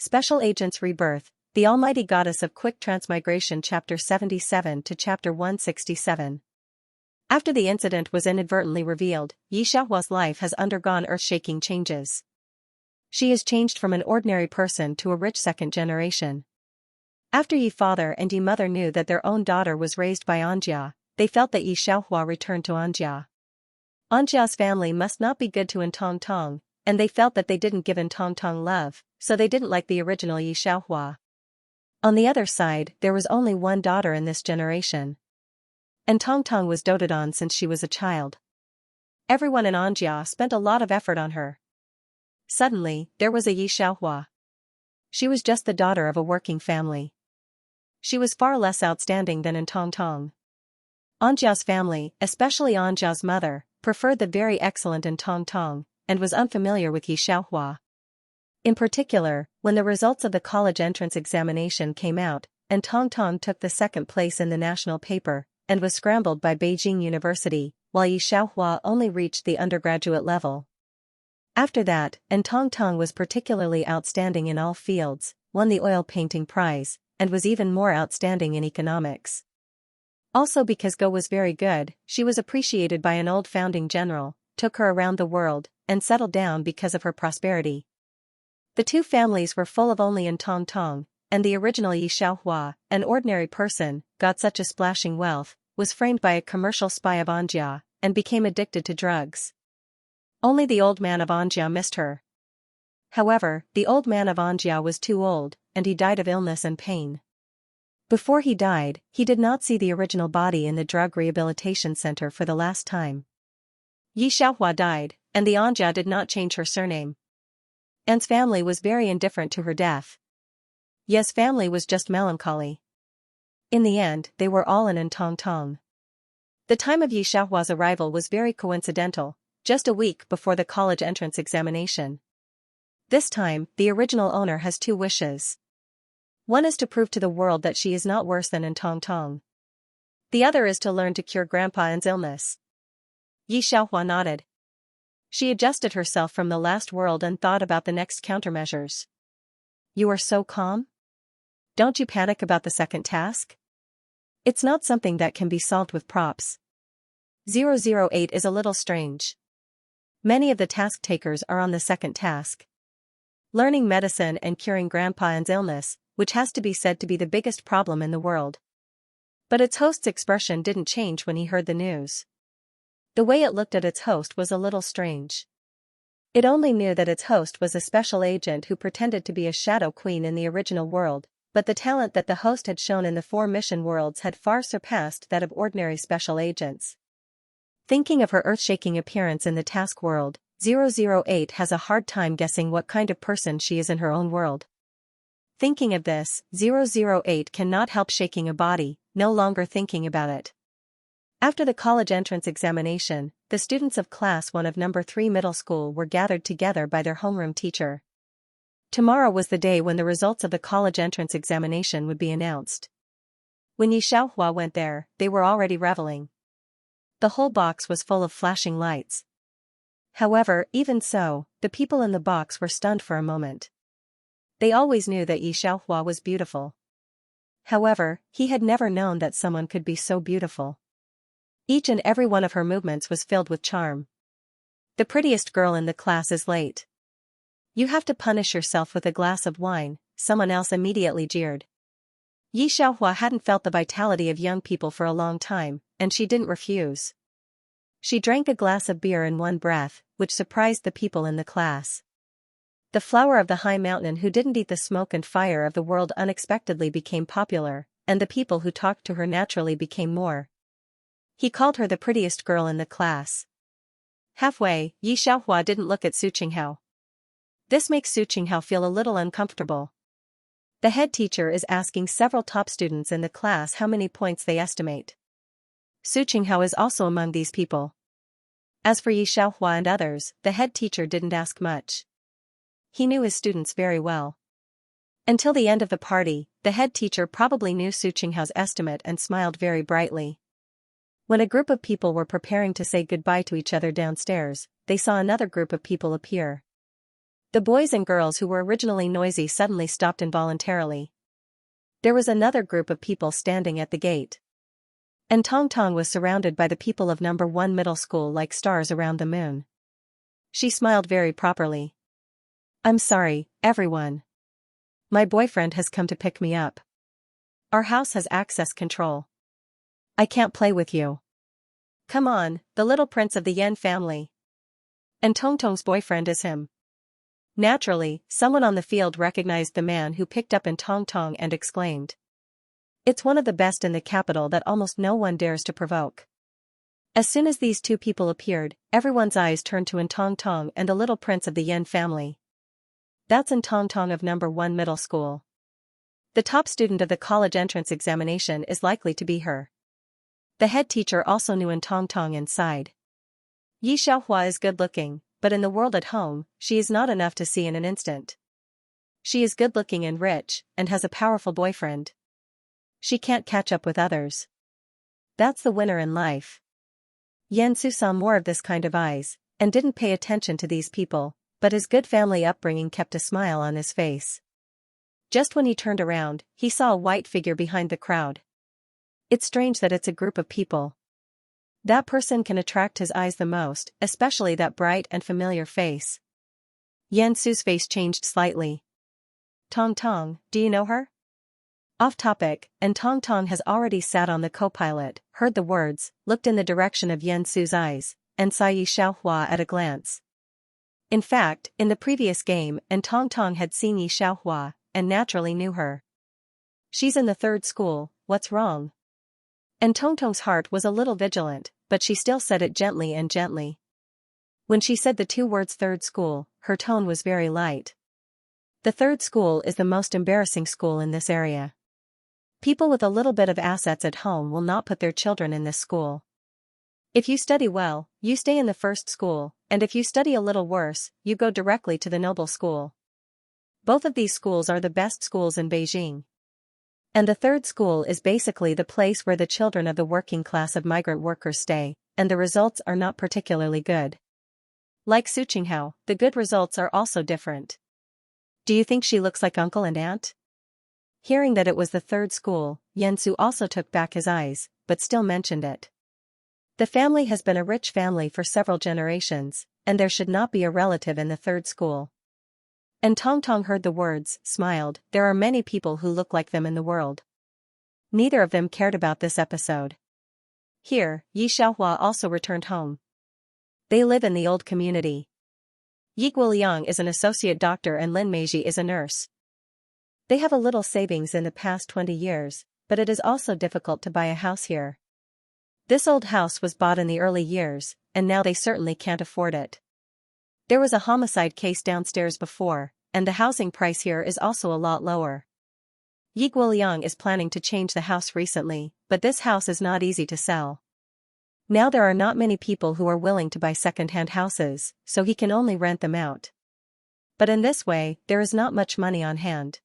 Special Agents Rebirth, the Almighty Goddess of Quick Transmigration Chapter 77 to Chapter 167. After the incident was inadvertently revealed, Xianxia's life has undergone earth-shaking changes. She has changed from an ordinary person to a rich second generation. After Yi father and Yi mother knew that their own daughter was raised by Xianxia, they felt that Xianxia returned to Xianxia. Xianxia's family must not be good to Tong, and they felt that they didn't give Tong love, so they didn't like the original Xianxia. On the other side, there was only one daughter in this generation. And Tong was doted on since she was a child. Everyone in Xianxia spent a lot of effort on her. Suddenly, there was a Xianxia. She was just the daughter of a working family. She was far less outstanding than in Tong. Xianxia's family, especially Xianxia's mother, preferred the very excellent in Tong, and was unfamiliar with Xianxia. In particular, when the results of the college entrance examination came out, and Tong took the second place in the national paper, and was scrambled by Beijing University, while Xianxia only reached the undergraduate level. After that, Tong was particularly outstanding in all fields, won the oil painting prize, and was even more outstanding in economics. Also because Go was very good, she was appreciated by an old founding general, took her around the world, and settled down because of her prosperity. The two families were full of only Tong, and the original Xianxia, an ordinary person, got such a splashing wealth, was framed by a commercial spy of Xianxia, and became addicted to drugs. Only the old man of Xianxia missed her. However, the old man of Xianxia was too old, and he died of illness and pain. Before he died, he did not see the original body in the drug rehabilitation center for the last time. Xianxia died, and the Xianxia did not change her surname. Anne's family was very indifferent to her death. Ye's family was just melancholy. In the end, they were all in Tong. The time of Xianxia's arrival was very coincidental, just a week before the college entrance examination. This time, the original owner has two wishes. One is to prove to the world that she is not worse than Tong. The other is to learn to cure Grandpa An's illness. Xianxia nodded. She adjusted herself from the last world and thought about the next countermeasures. You are so calm? Don't you panic about the second task? It's not something that can be solved with props. 008 is a little strange. Many of the task takers are on the second task. Learning medicine and curing Grandpa An's illness, which has to be said to be the biggest problem in the world. But its host's expression didn't change when he heard the news. The way it looked at its host was a little strange. It only knew that its host was a special agent who pretended to be a shadow queen in the original world, but the talent that the host had shown in the 4 mission worlds had far surpassed that of ordinary special agents. Thinking of her earth-shaking appearance in the task world, 008 has a hard time guessing what kind of person she is in her own world. Thinking of this, 008 cannot help shaking a body, no longer thinking about it. After the college entrance examination, the students of Class 1 of Number 3 Middle School were gathered together by their homeroom teacher. Tomorrow was the day when the results of the college entrance examination would be announced. When Xianxia went there, they were already reveling. The whole box was full of flashing lights. However, even so, the people in the box were stunned for a moment. They always knew that Xianxia was beautiful. However, he had never known that someone could be so beautiful. Each and every one of her movements was filled with charm. The prettiest girl in the class is late. You have to punish yourself with a glass of wine, someone else immediately jeered. Xianxia hadn't felt the vitality of young people for a long time, and she didn't refuse. She drank a glass of beer in one breath, which surprised the people in the class. The flower of the high mountain who didn't eat the smoke and fire of the world unexpectedly became popular, and the people who talked to her naturally became more. He called her the prettiest girl in the class. Halfway, Xianxia didn't look at Xianxia. This makes Xianxia feel a little uncomfortable. The head teacher is asking several top students in the class how many points they estimate. Xianxia is also among these people. As for Xianxia and others, the head teacher didn't ask much. He knew his students very well. Until the end of the party, the head teacher probably knew Xianxia's estimate and smiled very brightly. When a group of people were preparing to say goodbye to each other downstairs, they saw another group of people appear. The boys and girls who were originally noisy suddenly stopped involuntarily. There was another group of people standing at the gate. And Tong Tong was surrounded by the people of number 1 middle school like stars around the moon. She smiled very properly. I'm sorry, everyone. My boyfriend has come to pick me up. Our house has access control. I can't play with you. Come on, the little prince of the Yen family. And Tong Tong's boyfriend is him. Naturally, someone on the field recognized the man who picked up in Tong Tong and exclaimed. It's one of the best in the capital that almost no one dares to provoke. As soon as these two people appeared, everyone's eyes turned to Tong Tong and the little prince of the Yen family. That's Tong Tong of number 1 middle school. The top student of the college entrance examination is likely to be her. The head teacher also knew Tong Tong inside. Yi Xiaohua is good-looking, but in the world at home, she is not enough to see in an instant. She is good-looking and rich, and has a powerful boyfriend. She can't catch up with others. That's the winner in life. Yan Su saw more of this kind of eyes, and didn't pay attention to these people, but his good family upbringing kept a smile on his face. Just when he turned around, he saw a white figure behind the crowd. It's strange that it's a group of people. That person can attract his eyes the most, especially that bright and familiar face. Yan Su's face changed slightly. Tong Tong, do you know her? Off topic, and Tong Tong has already sat on the co-pilot, heard the words, looked in the direction of Yan Su's eyes, and saw Yi Xiaohua at a glance. In fact, in the previous game, Tong Tong had seen Yi Xiaohua, and naturally knew her. She's in the 3rd school, what's wrong? And Tong Tong's heart was a little vigilant, but she still said it gently and gently. When she said the 2 words 3rd school, her tone was very light. The 3rd school is the most embarrassing school in this area. People with a little bit of assets at home will not put their children in this school. If you study well, you stay in the 1st school, and if you study a little worse, you go directly to the noble school. Both of these schools are the best schools in Beijing. And the 3rd school is basically the place where the children of the working class of migrant workers stay, and the results are not particularly good. Like Su Qinghao, the good results are also different. Do you think she looks like uncle and aunt? Hearing that it was the 3rd school, Yan Su also took back his eyes, but still mentioned it. The family has been a rich family for several generations, and there should not be a relative in the 3rd school. And Tong Tong heard the words, smiled, there are many people who look like them in the world. Neither of them cared about this episode. Here, Yi Xiaohua also returned home. They live in the old community. Yi Guoliang is an associate doctor and Lin Meiji is a nurse. They have a little savings in the past 20 years, but it is also difficult to buy a house here. This old house was bought in the early years, and now they certainly can't afford it. There was a homicide case downstairs before, and the housing price here is also a lot lower. Yi Guoliang is planning to change the house recently, but this house is not easy to sell. Now there are not many people who are willing to buy second-hand houses, so he can only rent them out. But in this way, there is not much money on hand.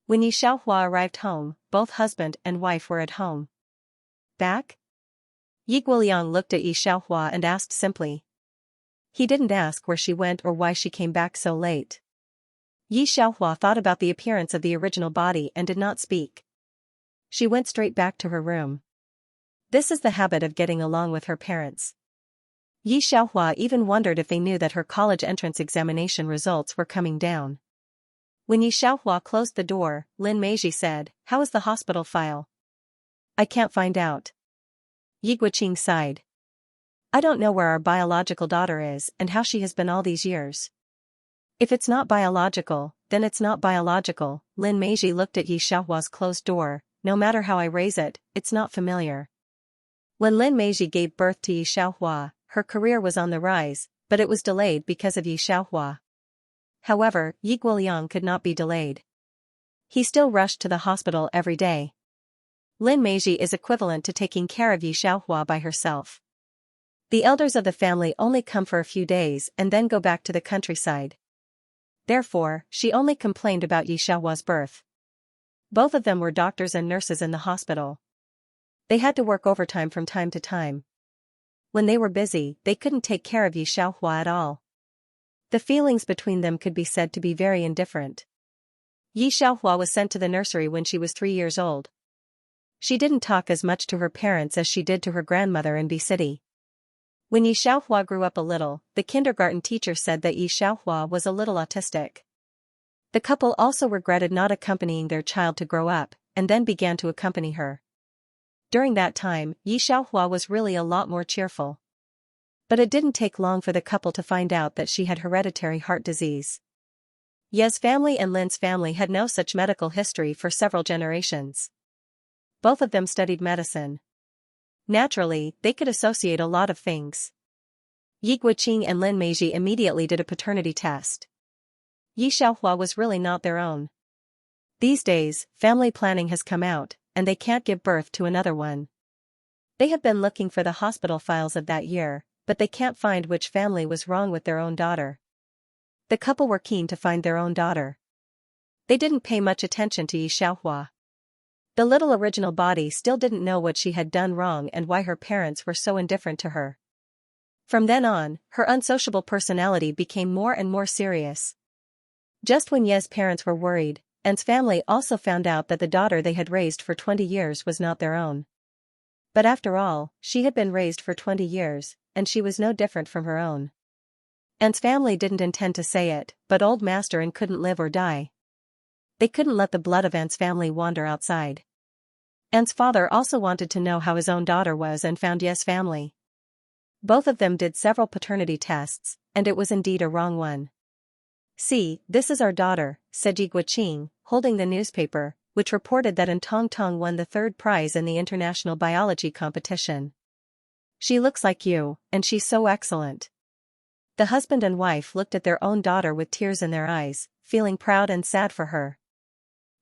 When Yi Xiaohua arrived home, both husband and wife were at home. Back? Yi Guoliang looked at Yi Xiaohua and asked simply. He didn't ask where she went or why she came back so late. Yi Xiaohua thought about the appearance of the original body and did not speak. She went straight back to her room. This is the habit of getting along with her parents. Yi Xiaohua even wondered if they knew that her college entrance examination results were coming down. When Yi Xiaohua closed the door, Lin Meiji said, "How is the hospital file?" "I can't find out." Yi Guoqing sighed. "I don't know where our biological daughter is and how she has been all these years." "If it's not biological, then it's not biological." Lin Meiji looked at Yi Xiaohua's closed door. "No matter how I raise it, it's not familiar." When Lin Meiji gave birth to Yi Xiaohua, her career was on the rise, but it was delayed because of Yi Xiaohua. However, Yi Guoliang could not be delayed. He still rushed to the hospital every day. Lin Meiji is equivalent to taking care of Yi Xiaohua by herself. The elders of the family only come for a few days and then go back to the countryside. Therefore, she only complained about Yi Xiaohua's birth. Both of them were doctors and nurses in the hospital. They had to work overtime from time to time. When they were busy, they couldn't take care of Yi Xiaohua at all. The feelings between them could be said to be very indifferent. Yi Xiaohua was sent to the nursery when she was 3 years old. She didn't talk as much to her parents as she did to her grandmother in B City. When Yi Xiaohua grew up a little, the kindergarten teacher said that Yi Xiaohua was a little autistic. The couple also regretted not accompanying their child to grow up, and then began to accompany her. During that time, Yi Xiaohua was really a lot more cheerful. But it didn't take long for the couple to find out that she had hereditary heart disease. Ye's family and Lin's family had no such medical history for several generations. Both of them studied medicine. Naturally, they could associate a lot of things. Yi Guoqing and Lin Meiji immediately did a paternity test. Yi Xiaohua was really not their own. These days, family planning has come out, and they can't give birth to another one. They have been looking for the hospital files of that year, but they can't find which family was wrong with their own daughter. The couple were keen to find their own daughter. They didn't pay much attention to Yi Xiaohua. The little original body still didn't know what she had done wrong and why her parents were so indifferent to her. From then on, her unsociable personality became more and more serious. Just when Ye's parents were worried, An's family also found out that the daughter they had raised for 20 years was not their own. But after all, she had been raised for 20 years, and she was no different from her own. An's family didn't intend to say it, but old Master An couldn't live or die. They couldn't let the blood of An's family wander outside. An's father also wanted to know how his own daughter was and found Ye's family. Both of them did several paternity tests, and it was indeed a wrong one. "See, this is our daughter," said Yi Guoqing, holding the newspaper, which reported that An Tongtong won the 3rd prize in the international biology competition. "She looks like you, and she's so excellent." The husband and wife looked at their own daughter with tears in their eyes, feeling proud and sad for her.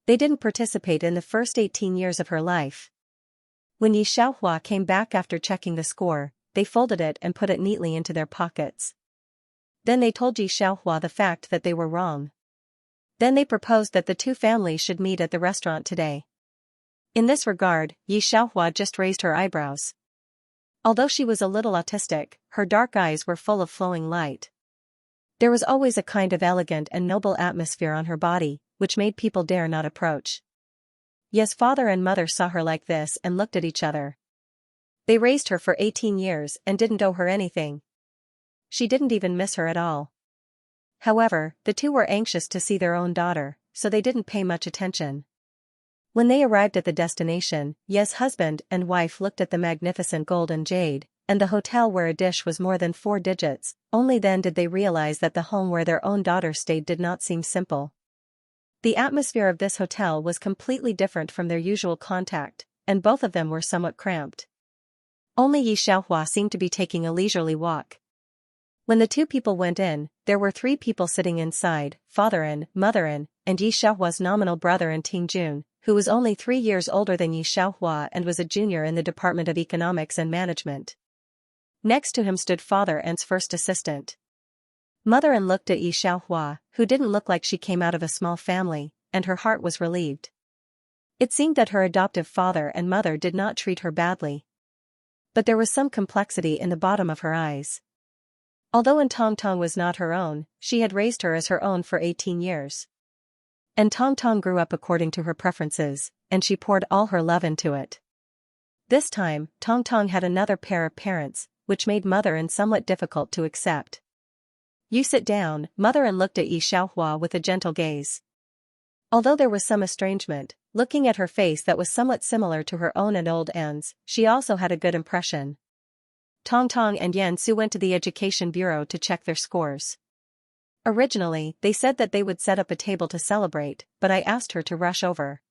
They didn't participate in the first 18 years of her life. When Yi Xiaohua came back after checking the score, they folded it and put it neatly into their pockets. Then they told Yi Xiaohua the fact that they were wrong. Then they proposed that the two families should meet at the restaurant today. In this regard, Yi Xiaohua just raised her eyebrows. Although she was a little autistic, her dark eyes were full of flowing light. There was always a kind of elegant and noble atmosphere on her body, which made people dare not approach. Ye's father and mother saw her like this and looked at each other. They raised her for 18 years and didn't owe her anything. She didn't even miss her at all. However, the two were anxious to see their own daughter, so they didn't pay much attention. When they arrived at the destination, Ye's husband and wife looked at the magnificent gold and jade, and the hotel where a dish was more than 4 digits, only then did they realize that the home where their own daughter stayed did not seem simple. The atmosphere of this hotel was completely different from their usual contact, and both of them were somewhat cramped. Only Yi Xiaohua seemed to be taking a leisurely walk. When the two people went in, there were 3 people sitting inside, Father An, Mother An, and Yi Xiaohua's nominal brother An Tingjun, who was only 3 years older than Yi Xiaohua and was a junior in the Department of Economics and Management. Next to him stood Father An's first assistant. Mother An looked at Yi Xiaohua, who didn't look like she came out of a small family, and her heart was relieved. It seemed that her adoptive father and mother did not treat her badly. But there was some complexity in the bottom of her eyes. Although An Tongtong was not her own, she had raised her as her own for 18 years. An Tongtong grew up according to her preferences, and she poured all her love into it. This time, Tongtong had another pair of parents, which made Mother An somewhat difficult to accept. "You sit down," Mother An looked at Yi Xiaohua with a gentle gaze. Although there was some estrangement, looking at her face that was somewhat similar to her own and old An's, she also had a good impression. Tongtong and Yan Su went to the Education Bureau to check their scores. Originally, they said that they would set up a table to celebrate, but I asked her to rush over.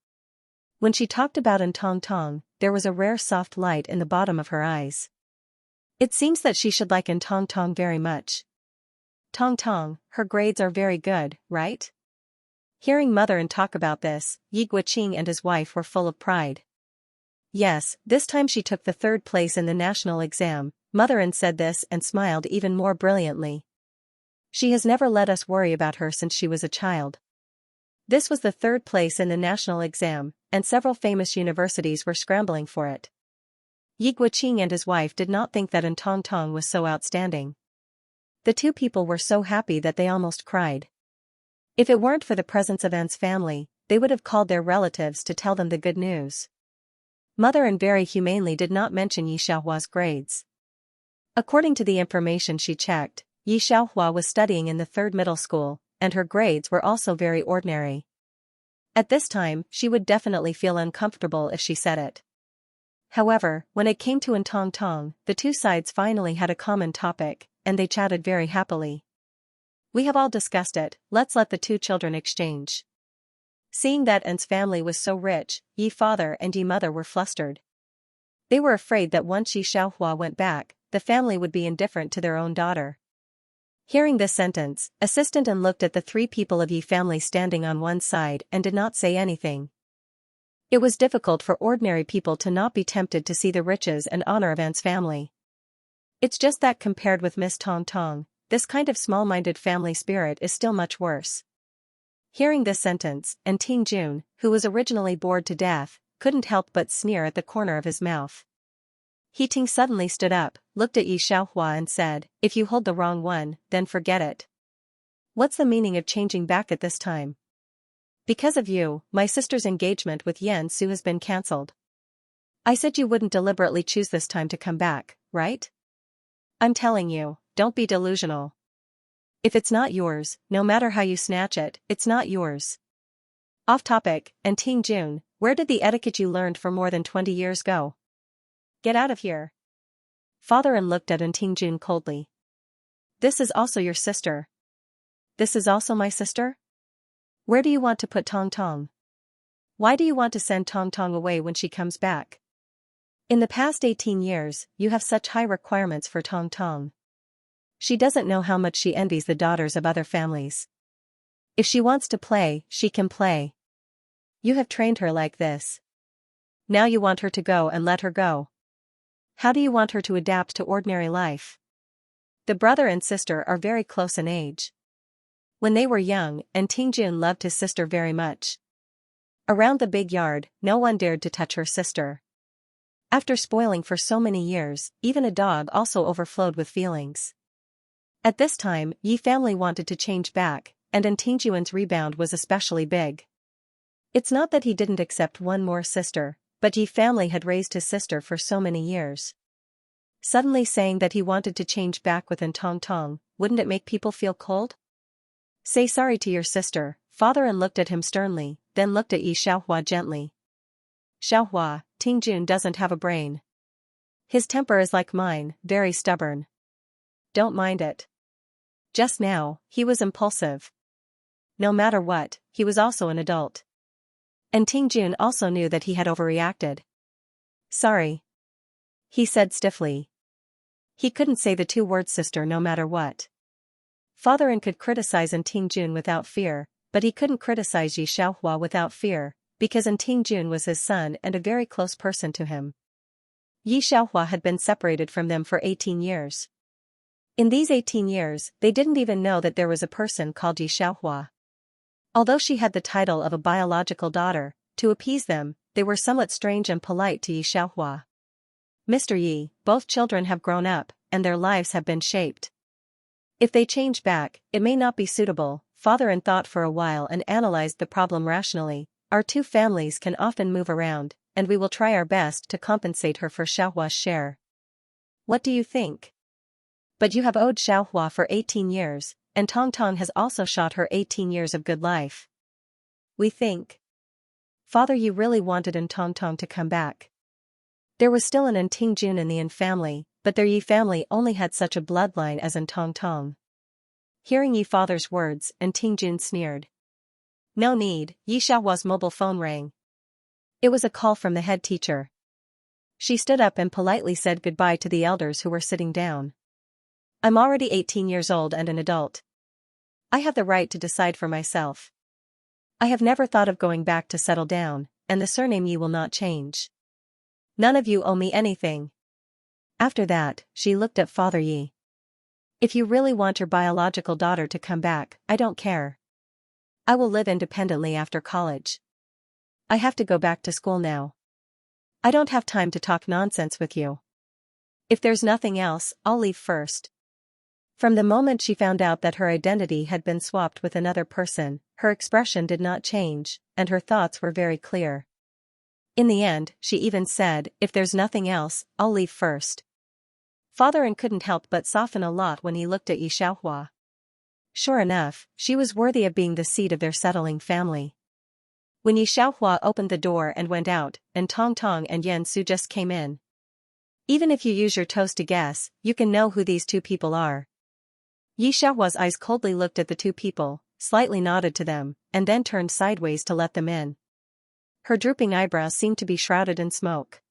When she talked about An Tongtong, there was a rare soft light in the bottom of her eyes. It seems that she should like An Tongtong very much. "Tongtong, her grades are very good, right?" Hearing Mother An talk about this, Yi Guoqing and his wife were full of pride. "Yes, this time she took the 3rd place in the national exam," Mother An said this and smiled even more brilliantly. "She has never let us worry about her since she was a child." This was the 3rd place in the national exam, and several famous universities were scrambling for it. Yi Guoqing and his wife did not think that An Tongtong was so outstanding. The two people were so happy that they almost cried. If it weren't for the presence of Anne's family, they would have called their relatives to tell them the good news. Mother Anne very humanely did not mention Yi Xiaohua's grades. According to the information she checked, Yi Xiaohua was studying in the 3rd middle school, and her grades were also very ordinary. At this time, she would definitely feel uncomfortable if she said it. However, when it came to Tong Tong, the two sides finally had a common topic, and they chatted very happily. We have all discussed it, let's let the two children exchange. Seeing that Anne's family was so rich, Yi father and Yi mother were flustered. They were afraid that once Yi Xiaohua went back, the family would be indifferent to their own daughter. Hearing this sentence, Assistant Anne looked at the three people of Yi family standing on one side and did not say anything. It was difficult for ordinary people to not be tempted to see the riches and honor of Anne's family. It's just that compared with Miss Tong Tong, this kind of small-minded family spirit is still much worse. Hearing this sentence, and Ting Jun, who was originally bored to death, couldn't help but sneer at the corner of his mouth. He Ting suddenly stood up, looked at Yi Xiaohua and said, "If you hold the wrong one, then forget it. What's the meaning of changing back at this time? Because of you, my sister's engagement with Yan Su has been cancelled. I said you wouldn't deliberately choose this time to come back, right? I'm telling you, don't be delusional. If it's not yours, no matter how you snatch it, it's not yours." Off topic, and Ting Jun, where did the etiquette you learned for more than 20 years go? Get out of here. Father Anne looked at Ting Jun coldly. This is also your sister. This is also my sister? Where do you want to put Tong Tong? Why do you want to send Tong Tong away when she comes back? In the past 18 years, you have such high requirements for Tong Tong. She doesn't know how much she envies the daughters of other families. If she wants to play, she can play. You have trained her like this. Now you want her to go and let her go. How do you want her to adapt to ordinary life? The brother and sister are very close in age. When they were young, and Ting Jun loved his sister very much. Around the big yard, no one dared to touch her sister. After spoiling for so many years, even a dog also overflowed with feelings. At this time, Yi family wanted to change back, and Ting Jun's rebound was especially big. It's not that he didn't accept one more sister, but Yi family had raised his sister for so many years. Suddenly saying that he wanted to change back with Tong Tong, wouldn't it make people feel cold? Say sorry to your sister. Father Anne looked at him sternly, then looked at Yi Xiaohua gently. Xiaohua, Ting Jun doesn't have a brain. His temper is like mine, very stubborn. Don't mind it. Just now, he was impulsive. No matter what, he was also an adult. And Ting Jun also knew that he had overreacted. Sorry. He said stiffly. He couldn't say the two words sister no matter what. Father Anne could criticize Ting Jun without fear, but he couldn't criticize Yi Xiaohua without fear, because Ting Jun was his son and a very close person to him. Yi Xiaohua had been separated from them for 18 years. In these 18 years, they didn't even know that there was a person called Yi Xiaohua. Although she had the title of a biological daughter, to appease them, they were somewhat strange and polite to Yi Xiaohua. Mr. Yi, both children have grown up, and their lives have been shaped. If they change back, it may not be suitable. Father Anne thought for a while and analyzed the problem rationally. Our two families can often move around, and we will try our best to compensate her for Xiaohua's share. What do you think? But you have owed Xiaohua for 18 years, and Tong Tong has also shot her 18 years of good life. We think. Father, you really wanted Tong Tong to come back. There was still an Ting Jun in the Yin family, but their Yi family only had such a bloodline as Tong Tong. Hearing Yi father's words, Ting Jun sneered. No need. Yi Xiaohua's mobile phone rang. It was a call from the head teacher. She stood up and politely said goodbye to the elders who were sitting down. I'm already 18 years old and an adult. I have the right to decide for myself. I have never thought of going back to settle down, and the surname Yi will not change. None of you owe me anything. After that, she looked at Father Yi. If you really want your biological daughter to come back, I don't care. I will live independently after college. I have to go back to school now. I don't have time to talk nonsense with you. If there's nothing else, I'll leave first. From the moment she found out that her identity had been swapped with another person, her expression did not change, and her thoughts were very clear. In the end, she even said, "If there's nothing else, I'll leave first." Father couldn't help but soften a lot when he looked at Xianxia. Sure enough, she was worthy of being the seed of their settling family. When Xianxia opened the door and went out, and Tong Tong and Yan Su just came in. Even if you use your toes to guess, you can know who these two people are. Xiaohua's eyes coldly looked at the two people, slightly nodded to them, and then turned sideways to let them in. Her drooping eyebrows seemed to be shrouded in smoke.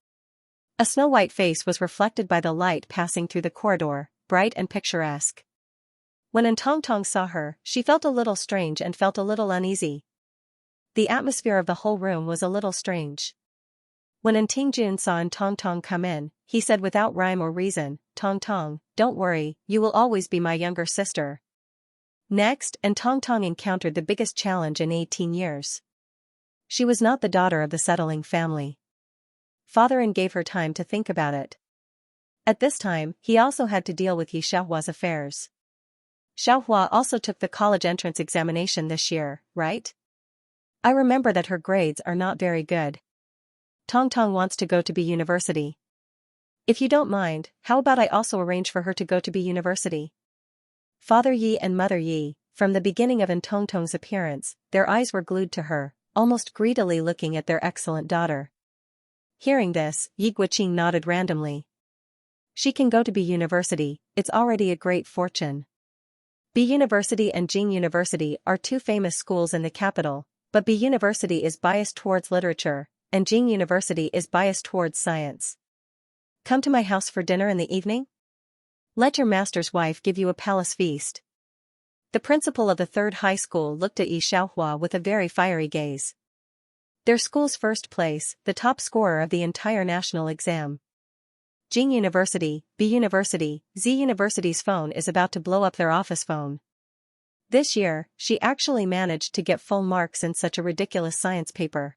A snow-white face was reflected by the light passing through the corridor, bright and picturesque. When Tong Tong saw her, she felt a little strange and felt a little uneasy. The atmosphere of the whole room was a little strange. When Ting Jun saw Tong Tong come in, he said without rhyme or reason, "Tong Tong, don't worry, you will always be my younger sister." Next, Tong Tong encountered the biggest challenge in 18 years. She was not the daughter of the settling family. Father gave her time to think about it. At this time, he also had to deal with Xiaohua's affairs. Xiaohua also took the college entrance examination this year, right? I remember that her grades are not very good. Tong Tong wants to go to B university. If you don't mind, how about I also arrange for her to go to B university? Father Yi and Mother Yi, from the beginning of Tong Tong's appearance, their eyes were glued to her, almost greedily looking at their excellent daughter. Hearing this, Yi Guoqing nodded randomly. She can go to B university, it's already a great fortune. B University and Jing University are two famous schools in the capital, but B University is biased towards literature, and Jing University is biased towards science. Come to my house for dinner in the evening? Let your master's wife give you a palace feast. The principal of the third high school looked at Xiaohua with a very fiery gaze. Their school's first place, the top scorer of the entire national exam. Jing University, B University, Z University's phone is about to blow up their office phone. This year, she actually managed to get full marks in such a ridiculous science paper.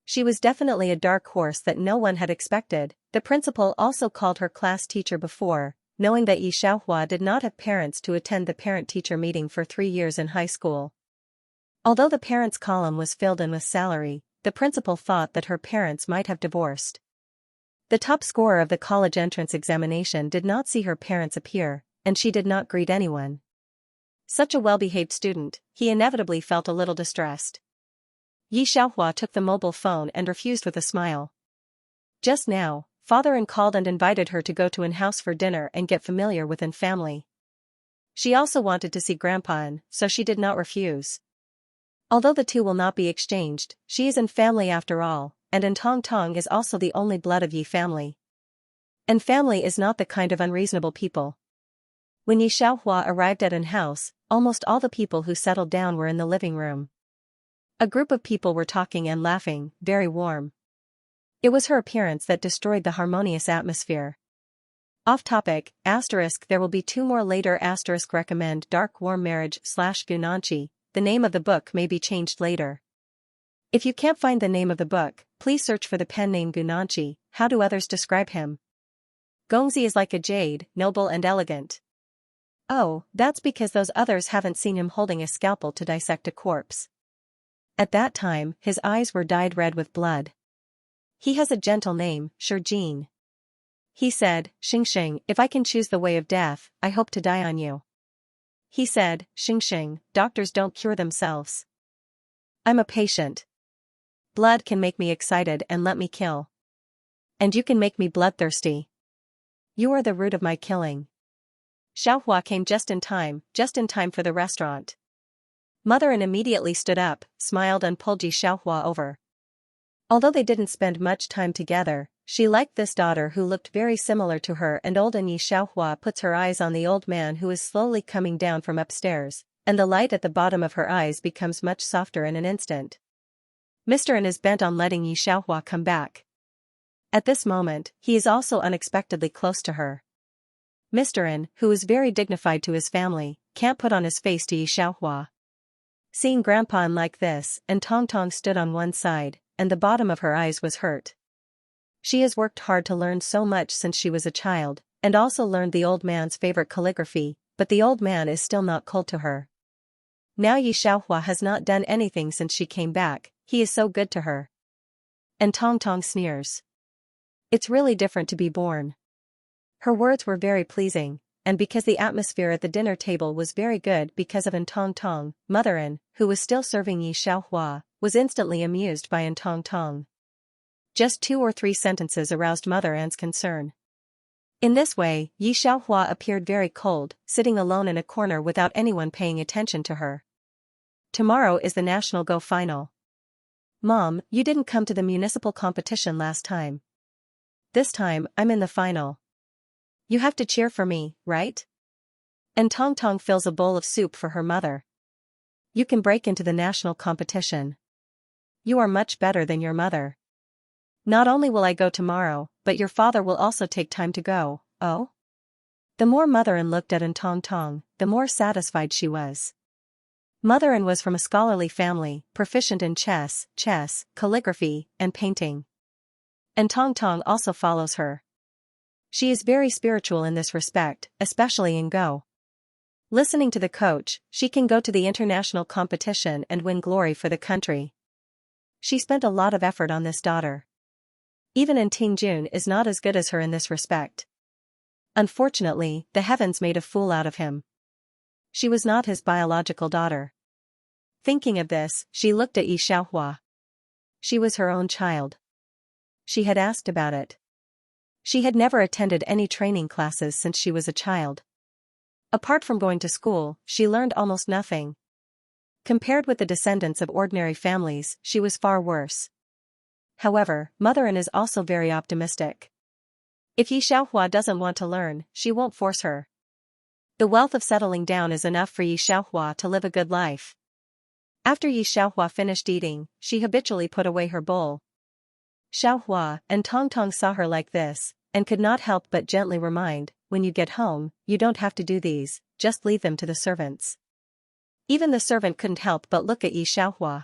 She was definitely a dark horse that no one had expected. The principal also called her class teacher before, knowing that Xiaohua did not have parents to attend the parent-teacher meeting for 3 years in high school. Although the parents' column was filled in with salary, the principal thought that her parents might have divorced. The top scorer of the college entrance examination did not see her parents appear, and she did not greet anyone. Such a well-behaved student, he inevitably felt a little distressed. Xiaohua took the mobile phone and refused with a smile. Just now, Father called and invited her to go to house for dinner and get familiar with family. She also wanted to see Grandpa, so she did not refuse. Although the two will not be exchanged, she is in family after all, and Tong Tong is also the only blood of Yi family. And family is not the kind of unreasonable people. When Xiaohua arrived at house, almost all the people who settled down were in the living room. A group of people were talking and laughing, very warm. It was her appearance that destroyed the harmonious atmosphere. Off topic, there will be 2 more later recommend Dark Warm Marriage / Gunanchi, the name of the book may be changed later. If you can't find the name of the book, please search for the pen name Gunanchi. How do others describe him? Gongzi is like a jade, noble and elegant. Oh, that's because those others haven't seen him holding a scalpel to dissect a corpse. At that time, his eyes were dyed red with blood. He has a gentle name, Shijin. He said, "Xingxing, if I can choose the way of death, I hope to die on you." He said, "Xingxing, doctors don't cure themselves. I'm a patient. Blood can make me excited and let me kill. And you can make me bloodthirsty. You are the root of my killing." Xiaohua came just in time for the restaurant. Mother immediately stood up, smiled and pulled Xiaohua over. Although they didn't spend much time together, she liked this daughter who looked very similar to her, and old Xiaohua puts her eyes on the old man who is slowly coming down from upstairs, and the light at the bottom of her eyes becomes much softer in an instant. Mr. N is bent on letting Xiaohua come back. At this moment, he is also unexpectedly close to her. Mr. N, who is very dignified to his family, can't put on his face to Xiaohua. Seeing Grandpa like this, and Tong Tong stood on one side, and the bottom of her eyes was hurt. She has worked hard to learn so much since she was a child, and also learned the old man's favorite calligraphy, but the old man is still not cold to her. Now Xianxia has not done anything since she came back, he is so good to her. And Tong Tong sneers. It's really different to be born. Her words were very pleasing, and because the atmosphere at the dinner table was very good because of Tong Tong, Mother An, who was still serving Xianxia, was instantly amused by Tong Tong. Just 2 or 3 sentences aroused Mother An's concern. In this way, Xianxia appeared very cold, sitting alone in a corner without anyone paying attention to her. Tomorrow is the National Go final. Mom, you didn't come to the municipal competition last time. This time, I'm in the final. You have to cheer for me, right? And Tong Tong fills a bowl of soup for her mother. You can break into the national competition. You are much better than your mother. Not only will I go tomorrow, but your father will also take time to go, oh? The more Mother An looked at Tong Tong, the more satisfied she was. Mother An was from a scholarly family, proficient in chess, calligraphy, and painting. And Tong Tong also follows her. She is very spiritual in this respect, especially in Go. Listening to the coach, she can go to the international competition and win glory for the country. She spent a lot of effort on this daughter. Even Ting Jun is not as good as her in this respect. Unfortunately, the heavens made a fool out of him. She was not his biological daughter. Thinking of this, she looked at Xianxia. She was her own child. She had asked about it. She had never attended any training classes since she was a child. Apart from going to school, she learned almost nothing. Compared with the descendants of ordinary families, she was far worse. However, Mother An is also very optimistic. If Xianxia doesn't want to learn, she won't force her. The wealth of settling down is enough for Xianxia to live a good life. After Xianxia finished eating, she habitually put away her bowl. Xianxia and Tong Tong saw her like this, and could not help but gently remind, when you get home, you don't have to do these, just leave them to the servants. Even the servant couldn't help but look at Xianxia.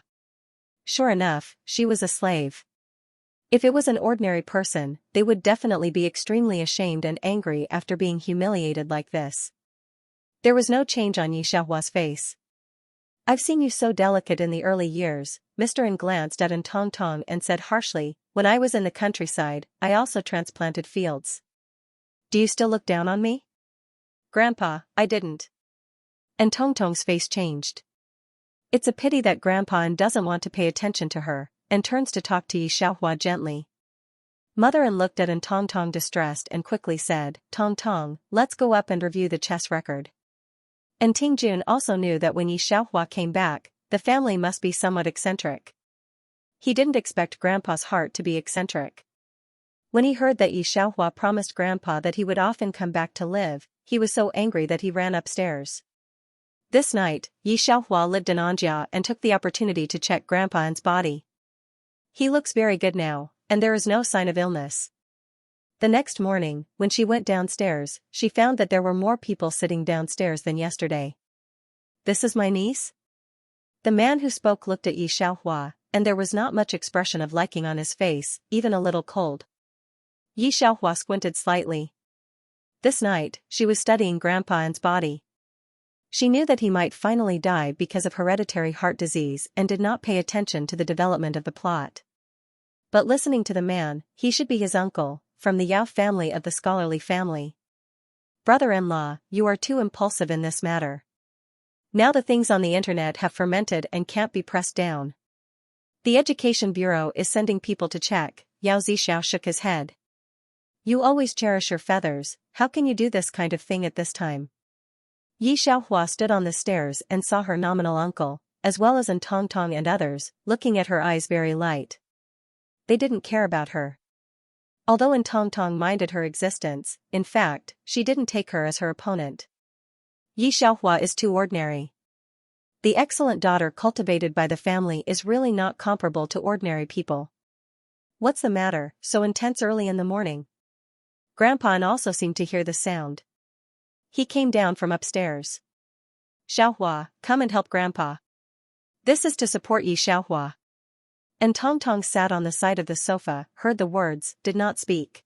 Sure enough, she was a slave. If it was an ordinary person, they would definitely be extremely ashamed and angry after being humiliated like this. There was no change on Xianxia's face. I've seen you so delicate in the early years, Mr. An glanced at Tong Tong and said harshly, when I was in the countryside, I also transplanted fields. Do you still look down on me? Grandpa, I didn't. And Tong Tong's face changed. It's a pity that Grandpa An doesn't want to pay attention to her, and turns to talk to Xianxia gently. Mother An looked at Tong Tong distressed and quickly said, Tong Tong, let's go up and review the chess record. And Ting Jun also knew that when Xianxia came back, the family must be somewhat eccentric. He didn't expect Grandpa's heart to be eccentric. When he heard that Xianxia promised Grandpa that he would often come back to live, he was so angry that he ran upstairs. This night, Xianxia lived in Xianxia and took the opportunity to check Grandpa An's body. He looks very good now, and there is no sign of illness. The next morning, when she went downstairs, she found that there were more people sitting downstairs than yesterday. This is my niece? The man who spoke looked at Xianxia, and there was not much expression of liking on his face, even a little cold. Xianxia squinted slightly. This night, she was studying Grandpa An's body. She knew that he might finally die because of hereditary heart disease and did not pay attention to the development of the plot. But listening to the man, he should be his uncle, from the Yao family of the scholarly family. Brother-in-law, you are too impulsive in this matter. Now the things on the internet have fermented and can't be pressed down. The Education Bureau is sending people to check. Yao Zhixiao shook his head. You always cherish your feathers, how can you do this kind of thing at this time? Xianxia stood on the stairs and saw her nominal uncle, as well as Tong Tong and others, looking at her eyes very light. They didn't care about her. Although Tong Tong minded her existence, in fact, she didn't take her as her opponent. Xianxia is too ordinary. The excellent daughter cultivated by the family is really not comparable to ordinary people. What's the matter, so intense early in the morning? Grandpa An also seemed to hear the sound. He came down from upstairs. Xianxia, come and help Grandpa. This is to support Xianxia. And Tong Tong sat on the side of the sofa, heard the words, did not speak.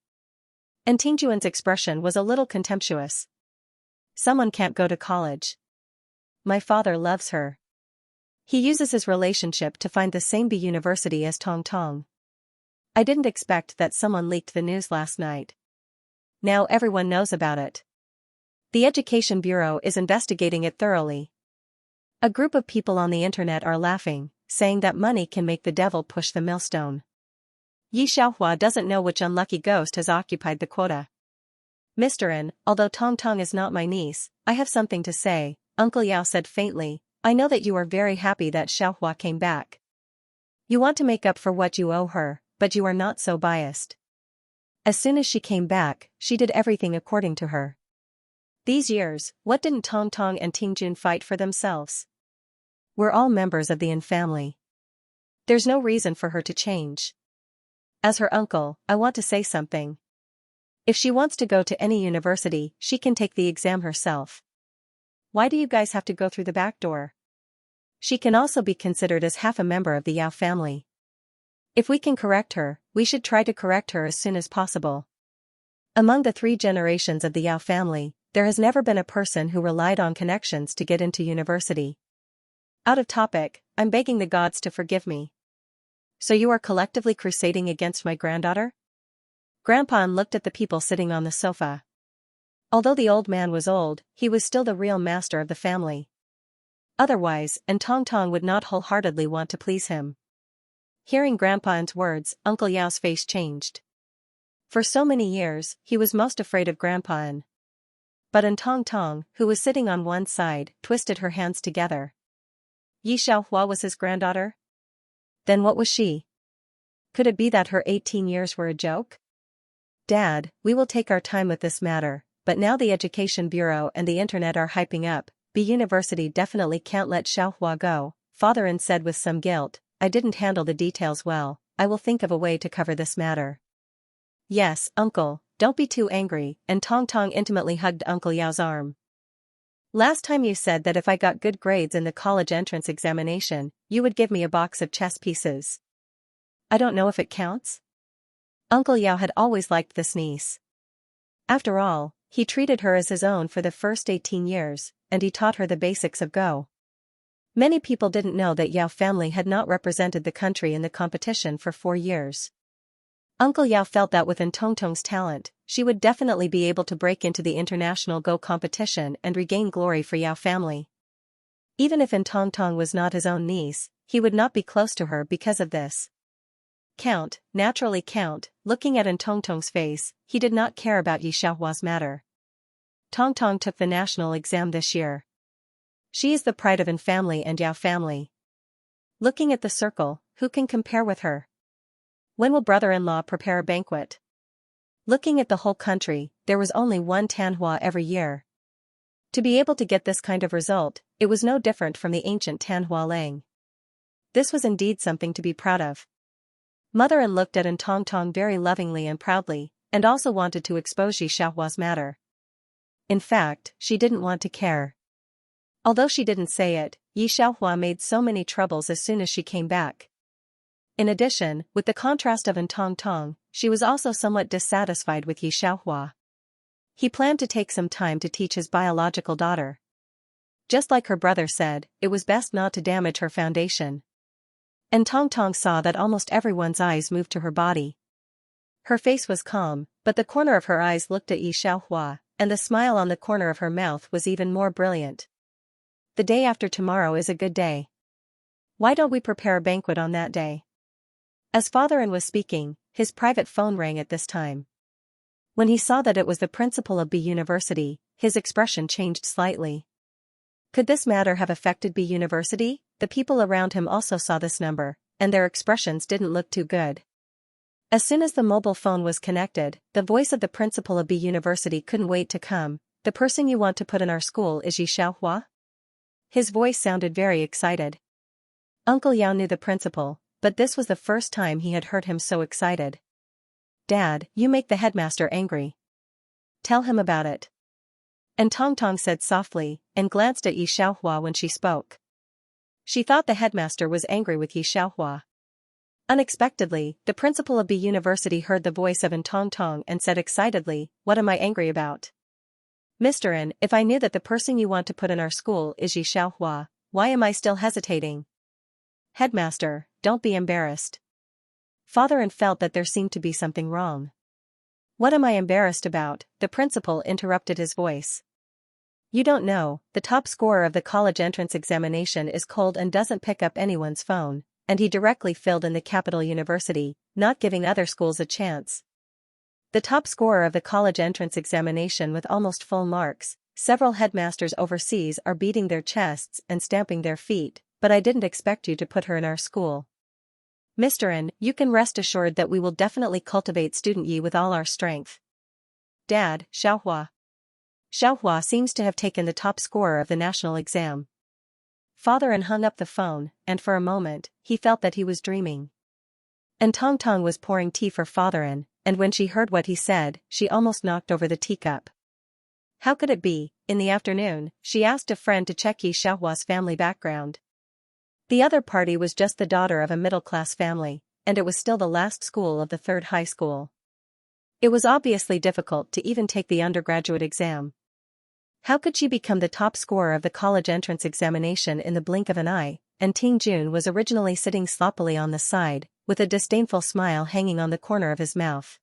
And Ting Juan's expression was a little contemptuous. Someone can't go to college. My father loves her. He uses his relationship to find the same B university as Tong Tong. I didn't expect that someone leaked the news last night. Now everyone knows about it. The Education Bureau is investigating it thoroughly. A group of people on the internet are laughing, saying that money can make the devil push the millstone. Yi Xiaohua doesn't know which unlucky ghost has occupied the quota. Mr. N, although Tong Tong is not my niece, I have something to say, Uncle Yao said faintly. I know that you are very happy that Xiaohua came back. You want to make up for what you owe her, but you are not so biased. As soon as she came back, she did everything according to her. These years, what didn't Tong Tong and Tingjun fight for themselves? We're all members of the Yin family. There's no reason for her to change. As her uncle, I want to say something. If she wants to go to any university, she can take the exam herself. Why do you guys have to go through the back door? She can also be considered as half a member of the Yao family. If we can correct her, we should try to correct her as soon as possible. Among the 3 generations of the Yao family, there has never been a person who relied on connections to get into university. Out of topic, I'm begging the gods to forgive me. So you are collectively crusading against my granddaughter? Grandpa looked at the people sitting on the sofa. Although the old man was old, he was still the real master of the family. Otherwise, and Tong Tong would not wholeheartedly want to please him. Hearing Grandpa's words, Uncle Yao's face changed. For so many years, he was most afraid of Grandpa. But Tong Tong, who was sitting on one side, twisted her hands together. Yi Xiaohua was his granddaughter? Then what was she? Could it be that her 18 years were a joke? Dad, we will take our time with this matter, but now the Education Bureau and the internet are hyping up. B University definitely can't let Xiaohua go, Father said with some guilt. I didn't handle the details well, I will think of a way to cover this matter. Yes, Uncle, don't be too angry, and Tong Tong intimately hugged Uncle Yao's arm. Last time you said that if I got good grades in the college entrance examination, you would give me a box of chess pieces. I don't know if it counts? Uncle Yao had always liked this niece. After all, he treated her as his own for the first 18 years, and he taught her the basics of Go. Many people didn't know that Yao family had not represented the country in the competition for 4 years. Uncle Yao felt that with Tong Tong's talent, she would definitely be able to break into the international Go competition and regain glory for Yao family. Even if Tong Tong was not his own niece, he would not be close to her because of this. Count, naturally Count, looking at Tong Tong's face, he did not care about Yi Xiaohua's matter. Tong Tong took the national exam this year. She is the pride of family and Yao family. Looking at the circle, who can compare with her? When will brother-in-law prepare a banquet? Looking at the whole country, there was only one Tanhua every year. To be able to get this kind of result, it was no different from the ancient Tanhua Lang. This was indeed something to be proud of. Mother-in looked at Tong Tong very lovingly and proudly, and also wanted to expose Yi Xiaohua's matter. In fact, she didn't want to care. Although she didn't say it, Yi Xiaohua made so many troubles as soon as she came back. In addition, with the contrast of Tong Tong, she was also somewhat dissatisfied with Yi Xiaohua. He planned to take some time to teach his biological daughter. Just like her brother said, it was best not to damage her foundation. Tong Tong saw that almost everyone's eyes moved to her body. Her face was calm, but the corner of her eyes looked at Yi Xiaohua, and the smile on the corner of her mouth was even more brilliant. The day after tomorrow is a good day. Why don't we prepare a banquet on that day? As Father-in was speaking, his private phone rang at this time. When he saw that it was the principal of B University, his expression changed slightly. Could this matter have affected B University? The people around him also saw this number, and their expressions didn't look too good. As soon as the mobile phone was connected, the voice of the principal of B University couldn't wait to come. The person you want to put in our school is Yi Xiaohua? His voice sounded very excited. Uncle Yao knew the principal, but this was the first time he had heard him so excited. Dad, you make the headmaster angry. Tell him about it. Tong Tong said softly, and glanced at Yi Xiaohua when she spoke. She thought the headmaster was angry with Yi Xiaohua. Unexpectedly, the principal of B University heard the voice of Tong Tong and said excitedly, "What am I angry about?" Mr. N, if I knew that the person you want to put in our school is Yi Xiaohua, why am I still hesitating? Headmaster, don't be embarrassed. Father N felt that there seemed to be something wrong. What am I embarrassed about? The principal interrupted his voice. You don't know, the top scorer of the college entrance examination is cold and doesn't pick up anyone's phone, and he directly filled in the capital university, not giving other schools a chance. The top scorer of the college entrance examination with almost full marks, several headmasters overseas are beating their chests and stamping their feet, but I didn't expect you to put her in our school. Mr. N, you can rest assured that we will definitely cultivate student Yi with all our strength. Dad, Xiaohua. Xiaohua seems to have taken the top scorer of the national exam. Father N hung up the phone, and for a moment, he felt that he was dreaming. And Tong Tong was pouring tea for Father N, and when she heard what he said, she almost knocked over the teacup. How could it be? In the afternoon, she asked a friend to check Yi Xiaohua's family background. The other party was just the daughter of a middle-class family, and it was still the last school of the third high school. It was obviously difficult to even take the undergraduate exam. How could she become the top scorer of the college entrance examination in the blink of an eye? And Ting Jun was originally sitting sloppily on the side, with a disdainful smile hanging on the corner of his mouth.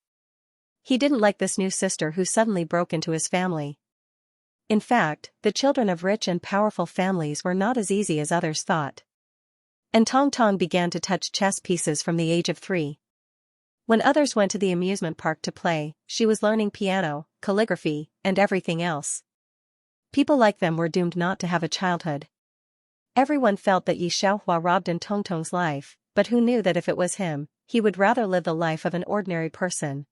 He didn't like this new sister who suddenly broke into his family. In fact, the children of rich and powerful families were not as easy as others thought. And Tong Tong began to touch chess pieces from the age of 3. When others went to the amusement park to play, she was learning piano, calligraphy, and everything else. People like them were doomed not to have a childhood. Everyone felt that Yi Xiaohua robbed in Tong Tong's life, but who knew that if it was him, he would rather live the life of an ordinary person.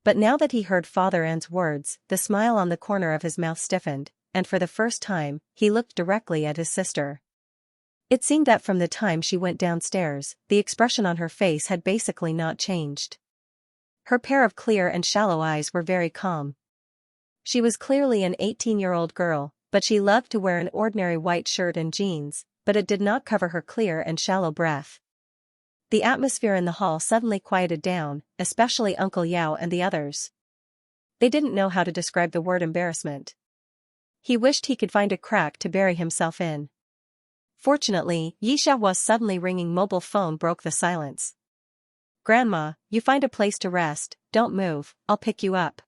But now that he heard Father N's words, the smile on the corner of his mouth stiffened, and for the first time, he looked directly at his sister. It seemed that from the time she went downstairs, the expression on her face had basically not changed. Her pair of clear and shallow eyes were very calm. She was clearly an 18-year-old girl, but she loved to wear an ordinary white shirt and jeans, but it did not cover her clear and shallow breath. The atmosphere in the hall suddenly quieted down, especially Uncle Yao and the others. They didn't know how to describe the word embarrassment. He wished he could find a crack to bury himself in. Fortunately, Yi Xiaohua's suddenly ringing mobile phone broke the silence. Grandma, you find a place to rest, don't move, I'll pick you up.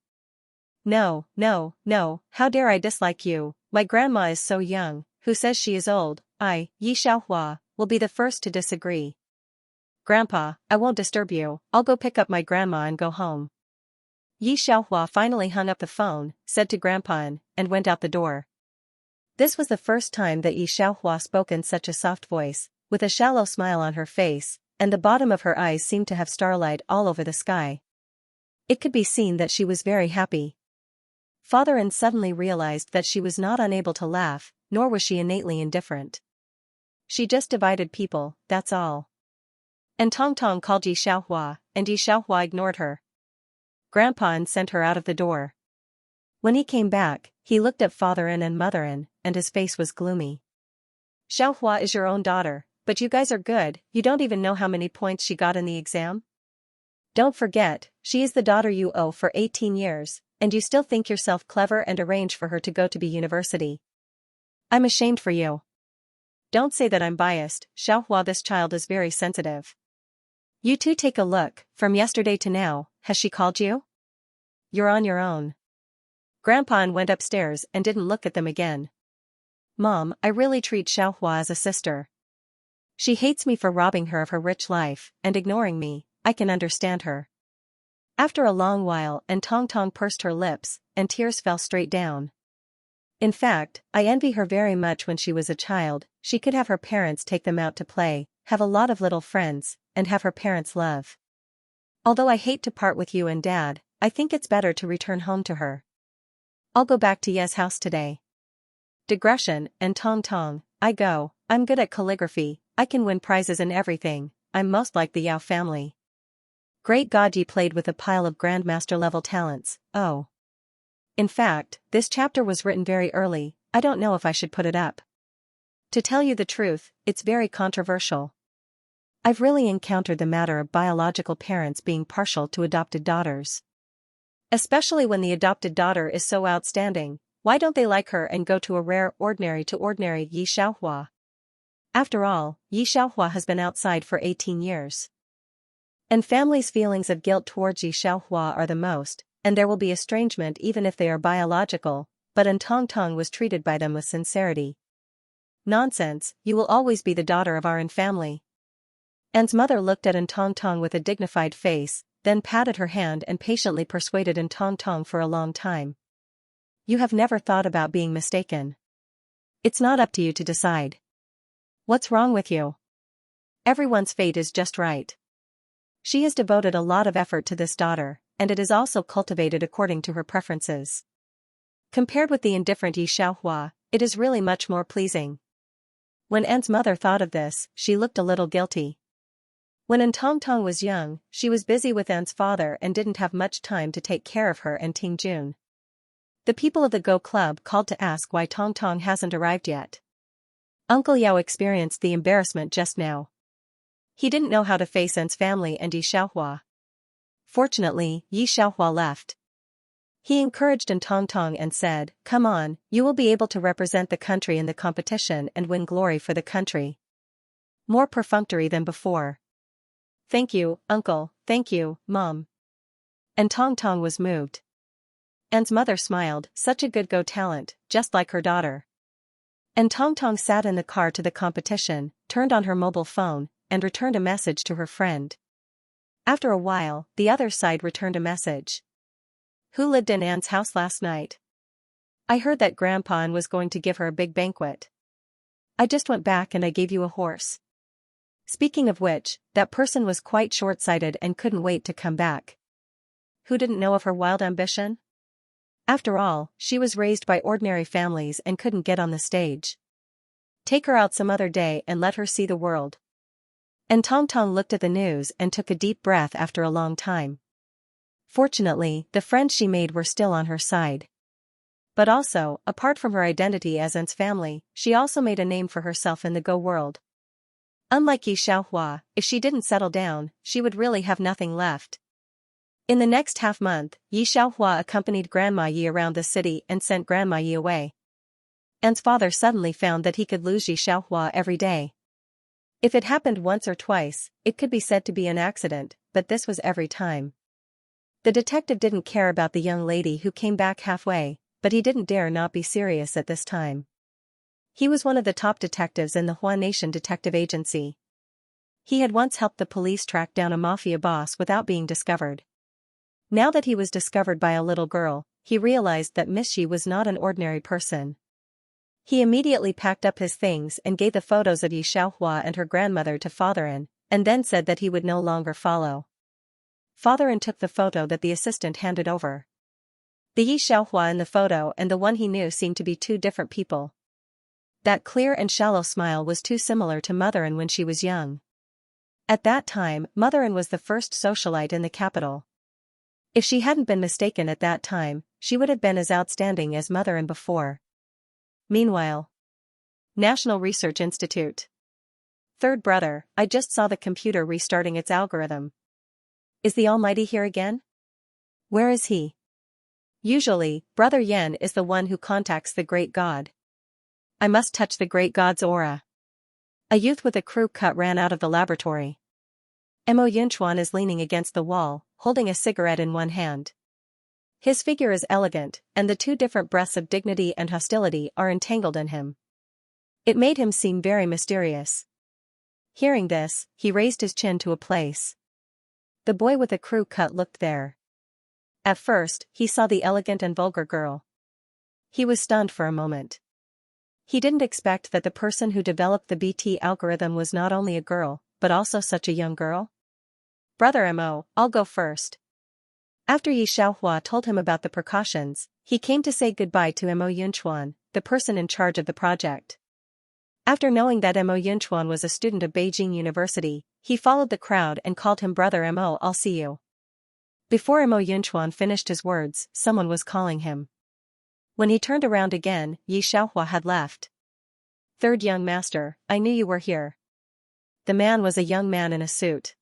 No, no, no, how dare I dislike you, my grandma is so young, who says she is old? I, Yi Xiaohua, will be the first to disagree. Grandpa, I won't disturb you, I'll go pick up my grandma and go home. Yi Xiaohua finally hung up the phone, said to Grandpa and went out the door. This was the first time that Yi Xiaohua spoke in such a soft voice, with a shallow smile on her face, and the bottom of her eyes seemed to have starlight all over the sky. It could be seen that she was very happy. Father N suddenly realized that she was not unable to laugh, nor was she innately indifferent. She just divided people, that's all. And Tong Tong called Yi Xiaohua, and Yi Xiaohua ignored her. Grandpa N sent her out of the door. When he came back, he looked at Father N and Mother N, and his face was gloomy. Xiaohua is your own daughter, but you guys are good, you don't even know how many points she got in the exam? Don't forget, she is the daughter you owe for 18 years, and you still think yourself clever and arrange for her to go to be university. I'm ashamed for you. Don't say that I'm biased, Xiaohua, this child is very sensitive. You two take a look, from yesterday to now, has she called you? You're on your own. Grandpa went upstairs and didn't look at them again. Mom, I really treat Xiaohua as a sister. She hates me for robbing her of her rich life, and ignoring me, I can understand her. After a long while, and Tong Tong pursed her lips, and tears fell straight down. In fact, I envy her very much. When she was a child, she could have her parents take them out to play, have a lot of little friends, and have her parents' love. Although I hate to part with you and Dad, I think it's better to return home to her. I'll go back to Ye's house today. Digression, and Tong Tong, I'm good at calligraphy, I can win prizes in everything, I'm most like the Yao family. Great God, Yi played with a pile of grandmaster-level talents, oh. In fact, this chapter was written very early, I don't know if I should put it up. To tell you the truth, it's very controversial. I've really encountered the matter of biological parents being partial to adopted daughters. Especially when the adopted daughter is so outstanding, Why don't they like her and go to a rare ordinary to ordinary Yi Xiaohua? After all, Yi Xiaohua has been outside for 18 years. And families' feelings of guilt towards Yi Xiaohua are the most, and there will be estrangement even if they are biological, but An Tong Tong was treated by them with sincerity. Nonsense, you will always be the daughter of our An family. An's mother looked at An Tong Tong with a dignified face, then patted her hand and patiently persuaded An Tong Tong for a long time. You have never thought about being mistaken. It's not up to you to decide. What's wrong with you? Everyone's fate is just right. She has devoted a lot of effort to this daughter, and it is also cultivated according to her preferences. Compared with the indifferent Yi Xiaohua, it is really much more pleasing. When An's mother thought of this, she looked a little guilty. When An Tong Tong was young, she was busy with An's father and didn't have much time to take care of her and Ting Jun. The people of the Go Club called to ask why Tong Tong hasn't arrived yet. Uncle Yao experienced the embarrassment just now. He didn't know how to face An's family and Yi Xiaohua. Fortunately, Yi Xiaohua left. He encouraged An Tong Tong and said, "Come on, you will be able to represent the country in the competition and win glory for the country." More perfunctory than before. "Thank you, uncle, thank you, mom." And Tong Tong was moved. An's mother smiled, such a good Go talent, just like her daughter. And Tong Tong sat in the car to the competition, turned on her mobile phone, and returned a message to her friend. After a while, the other side returned a message. Who lived in An's house last night? I heard that Grandpa An was going to give her a big banquet. I just went back and I gave you a horse. Speaking of which, that person was quite short-sighted and couldn't wait to come back. Who didn't know of her wild ambition? After all, she was raised by ordinary families and couldn't get on the stage. Take her out some other day and let her see the world. And Tong Tong looked at the news and took a deep breath after a long time. Fortunately, the friends she made were still on her side. But also, apart from her identity as An's family, she also made a name for herself in the Go world. Unlike Yi Xiaohua, if she didn't settle down, she would really have nothing left. In the next half-month, Yi Xiaohua accompanied Grandma Yi around the city and sent Grandma Yi away. An's father suddenly found that he could lose Yi Xiaohua every day. If it happened once or twice, it could be said to be an accident, but this was every time. The detective didn't care about the young lady who came back halfway, but he didn't dare not be serious at this time. He was one of the top detectives in the Hua Nation Detective Agency. He had once helped the police track down a mafia boss without being discovered. Now that he was discovered by a little girl, he realized that Miss Shi was not an ordinary person. He immediately packed up his things and gave the photos of Yi Xiaohua and her grandmother to Father An, and then said that he would no longer follow. Father An took the photo that the assistant handed over. The Yi Xiaohua in the photo and the one he knew seemed to be two different people. That clear and shallow smile was too similar to Mother An when she was young. At that time, Mother An was the first socialite in the capital. If she hadn't been mistaken at that time, she would have been as outstanding as Mother An before. Meanwhile, National Research Institute. Third brother, I just saw the computer restarting its algorithm. Is the Almighty here again? Where is he? Usually, Brother Yan is the one who contacts the Great God. I must touch the Great God's aura. A youth with a crew cut ran out of the laboratory. Mo Yunchuan is leaning against the wall, holding a cigarette in one hand. His figure is elegant, and the two different breaths of dignity and hostility are entangled in him. It made him seem very mysterious. Hearing this, he raised his chin to a place. The boy with a crew cut looked there. At first, he saw the elegant and vulgar girl. He was stunned for a moment. He didn't expect that the person who developed the BT algorithm was not only a girl, but also such a young girl. Brother Mo, I'll go first. After Yi Xiaohua told him about the precautions, he came to say goodbye to Mo Yunchuan, the person in charge of the project. After knowing that Mo Yunchuan was a student of Beijing University, he followed the crowd and called him Brother Mo, I'll see you. Before Mo Yunchuan finished his words, someone was calling him. When he turned around again, Yi Xiaohua had left. Third young master, I knew you were here. The man was a young man in a suit.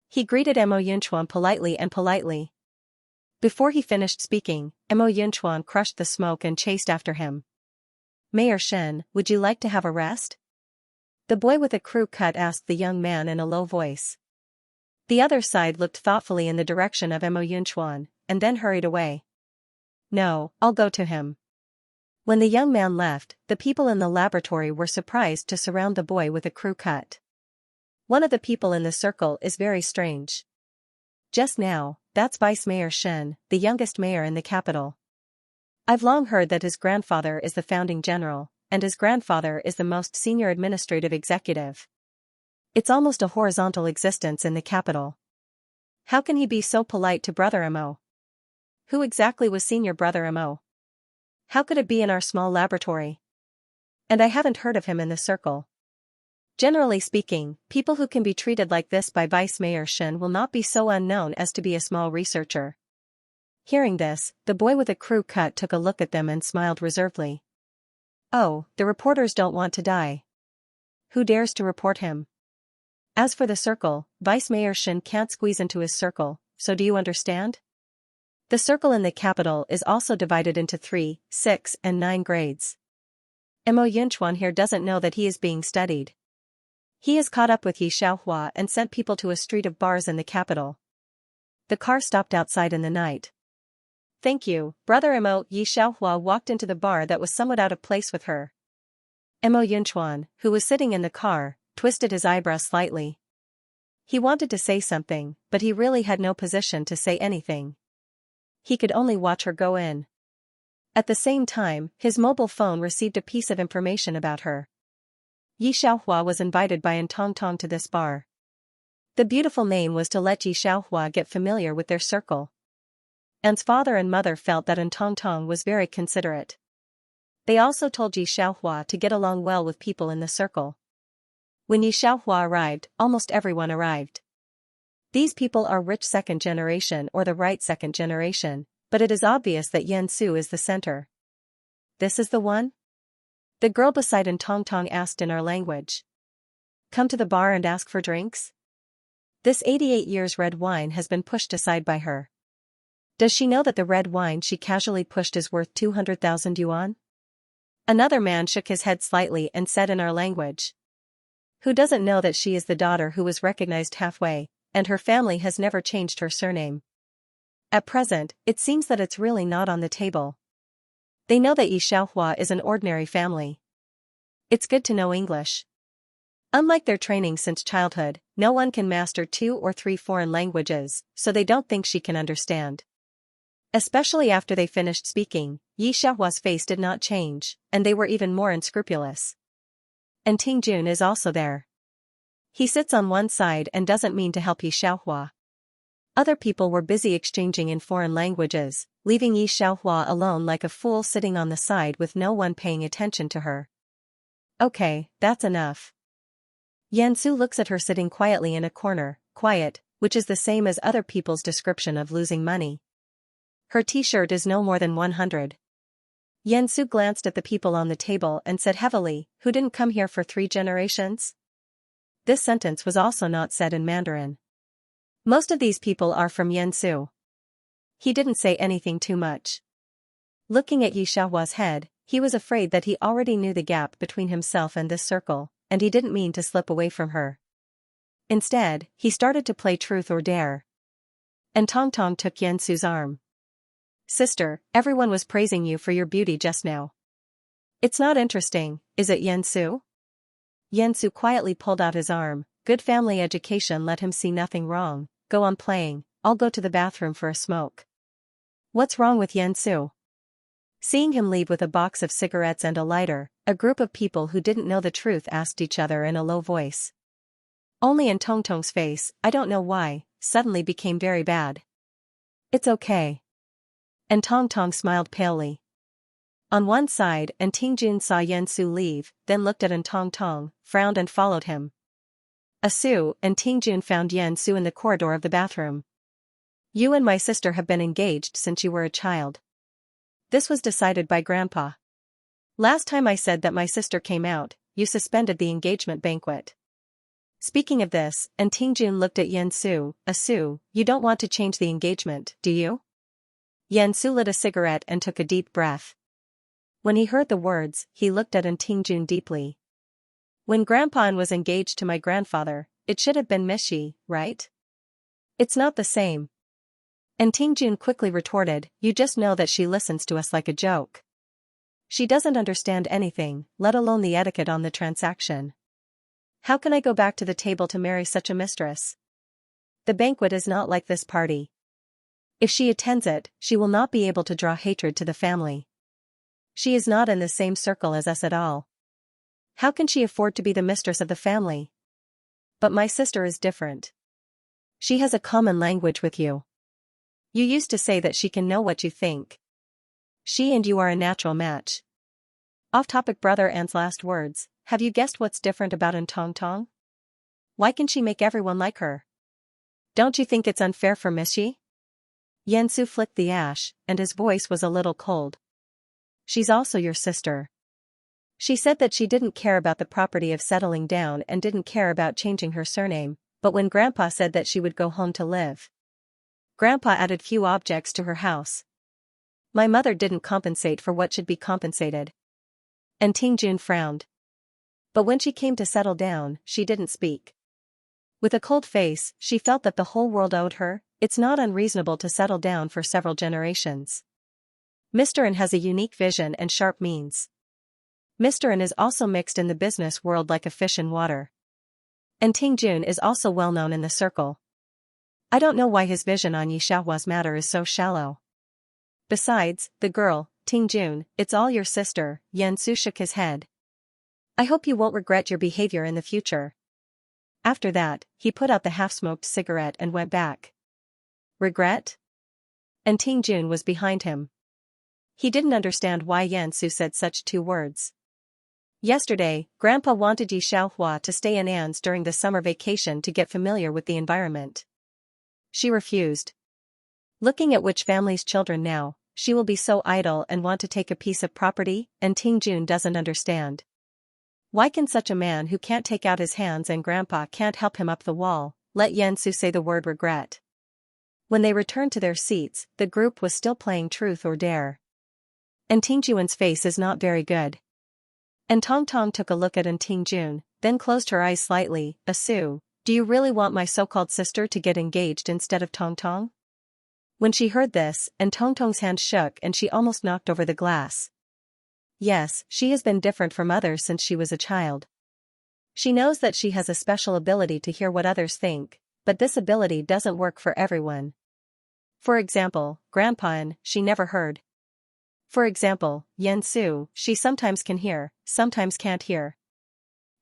He greeted Mo Yunchuan politely. Before he finished speaking, Mo Yunchuan crushed the smoke and chased after him. Mayor Shen, would you like to have a rest? The boy with a crew cut asked the young man in a low voice. The other side looked thoughtfully in the direction of Mo Yunchuan, and then hurried away. No, I'll go to him. When the young man left, the people in the laboratory were surprised to surround the boy with a crew cut. One of the people in the circle is very strange. Just now, that's Vice Mayor Shen, the youngest mayor in the capital. I've long heard that his grandfather is the founding general, and his grandfather is the most senior administrative executive. It's almost a horizontal existence in the capital. How can he be so polite to Brother Mo? Who exactly was Senior Brother Mo? How could it be in our small laboratory? And I haven't heard of him in the circle. Generally speaking, people who can be treated like this by Vice Mayor Shen will not be so unknown as to be a small researcher. Hearing this, the boy with a crew cut took a look at them and smiled reservedly. Oh, the reporters don't want to die. Who dares to report him? As for the circle, Vice Mayor Shen can't squeeze into his circle, so do you understand? The circle in the capital is also divided into 3, 6, and 9 grades. Mo Yunchuan here doesn't know that he is being studied. He has caught up with Xianxia and sent people to a street of bars in the capital. The car stopped outside in the night. Thank you, Brother Mo. Xianxia walked into the bar that was somewhat out of place with her. Mo Yunchuan, who was sitting in the car, twisted his eyebrows slightly. He wanted to say something, but he really had no position to say anything. He could only watch her go in. At the same time, his mobile phone received a piece of information about her. Xianxia was invited by Tong to this bar. The beautiful name was to let Xianxia get familiar with their circle. An's father and mother felt that Tong was very considerate. They also told Xianxia to get along well with people in the circle. When Xianxia arrived, almost everyone arrived. These people are rich second generation or the right second generation, but it is obvious that Yansu is the center. This is the one? The girl beside Tong asked in our language. Come to the bar and ask for drinks? This 88 years red wine has been pushed aside by her. Does she know that the red wine she casually pushed is worth 200,000 yuan? Another man shook his head slightly and said in our language. Who doesn't know that she is the daughter who was recognized halfway, and her family has never changed her surname? At present, it seems that it's really not on the table. They know that Xianxia is an ordinary family. It's good to know English. Unlike their training since childhood, no one can master 2 or 3 foreign languages, so they don't think she can understand. Especially after they finished speaking, Xianxia's face did not change, and they were even more unscrupulous. And Tingjun is also there. He sits on one side and doesn't mean to help Xianxia. Other people were busy exchanging in foreign languages, leaving Xianxia alone like a fool sitting on the side with no one paying attention to her. Okay, that's enough. Yansu looks at her sitting quietly in a corner, quiet, which is the same as other people's description of losing money. Her t-shirt is no more than 100. Yansu glanced at the people on the table and said heavily, who didn't come here for 3 generations? This sentence was also not said in Mandarin. Most of these people are from Yansu. He didn't say anything too much. Looking at Xianxia's head, he was afraid that he already knew the gap between himself and this circle, and he didn't mean to slip away from her. Instead, he started to play truth or dare. And Tong took Yansu's arm. Sister, everyone was praising you for your beauty just now. It's not interesting, is it, Yansu? Yansu quietly pulled out his arm. Good family education let him see nothing wrong. Go on playing, I'll go to the bathroom for a smoke. What's wrong with Yansu? Seeing him leave with a box of cigarettes and a lighter, a group of people who didn't know the truth asked each other in a low voice. Only in Tong's face, I don't know why, suddenly became very bad. It's okay. And Tong smiled palely. On one side, and Tingjun saw Yansu leave, then looked at Tong, frowned and followed him. Asu and Tingjun found Yansu in the corridor of the bathroom. You and my sister have been engaged since you were a child. This was decided by Grandpa. Last time I said that my sister came out, you suspended the engagement banquet. Speaking of this, and Tingjun looked at Yansu, Asu, you don't want to change the engagement, do you? Yansu lit a cigarette and took a deep breath. When he heard the words, he looked at Antingjun deeply. When Grandpa was engaged to my grandfather, it should have been Mishi, right? It's not the same. Antingjun quickly retorted, you just know that she listens to us like a joke. She doesn't understand anything, let alone the etiquette on the transaction. How can I go back to the table to marry such a mistress? The banquet is not like this party. If she attends it, she will not be able to draw hatred to the family. She is not in the same circle as us at all. How can she afford to be the mistress of the family? But my sister is different. She has a common language with you. You used to say that she can know what you think. She and you are a natural match. Off-topic brother An's last words, have you guessed what's different about An Tong Tong? Why can she make everyone like her? Don't you think it's unfair for Mishi? Yansu flicked the ash, and his voice was a little cold. She's also your sister. She said that she didn't care about the property of settling down and didn't care about changing her surname, but when Grandpa said that she would go home to live, Grandpa added few objects to her house. My mother didn't compensate for what should be compensated. And Tingjun frowned. But when she came to settle down, she didn't speak. With a cold face, she felt that the whole world owed her. It's not unreasonable to settle down for several generations. Mr. N has a unique vision and sharp means. Mr. N is also mixed in the business world like a fish in water. And Tingjun is also well known in the circle. I don't know why his vision on Yi Xiaohua's matter is so shallow. Besides, the girl, Tingjun, it's all your sister. Yansu shook his head. I hope you won't regret your behavior in the future. After that, he put out the half-smoked cigarette and went back. Regret? And Tingjun was behind him. He didn't understand why Yansu said such two words. Yesterday, Grandpa wanted Yi Xiaohua to stay in Anne's during the summer vacation to get familiar with the environment. She refused. Looking at which family's children now, she will be so idle and want to take a piece of property, and Tingjun doesn't understand. Why can such a man who can't take out his hands and Grandpa can't help him up the wall, let Yansu say the word regret? When they returned to their seats, the group was still playing Truth or Dare. And Tingjun's face is not very good. And Tong Tong took a look at Tingjun, then closed her eyes slightly. Asu, do you really want my so-called sister to get engaged instead of Tong Tong? When she heard this, and Tong Tong's hand shook and she almost knocked over the glass. Yes, she has been different from others since she was a child. She knows that she has a special ability to hear what others think, but this ability doesn't work for everyone. For example, Grandpa N, she never heard. For example, Yansu, she sometimes can hear, sometimes can't hear.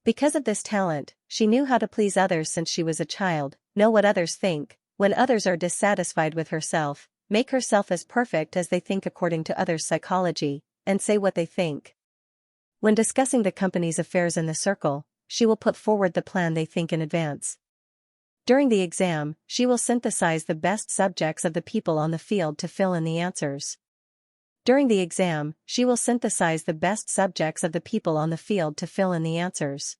Because of this talent, she knew how to please others since she was a child, know what others think, when others are dissatisfied with herself, make herself as perfect as they think according to others' psychology, and say what they think. When discussing the company's affairs in the circle, she will put forward the plan they think in advance. During the exam, she will synthesize the best subjects of the people on the field to fill in the answers. During the exam, she will synthesize the best subjects of the people on the field to fill in the answers.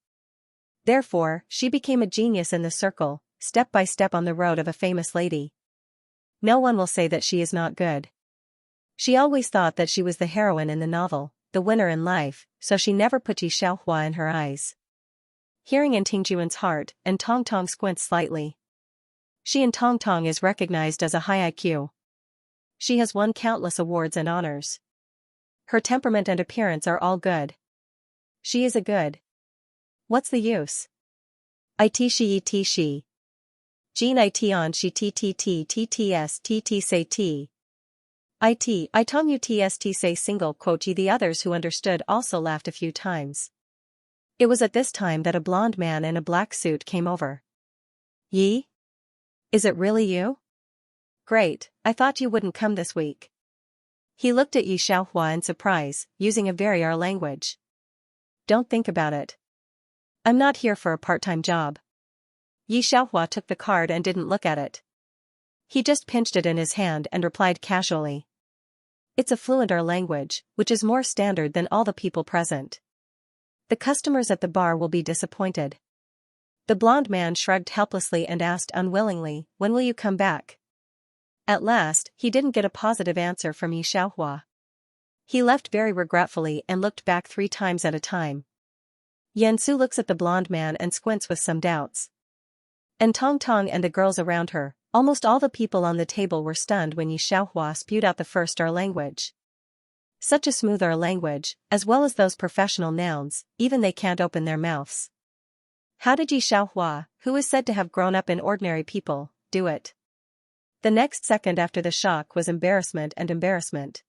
Therefore, she became a genius in the circle, step by step on the road of a famous lady. No one will say that she is not good. She always thought that she was the heroine in the novel, the winner in life, so she never put Yi Xiaohua in her eyes. Hearing in Tingjun's heart, and Tong Tong squints slightly. She in Tong Tong is recognized as a high IQ. She has won countless awards and honors. Her temperament and appearance are all good. She is a good. What's the use? It she. Jean it on she tts say t. I tong you tst say single quote ye. The others who understood also laughed a few times. It was at this time that a blond man in a black suit came over. Yi? Is it really you? Great, I thought you wouldn't come this week. He looked at Yi Xiaohua in surprise, using a very our language. Don't think about it. I'm not here for a part-time job. Yi Xiaohua took the card and didn't look at it. He just pinched it in his hand and replied casually. It's a fluent our language, which is more standard than all the people present. The customers at the bar will be disappointed. The blond man shrugged helplessly and asked unwillingly, when will you come back? At last, he didn't get a positive answer from Xianxia. He left very regretfully and looked back 3 times at a time. Yansu looks at the blonde man and squints with some doubts. And Tong Tong and the girls around her, almost all the people on the table were stunned when Xianxia spewed out the first R language. Such a smooth R language, as well as those professional nouns, even they can't open their mouths. How did Xianxia, who is said to have grown up in ordinary people, do it? The next second after the shock was embarrassment and embarrassment.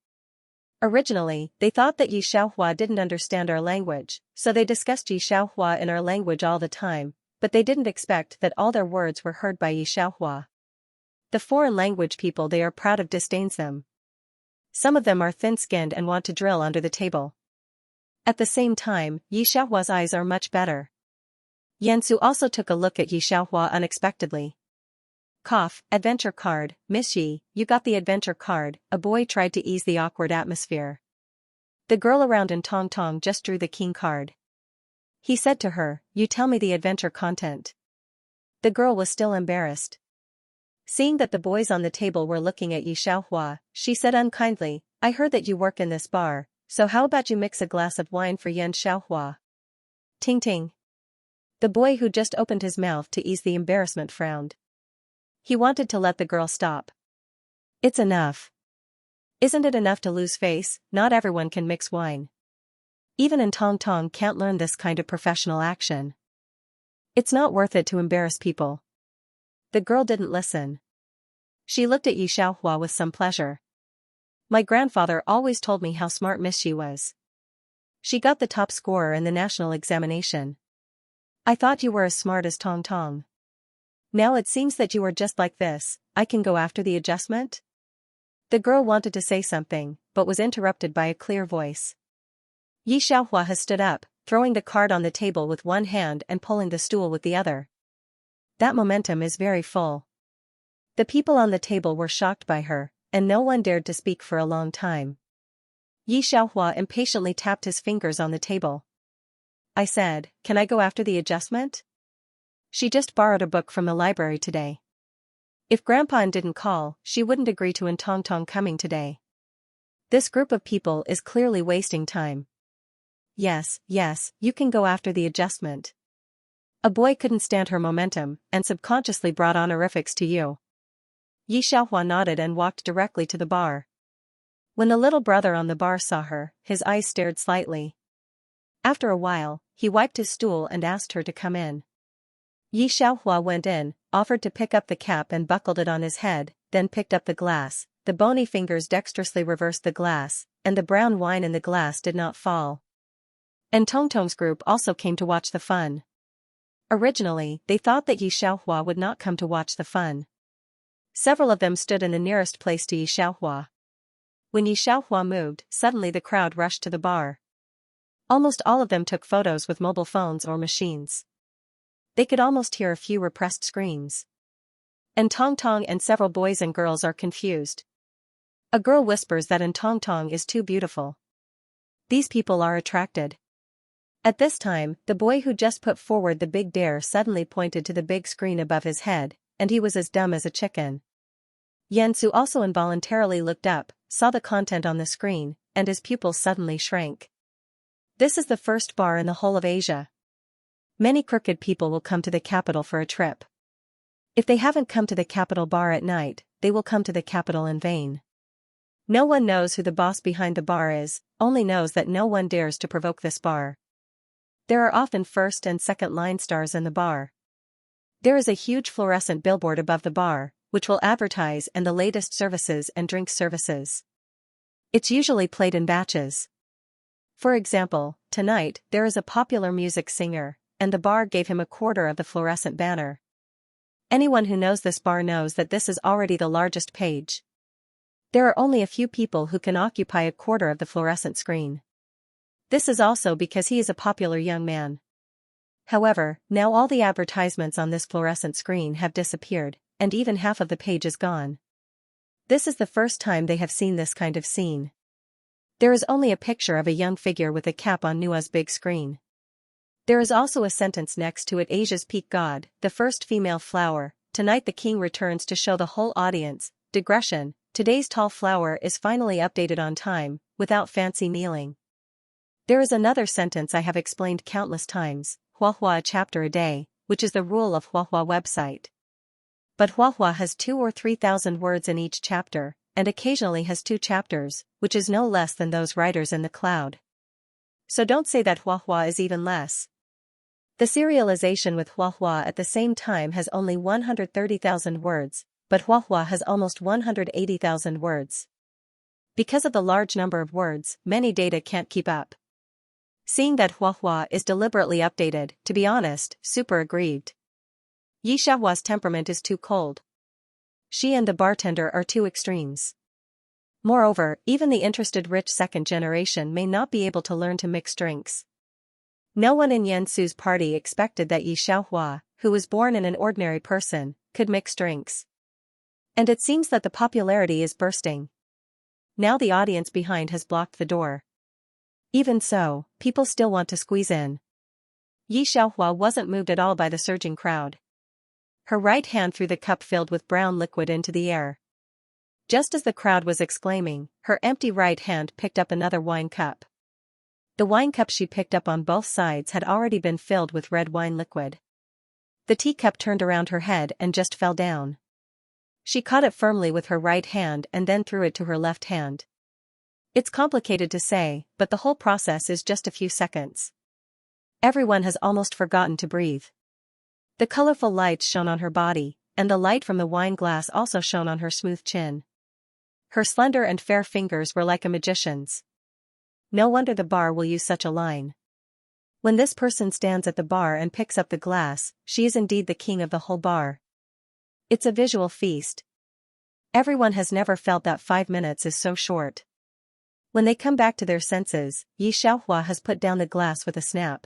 Originally, they thought that Xianxia didn't understand our language, so they discussed Xianxia in our language all the time, but they didn't expect that all their words were heard by Xianxia. The foreign language people they are proud of disdains them. Some of them are thin-skinned and want to drill under the table. At the same time, Xianxia's eyes are much better. Yansu also took a look at Xianxia unexpectedly. Cough, adventure card, Miss Yi, you got the adventure card, a boy tried to ease the awkward atmosphere. The girl around in Tong Tong just drew the king card. He said to her, you tell me the adventure content. The girl was still embarrassed. Seeing that the boys on the table were looking at Xianxia, she said unkindly, I heard that you work in this bar, so how about you mix a glass of wine for Yan Xianxia? Ting ting. The boy who just opened his mouth to ease the embarrassment frowned. He wanted to let the girl stop. It's enough. Isn't it enough to lose face? Not everyone can mix wine. Even in Tong Tong can't learn this kind of professional action. It's not worth it to embarrass people. The girl didn't listen. She looked at Xianxia with some pleasure. My grandfather always told me how smart Miss Shi was. She got the top scorer in the national examination. I thought you were as smart as Tong Tong. Now it seems that you are just like this. I can go after the adjustment? The girl wanted to say something, but was interrupted by a clear voice. Xianxia has stood up, throwing the card on the table with one hand and pulling the stool with the other. That momentum is very full. The people on the table were shocked by her, and no one dared to speak for a long time. Xianxia impatiently tapped his fingers on the table. I said, can I go after the adjustment? She just borrowed a book from the library today. If Grandpa didn't call, she wouldn't agree to Tong Tong coming today. This group of people is clearly wasting time. Yes, you can go after the adjustment. A boy couldn't stand her momentum, and subconsciously brought honorifics to you. Xianxia nodded and walked directly to the bar. When the little brother on the bar saw her, his eyes stared slightly. After a while, he wiped his stool and asked her to come in. Xianxia went in, offered to pick up the cap and buckled it on his head, then picked up the glass. The bony fingers dexterously reversed the glass, and the brown wine in the glass did not fall. And Tong Tong's group also came to watch the fun. Originally, they thought that Xianxia would not come to watch the fun. Several of them stood in the nearest place to Xianxia. When Xianxia moved, suddenly the crowd rushed to the bar. Almost all of them took photos with mobile phones or machines. They could almost hear a few repressed screams. And Tong Tong and several boys and girls are confused. A girl whispers that Tong Tong is too beautiful. These people are attracted. At this time, the boy who just put forward the big dare suddenly pointed to the big screen above his head, and he was as dumb as a chicken. Yansu also involuntarily looked up, saw the content on the screen, and his pupils suddenly shrank. This is the first bar in the whole of Asia. Many crooked people will come to the capital for a trip. If they haven't come to the capital bar at night, they will come to the capital in vain. No one knows who the boss behind the bar is, only knows that no one dares to provoke this bar. There are often first and second line stars in the bar. There is a huge fluorescent billboard above the bar, which will advertise and the latest services and drink services. It's usually played in batches. For example, tonight, there is a popular music singer, and the bar gave him a quarter of the fluorescent banner. Anyone who knows this bar knows that this is already the largest page. There are only a few people who can occupy a quarter of the fluorescent screen. This is also because he is a popular young man. However, now all the advertisements on this fluorescent screen have disappeared, and even half of the page is gone. This is the first time they have seen this kind of scene. There is only a picture of a young figure with a cap on Nua's big screen. There is also a sentence next to it: Asia's peak god, the first female flower, tonight the king returns to show the whole audience Digression, today's tall flower is finally updated on time, without fancy kneeling. There is another sentence I have explained countless times, Huahua a chapter a day, which is the rule of Huahua website. But Huahua has 2,000 or 3,000 words in each chapter, and occasionally has 2 chapters, which is no less than those writers in the cloud. So don't say that Huahua is even less. The serialization with Huahua at the same time has only 130,000 words, but Huahua has almost 180,000 words. Because of the large number of words, many data can't keep up. Seeing that Huahua is deliberately updated, to be honest, super aggrieved. Xianxia's temperament is too cold. She and the bartender are two extremes. Moreover, even the interested rich second generation may not be able to learn to mix drinks. No one in Yansu's party expected that Xianxia, who was born in an ordinary person, could mix drinks. And it seems that the popularity is bursting. Now the audience behind has blocked the door. Even so, people still want to squeeze in. Xianxia wasn't moved at all by the surging crowd. Her right hand threw the cup filled with brown liquid into the air. Just as the crowd was exclaiming, her empty right hand picked up another wine cup. The wine cup she picked up on both sides had already been filled with red wine liquid. The teacup turned around her head and just fell down. She caught it firmly with her right hand and then threw it to her left hand. It's complicated to say, but the whole process is just a few seconds. Everyone has almost forgotten to breathe. The colorful lights shone on her body, and the light from the wine glass also shone on her smooth chin. Her slender and fair fingers were like a magician's. No wonder the bar will use such a line. When this person stands at the bar and picks up the glass, she is indeed the king of the whole bar. It's a visual feast. Everyone has never felt that 5 minutes is so short. When they come back to their senses, Xianxia has put down the glass with a snap.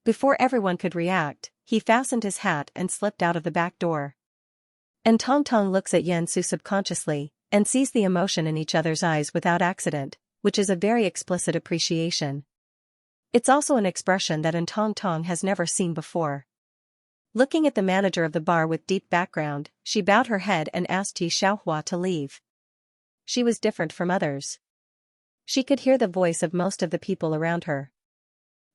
Before everyone could react, he fastened his hat and slipped out of the back door. And Tong Tong looks at Yansu subconsciously, and sees the emotion in each other's eyes without accident, which is a very explicit appreciation. It's also an expression that Tong Tong has never seen before. Looking at the manager of the bar with deep background, she bowed her head and asked Xianxia to leave. She was different from others. She could hear the voice of most of the people around her.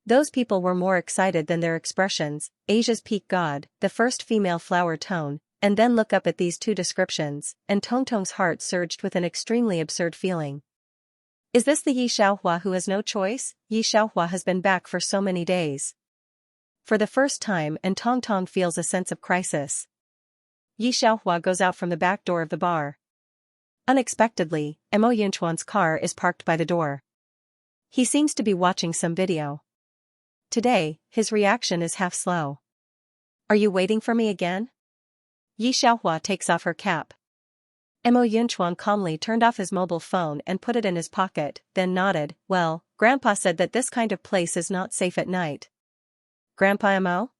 Those people were more excited than their expressions, Asia's peak god, the first female flower tone, and then look up at these 2 descriptions, and Tong Tong's heart surged with an extremely absurd feeling. Is this the Xianxia who has no choice? Xianxia has been back for so many days. For the first time, and Tong Tong feels a sense of crisis. Xianxia goes out from the back door of the bar. Unexpectedly, Mo Yunchuan's car is parked by the door. He seems to be watching some video. Today, his reaction is half slow. Are you waiting for me again? Xianxia takes off her cap. Mo Yunchuan calmly turned off his mobile phone and put it in his pocket, then nodded. Well, Grandpa said that this kind of place is not safe at night. Grandpa Mo?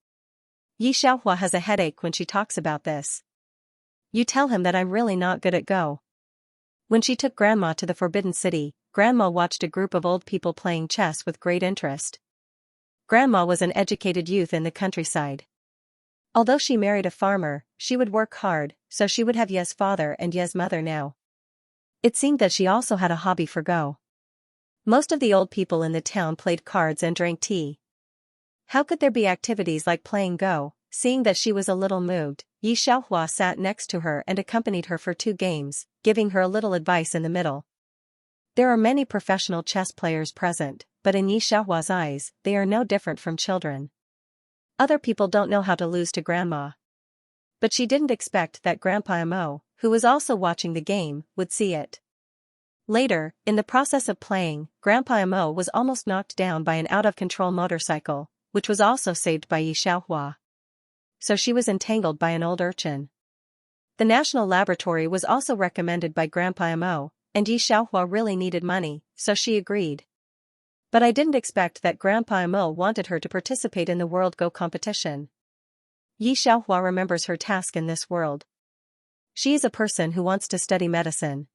Xianxia has a headache when she talks about this. You tell him that I'm really not good at Go. When she took Grandma to the Forbidden City, Grandma watched a group of old people playing chess with great interest. Grandma was an educated youth in the countryside. Although she married a farmer, she would work hard, so she would have Ye's father and Ye's mother now. It seemed that she also had a hobby for Go. Most of the old people in the town played cards and drank tea. How could there be activities like playing Go? Seeing that she was a little moved, Xianxia sat next to her and accompanied her for 2 games, giving her a little advice in the middle. There are many professional chess players present, but in Xianxia's eyes, they are no different from children. Other people don't know how to lose to Grandma. But she didn't expect that Grandpa Mo, who was also watching the game, would see it. Later, in the process of playing, Grandpa Mo was almost knocked down by an out-of-control motorcycle, which was also saved by Xianxia. So she was entangled by an old urchin. The National Laboratory was also recommended by Grandpa Mo, and Xianxia really needed money, so she agreed. But I didn't expect that Grandpa Mo wanted her to participate in the World Go competition. Xianxia remembers her task in this world. She is a person who wants to study medicine.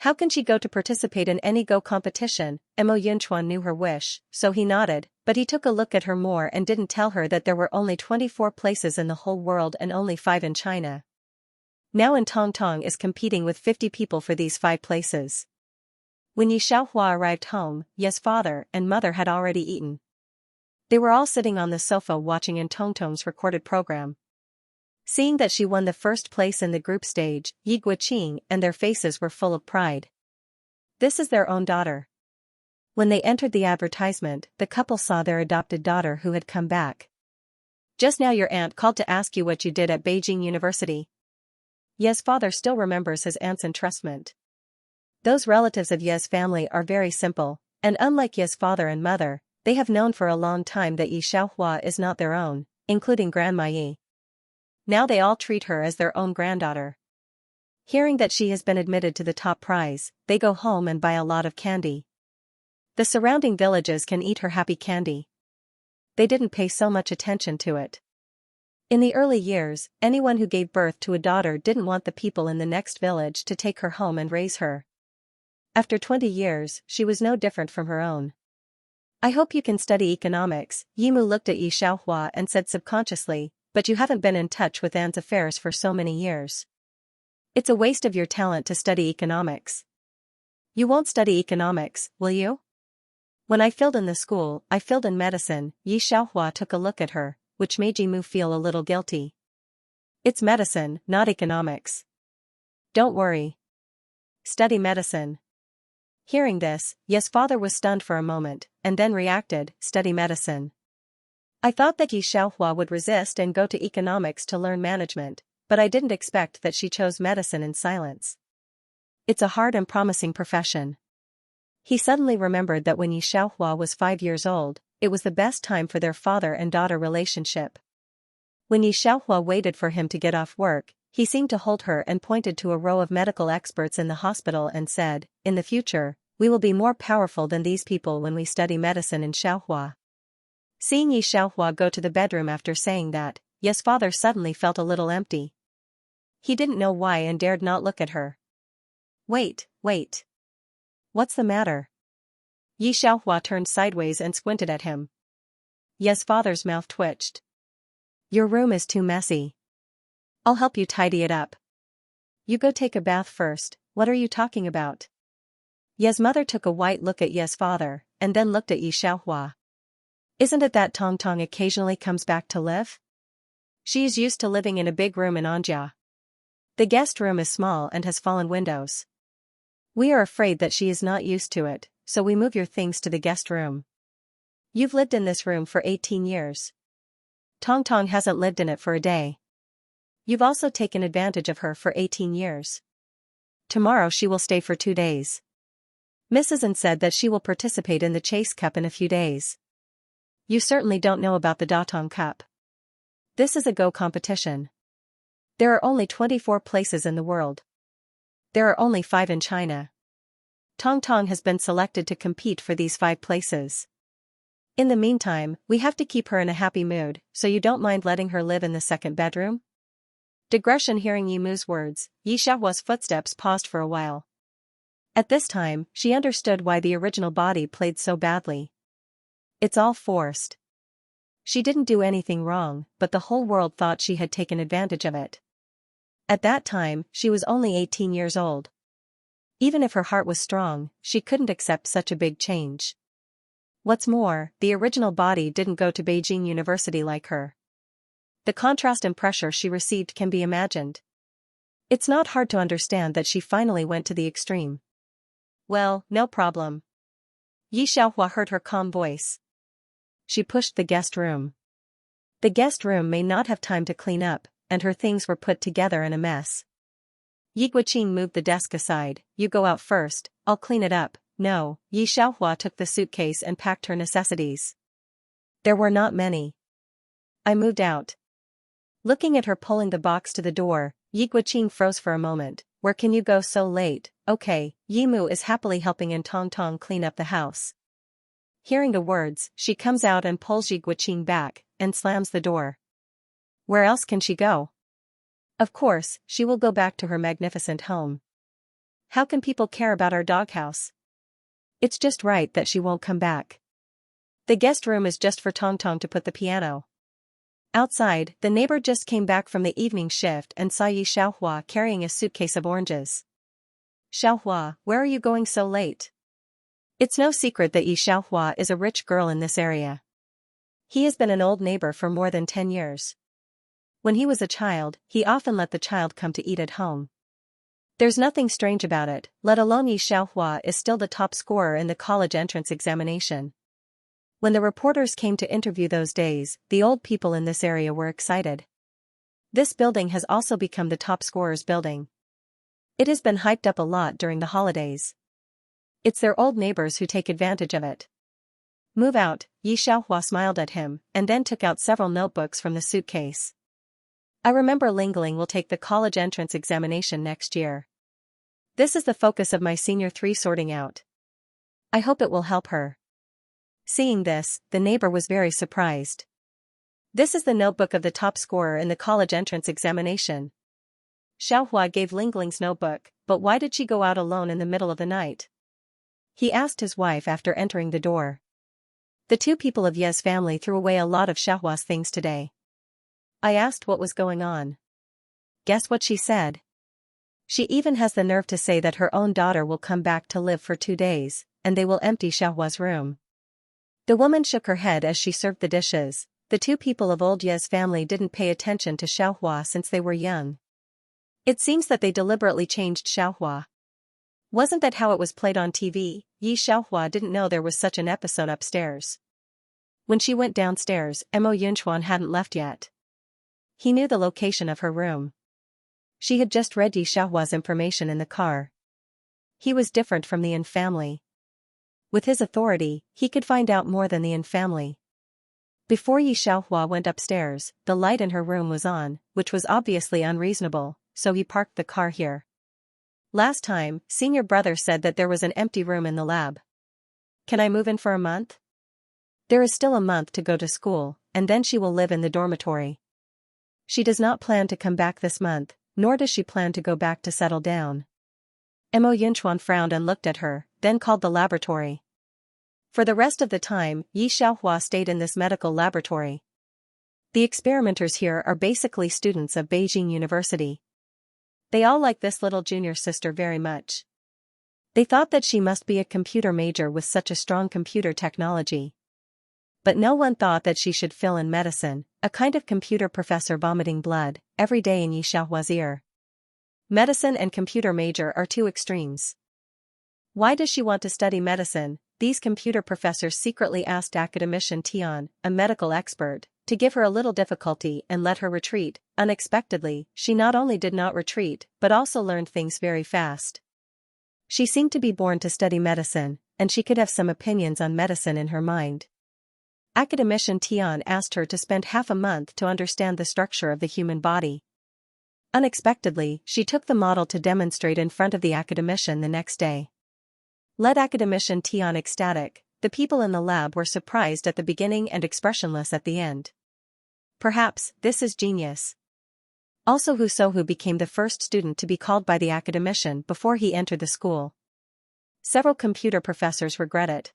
How can she go to participate in any Go competition? Mo Yunchuan knew her wish, so he nodded, but he took a look at her more and didn't tell her that there were only 24 places in the whole world and only 5 in China. Now and Tong Tong is competing with 50 people for these 5 places. When Yi Xiaohua arrived home, Ye's father and mother had already eaten. They were all sitting on the sofa watching in Tong Tong's recorded program. Seeing that she won the first place in the group stage, Yi Guoqing and their faces were full of pride. This is their own daughter. When they entered the advertisement, the couple saw their adopted daughter who had come back. Just now your aunt called to ask you what you did at Beijing University. Ye's father still remembers his aunt's entrustment. Those relatives of Ye's family are very simple, and unlike Ye's father and mother, they have known for a long time that Yi Xiaohua is not their own, including Grandma Yi. Now they all treat her as their own granddaughter. Hearing that she has been admitted to the top prize, they go home and buy a lot of candy. The surrounding villages can eat her happy candy. They didn't pay so much attention to it. In the early years, anyone who gave birth to a daughter didn't want the people in the next village to take her home and raise her. After 20 years, she was no different from her own. I hope you can study economics, Yimu looked at Yi Xiaohua and said subconsciously, but you haven't been in touch with Anne's affairs for so many years. It's a waste of your talent to study economics. You won't study economics, will you? When I filled in the school, I filled in medicine. Yi Xiaohua took a look at her, which made Yimu feel a little guilty. It's medicine, not economics. Don't worry. Study medicine. Hearing this, Ye's father was stunned for a moment, and then reacted, study medicine. I thought that Yi Xiaohua would resist and go to economics to learn management, but I didn't expect that she chose medicine in silence. It's a hard and promising profession. He suddenly remembered that when Yi Xiaohua was 5 years old, it was the best time for their father and daughter relationship. When Yi Xiaohua waited for him to get off work, he seemed to hold her and pointed to a row of medical experts in the hospital and said, "In the future, we will be more powerful than these people when we study medicine in Xiaohua." Seeing Yi Xiaohua go to the bedroom after saying that, Ye's father suddenly felt a little empty. He didn't know why and dared not look at her. Wait. What's the matter? Yi Xiaohua turned sideways and squinted at him. Ye's father's mouth twitched. Your room is too messy. I'll help you tidy it up. You go take a bath first. What are you talking about? Ye's mother took a white look at Ye's father, and then looked at Yi Xiaohua. Isn't it that Tong Tong occasionally comes back to live? She is used to living in a big room in Xianxia. The guest room is small and has fallen windows. We are afraid that she is not used to it, so we move your things to the guest room. You've lived in this room for 18 years. Tong Tong hasn't lived in it for a day. You've also taken advantage of her for 18 years. Tomorrow she will stay for 2 days. Mrs. N said that she will participate in the Chase Cup in a few days. You certainly don't know about the Datong Cup. This is a Go competition. There are only 24 places in the world. There are only 5 in China. Tong Tong has been selected to compete for these 5 places. In the meantime, we have to keep her in a happy mood, so you don't mind letting her live in the second bedroom? Digression. Hearing Yimu's words, Yi Xiaohua's footsteps paused for a while. At this time, she understood why the original body played so badly. It's all forced. She didn't do anything wrong, but the whole world thought she had taken advantage of it. At that time, she was only 18 years old. Even if her heart was strong, she couldn't accept such a big change. What's more, the original body didn't go to Beijing University like her. The contrast and pressure she received can be imagined. It's not hard to understand that she finally went to the extreme. Well, no problem. Yi Xiaohua heard her calm voice. She pushed the guest room. The guest room may not have time to clean up, and her things were put together in a mess. Yi Guoqing moved the desk aside. You go out first, I'll clean it up. No, Yi Xiaohua took the suitcase and packed her necessities. There were not many. I moved out. Looking at her pulling the box to the door, Yi Guoqing froze for a moment. Where can you go so late? Okay, Yimu is happily helping in Tong Tong clean up the house. Hearing the words, she comes out and pulls Yi Guoqing back, and slams the door. Where else can she go? Of course, she will go back to her magnificent home. How can people care about our doghouse? It's just right that she won't come back. The guest room is just for Tong Tong to put the piano. Outside, the neighbor just came back from the evening shift and saw Yi Xiaohua carrying a suitcase of oranges. "Xiaohua, where are you going so late?" It's no secret that Yi Xiaohua is a rich girl in this area. He has been an old neighbor for more than 10 years. When he was a child, he often let the child come to eat at home. There's nothing strange about it, let alone Yi Xiaohua is still the top scorer in the college entrance examination. When the reporters came to interview those days, the old people in this area were excited. This building has also become the top scorer's building. It has been hyped up a lot during the holidays. It's their old neighbors who take advantage of it. "Move out," Yi Xiaohua smiled at him, and then took out several notebooks from the suitcase. "I remember Lingling will take the college entrance examination next year. This is the focus of my senior 3 sorting out. I hope it will help her." Seeing this, the neighbor was very surprised. "This is the notebook of the top scorer in the college entrance examination." Xiaohua gave Lingling's notebook, but why did she go out alone in the middle of the night? He asked his wife after entering the door. The 2 people of Ye's family threw away a lot of Xiaohua's things today. I asked what was going on. Guess what she said? She even has the nerve to say that her own daughter will come back to live for 2 days, and they will empty Xiaohua's room. The woman shook her head as she served the dishes. The 2 people of old Ye's family didn't pay attention to Xiaohua since they were young. It seems that they deliberately changed Xiaohua. Wasn't that how it was played on TV? Yi Xiaohua didn't know there was such an episode upstairs. When she went downstairs, Mo Yunchuan hadn't left yet. He knew the location of her room. She had just read Yi Xiaohua's information in the car. He was different from the Yin family. With his authority, he could find out more than the Yin family. Before Yi Xiaohua went upstairs, the light in her room was on, which was obviously unreasonable, so he parked the car here. Last time, senior brother said that there was an empty room in the lab. "Can I move in for a month?" There is still a month to go to school, and then she will live in the dormitory. She does not plan to come back this month, nor does she plan to go back to settle down. Mo Yunchuan frowned and looked at her, then called the laboratory. For the rest of the time, Yi Xiaohua stayed in this medical laboratory. The experimenters here are basically students of Beijing University. They all like this little junior sister very much. They thought that she must be a computer major with such a strong computer technology. But no one thought that she should fill in medicine, a kind of computer professor vomiting blood, every day in Yi Xiaohua's ear. Medicine and computer major are 2 extremes. Why does she want to study medicine? These computer professors secretly asked academician Tian, a medical expert, to give her a little difficulty and let her retreat. Unexpectedly, she not only did not retreat, but also learned things very fast. She seemed to be born to study medicine, and she could have some opinions on medicine in her mind. Academician Tian asked her to spend half a month to understand the structure of the human body. Unexpectedly, she took the model to demonstrate in front of the academician the next day. Led academician Tian ecstatic, the people in the lab were surprised at the beginning and expressionless at the end. Perhaps, this is genius. Also Hu Sohu became the first student to be called by the academician before he entered the school. Several computer professors regret it.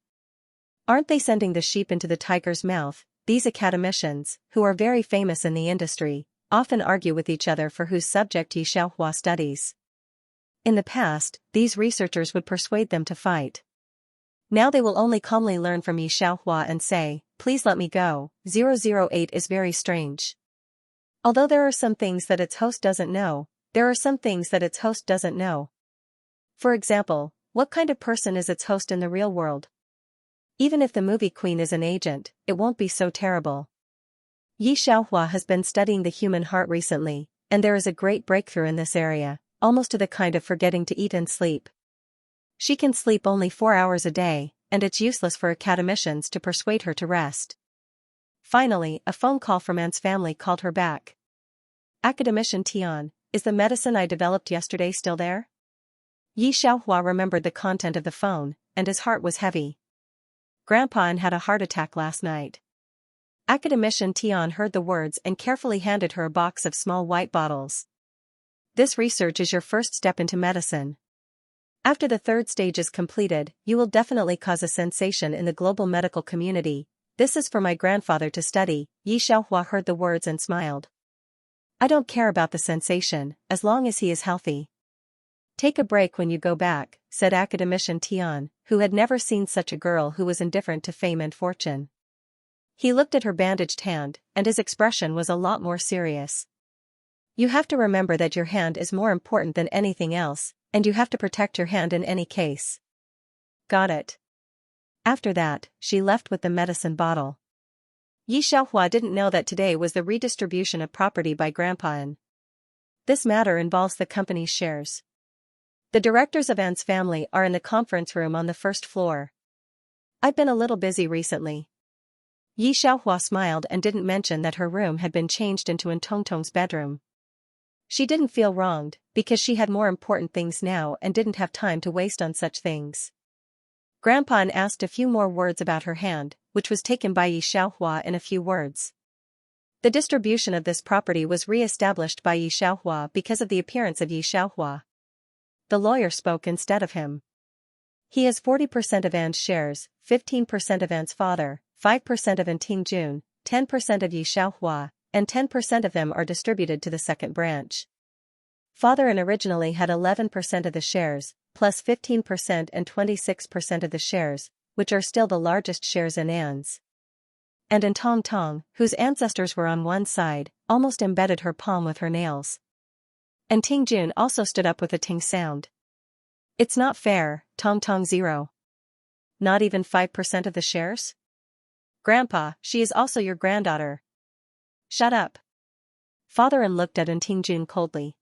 Aren't they sending the sheep into the tiger's mouth? These academicians, who are very famous in the industry, often argue with each other for whose subject Yi Xiaohua studies. In the past, these researchers would persuade them to fight. Now they will only calmly learn from Yi Xiaohua and say, "Please let me go." 008 is very strange. Although there are some things that its host doesn't know, there are some things that its host doesn't know. For example, what kind of person is its host in the real world? Even if the movie queen is an agent, it won't be so terrible. Yi Xiaohua has been studying the human heart recently, and there is a great breakthrough in this area, almost to the kind of forgetting to eat and sleep. She can sleep only 4 hours a day, and it's useless for academicians to persuade her to rest. Finally, a phone call from Anne's family called her back. Academician Tian, is the medicine I developed yesterday still there? Yi Xiaohua remembered the content of the phone, and his heart was heavy. Grandpa Anne had a heart attack last night. Academician Tian heard the words and carefully handed her a box of small white bottles. This research is your first step into medicine. After the 3rd stage is completed, you will definitely cause a sensation in the global medical community. this is for my grandfather to study." Yi Xiaohua heard the words and smiled. "I don't care about the sensation, as long as he is healthy." "Take a break when you go back," said academician Tian, who had never seen such a girl who was indifferent to fame and fortune. He looked at her bandaged hand, and his expression was a lot more serious. "You have to remember that your hand is more important than anything else, and you have to protect your hand in any case." "Got it." After that, she left with the medicine bottle. Yi Xiaohua didn't know that today was the redistribution of property by Grandpa. This matter involves the company's shares. The directors of An's family are in the conference room on the first floor. "I've been a little busy recently." Yi Xiaohua smiled and didn't mention that her room had been changed into An Tongtong's bedroom. She didn't feel wronged, because she had more important things now and didn't have time to waste on such things. Grandpa asked a few more words about her hand, which was taken by Yi Xiaohua in a few words. The distribution of this property was re-established by Yi Xiaohua because of the appearance of Yi Xiaohua. The lawyer spoke instead of him. "He has 40% of An's shares, 15% of An's father, 5% of An Tingjun, 10% of Yi Xiaohua, and 10% of them are distributed to the second branch. Father An originally had 11% of the shares, plus 15% and 26% of the shares, which are still the largest shares in An's. And An Tongtong, whose ancestors were on one side, almost embedded her palm with her nails. And Tingjun also stood up with a ting sound. It's not fair, Tongtong 0. Not even 5% of the shares? Grandpa, she is also your granddaughter." "Shut up." Father An looked at An Tingjun coldly.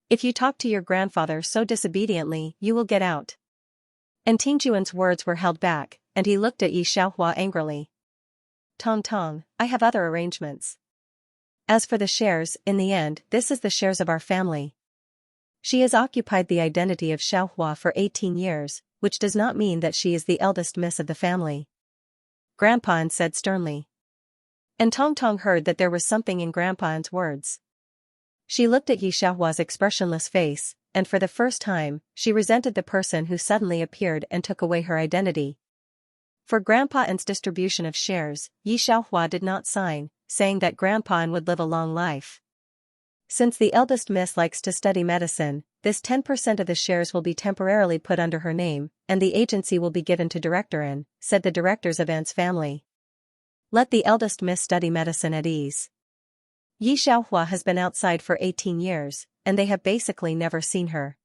"If you talk to your grandfather so disobediently, you will get out." And Tingjun's words were held back, and he looked at Yi Xiaohua angrily. "Tongtong, I have other arrangements. As for the shares, in the end, this is the shares of our family. She has occupied the identity of Xiaohua for 18 years, which does not mean that she is the eldest miss of the family." Grandpa An said sternly. And Tongtong heard that there was something in Grandpa An's words. She looked at Yi Xiaohua's expressionless face, and for the first time, she resented the person who suddenly appeared and took away her identity. For Grandpa An's distribution of shares, Yi Xiaohua did not sign, saying that Grandpa An would live a long life. Since the eldest miss likes to study medicine, this 10% of the shares will be temporarily put under her name, and the agency will be given to Director An, said the directors of An's family. "Let the eldest miss study medicine at ease." Yi Xiaohua has been outside for 18 years, and they have basically never seen her.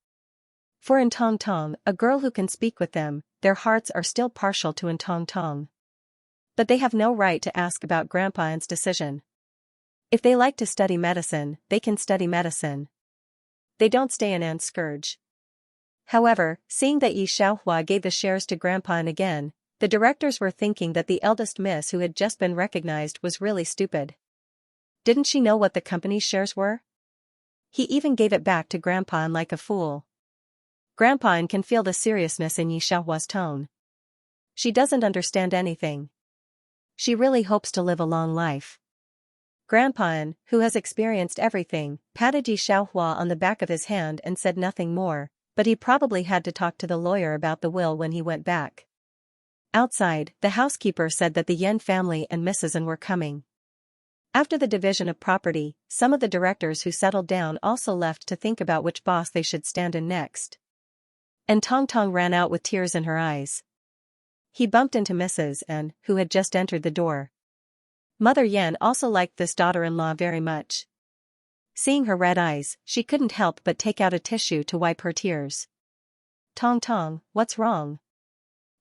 For An Tongtong, a girl who can speak with them, their hearts are still partial to An Tongtong. But they have no right to ask about Grandpa An's decision. If they like to study medicine, they can study medicine. They don't stay in An's scourge. However, seeing that Yi Xiaohua gave the shares to Grandpa An again, the directors were thinking that the eldest miss who had just been recognized was really stupid. Didn't she know what the company's shares were? He even gave it back to Grandpa An like a fool. Grandpa An can feel the seriousness in Yi Xiaohua's tone. She doesn't understand anything. She really hopes to live a long life. Grandpa An, who has experienced everything, patted Yi Xiaohua on the back of his hand and said nothing more, but he probably had to talk to the lawyer about the will when he went back. Outside, the housekeeper said that the Yan family and Mrs. An were coming. After the division of property, some of the directors who settled down also left to think about which boss they should stand in next. And Tongtong ran out with tears in her eyes. He bumped into Mrs. An, who had just entered the door. Mother Yan also liked this daughter-in-law very much. Seeing her red eyes, she couldn't help but take out a tissue to wipe her tears. "Tongtong, what's wrong?"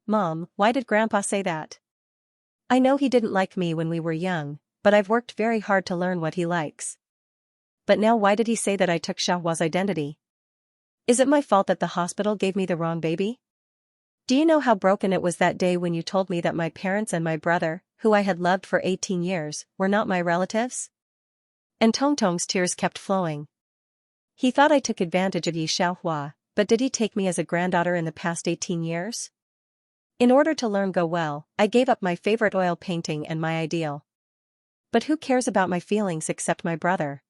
"Mom, why did Grandpa say that?" "I know he didn't like me when we were young, but I've worked very hard to learn what he likes." "But now why did he say that I took Xiaohua's identity? Is it my fault that the hospital gave me the wrong baby? Do you know how broken it was that day when you told me that my parents and my brother, who I had loved for 18 years, were not my relatives?" And Tongtong's tears kept flowing. He thought I took advantage of Yi Xiaohua, but did he take me as a granddaughter in the past 18 years? In order to learn go well, I gave up my favorite oil painting and my ideal. But who cares about my feelings except my brother?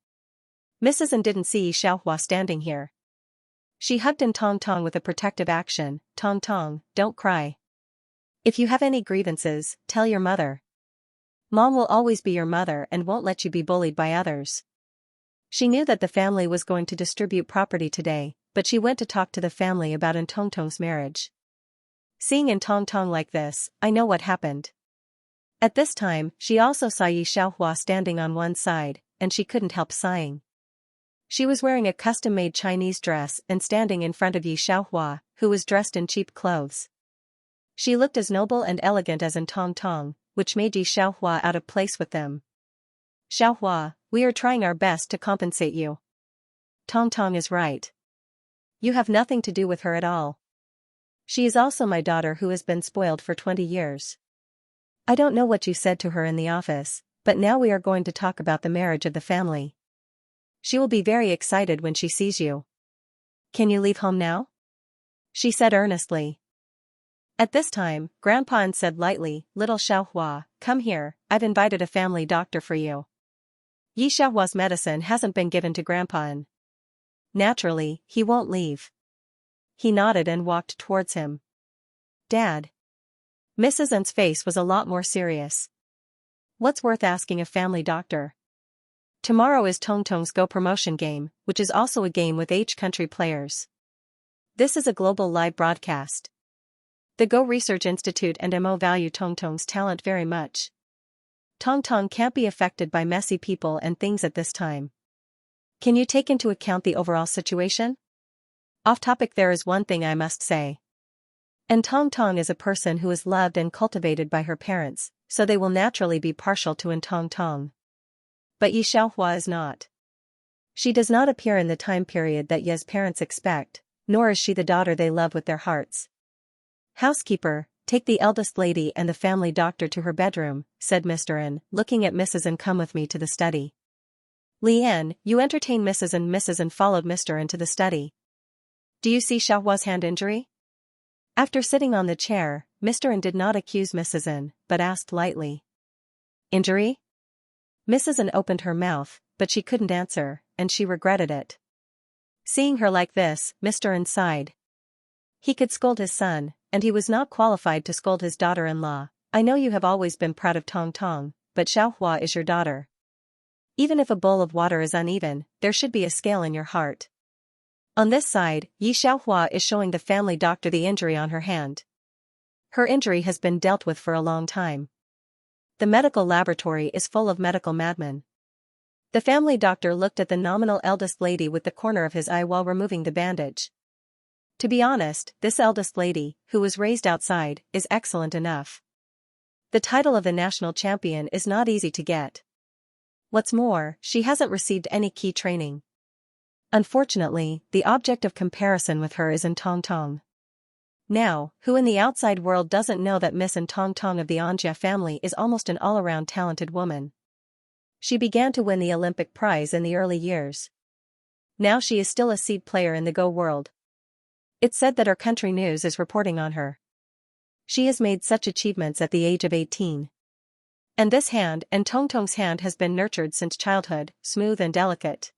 Mrs. An didn't see Yi Xiaohua standing here. She hugged An Tongtong with a protective action. "Tongtong, don't cry. If you have any grievances, tell your mother." Mom will always be your mother and won't let you be bullied by others. She knew that the family was going to distribute property today, but she went to talk to the family about Tongtong's marriage. Seeing Tongtong like this, I know what happened. At this time, she also saw Xianxia standing on one side, and she couldn't help sighing. She was wearing a custom-made Chinese dress and standing in front of Xianxia, who was dressed in cheap clothes. She looked as noble and elegant as Tongtong, which made Xianxia out of place with them. Xianxia, we are trying our best to compensate you. Tongtong is right. You have nothing to do with her at all. She is also my daughter who has been spoiled for 20 years. I don't know what you said to her in the office, but now we are going to talk about the marriage of the family. She will be very excited when she sees you. Can you leave home now? She said earnestly. At this time, Grandpa said lightly, Little Xianxia, come here, I've invited a family doctor for you. Xianxia's medicine hasn't been given to Grandpa. Naturally, he won't leave. He nodded and walked towards him. Dad. Mrs. N's face was a lot more serious. What's worth asking a family doctor? Tomorrow is Tongtong's Go promotion game, which is also a game with H country players. This is a global live broadcast. The Go Research Institute and MO value Tongtong's talent very much. Tongtong can't be affected by messy people and things at this time. Can you take into account the overall situation? Off topic, there is one thing I must say. Tongtong is a person who is loved and cultivated by her parents, so they will naturally be partial to Tongtong. But Xianxia is not. She does not appear in the time period that Ye's parents expect, nor is she the daughter they love with their hearts. Housekeeper, take the eldest lady and the family doctor to her bedroom, said Mr. N, looking at Mrs. N. Come with me to the study. Lian, you entertain Mrs. N. Mrs. N followed Mr. N to the study. Do you see Xiaohua's hand injury? After sitting on the chair, Mr. N did not accuse Mrs. N, but asked lightly. Injury? Mrs. N opened her mouth, but she couldn't answer, and she regretted it. Seeing her like this, Mr. N sighed. He could scold his son, and he was not qualified to scold his daughter-in-law. I know you have always been proud of Tongtong, but Xianxia is your daughter. Even if a bowl of water is uneven, there should be a scale in your heart. On this side, Xianxia is showing the family doctor the injury on her hand. Her injury has been dealt with for a long time. The medical laboratory is full of medical madmen. The family doctor looked at the nominal eldest lady with the corner of his eye while removing the bandage. To be honest, this eldest lady, who was raised outside, is excellent enough. The title of the national champion is not easy to get. What's more, she hasn't received any key training. Unfortunately, the object of comparison with her is Tongtong. Now, who in the outside world doesn't know that Miss Tongtong of the Xianxia family is almost an all-around talented woman? She began to win the Olympic prize in the early years. Now she is still a seed player in the Go world. It's said that our country news is reporting on her. She has made such achievements at the age of 18. And this hand, Tongtong's hand, has been nurtured since childhood, smooth and delicate.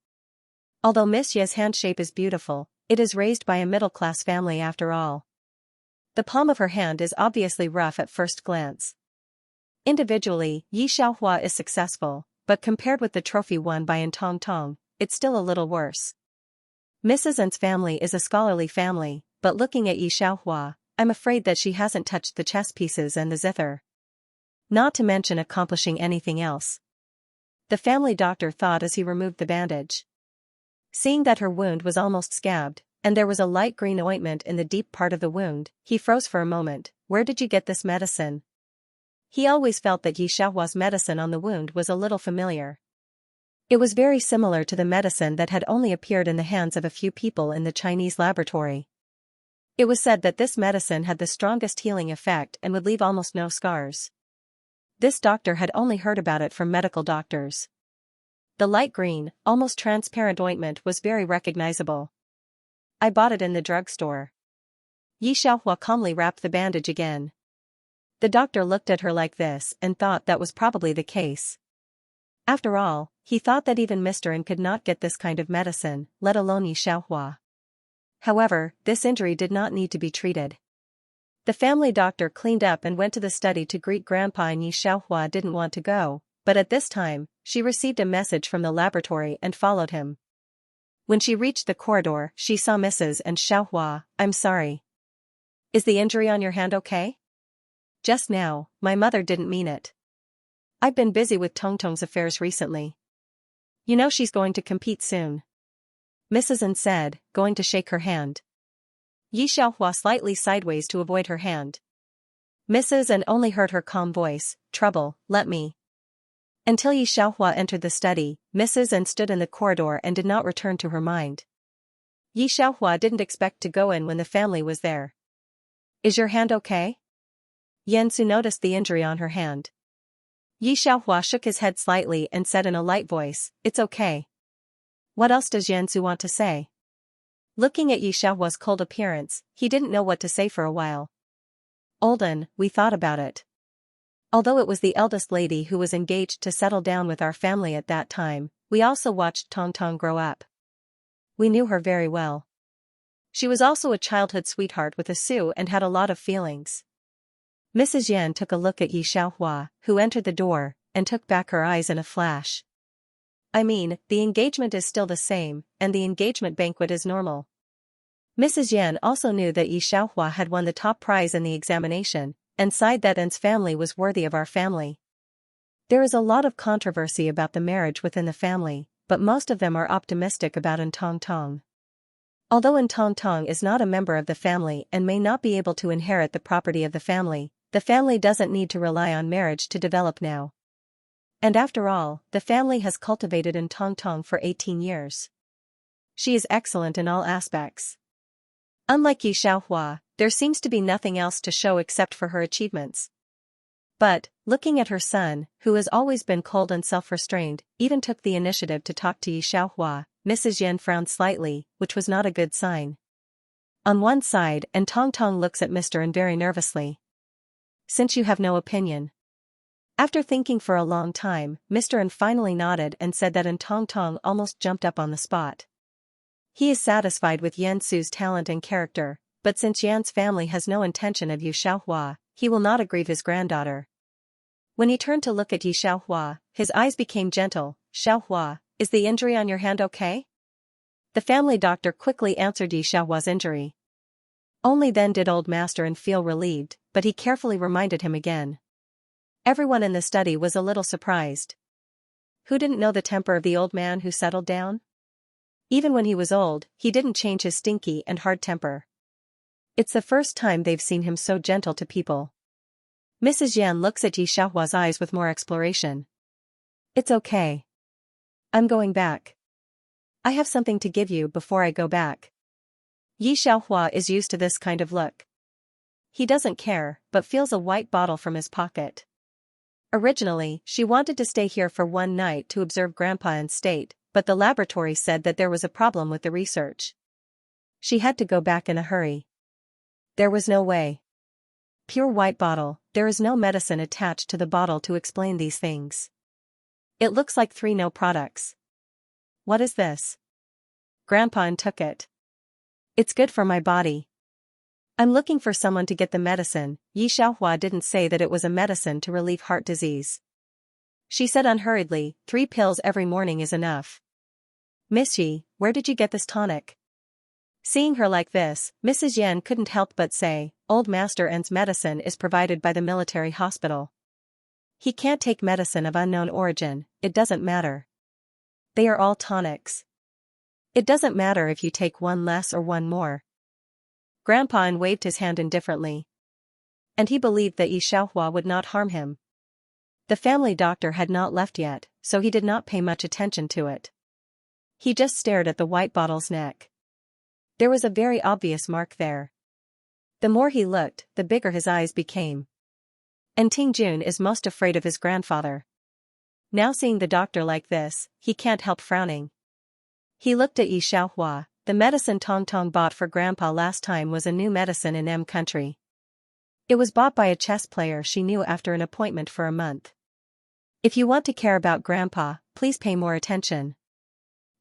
Although Miss Ye's hand shape is beautiful, it is raised by a middle-class family after all. The palm of her hand is obviously rough at first glance. Individually, Xianxia is successful, but compared with the trophy won by Tongtong, it's still a little worse. Mrs. N's family is a scholarly family, but looking at Xianxia, I'm afraid that she hasn't touched the chess pieces and the zither. Not to mention accomplishing anything else. The family doctor thought as he removed the bandage. Seeing that her wound was almost scabbed, and there was a light green ointment in the deep part of the wound, he froze for a moment. Where did you get this medicine? He always felt that Xianxia's medicine on the wound was a little familiar. It was very similar to the medicine that had only appeared in the hands of a few people in the Chinese laboratory. It was said that this medicine had the strongest healing effect and would leave almost no scars. This doctor had only heard about it from medical doctors. The light green, almost transparent ointment was very recognizable. I bought it in the drugstore. Xianxia calmly wrapped the bandage again. The doctor looked at her like this and thought that was probably the case. After all, he thought that even Mr. N could not get this kind of medicine, let alone Xianxia. However, this injury did not need to be treated. The family doctor cleaned up and went to the study to greet Grandpa, and Yi Xiaohua didn't want to go, but at this time, she received a message from the laboratory and followed him. When she reached the corridor, she saw Mrs. and Xiaohua. "I'm sorry. Is the injury on your hand okay?" "Just now, my mother didn't mean it. I've been busy with Tongtong's affairs recently. You know she's going to compete soon," Mrs. N said, going to shake her hand. Yi Xiaohua slightly sideways to avoid her hand. Mrs. N only heard her calm voice, "Trouble, let me." Until Yi Xiaohua entered the study, Mrs. N stood in the corridor and did not return to her mind. Yi Xiaohua didn't expect to go in when the family was there. "Is your hand okay?" Yansu noticed the injury on her hand. Yi Xiaohua shook his head slightly and said in a light voice, "It's okay." What else does Yansu want to say? Looking at Yi Xiaohua's cold appearance, he didn't know what to say for a while. "Olden, we thought about it. Although it was the eldest lady who was engaged to settle down with our family at that time, we also watched Tongtong grow up. We knew her very well. She was also a childhood sweetheart with a Sioux and had a lot of feelings." Mrs. Yan took a look at Yi Xiaohua, who entered the door, and took back her eyes in a flash. "I mean, the engagement is still the same, and the engagement banquet is normal." Mrs. Yan also knew that Yi Xiaohua had won the top prize in the examination, and sighed that N's family was worthy of our family. There is a lot of controversy about the marriage within the family, but most of them are optimistic about N Tongtong. Although N Tongtong is not a member of the family and may not be able to inherit the property of the family doesn't need to rely on marriage to develop now. And after all, the family has cultivated N Tongtong for 18 years. She is excellent in all aspects. Unlike Yi Xiaohua, there seems to be nothing else to show except for her achievements. But, looking at her son, who has always been cold and self-restrained, even took the initiative to talk to Yi Xiaohua, Mrs. Yan frowned slightly, which was not a good sign. On one side, N Tongtong looks at Mr. N very nervously. "Since you have no opinion." After thinking for a long time, Mr. N finally nodded and said that N Tongtong almost jumped up on the spot. He is satisfied with Yansu's talent and character, but since Yan's family has no intention of Yi Xiaohua, he will not aggrieve his granddaughter. When he turned to look at Yi Xiaohua, his eyes became gentle. "Xiaohua, is the injury on your hand okay?" The family doctor quickly answered Yi Xiaohua's injury. Only then did old Master N feel relieved, but he carefully reminded him again. Everyone in the study was a little surprised. Who didn't know the temper of the old man who settled down? Even when he was old, he didn't change his stinky and hard temper. It's the first time they've seen him so gentle to people. Mrs. Yan looks at Yi Xiaohua's eyes with more exploration. "It's okay. I'm going back. I have something to give you before I go back." Yi Xiaohua is used to this kind of look. He doesn't care, but feels a white bottle from his pocket. Originally, she wanted to stay here for one night to observe Grandpa in state, but the laboratory said that there was a problem with the research. She had to go back in a hurry. There was no way. Pure white bottle, there is no medicine attached to the bottle to explain these things. It looks like 3 no products. What is this? Grandpa took it. It's good for my body. I'm looking for someone to get the medicine. Yi Xiaohua didn't say that it was a medicine to relieve heart disease. She said unhurriedly, 3 pills every morning is enough. Miss Yi, where did you get this tonic? Seeing her like this, Mrs. Yan couldn't help but say, old Master N's medicine is provided by the military hospital. He can't take medicine of unknown origin, it doesn't matter. They are all tonics. It doesn't matter if you take one less or one more. Grandpa waved his hand indifferently. And he believed that Yi Xiaohua would not harm him. The family doctor had not left yet, so he did not pay much attention to it. He just stared at the white bottle's neck. There was a very obvious mark there. The more he looked, the bigger his eyes became. And Tingjun is most afraid of his grandfather. Now seeing the doctor like this, he can't help frowning. He looked at Yi Xiaohua. The medicine Tongtong bought for Grandpa last time was a new medicine in M country. It was bought by a chess player she knew after an appointment for a month. If you want to care about Grandpa, please pay more attention.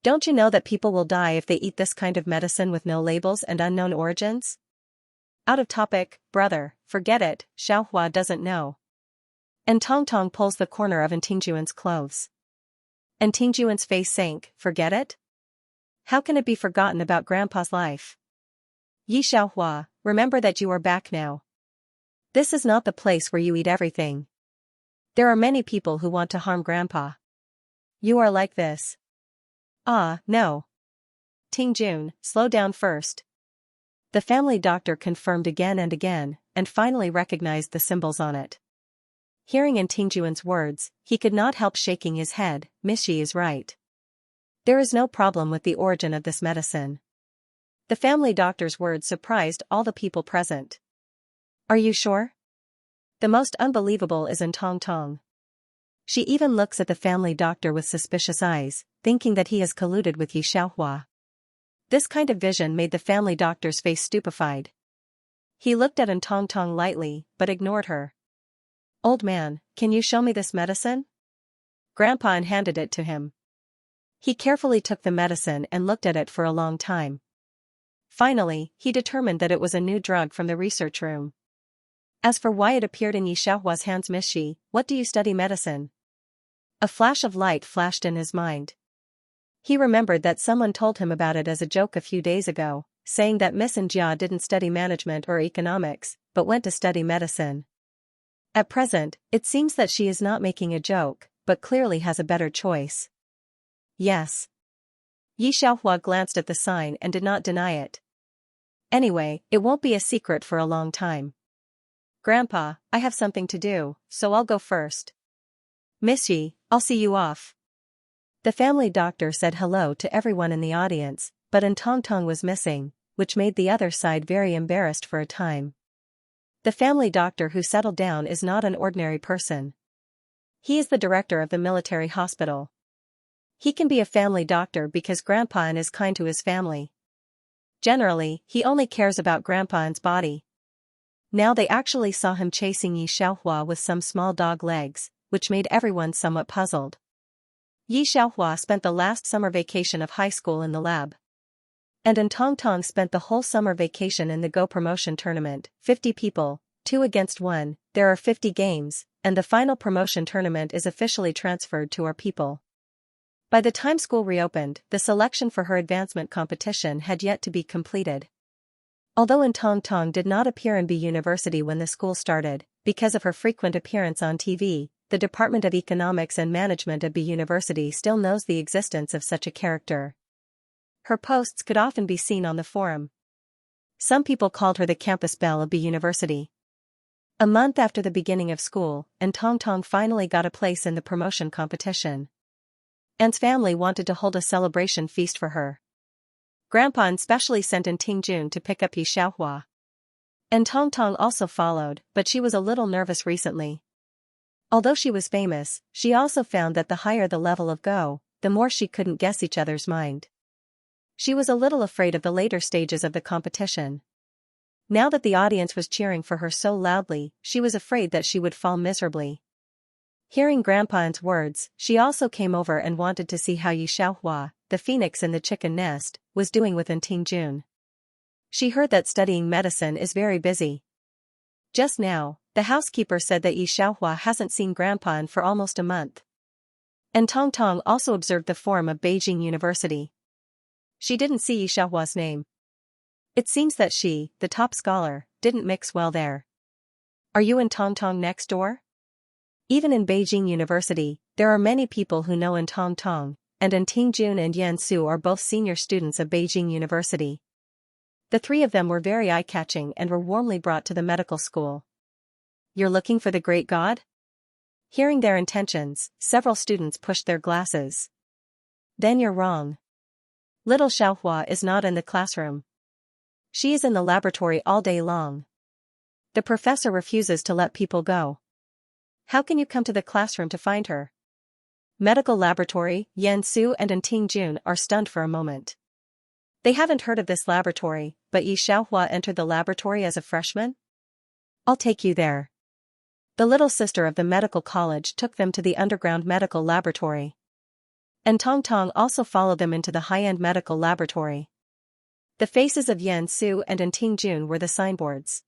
Don't you know that people will die if they eat this kind of medicine with no labels and unknown origins? Out of topic, brother, forget it, Xiaohua doesn't know. And Tong Tong pulls the corner of Tingjuan's clothes. And Tingjuan's face sank, forget it? How can it be forgotten about Grandpa's life? Yi Xiaohua, remember that you are back now. This is not the place where you eat everything. There are many people who want to harm Grandpa. You are like this. Ah, no. Tingjun, slow down first. The family doctor confirmed again and finally recognized the symbols on it. Hearing in Tingjuan's words, he could not help shaking his head. Miss Yi is right. There is no problem with the origin of this medicine. The family doctor's words surprised all the people present. Are you sure? The most unbelievable is in Tong Tong. She even looks at the family doctor with suspicious eyes, thinking that he has colluded with Yi Xiaohua. This kind of vision made the family doctor's face stupefied. He looked at Tong Tong lightly, but ignored her. Old man, can you show me this medicine? Grandpa handed it to him. He carefully took the medicine and looked at it for a long time. Finally, he determined that it was a new drug from the research room. As for why it appeared in Yi Xiaohua's hands, Miss Shi, what do you study medicine? A flash of light flashed in his mind. He remembered that someone told him about it as a joke a few days ago, saying that Miss Jia didn't study management or economics, but went to study medicine. At present, it seems that she is not making a joke, but clearly has a better choice. Yes. Yi Xiaohua glanced at the sign and did not deny it. Anyway, it won't be a secret for a long time. Grandpa, I have something to do, so I'll go first. Miss Yi, I'll see you off. The family doctor said hello to everyone in the audience, but Tong Tong was missing, which made the other side very embarrassed for a time. The family doctor who settled down is not an ordinary person. He is the director of the military hospital. He can be a family doctor because Grandpa is kind to his family. Generally, he only cares about Grandpa's body. Now they actually saw him chasing Yi Xiaohua with some small dog legs, which made everyone somewhat puzzled. Yi Xiaohua spent the last summer vacation of high school in the lab. And Tong Tong spent the whole summer vacation in the Go promotion tournament, 50 people, 2 against 1, there are 50 games, and the final promotion tournament is officially transferred to our people. By the time school reopened, the selection for her advancement competition had yet to be completed. Although Tong Tong did not appear in B University when the school started, because of her frequent appearance on TV, the Department of Economics and Management of B University still knows the existence of such a character. Her posts could often be seen on the forum. Some people called her the campus belle of B University. A month after the beginning of school, Tong Tong finally got a place in the promotion competition. Anne's family wanted to hold a celebration feast for her. Grandpa specially sent Tingjun to pick up Yi Xiaohua. Tong Tong also followed, but she was a little nervous recently. Although she was famous, she also found that the higher the level of Go, the more she couldn't guess each other's mind. She was a little afraid of the later stages of the competition. Now that the audience was cheering for her so loudly, she was afraid that she would fall miserably. Hearing Grandpa's words, she also came over and wanted to see how Yi Xiaohua, the phoenix in the chicken nest, was doing with Tingjun. She heard that studying medicine is very busy. Just now, the housekeeper said that Yi Xiaohua hasn't seen Grandpa for almost a month. Tong Tong also observed the forum of Beijing University. She didn't see Yi Xiaohua's name. It seems that she, the top scholar, didn't mix well there. Are you and Tong Tong next door? Even in Beijing University, there are many people who know Tong Tong, and Tingjun and Yan Su are both senior students of Beijing University. The three of them were very eye-catching and were warmly brought to the medical school. You're looking for the great god? Hearing their intentions, several students pushed their glasses. Then you're wrong. Little Xiaohua is not in the classroom. She is in the laboratory all day long. The professor refuses to let people go. How can you come to the classroom to find her? Medical laboratory, Yan Su and Tingjun are stunned for a moment. They haven't heard of this laboratory, but Yi Xiaohua entered the laboratory as a freshman? I'll take you there. The little sister of the medical college took them to the underground medical laboratory. Tong Tong also followed them into the high-end medical laboratory. The faces of Yan Su and Ting Jun were the signboards.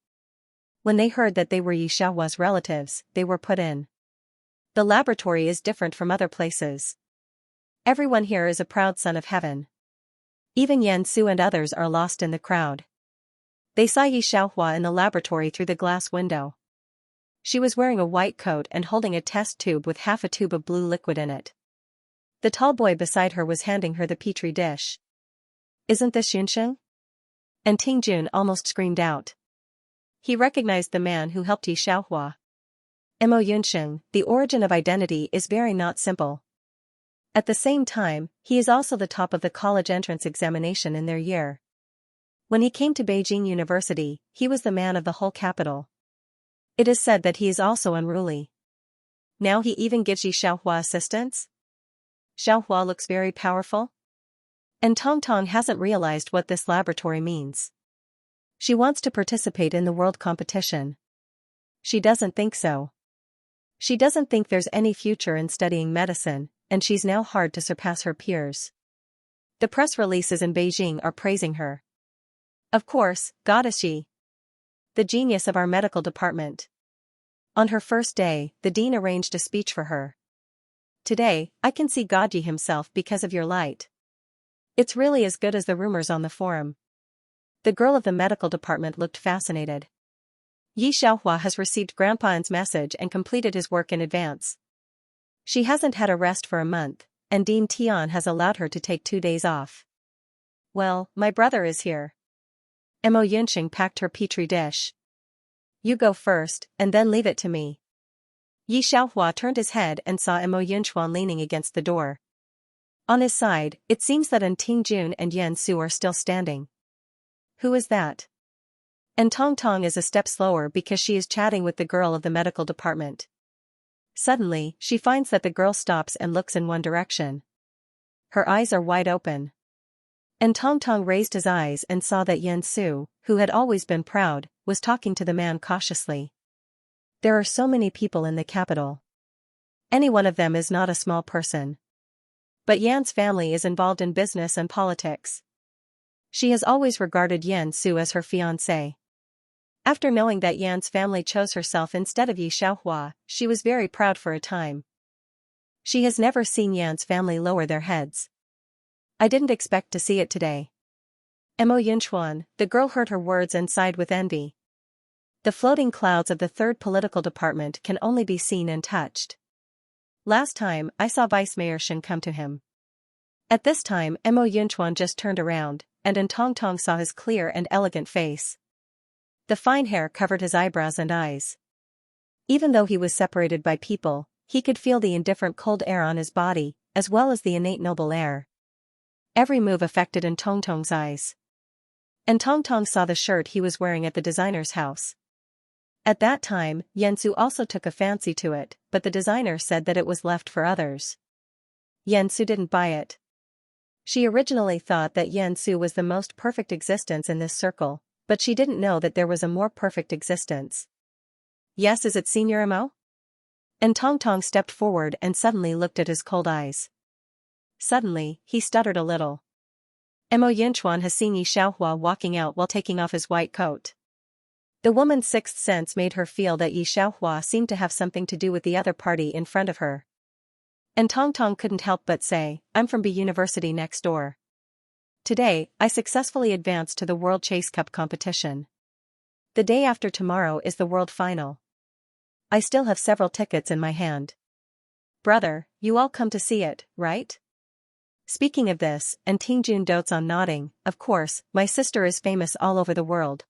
When they heard that they were Yi Xiaohua's relatives, they were put in. The laboratory is different from other places. Everyone here is a proud son of heaven. Even Yan Su and others are lost in the crowd. They saw Yi Xiaohua in the laboratory through the glass window. She was wearing a white coat and holding a test tube with half a tube of blue liquid in it. The tall boy beside her was handing her the petri dish. "Isn't this Xianxia?" And Ting Jun almost screamed out. He recognized the man who helped Yi Xiaohua. Mo Yunxing, the origin of identity is very not simple. At the same time, he is also the top of the college entrance examination in their year. When he came to Beijing University, he was the man of the whole capital. It is said that he is also unruly. Now he even gives Yi Xiaohua assistance? Xiaohua looks very powerful? And Tong hasn't realized what this laboratory means. She wants to participate in the world competition. She doesn't think so. She doesn't think there's any future in studying medicine, and she's now hard to surpass her peers. The press releases in Beijing are praising her. Of course, Goddess Yi, the genius of our medical department. On her first day, the dean arranged a speech for her. "Today, I can see God Yi himself because of your light. It's really as good as the rumors on the forum." The girl of the medical department looked fascinated. Yi Xiaohua has received Grandpa's message and completed his work in advance. She hasn't had a rest for a month, and Dean Tian has allowed her to take 2 days off. "Well, my brother is here." Mo Yunxing packed her petri dish. "You go first, and then leave it to me." Yi Xiaohua turned his head and saw Mo Yunxuan leaning against the door. On his side, it seems that Ting Jun and Yan Su are still standing. Who is that? And Tong is a step slower because she is chatting with the girl of the medical department. Suddenly, she finds that the girl stops and looks in one direction. Her eyes are wide open. And Tong raised his eyes and saw that Yan Su, who had always been proud, was talking to the man cautiously. There are so many people in the capital. Any one of them is not a small person. But Yan's family is involved in business and politics. She has always regarded Yan Su as her fiancé. After knowing that Yan's family chose herself instead of Yi Xiaohua, she was very proud for a time. She has never seen Yan's family lower their heads. "I didn't expect to see it today." Mo Yunxuan, the girl heard her words and sighed with envy. The floating clouds of the third political department can only be seen and touched. Last time, I saw Vice Mayor Shen come to him. At this time, Mo Yunxuan just turned around, and Tong saw his clear and elegant face. The fine hair covered his eyebrows and eyes. Even though he was separated by people, he could feel the indifferent cold air on his body, as well as the innate noble air. Every move affected Tong's eyes. And Tong saw the shirt he was wearing at the designer's house. At that time, Yan Su also took a fancy to it, but the designer said that it was left for others. Yan Su didn't buy it. She originally thought that Yan Su was the most perfect existence in this circle, but she didn't know that there was a more perfect existence. "Yes, is it Senior Mo?" And Tong stepped forward and suddenly looked at his cold eyes. Suddenly, he stuttered a little. Mo Yunxuan has seen Yi Xiaohua walking out while taking off his white coat. The woman's sixth sense made her feel that Yi Xiaohua seemed to have something to do with the other party in front of her. And Tong couldn't help but say, "I'm from B University next door. Today, I successfully advanced to the World Chase Cup competition. The day after tomorrow is the World Final. I still have several tickets in my hand. Brother, you all come to see it, right?" Speaking of this, Ting Jun dotes on nodding. "Of course, my sister is famous all over the world."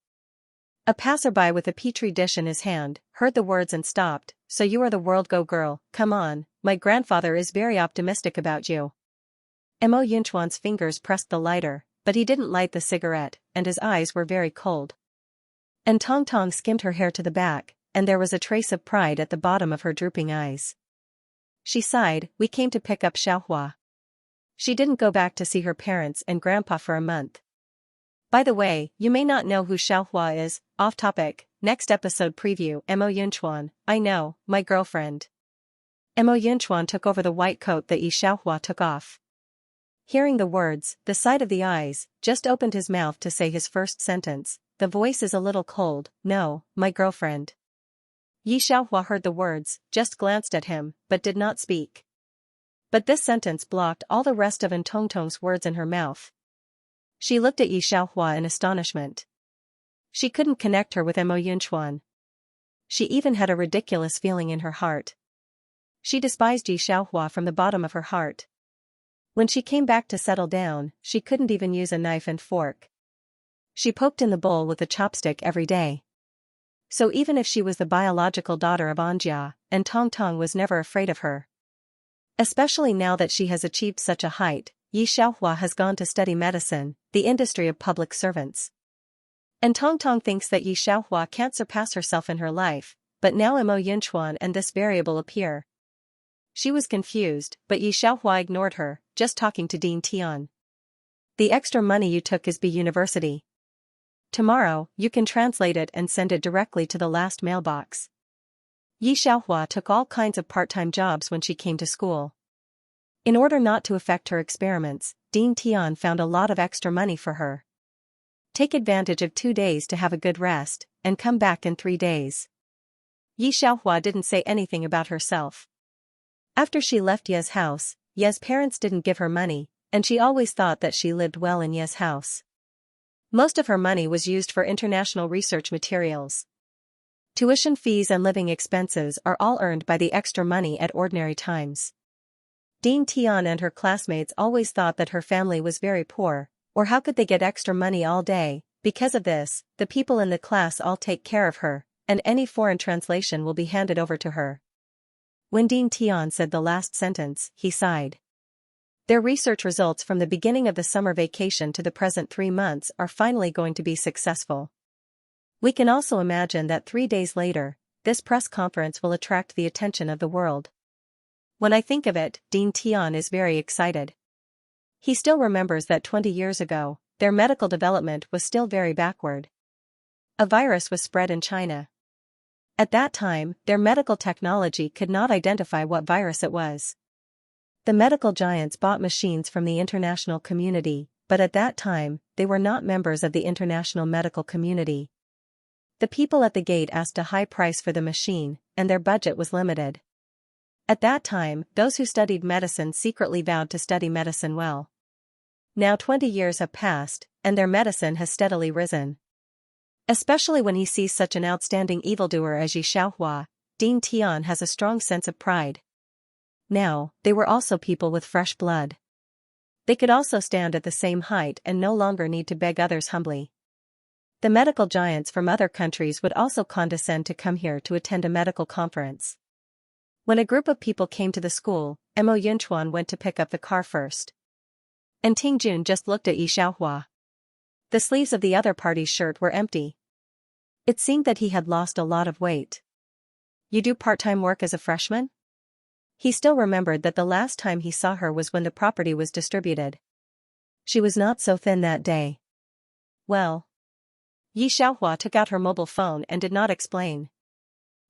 A passerby with a petri dish in his hand heard the words and stopped. "So you are the world go girl, come on, my grandfather is very optimistic about you." Mo Yunxuan's fingers pressed the lighter, but he didn't light the cigarette, and his eyes were very cold. And Tong skimmed her hair to the back, and there was a trace of pride at the bottom of her drooping eyes. She sighed, "We came to pick up Xiaohua. She didn't go back to see her parents and grandpa for a month. By the way, you may not know who Xiaohua is." Off topic, next episode preview. Mo Yunxuan, "I know, my girlfriend." Mo Yunxuan took over the white coat that Yi Xiaohua took off. Hearing the words, the sight of the eyes, just opened his mouth to say his first sentence. The voice is a little cold. No, my girlfriend. Yi Xiaohua heard the words, just glanced at him, but did not speak. But this sentence blocked all the rest of Tongtong's words in her mouth. She looked at Yi Xiaohua in astonishment. She couldn't connect her with Mo Yunchuan. She even had a ridiculous feeling in her heart. She despised Yi Xiaohua from the bottom of her heart. When she came back to settle down, she couldn't even use a knife and fork. She poked in the bowl with a chopstick every day. So even if she was the biological daughter of Xianxia, and Tongtong was never afraid of her. Especially now that she has achieved such a height, Yi Xiaohua has gone to study medicine, the industry of public servants. And Tongtong thinks that Yi Xiaohua can't surpass herself in her life, but now Mo Yunchuan and this variable appear. She was confused, but Yi Xiaohua ignored her, just talking to Dean Tian. The extra money you took is B University. Tomorrow, you can translate it and send it directly to the last mailbox. Yi Xiaohua took all kinds of part-time jobs when she came to school. In order not to affect her experiments, Dean Tian found a lot of extra money for her. Take advantage of 2 days to have a good rest, and come back in 3 days. Yi Xiaohua didn't say anything about herself. After she left Ye's house, Ye's parents didn't give her money, and she always thought that she lived well in Ye's house. Most of her money was used for international research materials. Tuition fees and living expenses are all earned by the extra money at ordinary times. Dean Tian and her classmates always thought that her family was very poor, or how could they get extra money all day? Because of this, the people in the class all take care of her, and any foreign translation will be handed over to her. When Dean Tian said the last sentence, he sighed. Their research results from the beginning of the summer vacation to the present 3 months are finally going to be successful. We can also imagine that 3 days later, this press conference will attract the attention of the world. When I think of it, Dean Tian is very excited. He still remembers that 20 years ago, their medical development was still very backward. A virus was spread in China. At that time, their medical technology could not identify what virus it was. The medical giants bought machines from the international community, but at that time, they were not members of the international medical community. The people at the gate asked a high price for the machine, and their budget was limited. At that time, those who studied medicine secretly vowed to study medicine well. Now 20 years have passed, and their medicine has steadily risen. Especially when he sees such an outstanding evildoer as Yi Xiaohua, Dean Tian has a strong sense of pride. Now, they were also people with fresh blood. They could also stand at the same height and no longer need to beg others humbly. The medical giants from other countries would also condescend to come here to attend a medical conference. When a group of people came to the school, Mo Yunchuan went to pick up the car first. And Ting Jun just looked at Yi Xiaohua. The sleeves of the other party's shirt were empty. It seemed that he had lost a lot of weight. You do part-time work as a freshman? He still remembered that the last time he saw her was when the property was distributed. She was not so thin that day. Well. Yi Xiaohua took out her mobile phone and did not explain.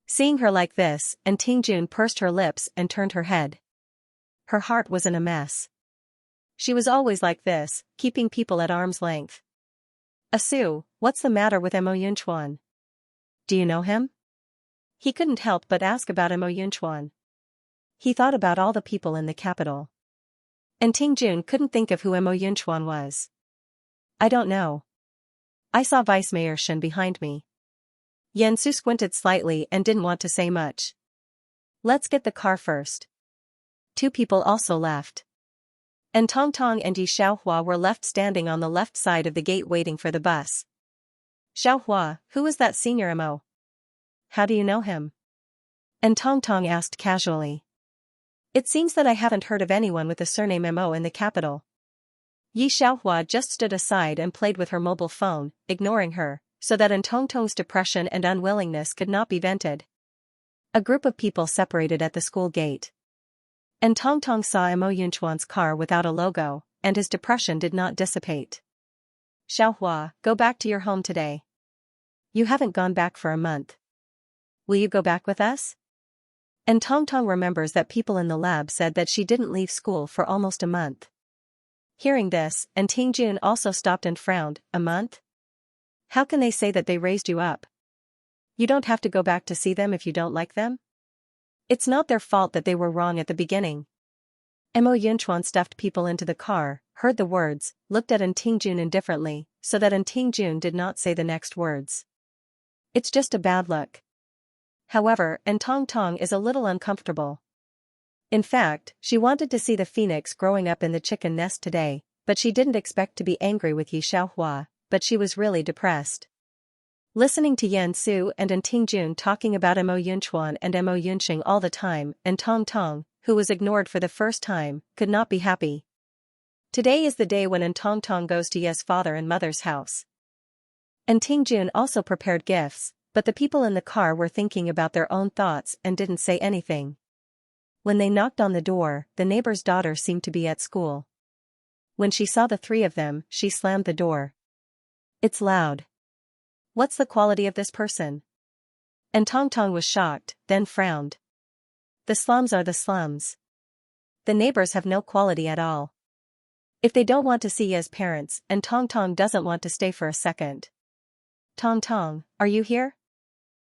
Seeing her like this, and Ting Jun pursed her lips and turned her head. Her heart was in a mess. She was always like this, keeping people at arm's length. Asu, what's the matter with Mo Yunchuan? Do you know him? He couldn't help but ask about Mo Yunchuan. He thought about all the people in the capital. And Ting Jun couldn't think of who Mo Yunchuan was. I don't know. I saw Vice Mayor Shen behind me. Yansu squinted slightly and didn't want to say much. Let's get the car first. 2 people also left. And Tongtong and Yi Xiaohua were left standing on the left side of the gate waiting for the bus. Xiaohua, who is that senior Mo? How do you know him? And Tongtong asked casually. It seems that I haven't heard of anyone with the surname Mo in the capital. Yi Xiaohua just stood aside and played with her mobile phone, ignoring her, so that Tongtong's depression and unwillingness could not be vented. A group of people separated at the school gate. And Tongtong saw Mo Yunchuan's car without a logo, and his depression did not dissipate. Xiaohua, go back to your home today. You haven't gone back for a month. Will you go back with us? And Tongtong remembers that people in the lab said that she didn't leave school for almost a month. Hearing this, and Tingjun also stopped and frowned. A month? How can they say that they raised you up? You don't have to go back to see them if you don't like them? It's not their fault that they were wrong at the beginning. Mo Yunchuan stuffed people into the car, heard the words, looked at Tingjun indifferently, so that Tingjun did not say the next words. It's just a bad look. However, Tong Tong is a little uncomfortable. In fact, she wanted to see the phoenix growing up in the chicken nest today, but she didn't expect to be angry with Yi Xiaohua, but she was really depressed. Listening to Yan Su and Tingjun talking about Mo Yunchuan and Mo Yunxing all the time, and Tong Tong, who was ignored for the first time, could not be happy. Today is the day when Tong Tong goes to Ye's father and mother's house. Tingjun also prepared gifts, but the people in the car were thinking about their own thoughts and didn't say anything. When they knocked on the door, the neighbor's daughter seemed to be at school. When she saw the three of them, she slammed the door. It's loud. What's the quality of this person? Tong Tong was shocked, then frowned. The slums are the slums. The neighbors have no quality at all. If they don't want to see Ye's parents, Tong Tong doesn't want to stay for a second. Tong Tong, are you here?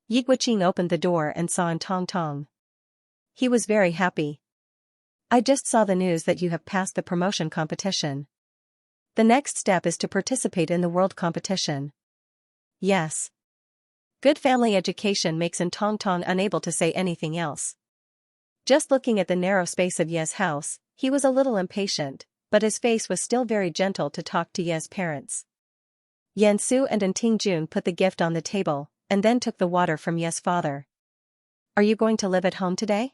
Yi Guiqing opened the door and saw Tong Tong. He was very happy. I just saw the news that you have passed the promotion competition. The next step is to participate in the world competition. Yes. Good family education makes Tong Tong unable to say anything else. Just looking at the narrow space of Ye's house, he was a little impatient, but his face was still very gentle to talk to Ye's parents. Yan Su and Tingjun put the gift on the table, and then took the water from Ye's father. Are you going to live at home today?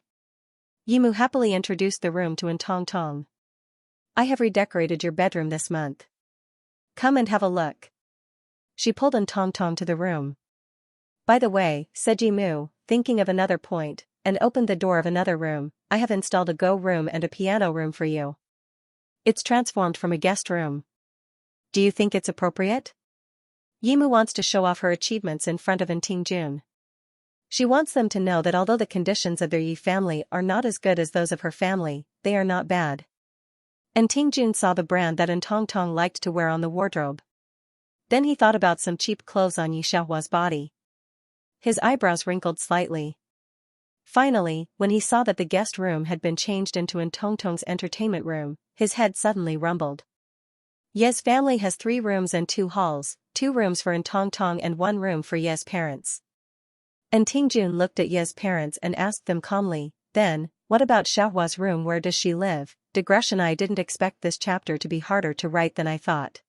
Yimu happily introduced the room to Tong Tong. I have redecorated your bedroom this month. Come and have a look. She pulled Tong Tong to the room. By the way, said Yimu, thinking of another point, and opened the door of another room, I have installed a go room and a piano room for you. It's transformed from a guest room. Do you think it's appropriate? Yimu wants to show off her achievements in front of Tingjun. She wants them to know that although the conditions of their Yi family are not as good as those of her family, they are not bad. Tingjun saw the brand that Tong Tong liked to wear on the wardrobe. Then he thought about some cheap clothes on Yi Xiaohua's body. His eyebrows wrinkled slightly. Finally, when he saw that the guest room had been changed into Tong Tong's entertainment room, his head suddenly rumbled. Ye's family has 3 rooms and 2 halls, 2 rooms for Tong Tong and 1 room for Ye's parents. Tingjun looked at Ye's parents and asked them calmly, then, what about Xiaohua's room? Where does she live? Digression. I didn't expect this chapter to be harder to write than I thought.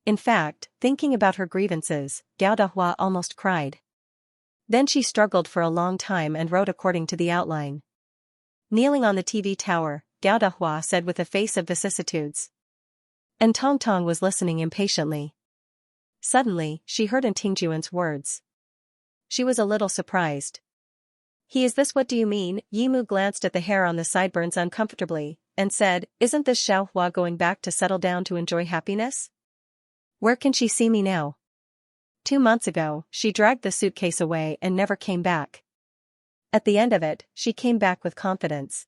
In fact, thinking about her grievances, Gao Dahua almost cried. Then she struggled for a long time and wrote according to the outline. Kneeling on the TV tower, Gao Dahua said with a face of vicissitudes. Tong Tong was listening impatiently. Suddenly, she heard Tingjun's words. She was a little surprised. Is this what do you mean? Yimu glanced at the hair on the sideburns uncomfortably, and said, isn't this Xiaohua going back to settle down to enjoy happiness? Where can she see me now? 2 months ago, she dragged the suitcase away and never came back. At the end of it, she came back with confidence.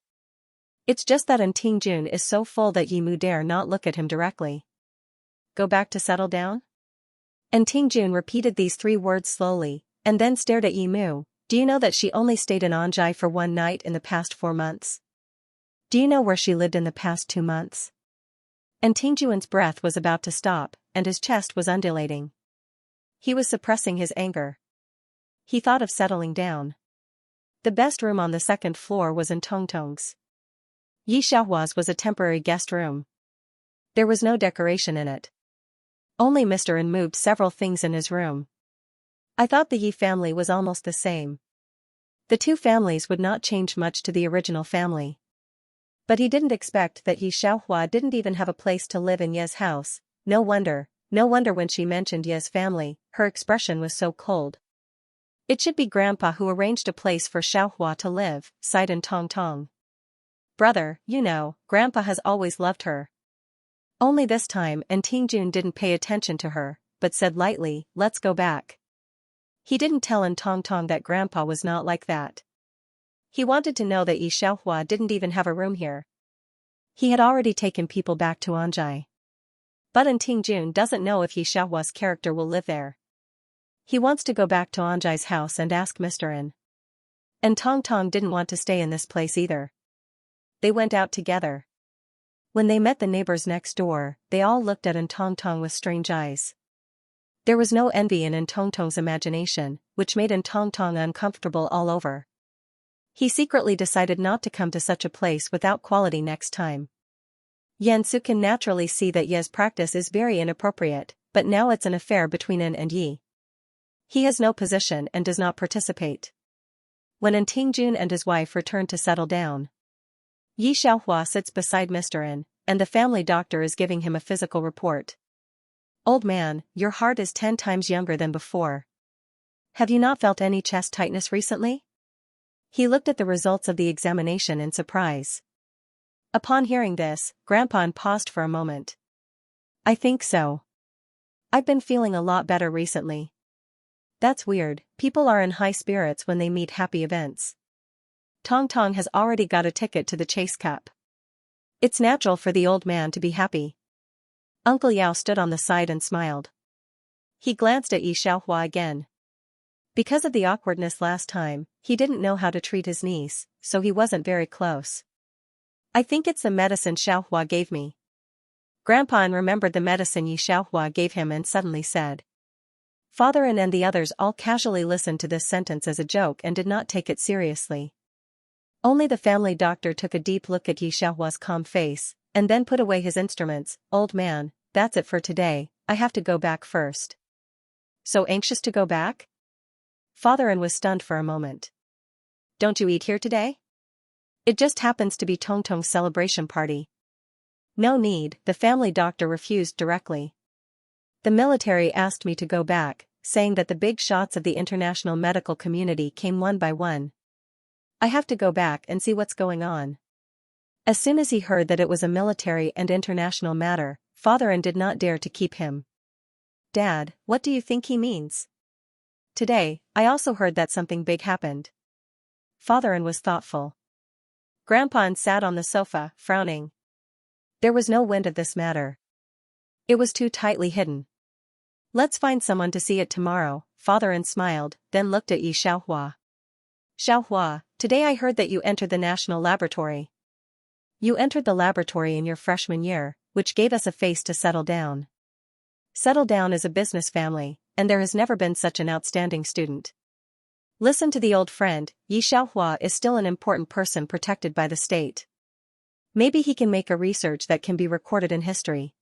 It's just that Tingjun is so full that Yimu dare not look at him directly. Go back to settle down? Tingjun repeated these 3 words slowly, and then stared at Yimu. Do you know that she only stayed in Anjai for 1 night in the past 4 months? Do you know where she lived in the past 2 months? Tingjun's breath was about to stop, and his chest was undulating. He was suppressing his anger. He thought of settling down. The best room on the 2nd floor was Tong Tong's. Yi Xiaohua's was a temporary guest room. There was no decoration in it. Only Mr. N moved several things in his room. I thought the Yi family was almost the same. The 2 families would not change much to the original family. But he didn't expect that Yi Xiaohua didn't even have a place to live in Ye's house. No wonder when she mentioned Ye's family, her expression was so cold. It should be Grandpa who arranged a place for Xiaohua to live, sighed Tong Tong. Brother, you know, Grandpa has always loved her. Only this time Tingjun didn't pay attention to her, but said lightly, let's go back. He didn't tell Tong Tong that Grandpa was not like that. He wanted to know that Yi Xiaohua didn't even have a room here. He had already taken people back to Anjai. But Tingjun doesn't know if Yi Xiaohua's character will live there. He wants to go back to Anjai's house and ask Mr. N. And Tong Tong didn't want to stay in this place either. They went out together. When they met the neighbors next door, they all looked at Tong Tong with strange eyes. There was no envy in Tong Tong's imagination, which made Tong Tong uncomfortable all over. He secretly decided not to come to such a place without quality next time. Yan Su can naturally see that Ye's practice is very inappropriate, but now it's an affair between N and Yi. He has no position and does not participate. When Tingjun and his wife return to settle down, Yi Xiaohua sits beside Mr. N, and the family doctor is giving him a physical report. Old man, your heart is 10 times younger than before. Have you not felt any chest tightness recently? He looked at the results of the examination in surprise. Upon hearing this, Grandpa paused for a moment. I think so. I've been feeling a lot better recently. That's weird, people are in high spirits when they meet happy events. Tong Tong has already got a ticket to the Chase Cup. It's natural for the old man to be happy. Uncle Yao stood on the side and smiled. He glanced at Yi Xiaohua again. Because of the awkwardness last time, he didn't know how to treat his niece, so he wasn't very close. I think it's the medicine Xiaohua gave me. Grandpa remembered the medicine Yi Xiaohua gave him and suddenly said. Father and the others all casually listened to this sentence as a joke and did not take it seriously. Only the family doctor took a deep look at Yi Xiaohua's calm face, and then put away his instruments. Old man, that's it for today, I have to go back first. So anxious to go back? Father was stunned for a moment. Don't you eat here today? It just happens to be Tong Tong's celebration party. No need, the family doctor refused directly. The military asked me to go back, saying that the big shots of the international medical community came one by one. I have to go back and see what's going on. As soon as he heard that it was a military and international matter, Father did not dare to keep him. Dad, what do you think he means? Today, I also heard that something big happened. Father was thoughtful. Grandpa sat on the sofa, frowning. There was no wind of this matter. It was too tightly hidden. Let's find someone to see it tomorrow, Father smiled, then looked at Yi Xiaohua. Xiaohua, today I heard that you entered the national laboratory. You entered the laboratory in your freshman year, which gave us a face to settle down. Settle down is a business family, and there has never been such an outstanding student. Listen to the old friend, Yi Xiaohua is still an important person protected by the state. Maybe he can make a research that can be recorded in history.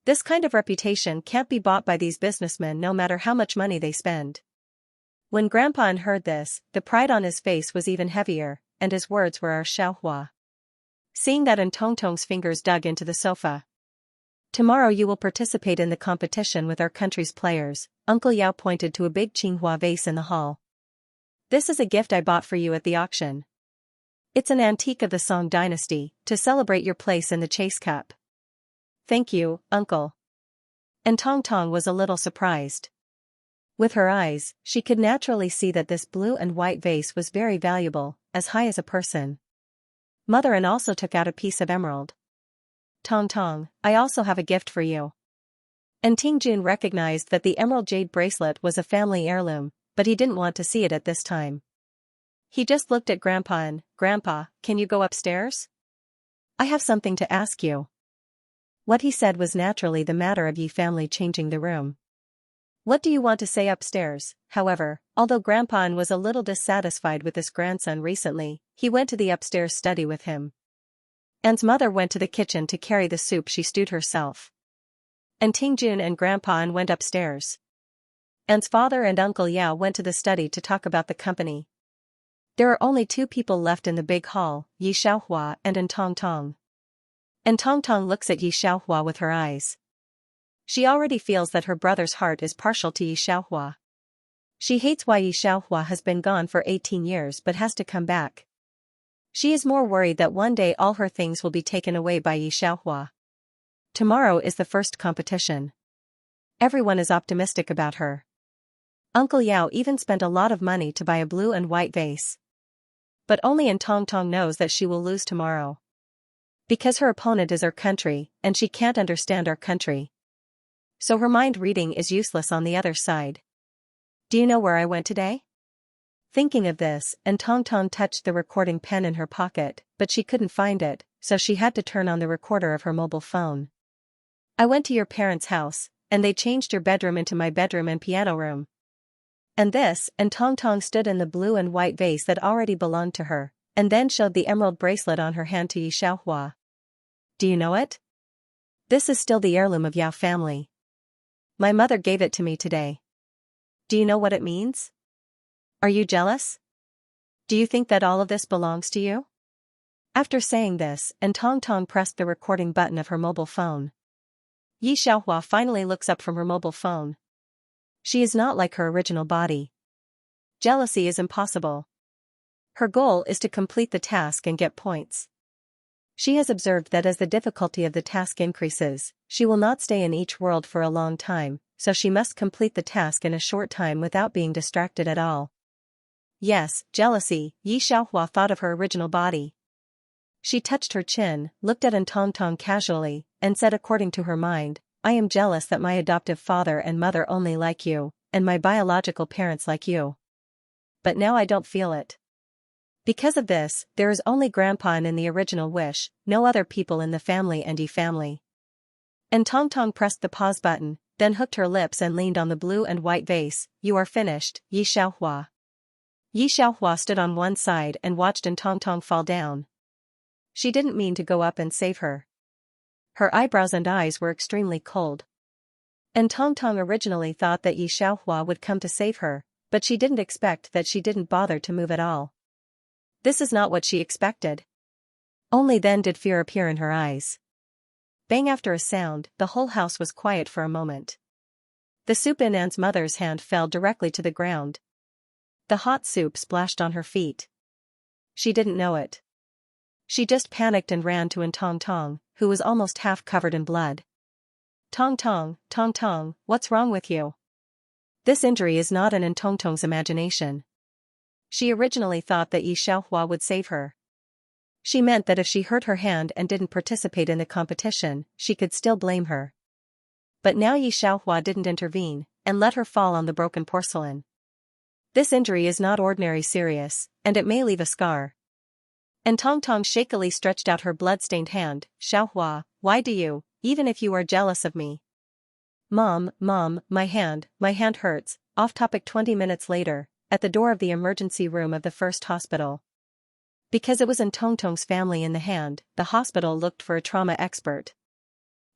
This kind of reputation can't be bought by these businessmen no matter how much money they spend. When Grandpa heard this, the pride on his face was even heavier, and his words were our Xiaohua. Seeing that Tong Tong's fingers dug into the sofa. Tomorrow you will participate in the competition with our country's players, Uncle Yao pointed to a big Qinghua vase in the hall. This is a gift I bought for you at the auction. It's an antique of the Song dynasty, to celebrate your place in the Chase Cup. Thank you, Uncle. And Tong Tong was a little surprised. With her eyes, she could naturally see that this blue and white vase was very valuable, as high as a person. Mother also took out a piece of emerald. Tong Tong, I also have a gift for you. And Tingjun recognized that the emerald jade bracelet was a family heirloom, but he didn't want to see it at this time. He just looked at Grandpa Grandpa, can you go upstairs? I have something to ask you. What he said was naturally the matter of Yi family changing the room. What do you want to say upstairs? However, although Grandpa was a little dissatisfied with his grandson recently, he went to the upstairs study with him. Anne's mother went to the kitchen to carry the soup she stewed herself. And Tingjun and Grandpa went upstairs. Anne's father and Uncle Yao went to the study to talk about the company. There are only 2 people left in the big hall, Yi Xiaohua and Tong Tong. And Tong Tong looks at Yi Xiaohua with her eyes. She already feels that her brother's heart is partial to Yi Xiaohua. She hates why Yi Xiaohua has been gone for 18 years but has to come back. She is more worried that one day all her things will be taken away by Yi Xiaohua. Tomorrow is the first competition. Everyone is optimistic about her. Uncle Yao even spent a lot of money to buy a blue and white vase. But only Tong Tong knows that she will lose tomorrow. Because her opponent is our country, and she can't understand our country. So her mind reading is useless on the other side. Do you know where I went today? Thinking of this, and Tong Tong touched the recording pen in her pocket, but she couldn't find it, so she had to turn on the recorder of her mobile phone. I went to your parents' house, and they changed your bedroom into my bedroom and piano room. And this, and Tong Tong stood in the blue and white vase that already belonged to her, and then showed the emerald bracelet on her hand to Xianxia. Do you know it? This is still the heirloom of Yao family. My mother gave it to me today. Do you know what it means? Are you jealous? Do you think that all of this belongs to you? After saying this, and Tong Tong pressed the recording button of her mobile phone. Xianxia finally looks up from her mobile phone. She is not like her original body. Jealousy is impossible. Her goal is to complete the task and get points. She has observed that as the difficulty of the task increases, she will not stay in each world for a long time, so she must complete the task in a short time without being distracted at all. Yes, jealousy, Xianxia thought of her original body. She touched her chin, looked at Tong Tong casually, and said according to her mind, I am jealous that my adoptive father and mother only like you, and my biological parents like you. But now I don't feel it. Because of this, there is only Grandpa and in the original wish, no other people in the family and Yi family. And Tong Tong pressed the pause button, then hooked her lips and leaned on the blue and white vase. You are finished, Xianxia. Xianxia stood on one side and watched Tong Tong fall down. She didn't mean to go up and save her. Her eyebrows and eyes were extremely cold. And Tong Tong originally thought that Xianxia would come to save her, but she didn't expect that she didn't bother to move at all. This is not what she expected. Only then did fear appear in her eyes. Bang after a sound, the whole house was quiet for a moment. The soup in Anne's mother's hand fell directly to the ground. The hot soup splashed on her feet. She didn't know it. She just panicked and ran to Tong Tong, who was almost half covered in blood. Tong Tong, what's wrong with you? This injury is not in Tong Tong's imagination. She originally thought that Xianxia would save her. She meant that if she hurt her hand and didn't participate in the competition, she could still blame her. But now Xianxia didn't intervene, and let her fall on the broken porcelain. This injury is not ordinary serious, and it may leave a scar. And Tong Tong shakily stretched out her blood-stained hand. Xianxia, why do you, even if you are jealous of me? Mom, my hand hurts. Off topic. 20 minutes later, at the door of the emergency room of the first hospital. Because it was in Tong Tong's family in the hand, the hospital looked for a trauma expert.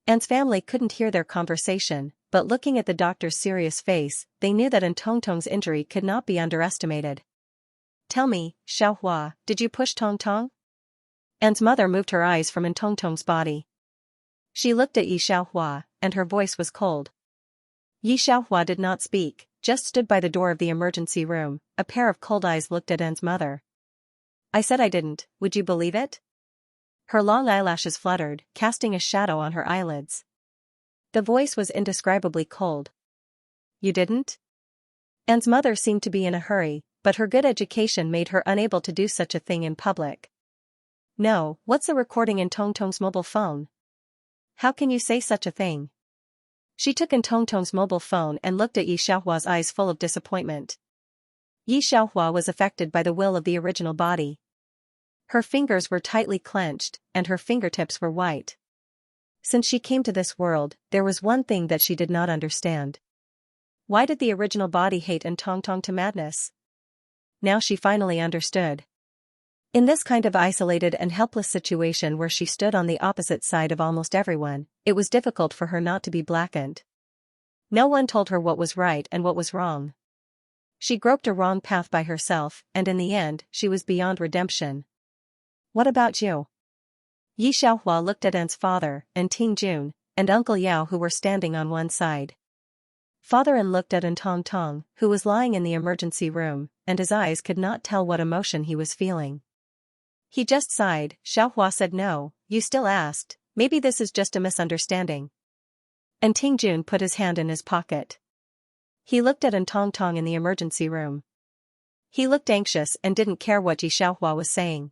Anne's family couldn't hear their conversation, but looking at the doctor's serious face, they knew that Tong Tong's injury could not be underestimated. Tell me, Xianxia, did you push Tong Tong? Anne's mother moved her eyes from Tong Tong's body. She looked at Xianxia, and her voice was cold. Xianxia did not speak, just stood by the door of the emergency room. A pair of cold eyes looked at Anne's mother. I said I didn't, would you believe it? Her long eyelashes fluttered, casting a shadow on her eyelids. The voice was indescribably cold. You didn't? Anne's mother seemed to be in a hurry, but her good education made her unable to do such a thing in public. No, what's the recording in Tong Tong's mobile phone? How can you say such a thing? She took Tong Tong's mobile phone and looked at Xianxia's eyes full of disappointment. Xianxia was affected by the will of the original body. Her fingers were tightly clenched, and her fingertips were white. Since she came to this world, there was one thing that she did not understand. Why did the original body hate Tong Tong to madness? Now she finally understood. In this kind of isolated and helpless situation where she stood on the opposite side of almost everyone, it was difficult for her not to be blackened. No one told her what was right and what was wrong. She groped a wrong path by herself, and in the end, she was beyond redemption. What about you? Xianxia looked at Anne's father, and Ting Jun, and Uncle Yao who were standing on one side. Father-in looked at Tong Tong, who was lying in the emergency room, and his eyes could not tell what emotion he was feeling. He just sighed. Xianxia said no, you still asked, maybe this is just a misunderstanding. And Ting Jun put his hand in his pocket. He looked at Tong Tong in the emergency room. He looked anxious and didn't care what Xianxia was saying.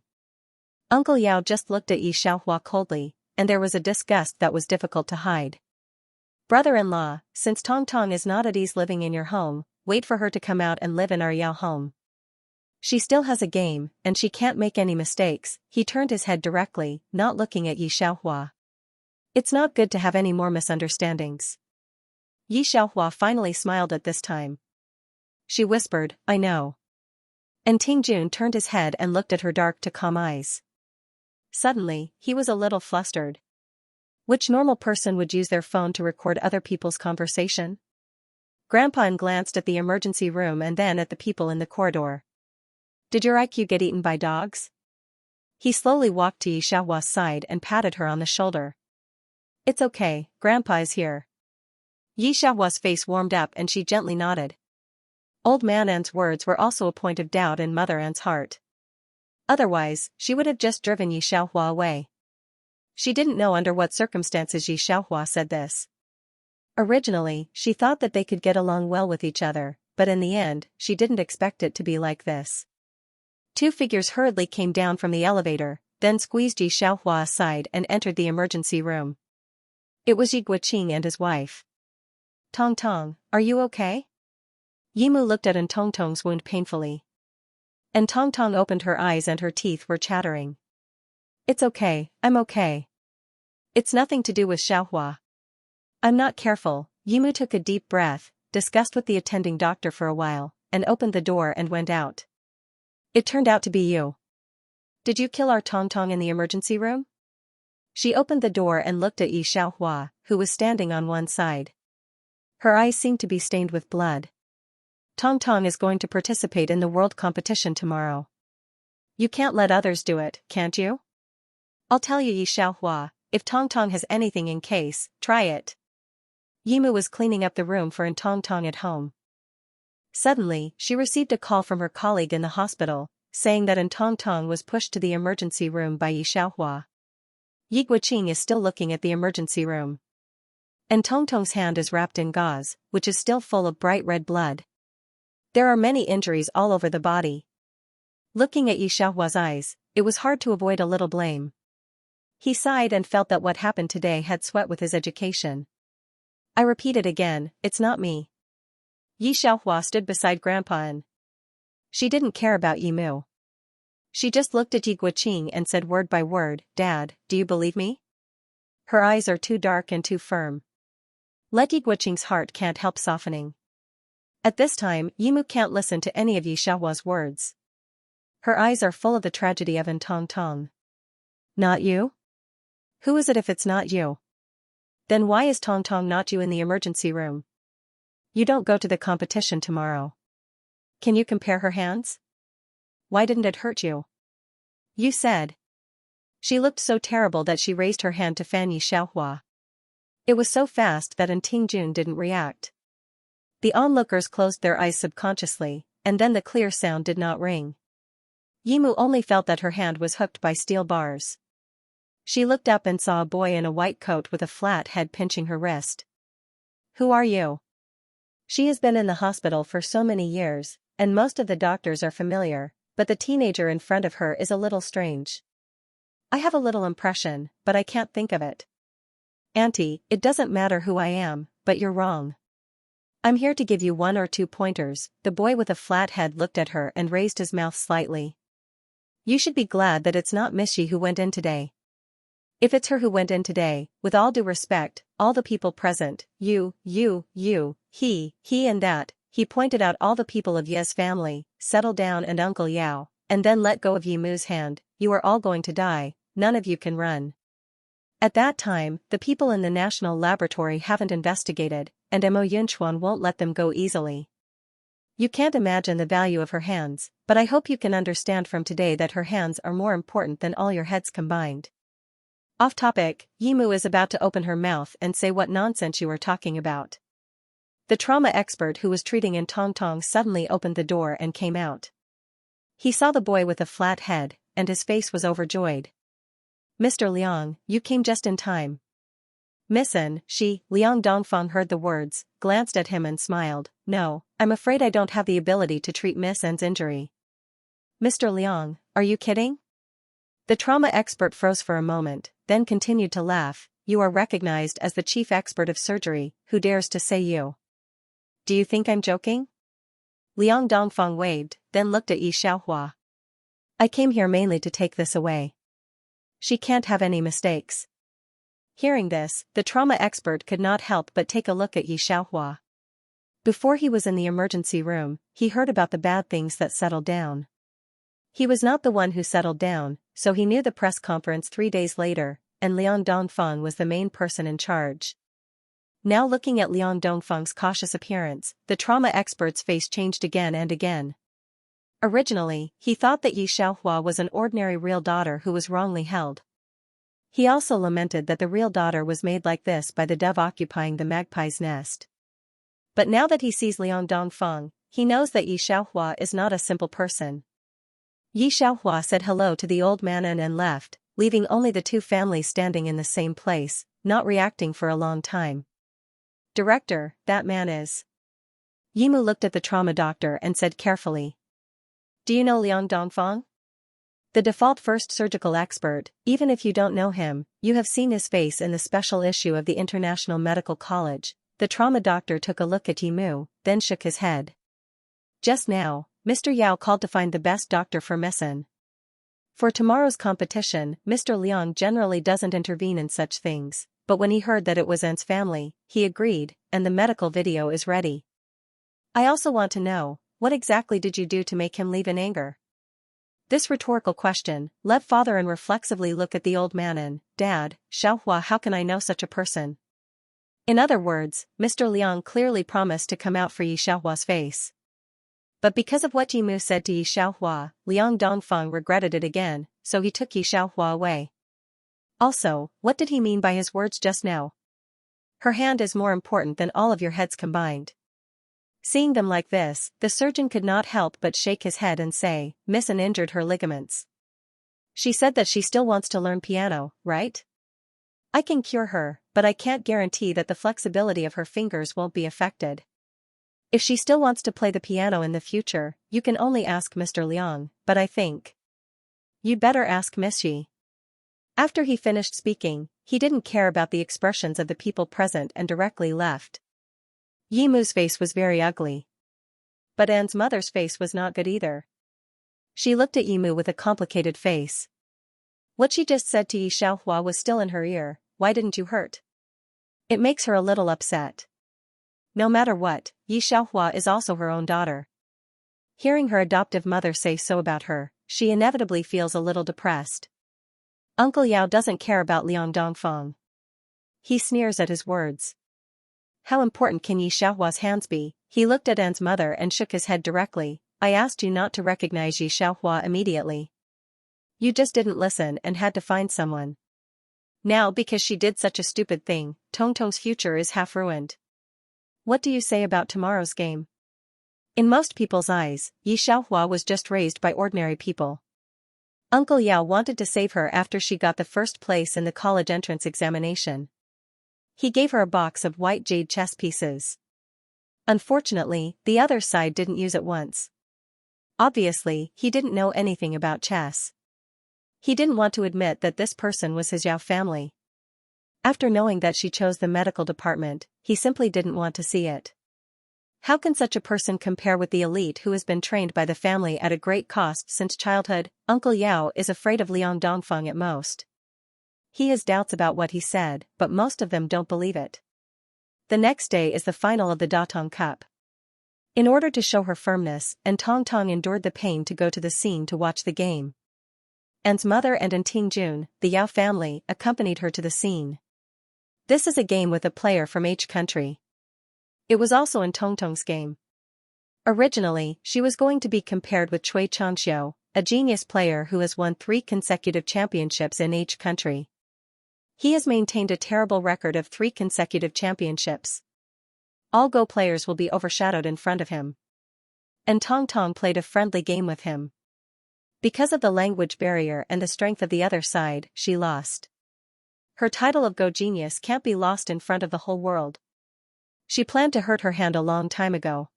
Uncle Yao just looked at Yi Xiaohua coldly, and there was a disgust that was difficult to hide. Brother-in-law, since Tong Tong is not at ease living in your home, wait for her to come out and live in our Yao home. She still has a game, and she can't make any mistakes. He turned his head directly, not looking at Yi Xiaohua. It's not good to have any more misunderstandings. Yi Xiaohua finally smiled at this time. She whispered, I know. And Ting Jun turned his head and looked at her dark to calm eyes. Suddenly, he was a little flustered. Which normal person would use their phone to record other people's conversation? Grandpa glanced at the emergency room and then at the people in the corridor. Did your IQ get eaten by dogs? He slowly walked to Yi Xiaohua's side and patted her on the shoulder. It's okay, Grandpa is here. Yi Xiaohua's face warmed up and she gently nodded. Old Man An's words were also a point of doubt in Mother An's heart. Otherwise, she would have just driven Yi Xiaohua away. She didn't know under what circumstances Yi Xiaohua said this. Originally, she thought that they could get along well with each other, but in the end, she didn't expect it to be like this. Two figures hurriedly came down from the elevator, then squeezed Yi Xiaohua aside and entered the emergency room. It was Yi Guoqing and his wife. Tong Tong, are you okay? Yimu looked at Tong Tong's wound painfully. And Tong Tong opened her eyes and her teeth were chattering. It's okay, I'm okay. It's nothing to do with Xiaohua. I'm not careful. Yimu took a deep breath, discussed with the attending doctor for a while, and opened the door and went out. It turned out to be you. Did you kill our Tong Tong in the emergency room? She opened the door and looked at Yi Xiaohua, who was standing on one side. Her eyes seemed to be stained with blood. Tong Tong is going to participate in the world competition tomorrow. You can't let others do it, can't you? I'll tell you, Yi Xiaohua, if Tong Tong has anything in case, try it. Yimu was cleaning up the room for Tong Tong at home. Suddenly, she received a call from her colleague in the hospital, saying that Tong Tong was pushed to the emergency room by Yi Xiaohua. Yi Guoqing is still looking at the emergency room. And Tong Tong's hand is wrapped in gauze, which is still full of bright red blood. There are many injuries all over the body. Looking at Yi Xiaohua's eyes, it was hard to avoid a little blame. He sighed and felt that what happened today had sweat with his education. I repeat it again, it's not me. Yi Xiaohua stood beside Grandpa and she didn't care about Yimu. She just looked at Yi Guoqing and said word by word, Dad, do you believe me? Her eyes are too dark and too firm. Let Yi Guoqing's heart can't help softening. At this time, Yimu can't listen to any of Yi Xiaohua's words. Her eyes are full of the tragedy of Tong Tong. Not you? Who is it if it's not you? Then why is Tong Tong not you in the emergency room? You don't go to the competition tomorrow. Can you compare her hands? Why didn't it hurt you? You said. She looked so terrible that she raised her hand to fan Yi Xiaohua. It was so fast that Ting Jun didn't react. The onlookers closed their eyes subconsciously, and then the clear sound did not ring. Yimu only felt that her hand was hooked by steel bars. She looked up and saw a boy in a white coat with a flat head pinching her wrist. Who are you? She has been in the hospital for so many years, and most of the doctors are familiar, but the teenager in front of her is a little strange. I have a little impression, but I can't think of it. Auntie, it doesn't matter who I am, but you're wrong. I'm here to give you 1 or 2 pointers. The boy with a flat head looked at her and raised his mouth slightly. You should be glad that it's not Miss Yi who went in today. If it's her who went in today, with all due respect, all the people present, you, he and that, he pointed out all the people of Ye's family, settle down and Uncle Yao, and then let go of Yimu's hand, you are all going to die, none of you can run. At that time, the people in the National Laboratory haven't investigated, and Mo Yunchuan won't let them go easily. You can't imagine the value of her hands, but I hope you can understand from today that her hands are more important than all your heads combined. Off topic, Yimu is about to open her mouth and say what nonsense you are talking about. The trauma expert who was treating Tong Tong suddenly opened the door and came out. He saw the boy with a flat head, and his face was overjoyed. Mr. Liang, you came just in time. Miss N, Liang Dongfang heard the words, glanced at him and smiled. No, I'm afraid I don't have the ability to treat Miss N's injury. Mr. Liang, are you kidding? The trauma expert froze for a moment, then continued to laugh. You are recognized as the chief expert of surgery, who dares to say you? Do you think I'm joking? Liang Dongfang waved, then looked at Yi Xiaohua. I came here mainly to take this away. She can't have any mistakes. Hearing this, the trauma expert could not help but take a look at Yi Xiaohua. Before he was in the emergency room, he heard about the bad things that settled down. He was not the one who settled down, so he knew the press conference 3 days later, and Liang Dongfang was the main person in charge. Now looking at Liang Dongfang's cautious appearance, the trauma expert's face changed again and again. Originally, he thought that Yi Xiaohua was an ordinary real daughter who was wrongly held. He also lamented that the real daughter was made like this by the dove occupying the magpie's nest. But now that he sees Liang Dongfang, he knows that Yi Xiaohua is not a simple person. Yi Xiaohua said hello to the old man and left, leaving only the two families standing in the same place, not reacting for a long time. Director, that man is. Yimu looked at the trauma doctor and said carefully. Do you know Liang Dongfang? The default first surgical expert. Even if you don't know him, you have seen his face in the special issue of the International Medical College. The trauma doctor took a look at Yimu, then shook his head. Just now, Mr. Yao called to find the best doctor for Misan. For tomorrow's competition, Mr. Liang generally doesn't intervene in such things, but when he heard that it was An's family, he agreed, and the medical video is ready. I also want to know, what exactly did you do to make him leave in anger? This rhetorical question led father and reflexively look at the old man and, Dad, Xiaohua, how can I know such a person? In other words, Mr. Liang clearly promised to come out for Yi Xiaohua's face. But because of what Yimu said to Yi Xiaohua, Liang Dongfang regretted it again, so he took Yi Xiaohua away. Also, what did he mean by his words just now? Her hand is more important than all of your heads combined. Seeing them like this, the surgeon could not help but shake his head and say, Miss An injured her ligaments. She said that she still wants to learn piano, right? I can cure her, but I can't guarantee that the flexibility of her fingers won't be affected. If she still wants to play the piano in the future, you can only ask Mr. Liang, but I think you'd better ask Miss Yi. After he finished speaking, he didn't care about the expressions of the people present and directly left. Yimu's face was very ugly. But An's mother's face was not good either. She looked at Yimu with a complicated face. What she just said to Yi Xiaohua was still in her ear. Why didn't you hurt? It makes her a little upset. No matter what, Yi Xiaohua is also her own daughter. Hearing her adoptive mother say so about her, she inevitably feels a little depressed. Uncle Yao doesn't care about Liang Dongfang. He sneers at his words. How important can Yi Xiaohua's hands be? He looked at An's mother and shook his head directly. I asked you not to recognize Yi Xiaohua immediately. You just didn't listen and had to find someone. Now because she did such a stupid thing, Tongtong's future is half ruined. What do you say about tomorrow's game? In most people's eyes, Yi Xiaohua was just raised by ordinary people. Uncle Yao wanted to save her after she got the first place in the college entrance examination. He gave her a box of white jade chess pieces. Unfortunately, the other side didn't use it once. Obviously, he didn't know anything about chess. He didn't want to admit that this person was his Yao family. After knowing that she chose the medical department, he simply didn't want to see it. How can such a person compare with the elite who has been trained by the family at a great cost since childhood? Uncle Yao is afraid of Liang Dongfang at most. He has doubts about what he said, but most of them don't believe it. The next day is the final of the Datong Cup. In order to show her firmness, Tong Tong endured the pain to go to the scene to watch the game. An's mother and Ting Jun, the Yao family, accompanied her to the scene. This is a game with a player from each country. It was also in Tongtong's game. Originally, she was going to be compared with Xianxia, a genius player who has won 3 consecutive championships in each country. He has maintained a terrible record of 3 consecutive championships. All Go players will be overshadowed in front of him. And Tong Tong played a friendly game with him. Because of the language barrier and the strength of the other side, she lost. Her title of Go Genius can't be lost in front of the whole world. She planned to hurt her hand a long time ago.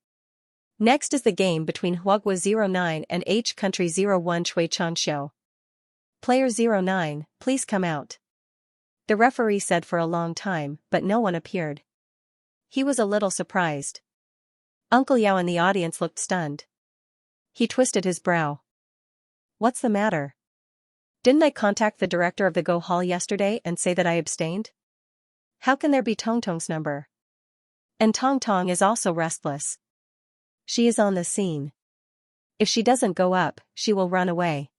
Next is the game between Huagua 09 and H Country 01 Xianxia. Player 09, please come out. The referee said for a long time, but no one appeared. He was a little surprised. Uncle Yao in the audience looked stunned. He twisted his brow. What's the matter? Didn't I contact the director of the Go Hall yesterday and say that I abstained? How can there be Tong Tong's number? And Tong Tong is also restless. She is on the scene. If she doesn't go up, she will run away.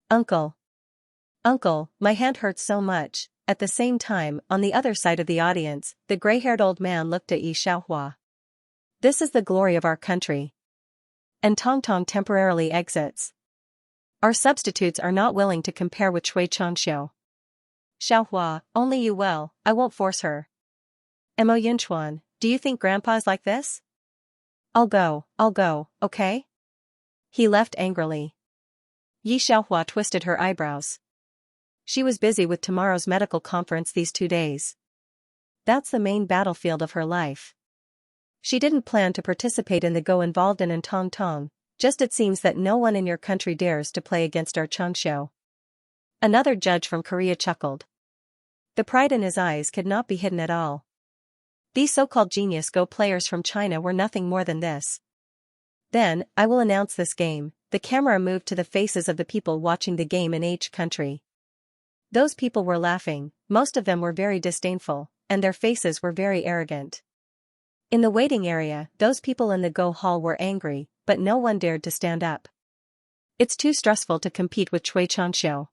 Uncle. Uncle, my hand hurts so much. At the same time, on the other side of the audience, the gray-haired old man looked at Xianxia. This is the glory of our country. And Tong Tong temporarily exits. Our substitutes are not willing to compare with Cui Changxiu. Xiaohua, only you will, I won't force her. Mo Yunchuan, do you think Grandpa's like this? I'll go, okay? He left angrily. Yi Xiaohua twisted her eyebrows. She was busy with tomorrow's medical conference these 2 days. That's the main battlefield of her life. She didn't plan to participate in the Go involved in Tong Tong, just it seems that no one in your country dares to play against our Changxiu. Another judge from Korea chuckled. The pride in his eyes could not be hidden at all. These so-called genius Go players from China were nothing more than this. Then, I will announce this game. The camera moved to the faces of the people watching the game in each country. Those people were laughing, most of them were very disdainful, and their faces were very arrogant. In the waiting area, those people in the Go Hall were angry, but no one dared to stand up. It's too stressful to compete with Cui Changxiu.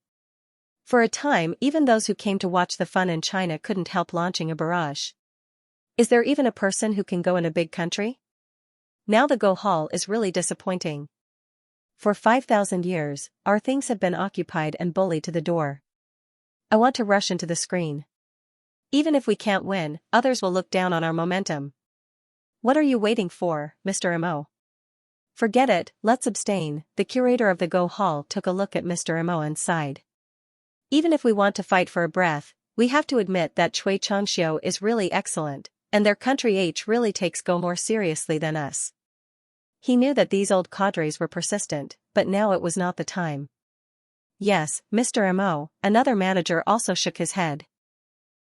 For a time, even those who came to watch the fun in China couldn't help launching a barrage. Is there even a person who can go in a big country? Now the Go Hall is really disappointing. For 5,000 years, our things have been occupied and bullied to the door. I want to rush into the screen. Even if we can't win, others will look down on our momentum. What are you waiting for, Mr. Mo? Forget it, let's abstain. The curator of the Go Hall took a look at Mr. Mo and sighed. Even if we want to fight for a breath, we have to admit that Cui Changxiu is really excellent, and their country H really takes Go more seriously than us. He knew that these old cadres were persistent, but now it was not the time. Yes, Mr. Mo, another manager also shook his head.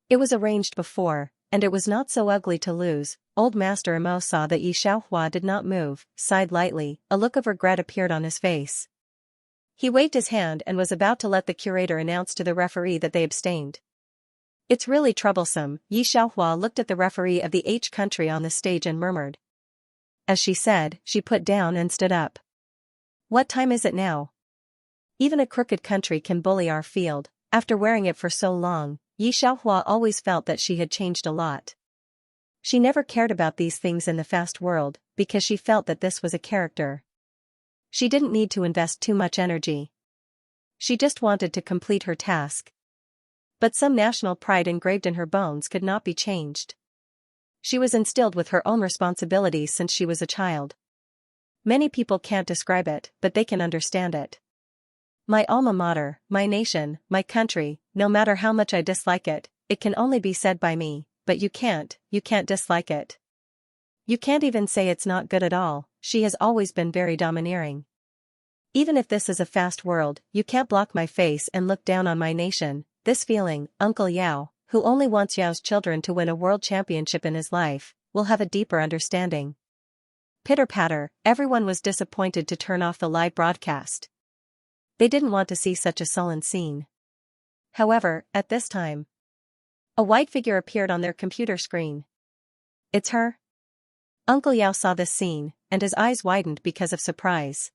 It was arranged before, and it was not so ugly to lose. Old Master Mo saw that Yi Xiaohua did not move, sighed lightly, a look of regret appeared on his face. He waved his hand and was about to let the curator announce to the referee that they abstained. It's really troublesome. Yi Xiaohua looked at the referee of the H country on the stage and murmured. As she said, she put down and stood up. What time is it now? Even a crooked country can bully our field. After wearing it for so long, Yi Xiaohua always felt that she had changed a lot. She never cared about these things in the fast world, because she felt that this was a character. She didn't need to invest too much energy. She just wanted to complete her task. But some national pride engraved in her bones could not be changed. She was instilled with her own responsibilities since she was a child. Many people can't describe it, but they can understand it. My alma mater, my nation, my country, no matter how much I dislike it, it can only be said by me, but you can't dislike it. You can't even say it's not good at all. She has always been very domineering. Even if this is a fast world, you can't block my face and look down on my nation. This feeling, Uncle Yao, who only wants Yao's children to win a world championship in his life, will have a deeper understanding. Pitter-patter, everyone was disappointed to turn off the live broadcast. They didn't want to see such a sullen scene. However, at this time, a white figure appeared on their computer screen. It's her? Uncle Yao saw this scene, and his eyes widened because of surprise.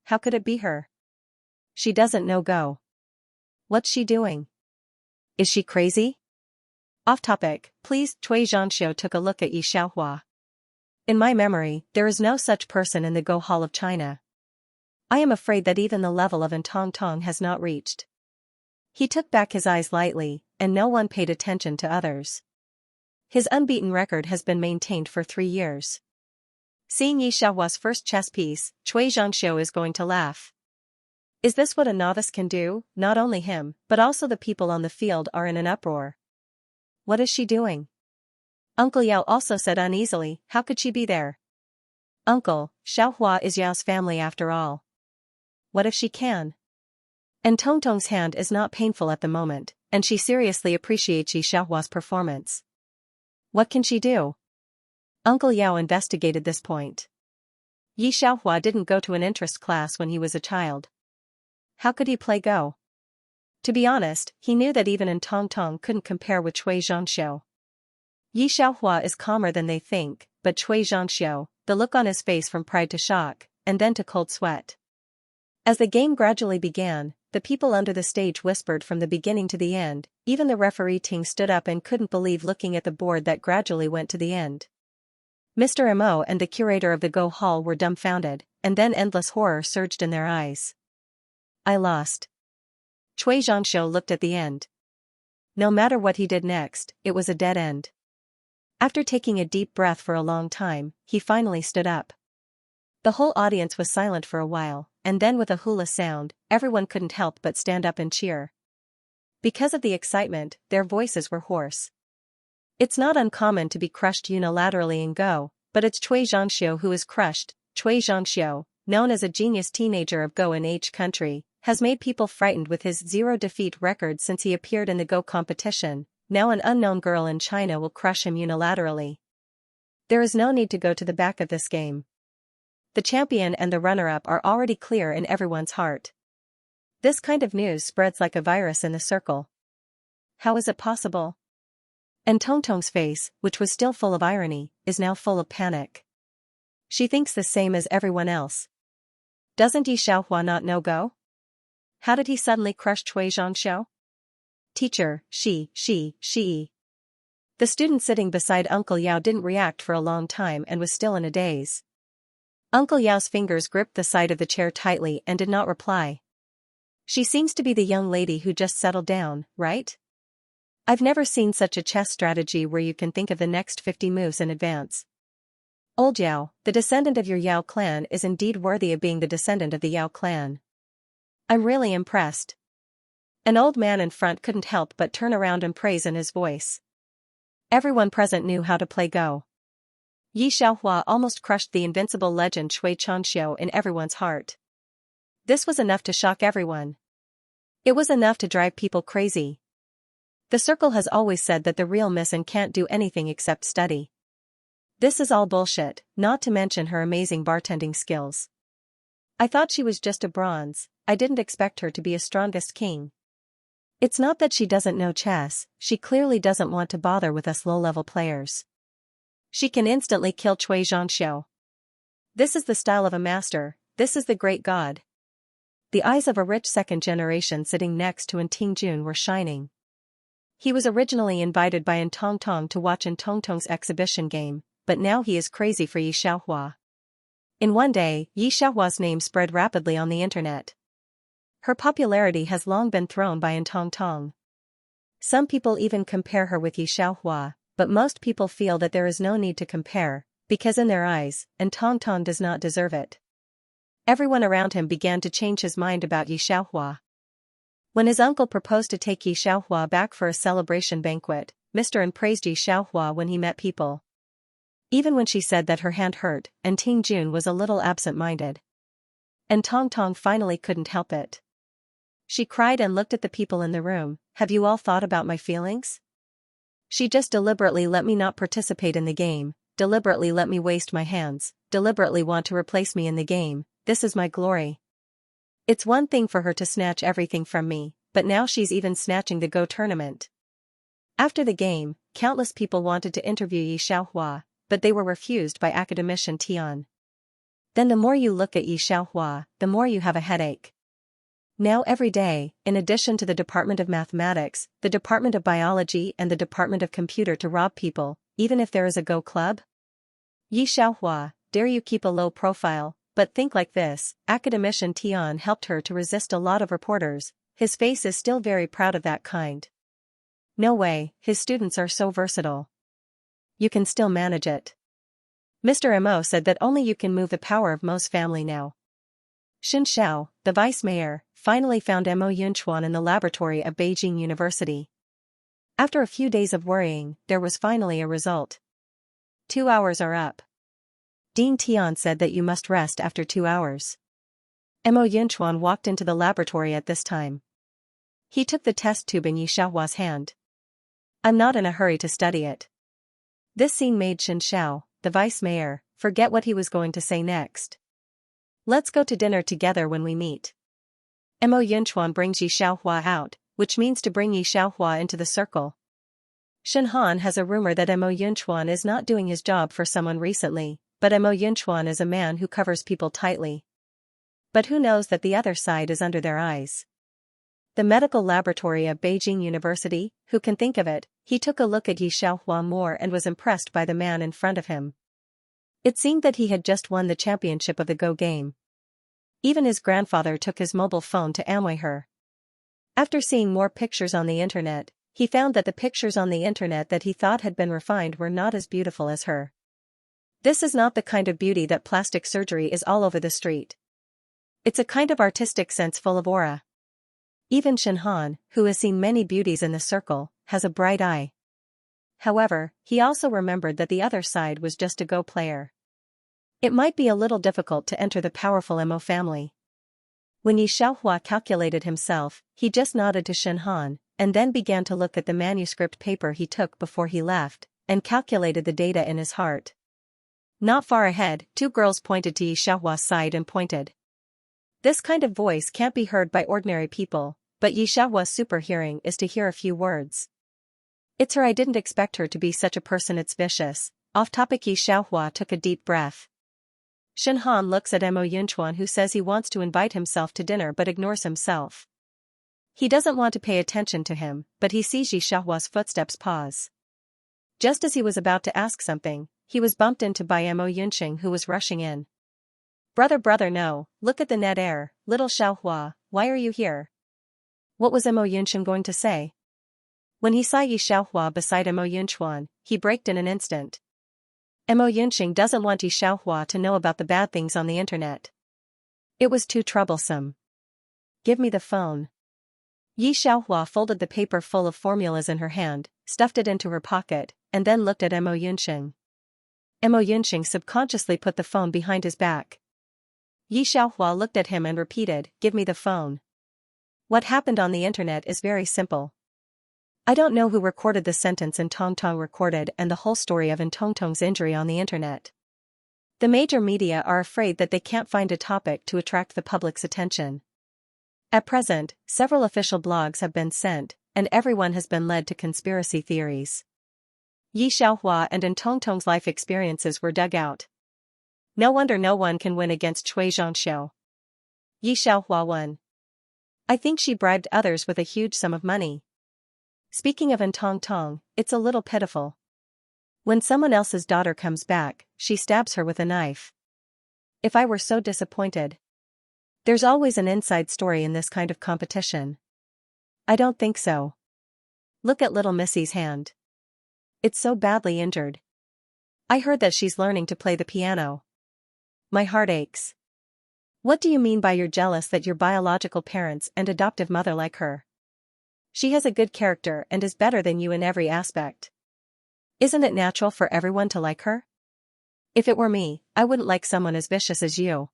How could it be her? She doesn't know Go. What's she doing? Is she crazy? Off topic, please. Cui Zhangxiu took a look at Yi Xiaohua. In my memory, there is no such person in the Go Hall of China. I am afraid that even the level of Tong Tong has not reached. He took back his eyes lightly, and no one paid attention to others. His unbeaten record has been maintained for 3 years. Seeing Yi Xiaohua's first chess piece, Cui Zhangxiu is going to laugh. Is this what a novice can do? Not only him, but also the people on the field are in an uproar. What is she doing? Uncle Yao also said uneasily, how could she be there? Uncle, Xiaohua is Yao's family after all. What if she can? And Tongtong's hand is not painful at the moment, and she seriously appreciates Yi Xiaohua's performance. What can she do? Uncle Yao investigated this point. Yi Xiaohua didn't go to an interest class when he was a child. How could he play Go? To be honest, he knew that even Tongtong couldn't compare with Cui Zhangxiu. Yi Xiaohua is calmer than they think, but Cui Zhangxiu, the look on his face from pride to shock, and then to cold sweat. As the game gradually began, the people under the stage whispered from the beginning to the end, even the referee Ting stood up and couldn't believe looking at the board that gradually went to the end. Mr. Mo and the curator of the Go Hall were dumbfounded, and then endless horror surged in their eyes. I lost. Cui Zhangxiu looked at the end. No matter what he did next, it was a dead end. After taking a deep breath for a long time, he finally stood up. The whole audience was silent for a while, and then with a hula sound, everyone couldn't help but stand up and cheer. Because of the excitement, their voices were hoarse. It's not uncommon to be crushed unilaterally in Go, but it's Cui Zhangxiu who is crushed. Cui Zhangxiu, known as a genius teenager of Go in H country, has made people frightened with his zero-defeat record since he appeared in the Go competition. Now an unknown girl in China will crush him unilaterally. There is no need to go to the back of this game. The champion and the runner-up are already clear in everyone's heart. This kind of news spreads like a virus in the circle. How is it possible? And Tongtong's face, which was still full of irony, is now full of panic. She thinks the same as everyone else. Doesn't Yi Xiaohua not know Go? How did he suddenly crush Cui Zhangxiu? Teacher, she. The student sitting beside Uncle Yao didn't react for a long time and was still in a daze. Uncle Yao's fingers gripped the side of the chair tightly and did not reply. She seems to be the young lady who just settled down, right? I've never seen such a chess strategy where you can think of the next 50 moves in advance. Old Yao, the descendant of your Yao clan is indeed worthy of being the descendant of the Yao clan. I'm really impressed. An old man in front couldn't help but turn around and praise in his voice. Everyone present knew how to play Go. Yi Xiaohua almost crushed the invincible legend Cui Zhangxiu in everyone's heart. This was enough to shock everyone. It was enough to drive people crazy. The circle has always said that the real Miss N can't do anything except study. This is all bullshit, not to mention her amazing bartending skills. I thought she was just a bronze, I didn't expect her to be a strongest king. It's not that she doesn't know chess, she clearly doesn't want to bother with us low-level players. She can instantly kill Cui Zhangxiu. This is the style of a master, this is the great god. The eyes of a rich second generation sitting next to Tingjun were shining. He was originally invited by Tongtong to watch Tongtong's exhibition game, but now he is crazy for Yi Xiaohua. In one day, Yi Xiaohua's name spread rapidly on the internet. Her popularity has long been thrown by Tongtong. Some people even compare her with Yi Xiaohua, but most people feel that there is no need to compare, because in their eyes, Tongtong does not deserve it. Everyone around him began to change his mind about Yi Xiaohua. When his uncle proposed to take Yi Xiaohua back for a celebration banquet, Mr. N praised Yi Xiaohua when he met people. Even when she said that her hand hurt, and Tingjun was a little absent-minded. And Tongtong finally couldn't help it. She cried and looked at the people in the room, have you all thought about my feelings? She just deliberately let me not participate in the game, deliberately let me waste my hands, deliberately want to replace me in the game, this is my glory. It's one thing for her to snatch everything from me, but now she's even snatching the Go tournament. After the game, countless people wanted to interview Yi Xiaohua, but they were refused by academician Tian. Then the more you look at Yi Xiaohua, the more you have a headache. Now every day, in addition to the Department of Mathematics, the Department of Biology and the Department of Computer to rob people, even if there is a Go club? Yi Xiaohua, dare you keep a low profile, but think like this, academician Tian helped her to resist a lot of reporters, his face is still very proud of that kind. No way, his students are so versatile. You can still manage it. Mr. Mo said that only you can move the power of Mo's family now. Xin Xiao, the vice mayor, finally found Mo Yunchuan in the laboratory of Beijing University. After a few days of worrying, there was finally a result. 2 hours are up. Dean Tian said that you must rest after 2 hours. Mo Yunchuan walked into the laboratory at this time. He took the test tube in Yi Xiaohua's hand. I'm not in a hurry to study it. This scene made Xianxia, the vice mayor, forget what he was going to say next. Let's go to dinner together when we meet. Mo Yunchuan brings Yi Xiaohua out, which means to bring Yi Xiaohua into the circle. Shenhan has a rumor that Mo Yunchuan is not doing his job for someone recently, but Mo Yunchuan is a man who covers people tightly. But who knows that the other side is under their eyes? The medical laboratory of Beijing University, who can think of it? He took a look at Yi Xiaohua more and was impressed by the man in front of him. It seemed that he had just won the championship of the Go game. Even his grandfather took his mobile phone to Amway her. After seeing more pictures on the internet, he found that the pictures on the internet that he thought had been refined were not as beautiful as her. This is not the kind of beauty that plastic surgery is all over the street. It's a kind of artistic sense full of aura. Even Shenhan, who has seen many beauties in the circle, has a bright eye. However, he also remembered that the other side was just a Go player. It might be a little difficult to enter the powerful Mo family. When Yi Xiaohua calculated himself, he just nodded to Shenhan, and then began to look at the manuscript paper he took before he left, and calculated the data in his heart. Not far ahead, two girls pointed to Yi Xiaohua's side and pointed. This kind of voice can't be heard by ordinary people, but Yi Xiaohua's super hearing is to hear a few words. It's her. I didn't expect her to be such a person. It's vicious. Off topic. Yi Xiaohua took a deep breath. Shenhan looks at Mo Yunchuan, who says he wants to invite himself to dinner but ignores himself. He doesn't want to pay attention to him, but he sees Yi Xiaohua's footsteps pause. Just as he was about to ask something, he was bumped into by Mo Yunxing, who was rushing in. Brother no, look at the net air, little Xiaohua, why are you here? What was Mo Yunxing going to say? When he saw Yi Xiaohua beside Mo Yunchuan, he braked in an instant. Mo Yunxing doesn't want Yi Xiaohua to know about the bad things on the internet. It was too troublesome. Give me the phone. Yi Xiaohua folded the paper full of formulas in her hand, stuffed it into her pocket, and then looked at Mo Yunxing. Mo Yunxing subconsciously put the phone behind his back. Yi Xiaohua looked at him and repeated, "Give me the phone." What happened on the internet is very simple. I don't know who recorded the sentence Tong recorded and the whole story of Tong's injury on the internet. The major media are afraid that they can't find a topic to attract the public's attention. At present, several official blogs have been sent, and everyone has been led to conspiracy theories. Yi Xiaohua and Tong's life experiences were dug out. No wonder no one can win against Xianxia. Yi Xiaohua won. I think she bribed others with a huge sum of money. Speaking of Tong, it's a little pitiful. When someone else's daughter comes back, she stabs her with a knife. If I were so disappointed. There's always an inside story in this kind of competition. I don't think so. Look at little Missy's hand. It's so badly injured. I heard that she's learning to play the piano. My heart aches. What do you mean by you're jealous that your biological parents and adoptive mother like her? She has a good character and is better than you in every aspect. Isn't it natural for everyone to like her? If it were me, I wouldn't like someone as vicious as you.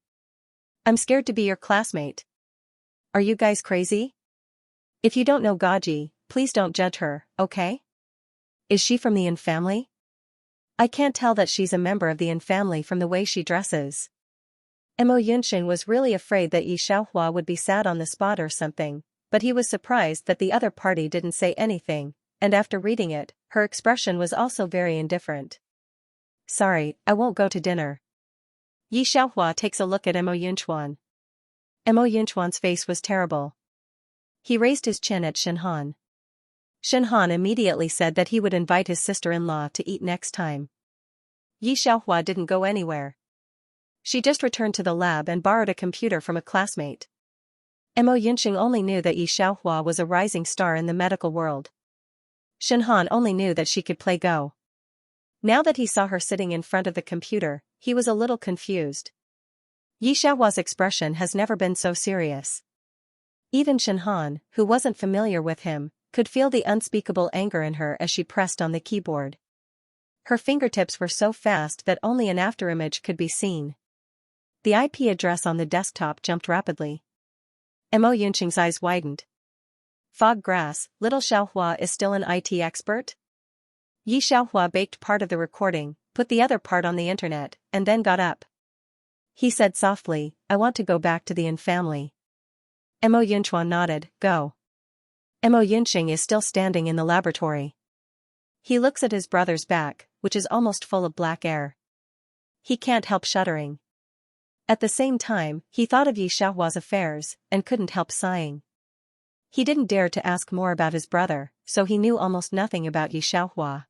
I'm scared to be your classmate. Are you guys crazy? If you don't know Gaji, please don't judge her, okay? Is she from the Yin family? I can't tell that she's a member of the Yin family from the way she dresses. Mo Yunxing was really afraid that Yi Xiaohua would be sad on the spot or something, but he was surprised that the other party didn't say anything, and after reading it, her expression was also very indifferent. Sorry, I won't go to dinner. Yi Xiaohua takes a look at Mo Yunchuan. Mo Yunchuan's face was terrible. He raised his chin at Shenhan. Shenhan immediately said that he would invite his sister-in-law to eat next time. Yi Xiaohua didn't go anywhere. She just returned to the lab and borrowed a computer from a classmate. Mo Yunxing only knew that Yi Xiaohua was a rising star in the medical world. Shenhan only knew that she could play Go. Now that he saw her sitting in front of the computer, he was a little confused. Yi Xiaohua's expression has never been so serious. Even Shenhan, who wasn't familiar with him, could feel the unspeakable anger in her as she pressed on the keyboard. Her fingertips were so fast that only an afterimage could be seen. The IP address on the desktop jumped rapidly. Mo Yunqing's eyes widened. Fog grass, little Xiaohua is still an IT expert? Yi Xiaohua baked part of the recording, put the other part on the internet, and then got up. He said softly, I want to go back to the Yin family. Mo Yunchuan nodded, go. Mo Yunqing is still standing in the laboratory. He looks at his brother's back, which is almost full of black air. He can't help shuddering. At the same time, he thought of Yi Xiaohua's affairs, and couldn't help sighing. He didn't dare to ask more about his brother, so he knew almost nothing about Yi Xiaohua.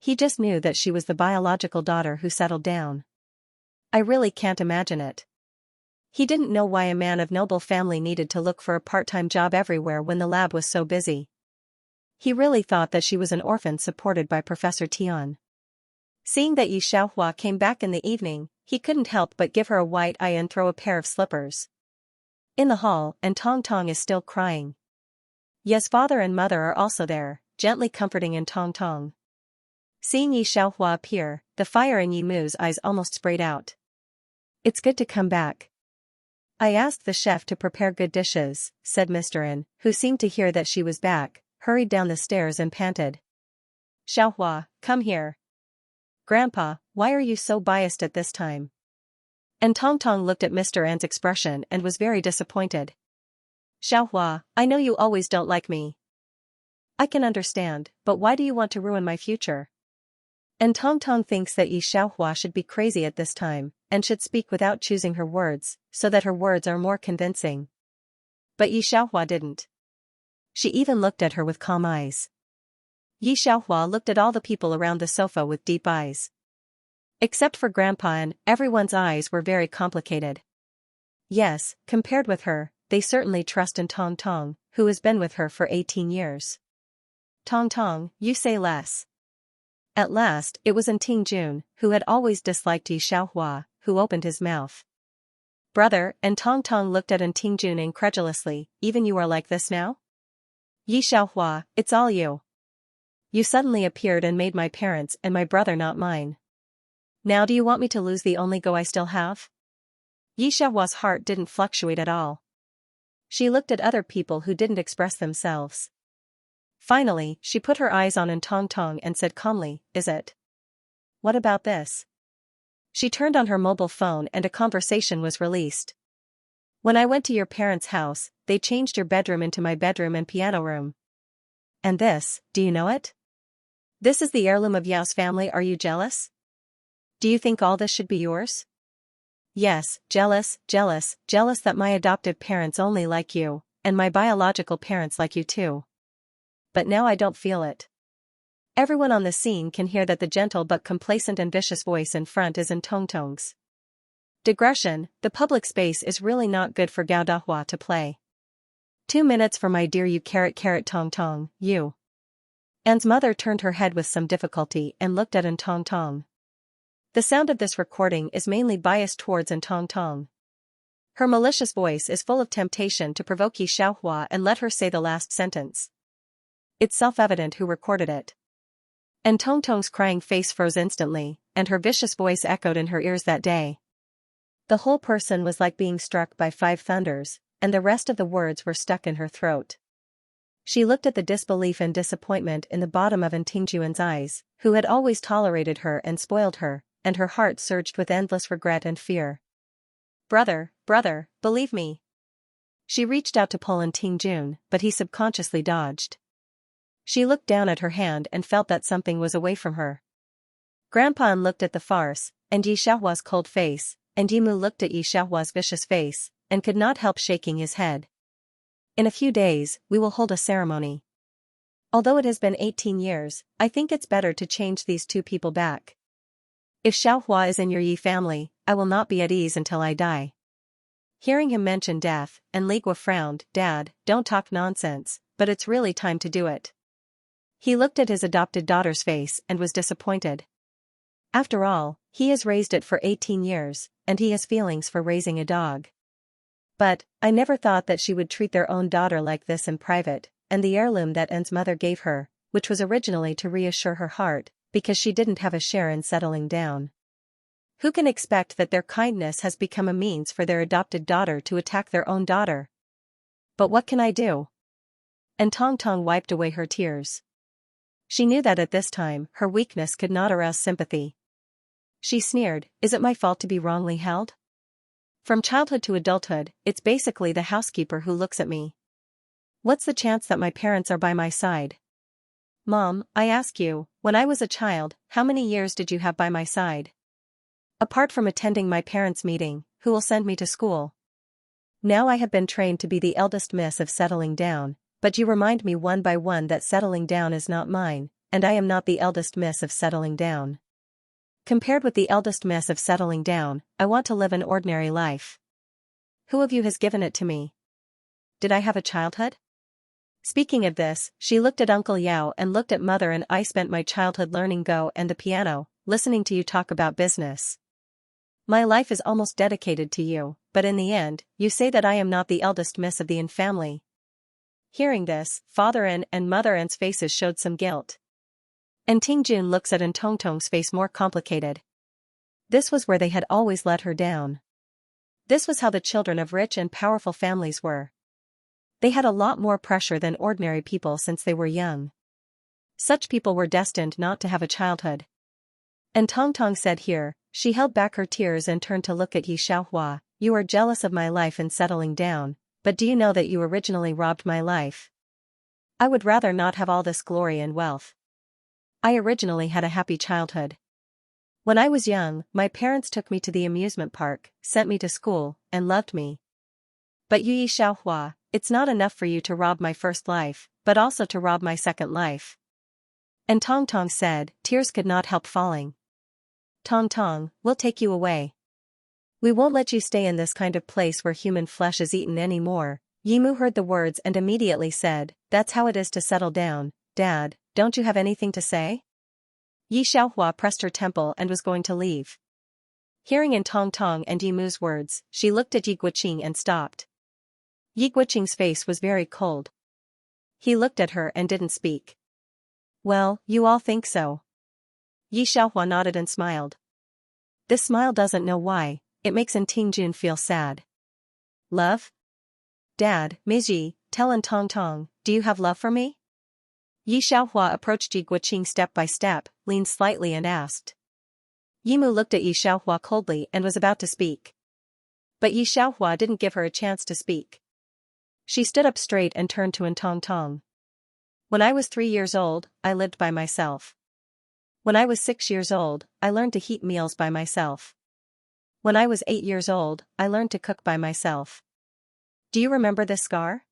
He just knew that she was the biological daughter who settled down. I really can't imagine it. He didn't know why a man of noble family needed to look for a part-time job everywhere when the lab was so busy. He really thought that she was an orphan supported by Professor Tian. Seeing that Yi Xiaohua came back in the evening, he couldn't help but give her a white eye and throw a pair of slippers. In the hall, and Tong Tong is still crying. Ye's father and mother are also there, gently comforting in Tong Tong. Seeing Yi Xiaohua appear, the fire in Yi Mu's eyes almost sprayed out. It's good to come back. I asked the chef to prepare good dishes, said Mr. N, who seemed to hear that she was back, hurried down the stairs and panted. Xiaohua, come here. Grandpa, why are you so biased at this time? And Tong Tong looked at Mr. N's expression and was very disappointed. Xiaohua, I know you always don't like me. I can understand, but why do you want to ruin my future? And Tong Tong thinks that Yi Xiaohua should be crazy at this time, and should speak without choosing her words, so that her words are more convincing. But Yi Xiaohua didn't. She even looked at her with calm eyes. Yi Xiaohua looked at all the people around the sofa with deep eyes. Except for Grandpa and everyone's eyes were very complicated. Yes, compared with her, they certainly trust in Tong Tong, who has been with her for 18 years. Tong Tong, you say less. At last, it was Ting Jun, who had always disliked Yi Xiaohua, who opened his mouth. Brother, and Tong Tong looked at Ting Jun incredulously, even you are like this now? Yi Xiaohua, it's all you. You suddenly appeared and made my parents and my brother not mine. Now do you want me to lose the only go I still have? Yi Xiaohua's heart didn't fluctuate at all. She looked at other people who didn't express themselves. Finally, she put her eyes on Tong Tong and said calmly, is it? What about this? She turned on her mobile phone and a conversation was released. When I went to your parents' house, they changed your bedroom into my bedroom and piano room. And this, do you know it? This is the heirloom of Yao's family. Are you jealous? Do you think all this should be yours? Yes, jealous that my adoptive parents only like you, and my biological parents like you too. But now I don't feel it. Everyone on the scene can hear that the gentle but complacent and vicious voice in front is in Tong Tong's. Digression, the public space is really not good for Gao Dahua to play. 2 minutes for my dear you Tong Tong, you. Anne's mother turned her head with some difficulty and looked at Tong Tong. The sound of this recording is mainly biased towards Tong Tong. Her malicious voice is full of temptation to provoke Yi Xiaohua and let her say the last sentence. It's self-evident who recorded it. And Tong Tong's crying face froze instantly, and her vicious voice echoed in her ears that day. The whole person was like being struck by 5 thunders, and the rest of the words were stuck in her throat. She looked at the disbelief and disappointment in the bottom of Ting Juan's eyes, who had always tolerated her and spoiled her, and her heart surged with endless regret and fear. Brother, believe me. She reached out to pull Ting Jun, but he subconsciously dodged. She looked down at her hand and felt that something was away from her. Grandpa looked at the farce, and Yi Xiaohua's cold face, and Yi Mu looked at Yi Xiaohua's vicious face, and could not help shaking his head. In a few days, we will hold a ceremony. Although it has been 18 years, I think it's better to change these 2 people back. If Xiaohua is in your Yi family, I will not be at ease until I die. Hearing him mention death, and Li Gua frowned, Dad, don't talk nonsense, but it's really time to do it. He looked at his adopted daughter's face and was disappointed. After all, he has raised it for 18 years, and he has feelings for raising a dog. But, I never thought that she would treat their own daughter like this in private, and the heirloom that Anne's mother gave her, which was originally to reassure her heart, because she didn't have a share in settling down. Who can expect that their kindness has become a means for their adopted daughter to attack their own daughter? But what can I do? And Tong Tong wiped away her tears. She knew that at this time, her weakness could not arouse sympathy. She sneered, is it my fault to be wrongly held? From childhood to adulthood, it's basically the housekeeper who looks at me. What's the chance that my parents are by my side? Mom, I ask you, when I was a child, how many years did you have by my side? Apart from attending my parents' meeting, who will send me to school? Now I have been trained to be the eldest miss of settling down, but you remind me one by one that settling down is not mine, and I am not the eldest miss of settling down. Compared with the eldest miss of settling down, I want to live an ordinary life. Who of you has given it to me? Did I have a childhood? Speaking of this, she looked at Uncle Yao and looked at Mother, and I spent my childhood learning Go and the piano, listening to you talk about business. My life is almost dedicated to you, but in the end, you say that I am not the eldest miss of the An family. Hearing this, Father An and Mother An's faces showed some guilt. And Ting Jun looks at An Tong Tong's face more complicated. This was where they had always let her down. This was how the children of rich and powerful families were. They had a lot more pressure than ordinary people since they were young. Such people were destined not to have a childhood. And Tong Tong said here, she held back her tears and turned to look at Xianxia, you are jealous of my life in settling down, but do you know that you originally robbed my life? I would rather not have all this glory and wealth. I originally had a happy childhood. When I was young, my parents took me to the amusement park, sent me to school, and loved me. But you Xianxia, it's not enough for you to rob my first life, but also to rob my second life. And Tong Tong said, tears could not help falling. Tong Tong, we'll take you away. We won't let you stay in this kind of place where human flesh is eaten anymore. Yimu heard the words and immediately said, that's how it is to settle down, Dad, don't you have anything to say? Yi Xiaohua pressed her temple and was going to leave. Hearing in Tong Tong and Yimu's words, she looked at Yi Guoqing and stopped. Yi Guoqing's face was very cold. He looked at her and didn't speak. Well, you all think so. Yi Xiaohua nodded and smiled. This smile doesn't know why, it makes An Tingjun feel sad. Love? Dad, Miji, tell An Tong Tong, do you have love for me? Yi Xiaohua approached Yi Guoqing step by step, leaned slightly and asked. Yimu looked at Yi Xiaohua coldly and was about to speak. But Yi Xiaohua didn't give her a chance to speak. She stood up straight and turned to An Tong Tong. When I was 3 years old, I lived by myself. When I was 6 years old, I learned to heat meals by myself. When I was 8 years old, I learned to cook by myself. Do you remember this scar?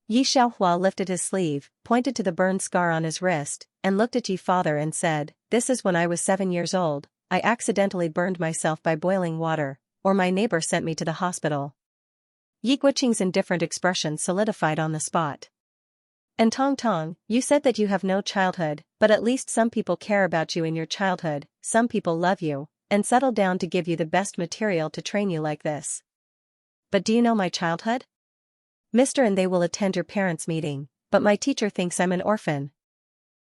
Yi Xiaohua lifted his sleeve, pointed to the burned scar on his wrist, and looked at Yi Father and said, this is when I was 7 years old, I accidentally burned myself by boiling water, or my neighbor sent me to the hospital. Yi Guoqing's indifferent expression solidified on the spot. And Tong Tong, you said that you have no childhood, but at least some people care about you in your childhood, some people love you, and settle down to give you the best material to train you like this. But do you know my childhood? Mr. and they will attend your parents' meeting, but my teacher thinks I'm an orphan.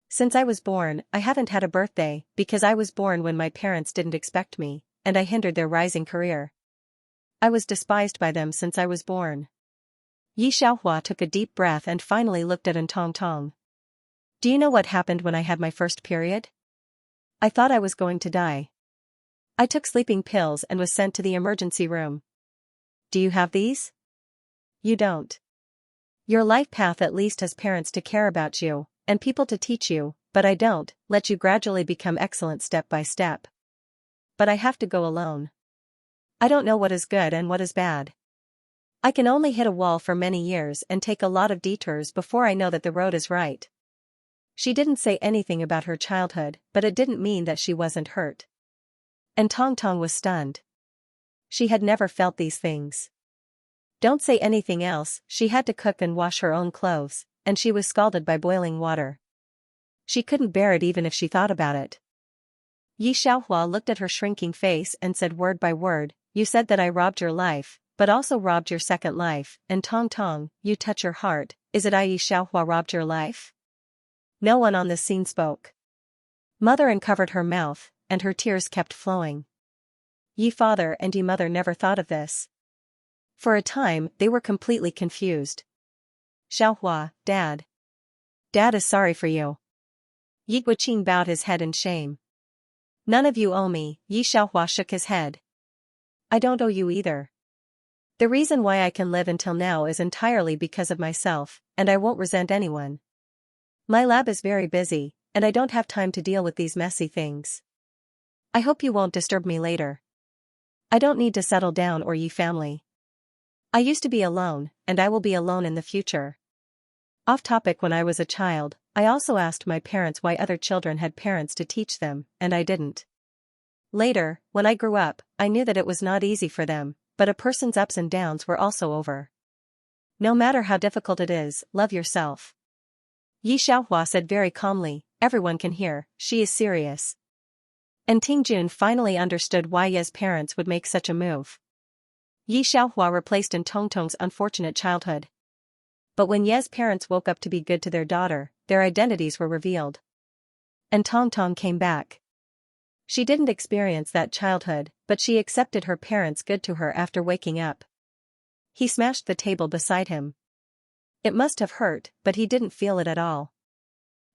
Since I was born, I haven't had a birthday, because I was born when my parents didn't expect me, and I hindered their rising career. I was despised by them since I was born. Yi Xiaohua took a deep breath and finally looked at An Tong Tong. Do you know what happened when I had my first period? I thought I was going to die. I took sleeping pills and was sent to the emergency room. Do you have these? You don't. Your life path at least has parents to care about you, and people to teach you, but I don't, let you gradually become excellent step by step. But I have to go alone. I don't know what is good and what is bad. I can only hit a wall for many years and take a lot of detours before I know that the road is right. She didn't say anything about her childhood, but it didn't mean that she wasn't hurt. And Tong Tong was stunned. She had never felt these things. Don't say anything else, she had to cook and wash her own clothes, and she was scalded by boiling water. She couldn't bear it even if she thought about it. Yi Xiaohua looked at her shrinking face and said word by word, you said that I robbed your life, but also robbed your second life, and Tong Tong, you touch your heart, is it I Yi Xiaohua robbed your life? No one on this scene spoke. Mother uncovered her mouth, and her tears kept flowing. Ye father and ye mother never thought of this. For a time, they were completely confused. Xiaohua, Dad. Dad is sorry for you. Yi Guoqing bowed his head in shame. None of you owe me, Yi Xiaohua shook his head. I don't owe you either. The reason why I can live until now is entirely because of myself, and I won't resent anyone. My lab is very busy, and I don't have time to deal with these messy things. I hope you won't disturb me later. I don't need to settle down or Yi family. I used to be alone, and I will be alone in the future. Off topic. When I was a child, I also asked my parents why other children had parents to teach them, and I didn't. Later, when I grew up, I knew that it was not easy for them, but a person's ups and downs were also over. No matter how difficult it is, love yourself. Yi Xiaohua said very calmly, everyone can hear, she is serious. And Tingjun finally understood why Ye's parents would make such a move. Yi Xiaohua replaced in Tongtong's unfortunate childhood. But when Ye's parents woke up to be good to their daughter, their identities were revealed. And Tongtong came back. She didn't experience that childhood, but she accepted her parents' good to her after waking up. He smashed the table beside him. It must have hurt, but he didn't feel it at all.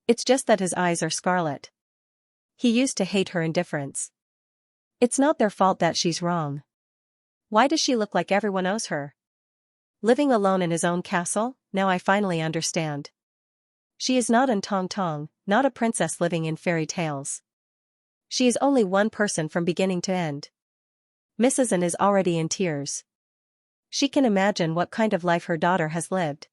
It's just that his eyes are scarlet. He used to hate her indifference. It's not their fault that she's wrong. Why does she look like everyone owes her? Living alone in his own castle, now I finally understand. She is not in Tongtong, not a princess living in fairy tales. She is only one person from beginning to end. Mrs. N is already in tears. She can imagine what kind of life her daughter has lived.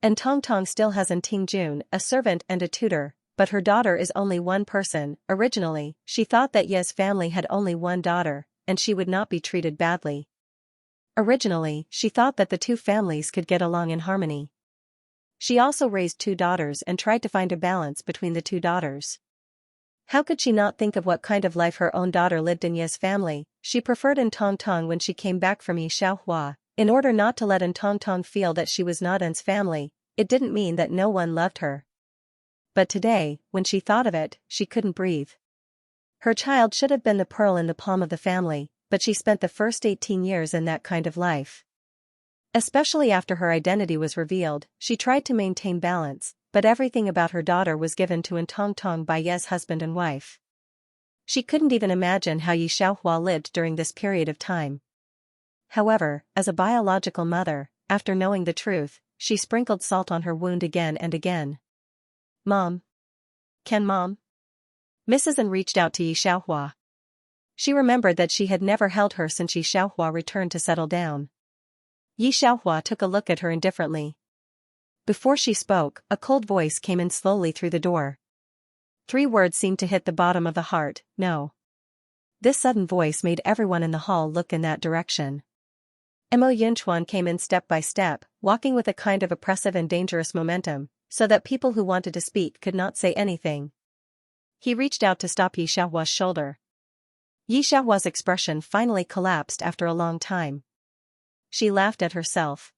And Tongtong still has an Tingjun, a servant and a tutor, but her daughter is only one person. Originally, she thought that Ye's family had only one daughter, and she would not be treated badly. Originally, she thought that the two families could get along in harmony. She also raised two daughters and tried to find a balance between the two daughters. How could she not think of what kind of life her own daughter lived in Ye's family? She preferred in Tongtong when she came back from Yi Xiaohua, in order not to let in Tongtong feel that she was not N's family. It didn't mean that no one loved her. But today, when she thought of it, she couldn't breathe. Her child should have been the pearl in the palm of the family, but she spent the first 18 years in that kind of life. Especially after her identity was revealed, she tried to maintain balance, but everything about her daughter was given to Tongtong by Ye's husband and wife. She couldn't even imagine how Yi Xiaohua lived during this period of time. However, as a biological mother, after knowing the truth, she sprinkled salt on her wound again and again. Mom. Can Mom? Mrs. N reached out to Yi Xiaohua. She remembered that she had never held her since Yi Xiaohua returned to settle down. Yi Xiaohua took a look at her indifferently. Before she spoke, a cold voice came in slowly through the door. 3 words seemed to hit the bottom of the heart, no. This sudden voice made everyone in the hall look in that direction. Mo Yunchuan came in step by step, walking with a kind of oppressive and dangerous momentum, so that people who wanted to speak could not say anything. He reached out to stop Yi Xiaohua's shoulder. Yi Xiaohua's expression finally collapsed after a long time. She laughed at herself.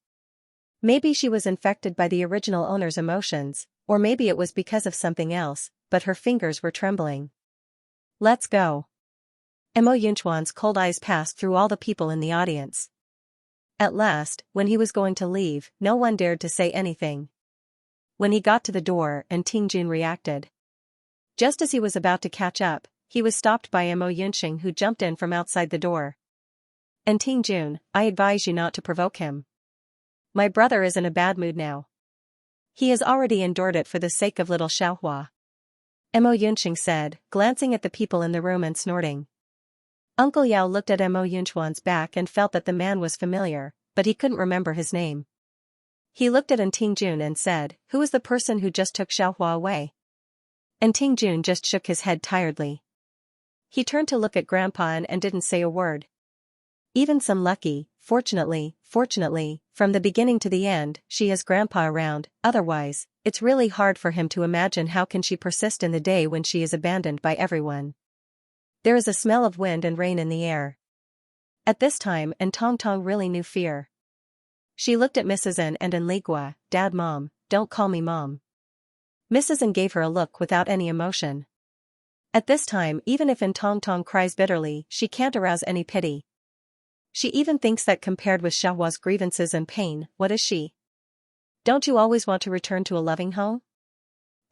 Maybe she was infected by the original owner's emotions, or maybe it was because of something else, but her fingers were trembling. Let's go. Mo Yunchuan's cold eyes passed through all the people in the audience. At last, when he was going to leave, no one dared to say anything. When he got to the door, and Tingjun reacted. Just as he was about to catch up, he was stopped by Mo Yunxing, who jumped in from outside the door. And Tingjun, I advise you not to provoke him. My brother is in a bad mood now. He has already endured it for the sake of little Xiaohua. Mo Yunxing said, glancing at the people in the room and snorting. Uncle Yao looked at Mo Yunchuan's back and felt that the man was familiar, but he couldn't remember his name. He looked at Tingjun and said, who is the person who just took Xiaohua away? And Tingjun just shook his head tiredly. He turned to look at Grandpa and didn't say a word. Even some lucky, fortunately, from the beginning to the end, she has Grandpa around, otherwise, it's really hard for him to imagine how can she persist in the day when she is abandoned by everyone. There is a smell of wind and rain in the air. At this time, Tongtong really knew fear. She looked at Mrs. N and Ligua, Dad, Mom, don't call me Mom. Mrs. N gave her a look without any emotion. At this time, even if Tong Tong cries bitterly, she can't arouse any pity. She even thinks that compared with Xiaohua's grievances and pain, what is she? Don't you always want to return to a loving home?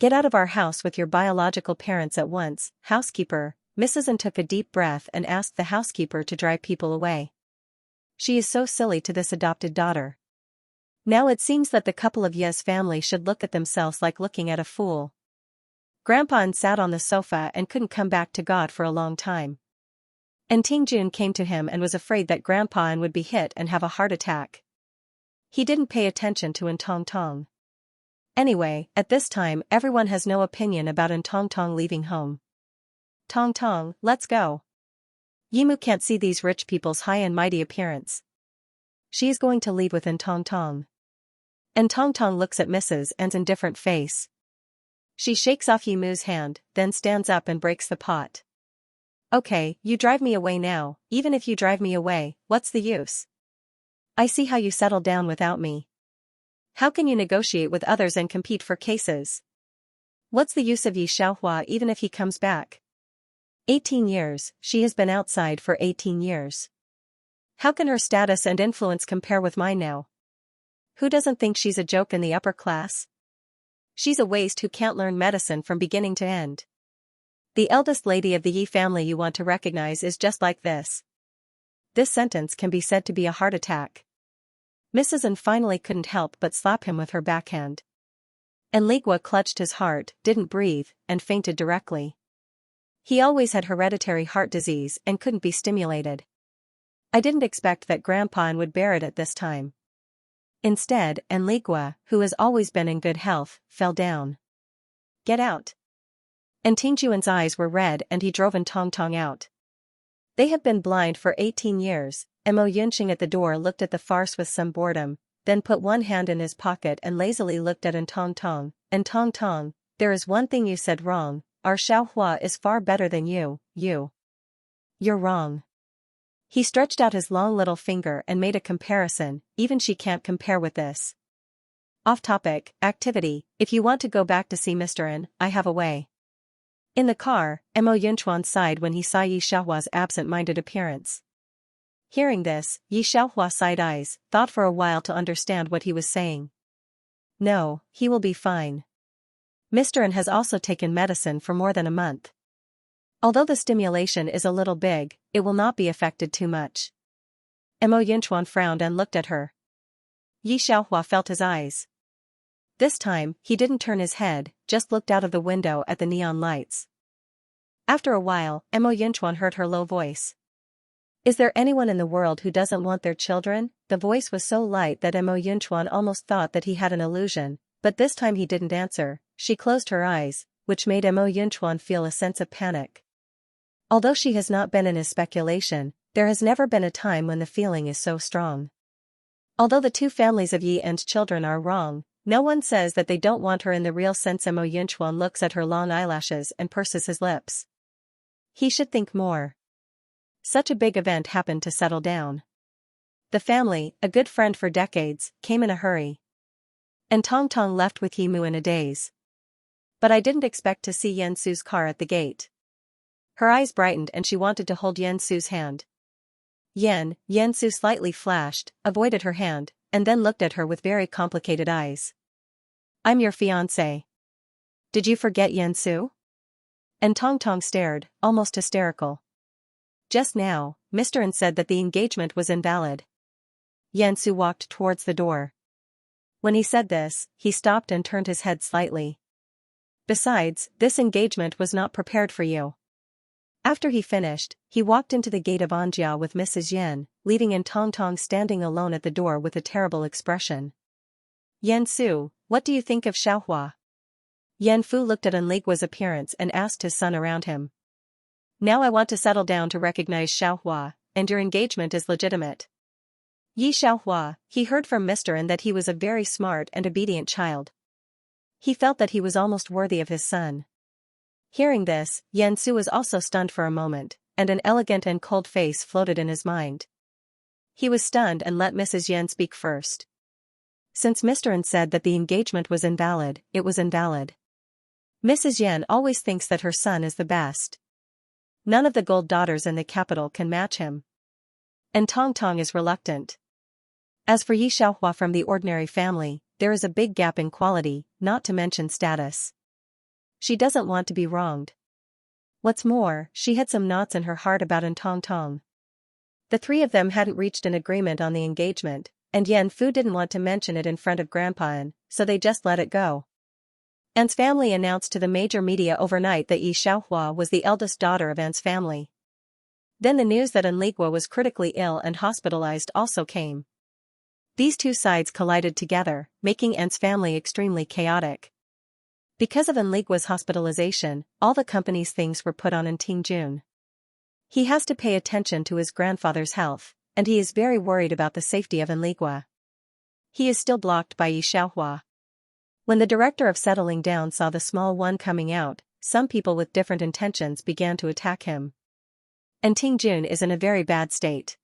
Get out of our house with your biological parents at once, housekeeper. Mrs. N took a deep breath and asked the housekeeper to drive people away. She is so silly to this adopted daughter. Now it seems that the couple of Ye's family should look at themselves like looking at a fool. Grandpa N sat on the sofa and couldn't come back to God for a long time. And Tingjun came to him and was afraid that Grandpa N would be hit and have a heart attack. He didn't pay attention to Tong Tong. Anyway, at this time everyone has no opinion about Tong Tong leaving home. Tong Tong, let's go. Yimu can't see these rich people's high and mighty appearance. She is going to leave with Tong Tong. Tong Tong looks at Mrs. N's indifferent face. She shakes off Yimu's hand, then stands up and breaks the pot. Okay, you drive me away now. Even if you drive me away, what's the use? I see how you settle down without me. How can you negotiate with others and compete for cases? What's the use of Yi Xiaohua even if he comes back? 18 years, she has been outside for 18 years. How can her status and influence compare with mine now? Who doesn't think she's a joke in the upper class? She's a waste who can't learn medicine from beginning to end. The eldest lady of the Yi family you want to recognize is just like this. This sentence can be said to be a heart attack. Mrs. N finally couldn't help but slap him with her backhand. And Ligua clutched his heart, didn't breathe, and fainted directly. He always had hereditary heart disease and couldn't be stimulated. I didn't expect that Grandpa N would bear it at this time. Instead, Ligua, who has always been in good health, fell down. Get out. And Tingjuan's eyes were red and he drove Tong Tong out. They have been blind for 18 years, Mo Yunqing at the door looked at the farce with some boredom, then put one hand in his pocket and lazily looked at Tong Tong. Tong Tong, there is one thing you said wrong, our Xiaohua is far better than you. You're wrong. He stretched out his long little finger and made a comparison, even she can't compare with this. Off-topic, activity, if you want to go back to see Mr. N, I have a way. In the car, Mo Yunchuan sighed when he saw Yi Xiaohua's absent-minded appearance. Hearing this, Yi Xiaohua sighed eyes, thought for a while to understand what he was saying. No, he will be fine. Mr. N has also taken medicine for more than a month. Although the stimulation is a little big, it will not be affected too much. Mo Yunchuan frowned and looked at her. Yi Xiaohua felt his eyes. This time, he didn't turn his head, just looked out of the window at the neon lights. After a while, Mo Yunchuan heard her low voice. Is there anyone in the world who doesn't want their children? The voice was so light that Mo Yunchuan almost thought that he had an illusion, but this time he didn't answer. She closed her eyes, which made Mo Yunchuan feel a sense of panic. Although she has not been in his speculation, there has never been a time when the feeling is so strong. Although the two families of Yi and children are wrong, no one says that they don't want her in the real sense. Mo Yunchuan looks at her long eyelashes and purses his lips. He should think more. Such a big event happened to settle down. The family, a good friend for decades, came in a hurry. And Tong Tong left with Yimu in a daze. But I didn't expect to see Yen Su's car at the gate. Her eyes brightened and she wanted to hold Yen Su's hand. Yen Su slightly flashed, avoided her hand, and then looked at her with very complicated eyes. I'm your fiancé. Did you forget Yen Su? And Tong Tong stared, almost hysterical. Just now, Mr. N said that the engagement was invalid. Yen Su walked towards the door. When he said this, he stopped and turned his head slightly. Besides, this engagement was not prepared for you. After he finished, he walked into the gate of Anjia with Mrs. Yen, leaving Tong Tong standing alone at the door with a terrible expression. Yen Su, what do you think of Xiaohua? Yen Fu looked at Enligua's appearance and asked his son around him. Now I want to settle down to recognize Xiaohua, and your engagement is legitimate. Yi Xiaohua, he heard from Mr. N that he was a very smart and obedient child. He felt that he was almost worthy of his son. Hearing this, Yen Su was also stunned for a moment, and an elegant and cold face floated in his mind. He was stunned and let Mrs. Yen speak first. Since Mr. N said that the engagement was invalid, it was invalid. Mrs. Yan always thinks that her son is the best. None of the gold daughters in the capital can match him. And Tong Tong is reluctant. As for Yi Xiaohua from the ordinary family, there is a big gap in quality, not to mention status. She doesn't want to be wronged. What's more, she had some knots in her heart about Tong Tong. The three of them hadn't reached an agreement on the engagement, and Yan Fu didn't want to mention it in front of Grandpa An, so they just let it go. An's family announced to the major media overnight that Yi Xiaohua was the eldest daughter of An's family. Then the news that An Ligua was critically ill and hospitalized also came. These two sides collided together, making An's family extremely chaotic. Because of An Ligua's hospitalization, all the company's things were put on An Tingjun. He has to pay attention to his grandfather's health, and he is very worried about the safety of An Ligua. He is still blocked by Yi Xiaohua. When the director of settling down saw the small one coming out, some people with different intentions began to attack him. And Tingjun is in a very bad state.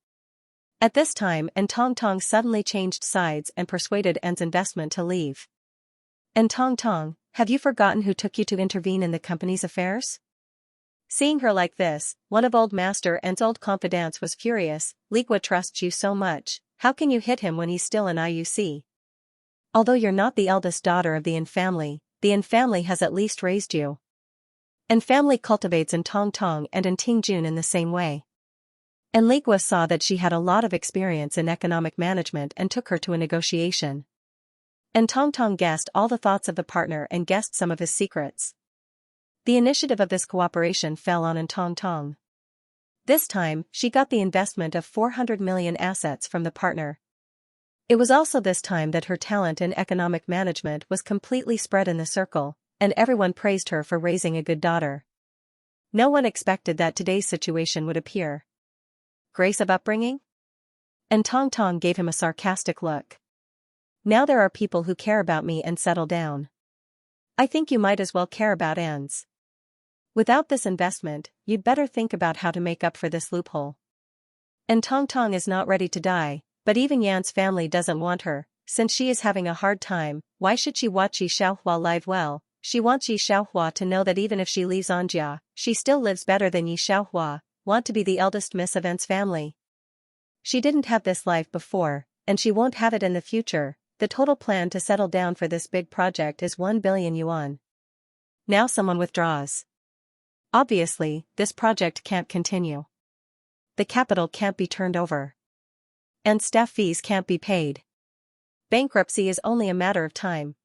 At this time, An Tong Tong suddenly changed sides and persuaded An's investment to leave. And Tong Tong, have you forgotten who took you to intervene in the company's affairs? Seeing her like this, one of old master An's old confidants was furious. Ligua trusts you so much, how can you hit him when he's still in IUC? Although you're not the eldest daughter of the An family, the An family has at least raised you. An family cultivates An Tong Tong and An Tingjun in the same way. An Ligua saw that she had a lot of experience in economic management and took her to a negotiation. An Tong Tong guessed all the thoughts of the partner and guessed some of his secrets. The initiative of this cooperation fell on An Tong Tong. This time, she got the investment of 400 million assets from the partner. It was also this time that her talent in economic management was completely spread in the circle, and everyone praised her for raising a good daughter. No one expected that today's situation would appear. Grace of upbringing? And Tong Tong gave him a sarcastic look. Now there are people who care about me and settle down. I think you might as well care about An's. Without this investment, you'd better think about how to make up for this loophole. And Tong Tong is not ready to die, but even Yan's family doesn't want her, since she is having a hard time. Why should she watch Yi Xiaohua live well? She wants Yi Xiaohua to know that even if she leaves Xianxia, she still lives better than Yi Xiaohua, want to be the eldest miss of An's family. She didn't have this life before, and she won't have it in the future. The total plan to settle down for this big project is 1 billion yuan. Now someone withdraws. Obviously, this project can't continue. The capital can't be turned over. And staff fees can't be paid. Bankruptcy is only a matter of time.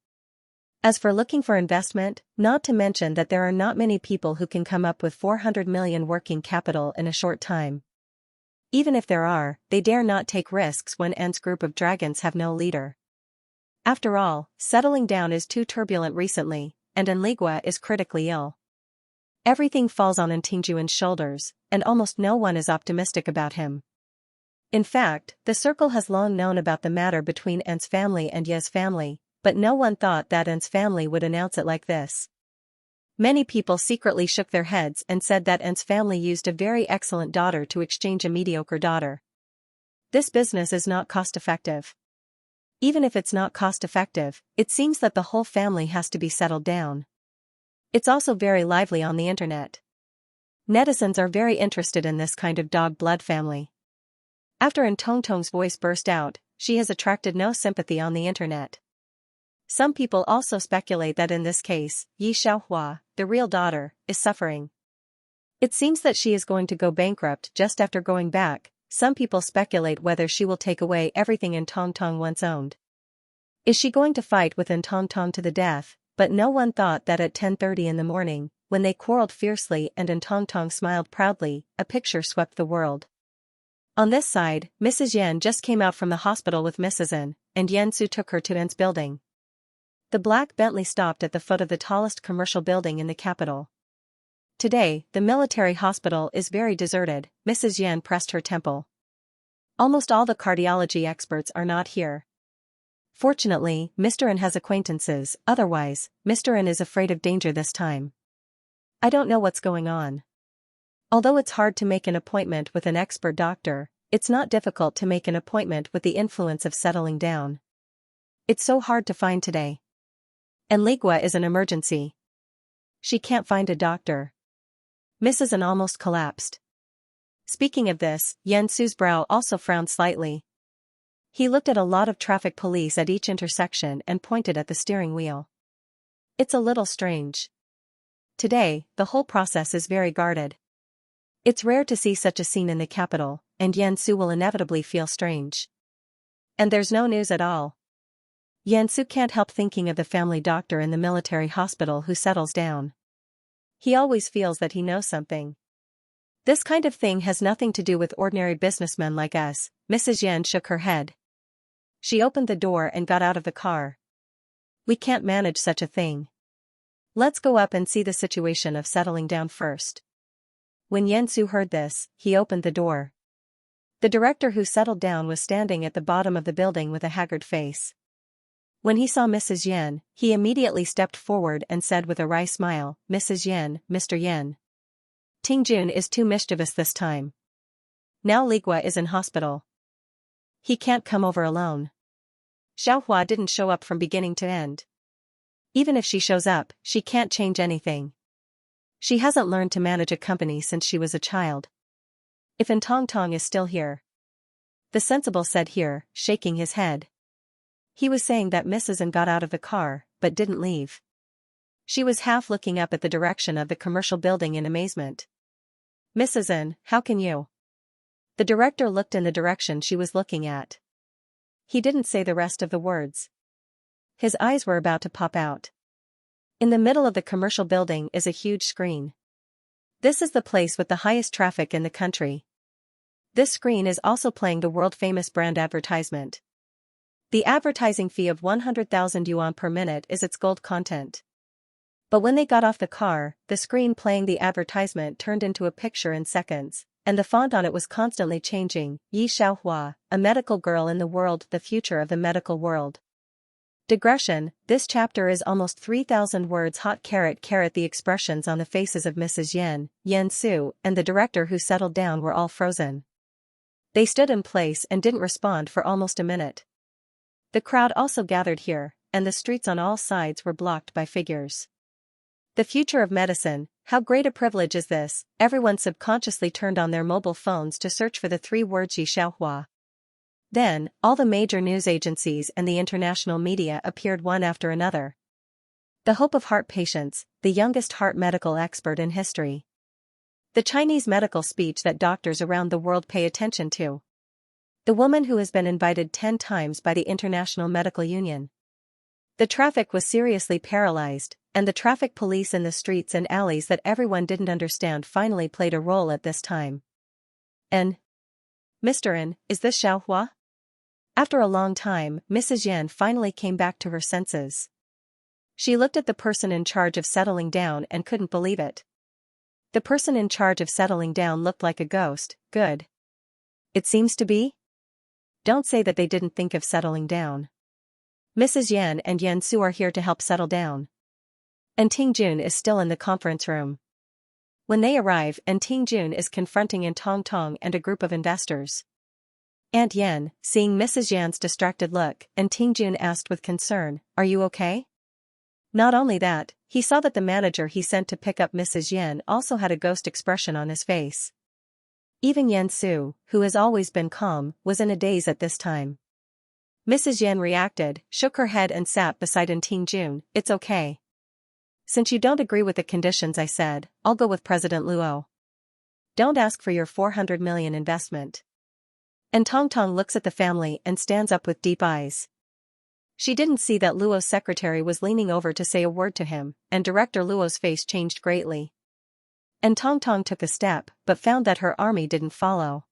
As for looking for investment, not to mention that there are not many people who can come up with 400 million working capital in a short time. Even if there are, they dare not take risks when An's group of dragons have no leader. After all, settling down is too turbulent recently, and An Ligua is critically ill. Everything falls on An Tingjun's shoulders, and almost no one is optimistic about him. In fact, the circle has long known about the matter between An's family and Ye's family, but no one thought that An's family would announce it like this. Many people secretly shook their heads and said that An's family used a very excellent daughter to exchange a mediocre daughter. This business is not cost-effective. Even if it's not cost-effective, it seems that the whole family has to be settled down. It's also very lively on the internet. Netizens are very interested in this kind of dog blood family. After An Tong Tong's voice burst out, she has attracted no sympathy on the internet. Some people also speculate that in this case, Yi Xiaohua, the real daughter, is suffering. It seems that she is going to go bankrupt just after going back. Some people speculate whether she will take away everything An Tong Tong once owned. Is she going to fight with An Tong Tong to the death? But no one thought that at 10:30 in the morning, when they quarreled fiercely and An Tong Tong smiled proudly, a picture swept the world. On this side, Mrs. Yan just came out from the hospital with Mrs. An, and Yan Su took her to An's building. The black Bentley stopped at the foot of the tallest commercial building in the capital. Today, the military hospital is very deserted. Mrs. Yan pressed her temple. Almost all the cardiology experts are not here. Fortunately, Mr. An has acquaintances, otherwise, Mr. An is afraid of danger this time. I don't know what's going on. Although it's hard to make an appointment with an expert doctor, it's not difficult to make an appointment with the influence of settling down. It's so hard to find today. And Ligua is an emergency. She can't find a doctor. Mrs. An almost collapsed. Speaking of this, Yansu's brow also frowned slightly. He looked at a lot of traffic police at each intersection and pointed at the steering wheel. It's a little strange. Today, the whole process is very guarded. It's rare to see such a scene in the capital, and Yansu will inevitably feel strange. And there's no news at all. Yansu can't help thinking of the family doctor in the military hospital who settles down. He always feels that he knows something. This kind of thing has nothing to do with ordinary businessmen like us. Mrs. Yan shook her head. She opened the door and got out of the car. We can't manage such a thing. Let's go up and see the situation of settling down first. When Yansu heard this, he opened the door. The director who settled down was standing at the bottom of the building with a haggard face. When he saw Mrs. Yan, he immediately stepped forward and said with a wry smile, Mrs. Yan, Mr. Yan. Tingjun is too mischievous this time. Now Ligua is in hospital. He can't come over alone. Xiaohua didn't show up from beginning to end. Even if she shows up, she can't change anything. She hasn't learned to manage a company since she was a child. If Tong Tong is still here. The sensible said here, shaking his head. He was saying that Mrs. N got out of the car, but didn't leave. She was half looking up at the direction of the commercial building in amazement. Mrs. N, how can you? The director looked in the direction she was looking at. He didn't say the rest of the words. His eyes were about to pop out. In the middle of the commercial building is a huge screen. This is the place with the highest traffic in the country. This screen is also playing the world-famous brand advertisement. The advertising fee of 100,000 yuan per minute is its gold content. But when they got off the car, the screen playing the advertisement turned into a picture in seconds, and the font on it was constantly changing. Yi Xiaohua, a medical girl in the world, the future of the medical world. Digression, this chapter is almost 3,000 words hot. The expressions on the faces of Mrs. Yan Su, and the director who settled down were all frozen. They stood in place and didn't respond for almost a minute. The crowd also gathered here, and the streets on all sides were blocked by figures. The future of medicine, how great a privilege is this? Everyone subconsciously turned on their mobile phones to search for the 3 words Yi Xiaohua. Then, all the major news agencies and the international media appeared one after another. The hope of heart patients, the youngest heart medical expert in history. The Chinese medical speech that doctors around the world pay attention to. The woman who has been invited 10 times by the International Medical Union. The traffic was seriously paralyzed, and the traffic police in the streets and alleys that everyone didn't understand finally played a role at this time. N. Mr. N, is this Xiaohua? After a long time, Mrs. Yan finally came back to her senses. She looked at the person in charge of settling down and couldn't believe it. The person in charge of settling down looked like a ghost. Good. It seems to be? Don't say that they didn't think of settling down. Mrs. Yan and Yan Su are here to help settle down. And Tingjun is still in the conference room. When they arrive, and Tingjun is confronting Tong Tong and a group of investors. Aunt Yan, seeing Mrs. Yan's distracted look, and Tingjun asked with concern, "Are you okay?" Not only that, he saw that the manager he sent to pick up Mrs. Yan also had a ghost expression on his face. Even Yan Su, who has always been calm, was in a daze at this time. Mrs. Yan reacted, shook her head and sat beside Tingjun. It's okay. Since you don't agree with the conditions I said, I'll go with President Luo. Don't ask for your 400 million investment. And Tong Tong looks at the family and stands up with deep eyes. She didn't see that Luo's secretary was leaning over to say a word to him, and Director Luo's face changed greatly. And Tong Tong took a step, but found that her army didn't follow.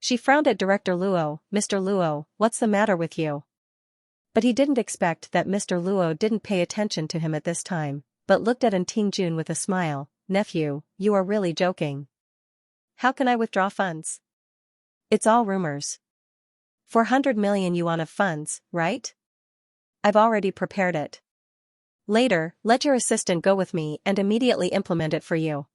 She frowned at Director Luo. "Mr. Luo, what's the matter with you?" But he didn't expect that Mr. Luo didn't pay attention to him at this time, but looked at Tingjun with a smile. "Nephew, you are really joking. How can I withdraw funds? It's all rumors. 400 million yuan of funds, right? I've already prepared it. Later, let your assistant go with me and immediately implement it for you."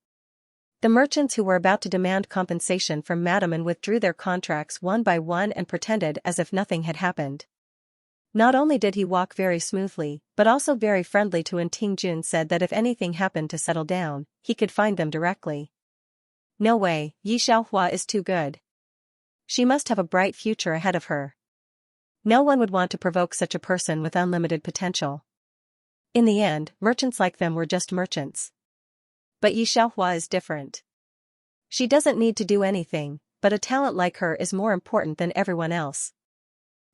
The merchants who were about to demand compensation from Madam An withdrew their contracts one by one and pretended as if nothing had happened. Not only did he walk very smoothly, but also very friendly to, and Tingjun said that if anything happened to settle down, he could find them directly. No way, Yi Xiaohua is too good. She must have a bright future ahead of her. No one would want to provoke such a person with unlimited potential. In the end, merchants like them were just merchants. But Yi Xiaohua is different. She doesn't need to do anything, but a talent like her is more important than everyone else.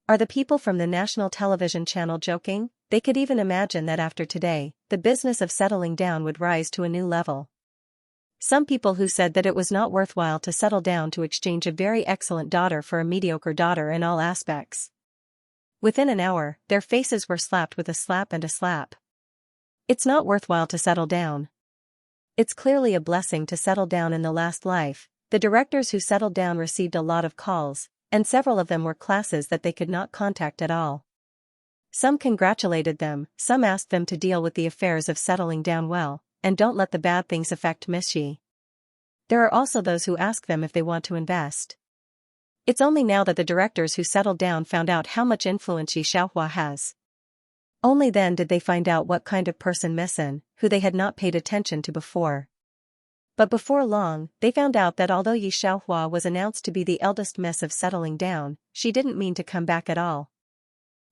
Are the people from the national television channel joking? They could even imagine that after today, the business of settling down would rise to a new level. Some people who said that it was not worthwhile to settle down to exchange a very excellent daughter for a mediocre daughter in all aspects. Within an hour, their faces were slapped with a slap and a slap. It's not worthwhile to settle down. It's clearly a blessing to settle down in the last life. The directors who settled down received a lot of calls, and several of them were classes that they could not contact at all. Some congratulated them, some asked them to deal with the affairs of settling down well, and don't let the bad things affect Miss Yi. There are also those who ask them if they want to invest. It's only now that the directors who settled down found out how much influence Yi Xiaohua has. Only then did they find out what kind of person Miss In, who they had not paid attention to before. But before long, they found out that although Yi Xiaohua was announced to be the eldest miss of settling down, she didn't mean to come back at all.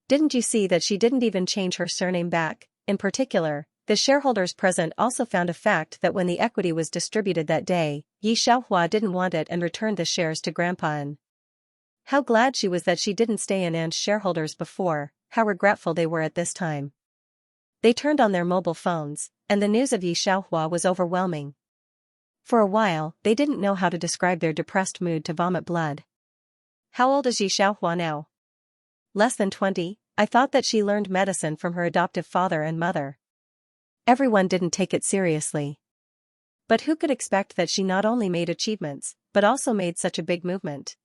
Didn't you see that she didn't even change her surname back? In particular, the shareholders present also found a fact that when the equity was distributed that day, Yi Xiaohua didn't want it and returned the shares to Grandpa An. How glad she was that she didn't stay in An's shareholders before, how regretful they were at this time. They turned on their mobile phones, and the news of Yi Xiaohua was overwhelming. For a while, they didn't know how to describe their depressed mood to vomit blood. How old is Yi Xiaohua now? Less than 20, I thought that she learned medicine from her adoptive father and mother. Everyone didn't take it seriously. But who could expect that she not only made achievements, but also made such a big movement?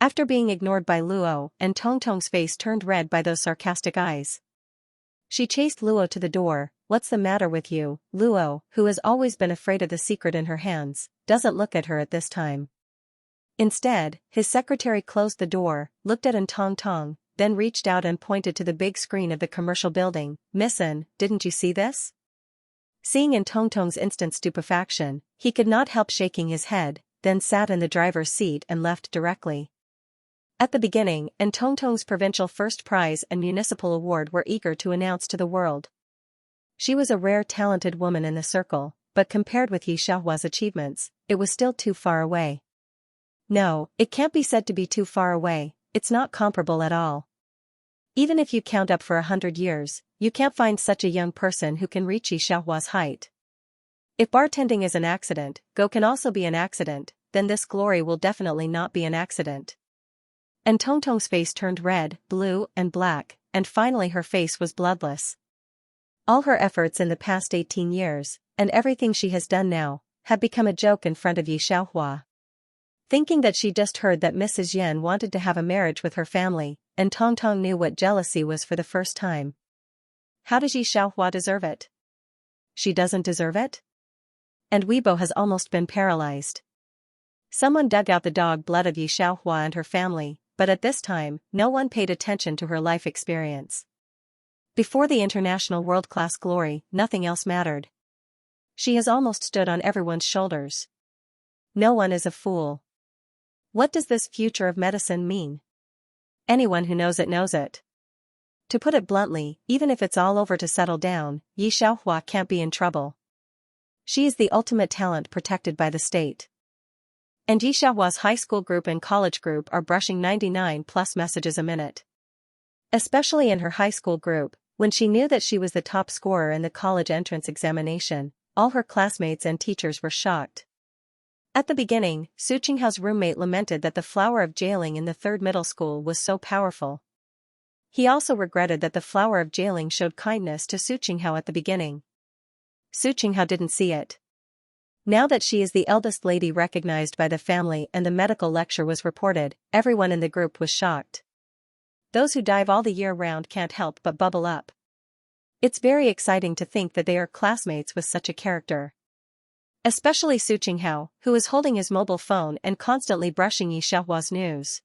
After being ignored by Luo, and Tongtong's face turned red by those sarcastic eyes. She chased Luo to the door. What's the matter with you? Luo, who has always been afraid of the secret in her hands, doesn't look at her at this time. Instead, his secretary closed the door, looked at Tong, then reached out and pointed to the big screen of the commercial building. Miss In, didn't you see this? Seeing Tong's instant stupefaction, he could not help shaking his head, then sat in the driver's seat and left directly. At the beginning, Tong's provincial first prize and municipal award were eager to announce to the world. She was a rare talented woman in the circle, but compared with Yi Xiaohua's achievements, it was still too far away. No, it can't be said to be too far away, it's not comparable at all. Even if you count up for 100 years, you can't find such a young person who can reach Yi Xiaohua's height. If bartending is an accident, Go can also be an accident, then this glory will definitely not be an accident. And Tong's face turned red, blue, and black, and finally her face was bloodless. All her efforts in the past 18 years, and everything she has done now, have become a joke in front of Yi Xiaohua. Thinking that she just heard that Mrs. Yan wanted to have a marriage with her family, and Tong knew what jealousy was for the first time. How does Yi Xiaohua deserve it? She doesn't deserve it? And Weibo has almost been paralyzed. Someone dug out the dog blood of Yi Xiaohua and her family, but at this time, no one paid attention to her life experience. Before the international world-class glory, nothing else mattered. She has almost stood on everyone's shoulders. No one is a fool. What does this future of medicine mean? Anyone who knows it knows it. To put it bluntly, even if it's all over to settle down, Yi Xiaohua can't be in trouble. She is the ultimate talent protected by the state. And Yi Xiaohua's high school group and college group are brushing 99+ messages a minute. Especially in her high school group, when she knew that she was the top scorer in the college entrance examination, all her classmates and teachers were shocked. At the beginning, Su Qinghao's roommate lamented that the flower of jailing in the third middle school was so powerful. He also regretted that the flower of jailing showed kindness to Su Qinghao at the beginning. Su Qinghao didn't see it. Now that she is the eldest lady recognized by the family and the medical lecture was reported, everyone in the group was shocked. Those who dive all the year round can't help but bubble up. It's very exciting to think that they are classmates with such a character. Especially Su Qinghao, who is holding his mobile phone and constantly brushing Yi Xiaohua's news.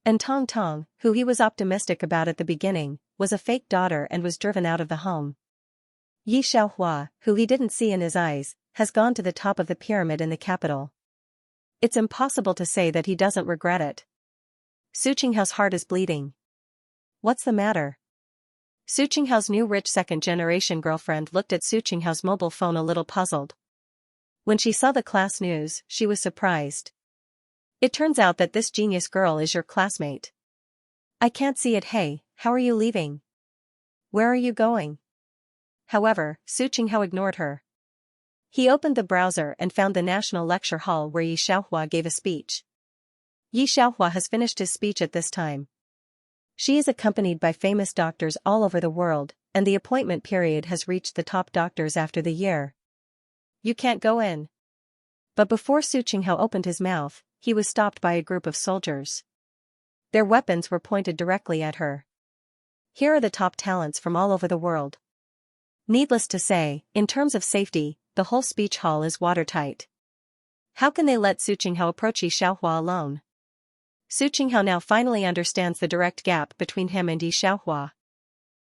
And Tong Tong, who he was optimistic about at the beginning, was a fake daughter and was driven out of the home. Yi Xiaohua, who he didn't see in his eyes, has gone to the top of the pyramid in the capital. It's impossible to say that he doesn't regret it. Su Qinghao's heart is bleeding. What's the matter? Su Qinghao's new rich second-generation girlfriend looked at Su Qinghao's mobile phone a little puzzled. When she saw the class news, she was surprised. It turns out that this genius girl is your classmate. I can't see it. Hey, how are you leaving? Where are you going? However, Su Qinghao ignored her. He opened the browser and found the National Lecture Hall where Yi Xiaohua gave a speech. Yi Xiaohua has finished his speech at this time. She is accompanied by famous doctors all over the world, and the appointment period has reached the top doctors after the year. You can't go in. But before Su Qinghao opened his mouth, he was stopped by a group of soldiers. Their weapons were pointed directly at her. Here are the top talents from all over the world. Needless to say, in terms of safety, the whole speech hall is watertight. How can they let Su Qinghao approach Yi Xiaohua alone? Su Qinghao now finally understands the direct gap between him and Yi Xiaohua.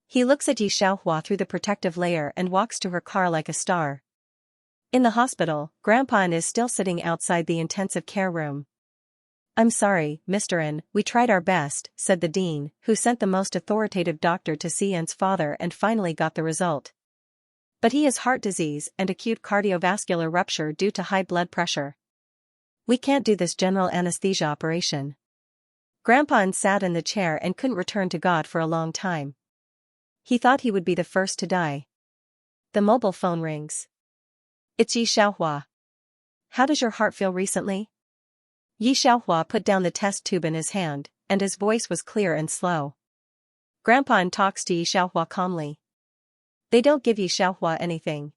He looks at Yi Xiaohua through the protective layer and walks to her car like a star. In the hospital, Grandpa N is still sitting outside the intensive care room. I'm sorry, Mr. N, we tried our best, said the dean, who sent the most authoritative doctor to see N's father and finally got the result. But he has heart disease and acute cardiovascular rupture due to high blood pressure. We can't do this general anesthesia operation. Grandpa N sat in the chair and couldn't return to God for a long time. He thought he would be the first to die. The mobile phone rings. It's Yi Xiaohua. How does your heart feel recently? Yi Xiaohua put down the test tube in his hand, and his voice was clear and slow. Grandpa N talks to Yi Xiaohua calmly. They don't give Yi Xiaohua anything.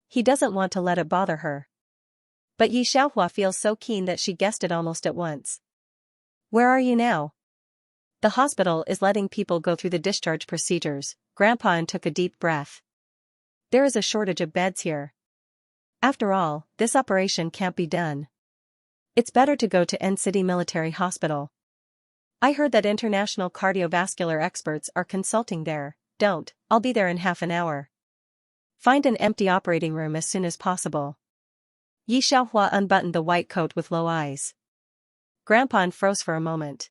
He doesn't want to let it bother her. But Yi Xiaohua feels so keen that she guessed it almost at once. Where are you now? The hospital is letting people go through the discharge procedures. Grandpa N took a deep breath. There is a shortage of beds here. After all, this operation can't be done. It's better to go to N City Military Hospital. I heard that international cardiovascular experts are consulting there. Don't, I'll be there in half an hour. Find an empty operating room as soon as possible. Yi Xiaohua unbuttoned the white coat with low eyes. Grandpa N froze for a moment.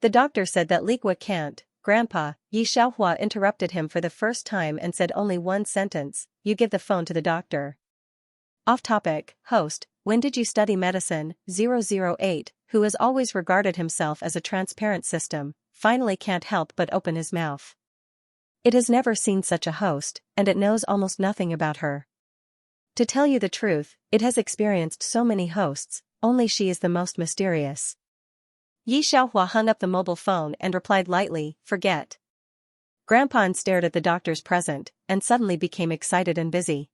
The doctor said that Ligua can't. Grandpa, Yi Xiaohua interrupted him for the first time and said only one sentence, you give the phone to the doctor. Off topic, host, when did you study medicine? 008, who has always regarded himself as a transparent system, finally can't help but open his mouth. It has never seen such a host, and it knows almost nothing about her. To tell you the truth, it has experienced so many hosts, only she is the most mysterious. Yi Xiaohua hung up the mobile phone and replied lightly, forget. Grandpa N stared at the doctors present, and suddenly became excited and busy.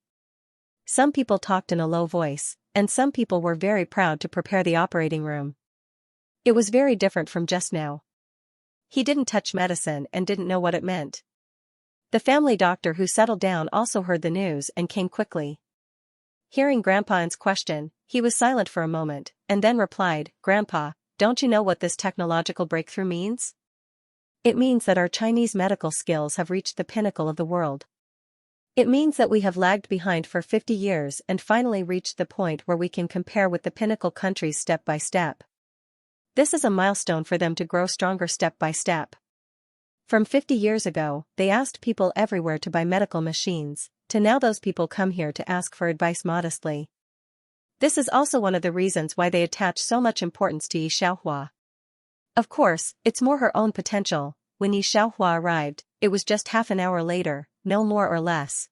Some people talked in a low voice, and some people were very proud to prepare the operating room. It was very different from just now. He didn't touch medicine and didn't know what it meant. The family doctor who settled down also heard the news and came quickly. Hearing Grandpa N's question, he was silent for a moment, and then replied, Grandpa, don't you know what this technological breakthrough means? It means that our Chinese medical skills have reached the pinnacle of the world. It means that we have lagged behind for 50 years and finally reached the point where we can compare with the pinnacle countries step by step. This is a milestone for them to grow stronger step by step. From 50 years ago, they asked people everywhere to buy medical machines, to now those people come here to ask for advice modestly. This is also one of the reasons why they attach so much importance to Yi Xiaohua. Of course, it's more her own potential. When Yi Xiaohua arrived, it was just half an hour later, no more or less.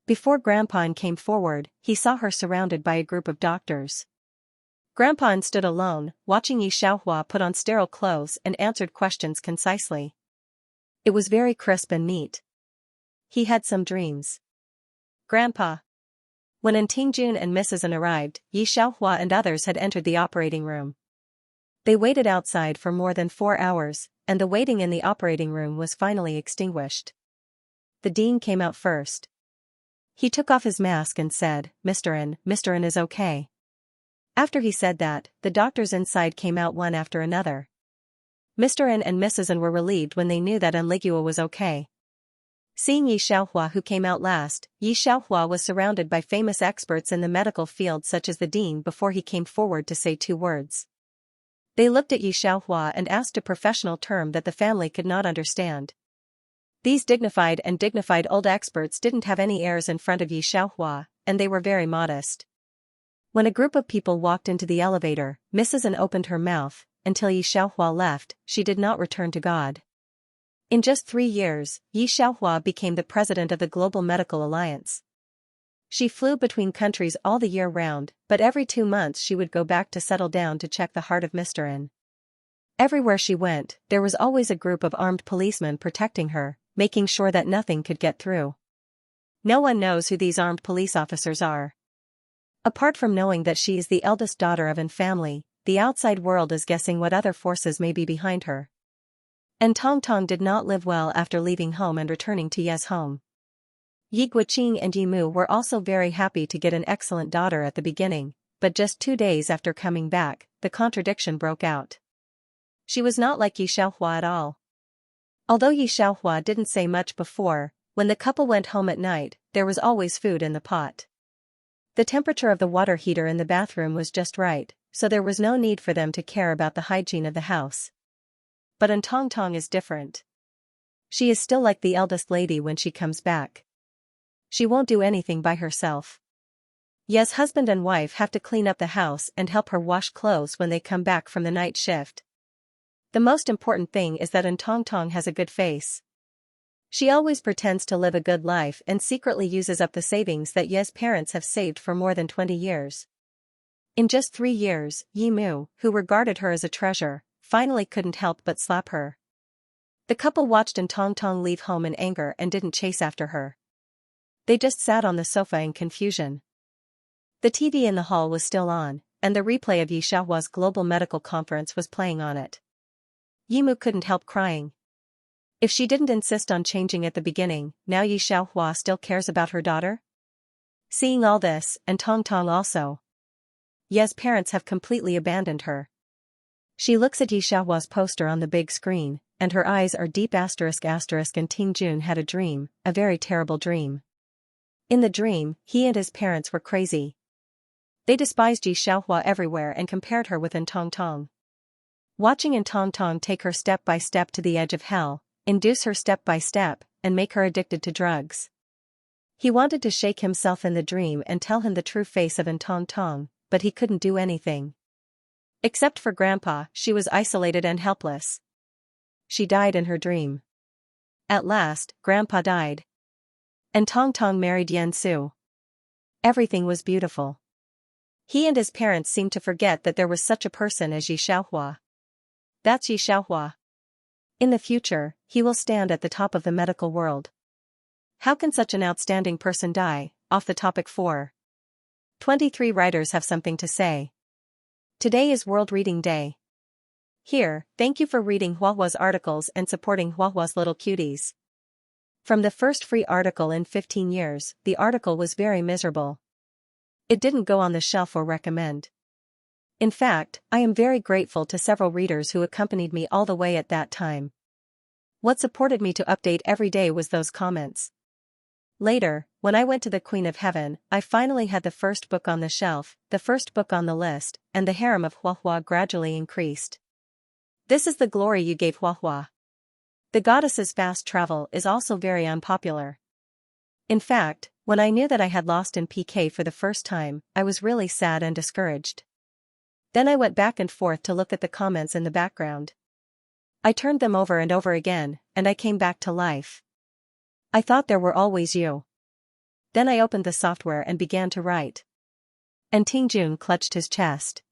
Before Grandpa N came forward, he saw her surrounded by a group of doctors. Grandpa N stood alone, watching Yi Xiaohua put on sterile clothes and answered questions concisely. It was very crisp and neat. He had some dreams. Grandpa. When Ntingjun and Mrs. N arrived, Yi Xiaohua and others had entered the operating room. They waited outside for more than 4 hours, and the waiting in the operating room was finally extinguished. The dean came out first. He took off his mask and said, Mr. N is okay. After he said that, the doctors inside came out one after another. Mr. N and Mrs. N were relieved when they knew that Enligua was okay. Seeing Yi Xiaohua, who came out last, Yi Xiaohua was surrounded by famous experts in the medical field such as the dean before he came forward to say 2 words. They looked at Yi Xiaohua and asked a professional term that the family could not understand. These dignified old experts didn't have any airs in front of Yi Xiaohua, and they were very modest. When a group of people walked into the elevator, Mrs. N opened her mouth. Until Yi Xiaohua left, she did not return to God. In just 3 years, Yi Xiaohua became the president of the Global Medical Alliance. She flew between countries all the year round, but every 2 months she would go back to settle down to check the heart of Mr. N. Everywhere she went, there was always a group of armed policemen protecting her, making sure that nothing could get through. No one knows who these armed police officers are. Apart from knowing that she is the eldest daughter of An family, the outside world is guessing what other forces may be behind her. And Tong Tong did not live well after leaving home and returning to Ye's home. Yi Guoqing and Yi Mu were also very happy to get an excellent daughter at the beginning, but just 2 days after coming back, the contradiction broke out. She was not like Yi Xiaohua at all. Although Yi Xiaohua didn't say much before, when the couple went home at night, there was always food in the pot. The temperature of the water heater in the bathroom was just right, so there was no need for them to care about the hygiene of the house. But An Tong Tong is different. She is still like the eldest lady when she comes back. She won't do anything by herself. Ye's husband and wife have to clean up the house and help her wash clothes when they come back from the night shift. The most important thing is that An Tong Tong has a good face. She always pretends to live a good life and secretly uses up the savings that Ye's parents have saved for more than 20 years. In just 3 years, Yi Mu, who regarded her as a treasure, finally couldn't help but slap her. The couple watched An Tong Tong leave home in anger and didn't chase after her. They just sat on the sofa in confusion. The TV in the hall was still on, and the replay of Yi Xiaohua's global medical conference was playing on it. Yi Mu couldn't help crying. If she didn't insist on changing at the beginning, now Yi Xiaohua still cares about her daughter? Seeing all this, and Tong Tong also. Ye's parents have completely abandoned her. She looks at Yi Xiaohua's poster on the big screen, and her eyes are deep ***, and Ting Jun had a dream, a very terrible dream. In the dream, he and his parents were crazy. They despised Yi Xiaohua everywhere and compared her with An Tong Tong. Watching An Tong Tong take her step by step to the edge of hell, induce her step by step, and make her addicted to drugs. He wanted to shake himself in the dream and tell him the true face of An Tong Tong, but he couldn't do anything. Except for Grandpa, she was isolated and helpless. She died in her dream. At last, Grandpa died. And Tong Tong married Yan Su. Everything was beautiful. He and his parents seemed to forget that there was such a person as Yi Xiaohua. That's Yi Xiaohua. In the future, he will stand at the top of the medical world. How can such an outstanding person die? Off the topic 4. 23 writers have something to say. Today is World Reading Day. Here, thank you for reading Huahua's articles and supporting Huahua's little cuties. From the first free article in 15 years, the article was very miserable. It didn't go on the shelf or recommend. In fact, I am very grateful to several readers who accompanied me all the way at that time. What supported me to update every day was those comments. Later, when I went to the Queen of Heaven, I finally had the first book on the shelf, the first book on the list, and the harem of Huahua gradually increased. This is the glory you gave Huahua. The goddess's fast travel is also very unpopular. In fact, when I knew that I had lost in PK for the first time, I was really sad and discouraged. Then I went back and forth to look at the comments in the background. I turned them over and over again, and I came back to life. I thought there were always you. Then I opened the software and began to write. And Ting Jun clutched his chest.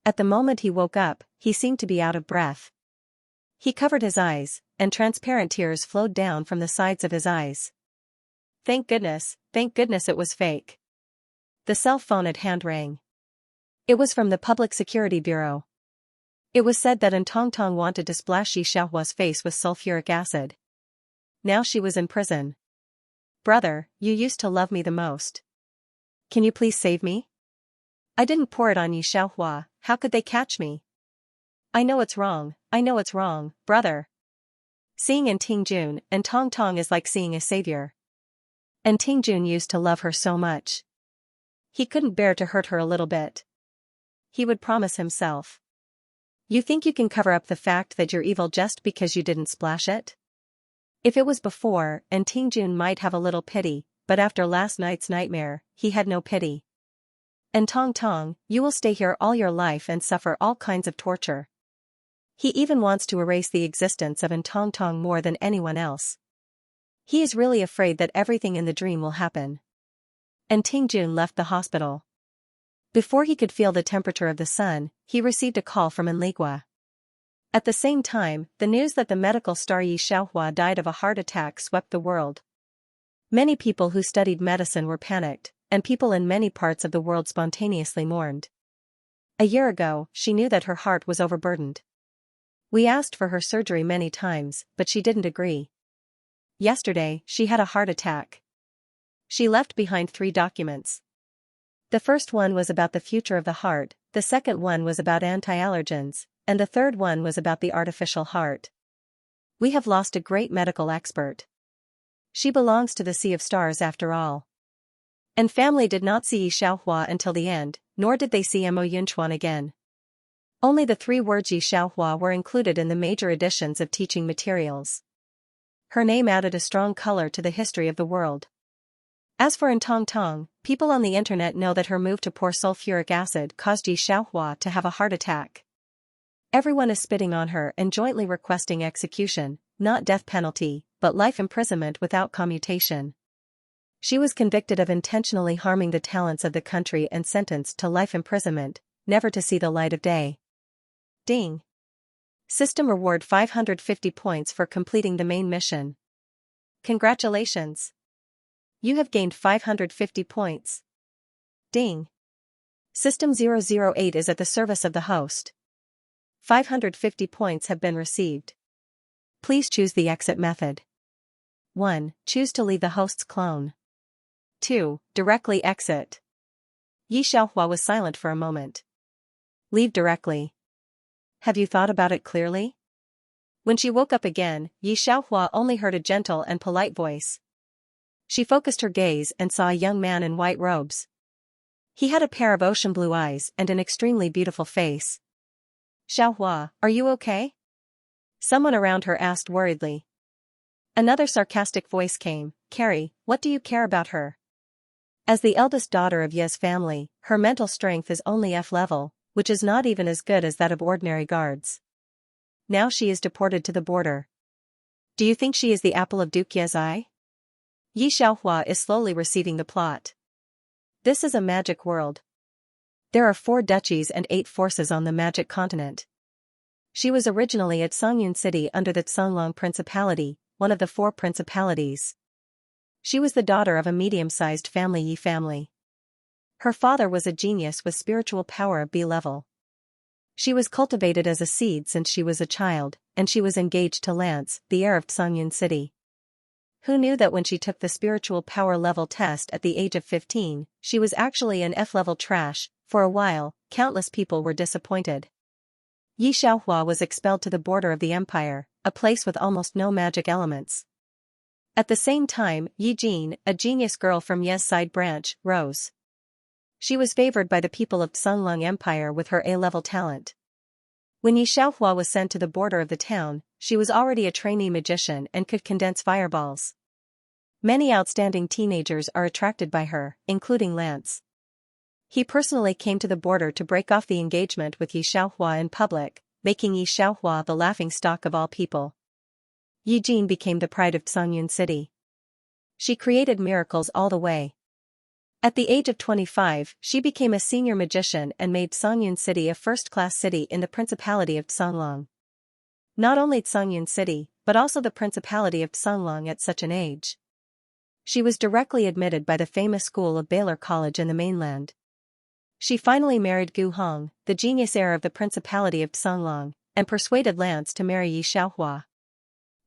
At the moment he woke up, he seemed to be out of breath. He covered his eyes, and transparent tears flowed down from the sides of his eyes. Thank goodness it was fake. The cell phone at hand rang. It was from the Public Security Bureau. It was said that An Tong Tong wanted to splash Yi Xiaohua's face with sulfuric acid. Now she was in prison. Brother, you used to love me the most. Can you please save me? I didn't pour it on Yi Xiaohua, how could they catch me? I know it's wrong, brother. Seeing in Tingjun and Tong Tong is like seeing a savior. And Tingjun used to love her so much. He couldn't bear to hurt her a little bit. He would promise himself. You think you can cover up the fact that you're evil just because you didn't splash it? If it was before, and Tingjun might have a little pity, but after last night's nightmare, he had no pity. And Tong Tong, you will stay here all your life and suffer all kinds of torture. He even wants to erase the existence of Tong Tong more than anyone else. He is really afraid that everything in the dream will happen. And Tingjun left the hospital. Before he could feel the temperature of the sun, he received a call from Enligua. At the same time, the news that the medical star Yi Xiaohua died of a heart attack swept the world. Many people who studied medicine were panicked, and people in many parts of the world spontaneously mourned. A year ago, she knew that her heart was overburdened. We asked for her surgery many times, but she didn't agree. Yesterday, she had a heart attack. She left behind 3 documents. The first one was about the future of the heart, the second one was about anti-allergens, and the third one was about the artificial heart. We have lost a great medical expert. She belongs to the Sea of Stars after all. And family did not see Yi Xiaohua until the end, nor did they see Mo Yunchuan again. Only the 3 words Yi Xiaohua were included in the major editions of teaching materials. Her name added a strong color to the history of the world. As for Tong Tong, people on the internet know that her move to pour sulfuric acid caused Yi Xiaohua to have a heart attack. Everyone is spitting on her and jointly requesting execution, not death penalty, but life imprisonment without commutation. She was convicted of intentionally harming the talents of the country and sentenced to life imprisonment, never to see the light of day. Ding. System reward 550 points for completing the main mission. Congratulations. You have gained 550 points. Ding. System 008 is at the service of the host. 550 points have been received. Please choose the exit method. 1. Choose to leave the host's clone. 2. Directly exit. Yi Xiaohua was silent for a moment. Leave directly. Have you thought about it clearly? When she woke up again, Yi Xiaohua only heard a gentle and polite voice. She focused her gaze and saw a young man in white robes. He had a pair of ocean blue eyes and an extremely beautiful face. Xiaohua, are you okay? Someone around her asked worriedly. Another sarcastic voice came, Carrie, what do you care about her? As the eldest daughter of Ye's family, her mental strength is only F level, which is not even as good as that of ordinary guards. Now she is deported to the border. Do you think she is the apple of Duke Ye's eye? Yi Xiaohua is slowly receiving the plot. This is a magic world. There are 4 duchies and 8 forces on the magic continent. She was originally at Songyun City under the Tsonglong Principality, one of the 4 principalities. She was the daughter of a medium-sized family Yi family. Her father was a genius with spiritual power of B level. She was cultivated as a seed since she was a child, and she was engaged to Lance, the heir of Songyun City. Who knew that when she took the spiritual power level test at the age of 15, she was actually an F-level trash? For a while, countless people were disappointed. Yi Xiaohua was expelled to the border of the empire, a place with almost no magic elements. At the same time, Yi Jin, a genius girl from Ye's side branch, rose. She was favored by the people of Tsonglong Empire with her A-level talent. When Yi Xiaohua was sent to the border of the town, she was already a trainee magician and could condense fireballs. Many outstanding teenagers are attracted by her, including Lance. He personally came to the border to break off the engagement with Yi Xiaohua in public, making Yi Xiaohua the laughingstock of all people. Yi Jin became the pride of Songyun City. She created miracles all the way. At the age of 25, she became a senior magician and made Songyun City a first-class city in the Principality of Tsonglong. Not only Songyun City, but also the Principality of Tsonglong at such an age. She was directly admitted by the famous school of Baylor College in the mainland. She finally married Gu Hong, the genius heir of the Principality of Tsonglong, and persuaded Lance to marry Yi Xiaohua.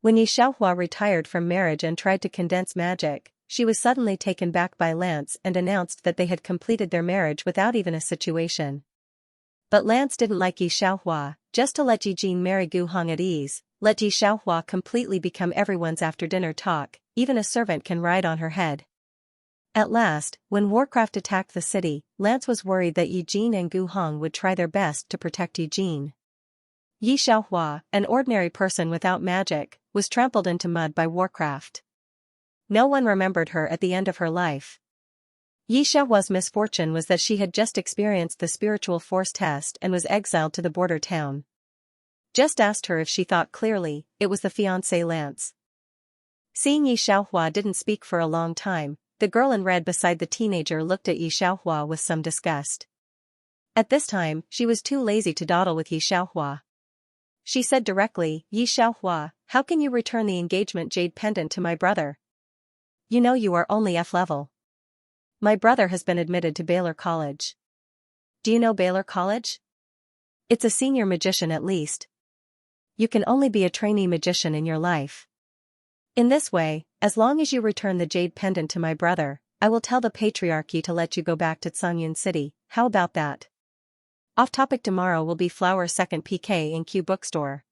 When Yi Xiaohua retired from marriage and tried to condense magic, she was suddenly taken back by Lance and announced that they had completed their marriage without even a situation. But Lance didn't like Yi Xiaohua. Just to let Yi Jin marry Gu Hong at ease, let Yi Xiaohua completely become everyone's after-dinner talk, even a servant can ride on her head. At last, when Warcraft attacked the city, Lance was worried that Yi Jin and Gu Hong would try their best to protect Yi Jin. Yi Xiaohua, an ordinary person without magic, was trampled into mud by Warcraft. No one remembered her at the end of her life. Yi Xiaohua's misfortune was that she had just experienced the spiritual force test and was exiled to the border town. Just asked her if she thought clearly, it was the fiancé Lance. Seeing Yi Xiaohua didn't speak for a long time, the girl in red beside the teenager looked at Yi Xiaohua with some disgust. At this time, she was too lazy to dawdle with Yi Xiaohua. She said directly, "Yi Xiaohua, how can you return the engagement jade pendant to my brother? You know you are only F level. My brother has been admitted to Baylor College." "Do you know Baylor College? It's a senior magician at least. You can only be a trainee magician in your life. In this way, as long as you return the jade pendant to my brother, I will tell the patriarchy to let you go back to Xianxia City. How about that?" Off topic. Tomorrow will be Flower 2nd PK in Q Bookstore.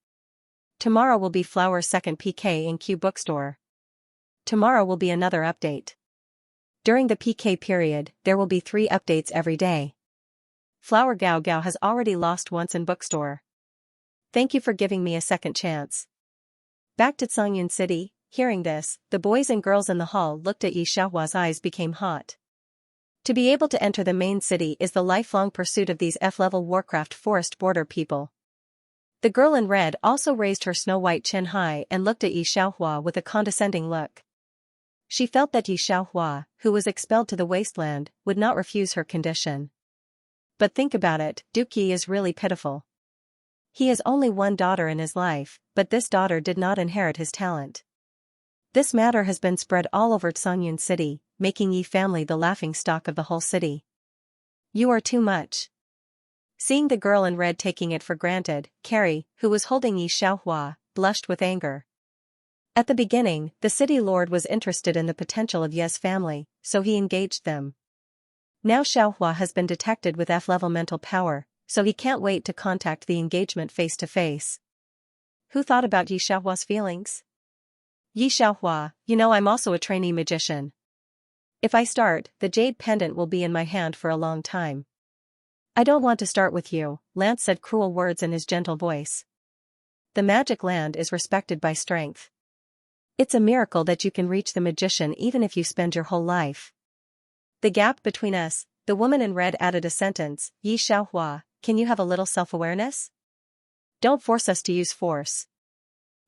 Tomorrow will be Flower 2nd PK in Q Bookstore. Tomorrow will be another update. During the PK period, there will be 3 updates every day. Flower Gao Gao has already lost once in bookstore. Thank you for giving me a second chance. Back to Xianxia City. Hearing this, the boys and girls in the hall looked at Yi Xiaohua's eyes became hot. To be able to enter the main city is the lifelong pursuit of these F-level Warcraft forest border people. The girl in red also raised her snow-white chin high and looked at Yi Xiaohua with a condescending look. She felt that Yi Xiaohua, who was expelled to the wasteland, would not refuse her condition. But think about it, Duke Yi is really pitiful. He has only one daughter in his life, but this daughter did not inherit his talent. This matter has been spread all over Xianxia City, making Yi family the laughingstock of the whole city. You are too much. Seeing the girl in red taking it for granted, Carrie, who was holding Yi Xiaohua, blushed with anger. At the beginning, the city lord was interested in the potential of Ye's family, so he engaged them. Now Xiaohua has been detected with F-level mental power, so he can't wait to contact the engagement face to face. Who thought about Yi Xiaohua's feelings? Yi Xiaohua, you know I'm also a trainee magician. If I start, the jade pendant will be in my hand for a long time. I don't want to start with you, Lance said cruel words in his gentle voice. The magic land is respected by strength. It's a miracle that you can reach the magician even if you spend your whole life. The gap between us, the woman in red added a sentence, Yi Xiaohua, can you have a little self-awareness? Don't force us to use force.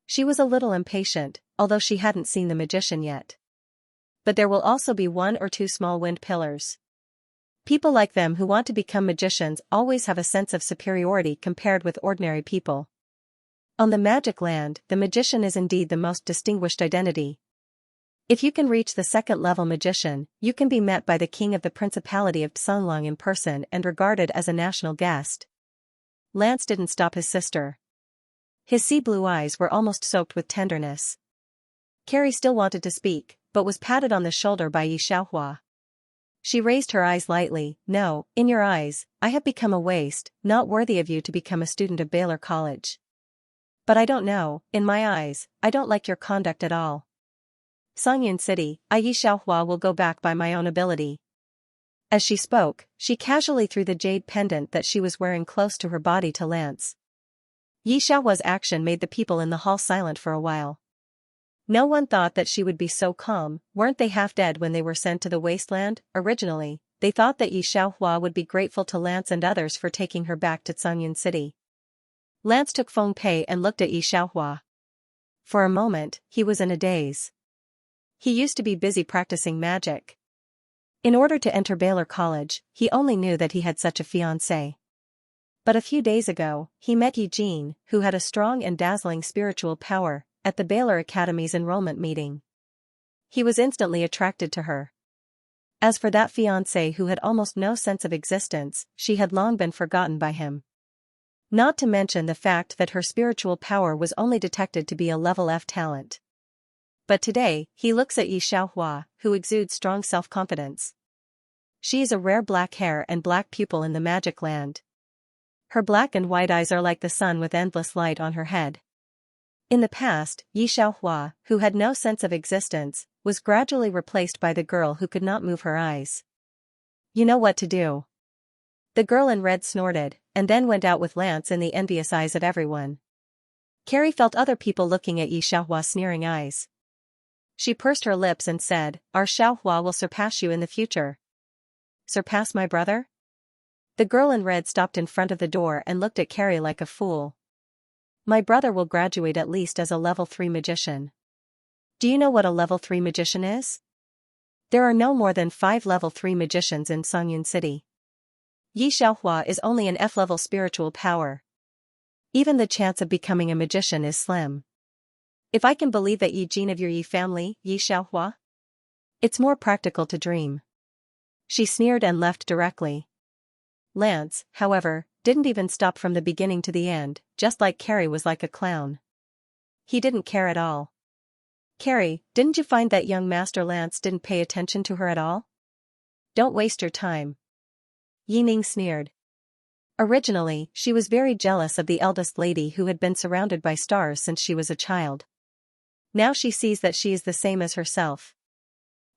She was a little impatient, although she hadn't seen the magician yet. But there will also be 1 or 2 small wind pillars. People like them who want to become magicians always have a sense of superiority compared with ordinary people. On the magic land, the magician is indeed the most distinguished identity. If you can reach the 2nd level magician, you can be met by the king of the Principality of Psunglong in person and regarded as a national guest. Lance didn't stop his sister. His sea blue eyes were almost soaked with tenderness. Carrie still wanted to speak, but was patted on the shoulder by Yi Xiaohua. She raised her eyes lightly. No, in your eyes, I have become a waste, not worthy of you to become a student of Baylor College. But I don't know, in my eyes, I don't like your conduct at all. Xianxia City, Yi Xiaohua will go back by my own ability. As she spoke, she casually threw the jade pendant that she was wearing close to her body to Lance. Yi Xiaohua's action made the people in the hall silent for a while. No one thought that she would be so calm. Weren't they half dead when they were sent to the wasteland? Originally, they thought that Yi Xiaohua would be grateful to Lance and others for taking her back to Xianxia City. Lance took Feng Pei and looked at Yi Xiaohua. For a moment, he was in a daze. He used to be busy practicing magic. In order to enter Baylor College, he only knew that he had such a fiancée. But a few days ago, he met Yi Jin, who had a strong and dazzling spiritual power, at the Baylor Academy's enrollment meeting. He was instantly attracted to her. As for that fiancé who had almost no sense of existence, she had long been forgotten by him. Not to mention the fact that her spiritual power was only detected to be a level F talent. But today, he looks at Yi Xiaohua, who exudes strong self-confidence. She is a rare black hair and black pupil in the magic land. Her black and white eyes are like the sun with endless light on her head. In the past, Xianxia, who had no sense of existence, was gradually replaced by the girl who could not move her eyes. You know what to do. The girl in red snorted, and then went out with Lance in the envious eyes of everyone. Carrie felt other people looking at Xiaohua's sneering eyes. She pursed her lips and said, "Our Xiaohua will surpass you in the future." Surpass my brother? The girl in red stopped in front of the door and looked at Carrie like a fool. My brother will graduate at least as a level 3 magician. Do you know what a level 3 magician is? There are no more than 5 level 3 magicians in Songyun City. Yi Xiaohua is only an F-level spiritual power. Even the chance of becoming a magician is slim. If I can believe that Yi Jin of your Yi family, Yi Xiaohua? It's more practical to dream. She sneered and left directly. Lance, however, didn't even stop from the beginning to the end, just like Carrie was like a clown. He didn't care at all. Carrie, didn't you find that young Master Lance didn't pay attention to her at all? Don't waste your time. Yi Ning sneered. Originally, she was very jealous of the eldest lady who had been surrounded by stars since she was a child. Now she sees that she is the same as herself.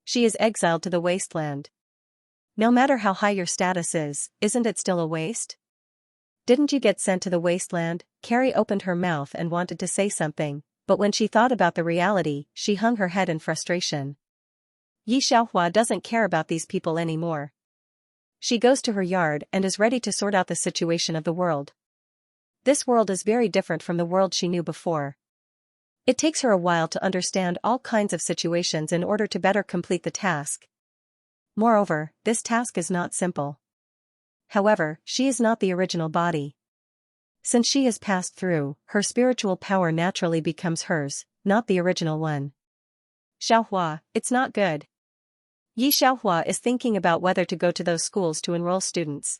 She is exiled to the wasteland. No matter how high your status is, isn't it still a waste? Didn't you get sent to the wasteland? Carrie opened her mouth and wanted to say something, but when she thought about the reality, she hung her head in frustration. Yi Xiaohua doesn't care about these people anymore. She goes to her yard and is ready to sort out the situation of the world. This world is very different from the world she knew before. It takes her a while to understand all kinds of situations in order to better complete the task. Moreover, this task is not simple. However, she is not the original body. Since she has passed through, her spiritual power naturally becomes hers, not the original one. Xiaohua, it's not good. Yi Xiaohua is thinking about whether to go to those schools to enroll students.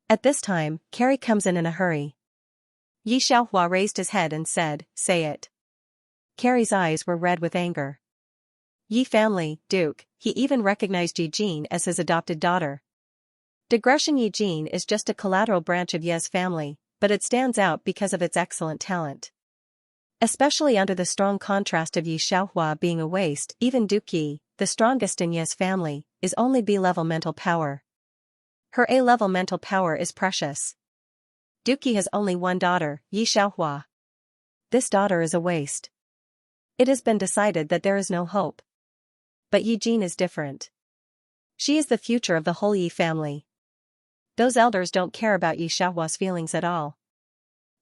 At this time, Carrie comes in a hurry. Yi Xiaohua raised his head and said, "Say it." Carrie's eyes were red with anger. Yi family, Duke, he even recognized Yi Jin as his adopted daughter. Digression Yi Jin is just a collateral branch of Ye's family, but it stands out because of its excellent talent. Especially under the strong contrast of Yi Xiaohua being a waste, even Duke Yi, the strongest in Ye's family, is only B-level mental power. Her A-level mental power is precious. Duke Yi has only one daughter, Yi Xiaohua. This daughter is a waste. It has been decided that there is no hope. But Yi Jin is different. She is the future of the whole Yi family. Those elders don't care about Yi Xiaohua's feelings at all.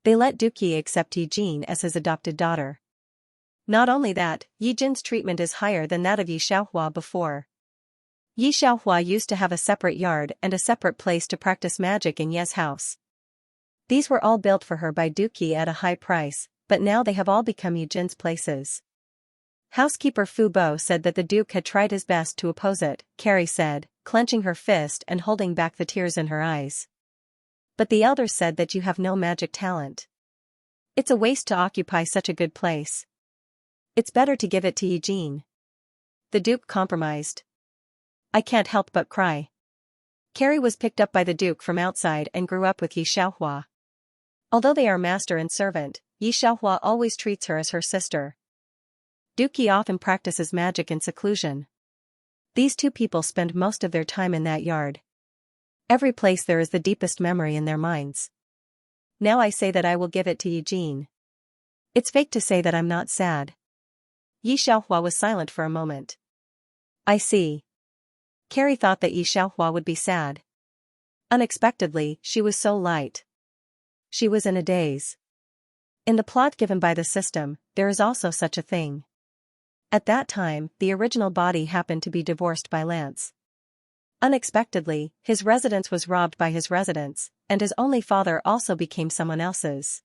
They let Duke Yi accept Yi Jin as his adopted daughter. Not only that, Yi Jin's treatment is higher than that of Yi Xiaohua before. Yi Xiaohua used to have a separate yard and a separate place to practice magic in Ye's house. These were all built for her by Duke Yi at a high price, but now they have all become Yi Jin's places. Housekeeper Fu Bo said that the Duke had tried his best to oppose it, Carrie said, clenching her fist and holding back the tears in her eyes. But the elders said that you have no magic talent. It's a waste to occupy such a good place. It's better to give it to Yi Jin. The Duke compromised. I can't help but cry. Carrie was picked up by the Duke from outside and grew up with Yi Xiaohua. Although they are master and servant, Yi Xiaohua always treats her as her sister. Duke Yi often practices magic in seclusion. These two people spend most of their time in that yard. Every place there is the deepest memory in their minds. Now I say that I will give it to Yi Jin. It's fake to say that I'm not sad. Yi Xiaohua was silent for a moment. I see. Carrie thought that Yi Xiaohua would be sad. Unexpectedly, she was so light. She was in a daze. In the plot given by the system, there is also such a thing. At that time, the original body happened to be divorced by Lance. Unexpectedly, his residence was robbed by his residence, and his only father also became someone else's.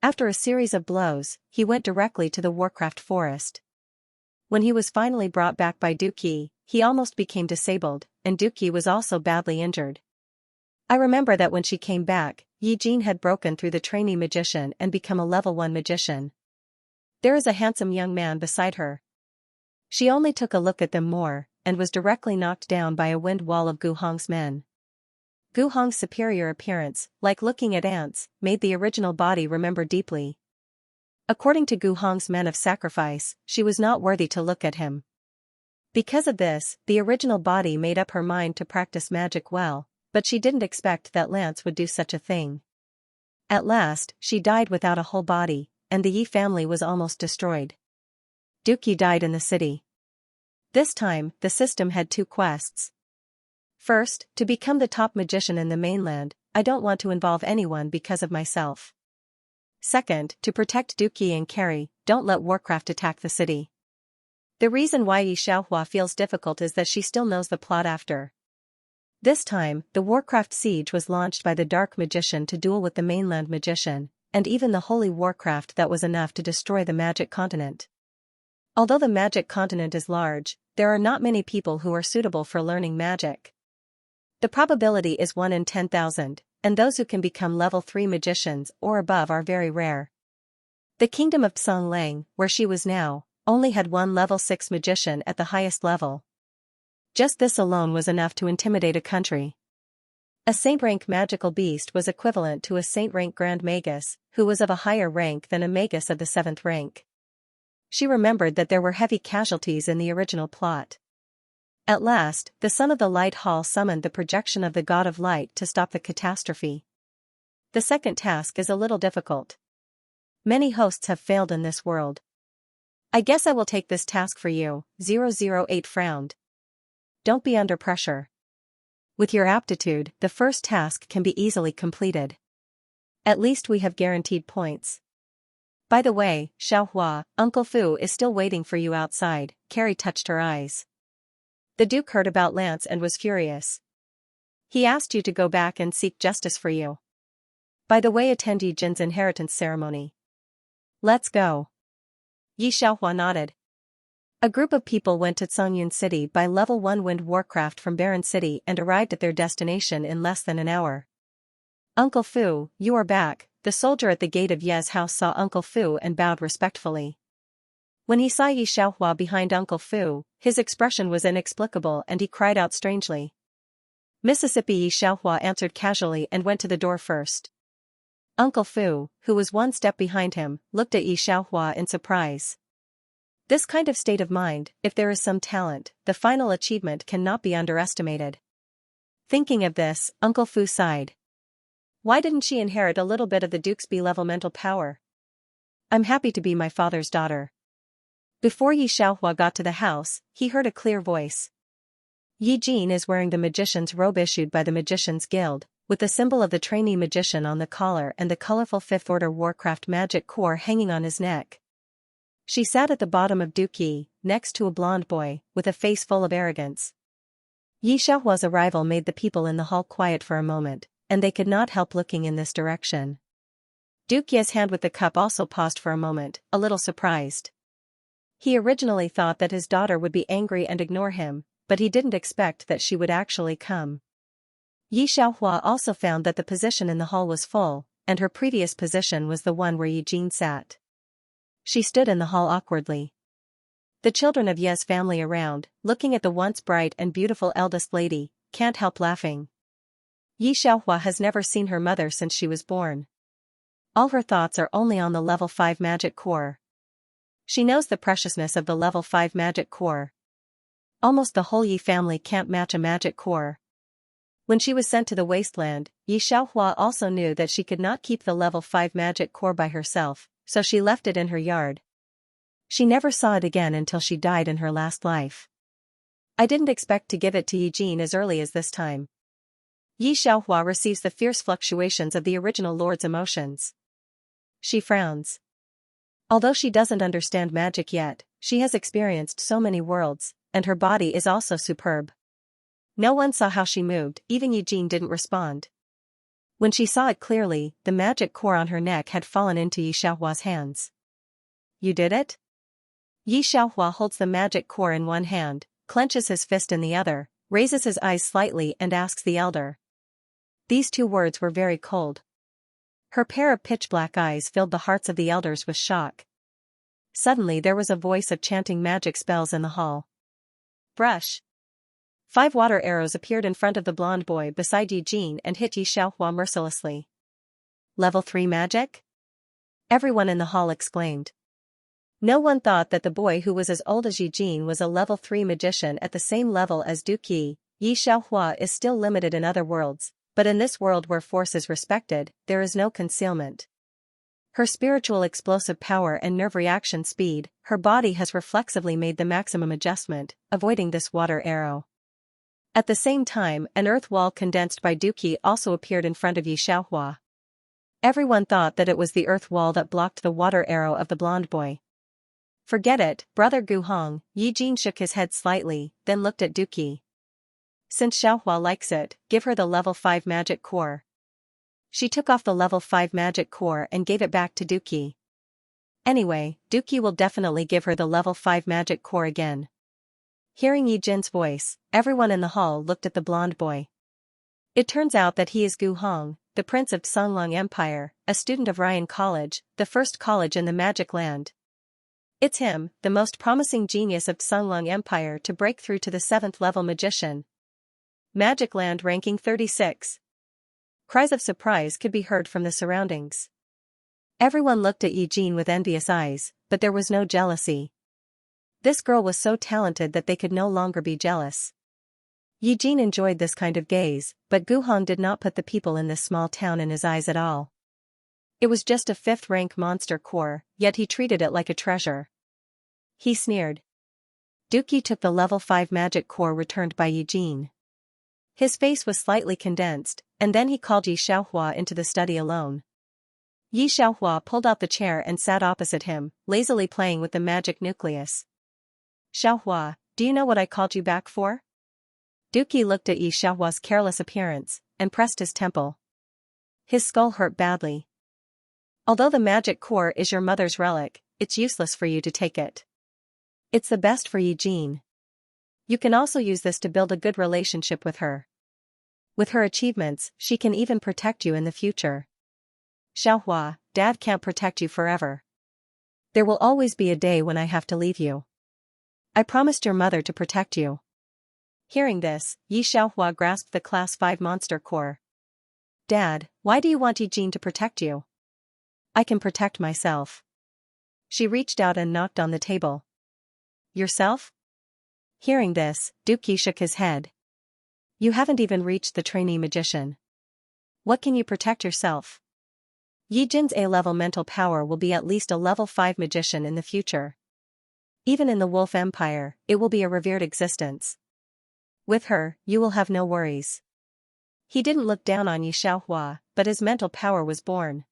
After a series of blows, he went directly to the Warcraft forest. When he was finally brought back by Duke Yi, he almost became disabled, and Duke Yi was also badly injured. I remember that when she came back, Yi Jin had broken through the trainee magician and become a level 1 magician. There is a handsome young man beside her. She only took a look at them more, and was directly knocked down by a wind wall of Gu Hong's men. Gu Hong's superior appearance, like looking at ants, made the original body remember deeply. According to Gu Hong's men of sacrifice, she was not worthy to look at him. Because of this, the original body made up her mind to practice magic well, but she didn't expect that Lance would do such a thing. At last, she died without a whole body, and the Yi family was almost destroyed. Duke Yi died in the city. This time, the system had two quests. First, to become the top magician in the mainland. I don't want to involve anyone because of myself. Second, to protect Duke Yi and Carrie, don't let Warcraft attack the city. The reason why Yi Xiaohua feels difficult is that she still knows the plot after. This time, the Warcraft siege was launched by the Dark Magician to duel with the mainland magician, and even the Holy Warcraft that was enough to destroy the Magic Continent. Although the Magic Continent is large, there are not many people who are suitable for learning magic. The probability is 1 in 10,000, and those who can become level 3 magicians or above are very rare. The kingdom of Psonglang, where she was now, only had one level 6 magician at the highest level. Just this alone was enough to intimidate a country. A saint-rank magical beast was equivalent to a saint-rank grand magus, who was of a higher rank than a magus of the 7th rank. She remembered that there were heavy casualties in the original plot. At last, the son of the Light Hall summoned the projection of the God of Light to stop the catastrophe. The second task is a little difficult. Many hosts have failed in this world. I guess I will take this task for you, 008 frowned. Don't be under pressure. With your aptitude, the first task can be easily completed. At least we have guaranteed points. By the way, Xiaohua, Uncle Fu is still waiting for you outside. Carrie touched her eyes. The Duke heard about Lance and was furious. He asked you to go back and seek justice for you. By the way, attend Yi Jin's inheritance ceremony. Let's go. Yi Xiaohua nodded. A group of people went to Songyun City by level 1 wind warcraft from Baron City and arrived at their destination in less than an hour. Uncle Fu, you are back. The soldier at the gate of Ye's house saw Uncle Fu and bowed respectfully. When he saw Yi Xiaohua behind Uncle Fu, his expression was inexplicable and he cried out strangely. Mississippi. Yi Xiaohua answered casually and went to the door first. Uncle Fu, who was one step behind him, looked at Yi Xiaohua in surprise. This kind of state of mind, if there is some talent, the final achievement cannot be underestimated. Thinking of this, Uncle Fu sighed. Why didn't she inherit a little bit of the Duke's B-level mental power? I'm happy to be my father's daughter. Before Yi Xiaohua got to the house, he heard a clear voice. Yi Jin is wearing the magician's robe issued by the Magician's Guild, with the symbol of the trainee magician on the collar and the colorful 5th Order Warcraft magic core hanging on his neck. She sat at the bottom of Duke Yi, next to a blonde boy, with a face full of arrogance. Yi Xiaohua's arrival made the people in the hall quiet for a moment, and they could not help looking in this direction. Duke Ye's hand with the cup also paused for a moment, a little surprised. He originally thought that his daughter would be angry and ignore him, but he didn't expect that she would actually come. Yi Xiaohua also found that the position in the hall was full, and her previous position was the one where Yi Jin sat. She stood in the hall awkwardly. The children of Ye's family around, looking at the once bright and beautiful eldest lady, can't help laughing. Yi Xiaohua has never seen her mother since she was born. All her thoughts are only on the level 5 magic core. She knows the preciousness of the level 5 magic core. Almost the whole Yi family can't match a magic core. When she was sent to the wasteland, Yi Xiaohua also knew that she could not keep the level 5 magic core by herself, so she left it in her yard. She never saw it again until she died in her last life. I didn't expect to give it to Yi Jin as early as this time. Yi Xiaohua receives the fierce fluctuations of the original lord's emotions. She frowns. Although she doesn't understand magic yet, she has experienced so many worlds, and her body is also superb. No one saw how she moved, even Yi Jin didn't respond. When she saw it clearly, the magic core on her neck had fallen into Yi Xiaohua's hands. You did it? Yi Xiaohua holds the magic core in one hand, clenches his fist in the other, raises his eyes slightly and asks the elder. These two words were very cold. Her pair of pitch-black eyes filled the hearts of the elders with shock. Suddenly there was a voice of chanting magic spells in the hall. Brush. 5 water arrows appeared in front of the blonde boy beside Yi Jin and hit Yi Xiaohua mercilessly. Level 3 magic? Everyone in the hall exclaimed. No one thought that the boy who was as old as Yi Jin was a level 3 magician at the same level as Duke Yi. Yi Xiaohua is still limited in other worlds, but in this world where force is respected, there is no concealment. Her spiritual explosive power and nerve reaction speed, her body has reflexively made the maximum adjustment, avoiding this water arrow. At the same time, an earth wall condensed by Duke Yi also appeared in front of Yi Xiaohua. Everyone thought that it was the earth wall that blocked the water arrow of the blonde boy. Forget it, brother Gu Hong. Yi Jin shook his head slightly, then looked at Duke Yi. Since Xiaohua likes it, give her the level 5 magic core. She took off the level 5 magic core and gave it back to Duke Yi. Anyway, Duke Yi will definitely give her the level 5 magic core again. Hearing Yi Jin's voice, everyone in the hall looked at the blonde boy. It turns out that he is Gu Hong, the prince of Songlong Empire, a student of Ryan College, the first college in the Magic Land. It's him, the most promising genius of Songlong Empire to break through to the 7th level magician. Magic Land ranking 36. Cries of surprise could be heard from the surroundings. Everyone looked at Yi Jin with envious eyes, but there was no jealousy. This girl was so talented that they could no longer be jealous. Yi Jin enjoyed this kind of gaze, but Gu Hong did not put the people in this small town in his eyes at all. It was just a 5th rank monster core, yet he treated it like a treasure. He sneered. Duke Yi took the level 5 magic core returned by Yi Jin. His face was slightly condensed, and then he called Yi Xiaohua into the study alone. Yi Xiaohua pulled out the chair and sat opposite him, lazily playing with the magic nucleus. Xiaohua, do you know what I called you back for? Duke Yi looked at Yi Xiaohua's careless appearance, and pressed his temple. His skull hurt badly. Although the magic core is your mother's relic, it's useless for you to take it. It's the best for Yi Jin. You can also use this to build a good relationship with her. With her achievements, she can even protect you in the future. Xiaohua, Dad can't protect you forever. There will always be a day when I have to leave you. I promised your mother to protect you. Hearing this, Yi Xiaohua grasped the Class 5 monster core. Dad, why do you want Yi Jin to protect you? I can protect myself. She reached out and knocked on the table. Yourself? Hearing this, Duke Yi shook his head. You haven't even reached the trainee magician. What can you protect yourself? Yi Jin's A-level mental power will be at least a level 5 magician in the future. Even in the Wolf Empire, it will be a revered existence. With her, you will have no worries. He didn't look down on Yi Xiaohua, but his mental power was born.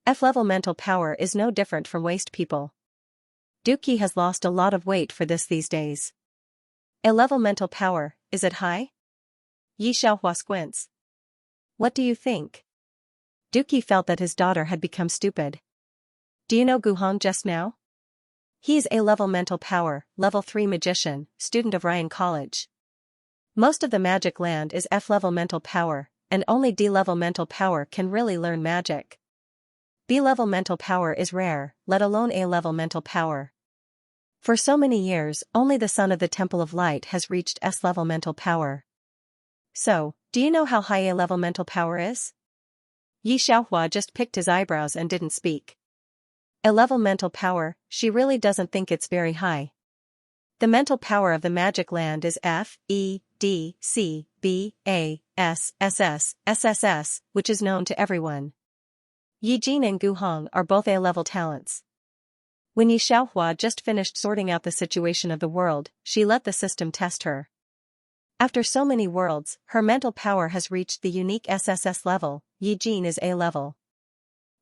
F-level mental power is no different from waste people. Duke Yi has lost a lot of weight for this these days. A-level mental power, is it high? Yi Xiaohua squints. What do you think? Duke Yi felt that his daughter had become stupid. Do you know Gu Hong just now? He's A-level mental power, level 3 magician, student of Ryan College. Most of the Magic Land is F-level mental power, and only D-level mental power can really learn magic. B-level mental power is rare, let alone A-level mental power. For so many years, only the son of the Temple of Light has reached S-level mental power. So, do you know how high A-level mental power is? Yi Xiaohua just picked his eyebrows and didn't speak. A-level mental power, she really doesn't think it's very high. The mental power of the Magic Land is F, E, D, C, B, A, S, SS, SSS, which is known to everyone. Yi Jin and Gu Hong are both A-level talents. When Yi Xiaohua just finished sorting out the situation of the world, she let the system test her. After so many worlds, her mental power has reached the unique SSS level. Yi Jin is A-level.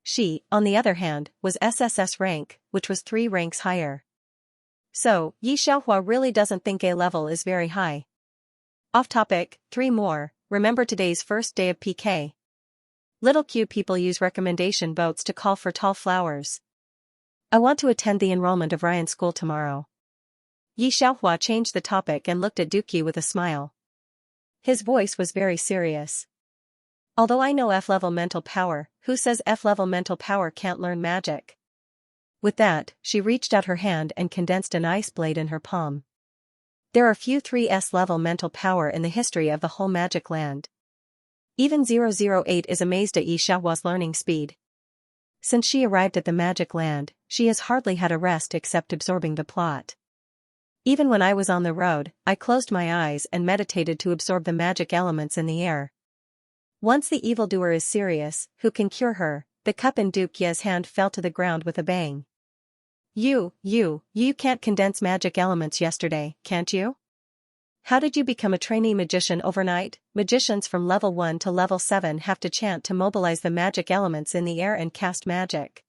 She, on the other hand, was SSS rank, which was 3 ranks higher. So, Yi Xiaohua really doesn't think A-level is very high. Off topic, 3 more, remember today's first day of PK. Little cute people use recommendation boats to call for tall flowers. I want to attend the enrollment of Ryan School tomorrow. Yi Xiaohua changed the topic and looked at Duke Yi with a smile. His voice was very serious. Although I know F-level mental power, who says F-level mental power can't learn magic? With that, she reached out her hand and condensed an ice blade in her palm. There are few 3S level mental power in the history of the whole magic land. Even 008 is amazed at Yi Xiaohua's learning speed. Since she arrived at the magic land, she has hardly had a rest except absorbing the plot. Even when I was on the road, I closed my eyes and meditated to absorb the magic elements in the air. Once the evildoer is serious, who can cure her? The cup in Duke Ye's hand fell to the ground with a bang. You can't condense magic elements yesterday, can't you? How did you become a trainee magician overnight? Magicians from level 1 to level 7 have to chant to mobilize the magic elements in the air and cast magic.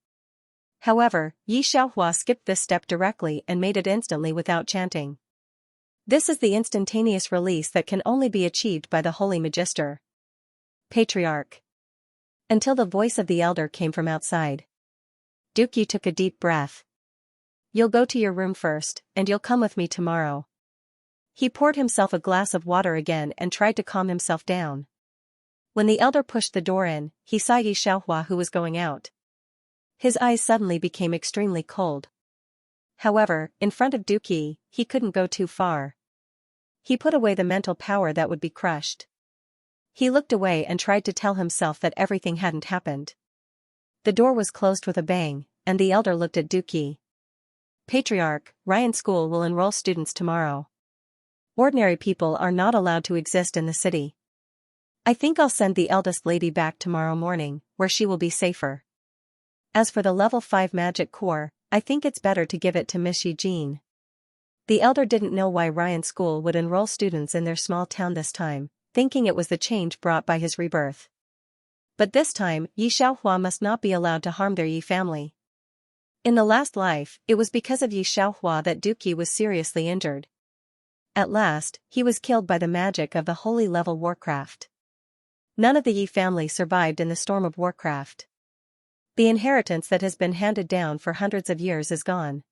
However, Yi Xiaohua skipped this step directly and made it instantly without chanting. This is the instantaneous release that can only be achieved by the Holy Magister. Patriarch. Until the voice of the elder came from outside. Duke Yi took a deep breath. You'll go to your room first, and you'll come with me tomorrow. He poured himself a glass of water again and tried to calm himself down. When the elder pushed the door in, he saw Yi Xiaohua who was going out. His eyes suddenly became extremely cold. However, in front of Duke Yi, he couldn't go too far. He put away the mental power that would be crushed. He looked away and tried to tell himself that everything hadn't happened. The door was closed with a bang, and the elder looked at Duke Yi. Patriarch, Ryan School will enroll students tomorrow. Ordinary people are not allowed to exist in the city. I think I'll send the eldest lady back tomorrow morning, where she will be safer. As for the level 5 magic core, I think it's better to give it to Miss Yi Jin. The elder didn't know why Ryan School would enroll students in their small town this time, thinking it was the change brought by his rebirth. But this time, Yi Xiaohua must not be allowed to harm their Yi family. In the last life, it was because of Yi Xiaohua that Duke Yi was seriously injured. At last, he was killed by the magic of the holy level Warcraft. None of the Yi family survived in the storm of Warcraft. The inheritance that has been handed down for hundreds of years is gone.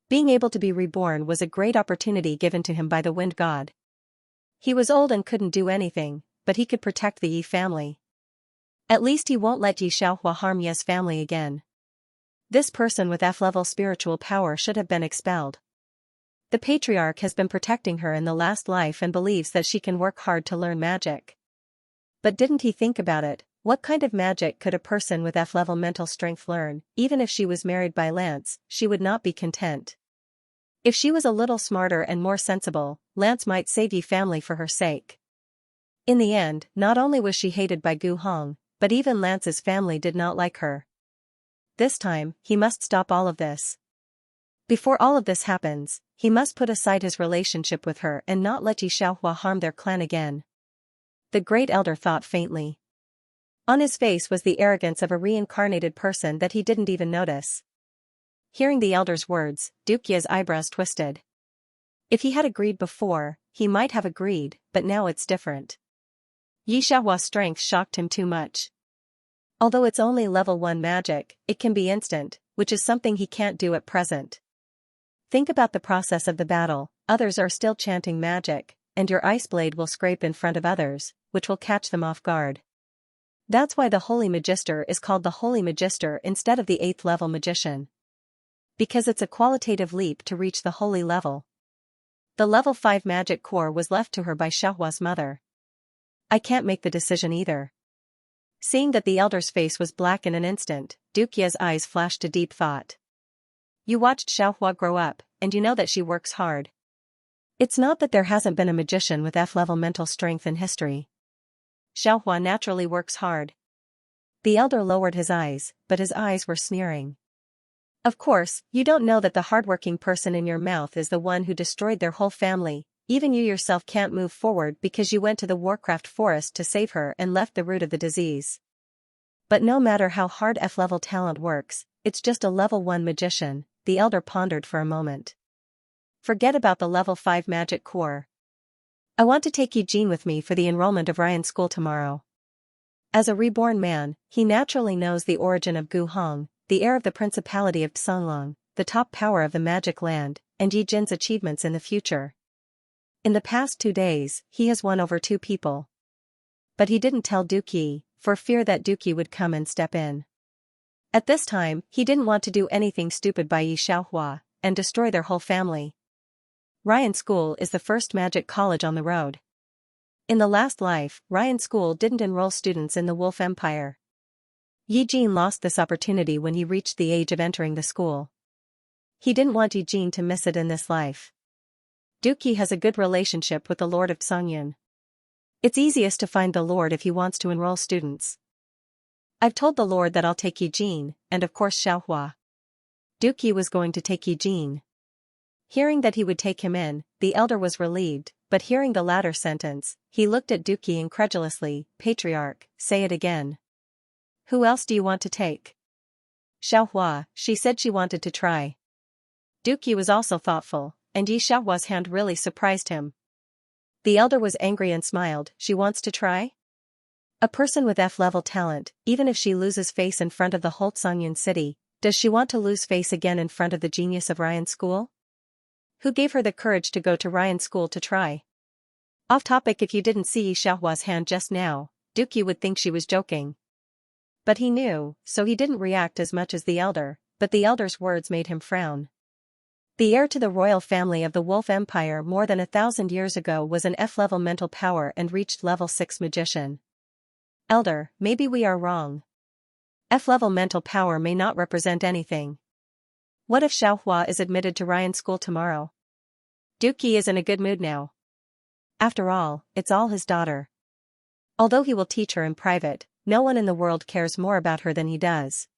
Being able to be reborn was a great opportunity given to him by the Wind God. He was old and couldn't do anything, but he could protect the Yi family. At least he won't let Yi Xiaohua harm Yi's family again. This person with F-level spiritual power should have been expelled. The patriarch has been protecting her in the last life and believes that she can work hard to learn magic. But didn't he think about it? What kind of magic could a person with F-level mental strength learn? Even if she was married by Lance, she would not be content. If she was a little smarter and more sensible, Lance might save Yi family for her sake. In the end, not only was she hated by Gu Hong, but even Lance's family did not like her. This time, he must stop all of this. Before all of this happens, he must put aside his relationship with her and not let Yi Xiaohua harm their clan again. The great elder thought faintly. On his face was the arrogance of a reincarnated person that he didn't even notice. Hearing the elder's words, Duke Ye's eyebrows twisted. If he had agreed before, he might have agreed, but now it's different. Yi Xiaohua's strength shocked him too much. Although it's only level 1 magic, it can be instant, which is something he can't do at present. Think about the process of the battle. Others are still chanting magic, and your ice blade will scrape in front of others, which will catch them off guard. That's why the Holy Magister is called the Holy Magister instead of the 8th level magician. Because it's a qualitative leap to reach the holy level. The level 5 magic core was left to her by Xiaohua's mother. I can't make the decision either. Seeing that the elder's face was black in an instant, Duke Ye's eyes flashed a deep thought. You watched Xiaohua grow up, and you know that she works hard. It's not that there hasn't been a magician with F-level mental strength in history. Xiaohua naturally works hard. The elder lowered his eyes, but his eyes were sneering. Of course, you don't know that the hardworking person in your mouth is the one who destroyed their whole family. Even you yourself can't move forward because you went to the Warcraft forest to save her and left the root of the disease. But no matter how hard F-level talent works, it's just a level 1 magician, the elder pondered for a moment. Forget about the level 5 magic core. I want to take Yi Jin with me for the enrollment of Ryan School tomorrow. As a reborn man, he naturally knows the origin of Gu Hong, the heir of the Principality of Xanlong, the top power of the magic land, and Yi Jin's achievements in the future. In the past 2 days, he has won over 2 people. But he didn't tell Duke Yi, for fear that Duke Yi would come and step in. At this time, he didn't want to do anything stupid by Yi Xiaohua, and destroy their whole family. Ryan School is the first magic college on the road. In the last life, Ryan School didn't enroll students in the Wolf Empire. Eugene lost this opportunity when he reached the age of entering the school. He didn't want Eugene to miss it in this life. Dookie has a good relationship with the Lord of Xianxia. It's easiest to find the Lord if he wants to enroll students. I've told the Lord that I'll take Eugene, and of course Xiaohua. Dookie was going to take Eugene. Hearing that he would take him in, the elder was relieved, but hearing the latter sentence, he looked at Dookie incredulously. Patriarch, say it again. Who else do you want to take? Xiaohua, she said she wanted to try. Dookie was also thoughtful, and Yi Xiaohua's hand really surprised him. The elder was angry and smiled. She wants to try? A person with F-level talent, even if she loses face in front of the whole Xianxia city, does she want to lose face again in front of the genius of Ryan School? Who gave her the courage to go to Ryan School to try? Off topic, if you didn't see Yi Xiaohua's hand just now, Dookie would think she was joking. But he knew, so he didn't react as much as the elder, but the elder's words made him frown. The heir to the royal family of the Wolf Empire more than 1,000 years ago was an F-level mental power and reached level 6 magician. Elder, maybe we are wrong. F-level mental power may not represent anything. What if Xiaohua is admitted to Ryan School tomorrow? Dookie is in a good mood now. After all, it's all his daughter. Although he will teach her in private, no one in the world cares more about her than he does.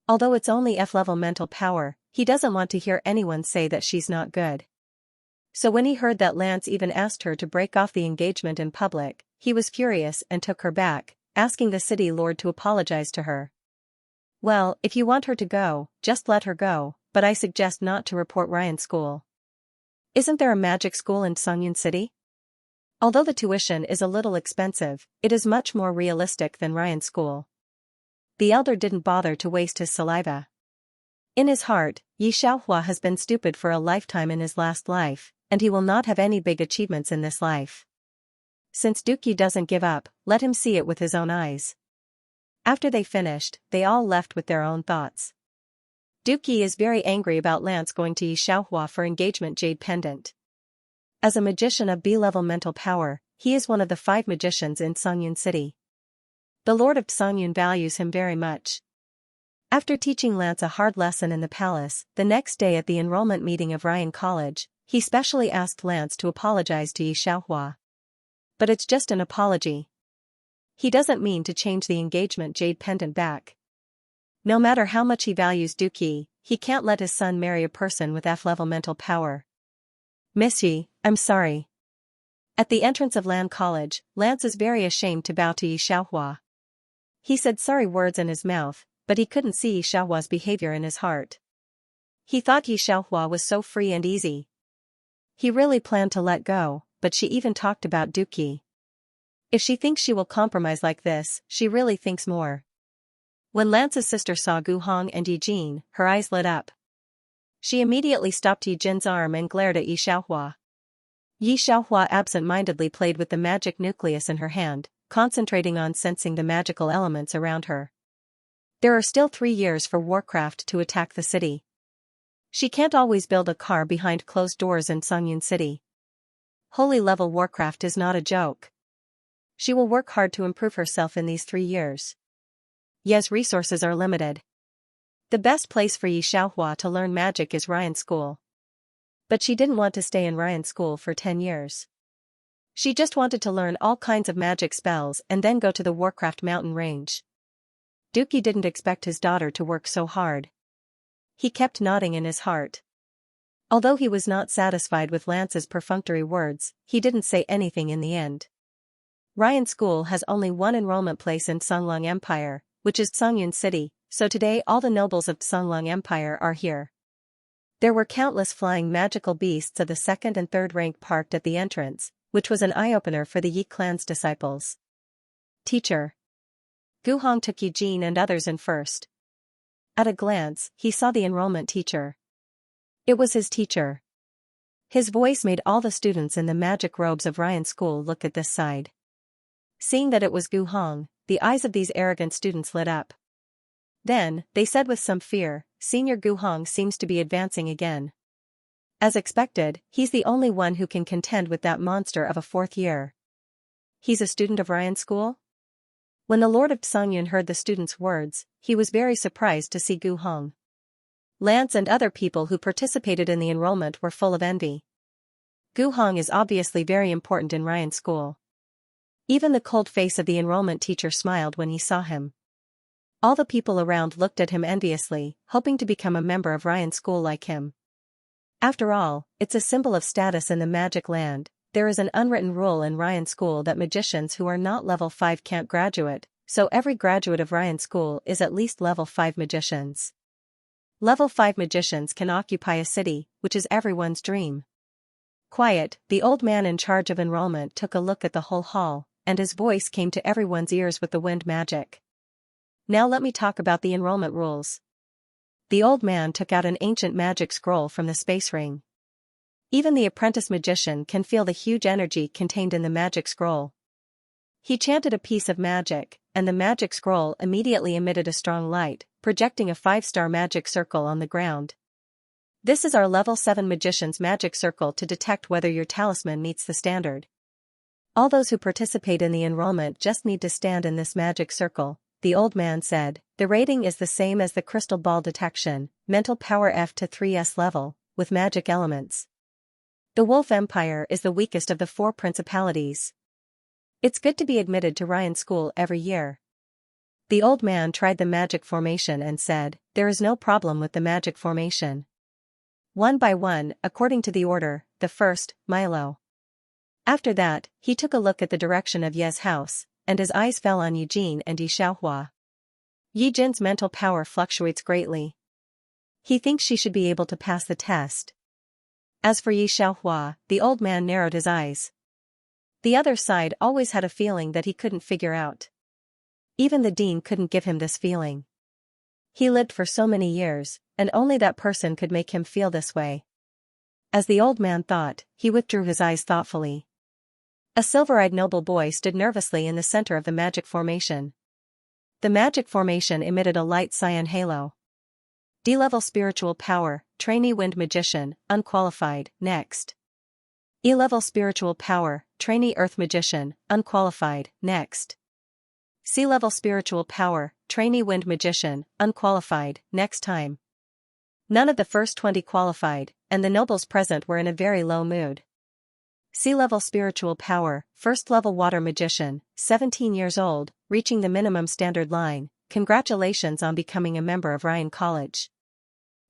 Although it's only F-level mental power, he doesn't want to hear anyone say that she's not good. So when he heard that Lance even asked her to break off the engagement in public, he was furious and took her back, asking the city lord to apologize to her. Well, if you want her to go, just let her go, but I suggest not to report Ryan School. Isn't there a magic school in Xianxia City? Although the tuition is a little expensive, it is much more realistic than Ryan School. The elder didn't bother to waste his saliva. In his heart, Yi Xiaohua has been stupid for a lifetime in his last life, and he will not have any big achievements in this life. Since Dookie doesn't give up, let him see it with his own eyes. After they finished, they all left with their own thoughts. Dookie is very angry about Lance going to Yi Xiaohua for engagement jade pendant. As a magician of B-level mental power, he is one of the 5 magicians in Xianxia City. The Lord of Xianxia values him very much. After teaching Lance a hard lesson in the palace, the next day at the enrollment meeting of Ryan College, he specially asked Lance to apologize to Yi Xiaohua. But it's just an apology. He doesn't mean to change the engagement jade pendant back. No matter how much he values Dookie, he can't let his son marry a person with F-level mental power. Miss Yi, I'm sorry. At the entrance of Lan College, Lance is very ashamed to bow to Yi Xiaohua. He said sorry words in his mouth, but he couldn't see Yi Xiaohua's behavior in his heart. He thought Yi Xiaohua was so free and easy. He really planned to let go, but she even talked about Dookie. If she thinks she will compromise like this, she really thinks more. When Lance's sister saw Gu Hong and Eugene, her eyes lit up. She immediately stopped Eugene's arm and glared at Yi Xiaohua. Yi Xiaohua absent-mindedly played with the magic nucleus in her hand, concentrating on sensing the magical elements around her. There are still 3 years for Warcraft to attack the city. She can't always build a car behind closed doors in Xianxia City. Holy level Warcraft is not a joke. She will work hard to improve herself in these 3 years. Yes, resources are limited. The best place for Yi Xiaohua to learn magic is Ryan School. But she didn't want to stay in Ryan School for 10 years. She just wanted to learn all kinds of magic spells and then go to the Warcraft mountain range. Dookie didn't expect his daughter to work so hard. He kept nodding in his heart. Although he was not satisfied with Lance's perfunctory words, he didn't say anything in the end. Ryan School has only one enrollment place in Xianglong Empire, which is Xianxia City, so today all the nobles of Xianglong Empire are here. There were countless flying magical beasts of the 2nd and 3rd rank parked at the entrance, which was an eye-opener for the Yi clan's disciples. Teacher. Gu Hong took Eugene and others in first. At a glance, he saw the enrollment teacher. It was his teacher. His voice made all the students in the magic robes of Ryan School look at this side. Seeing that it was Gu Hong, the eyes of these arrogant students lit up. Then, they said with some fear, Senior Gu Hong seems to be advancing again. As expected, he's the only one who can contend with that monster of a 4th year. He's a student of Ryan School? When the Lord of Xianxia heard the student's words, he was very surprised to see Gu Hong. Lance and other people who participated in the enrollment were full of envy. Gu Hong is obviously very important in Ryan School. Even the cold face of the enrollment teacher smiled when he saw him. All the people around looked at him enviously, hoping to become a member of Ryan School like him. After all, it's a symbol of status in the magic land. There is an unwritten rule in Ryan School that magicians who are not level 5 can't graduate, so every graduate of Ryan School is at least level 5 magicians. Level 5 magicians can occupy a city, which is everyone's dream. Quiet, the old man in charge of enrollment took a look at the whole hall, and his voice came to everyone's ears with the wind magic. Now let me talk about the enrollment rules. The old man took out an ancient magic scroll from the space ring. Even the apprentice magician can feel the huge energy contained in the magic scroll. He chanted a piece of magic, and the magic scroll immediately emitted a strong light, projecting a 5-star magic circle on the ground. This is our level 7 magician's magic circle to detect whether your talisman meets the standard. All those who participate in the enrollment just need to stand in this magic circle, the old man said. The rating is the same as the crystal ball detection, mental power F to 3S level, with magic elements. The Wolf Empire is the weakest of the 4 principalities. It's good to be admitted to Ryan School every year. The old man tried the magic formation and said, there is no problem with the magic formation. One by one, according to the order, the first, Milo. After that, he took a look at the direction of Ye's house, and his eyes fell on Eugene and Yi Xiaohua. Yi Jin's mental power fluctuates greatly. He thinks she should be able to pass the test. As for Yi Xiaohua, the old man narrowed his eyes. The other side always had a feeling that he couldn't figure out. Even the dean couldn't give him this feeling. He lived for so many years, and only that person could make him feel this way. As the old man thought, he withdrew his eyes thoughtfully. A silver-eyed noble boy stood nervously in the center of the magic formation. The magic formation emitted a light cyan halo. D-level spiritual power, trainee wind magician, unqualified, next. E-level spiritual power, trainee earth magician, unqualified, next. C-level spiritual power, trainee wind magician, unqualified, next time. None of the first 20 qualified, and the nobles present were in a very low mood. C-level spiritual power, first level water magician, 17 years old, reaching the minimum standard line. Congratulations on becoming a member of Ryan College.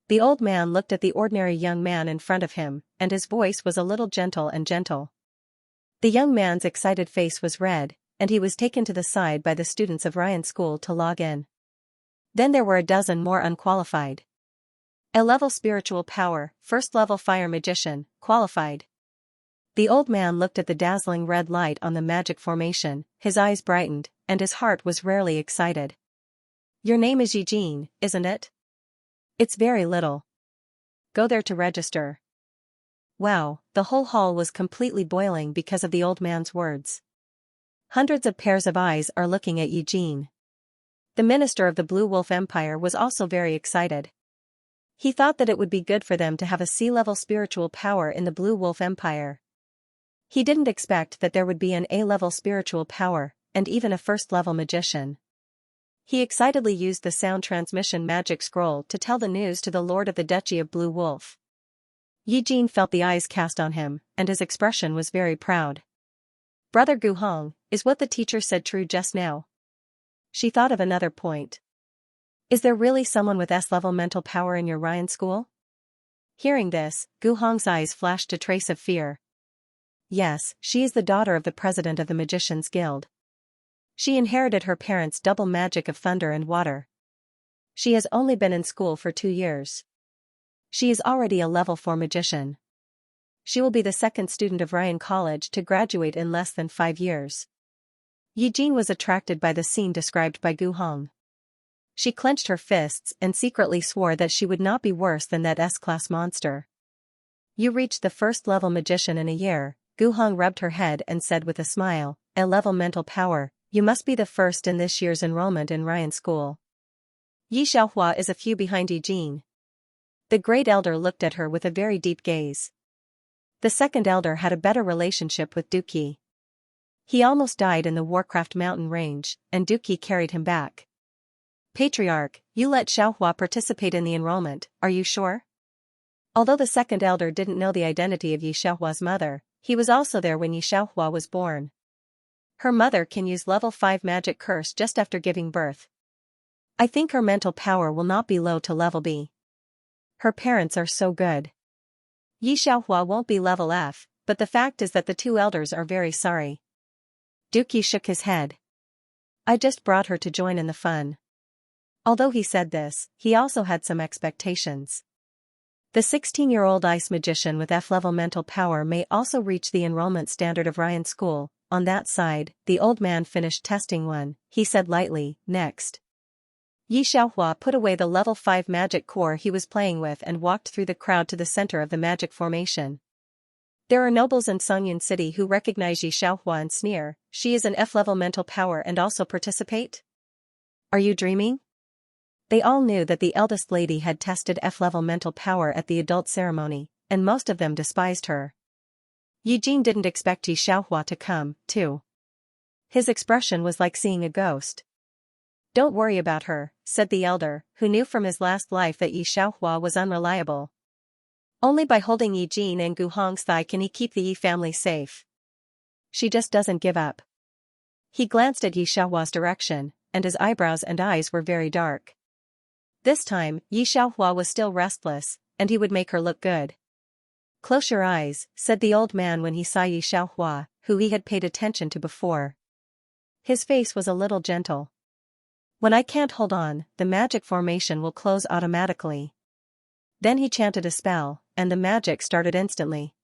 The old man looked at the ordinary young man in front of him, and his voice was a little gentle. The young man's excited face was red, and he was taken to the side by the students of Ryan School to log in. Then there were a dozen more unqualified. A-level spiritual power, first level fire magician, qualified. The old man looked at the dazzling red light on the magic formation, his eyes brightened, and his heart was rarely excited. Your name is Eugene, isn't it? It's very little. Go there to register. Wow, the whole hall was completely boiling because of the old man's words. Hundreds of pairs of eyes are looking at Eugene. The minister of the Blue Wolf Empire was also very excited. He thought that it would be good for them to have a C-level spiritual power in the Blue Wolf Empire. He didn't expect that there would be an A-level spiritual power, and even a first-level magician. He excitedly used the sound transmission magic scroll to tell the news to the Lord of the Duchy of Blue Wolf. Eugene felt the eyes cast on him, and his expression was very proud. Brother Gu Hong, is what the teacher said true just now? She thought of another point. Is there really someone with S-level mental power in your Ryan School? Hearing this, Gu Hong's eyes flashed a trace of fear. Yes, she is the daughter of the president of the Magicians' Guild. She inherited her parents' double magic of thunder and water. She has only been in school for 2 years. She is already a level 4 magician. She will be the second student of Ryan College to graduate in less than 5 years. Eugene was attracted by the scene described by Gu Hong. She clenched her fists and secretly swore that she would not be worse than that S-class monster. You reached the first-level magician in a year, Gu Hong rubbed her head and said with a smile, A-level mental power, you must be the first in this year's enrollment in Ryan School. Yi Xiaohua is a few behind Eugene. The great elder looked at her with a very deep gaze. The second elder had a better relationship with Dookie. He almost died in the Warcraft mountain range, and Dookie carried him back. Patriarch, you let Xiaohua participate in the enrollment, are you sure? Although the second elder didn't know the identity of Yi Xiaohua's mother, he was also there when Yi Xiaohua was born. Her mother can use level 5 magic curse just after giving birth. I think her mental power will not be low to level B. Her parents are so good. Yi Xiaohua won't be level F, but the fact is that the two elders are very sorry. Dookie shook his head. I just brought her to join in the fun. Although he said this, he also had some expectations. The 16-year-old ice magician with F-level mental power may also reach the enrollment standard of Ryan School. On that side, the old man finished testing one, he said lightly, next. Yi Xiaohua put away the level 5 magic core he was playing with and walked through the crowd to the center of the magic formation. There are nobles in Songyun City who recognize Yi Xiaohua and sneer, she is an F-level mental power and also participate? Are you dreaming? They all knew that the eldest lady had tested F-level mental power at the adult ceremony, and most of them despised her. Eugene didn't expect Yi Xiaohua to come, too. His expression was like seeing a ghost. Don't worry about her, said the elder, who knew from his last life that Yi Xiaohua was unreliable. Only by holding Eugene and Gu Hong's thigh can he keep the Yi family safe. She just doesn't give up. He glanced at Yi Xiaohua's direction, and his eyebrows and eyes were very dark. This time, Yi Xiaohua was still restless, and he would make her look good. Close your eyes, said the old man when he saw Yi Xiaohua, who he had paid attention to before. His face was a little gentle. When I can't hold on, the magic formation will close automatically. Then he chanted a spell, and the magic started instantly.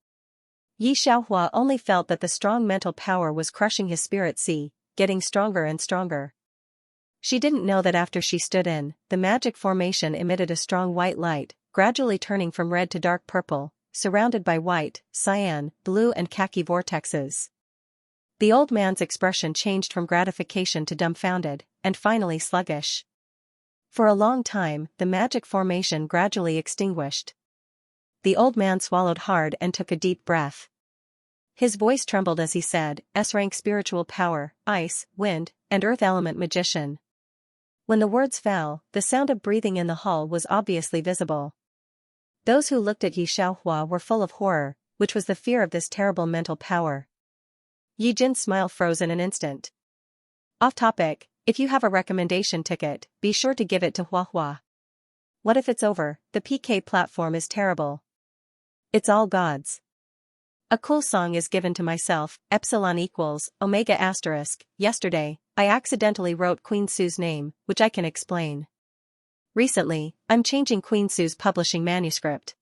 Yi Xiaohua only felt that the strong mental power was crushing his spirit sea, getting stronger and stronger. She didn't know that after she stood in, the magic formation emitted a strong white light, gradually turning from red to dark purple, surrounded by white, cyan, blue and khaki vortexes. The old man's expression changed from gratification to dumbfounded, and finally sluggish. For a long time, the magic formation gradually extinguished. The old man swallowed hard and took a deep breath. His voice trembled as he said, S-rank spiritual power, ice, wind, and earth element magician. When the words fell, the sound of breathing in the hall was obviously visible. Those who looked at Yi Xiaohua were full of horror, which was the fear of this terrible mental power. Yi Jin's smile froze in an instant. Off topic, if you have a recommendation ticket, be sure to give it to Huahua. What if it's over? The PK platform is terrible. It's all gods. A cool song is given to myself, epsilon equals, omega asterisk, yesterday, I accidentally wrote Queen Sue's name, which I can explain. Recently, I'm changing Queen Sue's publishing manuscript.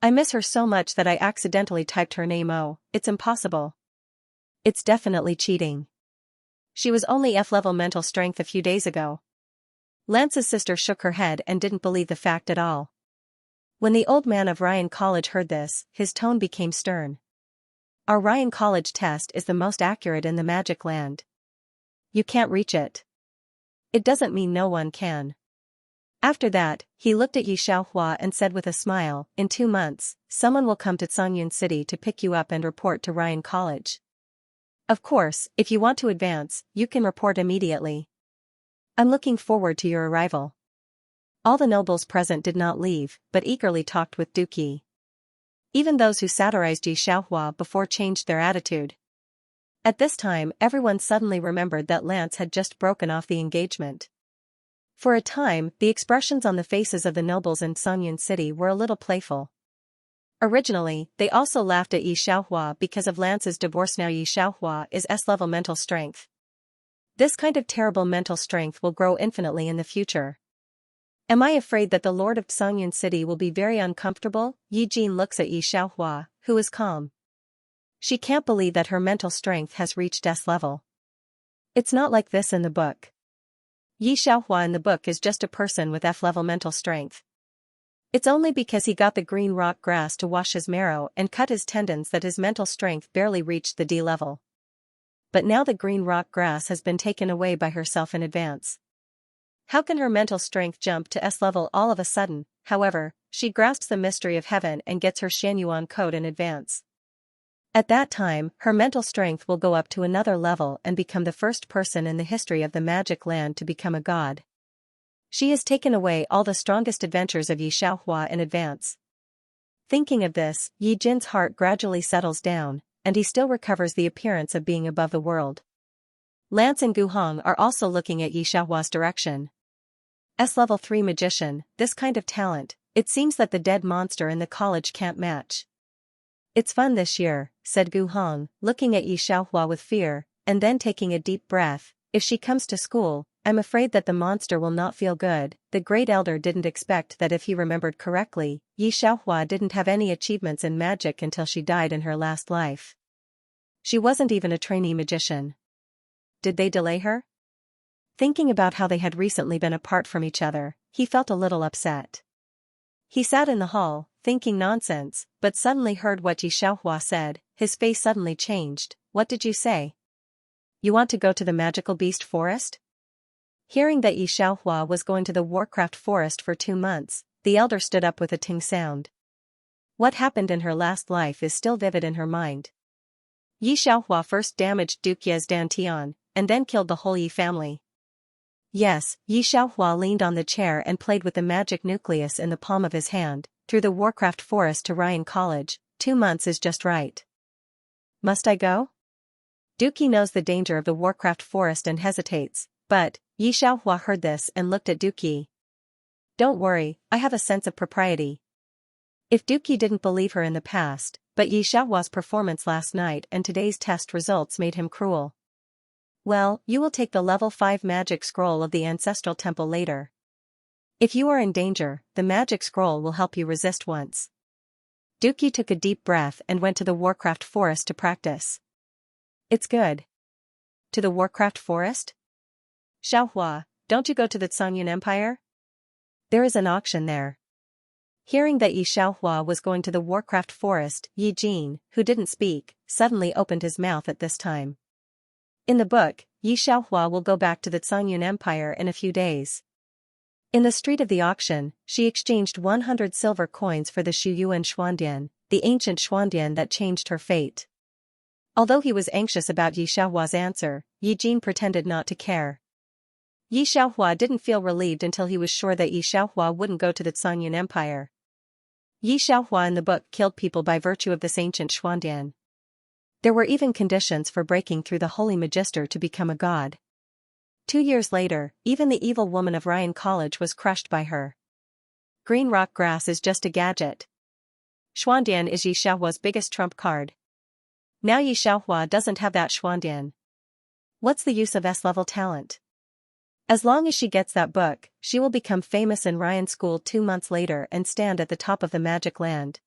I miss her so much that I accidentally typed her name. Oh, it's impossible. It's definitely cheating. She was only F-level mental strength a few days ago. Lance's sister shook her head and didn't believe the fact at all. When the old man of Ryan College heard this, his tone became stern. Our Ryan College test is the most accurate in the magic land. You can't reach it. It doesn't mean no one can. After that, he looked at Yi Xiaohua and said with a smile, in 2 months, someone will come to Songyun City to pick you up and report to Ryan College. Of course, if you want to advance, you can report immediately. I'm looking forward to your arrival. All the nobles present did not leave, but eagerly talked with Dookie. Even those who satirized Yi Xiaohua before changed their attitude. At this time, everyone suddenly remembered that Lance had just broken off the engagement. For a time, the expressions on the faces of the nobles in Songyun City were a little playful. Originally, they also laughed at Yi Xiaohua because of Lance's divorce. Now Yi Xiaohua is S-level mental strength. This kind of terrible mental strength will grow infinitely in the future. Am I afraid that the Lord of Songyun City will be very uncomfortable? Yi Jin looks at Yi Xiaohua, who is calm. She can't believe that her mental strength has reached S-level. It's not like this in the book. Yi Xiaohua in the book is just a person with F-level mental strength. It's only because he got the green rock grass to wash his marrow and cut his tendons that his mental strength barely reached the D level. But now the green rock grass has been taken away by herself in advance. How can her mental strength jump to S level all of a sudden? However, she grasps the mystery of heaven and gets her Xianyuan code in advance. At that time, her mental strength will go up to another level and become the first person in the history of the magic land to become a god. She has taken away all the strongest adventures of Yi Xiaohua in advance. Thinking of this, Yi Jin's heart gradually settles down, and he still recovers the appearance of being above the world. Lance and Gu Hong are also looking at Yi Xiaohua's direction. S-level 3 magician, this kind of talent, it seems that the dead monster in the college can't match. It's fun this year, said Gu Hong, looking at Yi Xiaohua with fear, and then taking a deep breath. If she comes to school, I'm afraid that the monster will not feel good. The great elder didn't expect that. If he remembered correctly, Yi Xiaohua didn't have any achievements in magic until she died in her last life. She wasn't even a trainee magician. Did they delay her? Thinking about how they had recently been apart from each other, he felt a little upset. He sat in the hall, thinking nonsense, but suddenly heard what Yi Xiaohua said. His face suddenly changed. What did you say? You want to go to the magical beast forest? Hearing that Yi Xiaohua was going to the Warcraft forest for 2 months, the elder stood up with a ting sound. What happened in her last life is still vivid in her mind. Yi Xiaohua first damaged Duke Ye's Dantian, and then killed the whole Yi family. Yes, Yi Xiaohua leaned on the chair and played with the magic nucleus in the palm of his hand. Through the Warcraft forest to Ryan College, 2 months is just right. Must I go? Dookie knows the danger of the Warcraft forest and hesitates, but Yi Xiaohua heard this and looked at Dookie. Don't worry, I have a sense of propriety. If Dookie didn't believe her in the past, but Yi Xiaohua's performance last night and today's test results made him cruel. Well, you will take the level 5 magic scroll of the ancestral temple later. If you are in danger, the magic scroll will help you resist once. Dookie took a deep breath and went to the Warcraft forest to practice. It's good. To the Warcraft forest? Xiaohua, don't you go to the Xianxia Empire? There is an auction there. Hearing that Yi Xiaohua was going to the Warcraft forest, Yi Jin, who didn't speak, suddenly opened his mouth at this time. In the book, Yi Xiaohua will go back to the Xianxia Empire in a few days. In the street of the auction, she exchanged 100 silver coins for the Shuyuan Xuandian, the ancient Xuandian that changed her fate. Although he was anxious about Yi Xiaohua's answer, Yi Jin pretended not to care. Yi Xiaohua didn't feel relieved until he was sure that Yi Xiaohua wouldn't go to the Xianxia Empire. Yi Xiaohua in the book killed people by virtue of this ancient Xuandian. There were even conditions for breaking through the Holy Magister to become a god. 2 years later, even the evil woman of Ryan College was crushed by her. Green rock grass is just a gadget. Xuandian is Yi Xiaohua's biggest trump card. Now Yi Xiaohua doesn't have that Xuandian. What's the use of S-level talent? As long as she gets that book, she will become famous in Ryan School 2 months later and stand at the top of the magic land.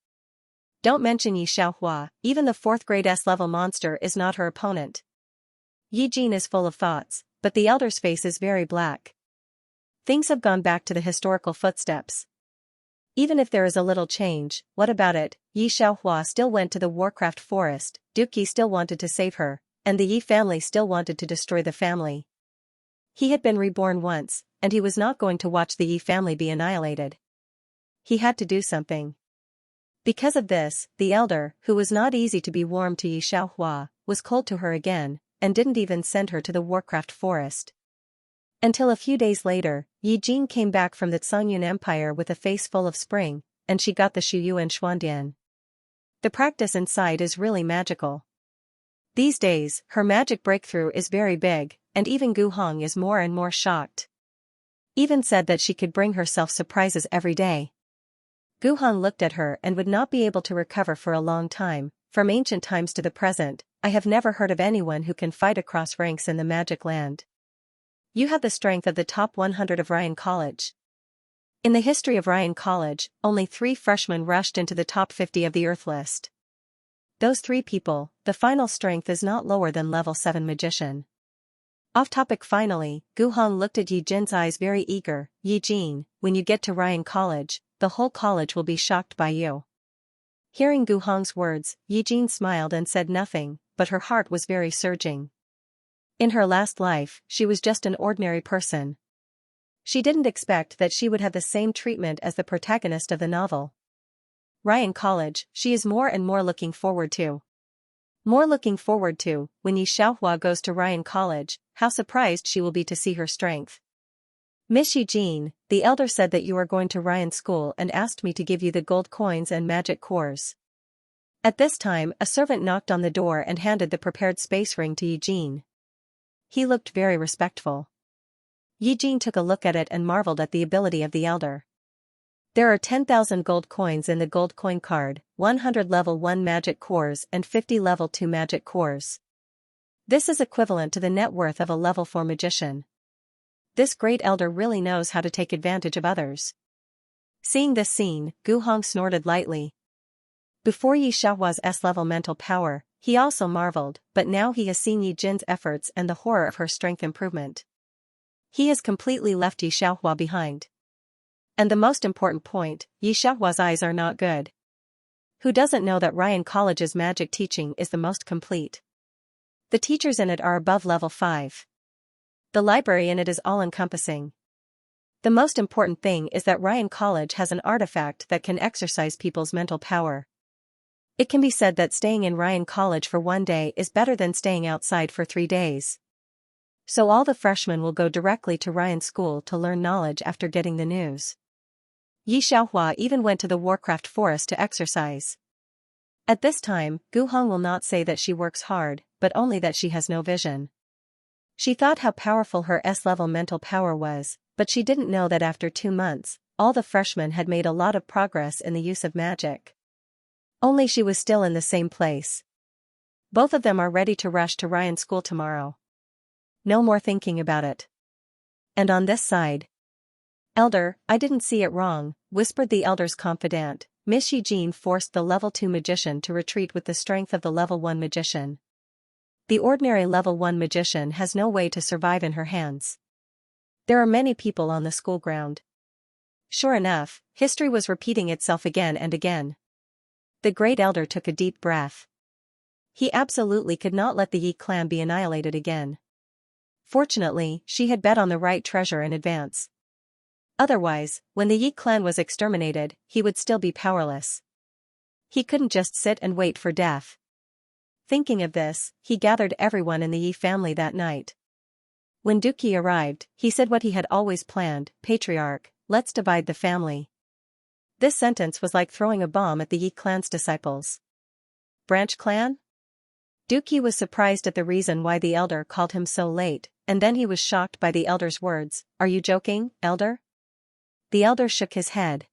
Don't mention Yi Xiaohua, even the 4th grade S-level monster is not her opponent. Yi Jin is full of thoughts, but the elder's face is very black. Things have gone back to the historical footsteps. Even if there is a little change, what about it? Yi Xiaohua still went to the Warcraft forest, Dookie still wanted to save her, and the Yi family still wanted to destroy the family. He had been reborn once, and he was not going to watch the Yi family be annihilated. He had to do something. Because of this, the elder, who was not easy to be warm to Yi Xiaohua, was cold to her again, and didn't even send her to the Warcraft forest. Until a few days later, Yi Jin came back from the Xianxia Empire with a face full of spring, and she got the Shuyuan Xuandian. The practice inside is really magical. These days, her magic breakthrough is very big, and even Gu Hong is more and more shocked. Even said that she could bring herself surprises every day. Gu Hong looked at her and would not be able to recover for a long time. From ancient times to the present, I have never heard of anyone who can fight across ranks in the magic land. You have the strength of the top 100 of Ryan College. In the history of Ryan College, only 3 freshmen rushed into the top 50 of the Earth list. Those 3 people, the final strength is not lower than level 7 magician. Off topic. Finally, Gu Hong looked at Yi Jin's eyes very eager. Yi Jin, when you get to Ryan College, the whole college will be shocked by you. Hearing Gu Hong's words, Yi Jin smiled and said nothing, but her heart was very surging. In her last life, she was just an ordinary person. She didn't expect that she would have the same treatment as the protagonist of the novel. Ryan College, she is more and more looking forward to. More looking forward to, when Yi Xiaohua goes to Ryan College, how surprised she will be to see her strength. Miss Yi Jin, the elder said that you are going to Ryan School and asked me to give you the gold coins and magic cores. At this time, a servant knocked on the door and handed the prepared space ring to Yi Jin. He looked very respectful. Yi Jin took a look at it and marveled at the ability of the elder. There are 10,000 gold coins in the gold coin card, 100 level 1 magic cores and 50 level 2 magic cores. This is equivalent to the net worth of a level 4 magician. This great elder really knows how to take advantage of others. Seeing this scene, Gu Hong snorted lightly. Before Yi Xiaohua's S-level mental power, he also marveled, but now he has seen Yi Jin's efforts and the horror of her strength improvement. He has completely left Yi Xiaohua behind. And the most important point, Yi Xiaohua's eyes are not good. Who doesn't know that Ryan College's magic teaching is the most complete? The teachers in it are above level 5. The library in it is all-encompassing. The most important thing is that Ryan College has an artifact that can exercise people's mental power. It can be said that staying in Ryan College for 1 day is better than staying outside for 3 days. So all the freshmen will go directly to Ryan School to learn knowledge after getting the news. Yi Xiaohua even went to the Warcraft Forest to exercise. At this time, Gu Hong will not say that she works hard, but only that she has no vision. She thought how powerful her S-level mental power was, but she didn't know that after 2 months, all the freshmen had made a lot of progress in the use of magic. Only she was still in the same place. Both of them are ready to rush to Ryan School tomorrow. No more thinking about it. And on this side, Elder, I didn't see it wrong, whispered the elder's confidant. Miss Yi Jin forced the level 2 magician to retreat with the strength of the level 1 magician. The ordinary level 1 magician has no way to survive in her hands. There are many people on the school ground. Sure enough, history was repeating itself again and again. The great elder took a deep breath. He absolutely could not let the Yi clan be annihilated again. Fortunately, she had bet on the right treasure in advance. Otherwise, when the Yi clan was exterminated, he would still be powerless. He couldn't just sit and wait for death. Thinking of this, he gathered everyone in the Yi family that night. When Duki arrived, he said what he had always planned, Patriarch, let's divide the family. This sentence was like throwing a bomb at the Yi clan's disciples. Branch clan? Duki was surprised at the reason why the elder called him so late, and then he was shocked by the elder's words. Are you joking, elder? The elder shook his head.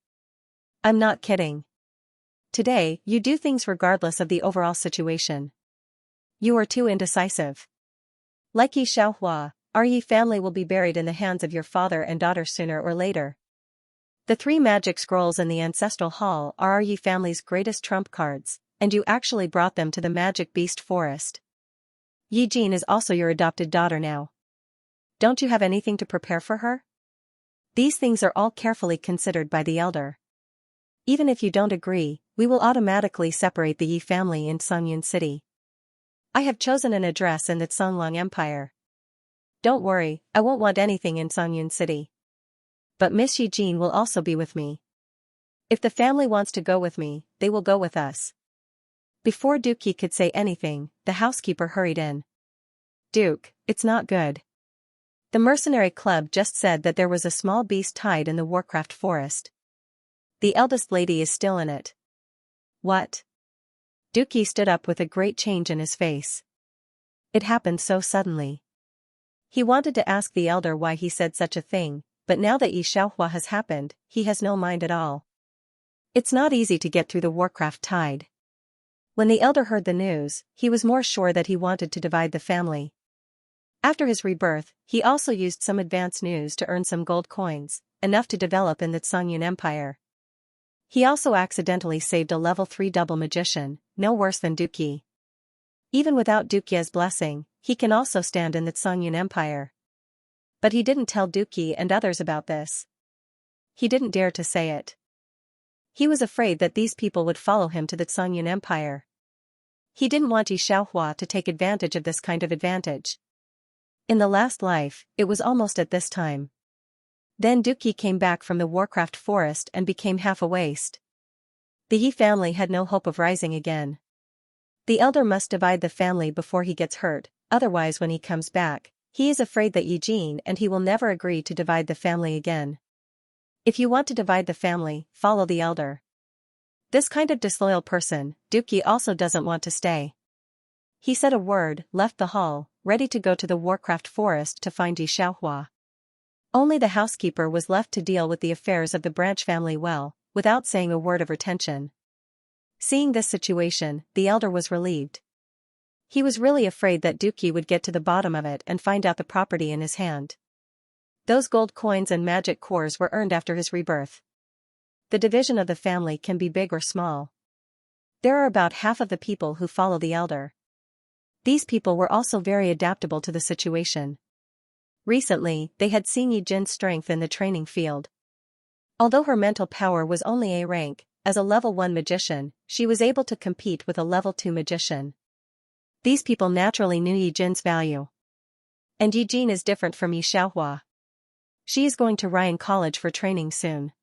I'm not kidding. Today, you do things regardless of the overall situation. You are too indecisive. Like Yi Xiaohua, our Yi family will be buried in the hands of your father and daughter sooner or later. The 3 magic scrolls in the ancestral hall are our Yi family's greatest trump cards, and you actually brought them to the magic beast forest. Yi Jin is also your adopted daughter now. Don't you have anything to prepare for her? These things are all carefully considered by the elder. Even if you don't agree, we will automatically separate the Yi family in Songyun City. I have chosen an address in the Songlong Empire. Don't worry, I won't want anything in Songyun City. But Miss Yi Jin will also be with me. If the family wants to go with me, they will go with us. Before Duki could say anything, the housekeeper hurried in. Duke, it's not good. The mercenary club just said that there was a small beast tied in the Warcraft Forest. The eldest lady is still in it. What? Duki stood up with a great change in his face. It happened so suddenly. He wanted to ask the elder why he said such a thing, but now that Yi Xiaohua has happened, he has no mind at all. It's not easy to get through the Warcraft tide. When the elder heard the news, he was more sure that he wanted to divide the family. After his rebirth, he also used some advance news to earn some gold coins, enough to develop in the Songyun Empire. He also accidentally saved a level 3 double magician, no worse than Duki. Even without Duki's blessing, he can also stand in the Songyun Empire. But he didn't tell Duki and others about this. He didn't dare to say it. He was afraid that these people would follow him to the Songyun Empire. He didn't want Yi Xiaohua to take advantage of this kind of advantage. In the last life, it was almost at this time. Then Duki came back from the Warcraft forest and became half a waste. The Yi family had no hope of rising again. The elder must divide the family before he gets hurt, otherwise when he comes back, he is afraid that Eugene and he will never agree to divide the family again. If you want to divide the family, follow the elder. This kind of disloyal person, Duki also doesn't want to stay. He said a word, left the hall, ready to go to the Warcraft forest to find Xianxia. Only the housekeeper was left to deal with the affairs of the branch family well, without saying a word of retention. Seeing this situation, the elder was relieved. He was really afraid that Duki would get to the bottom of it and find out the property in his hand. Those gold coins and magic cores were earned after his rebirth. The division of the family can be big or small. There are about half of the people who follow the elder. These people were also very adaptable to the situation. Recently, they had seen Yi Jin's strength in the training field. Although her mental power was only A rank, as a level 1 magician, she was able to compete with a level 2 magician. These people naturally knew Yi Jin's value. And Yi Jin is different from Xianxia. She is going to Ryan College for training soon.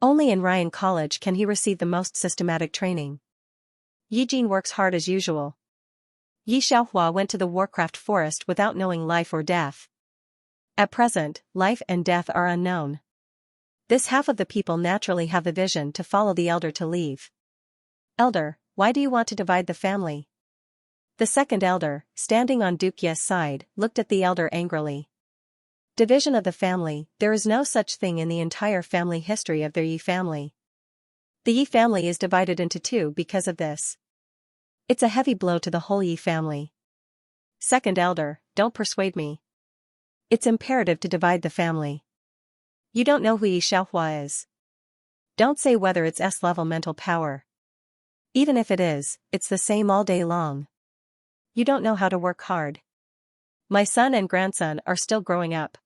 Only in Ryan College can he receive the most systematic training. Yi Jin works hard as usual. Xianxia went to the Warcraft forest without knowing life or death. At present, life and death are unknown. This half of the people naturally have the vision to follow the elder to leave. Elder, why do you want to divide the family? The second elder, standing on Dukia's side, looked at the elder angrily. Division of the family, there is no such thing in the entire family history of their Yi family. The Yi family is divided into two because of this. It's a heavy blow to the whole Yi family. Second elder, don't persuade me. It's imperative to divide the family. You don't know who Xianxia is. Don't say whether it's S-level mental power. Even if it is, it's the same all day long. You don't know how to work hard. My son and grandson are still growing up.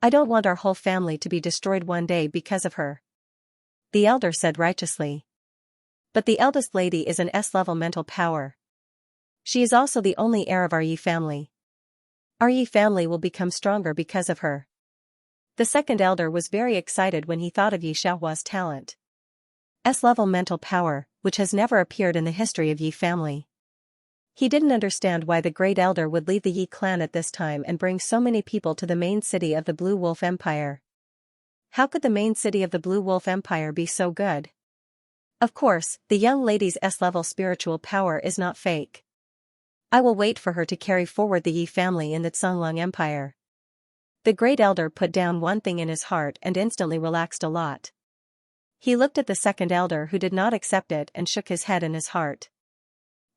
I don't want our whole family to be destroyed one day because of her. The elder said righteously. But the eldest lady is an S-level mental power. She is also the only heir of our Yi family. Our Yi family will become stronger because of her. The second elder was very excited when he thought of Xianxia's talent. S-level mental power, which has never appeared in the history of Yi family. He didn't understand why the great elder would leave the Yi clan at this time and bring so many people to the main city of the Blue Wolf Empire. How could the main city of the Blue Wolf Empire be so good? Of course, the young lady's S-level spiritual power is not fake. I will wait for her to carry forward the Yi family in the Zhonglong Empire. The great elder put down one thing in his heart and instantly relaxed a lot. He looked at the second elder who did not accept it and shook his head in his heart.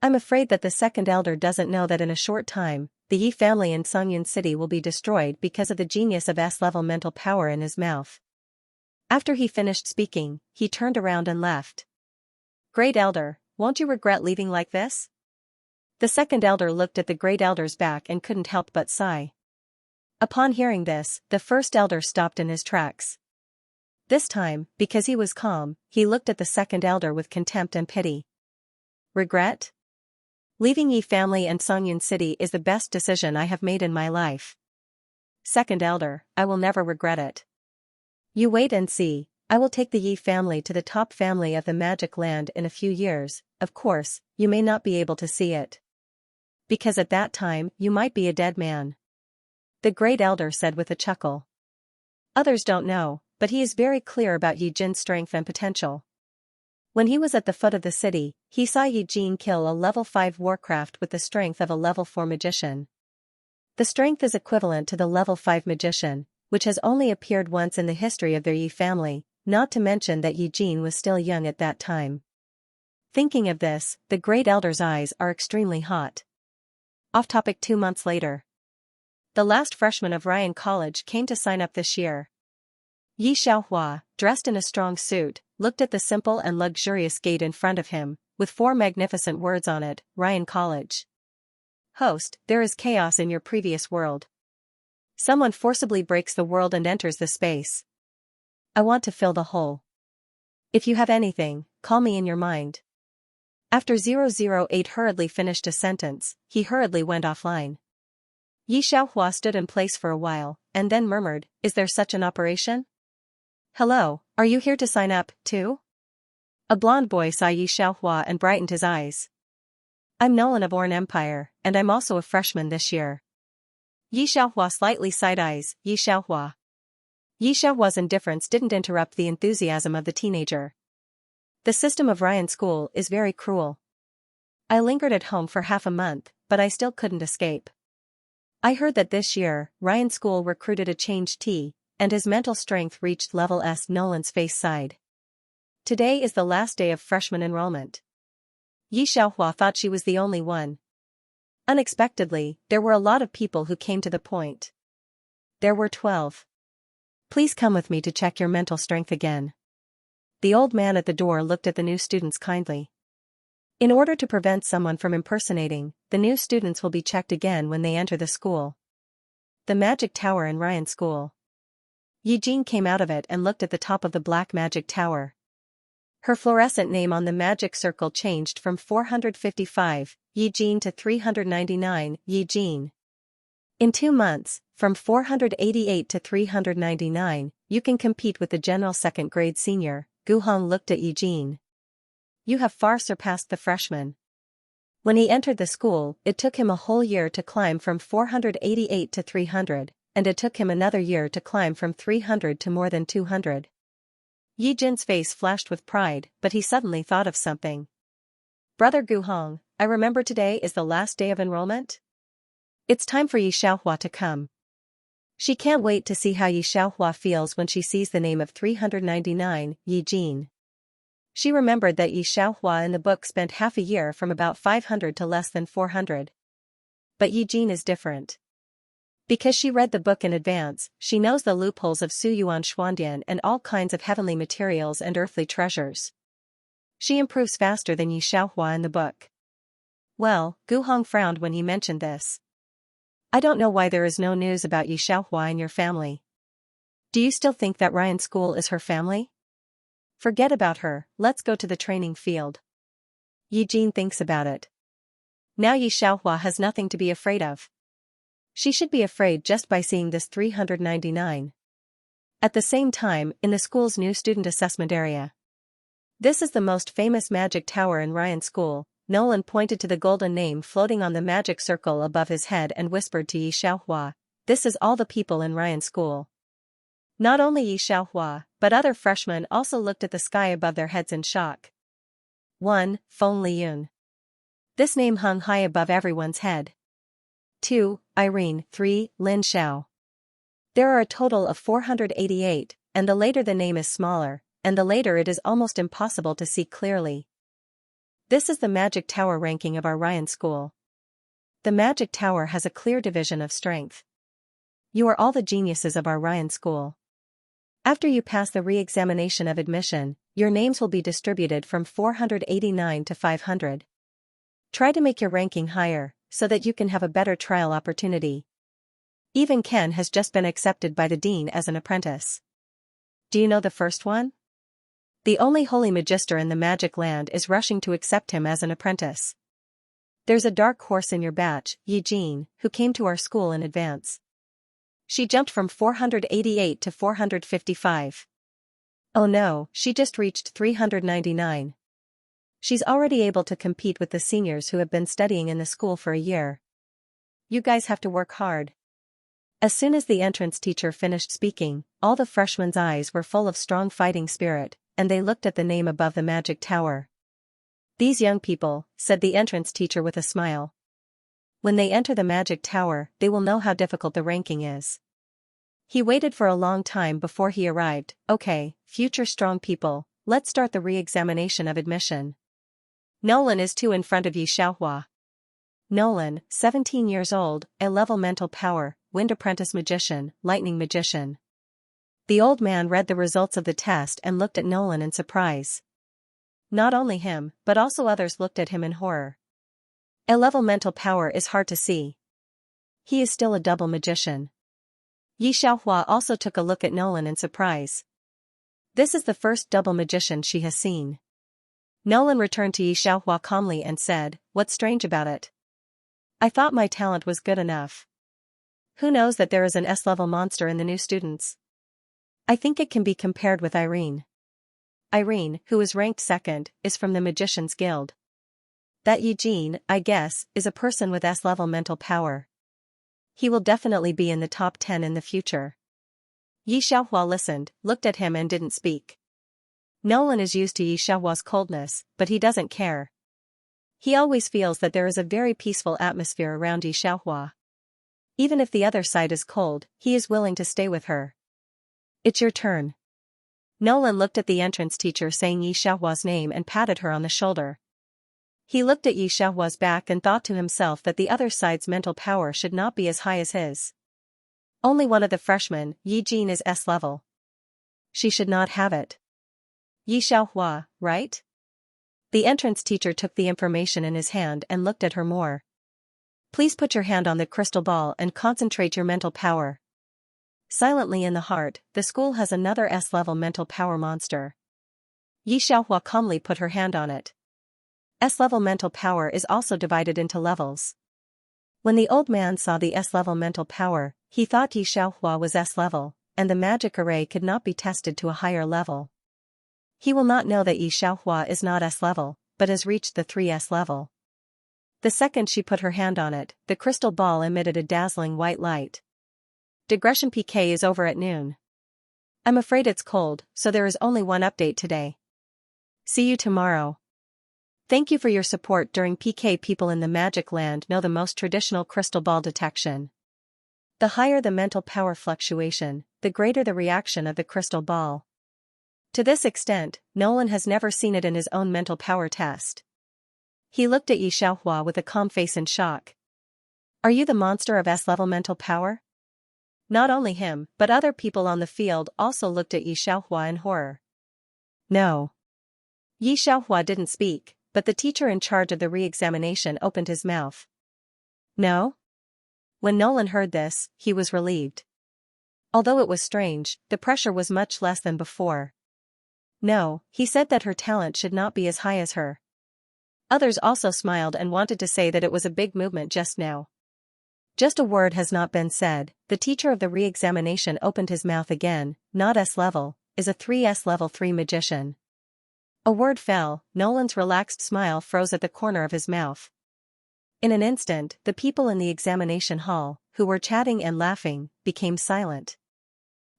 I'm afraid that the second elder doesn't know that in a short time, the Yi family in Songyun City will be destroyed because of the genius of S-level mental power in his mouth. After he finished speaking, he turned around and left. Great elder, won't you regret leaving like this? The second elder looked at the great elder's back and couldn't help but sigh. Upon hearing this, the first elder stopped in his tracks. This time, because he was calm, he looked at the second elder with contempt and pity. Regret? Leaving Yi family and Songyun City is the best decision I have made in my life. Second elder, I will never regret it. You wait and see, I will take the Yi family to the top family of the magic land in a few years. Of course, you may not be able to see it. Because at that time, you might be a dead man. The great elder said with a chuckle. Others don't know, but he is very clear about Yi Jin's strength and potential. When he was at the foot of the city, he saw Yi Jin kill a level 5 Warcraft with the strength of a level 4 magician. The strength is equivalent to the level 5 magician, which has only appeared once in the history of their Yi family, not to mention that Yi Jin was still young at that time. Thinking of this, the great elder's eyes are extremely hot. Off topic. 2 months later. The last freshman of Ryan College came to sign up this year. Xianxia, dressed in a strong suit, looked at the simple and luxurious gate in front of him, with 4 magnificent words on it, Ryan College. Host, there is chaos in your previous world. Someone forcibly breaks the world and enters the space. I want to fill the hole. If you have anything, call me in your mind. After 008 hurriedly finished a sentence, he hurriedly went offline. Yi Xiaohua stood in place for a while, and then murmured, "Is there such an operation? Hello, are you here to sign up, too?" A blond boy saw Yi Xiaohua and brightened his eyes. "I'm Nolan of Orn Empire, and I'm also a freshman this year." Yi Xiaohua slightly side-eyes Yi Xiaohua. Yi Xiaohua's indifference didn't interrupt the enthusiasm of the teenager. "The system of Ryan School is very cruel. I lingered at home for half a month, but I still couldn't escape. I heard that this year, Ryan School recruited a changed T, and his mental strength reached level S." Nolan's face sighed. "Today is the last day of freshman enrollment." Yi Xiaohua thought she was the only one. Unexpectedly, there were a lot of people who came to the point. There were 12. "Please come with me to check your mental strength again." The old man at the door looked at the new students kindly. In order to prevent someone from impersonating, the new students will be checked again when they enter the school. The magic tower in Ryan School. Yi Jin came out of it and looked at the top of the black magic tower. Her fluorescent name on the magic circle changed from 455, Yi Jin, to 399, Yi Jin. In 2 months, from 488 to 399, you can compete with the general second-grade senior. Gu Hong looked at Yi Jin. "You have far surpassed the freshman." When he entered the school, it took him a whole year to climb from 488 to 300, and it took him another year to climb from 300 to more than 200. Yi Jin's face flashed with pride, but he suddenly thought of something. "Brother Gu Hong, I remember today is the last day of enrollment. It's time for Yi Xiaohua to come." She can't wait to see how Yi Xiaohua feels when she sees the name of 399, Yi Jin. She remembered that Yi Xiaohua in the book spent half a year from about 500 to less than 400. But Yi Jin is different. Because she read the book in advance, she knows the loopholes of Su Yuan Xuandian and all kinds of heavenly materials and earthly treasures. She improves faster than Yi Xiaohua in the book. Well, Gu Hong frowned when he mentioned this. "I don't know why there is no news about Yi Xiaohua in your family. Do you still think that Ryan School is her family? Forget about her, let's go to the training field." Yi Jin thinks about it. Now Yi Xiaohua has nothing to be afraid of. She should be afraid just by seeing this 399. At the same time, in the school's new student assessment area. "This is the most famous magic tower in Ryan School." Nolan pointed to the golden name floating on the magic circle above his head and whispered to Yi Xiaohua, "This is all the people in Ryan School." Not only Yi Xiaohua, but other freshmen also looked at the sky above their heads in shock. 1. Feng Liyun. This name hung high above everyone's head. 2. Irene. 3. Lin Xiao. There are a total of 488, and the later the name is smaller, and the later it is almost impossible to see clearly. This is the Magic Tower ranking of our Ryan School. The Magic Tower has a clear division of strength. You are all the geniuses of our Ryan School. After you pass the re-examination of admission, your names will be distributed from 489 to 500. Try to make your ranking higher, so that you can have a better trial opportunity. Even Ken has just been accepted by the dean as an apprentice. Do you know the first one? The only holy magister in the magic land is rushing to accept him as an apprentice. There's a dark horse in your batch, Yi Jin, who came to our school in advance. She jumped from 488 to 455. Oh no, she just reached 399. She's already able to compete with the seniors who have been studying in the school for a year. You guys have to work hard. As soon as the entrance teacher finished speaking, all the freshmen eyes were full of strong fighting spirit, and they looked at the name above the magic tower. These young people, said the entrance teacher with a smile. When they enter the magic tower, they will know how difficult the ranking is. He waited for a long time before he arrived. Okay, future strong people, let's start the re-examination of admission. Nolan is 2 in front of Yi Xiaohua. Nolan, 17 years old, A-level mental power, wind apprentice magician, lightning magician. The old man read the results of the test and looked at Nolan in surprise. Not only him, but also others looked at him in horror. A-level mental power is hard to see. He is still a double magician. Yi Xiaohua also took a look at Nolan in surprise. This is the first double magician she has seen. Nolan returned to Yi Xiaohua calmly and said, "What's strange about it? I thought my talent was good enough." Who knows that there is an S-level monster in the new students? I think it can be compared with Irene. Irene, who is ranked second, is from the Magician's Guild. That Eugene, I guess, is a person with S-level mental power. He will definitely be in the top 10 in the future. Yi Xiaohua listened, looked at him and didn't speak. Nolan is used to Yi Xiaohua's coldness, but he doesn't care. He always feels that there is a very peaceful atmosphere around Yi Xiaohua. Even if the other side is cold, he is willing to stay with her. It's your turn. Nolan looked at the entrance teacher saying Yi Xiaohua's name and patted her on the shoulder. He looked at Yi Xiaohua's back and thought to himself that the other side's mental power should not be as high as his. Only one of the freshmen, Yi Jin, is S-level. She should not have it. Yi Xiaohua, right? The entrance teacher took the information in his hand and looked at her more. Please put your hand on the crystal ball and concentrate your mental power. Silently in the heart, the school has another S-level mental power monster. Yi Xiaohua calmly put her hand on it. S-level mental power is also divided into levels. When the old man saw the S-level mental power, he thought Yi Xiaohua was S-level, and the magic array could not be tested to a higher level. He will not know that Yi Xiaohua is not S-level, but has reached the 3S level. The second she put her hand on it, the crystal ball emitted a dazzling white light. Digression PK is over at noon. I'm afraid it's cold, so there is only one update today. See you tomorrow. Thank you for your support during PK. People in the Magic Land know the most traditional crystal ball detection. The higher the mental power fluctuation, the greater the reaction of the crystal ball. To this extent, Nolan has never seen it in his own mental power test. He looked at Yi Xiaohua with a calm face in shock. Are you the monster of S-level mental power? Not only him, but other people on the field also looked at Yi Xiaohua in horror. No. Yi Xiaohua didn't speak, but the teacher in charge of the re-examination opened his mouth. No? When Nolan heard this, he was relieved. Although it was strange, the pressure was much less than before. No, he said that her talent should not be as high as her. Others also smiled and wanted to say that it was a big movement just now. Just a word has not been said, the teacher of the re-examination opened his mouth again. Not S-level, is a 3S level 3 magician. A word fell, Nolan's relaxed smile froze at the corner of his mouth. In an instant, the people in the examination hall, who were chatting and laughing, became silent.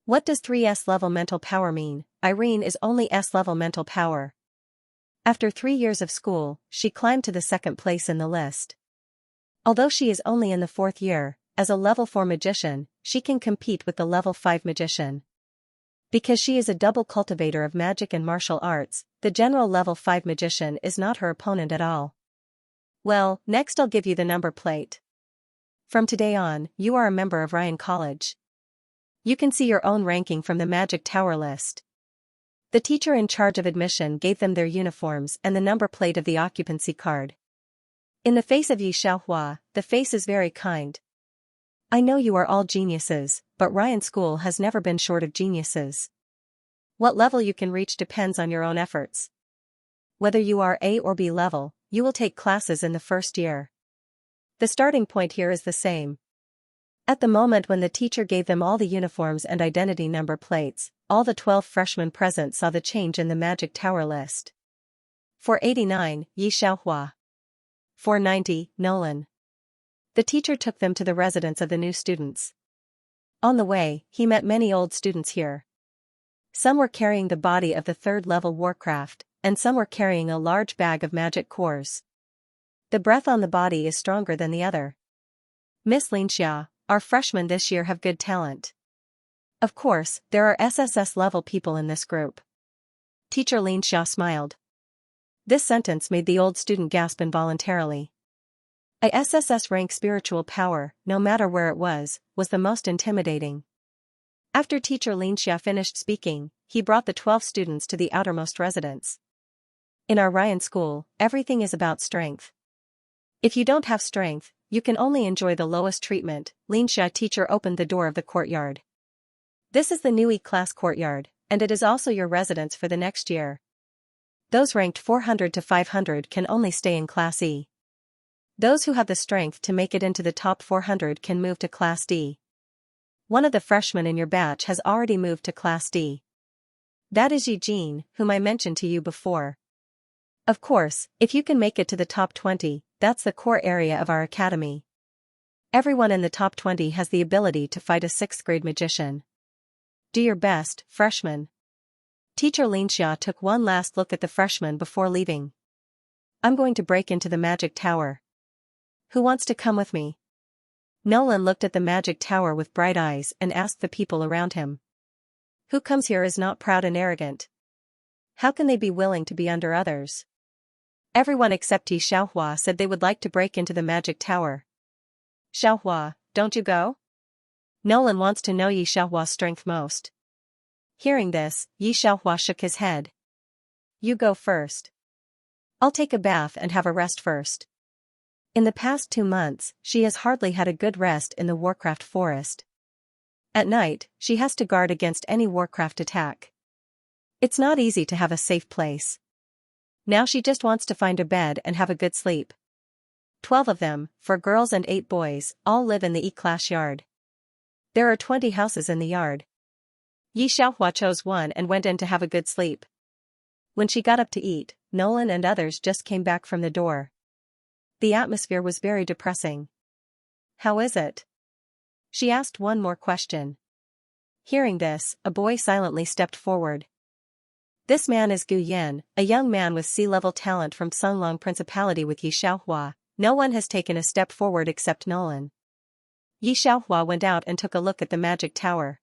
What does 3S level mental power mean? Irene is only S-level mental power. After 3 years of school, she climbed to the second place in the list. Although she is only in the 4th year, as a level 4 magician, she can compete with the level 5 magician. Because she is a double cultivator of magic and martial arts, the general level 5 magician is not her opponent at all. Well, next I'll give you the number plate. From today on, you are a member of Ryan College. You can see your own ranking from the Magic Tower list. The teacher in charge of admission gave them their uniforms and the number plate of the occupancy card. In the face of Yi Xiaohua, the face is very kind. I know you are all geniuses, but Ryan School has never been short of geniuses. What level you can reach depends on your own efforts. Whether you are A or B level, you will take classes in the first year. The starting point here is the same. At the moment when the teacher gave them all the uniforms and identity number plates, all the 12 freshmen present saw the change in the Magic Tower list. 489, Yi Xiaohua. 490, Nolan. The teacher took them to the residence of the new students. On the way, he met many old students here. Some were carrying the body of the 3rd level Warcraft, and some were carrying a large bag of magic cores. The breath on the body is stronger than the other. Miss Xianxia, our freshmen this year have good talent. Of course, there are SSS level people in this group. Teacher Xianxia smiled. This sentence made the old student gasp involuntarily. A SSS rank spiritual power, no matter where it was the most intimidating. After teacher Xianxia finished speaking, he brought the 12 students to the outermost residence. In our Ryan school, everything is about strength. If you don't have strength, you can only enjoy the lowest treatment. Xianxia teacher opened the door of the courtyard. This is the new E-class courtyard, and it is also your residence for the next year. Those ranked 400 to 500 can only stay in Class E. Those who have the strength to make it into the top 400 can move to Class D. One of the freshmen in your batch has already moved to Class D. That is Eugene, whom I mentioned to you before. Of course, if you can make it to the top 20, that's the core area of our academy. Everyone in the top 20 has the ability to fight a 6th grade magician. Do your best, freshman. Teacher Xianxia took one last look at the freshman before leaving. I'm going to break into the magic tower. Who wants to come with me? Nolan looked at the magic tower with bright eyes and asked the people around him. Who comes here is not proud and arrogant. How can they be willing to be under others? Everyone except Xianxia said they would like to break into the magic tower. Xianxia, don't you go? Nolan wants to know Xianxia's strength most. Hearing this, Xianxia shook his head. You go first. I'll take a bath and have a rest first. In the past 2 months, she has hardly had a good rest in the Warcraft forest. At night, she has to guard against any Warcraft attack. It's not easy to have a safe place. Now she just wants to find a bed and have a good sleep. 12 of them, 4 girls and 8 boys, all live in the E-class yard. There are 20 houses in the yard. Xianxia chose one and went in to have a good sleep. When she got up to eat, Nolan and others just came back from the door. The atmosphere was very depressing. How is it? She asked one more question. Hearing this, a boy silently stepped forward. This man is Gu Yan, a young man with sea-level talent from Sunlong Principality with Xianxia. No one has taken a step forward except Nolan. Xianxia went out and took a look at the magic tower.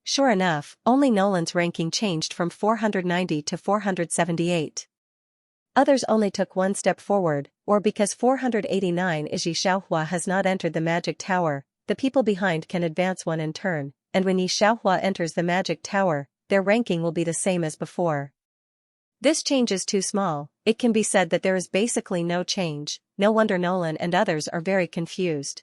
Sure enough, only Nolan's ranking changed from 490 to 478. Others only took one step forward, or because 489 is Xianxia has not entered the magic tower, the people behind can advance one in turn, and when Xianxia enters the magic tower, their ranking will be the same as before. This change is too small. It can be said that there is basically no change. No wonder Nolan and others are very confused.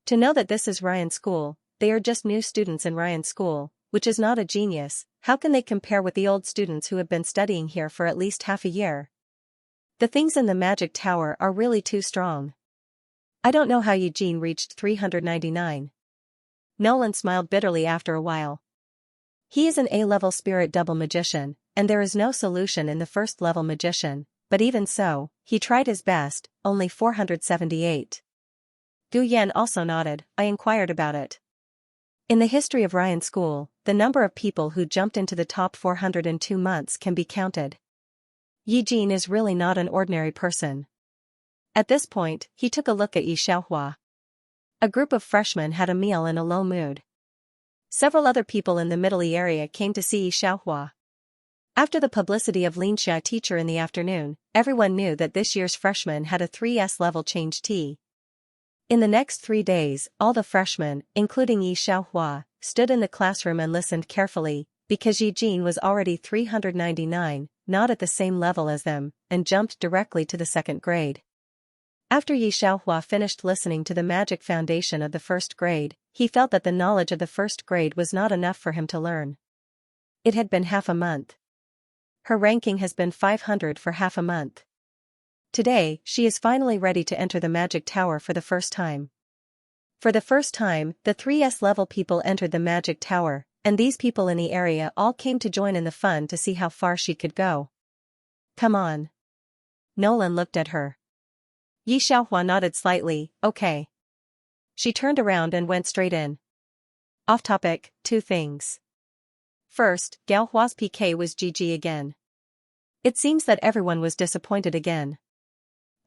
To know that this is Ryan School, they are just new students in Ryan School, which is not a genius. How can they compare with the old students who have been studying here for at least half a year? The things in the magic tower are really too strong. I don't know how Eugene reached 399. Nolan smiled bitterly after a while. He is an A-level spirit double magician, and there is no solution in the first-level magician, but even so, he tried his best, only 478. Gu Yan also nodded. I inquired about it. In the history of Ryan School, the number of people who jumped into the top 400 in 2 months can be counted. Eugene is really not an ordinary person. At this point, he took a look at Xianxia. A group of freshmen had a meal in a low mood. Several other people in the middle area came to see Xianxia. After the publicity of Xianxia teacher in the afternoon, everyone knew that this year's freshman had a 3S level change T. In the next 3 days, all the freshmen, including Xianxia, stood in the classroom and listened carefully, because Eugene was already 399, not at the same level as them, and jumped directly to the 2nd grade. After Xianxia finished listening to the magic foundation of the 1st grade, he felt that the knowledge of the 1st grade was not enough for him to learn. It had been half a month. Her ranking has been 500 for half a month. Today, she is finally ready to enter the magic tower for the first time. For the first time, the 3S level people entered the magic tower, and these people in the area all came to join in the fun to see how far she could go. Come on. Nolan looked at her. Xianxia nodded slightly. Okay. She turned around and went straight in. Off topic, 2 things. First, Gaohua's PK was GG again. It seems that everyone was disappointed again.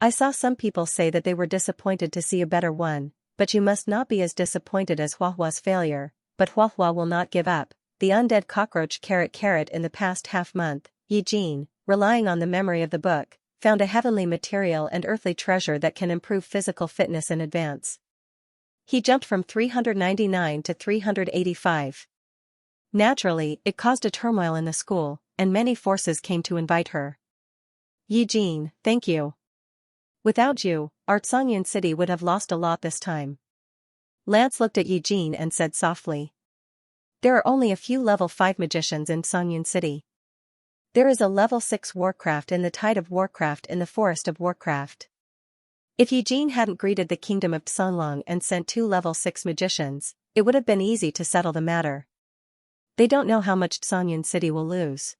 I saw some people say that they were disappointed to see a better one, but you must not be as disappointed as Huahua's failure. But Huahua will not give up. The undead cockroach carrot in the past half month, Eugene, relying on the memory of the book, found a heavenly material and earthly treasure that can improve physical fitness in advance. He jumped from 399 to 385. Naturally, it caused a turmoil in the school, and many forces came to invite her. Eugene, thank you. Without you, our Songyun city would have lost a lot this time. Lance looked at Eugene and said softly. There are only a few level 5 magicians in Songyun city. There is a level 6 Warcraft in the Tide of Warcraft in the Forest of Warcraft. If Eugene hadn't greeted the kingdom of Sunlong and sent 2 level 6 magicians, It would have been easy to settle the matter. They don't know how much Songyun City will lose.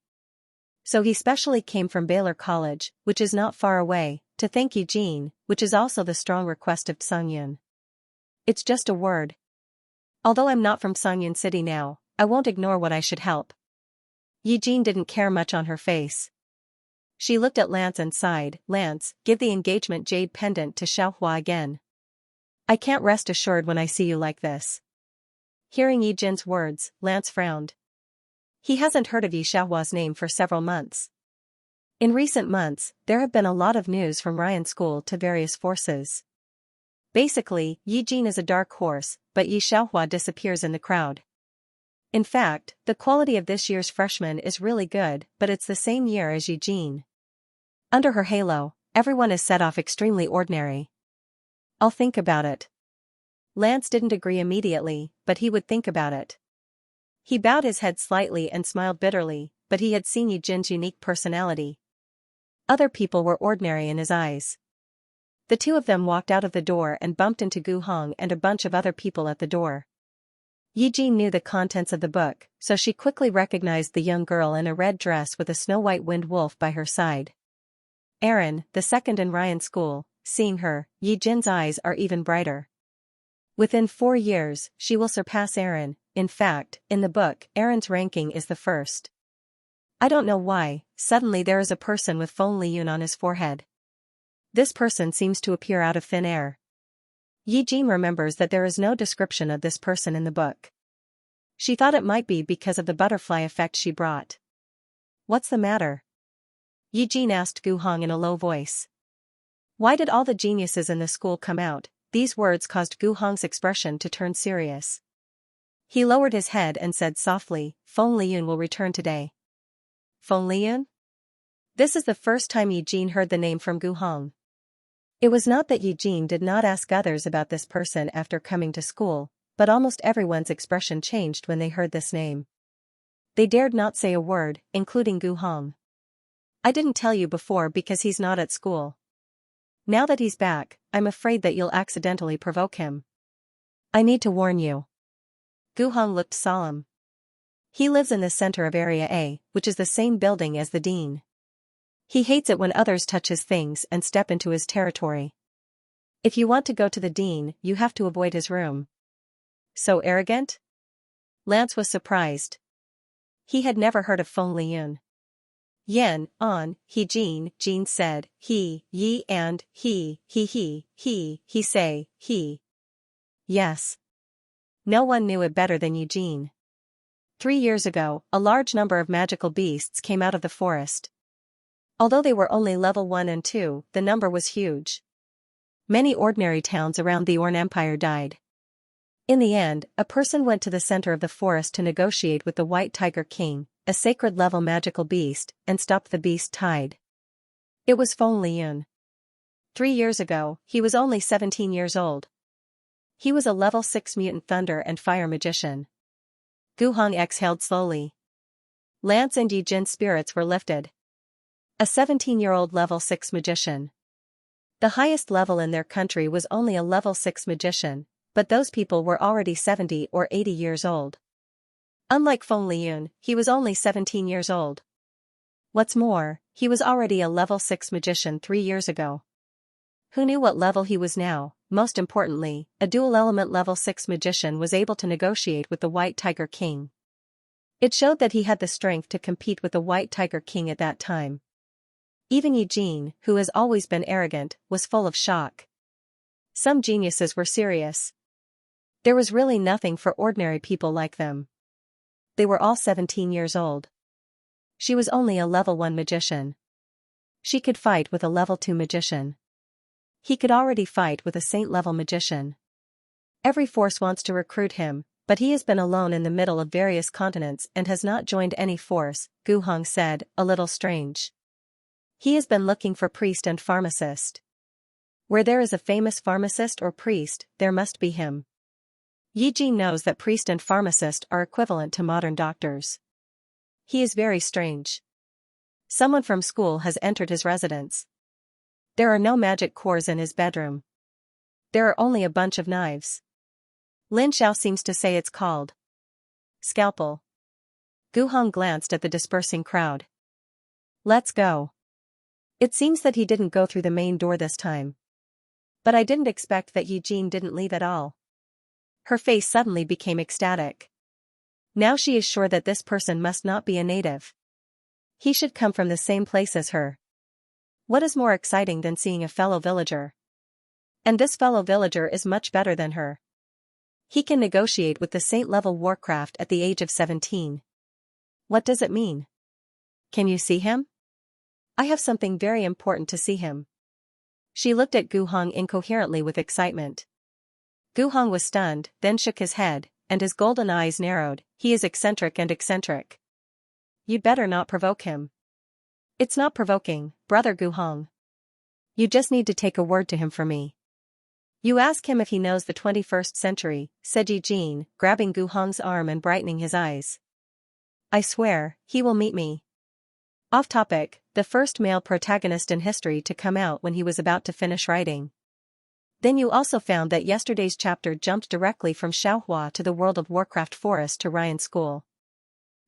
So he specially came from Baylor College, which is not far away, to thank Eugene, which is also the strong request of Songyun. It's just a word. Although I'm not from Songyun City now, I won't ignore what I should help. Eugene didn't care much on her face. She looked at Lance and sighed. Lance, give the engagement jade pendant to Xiaohua again. I can't rest assured when I see you like this. Hearing Eugene's words, Lance frowned. He hasn't heard of Yi Xiaohua's name for several months. In recent months, there have been a lot of news from Ryan School to various forces. Basically, Eugene is a dark horse, but Yi Xiaohua disappears in the crowd. In fact, the quality of this year's freshman is really good, but it's the same year as Eugene. Under her halo, everyone is set off extremely ordinary. I'll think about it. Lance didn't agree immediately, but he would think about it. He bowed his head slightly and smiled bitterly, but he had seen Eugene's unique personality. Other people were ordinary in his eyes. The two of them walked out of the door and bumped into Gu Hong and a bunch of other people at the door. Eugene knew the contents of the book, so she quickly recognized the young girl in a red dress with a snow-white wind wolf by her side. Aaron, the second in Ryan School, seeing her, Eugene's eyes are even brighter. Within 4 years, she will surpass Aaron. In fact, in the book, Aaron's ranking is the first. I don't know why, suddenly there is a person with Feng Liyun on his forehead. This person seems to appear out of thin air. Eugene remembers that there is no description of this person in the book. She thought it might be because of the butterfly effect she brought. What's the matter? Eugene asked Gu Hong in a low voice. Why did all the geniuses in the school come out? These words caused Gu Hong's expression to turn serious. He lowered his head and said softly, Feng Liyun will return today. Feng Liyun? This is the first time Eugene heard the name from Gu Hong. It was not that Eugene did not ask others about this person after coming to school, but almost everyone's expression changed when they heard this name. They dared not say a word, including Gu Hong. I didn't tell you before because he's not at school. Now that he's back, I'm afraid that you'll accidentally provoke him. I need to warn you. Gu Hong looked solemn. He lives in the center of Area A, which is the same building as the dean. He hates it when others touch his things and step into his territory. If you want to go to the dean, you have to avoid his room. So arrogant? Lance was surprised. He had never heard of Feng Liyun. Yen, on, Jean said, he, ye and, he say, he. Yes. No one knew it better than Eugene. 3 years ago, a large number of magical beasts came out of the forest. Although they were only level 1 and 2, the number was huge. Many ordinary towns around the Orn Empire died. In the end, a person went to the center of the forest to negotiate with the White Tiger King, a sacred-level magical beast, and stop the beast tide. It was Feng Liyun. 3 years ago, he was only 17 years old. He was a level 6 mutant thunder and fire magician. Gu Hong exhaled slowly. Lance and Eugene's spirits were lifted. A 17-year-old level 6 magician. The highest level in their country was only a level 6 magician, but those people were already 70 or 80 years old. Unlike Feng Liyun, he was only 17 years old. What's more, he was already a level 6 magician 3 years ago. Who knew what level he was now? Most importantly, a dual-element level 6 magician was able to negotiate with the White Tiger King. It showed that he had the strength to compete with the White Tiger King at that time. Even Eugene, who has always been arrogant, was full of shock. Some geniuses were serious. There was really nothing for ordinary people like them. They were all 17 years old. She was only a level 1 magician. She could fight with a level 2 magician. He could already fight with a saint-level magician. Every force wants to recruit him, but he has been alone in the middle of various continents and has not joined any force, Gu Hong said, a little strange. He has been looking for priest and pharmacist. Where there is a famous pharmacist or priest, there must be him. Eugene knows that priest and pharmacist are equivalent to modern doctors. He is very strange. Someone from school has entered his residence. There are no magic cores in his bedroom. There are only a bunch of knives. Lin Xiao seems to say it's called scalpel. Gu Hong glanced at the dispersing crowd. Let's go. It seems that he didn't go through the main door this time. But I didn't expect that Yi Jin didn't leave at all. Her face suddenly became ecstatic. Now she is sure that this person must not be a native. He should come from the same place as her. What is more exciting than seeing a fellow villager? And this fellow villager is much better than her. He can negotiate with the saint-level warcraft at the age of 17. What does it mean? Can you see him? I have something very important to see him. She looked at Gu Hong incoherently with excitement. Gu Hong was stunned, then shook his head, and his golden eyes narrowed. He is eccentric and eccentric. You'd better not provoke him. It's not provoking, brother Gu Hong. You just need to take a word to him for me. You ask him if he knows the 21st century, said Yi Jin, grabbing Gu Hong's arm and brightening his eyes. I swear, he will meet me. Off topic, the first male protagonist in history to come out when he was about to finish writing. Then you also found that yesterday's chapter jumped directly from Xianxia to the World of Warcraft forest to Ryan School.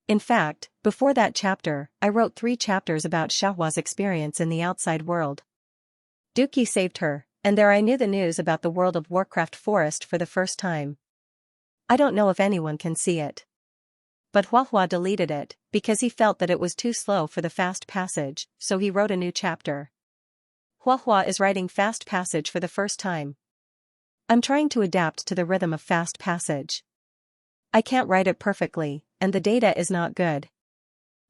In fact, before that chapter, I wrote 3 chapters about Xianxia's experience in the outside world. Dookie saved her, and there I knew the news about the World of Warcraft forest for the first time. I don't know if anyone can see it. But Huahua deleted it, because he felt that it was too slow for the fast passage, so he wrote a new chapter. Huahua is writing fast passage for the first time. I'm trying to adapt to the rhythm of fast passage. I can't write it perfectly, and the data is not good.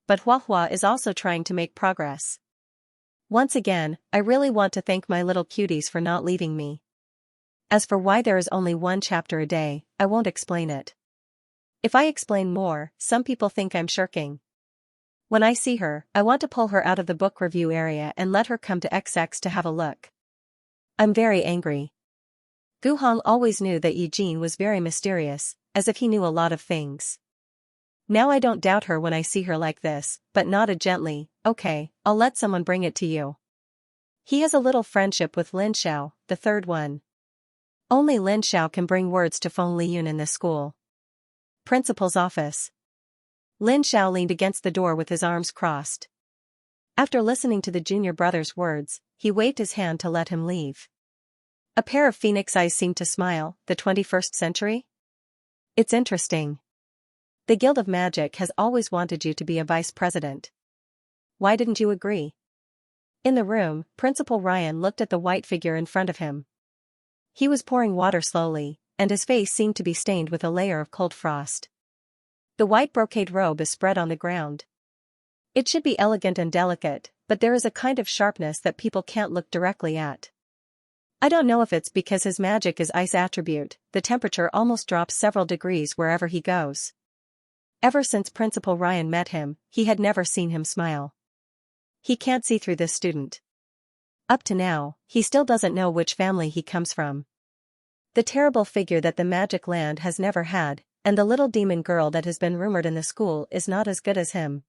But Huahua is also trying to make progress. Once again, I really want to thank my little cuties for not leaving me. As for why there is only 1 chapter a day, I won't explain it. If I explain more, some people think I'm shirking. When I see her, I want to pull her out of the book review area and let her come to XX to have a look. I'm very angry. Gu Hong always knew that Yi Jin was very mysterious, as if he knew a lot of things. Now I don't doubt her when I see her like this, but nodded gently. Okay, I'll let someone bring it to you. He has a little friendship with Lin Xiao, the third one. Only Lin Xiao can bring words to Feng Liyun in this school. Principal's office. Lin Xiao leaned against the door with his arms crossed. After listening to the junior brother's words, he waved his hand to let him leave. A pair of phoenix eyes seemed to smile. The 21st century? It's interesting. The Guild of Magic has always wanted you to be a vice president. Why didn't you agree? In the room, Principal Ryan looked at the white figure in front of him. He was pouring water slowly, and his face seemed to be stained with a layer of cold frost. The white brocade robe is spread on the ground. It should be elegant and delicate, but there is a kind of sharpness that people can't look directly at. I don't know if it's because his magic is ice attribute, the temperature almost drops several degrees wherever he goes. Ever since Principal Ryan met him, he had never seen him smile. He can't see through this student. Up to now, he still doesn't know which family he comes from. The terrible figure that the magic land has never had, and the little demon girl that has been rumored in the school is not as good as him.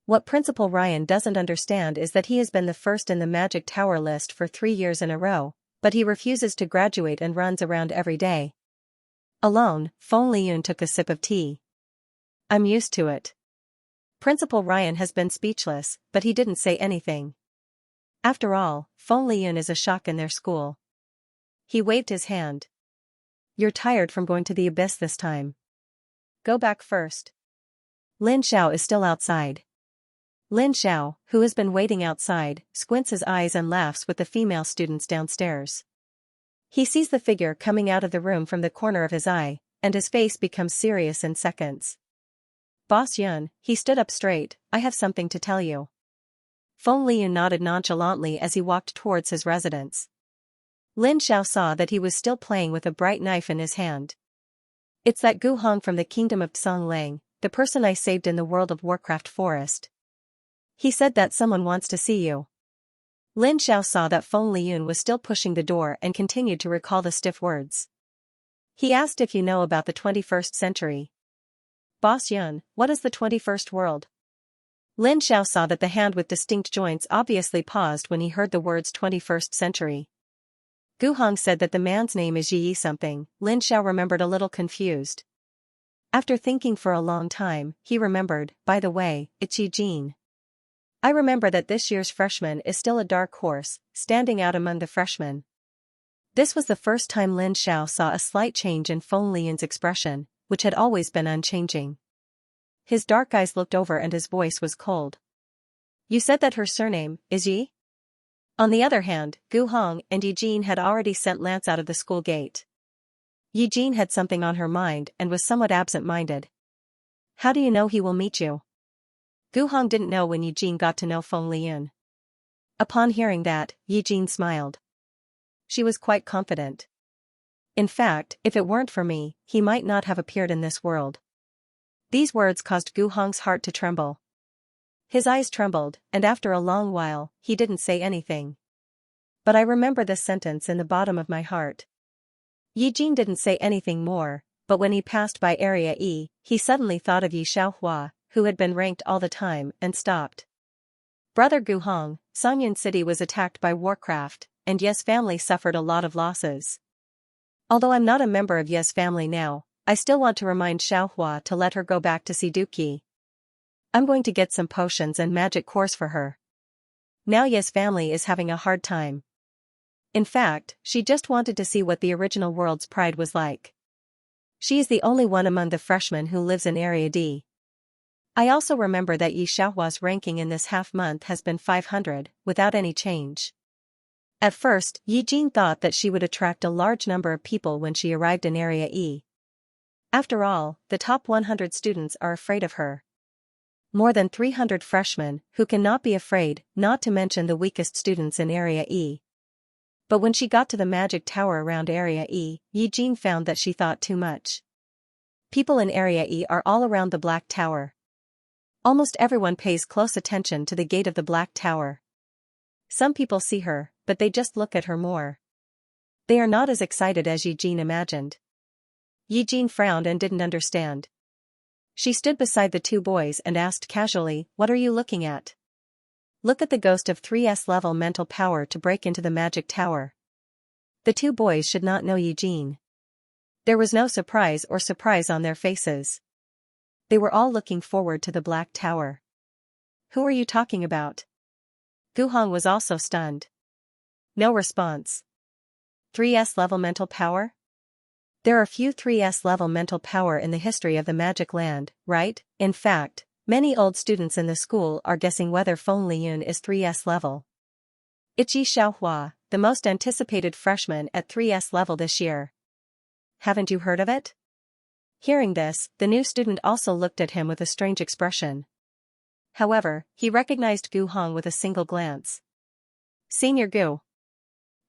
What Principal Ryan doesn't understand is that he has been the first in the Magic Tower list for 3 years in a row, but he refuses to graduate and runs around every day. Alone, Feng Liyun took a sip of tea. I'm used to it. Principal Ryan has been speechless, but he didn't say anything. After all, Feng Liyun is a shock in their school. He waved his hand. You're tired from going to the abyss this time. Go back first. Lin Xiao is still outside. Lin Xiao, who has been waiting outside, squints his eyes and laughs with the female students downstairs. He sees the figure coming out of the room from the corner of his eye, and his face becomes serious in seconds. Boss Yun, he stood up straight. I have something to tell you. Feng Liyun nodded nonchalantly as he walked towards his residence. Lin Xiao saw that he was still playing with a bright knife in his hand. It's that Gu Hong from the kingdom of Tsonglang, the person I saved in the World of Warcraft forest. He said that someone wants to see you. Lin Xiao saw that Feng Liyun was still pushing the door and continued to recall the stiff words. He asked if you know about the 21st century. Boss Yun, what is the 21st world? Lin Xiao saw that the hand with distinct joints obviously paused when he heard the words 21st century. Gu Hong said that the man's name is Yi something. Lin Xiao remembered, a little confused. After thinking for a long time, he remembered, by the way, it's Yi Jin. I remember that this year's freshman is still a dark horse, standing out among the freshmen. This was the first time Lin Xiao saw a slight change in Feng Lian's expression, which had always been unchanging. His dark eyes looked over and his voice was cold. You said that her surname is Yi? On the other hand, Gu Hong and Yi Jin had already sent Lance out of the school gate. Yi Jin had something on her mind and was somewhat absent-minded. How do you know he will meet you? Gu Hong didn't know when Yi Jin got to know Feng Lian. Upon hearing that, Yi Jin smiled. She was quite confident. In fact, if it weren't for me, he might not have appeared in this world. These words caused Gu Hong's heart to tremble. His eyes trembled, and after a long while, he didn't say anything. But I remember this sentence in the bottom of my heart. Yi Jin didn't say anything more, but when he passed by Area E, he suddenly thought of Xianxia, who had been ranked all the time, and stopped. Brother Gu Hong, Songyun City was attacked by Warcraft, and Ye's family suffered a lot of losses. Although I'm not a member of Ye's family now, I still want to remind Xiaohua to let her go back to Siduki. I'm going to get some potions and magic cores for her. Now Ye's family is having a hard time. In fact, she just wanted to see what the original world's pride was like. She is the only one among the freshmen who lives in Area D. I also remember that Yi Xiaohua's ranking in this half-month has been 500, without any change. At first, Yi Jin thought that she would attract a large number of people when she arrived in Area E. After all, the top 100 students are afraid of her. More than 300 freshmen, who cannot be afraid, not to mention the weakest students in Area E. But when she got to the magic tower around Area E, Yi Jin found that she thought too much. People in Area E are all around the Black Tower. Almost everyone pays close attention to the gate of the Black Tower. Some people see her, but they just look at her more. They are not as excited as Yi Jin imagined. Yi Jin frowned and didn't understand. She stood beside the two boys and asked casually, "What are you looking at?" "Look at the ghost of 3S level mental power to break into the magic tower." The two boys should not know Yi Jin. There was no surprise on their faces. They were all looking forward to the Black Tower. "Who are you talking about?" Gu Hong was also stunned. No response. 3S level mental power? There are few 3S level mental power in the history of the Magic Land, right? In fact, many old students in the school are guessing whether Feng Liyun is 3S level. It's Yi Xiaohua, the most anticipated freshman at 3S level this year. Haven't you heard of it? Hearing this, the new student also looked at him with a strange expression. However, he recognized Gu Hong with a single glance. Senior Gu.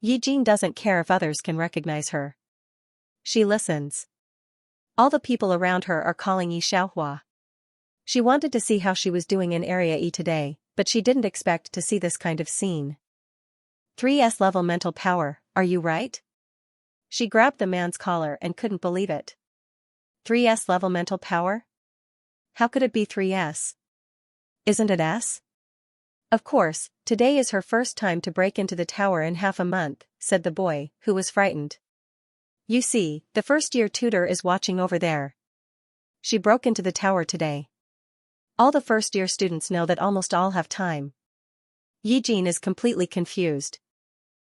Yi Jin doesn't care if others can recognize her. She listens. All the people around her are calling Yi Xiaohua. She wanted to see how she was doing in Area E today, but she didn't expect to see this kind of scene. 3S level mental power, are you right? She grabbed the man's collar and couldn't believe it. 3S level mental power? How could it be 3S? Isn't it S? Of course, today is her first time to break into the tower in half a month, said the boy, who was frightened. You see, the first-year tutor is watching over there. She broke into the tower today. All the first-year students know that almost all have time. Yi Jin is completely confused.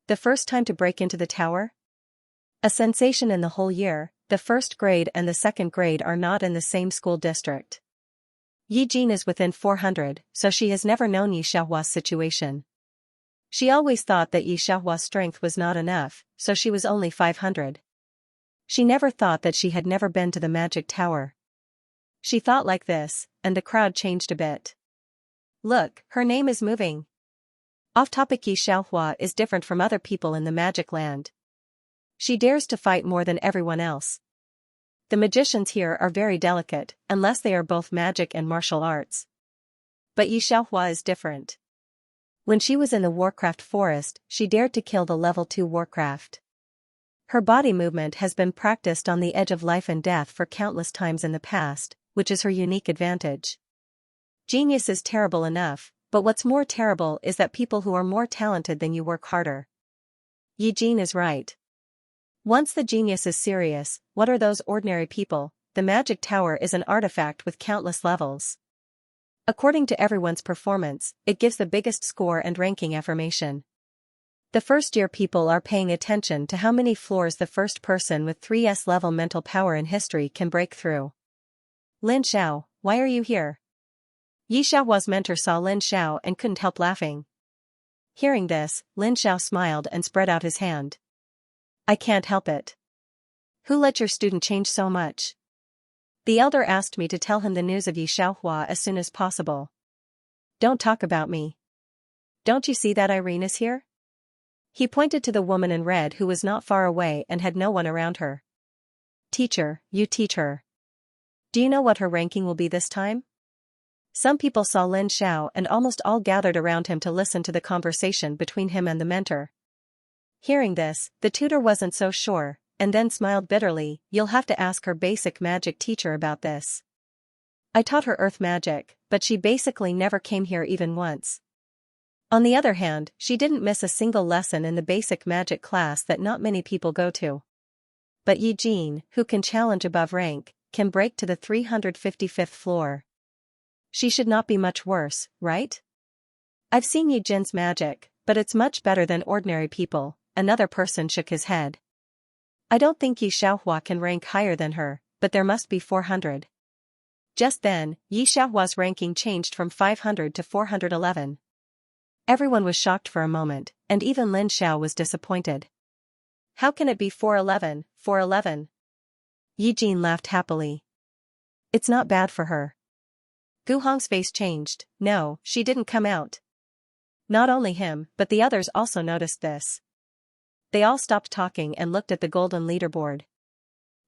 The first time to break into the tower? A sensation in the whole year. The first grade and the second grade are not in the same school district. Yi Jin is within 400, so she has never known Yi Xiaohua's situation. She always thought that Yi Xiaohua's strength was not enough, so she was only 500. She never thought that she had never been to the magic tower. She thought like this, and the crowd changed a bit. Look, her name is moving. Off-topic. Yi Xiaohua is different from other people in the magic land. She dares to fight more than everyone else. The magicians here are very delicate, unless they are both magic and martial arts. But Yi Xiaohua is different. When she was in the Warcraft forest, she dared to kill the level 2 Warcraft. Her body movement has been practiced on the edge of life and death for countless times in the past, which is her unique advantage. Genius is terrible enough, but what's more terrible is that people who are more talented than you work harder. Yi Jin is right. Once the genius is serious, what are those ordinary people? The magic tower is an artifact with countless levels. According to everyone's performance, it gives the biggest score and ranking affirmation. The first-year people are paying attention to how many floors the first person with 3S level mental power in history can break through. Lin Xiao, why are you here? Yi Xiaohua's mentor saw Lin Xiao and couldn't help laughing. Hearing this, Lin Xiao smiled and spread out his hand. I can't help it. Who let your student change so much? The elder asked me to tell him the news of Yi Xiaohua as soon as possible. Don't talk about me. Don't you see that Irene is here? He pointed to the woman in red who was not far away and had no one around her. Teacher, you teach her. Do you know what her ranking will be this time? Some people saw Lin Xiao and almost all gathered around him to listen to the conversation between him and the mentor. Hearing this, the tutor wasn't so sure, and then smiled bitterly. You'll have to ask her basic magic teacher about this. I taught her earth magic, but she basically never came here even once. On the other hand, she didn't miss a single lesson in the basic magic class that not many people go to. But Yi Jin, who can challenge above rank, can break to the 355th floor. She should not be much worse, right? I've seen Yi Jin's magic, but it's much better than ordinary people. Another person shook his head. I don't think Yi Xiaohua can rank higher than her, but there must be 400. Just then, Yi Xiaohua's ranking changed from 500 to 411. Everyone was shocked for a moment, and even Lin Xiao was disappointed. How can it be 411, 411? Yi Jin laughed happily. It's not bad for her. Gu Hong's face changed. No, she didn't come out. Not only him, but the others also noticed this. They all stopped talking and looked at the golden leaderboard.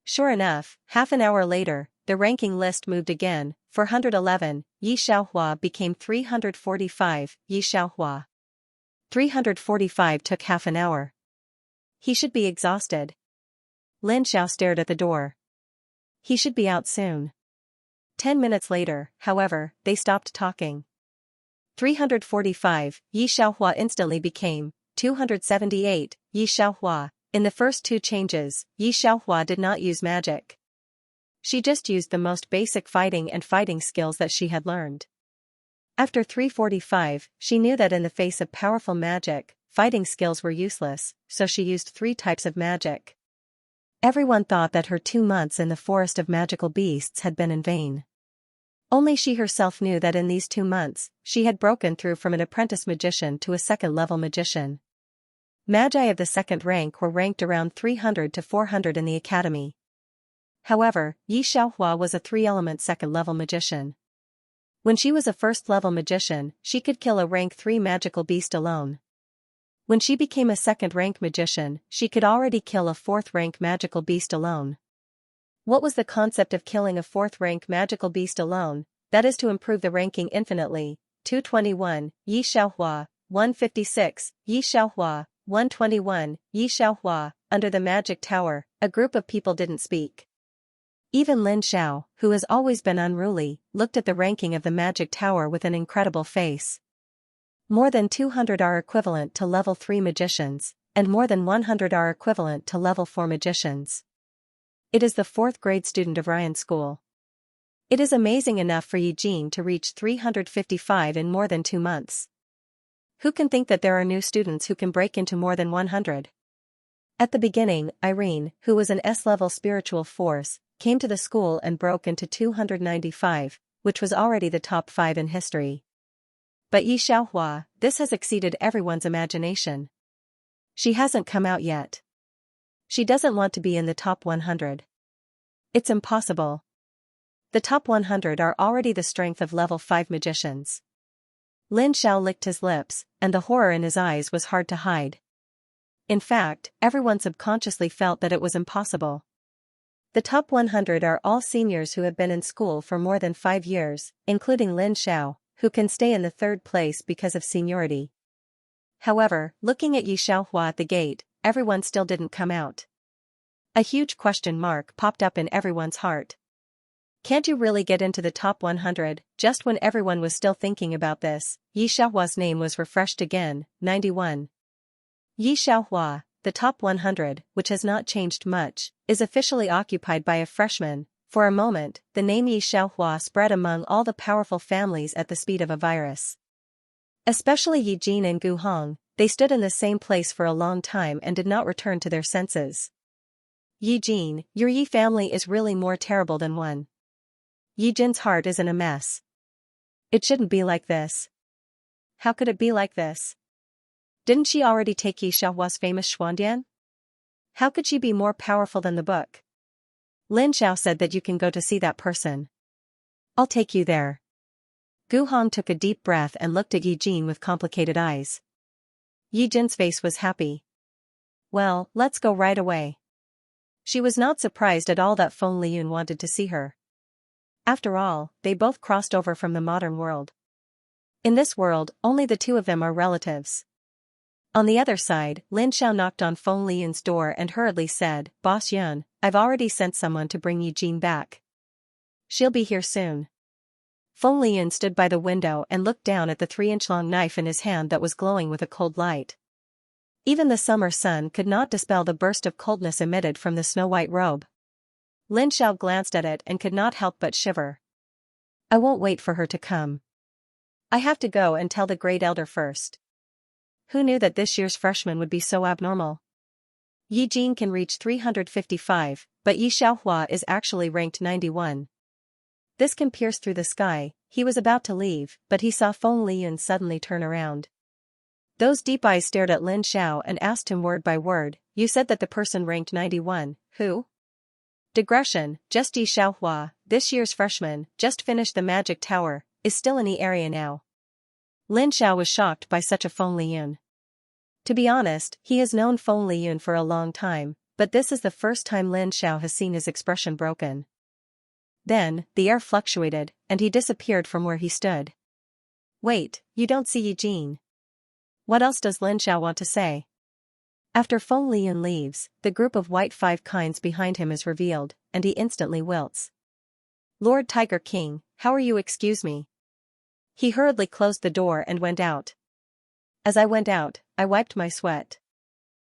Sure enough, half an hour later, the ranking list moved again. 411, Yi Xiaohua became 345, Yi Xiaohua. 345 took half an hour. He should be exhausted. Lin Xiao stared at the door. He should be out soon. 10 minutes later, however, they stopped talking. 345, Yi Xiaohua instantly became 278, Yi Xiaohua. In the first two changes, Yi Xiaohua did not use magic. She just used the most basic fighting skills that she had learned. After 345, she knew that in the face of powerful magic, fighting skills were useless, so she used 3 types of magic. Everyone thought that her 2 months in the forest of magical beasts had been in vain. Only she herself knew that in these 2 months, she had broken through from an apprentice magician to a second-level magician. Magi of the second rank were ranked around 300 to 400 in the academy. However, Yi Xiaohua was a 3-element second-level magician. When she was a first-level magician, she could kill a rank 3 magical beast alone. When she became a second-rank magician, she could already kill a 4th-rank magical beast alone. What was the concept of killing a 4th-rank magical beast alone? That is to improve the ranking infinitely. 221, Yi Xiaohua. 156, Yi Xiaohua. 121, Yi Xiaohua. Under the magic tower, a group of people didn't speak. Even Lin Xiao, who has always been unruly, looked at the ranking of the magic tower with an incredible face. More than 200 are equivalent to level 3 magicians, and more than 100 are equivalent to level 4 magicians. It is the 4th grade student of Ryan School. It is amazing enough for Yi Jin to reach 355 in more than 2 months. Who can think that there are new students who can break into more than 100? At the beginning, Irene, who was an S-level spiritual force, came to the school and broke into 295, which was already the top 5 in history. But Yi Xiaohua, this has exceeded everyone's imagination. She hasn't come out yet. She doesn't want to be in the top 100. It's impossible. The top 100 are already the strength of level 5 magicians. Lin Xiao licked his lips, and the horror in his eyes was hard to hide. In fact, everyone subconsciously felt that it was impossible. The top 100 are all seniors who have been in school for more than 5 years, including Lin Xiao, who can stay in the 3rd place because of seniority. However, looking at Yi Xiaohua at the gate, everyone still didn't come out. A huge question mark popped up in everyone's heart. Can't you really get into the top 100? Just when everyone was still thinking about this, Yi Xiaohua's name was refreshed again. 91. Yi Xiaohua, the top 100, which has not changed much, is officially occupied by a freshman. For a moment, the name Xianxia spread among all the powerful families at the speed of a virus. Especially Yi Jin and Gu Hong, they stood in the same place for a long time and did not return to their senses. Yi Jin, your Yi family is really more terrible than one. Yi Jin's heart is in a mess. It shouldn't be like this. How could it be like this? Didn't she already take Yi Xiaohua's famous Xuandian? How could she be more powerful than the book? Lin Xiao said that you can go to see that person. I'll take you there. Gu Hong took a deep breath and looked at Yi Jin with complicated eyes. Yi Jin's face was happy. Well, let's go right away. She was not surprised at all that Feng Liyun wanted to see her. After all, they both crossed over from the modern world. In this world, only the two of them are relatives. On the other side, Lin Xiao knocked on Feng Liyun's door and hurriedly said, Boss Yun, I've already sent someone to bring Yi Jin back. She'll be here soon. Feng Liyun stood by the window and looked down at the 3-inch-long knife in his hand that was glowing with a cold light. Even the summer sun could not dispel the burst of coldness emitted from the snow-white robe. Lin Xiao glanced at it and could not help but shiver. I won't wait for her to come. I have to go and tell the Great Elder first. Who knew that this year's freshman would be so abnormal? Yi Jin can reach 355, but Yi Xiaohua is actually ranked 91. This can pierce through the sky. He was about to leave, but he saw Feng Liyun suddenly turn around. Those deep eyes stared at Lin Xiao and asked him word by word, you said that the person ranked 91, who? Digression, just Yi Xiaohua, this year's freshman, just finished the magic tower, is still in the area now. Lin Xiao was shocked by such a Feng Liyun. To be honest, he has known Feng Liyun for a long time, but this is the first time Lin Xiao has seen his expression broken. Then, the air fluctuated, and he disappeared from where he stood. Wait, you don't see Yi Jin. What else does Lin Xiao want to say? After Feng Liyun leaves, the group of white 5 kinds behind him is revealed, and he instantly wilts. Lord Tiger King, how are you? Excuse me. He hurriedly closed the door and went out. As I went out, I wiped my sweat.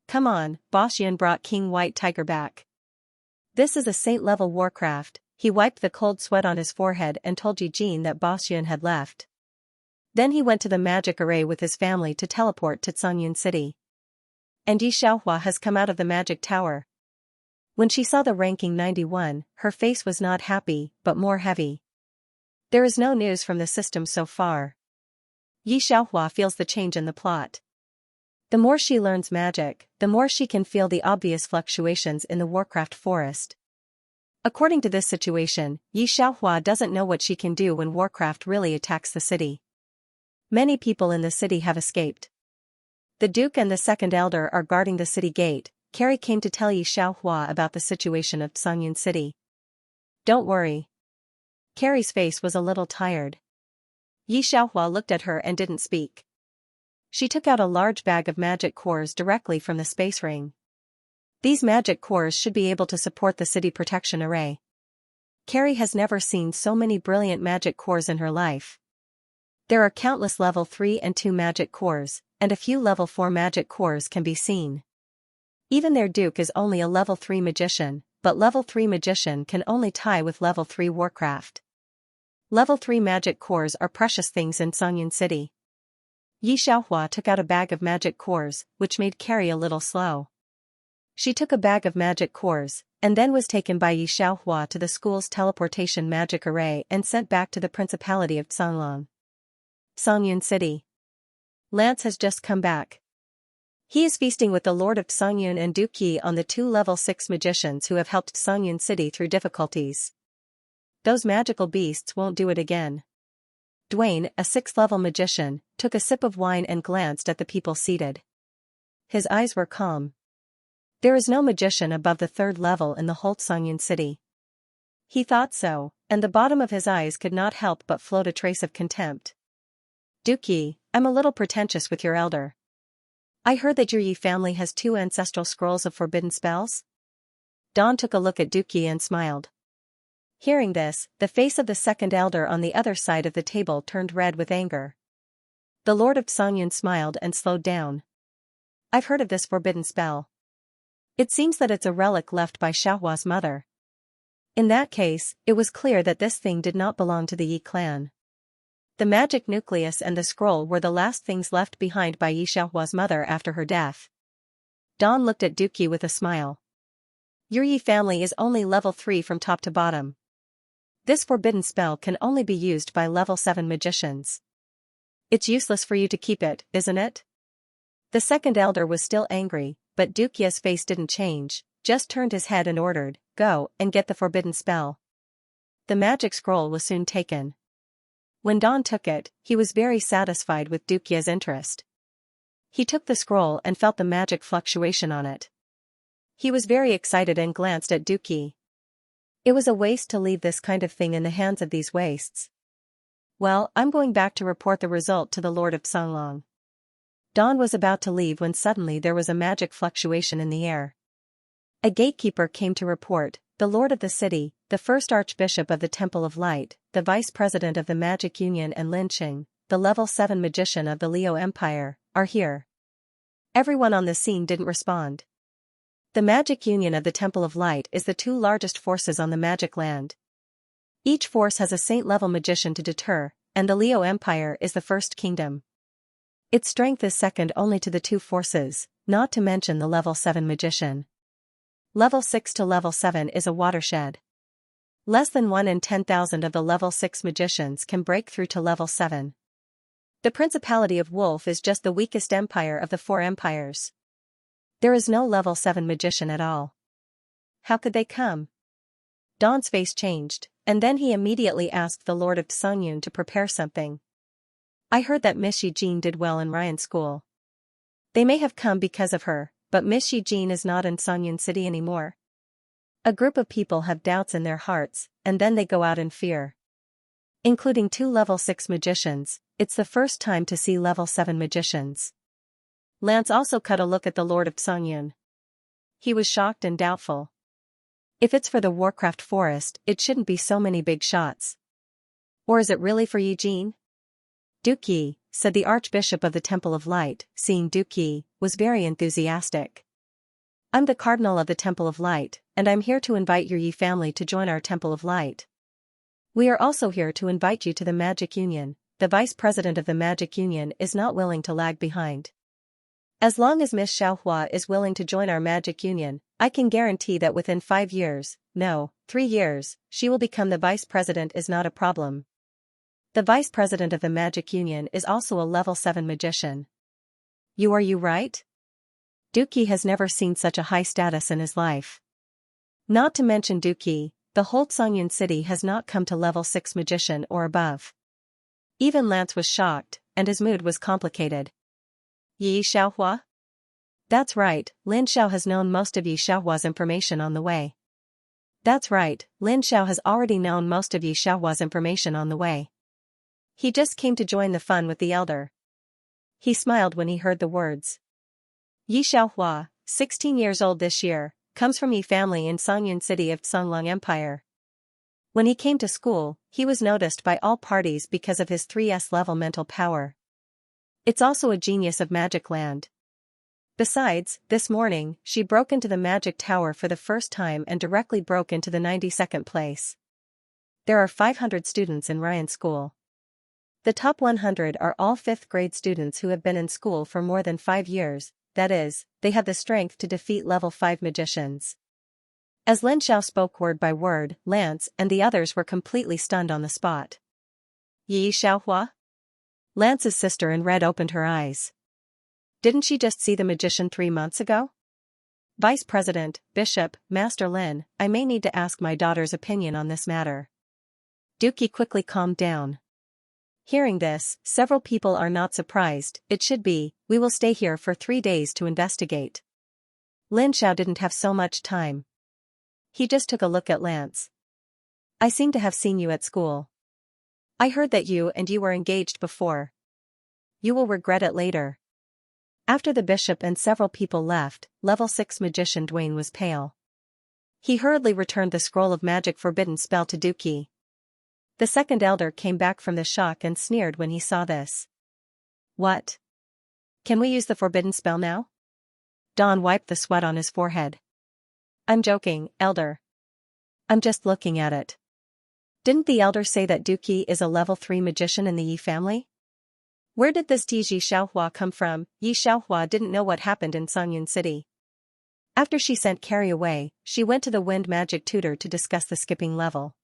Come on, Boss Yun brought King White Tiger back. This is a saint-level warcraft. He wiped the cold sweat on his forehead and told Yi Jin that Boss Yun had left. Then he went to the magic array with his family to teleport to Songyun City. And Yi Xiaohua has come out of the magic tower. When she saw the ranking 91, her face was not happy, but more heavy. There is no news from the system so far. Yi Xiaohua feels the change in the plot. The more she learns magic, the more she can feel the obvious fluctuations in the Warcraft forest. According to this situation, Yi Xiaohua doesn't know what she can do when Warcraft really attacks the city. Many people in the city have escaped. The Duke and the Second Elder are guarding the city gate. Carrie came to tell Yi Xiaohua about the situation of Songyun City. Don't worry. Carrie's face was a little tired. Yi Xiaohua looked at her and didn't speak. She took out a large bag of magic cores directly from the space ring. These magic cores should be able to support the city protection array. Carrie has never seen so many brilliant magic cores in her life. There are countless level 3 and 2 magic cores, and a few level 4 magic cores can be seen. Even their Duke is only a level 3 magician, but level 3 magician can only tie with level 3 Warcraft. Level 3 magic cores are precious things in Songyun City. Yi Xiaohua took out a bag of magic cores, which made Carrie a little slow. She took a bag of magic cores, and then was taken by Yi Xiaohua to the school's teleportation magic array and sent back to the Principality of Songlong. Songyun City. Lance has just come back. He is feasting with the Lord of Songyun and Duke Yi on the 2 level 6 magicians who have helped Songyun City through difficulties. Those magical beasts won't do it again. Dwayne, a 6th level magician, took a sip of wine and glanced at the people seated. His eyes were calm. There is no magician above the 3rd level in the whole Songyun City. He thought so, and the bottom of his eyes could not help but float a trace of contempt. Duke Yi, I'm a little pretentious with your elder. I heard that your Yi family has 2 ancestral scrolls of forbidden spells? Dawn took a look at Duke Yi and smiled. Hearing this, the face of the second elder on the other side of the table turned red with anger. The Lord of Songyun smiled and slowed down. I've heard of this forbidden spell. It seems that it's a relic left by Xiaohua's mother. In that case, it was clear that this thing did not belong to the Yi clan. The magic nucleus and the scroll were the last things left behind by Yi Xiaohua's mother after her death. Dawn looked at Dookie with a smile. Your Yi family is only level 3 from top to bottom. This forbidden spell can only be used by level 7 magicians. It's useless for you to keep it, isn't it? The second elder was still angry, but Dukia's face didn't change, just turned his head and ordered, "Go and get the forbidden spell." The magic scroll was soon taken. When Dawn took it, he was very satisfied with Dukia's interest. He took the scroll and felt the magic fluctuation on it. He was very excited and glanced at Duki. It was a waste to leave this kind of thing in the hands of these wastes. Well, I'm going back to report the result to the Lord of Songlong. Dawn was about to leave when suddenly there was a magic fluctuation in the air. A gatekeeper came to report, the Lord of the city, the first Archbishop of the Temple of Light, the Vice President of the Magic Union and Lin Qing, the level 7 magician of the Liu Empire, are here. Everyone on the scene didn't respond. The Magic Union of the Temple of Light is the 2 largest forces on the magic land. Each force has a saint-level magician to deter, and the Liu Empire is the first kingdom. Its strength is second only to the 2 forces, not to mention the level 7 magician. Level 6 to level 7 is a watershed. Less than 1 in 10,000 of the level 6 magicians can break through to level 7. The Principality of Wolf is just the weakest empire of the 4 empires. There is no level 7 magician at all. How could they come? Dawn's face changed, and then he immediately asked the Lord of Songyun to prepare something. I heard that Miss Jean did well in Ryan school. They may have come because of her, but Miss Jean is not in Songyun City anymore. A group of people have doubts in their hearts, and then they go out in fear. Including 2 level 6 magicians, it's the first time to see level 7 magicians. Lance also cut a look at the Lord of Songyun. He was shocked and doubtful. If it's for the Warcraft Forest, it shouldn't be so many big shots. Or is it really for Yi Jin? Duki, said the Archbishop of the Temple of Light, seeing Duki, was very enthusiastic. I'm the Cardinal of the Temple of Light, and I'm here to invite your Yi family to join our Temple of Light. We are also here to invite you to the Magic Union. The Vice President of the Magic Union is not willing to lag behind. As long as Miss Xiaohua is willing to join our Magic Union, I can guarantee that within 5 years, no, 3 years, she will become the Vice President is not a problem. The Vice President of the Magic Union is also a level 7 magician. Are you right? Duki has never seen such a high status in his life. Not to mention Duki, the whole Songyun city has not come to level 6 magician or above. Even Lance was shocked, and his mood was complicated. Yi Xiaohua? That's right, Lin Xiao has known most of Yi Xiaohua's information on the way. That's right, Lin Xiao has already known most of Yi Xiaohua's information on the way. He just came to join the fun with the elder. He smiled when he heard the words. Yi Xiaohua, 16 years old this year, comes from Yi family in Songyun city of Songlong Empire. When he came to school, he was noticed by all parties because of his 3S level mental power. It's also a genius of Magic Land. Besides, this morning, she broke into the Magic Tower for the first time and directly broke into the 92nd place. There are 500 students in Ryan School. The top 100 are all 5th grade students who have been in school for more than 5 years, that is, they have the strength to defeat level 5 magicians. As Lin Xiao spoke word by word, Lance and the others were completely stunned on the spot. Yi Xiaohua? Lance's sister in red opened her eyes. Didn't she just see the magician 3 months ago? Vice President, Bishop, Master Lin, I may need to ask my daughter's opinion on this matter. Duki quickly calmed down. Hearing this, several people are not surprised. It should be, we will stay here for 3 days to investigate. Lin Xiao didn't have so much time. He just took a look at Lance. I seem to have seen you at school. I heard that you were engaged before. You will regret it later. After the bishop and several people left, level 6 magician Dwayne was pale. He hurriedly returned the scroll of magic forbidden spell to Duki. The second elder came back from the shock and sneered when he saw this. What? Can we use the forbidden spell now? Don wiped the sweat on his forehead. I'm joking, Elder. I'm just looking at it. Didn't the Elder say that Duqi is a level 3 magician in the Yi family? Where did this Yi Xiaohua come from? Yi Xiaohua didn't know what happened in Songyun City. After she sent Carrie away, she went to the wind magic tutor to discuss the skipping level.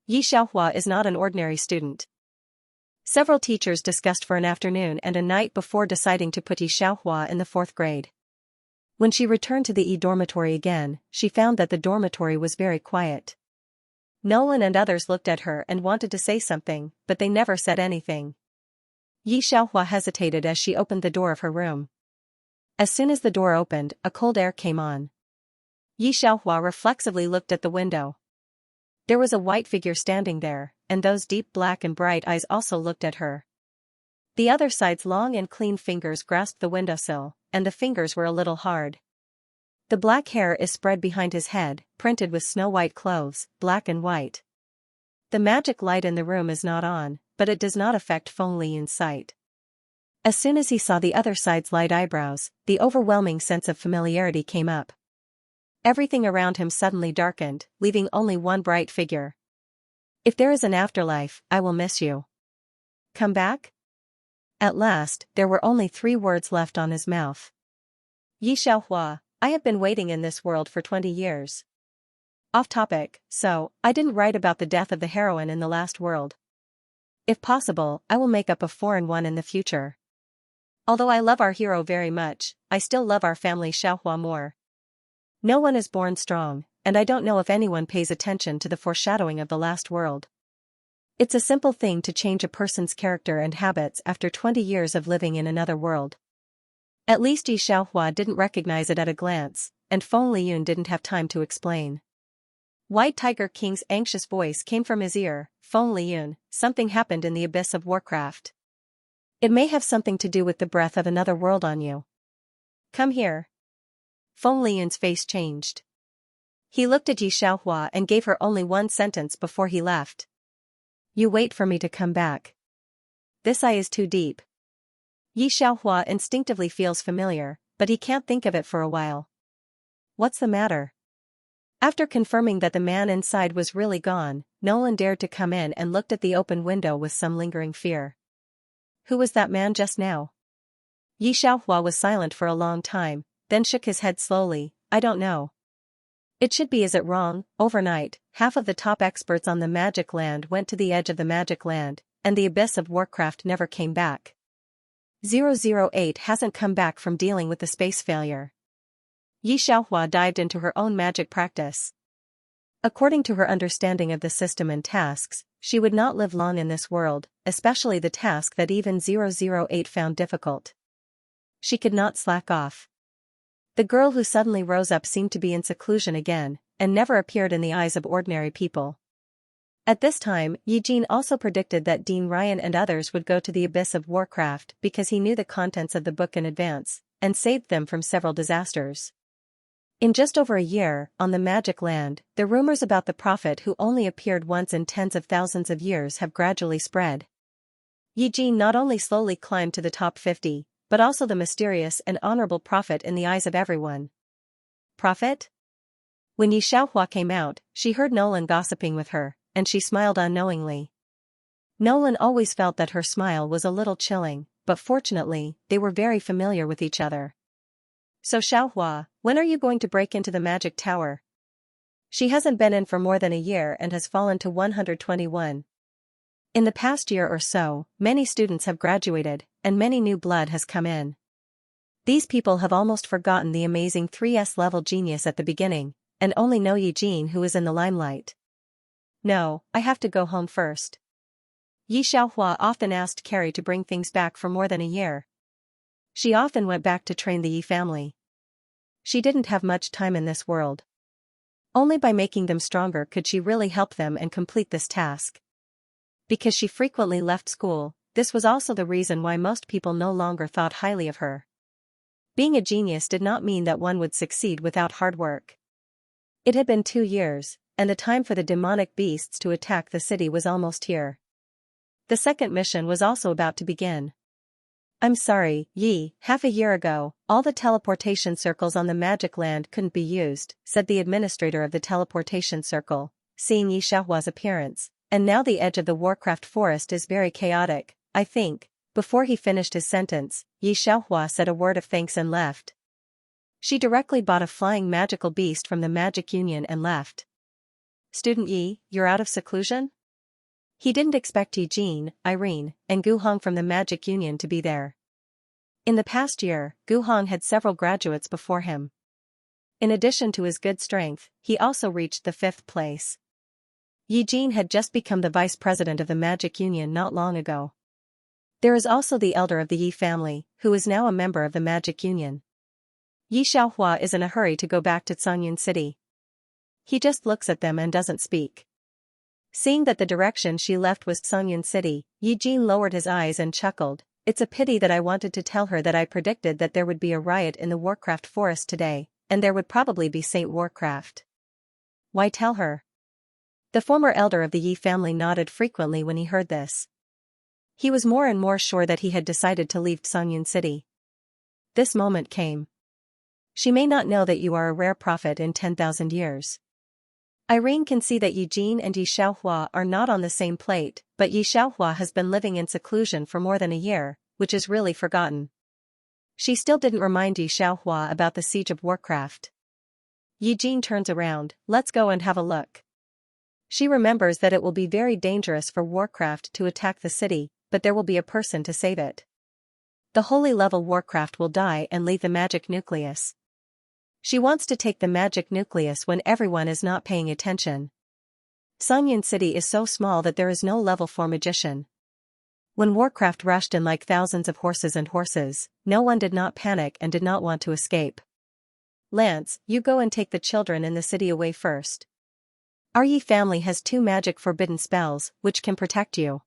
Yi Xiaohua is not an ordinary student. Several teachers discussed for an afternoon and a night before deciding to put Yi Xiaohua in the 4th grade. When she returned to the Yi dormitory again, she found that the dormitory was very quiet. Nolan and others looked at her and wanted to say something, but they never said anything. Yi Xiaohua hesitated as she opened the door of her room. As soon as the door opened, a cold air came on. Yi Xiaohua reflexively looked at the window. There was a white figure standing there, and those deep black and bright eyes also looked at her. The other side's long and clean fingers grasped the windowsill, and the fingers were a little hard. The black hair is spread behind his head, printed with snow-white clothes, black and white. The magic light in the room is not on, but it does not affect Feng Liyun's sight. As soon as he saw the other side's light eyebrows, the overwhelming sense of familiarity came up. Everything around him suddenly darkened, leaving only one bright figure. If there is an afterlife, I will miss you. Come back? At last, there were only 3 words left on his mouth. Yi Xiaohua, I have been waiting in this world for 20 years. Off topic, so, I didn't write about the death of the heroine in the last world. If possible, I will make up a foreign one in the future. Although I love our hero very much, I still love our family Xiaohua more. No one is born strong, and I don't know if anyone pays attention to the foreshadowing of the last world. It's a simple thing to change a person's character and habits after 20 years of living in another world. At least Yi Xiaohua didn't recognize it at a glance, and Feng Liyun didn't have time to explain. White Tiger King's anxious voice came from his ear, Feng Liyun, something happened in the abyss of Warcraft. It may have something to do with the breath of another world on you. Come here. Feng Liyun's face changed. He looked at Yi Xiaohua and gave her only one sentence before he left. You wait for me to come back. This eye is too deep. Yi Xiaohua instinctively feels familiar, but he can't think of it for a while. What's the matter? After confirming that the man inside was really gone, Nolan dared to come in and looked at the open window with some lingering fear. Who was that man just now? Yi Xiaohua was silent for a long time, then shook his head slowly. I don't know. It should be. Is it wrong? Overnight, half of the top experts on the Magic Land went to the edge of the Magic Land, and the abyss of Warcraft never came back. 008 hasn't come back from dealing with the space failure. Yi Xiaohua dived into her own magic practice. According to her understanding of the system and tasks, she would not live long in this world, especially the task that even 008 found difficult. She could not slack off. The girl who suddenly rose up seemed to be in seclusion again, and never appeared in the eyes of ordinary people. At this time, Yi Jin also predicted that Dean Ryan and others would go to the abyss of Warcraft because he knew the contents of the book in advance, and saved them from several disasters. In just over a year, on the Magic Land, the rumors about the prophet who only appeared once in tens of thousands of years have gradually spread. Yi Jin not only slowly climbed to the top 50, but also the mysterious and honorable prophet in the eyes of everyone. Prophet? When Yi Xiaohua came out, she heard Nolan gossiping with her, and she smiled unknowingly. Nolan always felt that her smile was a little chilling, but fortunately, they were very familiar with each other. So Xiaohua, when are you going to break into the magic tower? She hasn't been in for more than a year and has fallen to 121. In the past year or so, many students have graduated, and many new blood has come in. These people have almost forgotten the amazing 3S level genius at the beginning, and only know Yi Jin who is in the limelight. No, I have to go home first. Yi Xiaohua often asked Carrie to bring things back for more than a year. She often went back to train the Yi family. She didn't have much time in this world. Only by making them stronger could she really help them and complete this task. Because she frequently left school, this was also the reason why most people no longer thought highly of her. Being a genius did not mean that one would succeed without hard work. It had been 2 years, and the time for the demonic beasts to attack the city was almost here. The second mission was also about to begin. I'm sorry, Yi, half a year ago, all the teleportation circles on the magic land couldn't be used, said the administrator of the teleportation circle, seeing Yi Xiaohua's appearance, and now the edge of the Warcraft forest is very chaotic, I think. Before he finished his sentence, Yi Xiaohua said a word of thanks and left. She directly bought a flying magical beast from the Magic Union and left. Student Yi, you're out of seclusion? He didn't expect Yi Jin, Irene, and Gu Hong from the Magic Union to be there. In the past year, Gu Hong had several graduates before him. In addition to his good strength, he also reached the 5th place. Yi Jin had just become the vice president of the Magic Union not long ago. There is also the elder of the Yi family, who is now a member of the Magic Union. Yi Xiaohua is in a hurry to go back to Cangyun City. He just looks at them and doesn't speak. Seeing that the direction she left was Cangyun City, Yi Jin lowered his eyes and chuckled. It's a pity that I wanted to tell her that I predicted that there would be a riot in the Warcraft forest today, and there would probably be Saint Warcraft. Why tell her? The former elder of the Yi family nodded frequently when he heard this. He was more and more sure that he had decided to leave Cangyun City. This moment came. She may not know that you are a rare prophet in 10,000 years. Irene can see that Yi Jin and Yi Xiaohua are not on the same plate, but Yi Xiaohua has been living in seclusion for more than a year, which is really forgotten. She still didn't remind Yi Xiaohua about the siege of Warcraft. Yi Jin turns around, let's go and have a look. She remembers that it will be very dangerous for Warcraft to attack the city, but there will be a person to save it. The holy level Warcraft will die and leave the magic nucleus. She wants to take the magic nucleus when everyone is not paying attention. Cangyun City is so small that there is no level 4 magician. When Warcraft rushed in like thousands of horses, no one did not panic and did not want to escape. Lance, you go and take the children in the city away first. Our Yi family has 2 magic forbidden spells, which can protect you.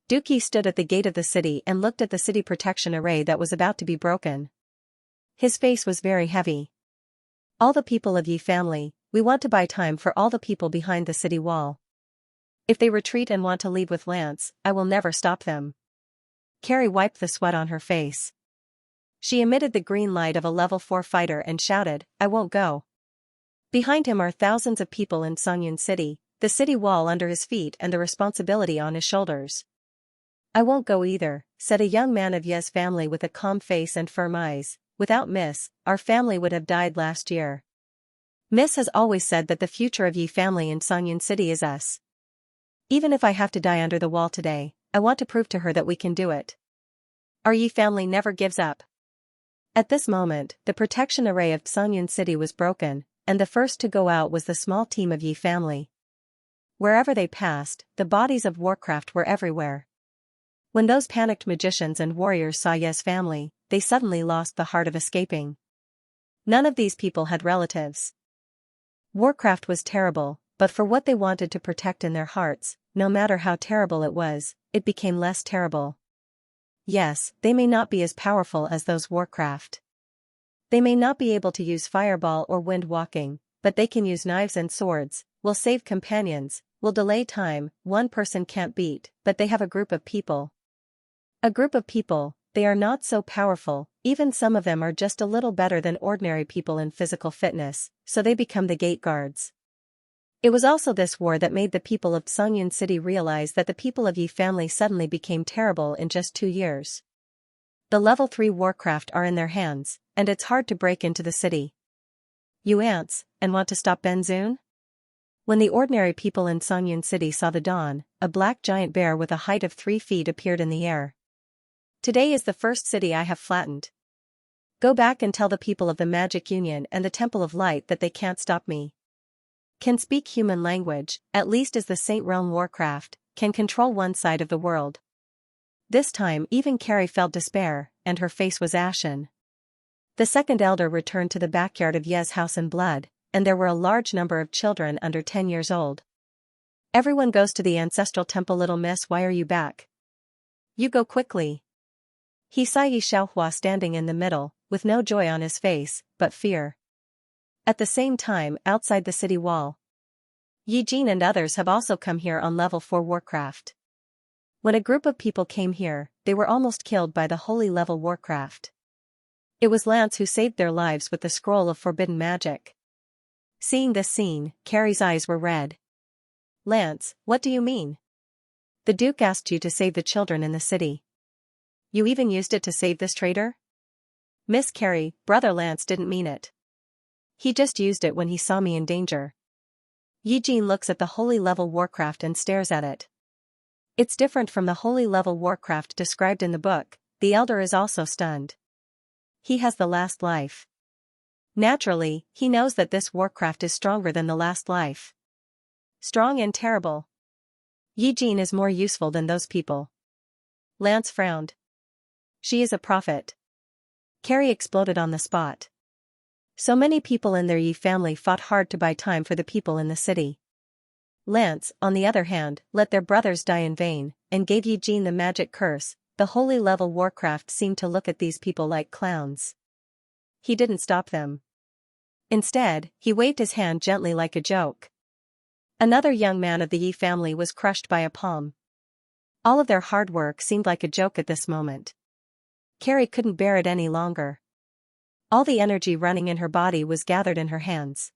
Dookie stood at the gate of the city and looked at the city protection array that was about to be broken. His face was very heavy. All the people of Yi family, we want to buy time for all the people behind the city wall. If they retreat and want to leave with Lance, I will never stop them. Carrie wiped the sweat on her face. She emitted the green light of a level 4 fighter and shouted, I won't go. Behind him are thousands of people in Cangyun City, the city wall under his feet and the responsibility on his shoulders. I won't go either, said a young man of Ye's family with a calm face and firm eyes. Without Miss, our family would have died last year. Miss has always said that the future of Yi family in Cangyun City is us. Even if I have to die under the wall today, I want to prove to her that we can do it. Our Yi family never gives up. At this moment, the protection array of Cangyun City was broken, and the first to go out was the small team of Yi family. Wherever they passed, the bodies of Warcraft were everywhere. When those panicked magicians and warriors saw Ye's family, they suddenly lost the heart of escaping. None of these people had relatives. Warcraft was terrible, but for what they wanted to protect in their hearts, no matter how terrible it was, it became less terrible. Yes, they may not be as powerful as those Warcraft. They may not be able to use fireball or wind walking, but they can use knives and swords, will save companions, will delay time, one person can't beat, but they have a group of people. A group of people, they are not so powerful, even some of them are just a little better than ordinary people in physical fitness, so they become the gate guards. It was also this war that made the people of Cangyun City realize that the people of Yi family suddenly became terrible in just 2 years. The level 3 Warcraft are in their hands, and it's hard to break into the city. You ants, and want to stop Benzun? When the ordinary people in Cangyun City saw the dawn, a black giant bear with a height of 3 feet appeared in the air. Today is the first city I have flattened. Go back and tell the people of the Magic Union and the Temple of Light that they can't stop me. Can speak human language, at least as the Saint Realm Warcraft, can control one side of the world. This time even Carrie felt despair, and her face was ashen. The second elder returned to the backyard of Ye's house in blood, and there were a large number of children under 10 years old. Everyone goes to the ancestral temple. Little miss, why are you back? You go quickly. He saw Yi Xiaohua standing in the middle, with no joy on his face, but fear. At the same time, outside the city wall, Yi Jin and others have also come here on level 4 Warcraft. When a group of people came here, they were almost killed by the holy level warcraft. It was Lance who saved their lives with the scroll of forbidden magic. Seeing this scene, Carrie's eyes were red. Lance, what do you mean? The Duke asked you to save the children in the city. You even used it to save this traitor? Miss Carrie, Brother Lance didn't mean it. He just used it when he saw me in danger. Eugene looks at the holy level warcraft and stares at it. It's different from the holy level warcraft described in the book. The Elder is also stunned. He has the last life. Naturally, he knows that this warcraft is stronger than the last life. Strong and terrible. Eugene is more useful than those people. Lance frowned. She is a prophet. Carrie exploded on the spot. So many people in their Yi family fought hard to buy time for the people in the city. Lance, on the other hand, let their brothers die in vain, and gave Eugene the magic curse. The holy level warcraft seemed to look at these people like clowns. He didn't stop them. Instead, he waved his hand gently like a joke. Another young man of the Yi family was crushed by a palm. All of their hard work seemed like a joke at this moment. Carrie couldn't bear it any longer. All the energy running in her body was gathered in her hands.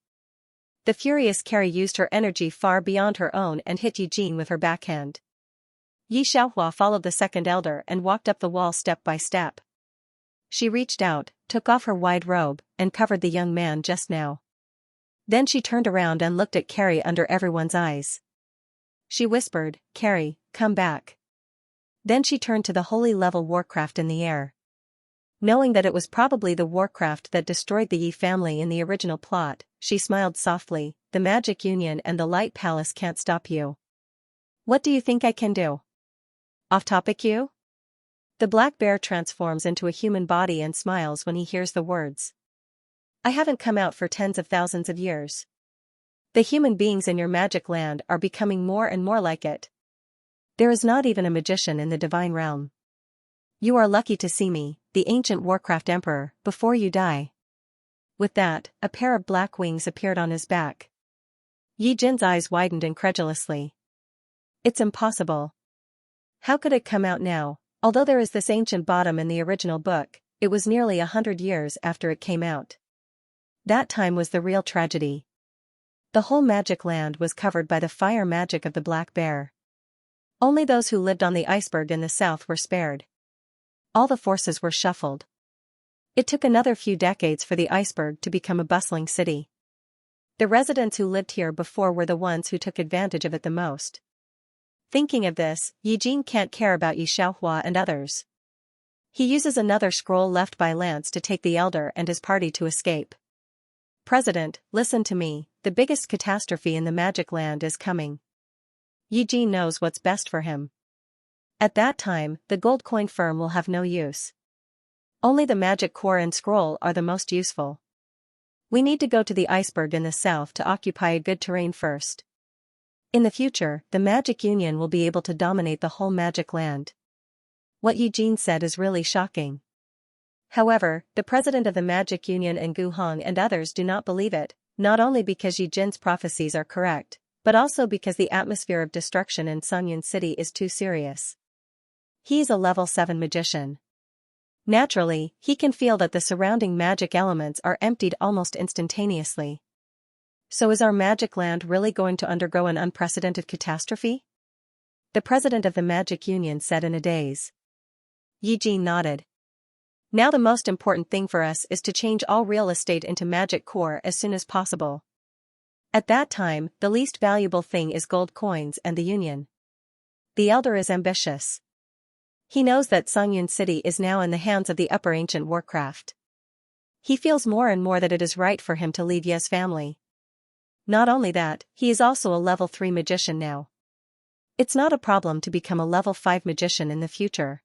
The furious Carrie used her energy far beyond her own and hit Eugene with her backhand. Yi Xiaohua followed the second elder and walked up the wall step by step. She reached out, took off her wide robe, and covered the young man just now. Then she turned around and looked at Carrie under everyone's eyes. She whispered, "Carrie, come back." Then she turned to the holy level warcraft in the air. Knowing that it was probably the warcraft that destroyed the Yi family in the original plot, she smiled softly. "The Magic Union and the Light Palace can't stop you. What do you think I can do?" Off topic you? The black bear transforms into a human body and smiles when he hears the words. I haven't come out for tens of thousands of years. The human beings in your magic land are becoming more and more like it. There is not even a magician in the divine realm. You are lucky to see me, the ancient Warcraft Emperor, before you die. With that, a pair of black wings appeared on his back. Yi Jin's eyes widened incredulously. It's impossible. How could it come out now? Although there is this ancient bottom in the original book, it was nearly 100 years after it came out. That time was the real tragedy. The whole magic land was covered by the fire magic of the black bear. Only those who lived on the iceberg in the south were spared. All the forces were shuffled. It took another few decades for the iceberg to become a bustling city. The residents who lived here before were the ones who took advantage of it the most. Thinking of this, Eugene can't care about Yi Xiaohua and others. He uses another scroll left by Lance to take the elder and his party to escape. President, listen to me, the biggest catastrophe in the magic land is coming. Eugene knows what's best for him. At that time, the gold coin firm will have no use. Only the magic core and scroll are the most useful. We need to go to the iceberg in the south to occupy a good terrain first. In the future, the Magic Union will be able to dominate the whole magic land. What Eugene said is really shocking. However, the president of the Magic Union and Gu Hong and others do not believe it, not only because Eugene's prophecies are correct, but also because the atmosphere of destruction in Songyun City is too serious. He is a level 7 magician. Naturally, he can feel that the surrounding magic elements are emptied almost instantaneously. So is our magic land really going to undergo an unprecedented catastrophe? The president of the Magic Union said in a daze. Eugene nodded. Now the most important thing for us is to change all real estate into magic core as soon as possible. At that time, the least valuable thing is gold coins and the union. The elder is ambitious. He knows that Songyun City is now in the hands of the upper ancient warcraft. He feels more and more that it is right for him to leave Ye's family. Not only that, he is also a level 3 magician now. It's not a problem to become a level 5 magician in the future.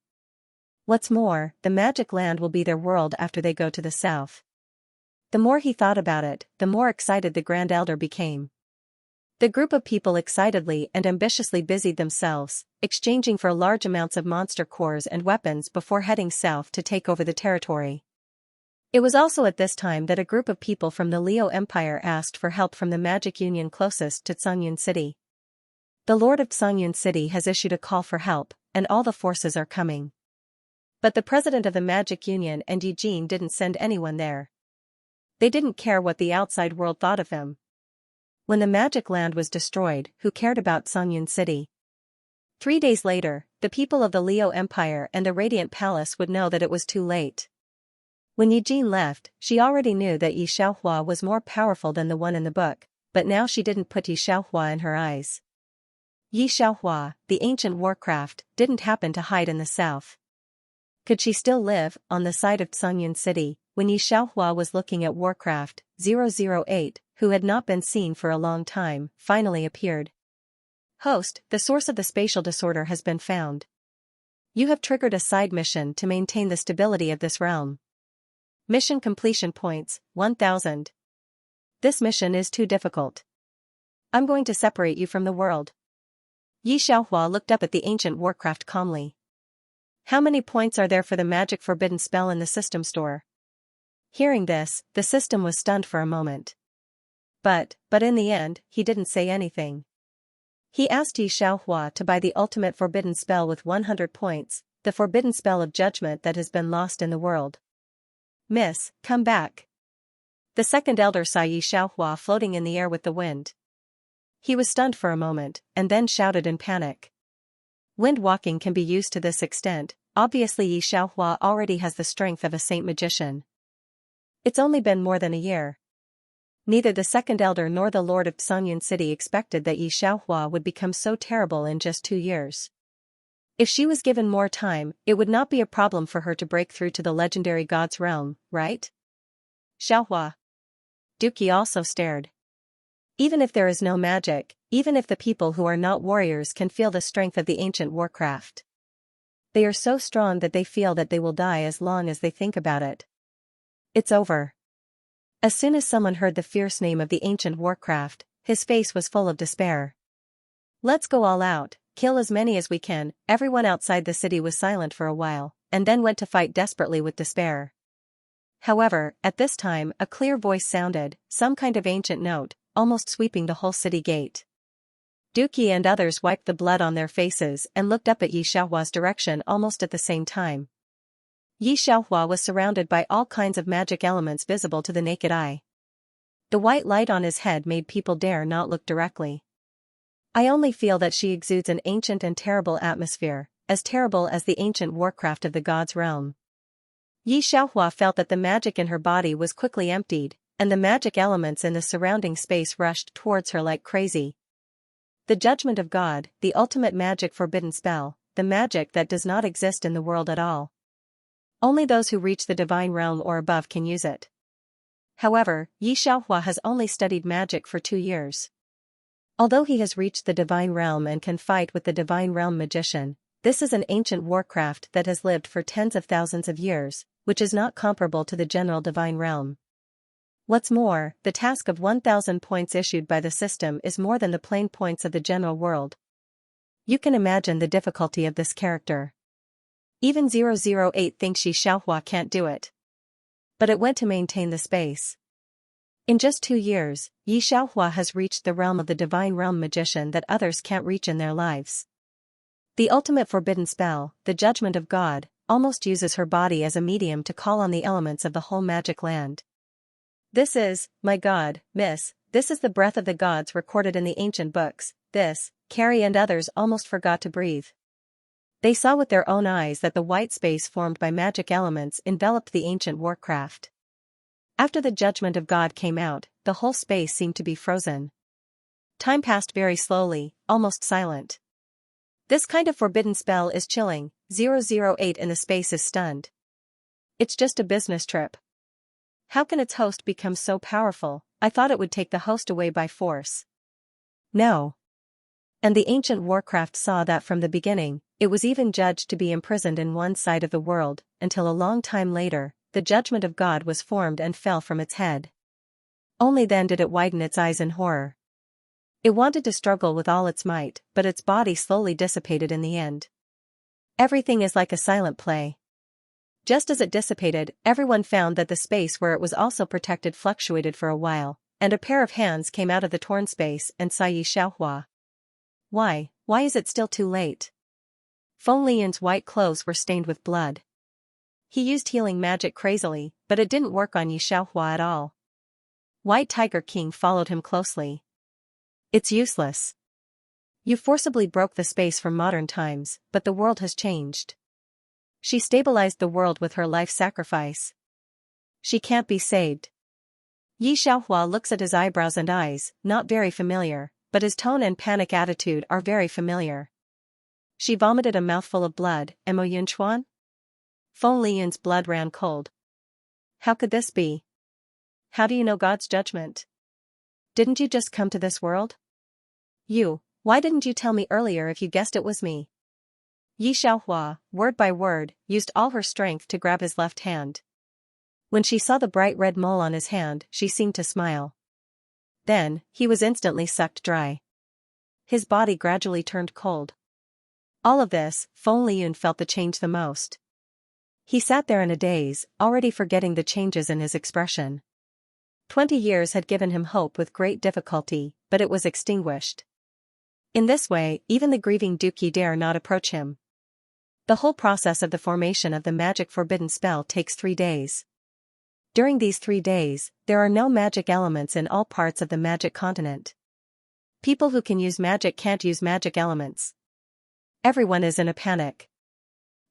What's more, the magic land will be their world after they go to the south. The more he thought about it, the more excited the Grand Elder became. The group of people excitedly and ambitiously busied themselves, exchanging for large amounts of monster cores and weapons before heading south to take over the territory. It was also at this time that a group of people from the Liu Empire asked for help from the Magic Union closest to Songyun City. The Lord of Songyun City has issued a call for help, and all the forces are coming. But the president of the Magic Union and Eugene didn't send anyone there. They didn't care what the outside world thought of him. When the magic land was destroyed, who cared about Songyun City? 3 days later, the people of the Leo Empire and the Radiant Palace would know that it was too late. When Eugene left, she already knew that Yi Xiaohua was more powerful than the one in the book, but now she didn't put Yi Xiaohua in her eyes. Yi Xiaohua, the ancient warcraft, didn't happen to hide in the south. Could she still live on the side of Songyun City? When Yi Xiaohua was looking at Warcraft 008, who had not been seen for a long time, finally appeared. Host, the source of the spatial disorder has been found. You have triggered a side mission to maintain the stability of this realm. Mission completion points, 1000. This mission is too difficult. I'm going to separate you from the world. Yi Xiaohua looked up at the ancient Warcraft calmly. How many points are there for the magic forbidden spell in the system store? Hearing this, the system was stunned for a moment. But in the end, he didn't say anything. He asked Yi Xiaohua to buy the ultimate forbidden spell with 100 points, the forbidden spell of judgment that has been lost in the world. Miss, come back. The second elder saw Yi Xiaohua floating in the air with the wind. He was stunned for a moment, and then shouted in panic. Wind walking can be used to this extent. Obviously Yi Xiaohua already has the strength of a saint magician. It's only been more than a year. Neither the second elder nor the lord of Songyun City expected that Yi Xiaohua would become so terrible in just 2 years. If she was given more time, it would not be a problem for her to break through to the legendary god's realm, right? Xiaohua. Duqi also stared. Even if there is no magic, even if the people who are not warriors can feel the strength of the ancient warcraft. They are so strong that they feel that they will die as long as they think about it. It's over. As soon as someone heard the fierce name of the ancient warcraft, his face was full of despair. Let's go all out, kill as many as we can. Everyone outside the city was silent for a while, and then went to fight desperately with despair. However, at this time a clear voice sounded, some kind of ancient note, almost sweeping the whole city gate. Duqi and others wiped the blood on their faces and looked up at Yi Xiaohua's direction almost at the same time. Yi Xiaohua was surrounded by all kinds of magic elements visible to the naked eye. The white light on his head made people dare not look directly. I only feel that she exudes an ancient and terrible atmosphere, as terrible as the ancient warcraft of the god's realm. Yi Xiaohua felt that the magic in her body was quickly emptied, and the magic elements in the surrounding space rushed towards her like crazy. The judgment of God, the ultimate magic forbidden spell, the magic that does not exist in the world at all. Only those who reach the divine realm or above can use it. However, Yi Xiaohua has only studied magic for 2 years. Although he has reached the divine realm and can fight with the divine realm magician, this is an ancient warcraft that has lived for tens of thousands of years, which is not comparable to the general divine realm. What's more, the task of 1000 points issued by the system is more than the plain points of the general world. You can imagine the difficulty of this character. Even 008 thinks Yi Xiaohua can't do it. But it went to maintain the space. In just 2 years, Yi Xiaohua has reached the realm of the divine realm magician that others can't reach in their lives. The ultimate forbidden spell, the judgment of God, almost uses her body as a medium to call on the elements of the whole magic land. This is, my God, Miss, this is the breath of the gods recorded in the ancient books. This, Carrie and others almost forgot to breathe. They saw with their own eyes that the white space formed by magic elements enveloped the ancient warcraft. After the judgment of God came out, the whole space seemed to be frozen. Time passed very slowly, almost silent. This kind of forbidden spell is chilling. 008 in the space is stunned. It's just a business trip. How can its host become so powerful? I thought it would take the host away by force. No. And the ancient warcraft saw that from the beginning. It was even judged to be imprisoned in one side of the world, until a long time later, the judgment of God was formed and fell from its head. Only then did it widen its eyes in horror. It wanted to struggle with all its might, but its body slowly dissipated in the end. Everything is like a silent play. Just as it dissipated, everyone found that the space where it was also protected fluctuated for a while, and a pair of hands came out of the torn space and saw Yi Xiaohua. Why is it still too late? Feng Lian's white clothes were stained with blood. He used healing magic crazily, but it didn't work on Xianxia at all. White Tiger King followed him closely. It's useless. You forcibly broke the space from modern times, but the world has changed. She stabilized the world with her life sacrifice. She can't be saved. Xianxia looks at his eyebrows and eyes, not very familiar, but his tone and panic attitude are very familiar. She vomited a mouthful of blood, Mo Yunchuan? Feng Liyun's blood ran cold. How could this be? How do you know God's judgment? Didn't you just come to this world? Why didn't you tell me earlier if you guessed it was me? Xianxia, word by word, used all her strength to grab his left hand. When she saw the bright red mole on his hand, she seemed to smile. Then, he was instantly sucked dry. His body gradually turned cold. All of this, Feng Liyun felt the change the most. He sat there in a daze, already forgetting the changes in his expression. 20 years had given him hope with great difficulty, but it was extinguished. In this way, even the grieving Duke dare not approach him. The whole process of the formation of the magic forbidden spell takes 3 days. During these 3 days, there are no magic elements in all parts of the magic continent. People who can use magic can't use magic elements. Everyone is in a panic.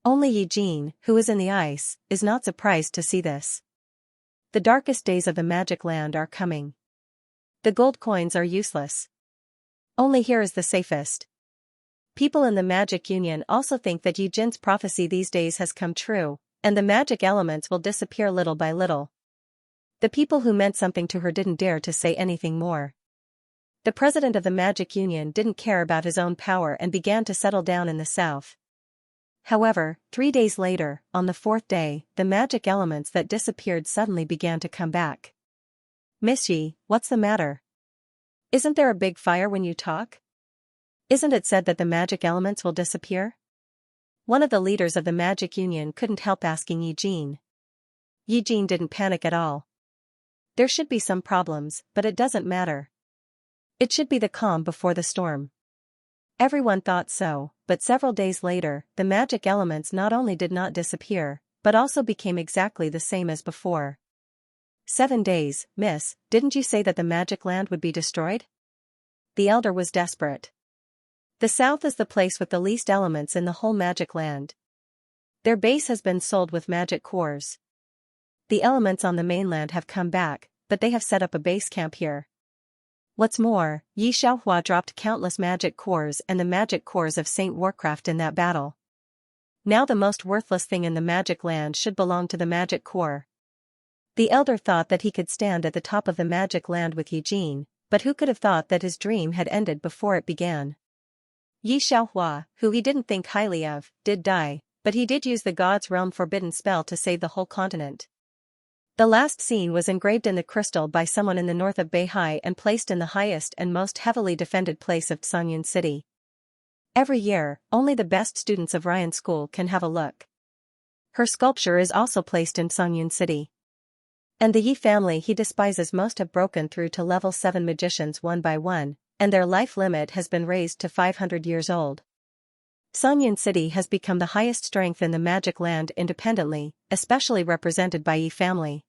Only Yi Jin, who is in the ice, is not surprised to see this. The darkest days of the magic land are coming. The gold coins are useless. Only here is the safest. People in the Magic Union also think that Yi Jin's prophecy these days has come true, and the magic elements will disappear little by little. The people who meant something to her didn't dare to say anything more. The president of the Magic Union didn't care about his own power and began to settle down in the south. However, 3 days later, on the 4th day, the magic elements that disappeared suddenly began to come back. Miss Yi, what's the matter? Isn't there a big fire when you talk? Isn't it said that the magic elements will disappear? One of the leaders of the Magic Union couldn't help asking Yi Jin. Yi Jin didn't panic at all. There should be some problems, but it doesn't matter. It should be the calm before the storm. Everyone thought so, but several days later, the magic elements not only did not disappear, but also became exactly the same as before. 7 days, miss, didn't you say that the magic land would be destroyed? The elder was desperate. The south is the place with the least elements in the whole magic land. Their base has been sold with magic cores. The elements on the mainland have come back, but they have set up a base camp here. What's more, Xianxia dropped countless magic cores and the magic cores of Saint Warcraft in that battle. Now the most worthless thing in the magic land should belong to the magic core. The elder thought that he could stand at the top of the magic land with Yi Jin, but who could have thought that his dream had ended before it began? Xianxia, who he didn't think highly of, did die, but he did use the God's Realm forbidden spell to save the whole continent. The last scene was engraved in the crystal by someone in the north of Beihai and placed in the highest and most heavily defended place of Xianxia City. Every year, only the best students of Ryan School can have a look. Her sculpture is also placed in Xianxia City. And the Yi family he despises most have broken through to level 7 magicians one by one, and their life limit has been raised to 500 years old. Xianxia City has become the highest strength in the magic land independently, especially represented by Yi family.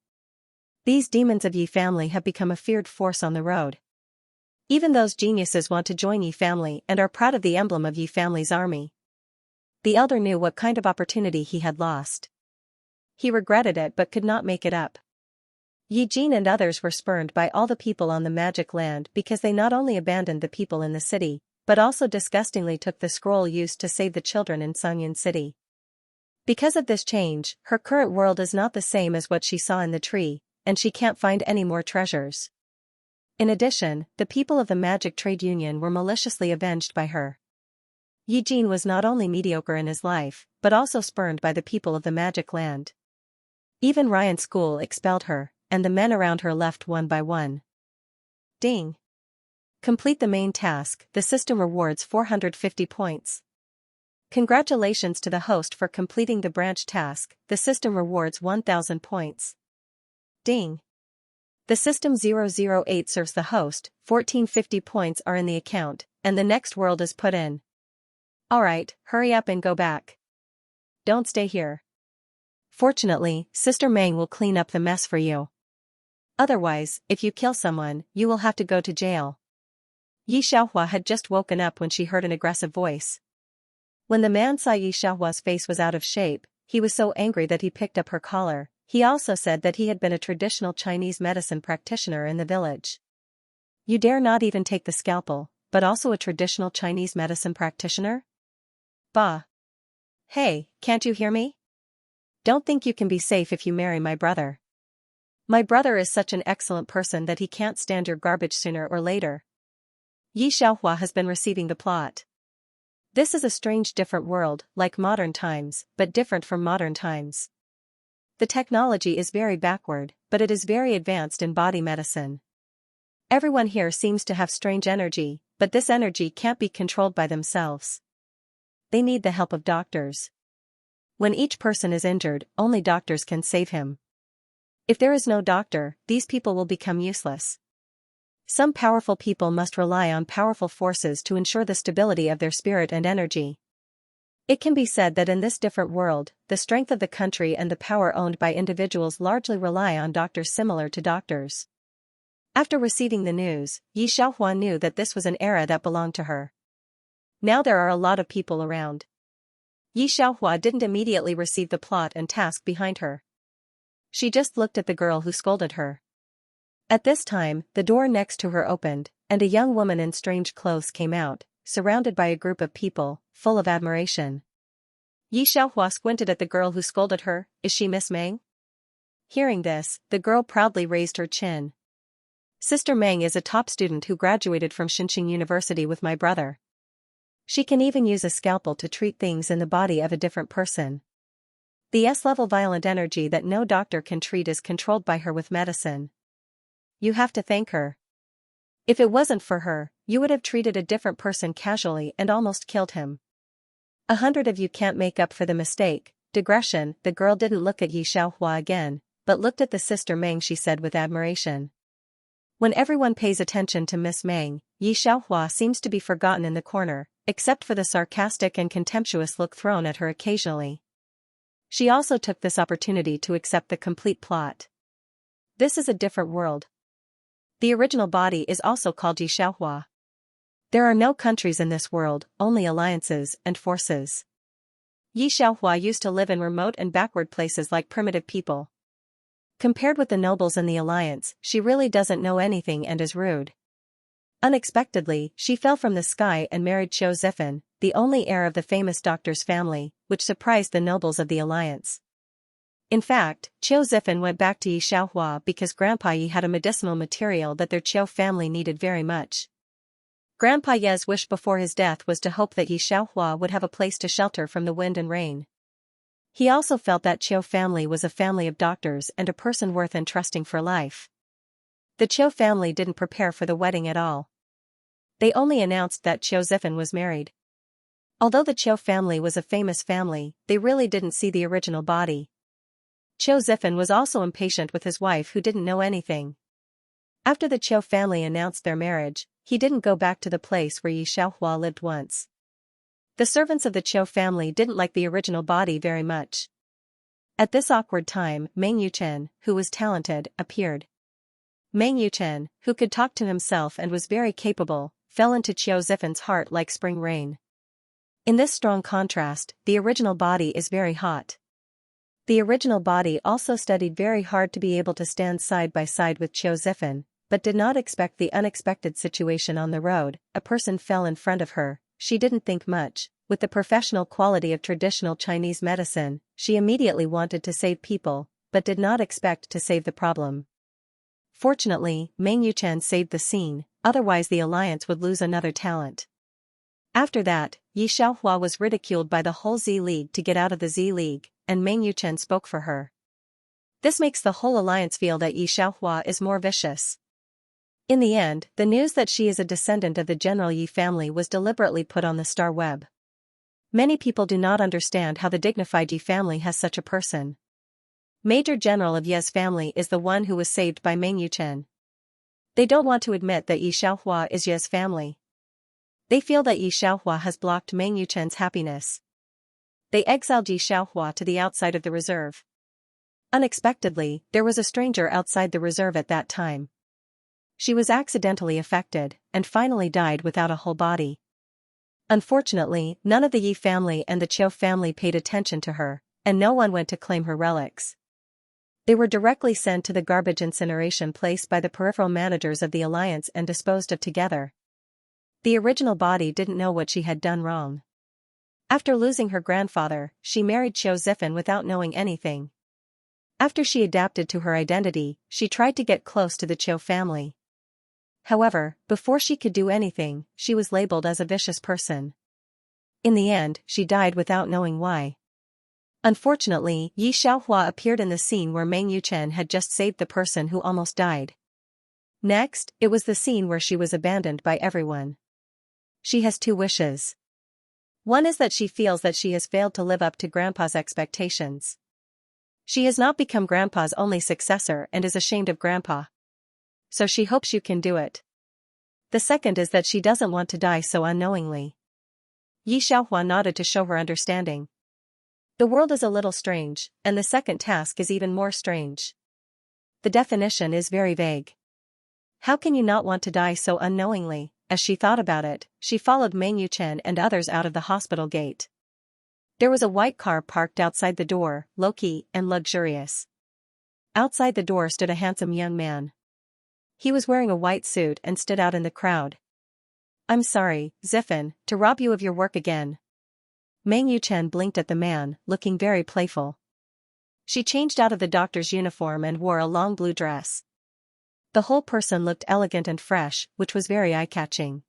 These demons of Yi family have become a feared force on the road. Even those geniuses want to join Yi family and are proud of the emblem of Yi family's army. The elder knew what kind of opportunity he had lost. He regretted it but could not make it up. Yi Jin and others were spurned by all the people on the magic land because they not only abandoned the people in the city, but also disgustingly took the scroll used to save the children in Xianxia City. Because of this change, her current world is not the same as what she saw in the tree, and she can't find any more treasures. In addition, the people of the Magic Trade Union were maliciously avenged by her. Yi Jin was not only mediocre in his life, but also spurned by the people of the magic land. Even Ryan School expelled her, and the men around her left one by one. Ding! Complete the main task, the system rewards 450 points. Congratulations to the host for completing the branch task, the system rewards 1000 points. Ding! The system 008 serves the host, 1450 points are in the account, and the next world is put in. Alright, hurry up and go back. Don't stay here. Fortunately, Sister Meng will clean up the mess for you. Otherwise, if you kill someone, you will have to go to jail. Yi Xiaohua had just woken up when she heard an aggressive voice. When the man saw Yi Xiaohua's face was out of shape, he was so angry that he picked up her collar. He also said that he had been a traditional Chinese medicine practitioner in the village. You dare not even take the scalpel, but also a traditional Chinese medicine practitioner? Bah! Hey, can't you hear me? Don't think you can be safe if you marry my brother. My brother is such an excellent person that he can't stand your garbage sooner or later. Yi Xiaohua has been receiving the plot. This is a strange different world, like modern times, but different from modern times. The technology is very backward, but it is very advanced in body medicine. Everyone here seems to have strange energy, but this energy can't be controlled by themselves. They need the help of doctors. When each person is injured, only doctors can save him. If there is no doctor, these people will become useless. Some powerful people must rely on powerful forces to ensure the stability of their spirit and energy. It can be said that in this different world, the strength of the country and the power owned by individuals largely rely on doctors similar to doctors. After receiving the news, Yi Xiaohua knew that this was an era that belonged to her. Now there are a lot of people around. Yi Xiaohua didn't immediately receive the plot and task behind her. She just looked at the girl who scolded her. At this time, the door next to her opened, and a young woman in strange clothes came out, surrounded by a group of people, full of admiration. Yi Xiaohua squinted at the girl who scolded her. Is she Miss Meng? Hearing this, the girl proudly raised her chin. Sister Meng is a top student who graduated from Xianxia University with my brother. She can even use a scalpel to treat things in the body of a different person. The S-level violent energy that no doctor can treat is controlled by her with medicine. You have to thank her. If it wasn't for her, you would have treated a different person casually and almost killed him. 100 of you can't make up for the mistake. Digression. The girl didn't look at Yi Xiaohua again, but looked at the Sister Meng, she said with admiration. When everyone pays attention to Miss Meng, Yi Xiaohua seems to be forgotten in the corner, except for the sarcastic and contemptuous look thrown at her occasionally. She also took this opportunity to accept the complete plot. This is a different world. The original body is also called Yi Xiaohua. There are no countries in this world, only alliances and forces. Yi Xiaohua used to live in remote and backward places like primitive people. Compared with the nobles in the alliance, she really doesn't know anything and is rude. Unexpectedly, she fell from the sky and married Qiu Zifan, the only heir of the famous doctor's family, which surprised the nobles of the alliance. In fact, Qiu Zifan went back to Yi Xiaohua because Grandpa Yi had a medicinal material that their Qiu family needed very much. Grandpa Ye's wish before his death was to hope that Yi Xiaohua would have a place to shelter from the wind and rain. He also felt that Qiu family was a family of doctors and a person worth entrusting for life. The Qiu family didn't prepare for the wedding at all. They only announced that Qiu Zifan was married. Although the Qiu family was a famous family, they really didn't see the original body. Qiu Zifan was also impatient with his wife who didn't know anything. After the Qiu family announced their marriage, he didn't go back to the place where Yi Xiaohua lived once. The servants of the Qiu family didn't like the original body very much. At this awkward time, Meng Yuchen, who was talented, appeared. Meng Yuchen, who could talk to himself and was very capable, fell into Qiu Zifan's heart like spring rain. In this strong contrast, the original body is very hot. The original body also studied very hard to be able to stand side by side with Qiu Zifan, but did not expect the unexpected situation on the road. A person fell in front of her. She didn't think much. With the professional quality of traditional Chinese medicine, she immediately wanted to save people, but did not expect to save the problem. Fortunately, Meng Yuchen saved the scene, otherwise the alliance would lose another talent. After that, Yi Xiaohua was ridiculed by the whole Z League to get out of the Z League, and Meng Yuchen spoke for her. This makes the whole alliance feel that Yi Xiaohua is more vicious. In the end, the news that she is a descendant of the General Yi family was deliberately put on the star web. Many people do not understand how the dignified Yi family has such a person. Major General of Ye's family is the one who was saved by Meng Yuchen. They don't want to admit that Yi Xiaohua is Ye's family. They feel that Yi Xiaohua has blocked Meng Yuchen's happiness. They exiled Yi Xiaohua to the outside of the reserve. Unexpectedly, there was a stranger outside the reserve at that time. She was accidentally affected, and finally died without a whole body. Unfortunately, none of the Yi family and the Qiu family paid attention to her, and no one went to claim her relics. They were directly sent to the garbage incineration place by the peripheral managers of the Alliance and disposed of together. The original body didn't know what she had done wrong. After losing her grandfather, she married Qiu Zifan without knowing anything. After she adapted to her identity, she tried to get close to the Qiu family. However, before she could do anything, she was labeled as a vicious person. In the end, she died without knowing why. Unfortunately, Yi Xiaohua appeared in the scene where Meng Yuchen had just saved the person who almost died. Next, it was the scene where she was abandoned by everyone. She has two wishes. One is that she feels that she has failed to live up to Grandpa's expectations. She has not become Grandpa's only successor and is ashamed of Grandpa. So she hopes you can do it. The second is that she doesn't want to die so unknowingly. Yi Xiaohua nodded to show her understanding. The world is a little strange, and the second task is even more strange. The definition is very vague. How can you not want to die so unknowingly? As she thought about it, she followed Meng Yuchen and others out of the hospital gate. There was a white car parked outside the door, low-key and luxurious. Outside the door stood a handsome young man. He was wearing a white suit and stood out in the crowd. "I'm sorry, Zifan, to rob you of your work again." Meng Yuchen blinked at the man, looking very playful. She changed out of the doctor's uniform and wore a long blue dress. The whole person looked elegant and fresh, which was very eye-catching.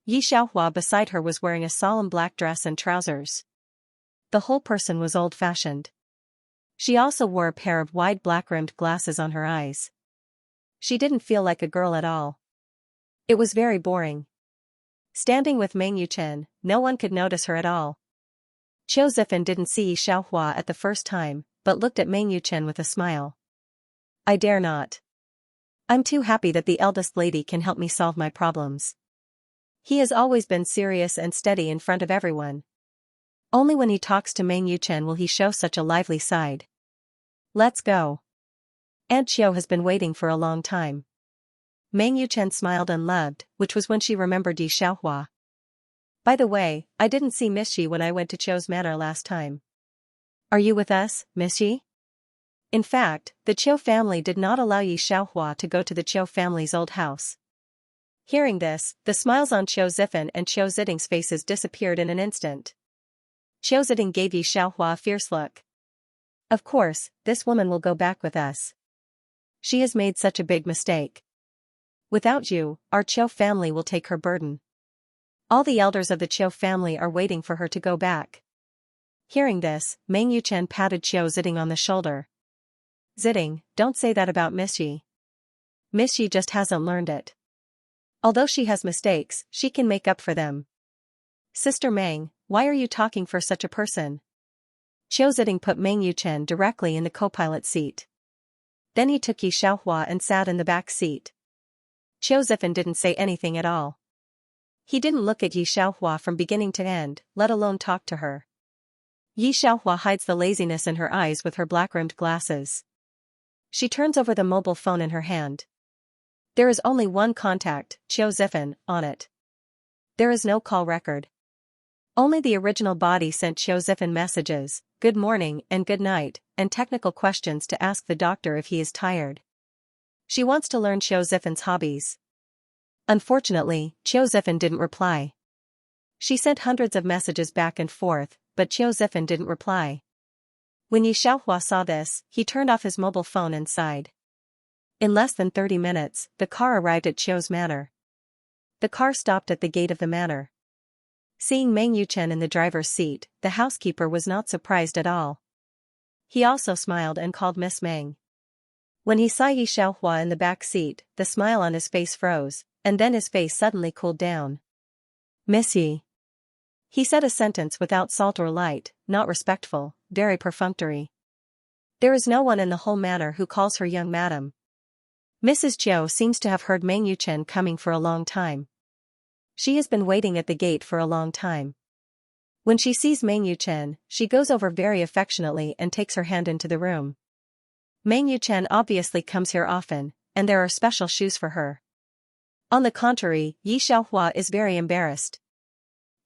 Yi Xiaohua beside her was wearing a solemn black dress and trousers. The whole person was old-fashioned. She also wore a pair of wide black-rimmed glasses on her eyes. She didn't feel like a girl at all. It was very boring. Standing with Meng Yuchen, no one could notice her at all. Qiu Zifan didn't see Yi Xiaohua at the first time, but looked at Meng Yuchen with a smile. "I dare not. I'm too happy that the eldest lady can help me solve my problems." He has always been serious and steady in front of everyone. Only when he talks to Meng Yuchen will he show such a lively side. "Let's go. Aunt Qiu has been waiting for a long time." Meng Yuchen smiled and loved, which was when she remembered Yi Xiaohua. "By the way, I didn't see Miss Yi when I went to Qiu's manor last time. Are you with us, Miss Yi?" In fact, the Qiu family did not allow Yi Xiaohua to go to the Qiu family's old house. Hearing this, the smiles on Qiu Zifan and Qiu Ziding's faces disappeared in an instant. Qiu Ziding gave Yi Xiaohua a fierce look. "Of course, this woman will go back with us. She has made such a big mistake. Without you, our Qiu family will take her burden. All the elders of the Qiu family are waiting for her to go back." Hearing this, Meng Yuchen patted Qiu Ziding on the shoulder. "Ziding, don't say that about Miss Yi. Miss Yi just hasn't learned it. Although she has mistakes, she can make up for them." "Sister Meng, why are you talking for such a person?" Qiu Ziding put Meng Yuchen directly in the co-pilot seat. Then he took Yi Xiaohua and sat in the back seat. Qiu Zifan didn't say anything at all. He didn't look at Yi Xiaohua from beginning to end, let alone talk to her. Yi Xiaohua hides the laziness in her eyes with her black-rimmed glasses. She turns over the mobile phone in her hand. There is only one contact, Qiu Zifan, on it. There is no call record. Only the original body sent Qiu Zifan messages, good morning and good night, and technical questions to ask the doctor if he is tired. She wants to learn Qiu Zifan's hobbies. Unfortunately, Qiu Zifan didn't reply. She sent hundreds of messages back and forth, but Qiu Zifan didn't reply. When Yi Xiaohua saw this, he turned off his mobile phone and sighed. In less than 30 minutes, the car arrived at Qiu's manor. The car stopped at the gate of the manor. Seeing Meng Yuchen in the driver's seat, the housekeeper was not surprised at all. He also smiled and called Miss Meng. When he saw Yi Xiaohua in the back seat, the smile on his face froze, and then his face suddenly cooled down. "Miss Yi." He said a sentence without salt or light, not respectful, very perfunctory. There is no one in the whole manor who calls her young madam. Mrs. Qiu seems to have heard Meng Yuchen coming for a long time. She has been waiting at the gate for a long time. When she sees Meng Yuchen, she goes over very affectionately and takes her hand into the room. Meng Yuchen obviously comes here often, and there are special shoes for her. On the contrary, Yi Xiaohua is very embarrassed.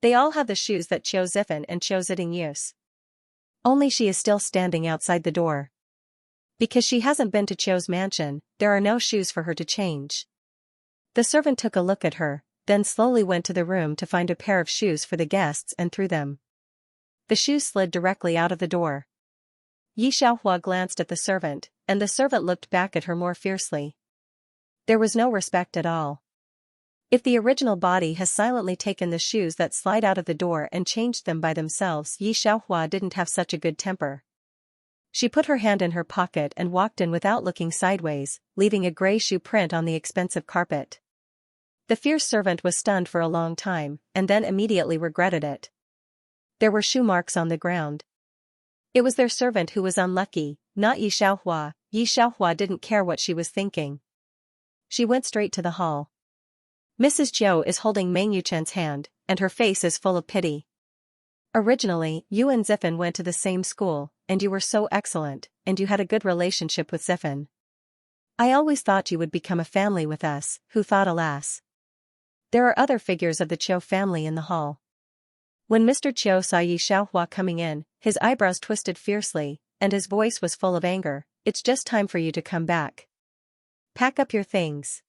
They all have the shoes that Qiu Zifan and Qiu Ziding use. Only she is still standing outside the door. Because she hasn't been to Qiu's mansion, there are no shoes for her to change. The servant took a look at her, then slowly went to the room to find a pair of shoes for the guests and threw them. The shoes slid directly out of the door. Yi Xiaohua glanced at the servant, and the servant looked back at her more fiercely. There was no respect at all. If the original body has silently taken the shoes that slide out of the door and changed them by themselves, Yi Xiaohua didn't have such a good temper. She put her hand in her pocket and walked in without looking sideways, leaving a gray shoe print on the expensive carpet. The fierce servant was stunned for a long time, and then immediately regretted it. There were shoe marks on the ground. It was their servant who was unlucky, not Yi Xiaohua. Yi Xiaohua didn't care what she was thinking. She went straight to the hall. Mrs. Zhou is holding Meng Yuchen's hand, and her face is full of pity. Originally, you and Zifan went to the same school, and you were so excellent, and you had a good relationship with Zifan. I always thought you would become a family with us. Who thought, alas. There are other figures of the Qiu family in the hall. When Mr. Qiu saw Yi Xiaohua coming in, his eyebrows twisted fiercely, and his voice was full of anger. It's just time for you to come back. Pack up your things.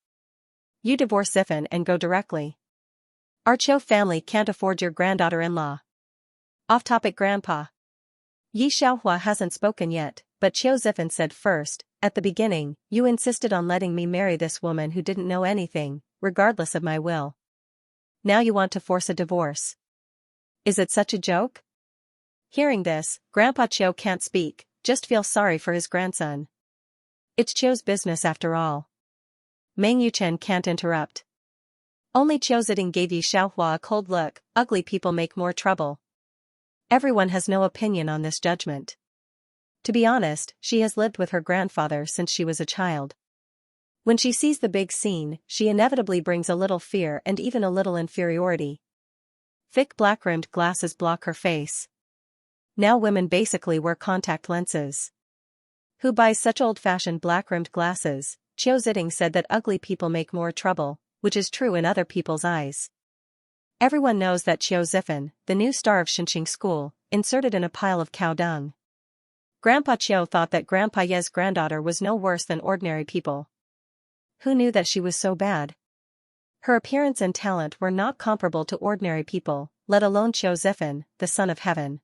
You divorce Zifan and go directly. Our Qiu family can't afford your granddaughter-in-law. Off-topic grandpa. Yi Xiaohua hasn't spoken yet, but Qiu Zifan said first, at the beginning, you insisted on letting me marry this woman who didn't know anything, regardless of my will. Now you want to force a divorce. Is it such a joke? Hearing this, Grandpa Qiu can't speak, just feels sorry for his grandson. It's Qiu's business after all. Meng Yuchen can't interrupt. Only Qiu Ziding gave Yi Xiaohua a cold look. Ugly people make more trouble. Everyone has no opinion on this judgment. To be honest, she has lived with her grandfather since she was a child. When she sees the big scene, she inevitably brings a little fear and even a little inferiority. Thick black-rimmed glasses block her face. Now women basically wear contact lenses. Who buys such old-fashioned black-rimmed glasses? Qiu Ziding said that ugly people make more trouble, which is true in other people's eyes. Everyone knows that Qiu Zifan, the new star of Xianxia school, inserted in a pile of cow dung. Grandpa Qiu thought that Grandpa Ye's granddaughter was no worse than ordinary people. Who knew that she was so bad? Her appearance and talent were not comparable to ordinary people, let alone Qiu Zifan, the son of heaven.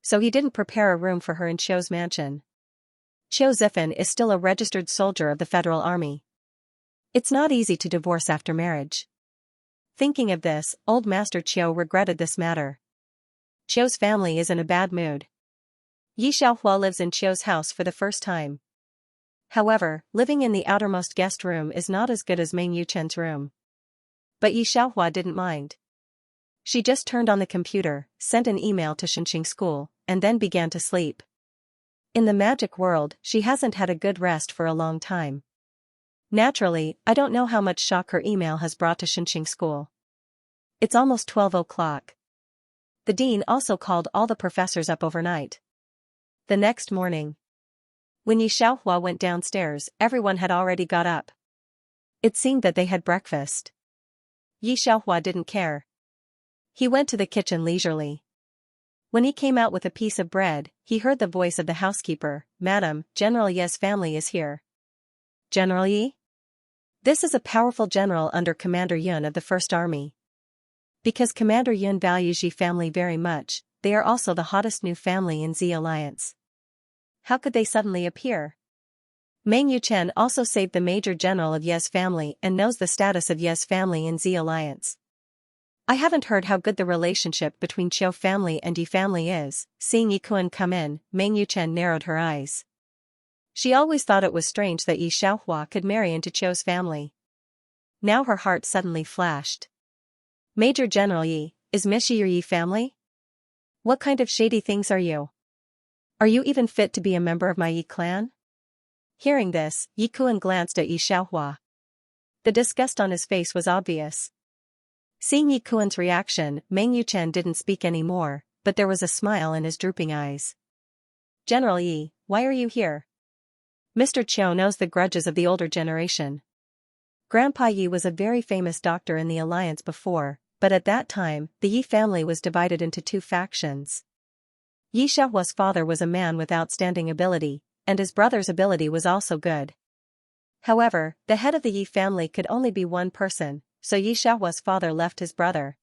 So he didn't prepare a room for her in Qiu's mansion. Qiu Zifan is still a registered soldier of the Federal Army. It's not easy to divorce after marriage. Thinking of this, old Master Qiu regretted this matter. Qiu's family is in a bad mood. Yi Xiaohua lives in Qiu's house for the first time. However, living in the outermost guest room is not as good as Meng Yuchen's room. But Yi Xiaohua didn't mind. She just turned on the computer, sent an email to Xianxia school, and then began to sleep. In the magic world, she hasn't had a good rest for a long time. Naturally, I don't know how much shock her email has brought to Xianxia school. It's almost 12 o'clock. The dean also called all the professors up overnight. The next morning, when Yi Xiaohua went downstairs, everyone had already got up. It seemed that they had breakfast. Yi Xiaohua didn't care. He went to the kitchen leisurely. When he came out with a piece of bread, he heard the voice of the housekeeper. Madam, General Ye's family is here. General Yi? This is a powerful general under Commander Yun of the First Army. Because Commander Yun values Yi family very much, they are also the hottest new family in Z Alliance. How could they suddenly appear? Meng Yuchen also saved the Major General of Ye's family and knows the status of Ye's family in Z Alliance. I haven't heard how good the relationship between Qiu family and Yi family is. Seeing Yi Kuan come in, Meng Yuchen narrowed her eyes. She always thought it was strange that Yi Xiaohua could marry into Qiu's family. Now her heart suddenly flashed. Major General Yi, is Miss Yi your Yi family? What kind of shady things are you? Are you even fit to be a member of my Yi clan? Hearing this, Yi Kuan glanced at Yi Xiaohua. The disgust on his face was obvious. Seeing Yi Kuan's reaction, Meng Yuchen didn't speak anymore, but there was a smile in his drooping eyes. General Yi, why are you here? Mr. Chiu knows the grudges of the older generation. Grandpa Yi was a very famous doctor in the alliance before, but at that time, the Yi family was divided into two factions. Yi Xiaohua's father was a man with outstanding ability, and his brother's ability was also good. However, the head of the Yi family could only be one person, so Yi Xiaohua's father left his brother.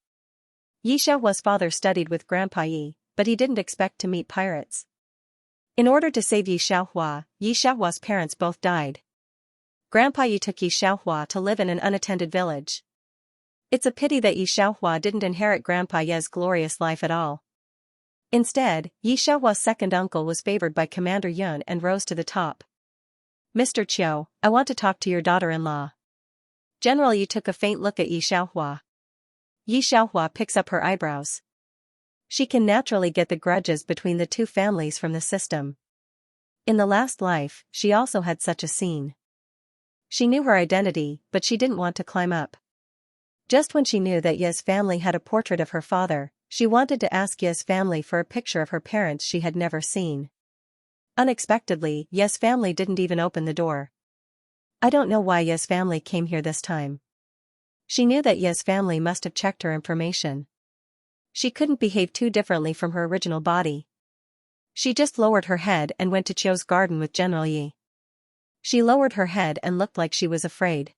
Yi Xiaohua's father studied with Grandpa Yi, but he didn't expect to meet pirates. In order to save Yi Xiaohua's parents both died. Grandpa Yi took Yi Xiaohua to live in an unattended village. It's a pity that Yi Xiaohua didn't inherit Grandpa Yi's glorious life at all. Instead, Yi Xiaohua's second uncle was favored by Commander Yun and rose to the top. Mr. Chiu, I want to talk to your daughter-in-law. General Yi took a faint look at Yi Xiaohua. Yi Xiaohua picks up her eyebrows. She can naturally get the grudges between the two families from the system. In the last life, she also had such a scene. She knew her identity, but she didn't want to climb up. Just when she knew that Ye's family had a portrait of her father, she wanted to ask Ye's family for a picture of her parents she had never seen. Unexpectedly, Ye's family didn't even open the door. I don't know why Ye's family came here this time. She knew that Ye's family must have checked her information. She couldn't behave too differently from her original body. She just lowered her head and went to Chiu's garden with General Yi. She lowered her head and looked like she was afraid.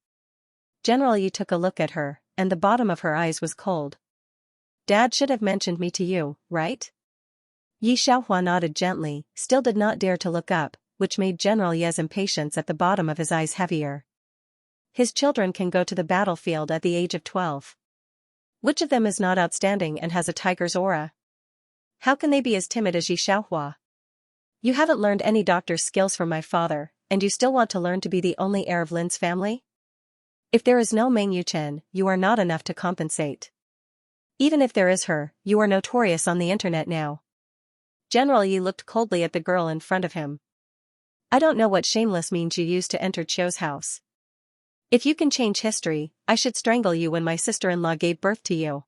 General Yi took a look at her, and the bottom of her eyes was cold. Dad should have mentioned me to you, right? Yi Xiaohua nodded gently, still did not dare to look up, which made General Yi's impatience at the bottom of his eyes heavier. His children can go to the battlefield at the age of 12. Which of them is not outstanding and has a tiger's aura? How can they be as timid as Yi Xiaohua? You haven't learned any doctor's skills from my father, and you still want to learn to be the only heir of Lin's family? If there is no Meng Yuchen, you are not enough to compensate. Even if there is her, you are notorious on the internet now. General Yi looked coldly at the girl in front of him. I don't know what shameless means you used to enter Chiu's house. If you can change history, I should strangle you when my sister-in-law gave birth to you.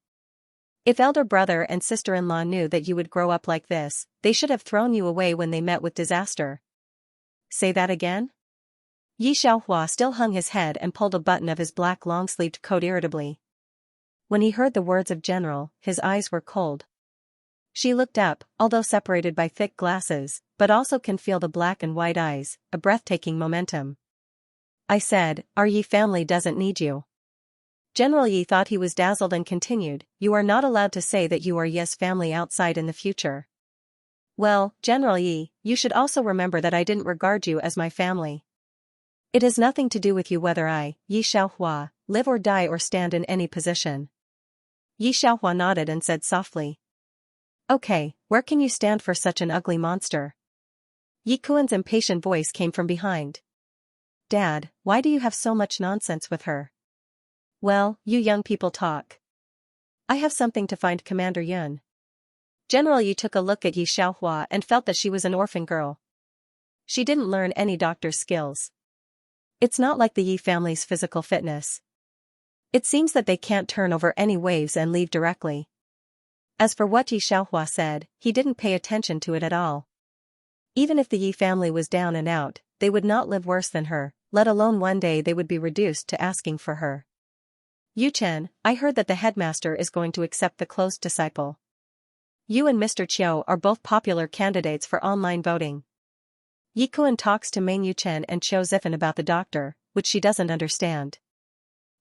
If elder brother and sister-in-law knew that you would grow up like this, they should have thrown you away when they met with disaster. Say that again? Yi Xiaohua still hung his head and pulled a button of his black long-sleeved coat irritably. When he heard the words of General, his eyes were cold. She looked up, although separated by thick glasses, but also can feel the black and white eyes, a breathtaking momentum. I said, our Yi family doesn't need you. General Yi thought he was dazzled and continued, you are not allowed to say that you are Yi's family outside in the future. Well, General Yi, you should also remember that I didn't regard you as my family. It has nothing to do with you whether I, Yi Xiaohua, live or die or stand in any position. Yi Xiaohua nodded and said softly. Okay, where can you stand for such an ugly monster? Yi Kuan's impatient voice came from behind. Dad, why do you have so much nonsense with her? Well, you young people talk. I have something to find Commander Yun. General Yi took a look at Yi Xiaohua and felt that she was an orphan girl. She didn't learn any doctor's skills. It's not like the Yi family's physical fitness. It seems that they can't turn over any waves and leave directly. As for what Yi Xiaohua said, he didn't pay attention to it at all. Even if the Yi family was down and out, they would not live worse than her, let alone one day they would be reduced to asking for her. Yu Chen, I heard that the headmaster is going to accept the close disciple. You and Mr. Chiu are both popular candidates for online voting. Yi Kuan talks to Meng Yuchen and Chiu Zifan about the doctor, which she doesn't understand.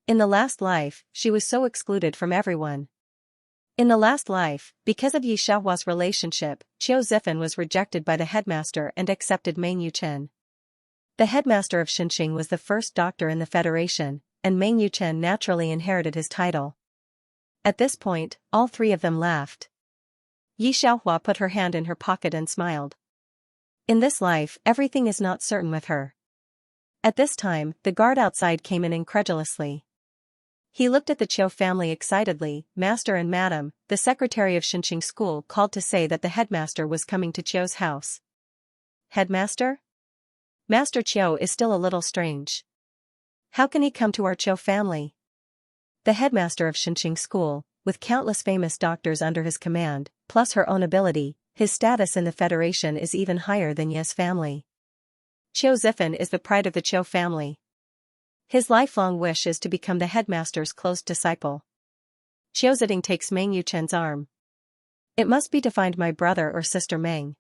In the last life, she was so excluded from everyone. In the last life, because of Yi Xiaohua's relationship, Chiu Zifan was rejected by the headmaster and accepted Meng Yuchen. The headmaster of Xinxing was the first doctor in the Federation, and Meng Yuchen naturally inherited his title. At this point, all three of them laughed. Yi Xiaohua put her hand in her pocket and smiled. In this life, everything is not certain with her. At this time, the guard outside came in incredulously. He looked at the Chiu family excitedly. Master and Madam, the secretary of Xinxing School called to say that the headmaster was coming to Chiu's house. Headmaster? Master Chiu is still a little strange. How can he come to our Chiu family? The headmaster of Xinxing School, with countless famous doctors under his command, plus her own ability, his status in the Federation is even higher than Ye's family. Qiu Zifan is the pride of the Qiu family. His lifelong wish is to become the headmaster's close disciple. Qiu Ziding takes Meng Yuchen's arm. It must be to find my brother or sister Meng.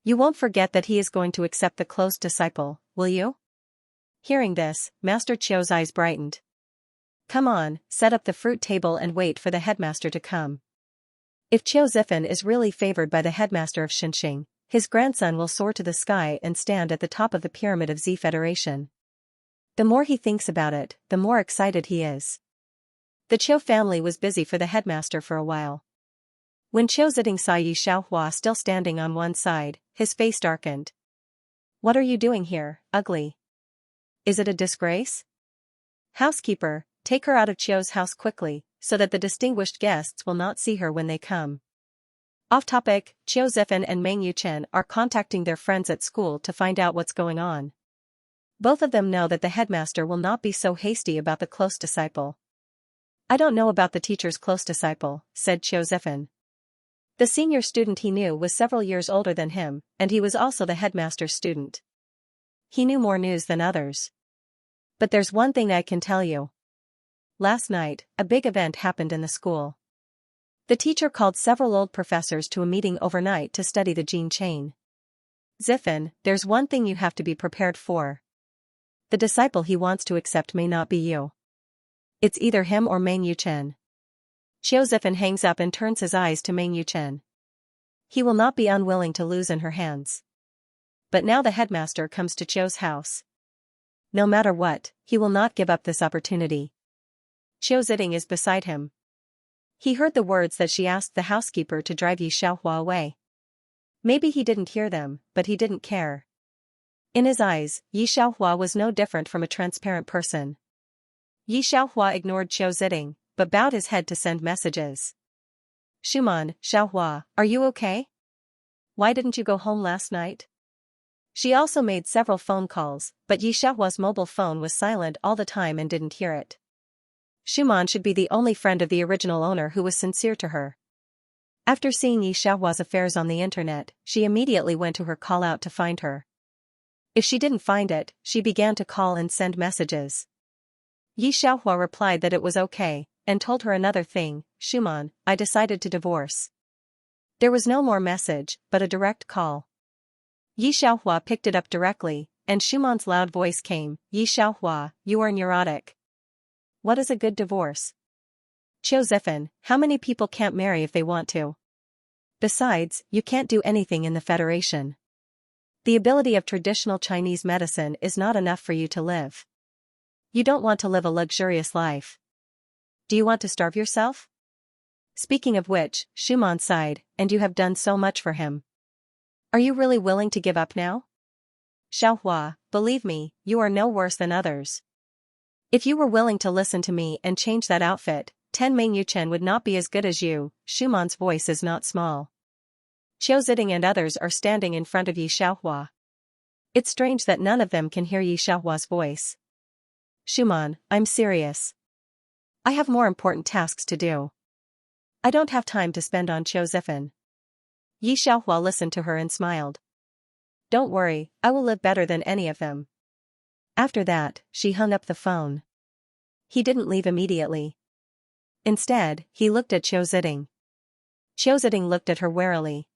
You won't forget that he is going to accept the close disciple, will you? Hearing this, Master Qiu's eyes brightened. Come on, set up the fruit table and wait for the headmaster to come. If Qiu Zifan is really favored by the headmaster of Xinxing, his grandson will soar to the sky and stand at the top of the pyramid of Z Federation. The more he thinks about it, the more excited he is. The Qiu family was busy for the headmaster for a while. When Qiu Ziding saw Yi Xiaohua still standing on one side, his face darkened. What are you doing here, ugly? Is it a disgrace? Housekeeper, take her out of Qiu's house quickly, so that the distinguished guests will not see her when they come. Off topic, Qiu Zifan and Meng Yuchen are contacting their friends at school to find out what's going on. Both of them know that the headmaster will not be so hasty about the close disciple. I don't know about the teacher's close disciple, said Qiu Zifan. The senior student he knew was several years older than him, and he was also the headmaster's student. He knew more news than others. But there's one thing I can tell you. Last night, a big event happened in the school. The teacher called several old professors to a meeting overnight to study the gene chain. Zifan, there's one thing you have to be prepared for. The disciple he wants to accept may not be you. It's either him or Meng Yuchen. Qiu Zifan hangs up and turns his eyes to Meng Yuchen. He will not be unwilling to lose in her hands. But now the headmaster comes to Qiu's house. No matter what, he will not give up this opportunity. Qiu Ziding is beside him. He heard the words that she asked the housekeeper to drive Yi Xiaohua away. Maybe he didn't hear them, but he didn't care. In his eyes, Yi Xiaohua was no different from a transparent person. Yi Xiaohua ignored Qiu Ziding, but bowed his head to send messages. Shuman, Xiaohua, are you okay? Why didn't you go home last night? She also made several phone calls, but Yi Xiaohua's mobile phone was silent all the time and didn't hear it. Shuman should be the only friend of the original owner who was sincere to her. After seeing Yi Xiaohua's affairs on the internet, she immediately went to her call-out to find her. If she didn't find it, she began to call and send messages. Yi Xiaohua replied that it was okay, and told her another thing, Shuman, I decided to divorce. There was no more message, but a direct call. Yi Xiaohua picked it up directly, and Shuman's loud voice came, Yi Xiaohua, you are neurotic. What is a good divorce? Qiu Zifan, how many people can't marry if they want to? Besides, you can't do anything in the Federation. The ability of traditional Chinese medicine is not enough for you to live. You don't want to live a luxurious life. Do you want to starve yourself? Speaking of which, Shuman sighed, and you have done so much for him. Are you really willing to give up now? Xiaohua, believe me, you are no worse than others. If you were willing to listen to me and change that outfit, 10 Meng Yuchen would not be as good as you. Shuman's voice is not small. Qiu Ziding and others are standing in front of Yi Xiaohua. It's strange that none of them can hear Yi Xiaohua's voice. Shuman, I'm serious. I have more important tasks to do. I don't have time to spend on Qiu Zifan. Yi Xiaohua listened to her and smiled. Don't worry, I will live better than any of them. After that, she hung up the phone. He didn't leave immediately. Instead, he looked at Qiu Ziding. Qiu Ziding looked at her warily.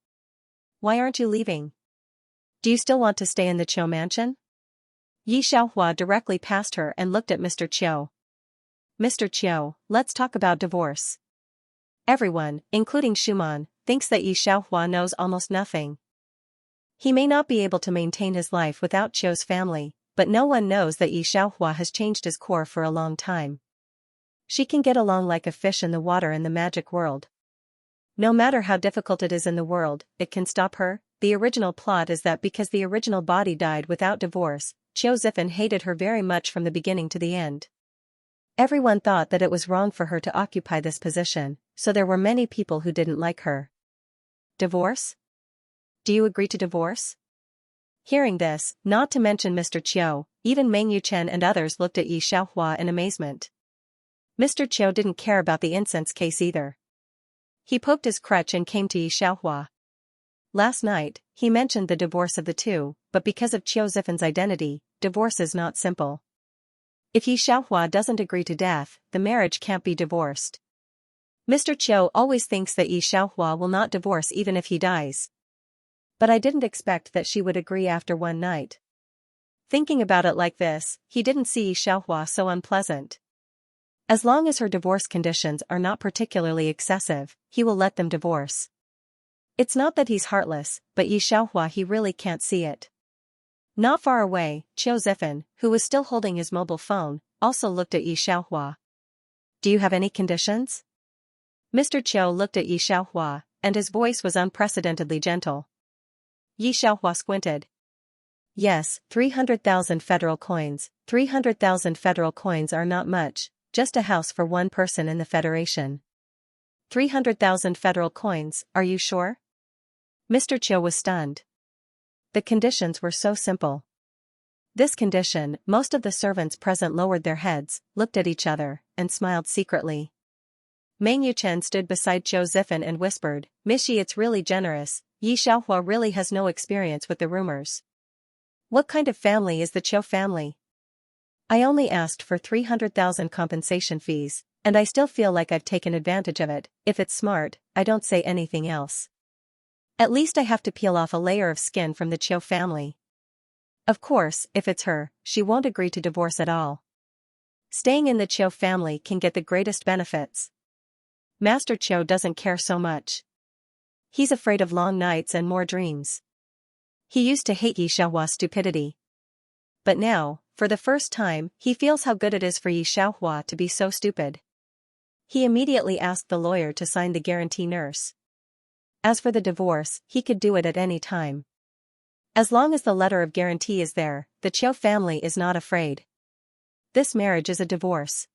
Why aren't you leaving? Do you still want to stay in the Qiu mansion? Yi Xiaohua directly passed her and looked at Mr. Qiu. Mr. Qiu, let's talk about divorce. Everyone, including Shuman, thinks that Yi Xiaohua knows almost nothing. He may not be able to maintain his life without Qiu's family, but no one knows that Yi Xiaohua has changed his core for a long time. She can get along like a fish in the water in the magic world. No matter how difficult it is in the world, it can stop her. The original plot is that because the original body died without divorce, Qiu Zifan hated her very much from the beginning to the end. Everyone thought that it was wrong for her to occupy this position, so there were many people who didn't like her. Divorce? Do you agree to divorce? Hearing this, not to mention Mr. Qiu, even Meng Yuchen and others looked at Yi Xiaohua in amazement. Mr. Qiu didn't care about the incense case either. He poked his crutch and came to Yi Xiaohua. Last night, he mentioned the divorce of the two, but because of Qiu Zifen's identity, divorce is not simple. If Yi Xiaohua doesn't agree to death, the marriage can't be divorced. Mr. Qiu always thinks that Yi Xiaohua will not divorce even if he dies. But I didn't expect that she would agree after one night. Thinking about it like this, he didn't see Yi Xiaohua so unpleasant. As long as her divorce conditions are not particularly excessive, he will let them divorce. It's not that he's heartless, but Yi Xiaohua he really can't see it. Not far away, Qiu Zifen, who was still holding his mobile phone, also looked at Yi Xiaohua. Do you have any conditions? Mr. Qiu looked at Yi Xiaohua, and his voice was unprecedentedly gentle. Yi Xiaohua squinted. Yes, 300,000 federal coins. 300,000 federal coins are not much, just a house for one person in the Federation. 300,000 federal coins, are you sure? Mr. Qiu was stunned. The conditions were so simple. This condition, most of the servants present lowered their heads, looked at each other, and smiled secretly. Meng Yuchen stood beside Qiu Zifen and whispered, Miss Yi, it's really generous. Yi Xiaohua really has no experience with the rumors. What kind of family is the Qiu family? I only asked for 300,000 compensation fees, and I still feel like I've taken advantage of it. If it's smart, I don't say anything else. At least I have to peel off a layer of skin from the Qiu family. Of course, if it's her, she won't agree to divorce at all. Staying in the Qiu family can get the greatest benefits. Master Qiu doesn't care so much. He's afraid of long nights and more dreams. He used to hate Yi Xiaohua's stupidity. But now, for the first time, he feels how good it is for Yi Xiaohua to be so stupid. He immediately asked the lawyer to sign the guarantee nurse. As for the divorce, he could do it at any time. As long as the letter of guarantee is there, the Qiu family is not afraid. This marriage is a divorce.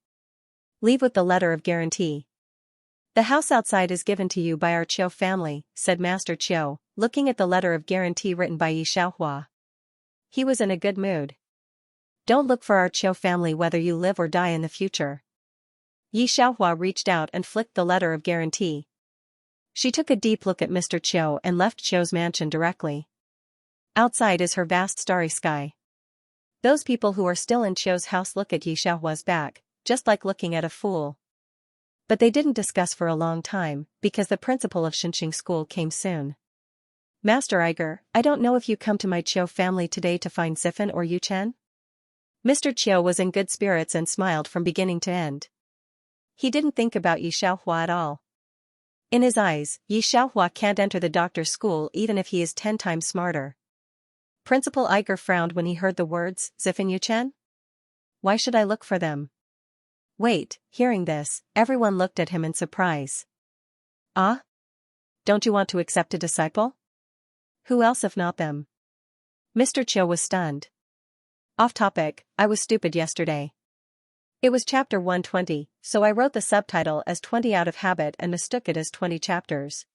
Leave with the letter of guarantee. The house outside is given to you by our Qiu family, said Master Qiu, looking at the letter of guarantee written by Yi Xiaohua. He was in a good mood. Don't look for our Qiu family whether you live or die in the future. Yi Xiaohua reached out and flicked the letter of guarantee. She took a deep look at Mr. Qiu and left Qiu's mansion directly. Outside is her vast starry sky. Those people who are still in Qiu's house look at Yi Xiaohua's back, just like looking at a fool. But they didn't discuss for a long time, because the principal of Xianxia school came soon. Master Iger, I don't know if you come to my Qiu family today to find Zifen or Yuchen? Mr. Qiu was in good spirits and smiled from beginning to end. He didn't think about Yi Xiaohua at all. In his eyes, Yi Xiaohua can't enter the doctor's school even if he is 10 times smarter. Principal Iger frowned when he heard the words, Zifen Yuchen? Why should I look for them? Wait, hearing this, everyone looked at him in surprise. Ah? Don't you want to accept a disciple? Who else if not them? Mr. Qiu was stunned. Off topic, I was stupid yesterday. It was chapter 120, so I wrote the subtitle as 20 out of habit and mistook it as 20 chapters.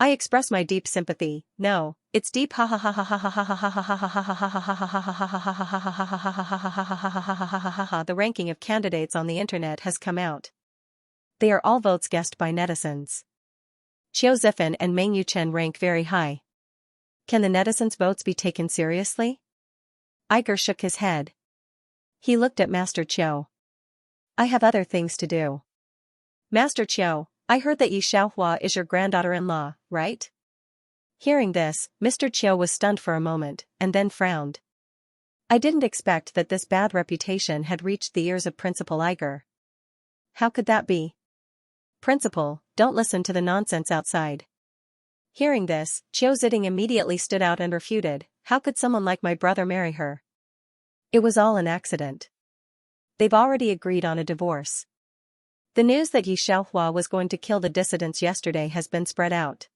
I express my deep sympathy. No, it's deep ha ha ha ha ha ha ha ha ha ha ha ha. The ranking of candidates on the internet has come out. They are all votes guessed by netizens. Qiu Zifen and Meng Yuchen rank very high. Can the netizens' votes be taken seriously? Iger shook his head. He looked at Master Qiu. I have other things to do. Master Qiu, I heard that Yi Xiaohua is your granddaughter-in-law, right? Hearing this, Mr. Qiu was stunned for a moment, and then frowned. I didn't expect that this bad reputation had reached the ears of Principal Iger. How could that be? Principal, don't listen to the nonsense outside. Hearing this, Qiu Ziding immediately stood out and refuted, how could someone like my brother marry her? It was all an accident. They've already agreed on a divorce. The news that Yi Xiaohua was going to kill the dissidents yesterday has been spread out.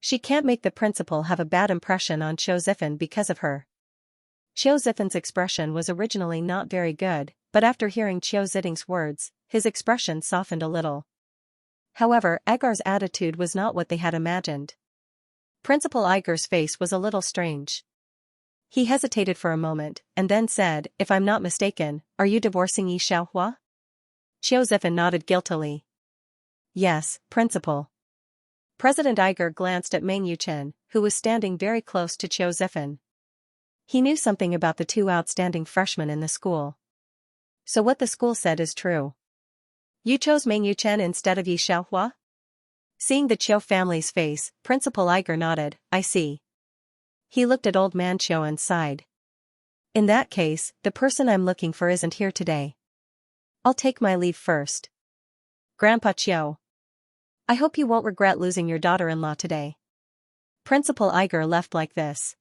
She can't make the principal have a bad impression on Qiu Zifen because of her. Qiu Zifen's expression was originally not very good, but after hearing Qiu Ziding's words, his expression softened a little. However, Iger's attitude was not what they had imagined. Principal Iger's face was a little strange. He hesitated for a moment, and then said, if I'm not mistaken, are you divorcing Yi Xiaohua? Qiu Zifen nodded guiltily. Yes, Principal. President Iger glanced at Meng Yuchen, who was standing very close to Qiu Zifan. He knew something about the two outstanding freshmen in the school. So what the school said is true. You chose Meng Yuchen instead of Yi Xiaohua? Seeing the Qiu family's face, Principal Iger nodded, I see. He looked at old man Qiu and sighed. In that case, the person I'm looking for isn't here today. I'll take my leave first. Grandpa Qiu. I hope you won't regret losing your daughter-in-law today. Principal Iger left like this.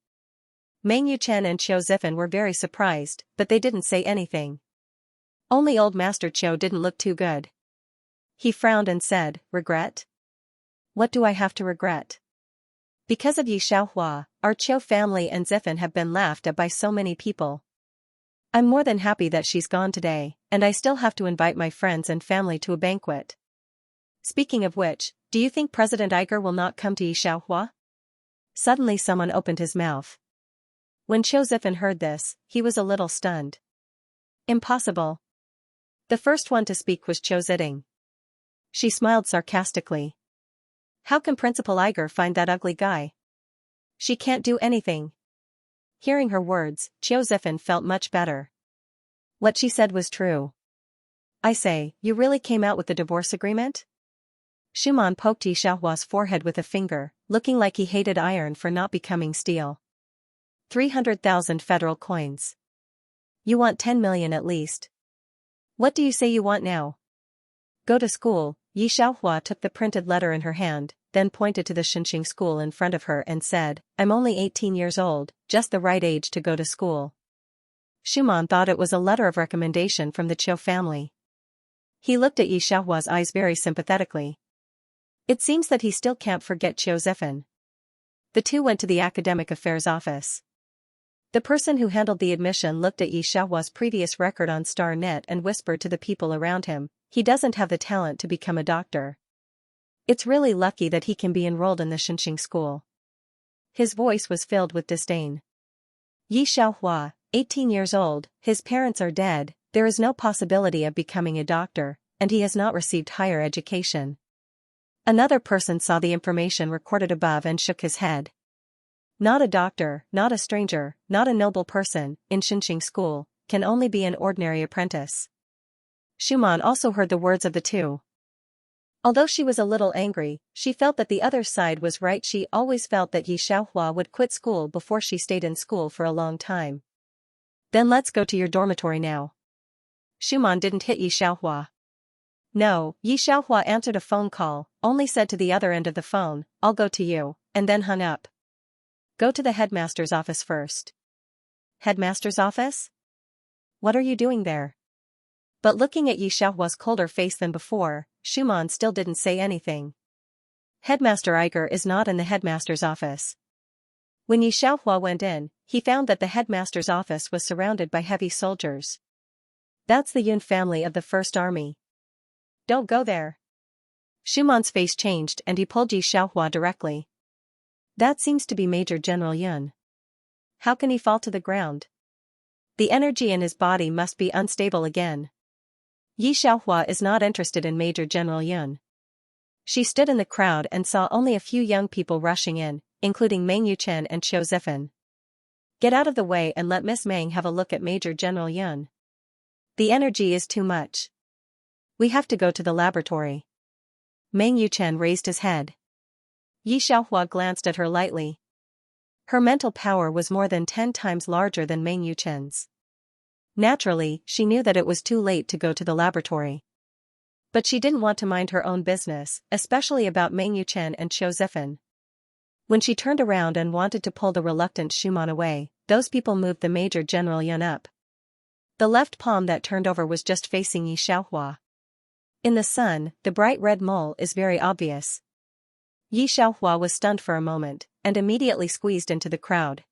Meng Yuchen and Qiu Zifan were very surprised, but they didn't say anything. Only old Master Qiu didn't look too good. He frowned and said, regret? What do I have to regret? Because of Yi Xiaohua, our Qiu family and Zifan have been laughed at by so many people. I'm more than happy that she's gone today, and I still have to invite my friends and family to a banquet. Speaking of which, do you think President Iger will not come to Yi Xiaohua? Suddenly someone opened his mouth. When Qiu Zifan heard this, he was a little stunned. Impossible. The first one to speak was Qiu Ziding. She smiled sarcastically. How can Principal Iger find that ugly guy? She can't do anything. Hearing her words, Qiu Zifan felt much better. What she said was true. I say, you really came out with the divorce agreement? Shuman poked Yi Xiaohua's forehead with a finger, looking like he hated iron for not becoming steel. 300,000 federal coins. You want 10 million at least. What do you say you want now? Go to school. Yi Xiaohua took the printed letter in her hand, then pointed to the Xianxia school in front of her and said, I'm only 18 years old, just the right age to go to school. Shuman thought it was a letter of recommendation from the Qiu family. He looked at Yi Xiaohua's eyes very sympathetically. It seems that he still can't forget Qiu Zifan. The two went to the academic affairs office. The person who handled the admission looked at Yi Xiaohua's previous record on StarNet and whispered to the people around him, he doesn't have the talent to become a doctor. It's really lucky that he can be enrolled in the Xianxia school. His voice was filled with disdain. Yi Xiaohua, 18 years old, his parents are dead, there is no possibility of becoming a doctor, and he has not received higher education. Another person saw the information recorded above and shook his head. Not a doctor, not a stranger, not a noble person, in Xianxia school, can only be an ordinary apprentice. Shuman also heard the words of the two. Although she was a little angry, she felt that the other side was right. She always felt that Yi Xiaohua would quit school before she stayed in school for a long time. Then let's go to your dormitory now. Shuman didn't hit Yi Xiaohua. No, Yi Xiaohua answered a phone call, only said to the other end of the phone, I'll go to you, and then hung up. Go to the headmaster's office first. Headmaster's office? What are you doing there? But looking at Yi Xiaohua's colder face than before, Shuman still didn't say anything. Headmaster Iger is not in the headmaster's office. When Yi Xiaohua went in, he found that the headmaster's office was surrounded by heavy soldiers. That's the Yun family of the First Army. Don't go there. Shuman's face changed and he pulled Yi Xiaohua directly. That seems to be Major General Yun. How can he fall to the ground? The energy in his body must be unstable again. Yi Xiaohua is not interested in Major General Yun. She stood in the crowd and saw only a few young people rushing in, including Meng Yuchen and Qiu Zifan. Get out of the way and let Miss Meng have a look at Major General Yun. The energy is too much. We have to go to the laboratory. Meng Yuchen raised his head. Yi Xiaohua glanced at her lightly. Her mental power was more than 10 times larger than Meng Yuchen's. Naturally, she knew that it was too late to go to the laboratory. But she didn't want to mind her own business, especially about Meng Yuchen and Qiu Zifan. When she turned around and wanted to pull the reluctant Shuman away, those people moved the Major General Yun up. The left palm that turned over was just facing Yi Xiaohua. In the sun, the bright red mole is very obvious. Yi Xiaohua was stunned for a moment, and immediately squeezed into the crowd.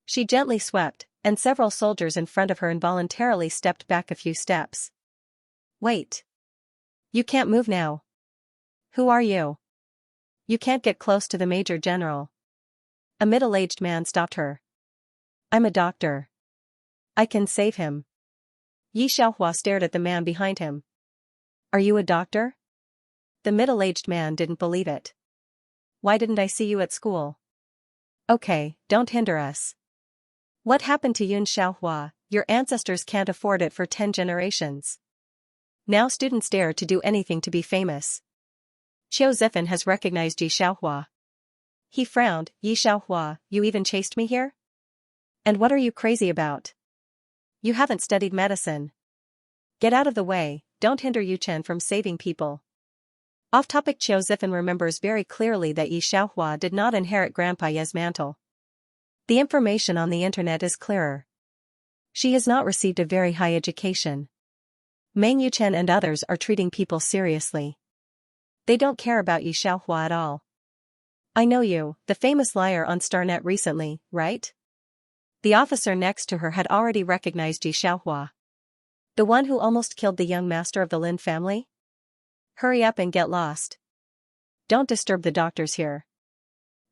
She gently swept, and several soldiers in front of her involuntarily stepped back a few steps. Wait. You can't move now. Who are you? You can't get close to the Major General. A middle-aged man stopped her. I'm a doctor. I can save him. Yi Xiaohua stared at the man behind him. Are you a doctor? The middle-aged man didn't believe it. why didn't I see you at school? Okay, don't hinder us. What happened to Yun Xiaohua? Your ancestors can't afford it for 10 generations. Now students dare to do anything to be famous. Qiu Zifan has recognized Yi Xiaohua. He frowned. Yi Xiaohua, you even chased me here? And what are you crazy about? You haven't studied medicine. Get out of the way, don't hinder Yu Chen from saving people. Off-topic. Qiu Zifan remembers very clearly that Yi Xiaohua did not inherit Grandpa Ye's mantle. The information on the internet is clearer. She has not received a very high education. Meng Yuchen and others are treating people seriously. They don't care about Yi Xiaohua at all. I know you, the famous liar on Starnet recently, right? The officer next to her had already recognized Yi Xiaohua. The one who almost killed the young master of the Lin family? Hurry up and get lost. Don't disturb the doctors here.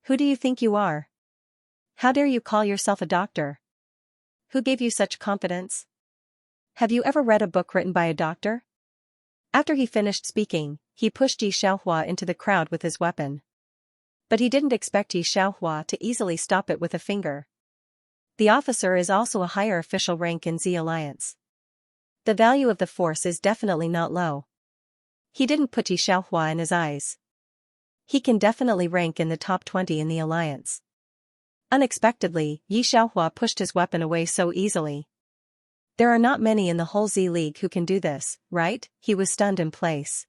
Who do you think you are? How dare you call yourself a doctor? Who gave you such confidence? Have you ever read a book written by a doctor? After he finished speaking, he pushed Yi Xiaohua into the crowd with his weapon. But he didn't expect Yi Xiaohua to easily stop it with a finger. The officer is also a higher official rank in Z Alliance. The value of the force is definitely not low. He didn't put Yi Xiaohua in his eyes. He can definitely rank in the top 20 in the alliance. Unexpectedly, Yi Xiaohua pushed his weapon away so easily. There are not many in the whole Z League who can do this, right? He was stunned in place.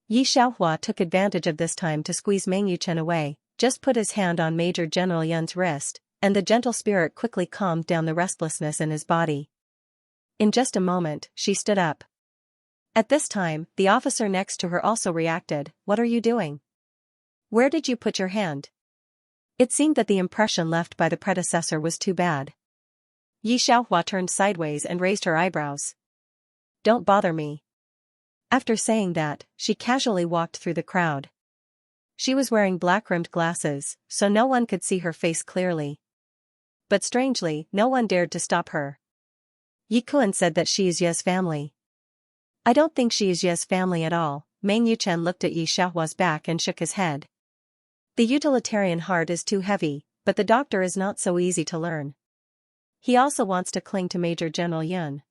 Yi Xiaohua took advantage of this time to squeeze Meng Yuchen away, just put his hand on Major General Yun's wrist, and the gentle spirit quickly calmed down the restlessness in his body. In just a moment, she stood up. At this time, the officer next to her also reacted. What are you doing? Where did you put your hand? It seemed that the impression left by the predecessor was too bad. Yi Xiaohua turned sideways and raised her eyebrows. Don't bother me. After saying that, she casually walked through the crowd. She was wearing black-rimmed glasses, so no one could see her face clearly. But strangely, no one dared to stop her. Yi Kuan said that she is Ye's family. I don't think she is Ye's family at all. Meng Yuchen looked at Yi Xiaohua's back and shook his head. The utilitarian heart is too heavy, but the doctor is not so easy to learn. He also wants to cling to Major General Yun.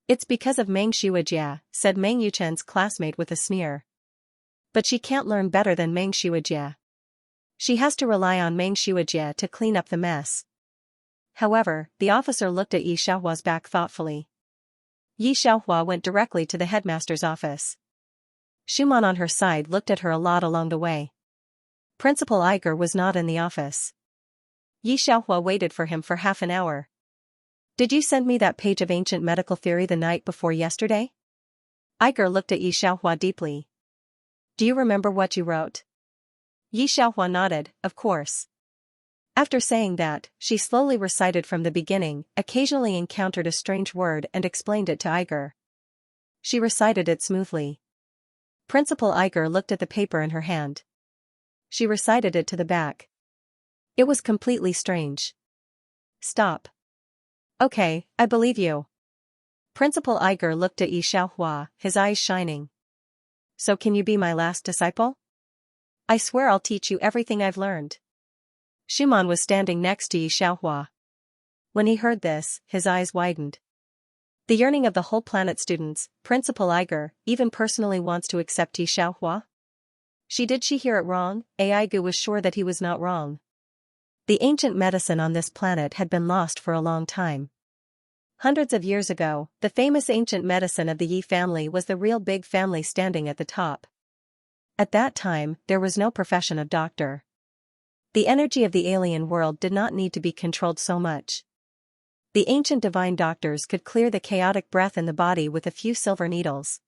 It's because of Meng Shuijia, said Meng Yuchen's classmate with a sneer. But she can't learn better than Meng Shuijia. She has to rely on Meng Shuijia to clean up the mess. However, the officer looked at Yi Xiaohua's back thoughtfully. Yi Xiaohua went directly to the headmaster's office. Schumann on her side looked at her a lot along the way. Principal Iger was not in the office. Yi Xiaohua waited for him for half an hour. Did you send me that page of ancient medical theory the night before yesterday? Iger looked at Yi Xiaohua deeply. Do you remember what you wrote? Yi Xiaohua nodded, of course. After saying that, she slowly recited from the beginning, occasionally encountered a strange word and explained it to Iger. She recited it smoothly. Principal Iger looked at the paper in her hand. She recited it to the back. It was completely strange. Stop. Okay, I believe you. Principal Iger looked at Yi Xiaohua, his eyes shining. So can you be my last disciple? I swear I'll teach you everything I've learned. Schumann was standing next to Yi Xiaohua. When he heard this, his eyes widened. The yearning of the whole planet students, Principal Iger, even personally wants to accept Yi Xiaohua? Did she hear it wrong? Aigu was sure that he was not wrong. The ancient medicine on this planet had been lost for a long time. Hundreds of years ago, the famous ancient medicine of the Yi family was the real big family standing at the top. At that time, there was no profession of doctor. The energy of the alien world did not need to be controlled so much. The ancient divine doctors could clear the chaotic breath in the body with a few silver needles.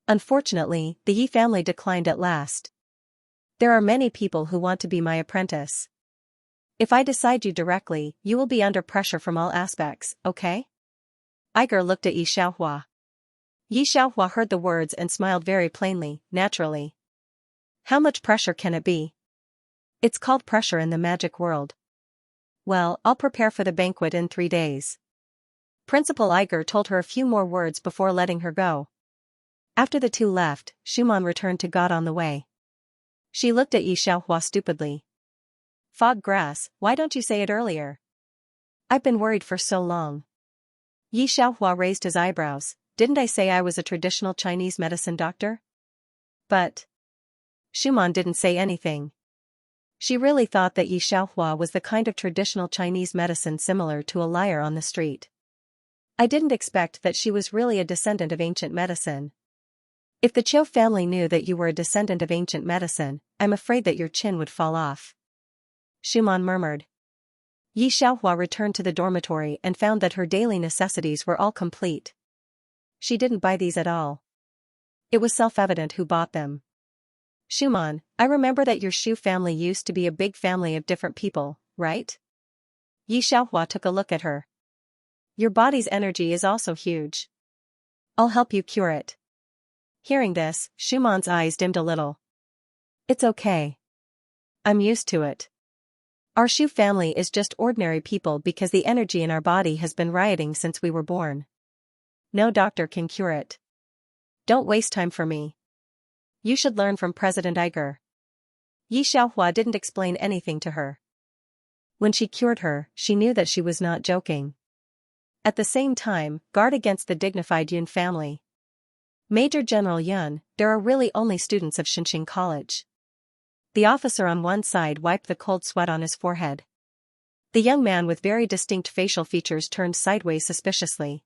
Unfortunately, the Yi family declined at last. There are many people who want to be my apprentice. If I decide you directly, you will be under pressure from all aspects, okay? Iger looked at Yi Xiaohua. Yi Xiaohua heard the words and smiled very plainly, naturally. How much pressure can it be? It's called pressure in the magic world. Well, I'll prepare for the banquet in 3 days. Principal Iger told her a few more words before letting her go. After the two left, Schumann returned to God on the way. She looked at Yi Xiaohua stupidly. Fog grass, why don't you say it earlier? I've been worried for so long. Yi Xiaohua raised his eyebrows. Didn't I say I was a traditional Chinese medicine doctor? But Shuman didn't say anything. She really thought that Yi Xiaohua was the kind of traditional Chinese medicine similar to a liar on the street. I didn't expect that she was really a descendant of ancient medicine. If the Qiu family knew that you were a descendant of ancient medicine, I'm afraid that your chin would fall off. Shuman murmured. Yi Xiaohua returned to the dormitory and found that her daily necessities were all complete. She didn't buy these at all. It was self-evident who bought them. Shuman, I remember that your Shu family used to be a big family of different people, right? Yi Xiaohua took a look at her. Your body's energy is also huge. I'll help you cure it. Hearing this, Shuman's eyes dimmed a little. It's okay. I'm used to it. Our Shu family is just ordinary people because the energy in our body has been rioting since we were born. No doctor can cure it. Don't waste time for me. You should learn from President Iger. Yi Xiaohua didn't explain anything to her. When she cured her, she knew that she was not joking. At the same time, guard against the dignified Yun family. Major General Yun, there are really only students of Xinxing College. The officer on one side wiped the cold sweat on his forehead. The young man with very distinct facial features turned sideways suspiciously.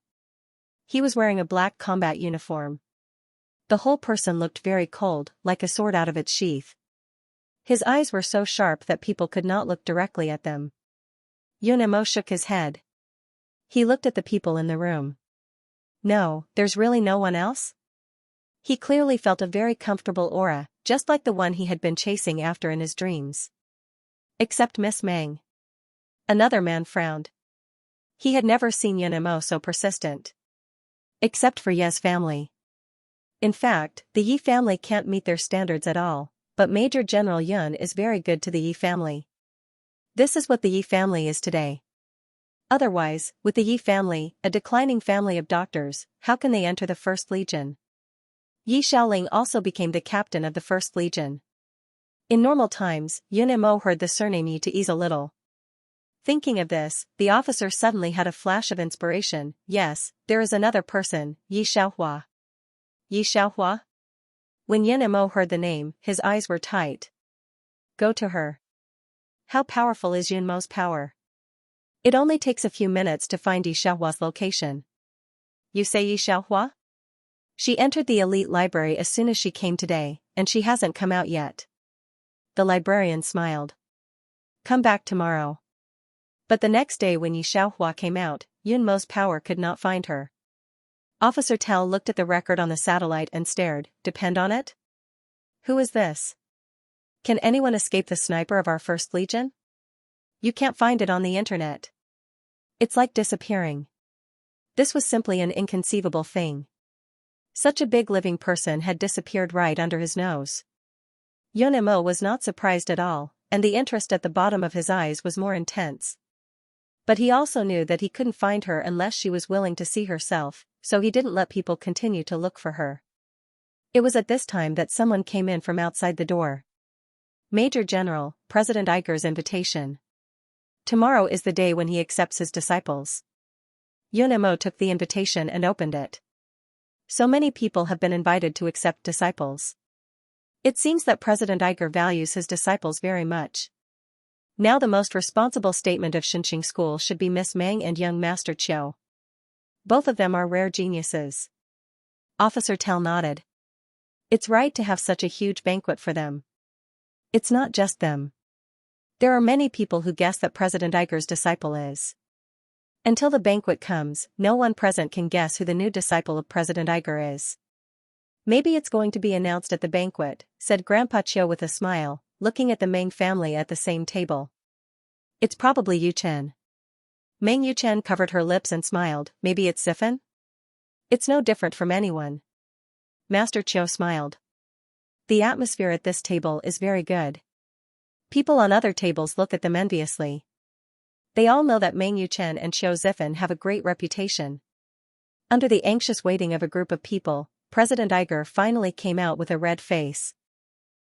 He was wearing a black combat uniform. The whole person looked very cold, like a sword out of its sheath. His eyes were so sharp that people could not look directly at them. Yun Mo shook his head. He looked at the people in the room. No, there's really no one else? He clearly felt a very comfortable aura, just like the one he had been chasing after in his dreams. Except Miss Meng. Another man frowned. He had never seen Yun Mo so persistent. Except for Ye's family. In fact, the Yi family can't meet their standards at all, but Major General Yun is very good to the Yi family. This is what the Yi family is today. Otherwise, with the Yi family, a declining family of doctors, how can they enter the First Legion? Yi Xiaoling also became the captain of the First Legion. In normal times, Yun Mo heard the surname Yi to ease a little. Thinking of this, the officer suddenly had a flash of inspiration. Yes, there is another person, Yi Xiaohua. Yi Xiaohua? When Yun Mo heard the name, his eyes were tight. Go to her. How powerful is Yun Mo's power? It only takes a few minutes to find Yi Xiaohua's location. You say Yi Xiaohua? She entered the elite library as soon as she came today, and she hasn't come out yet. The librarian smiled. Come back tomorrow. But the next day when Yi Xiaohua came out, Yun Mo's power could not find her. Officer Tell looked at the record on the satellite and stared. Depend on it? Who is this? Can anyone escape the sniper of our First Legion? You can't find it on the internet. It's like disappearing. This was simply an inconceivable thing. Such a big living person had disappeared right under his nose. Yun Mo was not surprised at all, and the interest at the bottom of his eyes was more intense. But he also knew that he couldn't find her unless she was willing to see herself, so he didn't let people continue to look for her. It was at this time that someone came in from outside the door. Major General, President Iger's invitation. Tomorrow is the day when he accepts his disciples. Yun Mo took the invitation and opened it. So many people have been invited to accept disciples. It seems that President Iger values his disciples very much. Now the most responsible statement of Xinxing School should be Miss Meng and young Master Qiu. Both of them are rare geniuses. Officer Tell nodded. It's right to have such a huge banquet for them. It's not just them. There are many people who guess that President Iger's disciple is. Until the banquet comes, no one present can guess who the new disciple of President Iger is. Maybe it's going to be announced at the banquet, said Grandpa Qiu with a smile, looking at the Meng family at the same table. It's probably Yu Chen. Meng Yuchen covered her lips and smiled. Maybe it's Siphon? It's no different from anyone. Master Qiu smiled. The atmosphere at this table is very good. People on other tables look at them enviously. They all know that Meng Yuchen and Qiu Zifen have a great reputation. Under the anxious waiting of a group of people, President Iger finally came out with a red face.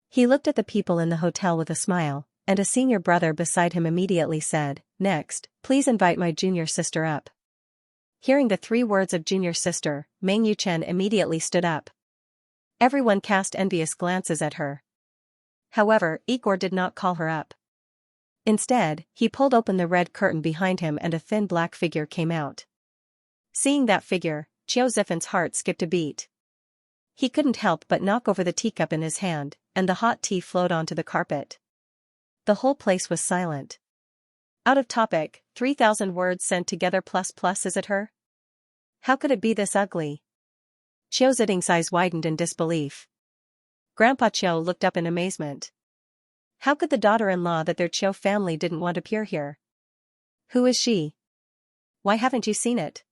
He looked at the people in the hotel with a smile, and a senior brother beside him immediately said, "Next, please invite my junior sister up." Hearing the 3 words of junior sister, Meng Yuchen immediately stood up. Everyone cast envious glances at her. However, Igor did not call her up. Instead, he pulled open the red curtain behind him and a thin black figure came out. Seeing that figure, Qiu Zifen's heart skipped a beat. He couldn't help but knock over the teacup in his hand, and the hot tea flowed onto the carpet. The whole place was silent. Out of topic, 3,000 words sent together plus is it her? How could it be this ugly? Qiu Ziding's eyes widened in disbelief. Grandpa Qiu looked up in amazement. How could the daughter-in-law that their Qiu family didn't want appear here? Who is she? Why haven't you seen it?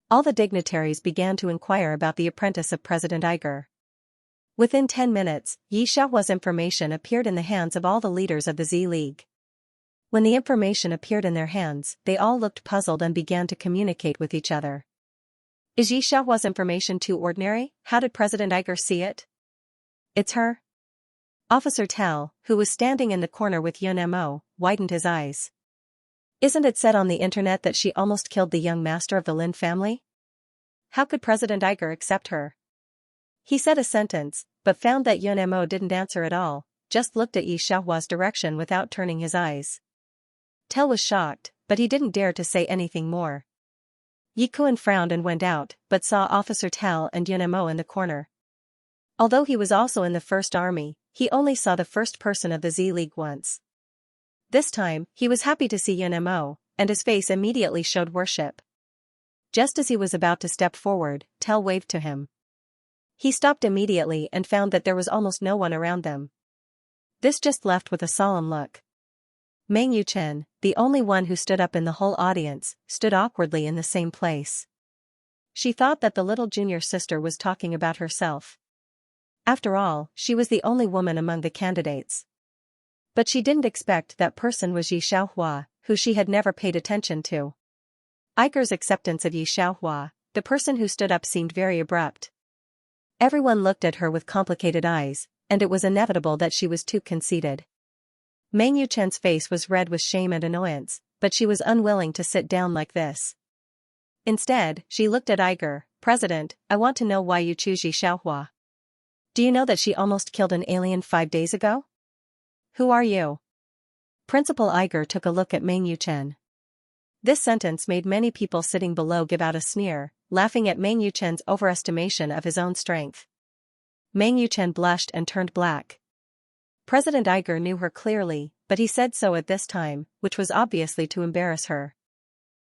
All the dignitaries began to inquire about the apprentice of President Iger. Within 10 minutes, Yi Xiaohua's information appeared in the hands of all the leaders of the Z League. When the information appeared in their hands, they all looked puzzled and began to communicate with each other. Is Yi Xiaohua's information too ordinary? How did President Iger see it? It's her. Officer Tell, who was standing in the corner with Yun Mo, widened his eyes. Isn't it said on the internet that she almost killed the young master of the Lin family? How could President Iger accept her? He said a sentence, but found that Yun Mo didn't answer at all, just looked at Yi Xiaohua's direction without turning his eyes. Tell was shocked, but he didn't dare to say anything more. Yi Kuan frowned and went out, but saw Officer Tell and Yun Mo in the corner. Although he was also in the First Army, he only saw the first person of the Z League once. This time, he was happy to see Yun Mo, and his face immediately showed worship. Just as he was about to step forward, Tell waved to him. He stopped immediately and found that there was almost no one around them. This just left with a solemn look. Meng Yuchen, the only one who stood up in the whole audience, stood awkwardly in the same place. She thought that the little junior sister was talking about herself. After all, she was the only woman among the candidates. But she didn't expect that person was Yi Xiaohua, who she had never paid attention to. Iger's acceptance of Yi Xiaohua, the person who stood up, seemed very abrupt. Everyone looked at her with complicated eyes, and it was inevitable that she was too conceited. Meng Yuchen's face was red with shame and annoyance, but she was unwilling to sit down like this. Instead, she looked at Iger. "President, I want to know why you choose Yi Xiaohua. Do you know that she almost killed an alien 5 days ago? Who are you?" Principal Iger took a look at Meng Yuchen. This sentence made many people sitting below give out a sneer, laughing at Meng Yuchen's overestimation of his own strength. Meng Yuchen blushed and turned black. President Iger knew her clearly, but he said so at this time, which was obviously to embarrass her.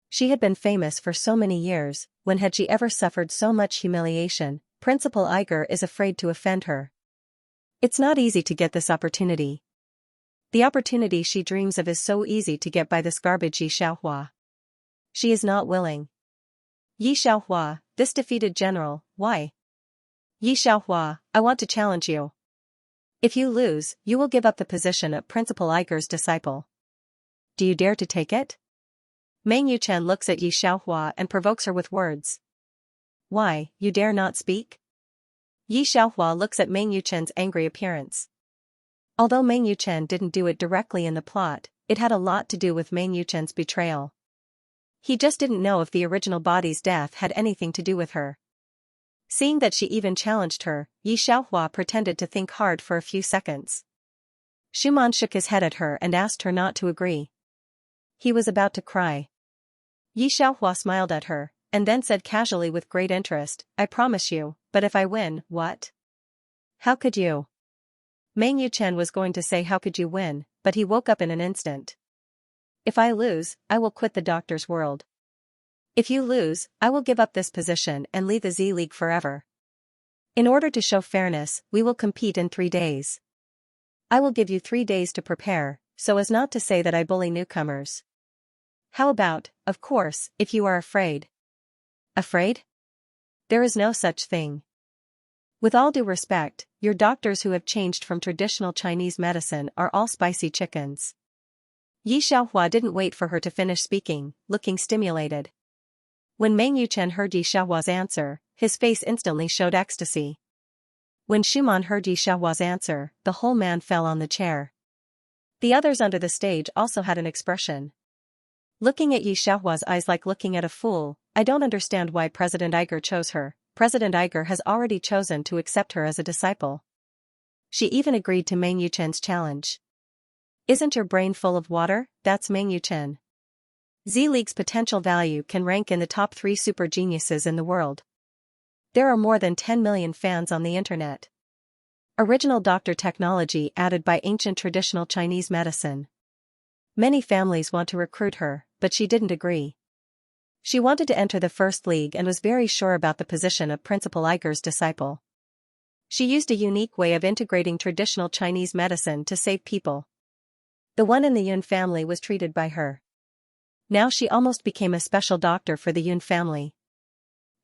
She had been famous for so many years, when had she ever suffered so much humiliation? Principal Iger is afraid to offend her. It's not easy to get this opportunity. The opportunity she dreams of is so easy to get by this garbage Yi Xiaohua. She is not willing. Yi Xiaohua, this defeated general, why? Yi Xiaohua, I want to challenge you. If you lose, you will give up the position of Principal Iger's disciple. Do you dare to take it? Meng Yuchen looks at Yi Xiaohua and provokes her with words. Why, you dare not speak? Yi Xiaohua looks at Meng Yuchen's angry appearance. Although Meng Yuchen didn't do it directly in the plot, it had a lot to do with Meng Yuchen's betrayal. He just didn't know if the original body's death had anything to do with her. Seeing that she even challenged her, Yi Xiaohua pretended to think hard for a few seconds. Shuman shook his head at her and asked her not to agree. He was about to cry. Yi Xiaohua smiled at her, and then said casually with great interest, I promise you, but if I win, what? How could you? Meng Yuchen was going to say how could you win, but he woke up in an instant. If I lose, I will quit the doctor's world. If you lose, I will give up this position and leave the Z League forever. In order to show fairness, we will compete in 3 days. I will give you 3 days to prepare, so as not to say that I bully newcomers. How about, of course, if you are afraid? Afraid? There is no such thing. With all due respect, your doctors who have changed from traditional Chinese medicine are all spicy chickens. Yi Xiaohua didn't wait for her to finish speaking, looking stimulated. When Meng Yuchen heard Yi Xiaohua's answer, his face instantly showed ecstasy. When Schumann heard Yi Xiaohua's answer, the whole man fell on the chair. The others under the stage also had an expression. Looking at Yi Xiaohua's eyes like looking at a fool, I don't understand why President Iger chose her. President Iger has already chosen to accept her as a disciple. She even agreed to Meng Yuchen's challenge. Isn't your brain full of water? That's Meng Yuchen. Z-League's potential value can rank in the top 3 super geniuses in the world. There are more than 10 million fans on the internet. Original doctor technology added by ancient traditional Chinese medicine. Many families want to recruit her, but she didn't agree. She wanted to enter the first league and was very sure about the position of Principal Iger's disciple. She used a unique way of integrating traditional Chinese medicine to save people. The one in the Yun family was treated by her. Now she almost became a special doctor for the Yun family.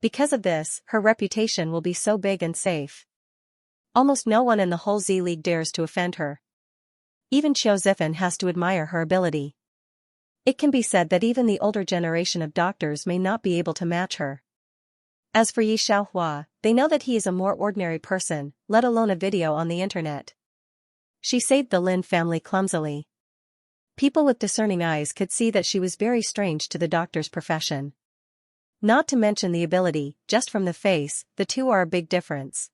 Because of this, her reputation will be so big and safe. Almost no one in the whole Z-League dares to offend her. Even Qiu Zifan has to admire her ability. It can be said that even the older generation of doctors may not be able to match her. As for Yi Xiaohua, they know that he is a more ordinary person, let alone a video on the internet. She saved the Lin family clumsily. People with discerning eyes could see that she was very strange to the doctor's profession. Not to mention the ability, just from the face, the two are a big difference.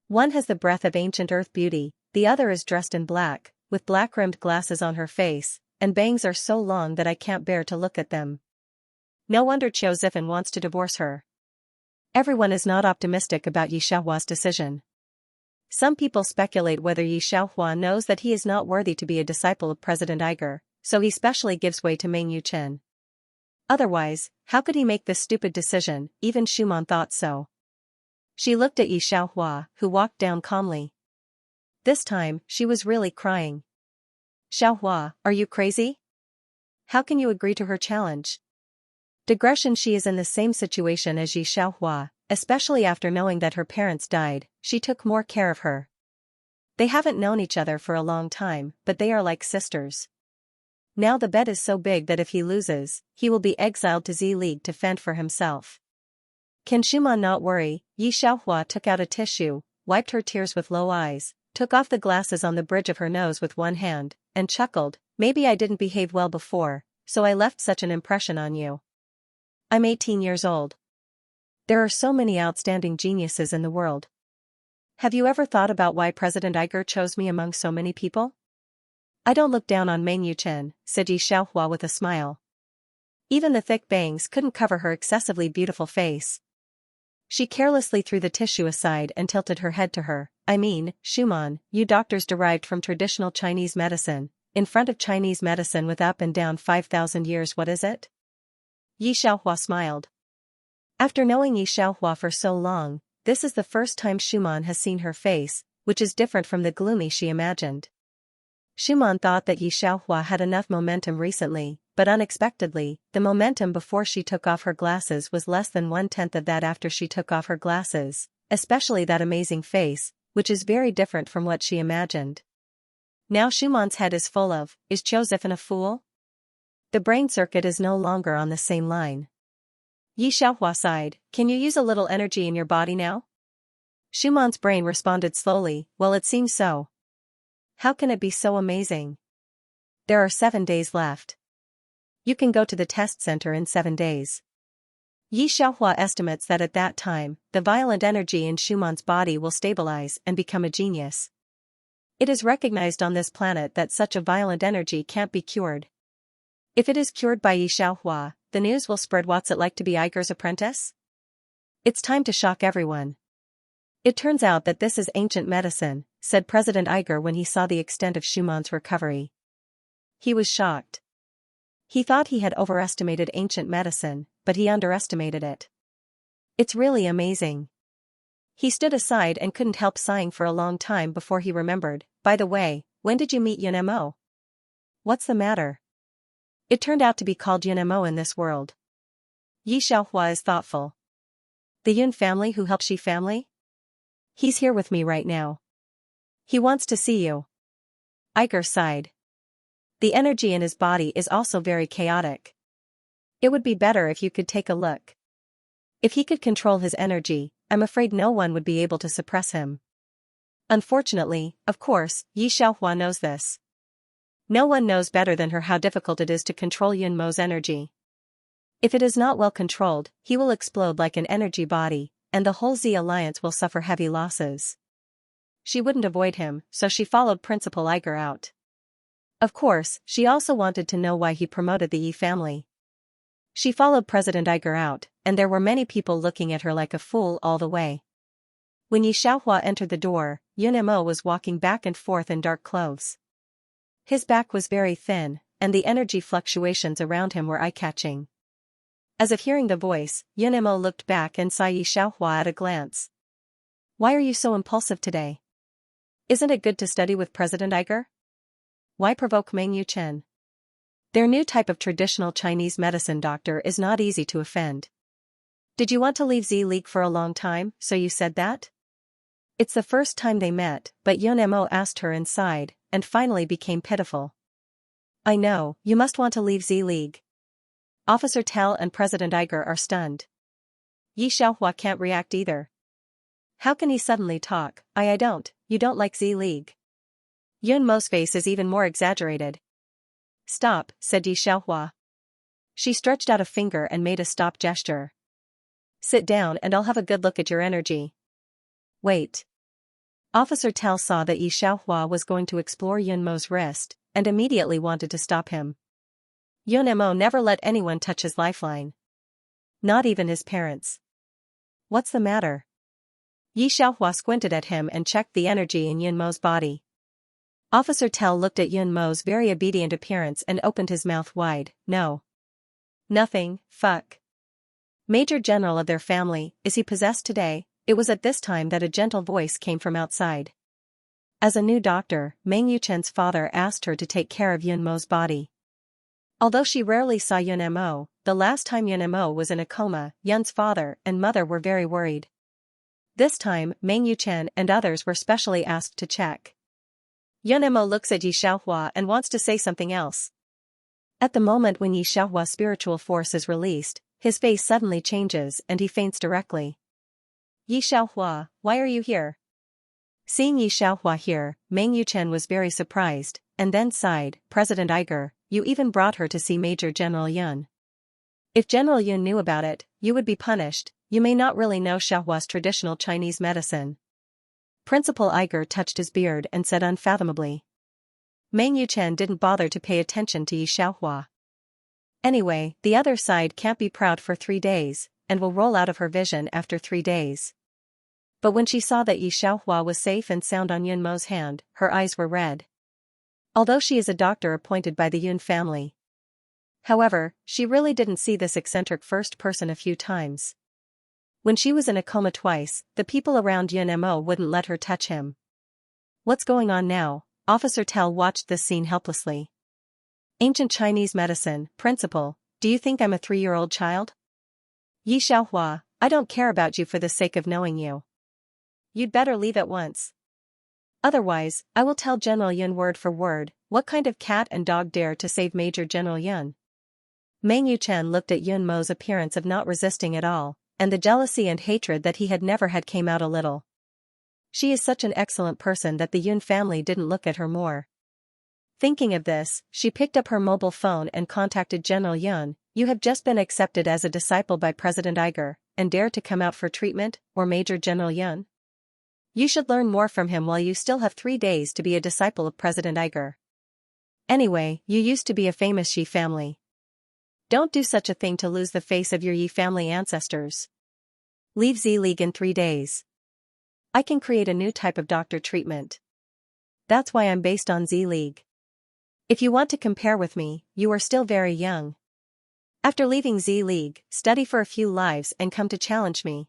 One has the breath of ancient earth beauty, the other is dressed in black, with black-rimmed glasses on her face, and bangs are so long that I can't bear to look at them. No wonder Qiu Zifan wants to divorce her. Everyone is not optimistic about Yi Xiaohua's decision. Some people speculate whether Yi Xiaohua knows that he is not worthy to be a disciple of President Iger, so he specially gives way to Meng Yuchen. Otherwise, how could he make this stupid decision? Even Schumann thought so. She looked at Yi Xiaohua, who walked down calmly. This time, she was really crying. Xiaohua, are you crazy? How can you agree to her challenge? Digression: she is in the same situation as Yi Xiaohua, especially after knowing that her parents died, she took more care of her. They haven't known each other for a long time, but they are like sisters. Now the bet is so big that if he loses, he will be exiled to Z-League to fend for himself. Can Schumann not worry? Yi Xiaohua took out a tissue, wiped her tears with low eyes, took off the glasses on the bridge of her nose with one hand, and chuckled. Maybe I didn't behave well before, so I left such an impression on you. I'm 18 years old. There are so many outstanding geniuses in the world. Have you ever thought about why President Iger chose me among so many people? I don't look down on Meng Yuchen, said Yi Xiaohua with a smile. Even the thick bangs couldn't cover her excessively beautiful face. She carelessly threw the tissue aside and tilted her head to her. I mean, Schumann, you doctors derived from traditional Chinese medicine, in front of Chinese medicine with up and down 5,000 years, what is it? Yi Xiaohua smiled. After knowing Yi Xiaohua for so long, this is the first time Schumann has seen her face, which is different from the gloomy she imagined. Schumann thought that Yi Xiaohua had enough momentum recently, but unexpectedly, the momentum before she took off her glasses was less than 1/10 of that after she took off her glasses, especially that amazing face, which is very different from what she imagined. Now Schumann's head is full of, is Qiu Zifan a fool? The brain circuit is no longer on the same line. Yi Xiaohua sighed, can you use a little energy in your body now? Schumann's brain responded slowly, well, it seems so. How can it be so amazing? There are 7 days left. You can go to the test center in 7 days. Yi Xiaohua estimates that at that time, the violent energy in Schumann's body will stabilize and become a genius. It is recognized on this planet that such a violent energy can't be cured. If it is cured by Yi Xiaohua, the news will spread. What's it like to be Iger's apprentice? It's time to shock everyone. It turns out that this is ancient medicine, said President Iger when he saw the extent of Schumann's recovery. He was shocked. He thought he had overestimated ancient medicine, but he underestimated it. It's really amazing. He stood aside and couldn't help sighing for a long time before he remembered. By the way, when did you meet Yun Mo? What's the matter? It turned out to be called Yun Mo in this world. Yi Xiaohua is thoughtful. The Yun family who helped Shi family? He's here with me right now. He wants to see you. Iger sighed. The energy in his body is also very chaotic. It would be better if you could take a look. If he could control his energy, I'm afraid no one would be able to suppress him. Unfortunately, of course, Yi Xiaohua knows this. No one knows better than her how difficult it is to control Yun Mo's energy. If it is not well controlled, he will explode like an energy body, and the whole Z alliance will suffer heavy losses. She wouldn't avoid him, so she followed Principal Iger out. Of course, she also wanted to know why he promoted the Yi family. She followed President Iger out, and there were many people looking at her like a fool all the way. When Yi Xiaohua entered the door, Yun Mo was walking back and forth in dark clothes. His back was very thin, and the energy fluctuations around him were eye-catching. As if hearing the voice, Yun Mo looked back and saw Yi Xiaohua at a glance. "Why are you so impulsive today? Isn't it good to study with President Iger? Why provoke Meng Yuchen? Their new type of traditional Chinese medicine doctor is not easy to offend. Did you want to leave Z League for a long time, so you said that?" It's the first time they met, but Yun Mo asked her inside, and finally became pitiful. "I know, you must want to leave Z League." Officer Tell and President Iger are stunned. Yi Xiaohua can't react either. How can he suddenly talk? You don't like Z League. Yun Mo's face is even more exaggerated. "Stop," said Yi Xiaohua. She stretched out a finger and made a stop gesture. "Sit down and I'll have a good look at your energy." "Wait." Officer Tell saw that Yi Xiaohua was going to explore Yun Mo's wrist, and immediately wanted to stop him. Yun Mo never let anyone touch his lifeline. Not even his parents. "What's the matter?" Yi Xiaohua squinted at him and checked the energy in Yun Mo's body. Officer Tell looked at Yun Mo's very obedient appearance and opened his mouth wide. "No. Nothing, fuck. Major General of their family, is he possessed today?" It was at this time that a gentle voice came from outside. As a new doctor, Meng Yuchen's father asked her to take care of Yun Mo's body. Although she rarely saw Yun Mo, the last time Yun Mo was in a coma, Yun's father and mother were very worried. This time, Meng Yuchen and others were specially asked to check. Yun Mo looks at Yi Xiaohua and wants to say something else. At the moment when Yi Xiaohua's spiritual force is released, his face suddenly changes and he faints directly. "Yi Xiaohua, why are you here?" Seeing Yi Xiaohua here, Meng Yuchen was very surprised, and then sighed. "President Iger, you even brought her to see Major General Yun. If General Yun knew about it, you would be punished. You may not really know Xiaohua's traditional Chinese medicine." Principal Iger touched his beard and said unfathomably. Meng Yuchen didn't bother to pay attention to Yi Xiaohua. Anyway, the other side can't be proud for 3 days, and will roll out of her vision after 3 days. But when she saw that Yi Xiaohua was safe and sound on Yun Mo's hand, her eyes were red. Although she is a doctor appointed by the Yun family. However, she really didn't see this eccentric first person a few times. When she was in a coma twice, the people around Yun Mo wouldn't let her touch him. What's going on now? Officer Tell watched this scene helplessly. Ancient Chinese medicine, Principal, do you think I'm a 3-year-old child? Yi Xiaohua, I don't care about you for the sake of knowing you. You'd better leave at once. Otherwise, I will tell General Yun word for word. What kind of cat and dog dare to save Major General Yun? Meng Yuchen looked at Yun Mo's appearance of not resisting at all, and the jealousy and hatred that he had never had came out a little. She is such an excellent person that the Yun family didn't look at her more. Thinking of this, she picked up her mobile phone and contacted General Yun. "You have just been accepted as a disciple by President Iger, and dare to come out for treatment, or Major General Yun? You should learn more from him while you still have 3 days to be a disciple of President Iger. Anyway, you used to be a famous Yi family. Don't do such a thing to lose the face of your Yi family ancestors. Leave Z League in 3 days. I can create a new type of doctor treatment. That's why I'm based on Z League. If you want to compare with me, you are still very young. After leaving Z League, study for a few lives and come to challenge me."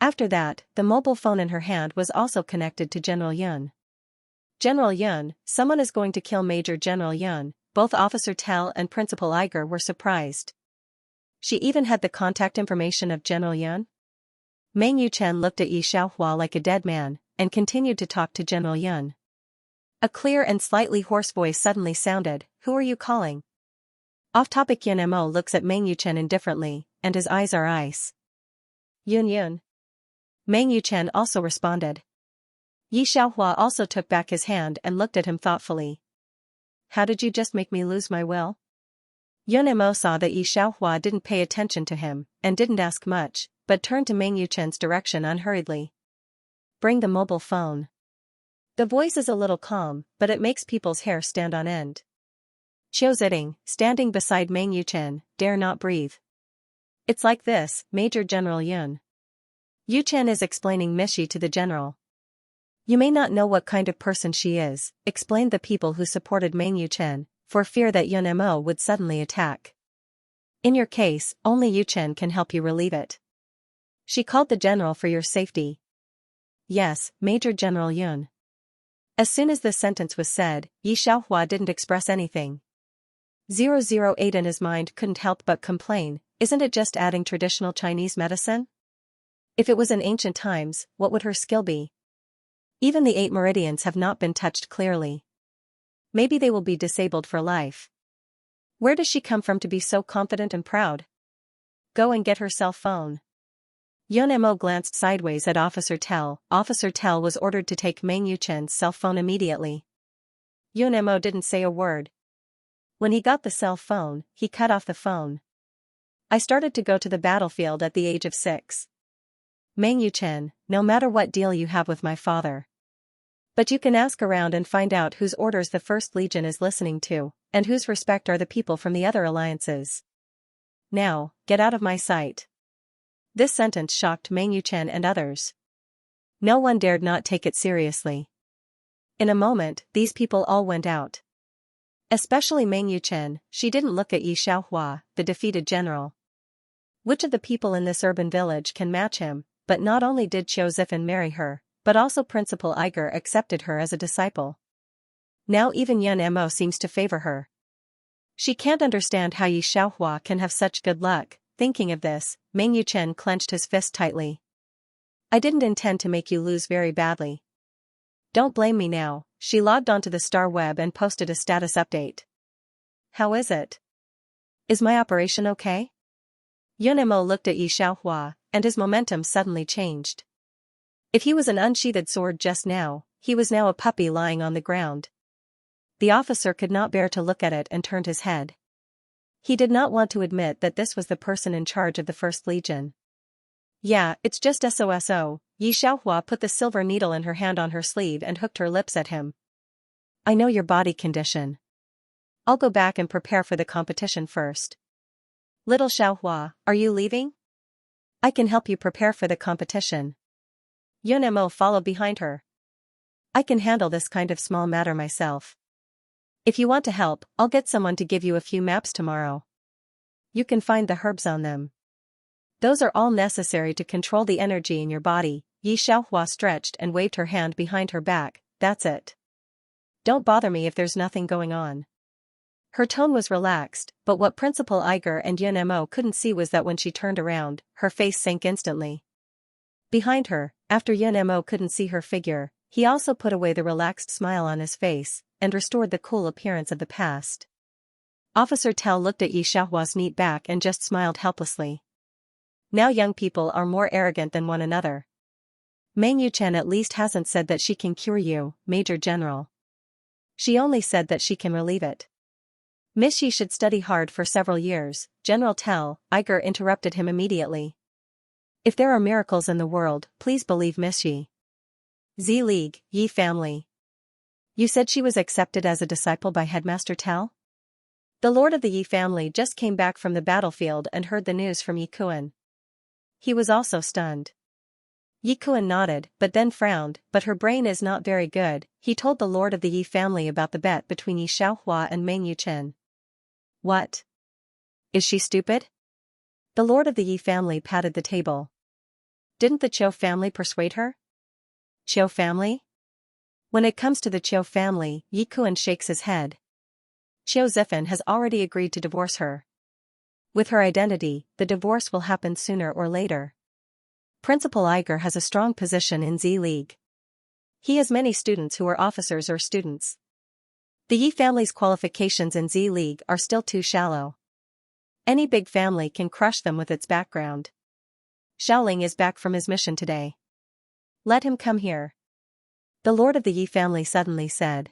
After that, the mobile phone in her hand was also connected to General Yun. "General Yun, someone is going to kill Major General Yun." Both Officer Tell and Principal Iger were surprised. She even had the contact information of General Yun? Meng Yuchen looked at Yi Xiaohua like a dead man, and continued to talk to General Yun. A clear and slightly hoarse voice suddenly sounded. "Who are you calling?" Off-topic. Yun Mo looks at Meng Yuchen indifferently, and his eyes are ice. "Yun Yun." Meng Yuchen also responded. Yi Xiaohua also took back his hand and looked at him thoughtfully. How did you just make me lose my will? Yun Mo saw that Yi Xiaohua didn't pay attention to him, and didn't ask much, but turned to Meng Yuchen's direction unhurriedly. Bring the mobile phone. The voice is a little calm, but it makes people's hair stand on end. Qiu Ziting, standing beside Meng Yuchen, dare not breathe. It's like this, Major General Yun. Yuchen is explaining Mishi to the general. You may not know what kind of person she is, explained the people who supported Meng Yuchen, for fear that Yun Mo would suddenly attack. In your case, only Yuchen can help you relieve it. She called the general for your safety. Yes, Major General Yun. As soon as this sentence was said, Yi Xiaohua didn't express anything. 008 in his mind couldn't help but complain, isn't it just adding traditional Chinese medicine? If it was in ancient times, what would her skill be? Even the 8 meridians have not been touched clearly. Maybe they will be disabled for life. Where does she come from to be so confident and proud? Go and get her cell phone. Yun Mo glanced sideways at Officer Tell. Officer Tell was ordered to take Meng Yuchen's cell phone immediately. Yun Mo didn't say a word. When he got the cell phone, he cut off the phone. I started to go to the battlefield at the age of 6. Meng Yuchen, no matter what deal you have with my father. But you can ask around and find out whose orders the First Legion is listening to, and whose respect are the people from the other alliances. Now, get out of my sight. This sentence shocked Meng Yuchen and others. No one dared not take it seriously. In a moment, these people all went out. Especially Meng Yuchen, she didn't look at Yi Xiaohua, the defeated general. Which of the people in this urban village can match him? But not only did Qiu Zifen marry her, but also Principal Iger accepted her as a disciple. Now even Yun Mo seems to favor her. She can't understand how Yi Xiaohua can have such good luck. Thinking of this, Meng Yuchen clenched his fist tightly. I didn't intend to make you lose very badly. Don't blame me now. She logged onto the Star Web and posted a status update. How is it? Is my operation okay? Yun Mo looked at Yi Xiaohua, and his momentum suddenly changed. If he was an unsheathed sword just now, he was now a puppy lying on the ground. The officer could not bear to look at it and turned his head. He did not want to admit that this was the person in charge of the First Legion. Yeah, it's just SOSO. Yi Xiaohua put the silver needle in her hand on her sleeve and hooked her lips at him. I know your body condition. I'll go back and prepare for the competition first. Little Xiaohua, are you leaving? I can help you prepare for the competition. Yun Mo followed behind her. I can handle this kind of small matter myself. If you want to help, I'll get someone to give you a few maps tomorrow. You can find the herbs on them. Those are all necessary to control the energy in your body. Yi Xiaohua stretched and waved her hand behind her back. That's it. Don't bother me if there's nothing going on. Her tone was relaxed, but what Principal Iger and Yun Mo couldn't see was that when she turned around, her face sank instantly. Behind her, after Yun Mo couldn't see her figure, he also put away the relaxed smile on his face, and restored the cool appearance of the past. Officer Tell looked at Yi Xiaohua's neat back and just smiled helplessly. Now young people are more arrogant than one another. Meng Yuchen at least hasn't said that she can cure you, Major General. She only said that she can relieve it. Miss Yi should study hard for several years. General Tell, Iger interrupted him immediately. If there are miracles in the world, please believe Miss Yi. Z League, Yi family. You said she was accepted as a disciple by Headmaster Tell? The lord of the Yi family just came back from the battlefield and heard the news from Yi Kuan. He was also stunned. Yi Kuan nodded, but then frowned, but her brain is not very good. He told the lord of the Yi family about the bet between Yi Xiaohua and Meng Yuchen. What? Is she stupid? The lord of the Yi family patted the table. Didn't the Qiu family persuade her? Qiu family? When it comes to the Qiu family, Yi Kuan shakes his head. Qiu Zifen has already agreed to divorce her. With her identity, the divorce will happen sooner or later. Principal Iger has a strong position in Z League. He has many students who are officers or students. The Yi family's qualifications in Z League are still too shallow. Any big family can crush them with its background. Xiaoling is back from his mission today. Let him come here. The lord of the Yi family suddenly said.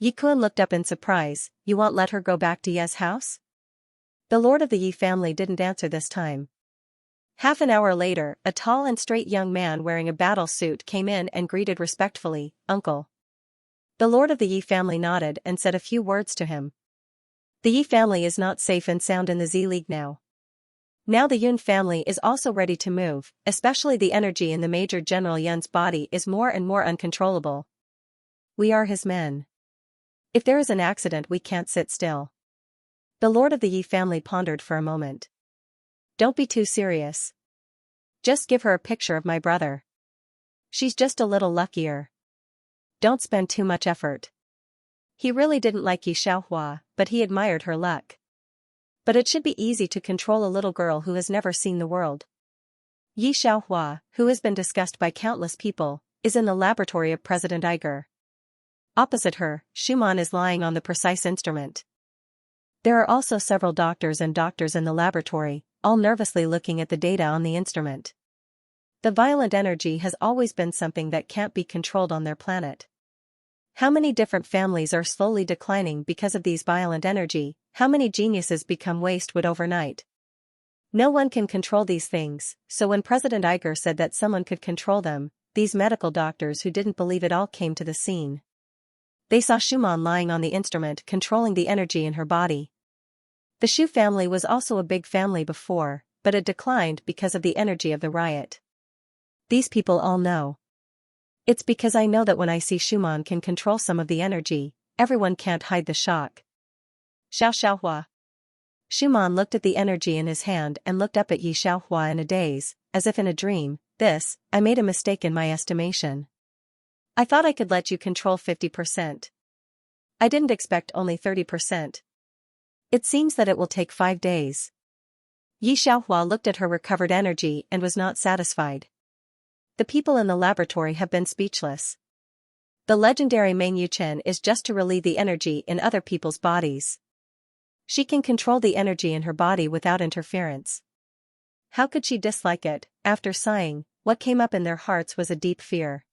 Yi Kun looked up in surprise. You won't let her go back to Ye's house? The lord of the Yi family didn't answer this time. Half an hour later, a tall and straight young man wearing a battle suit came in and greeted respectfully, Uncle. The lord of the Yi family nodded and said a few words to him. The Yi family is not safe and sound in the Z League now. Now the Yun family is also ready to move, especially the energy in the Major General Yun's body is more and more uncontrollable. We are his men. If there is an accident we can't sit still. The lord of the Yi family pondered for a moment. Don't be too serious. Just give her a picture of my brother. She's just a little luckier. Don't spend too much effort. He really didn't like Yi Xiaohua, but he admired her luck. But it should be easy to control a little girl who has never seen the world. Yi Xiaohua, who has been discussed by countless people, is in the laboratory of President Iger. Opposite her, Schumann is lying on the precise instrument. There are also several doctors in the laboratory, all nervously looking at the data on the instrument. The violent energy has always been something that can't be controlled on their planet. How many different families are slowly declining because of these violent energy? How many geniuses become wastewood overnight? No one can control these things, so when President Iger said that someone could control them, these medical doctors who didn't believe it all came to the scene. They saw Schumann lying on the instrument controlling the energy in her body. The Shu family was also a big family before, but it declined because of the energy of the riot. These people all know. It's because I know that when I see Schumann can control some of the energy, everyone can't hide the shock. Xiaohua. Schumann looked at the energy in his hand and looked up at Yi Xiaohua in a daze, as if in a dream. I made a mistake in my estimation. I thought I could let you control 50%. I didn't expect only 30%. It seems that it will take 5 days. Yi Xiaohua looked at her recovered energy and was not satisfied. The people in the laboratory have been speechless. The legendary Meng Yuchen is just to relieve the energy in other people's bodies. She can control the energy in her body without interference. How could she dislike it? After sighing, what came up in their hearts was a deep fear.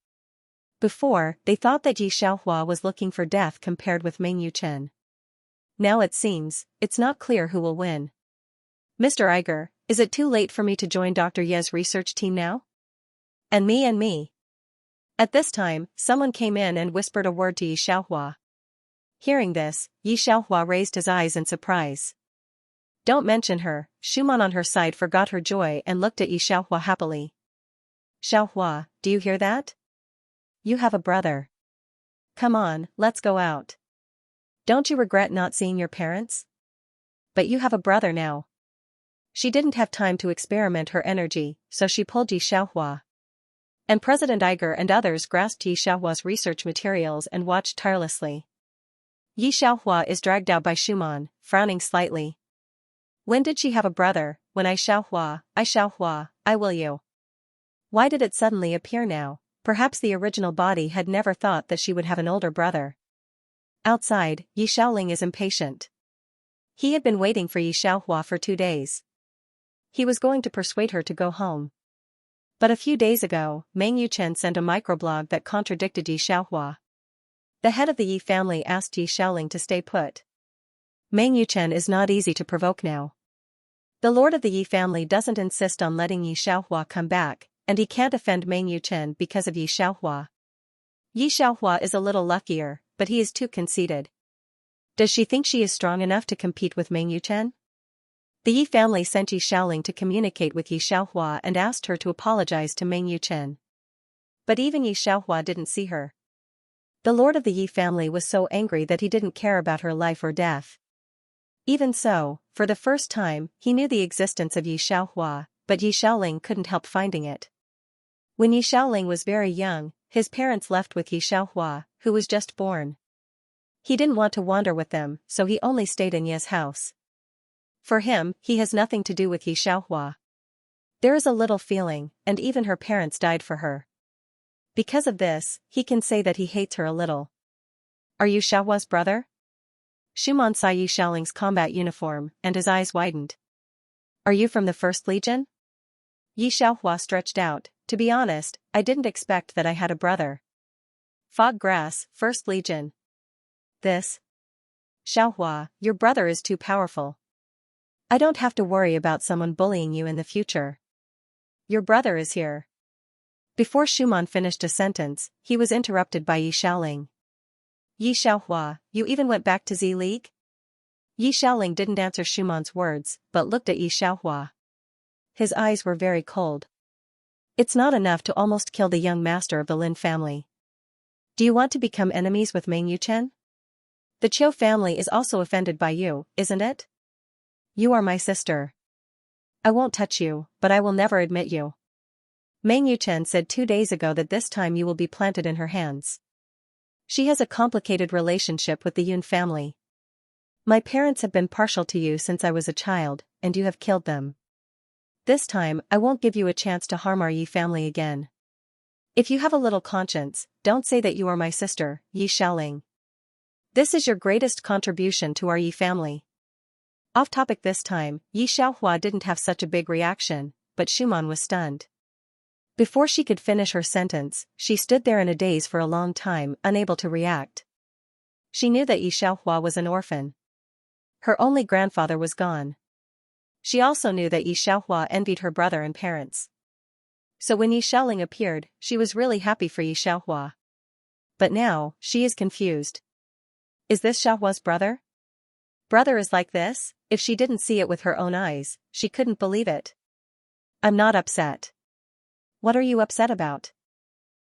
Before, they thought that Yi Xiaohua was looking for death compared with Meng Yuchen. Now it seems, it's not clear who will win. Mr. Iger, is it too late for me to join Dr. Ye's research team now? And me. At this time, someone came in and whispered a word to Yi Xiaohua. Hearing this, Yi Xiaohua raised his eyes in surprise. Don't mention her. Schumann on her side forgot her joy and looked at Yi Xiaohua happily. Xiaohua, do you hear that? You have a brother. Come on, let's go out. Don't you regret not seeing your parents? But you have a brother now. She didn't have time to experiment her energy, so she pulled Yi Xiaohua. And President Iger and others grasped Yi Xiaohua's research materials and watched tirelessly. Yi Xiaohua is dragged out by Schumann, frowning slightly. When did she have a brother? When I Xiaohua, I will you. Why did it suddenly appear now? Perhaps the original body had never thought that she would have an older brother. Outside, Yi Xiaoling is impatient. He had been waiting for Yi Xiaohua for 2 days. He was going to persuade her to go home. But a few days ago, Meng Yuchen sent a microblog that contradicted Yi Xiaohua. The head of the Yi family asked Yi Xiaoling to stay put. Meng Yuchen is not easy to provoke now. The lord of the Yi family doesn't insist on letting Yi Xiaohua come back, and he can't offend Meng Yuchen because of Yi Xiaohua. Yi Xiaohua is a little luckier, but he is too conceited. Does she think she is strong enough to compete with Meng Yuchen? The Yi family sent Yi Xiaoling to communicate with Yi Xiaohua and asked her to apologize to Meng Yuchen. But even Yi Xiaohua didn't see her. The lord of the Yi family was so angry that he didn't care about her life or death. Even so, for the first time, he knew the existence of Yi Xiaohua, but Yi Xiaoling couldn't help finding it. When Yi Xiaoling was very young, his parents left with Yi Xiaohua, who was just born. He didn't want to wander with them, so he only stayed in Yi's house. For him, he has nothing to do with Yi Xiaohua. There is a little feeling, and even her parents died for her. Because of this, he can say that he hates her a little. Are you Xiaohua's brother? Schumann saw Yi Xiaoling's combat uniform, and his eyes widened. Are you from the First Legion? Yi Xiaohua stretched out. To be honest, I didn't expect that I had a brother. Fog Grass, First Legion. This. Xiaohua, your brother is too powerful. I don't have to worry about someone bullying you in the future. Your brother is here. Before Shuman finished a sentence, he was interrupted by Yi Xiaoling. Yi Xiaohua, you even went back to Z League? Yi Xiaoling didn't answer Shuman's words, but looked at Yi Xiaohua. His eyes were very cold. It's not enough to almost kill the young master of the Lin family. Do you want to become enemies with Meng Yuchen? The Qiu family is also offended by you, isn't it? You are my sister. I won't touch you, but I will never admit you. Meng Yuchen said 2 days ago that this time you will be planted in her hands. She has a complicated relationship with the Yun family. My parents have been partial to you since I was a child, and you have killed them. This time, I won't give you a chance to harm our Yi family again. If you have a little conscience, don't say that you are my sister, Yi Xiaoling. This is your greatest contribution to our Yi family. Off topic this time, Yi Xiaohua didn't have such a big reaction, but Shuman was stunned. Before she could finish her sentence, she stood there in a daze for a long time, unable to react. She knew that Yi Xiaohua was an orphan. Her only grandfather was gone. She also knew that Yi Xiaohua envied her brother and parents. So when Yi Xiaoling appeared, she was really happy for Yi Xiaohua. But now, she is confused. Is this Xiaohua's brother? Brother is like this? If she didn't see it with her own eyes, she couldn't believe it. I'm not upset. What are you upset about?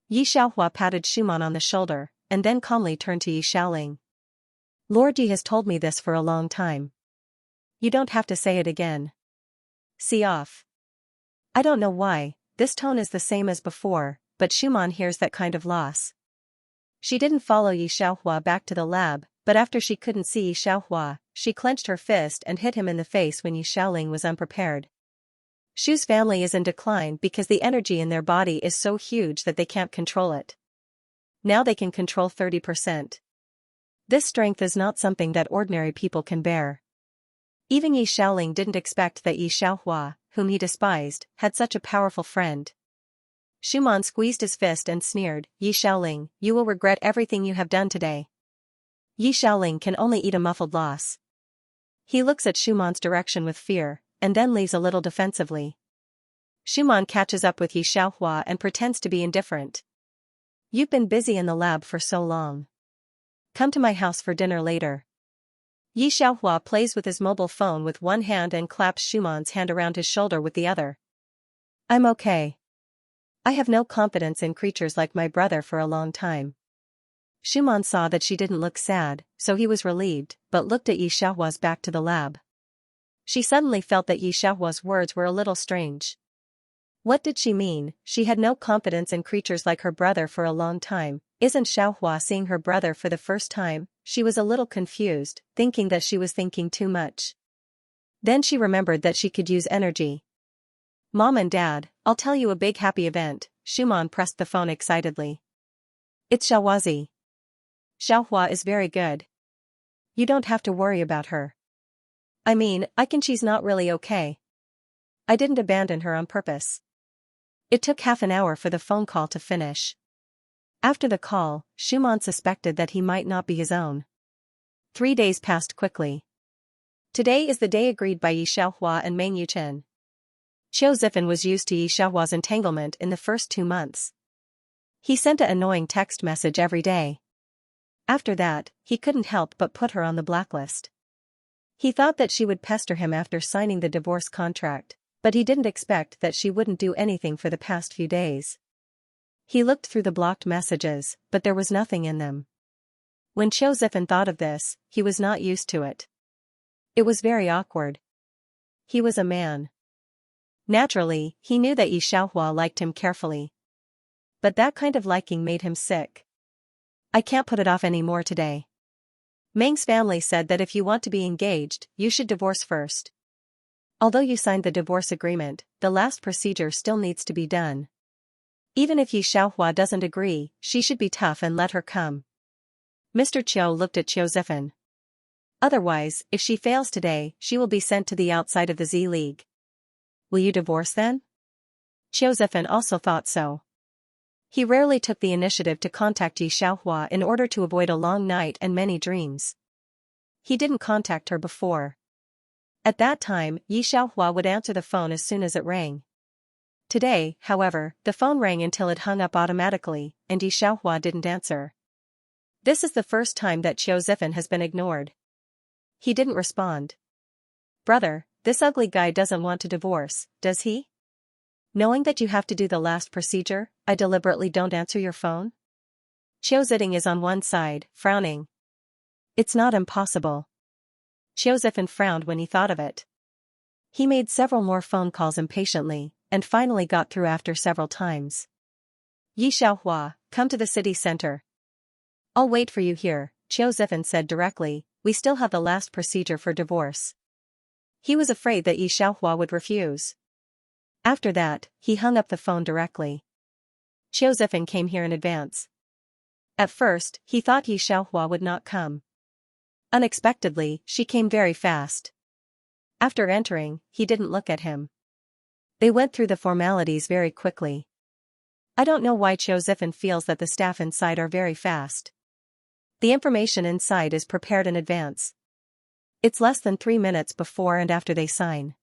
Yi Xiaohua patted Shuman on the shoulder, and then calmly turned to Yi Xiaoling. Lord Yi has told me this for a long time. You don't have to say it again. See off. I don't know why, this tone is the same as before, but Shuman hears that kind of loss. She didn't follow Yi Xiaohua back to the lab, but after she couldn't see Yi Xiaohua, she clenched her fist and hit him in the face when Yi Xiaoling was unprepared. Shu's family is in decline because the energy in their body is so huge that they can't control it. Now they can control 30%. This strength is not something that ordinary people can bear. Even Yi Xiaoling didn't expect that Yi Xiaohua, whom he despised, had such a powerful friend. Shuman squeezed his fist and sneered, Yi Xiaoling, you will regret everything you have done today. Yi Xiaoling can only eat a muffled loss. He looks at Shuman's direction with fear, and then leaves a little defensively. Shuman catches up with Yi Xiaohua and pretends to be indifferent. You've been busy in the lab for so long. Come to my house for dinner later. Yi Xiaohua plays with his mobile phone with one hand and claps Shuman's hand around his shoulder with the other. I'm okay. I have no confidence in creatures like my brother for a long time. Shuman saw that she didn't look sad, so he was relieved, but looked at Yi Xiaohua's back to the lab. She suddenly felt that Yi Xiaohua's words were a little strange. What did she mean? She had no confidence in creatures like her brother for a long time. Isn't Xiaohua seeing her brother for the first time? She was a little confused, thinking that she was thinking too much. Then she remembered that she could use energy. Mom and Dad, I'll tell you a big happy event. Shuman pressed the phone excitedly. It's Xiaohuazi. Xiaohua is very good. You don't have to worry about her. I mean, she's not really okay. I didn't abandon her on purpose. It took half an hour for the phone call to finish. After the call, Shuman suspected that he might not be his own. 3 days passed quickly. Today is the day agreed by Yi Xiaohua and Meng Yuchen. Qiu Zifan was used to Yi Xiaohua's entanglement in the first 2 months. He sent an annoying text message every day. After that, he couldn't help but put her on the blacklist. He thought that she would pester him after signing the divorce contract, but he didn't expect that she wouldn't do anything for the past few days. He looked through the blocked messages, but there was nothing in them. When Qiu Zifan thought of this, he was not used to it. It was very awkward. He was a man. Naturally, he knew that Yi Xiaohua liked him carefully. But that kind of liking made him sick. I can't put it off any more today. Meng's family said that if you want to be engaged, you should divorce first. Although you signed the divorce agreement, the last procedure still needs to be done. Even if Yi Xiaohua doesn't agree, she should be tough and let her come. Mr. Qiu looked at Qiu Zifan. Otherwise, if she fails today, she will be sent to the outside of the Z League. Will you divorce then? Qiu Zifan also thought so. He rarely took the initiative to contact Xianxia in order to avoid a long night and many dreams. He didn't contact her before. At that time, Xianxia would answer the phone as soon as it rang. Today, however, the phone rang until it hung up automatically, and Xianxia didn't answer. This is the first time that Qiu Zifan has been ignored. He didn't respond. Brother, this ugly guy doesn't want to divorce, does he? Knowing that you have to do the last procedure, I deliberately don't answer your phone? Qiu Zifan is on one side, frowning. It's not impossible. Qiu Zifan frowned when he thought of it. He made several more phone calls impatiently, and finally got through after several times. Xianxia, come to the city center. I'll wait for you here, Qiu Zifan said directly, we still have the last procedure for divorce. He was afraid that Xianxia would refuse. After that, he hung up the phone directly. Qiu Zifan came here in advance. At first, he thought Xianxia would not come. Unexpectedly, she came very fast. After entering, he didn't look at him. They went through the formalities very quickly. I don't know why Qiu Zifan feels that the staff inside are very fast. The information inside is prepared in advance. It's less than 3 minutes before and after they sign.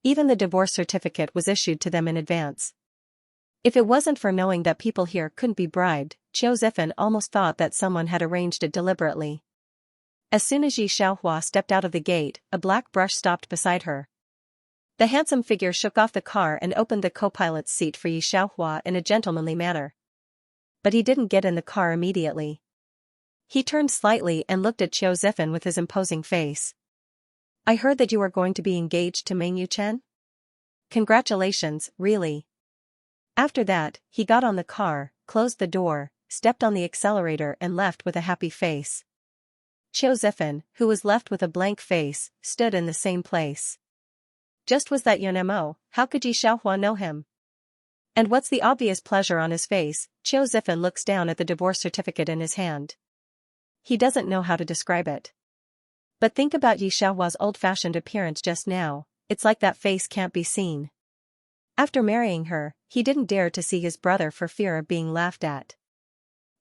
Even the divorce certificate was issued to them in advance. If it wasn't for knowing that people here couldn't be bribed, Qiu Zifan almost thought that someone had arranged it deliberately. As soon as Xianxia stepped out of the gate, a black brush stopped beside her. The handsome figure shook off the car and opened the co-pilot's seat for Xianxia in a gentlemanly manner. But he didn't get in the car immediately. He turned slightly and looked at Qiu Zifan with his imposing face. I heard that you are going to be engaged to Meng Yuchen? Congratulations, really. After that, he got on the car, closed the door, stepped on the accelerator and left with a happy face. Qiu Zifan, who was left with a blank face, stood in the same place. Just was that Mo, how could Xianxia know him? And what's the obvious pleasure on his face? Qiu Zifan looks down at the divorce certificate in his hand. He doesn't know how to describe it. But think about Xianxia's old-fashioned appearance just now, it's like that face can't be seen. After marrying her, he didn't dare to see his brother for fear of being laughed at.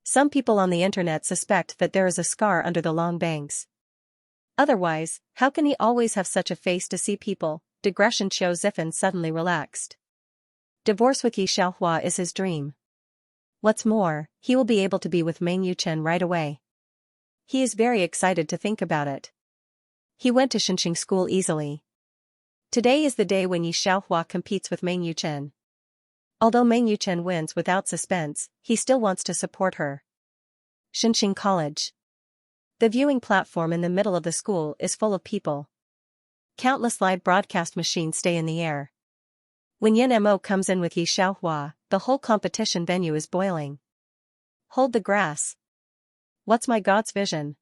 Some people on the internet suspect that there is a scar under the long bangs. Otherwise, how can he always have such a face to see people? Digression. Qiu Zifan suddenly relaxed. Divorce with Xianxia is his dream. What's more, he will be able to be with Meng Yuchen right away. He is very excited to think about it. He went to Xianxia school easily. Today is the day when Xianxia competes with Meng Yuchen. Although Meng Yuchen wins without suspense, he still wants to support her. Xianxia College. The viewing platform in the middle of the school is full of people. Countless live broadcast machines stay in the air. When Mo comes in with Xianxia, the whole competition venue is boiling. Hold the grass. What's my God's vision?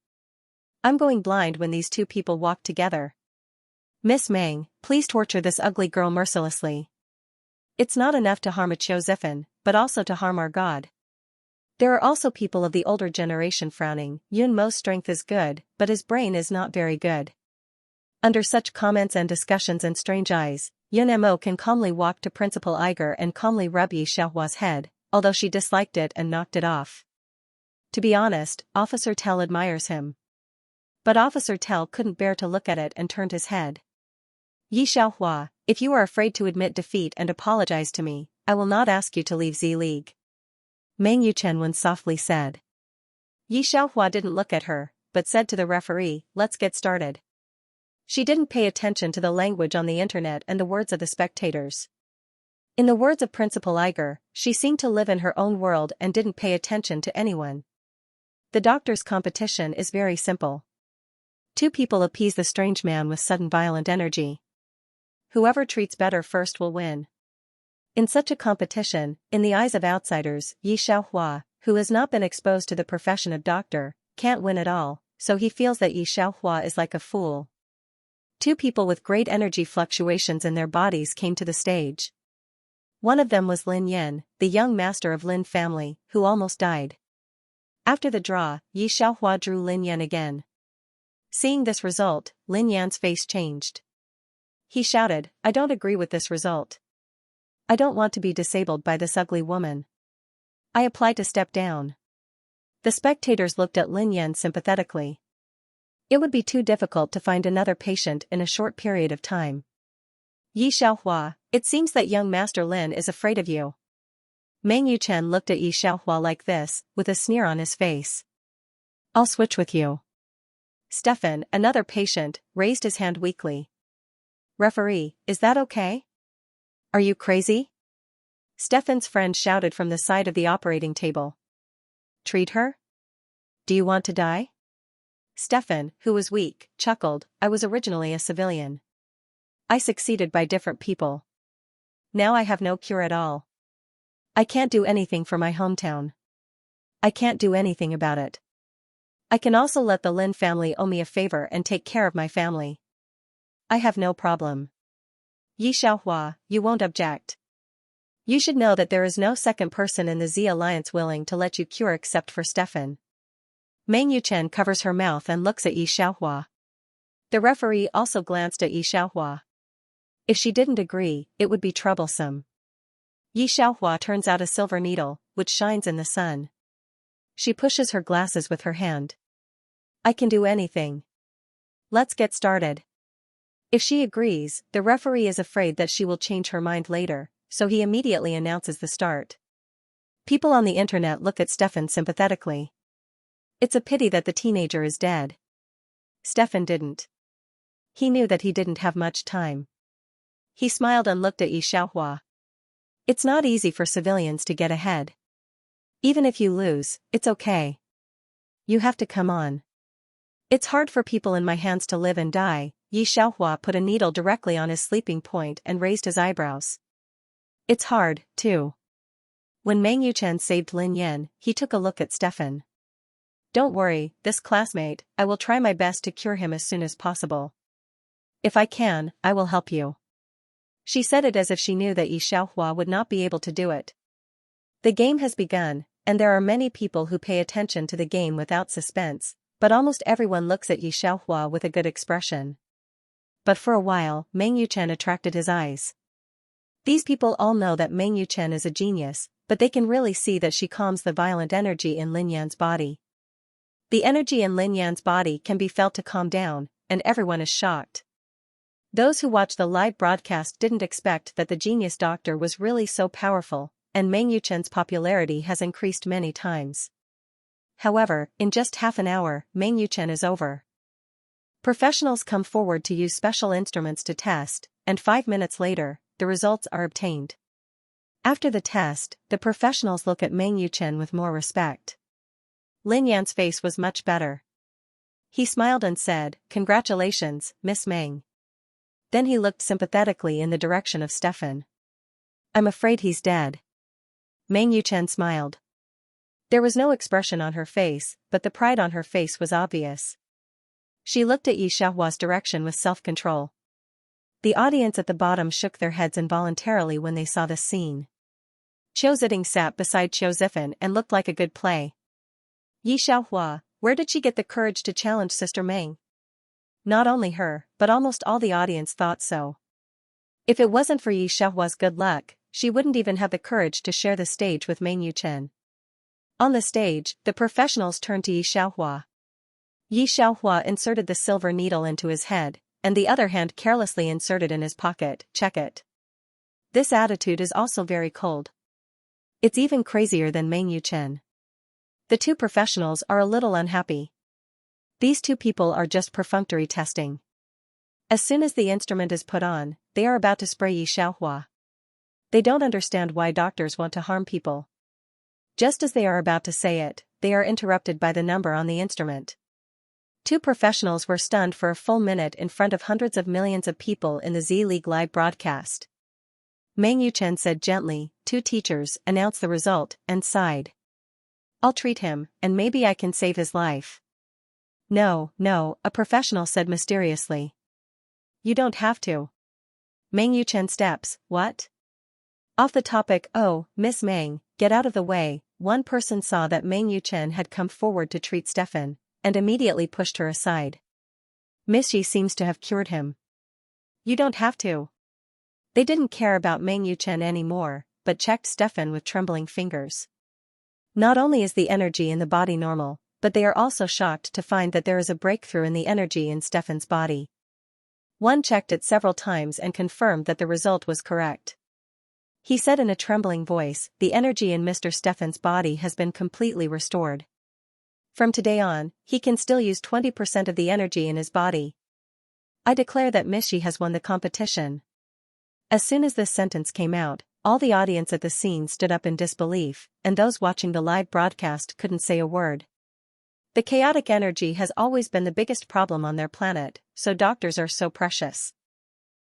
I'm going blind when these two people walk together. Miss Meng, please torture this ugly girl mercilessly. It's not enough to harm a Qiu Zifan, but also to harm our God. There are also people of the older generation frowning. Yun Mo's strength is good, but his brain is not very good. Under such comments and discussions and strange eyes, Yun Mo can calmly walk to Principal Iger and calmly rub Xiaohua's head, although she disliked it and knocked it off. To be honest, Officer Tell admires him. But Officer Tell couldn't bear to look at it and turned his head. Xiaohua, if you are afraid to admit defeat and apologize to me, I will not ask you to leave Z League. Meng Yuchen softly said. Xiaohua didn't look at her, but said to the referee, let's get started. She didn't pay attention to the language on the internet and the words of the spectators. In the words of Principal Iger, she seemed to live in her own world and didn't pay attention to anyone. The doctor's competition is very simple. Two people appease the strange man with sudden violent energy. Whoever treats better first will win. In such a competition, in the eyes of outsiders, Xiaohua, who has not been exposed to the profession of doctor, can't win at all, so he feels that Xiaohua is like a fool. Two people with great energy fluctuations in their bodies came to the stage. One of them was Lin Yan, the young master of Lin family, who almost died. After the draw, Xiaohua drew Lin Yan again. Seeing this result, Lin Yan's face changed. He shouted, I don't agree with this result. I don't want to be disabled by this ugly woman. I applied to step down. The spectators looked at Lin Yan sympathetically. It would be too difficult to find another patient in a short period of time. Yi Xiaohua, it seems that young Master Lin is afraid of you. Meng Yuchen looked at Yi Xiaohua like this, with a sneer on his face. I'll switch with you. Stefan, another patient, raised his hand weakly. Referee, is that okay? Are you crazy? Stefan's friend shouted from the side of the operating table. Treat her? Do you want to die? Stefan, who was weak, chuckled. I was originally a civilian. I succeeded by different people. Now I have no cure at all. I can't do anything for my hometown. I can't do anything about it. I can also let the Lin family owe me a favor and take care of my family. I have no problem. Yi Xiaohua, you won't object. You should know that there is no second person in the Z Alliance willing to let you cure except for Stefan. Meng Yuchen covers her mouth and looks at Yi Xiaohua. The referee also glanced at Yi Xiaohua. If she didn't agree, it would be troublesome. Yi Xiaohua turns out a silver needle, which shines in the sun. She pushes her glasses with her hand. I can do anything. Let's get started. If she agrees, the referee is afraid that she will change her mind later, so he immediately announces the start. People on the internet look at Stefan sympathetically. It's a pity that the teenager is dead. Stefan didn't. He knew that he didn't have much time. He smiled and looked at Yi Xiaohua. It's not easy for civilians to get ahead. Even if you lose, it's okay. You have to come on. It's hard for people in my hands to live and die. Yi Xiaohua put a needle directly on his sleeping point and raised his eyebrows. It's hard, too. When Meng Yuchen saved Lin Yan, he took a look at Stefan. Don't worry, this classmate, I will try my best to cure him as soon as possible. If I can, I will help you. She said it as if she knew that Yi Xiaohua would not be able to do it. The game has begun, and there are many people who pay attention to the game without suspense, but almost everyone looks at Yi Xiaohua with a good expression. But for a while, Meng Yuchen attracted his eyes. These people all know that Meng Yuchen is a genius, but they can really see that she calms the violent energy in Lin Yan's body. The energy in Lin Yan's body can be felt to calm down, and everyone is shocked. Those who watch the live broadcast didn't expect that the genius doctor was really so powerful, and Meng Yuchen's popularity has increased many times. However, in just half an hour, Meng Yuchen is over. Professionals come forward to use special instruments to test, and 5 minutes later, the results are obtained. After the test, the professionals look at Meng Yuchen with more respect. Lin Yan's face was much better. He smiled and said, "Congratulations, Miss Meng." Then he looked sympathetically in the direction of Stefan. "I'm afraid he's dead." Meng Yuchen smiled. There was no expression on her face, but the pride on her face was obvious. She looked at Yi Xiaohua's direction with self-control. The audience at the bottom shook their heads involuntarily when they saw this scene. Qiu Ziding sat beside Qiu Zifan and looked like a good play. Yi Xiaohua, where did she get the courage to challenge Sister Meng? Not only her, but almost all the audience thought so. If it wasn't for Yi Xiaohua's good luck, she wouldn't even have the courage to share the stage with Meng Yuchen. On the stage, the professionals turned to Yi Xiaohua. Yi Xiaohua inserted the silver needle into his head, and the other hand carelessly inserted in his pocket. Check it. This attitude is also very cold. It's even crazier than Meng Yuchen. The two professionals are a little unhappy. These two people are just perfunctory testing. As soon as the instrument is put on, they are about to spray Yi Xiaohua. They don't understand why doctors want to harm people. Just as they are about to say it, they are interrupted by the number on the instrument. Two professionals were stunned for a full minute in front of hundreds of millions of people in the Z-League live broadcast. Meng Yuchen said gently, "Two teachers," announced the result, and sighed. "I'll treat him, and maybe I can save his life." No, a professional said mysteriously. "You don't have to." Meng Yuchen steps, "What?" Off the topic. "Oh, Miss Meng, get out of the way." One person saw that Meng Yuchen had come forward to treat Stefan, and immediately pushed her aside. "Miss Yi seems to have cured him." "You don't have to." They didn't care about Meng Yuchen anymore, but checked Stefan with trembling fingers. Not only is the energy in the body normal, but they are also shocked to find that there is a breakthrough in the energy in Stefan's body. One checked it several times and confirmed that the result was correct. He said in a trembling voice, "The energy in Mr. Stefan's body has been completely restored. From today on, he can still use 20% of the energy in his body. I declare that Miss Xi has won the competition." As soon as this sentence came out, all the audience at the scene stood up in disbelief, and those watching the live broadcast couldn't say a word. The chaotic energy has always been the biggest problem on their planet, so doctors are so precious.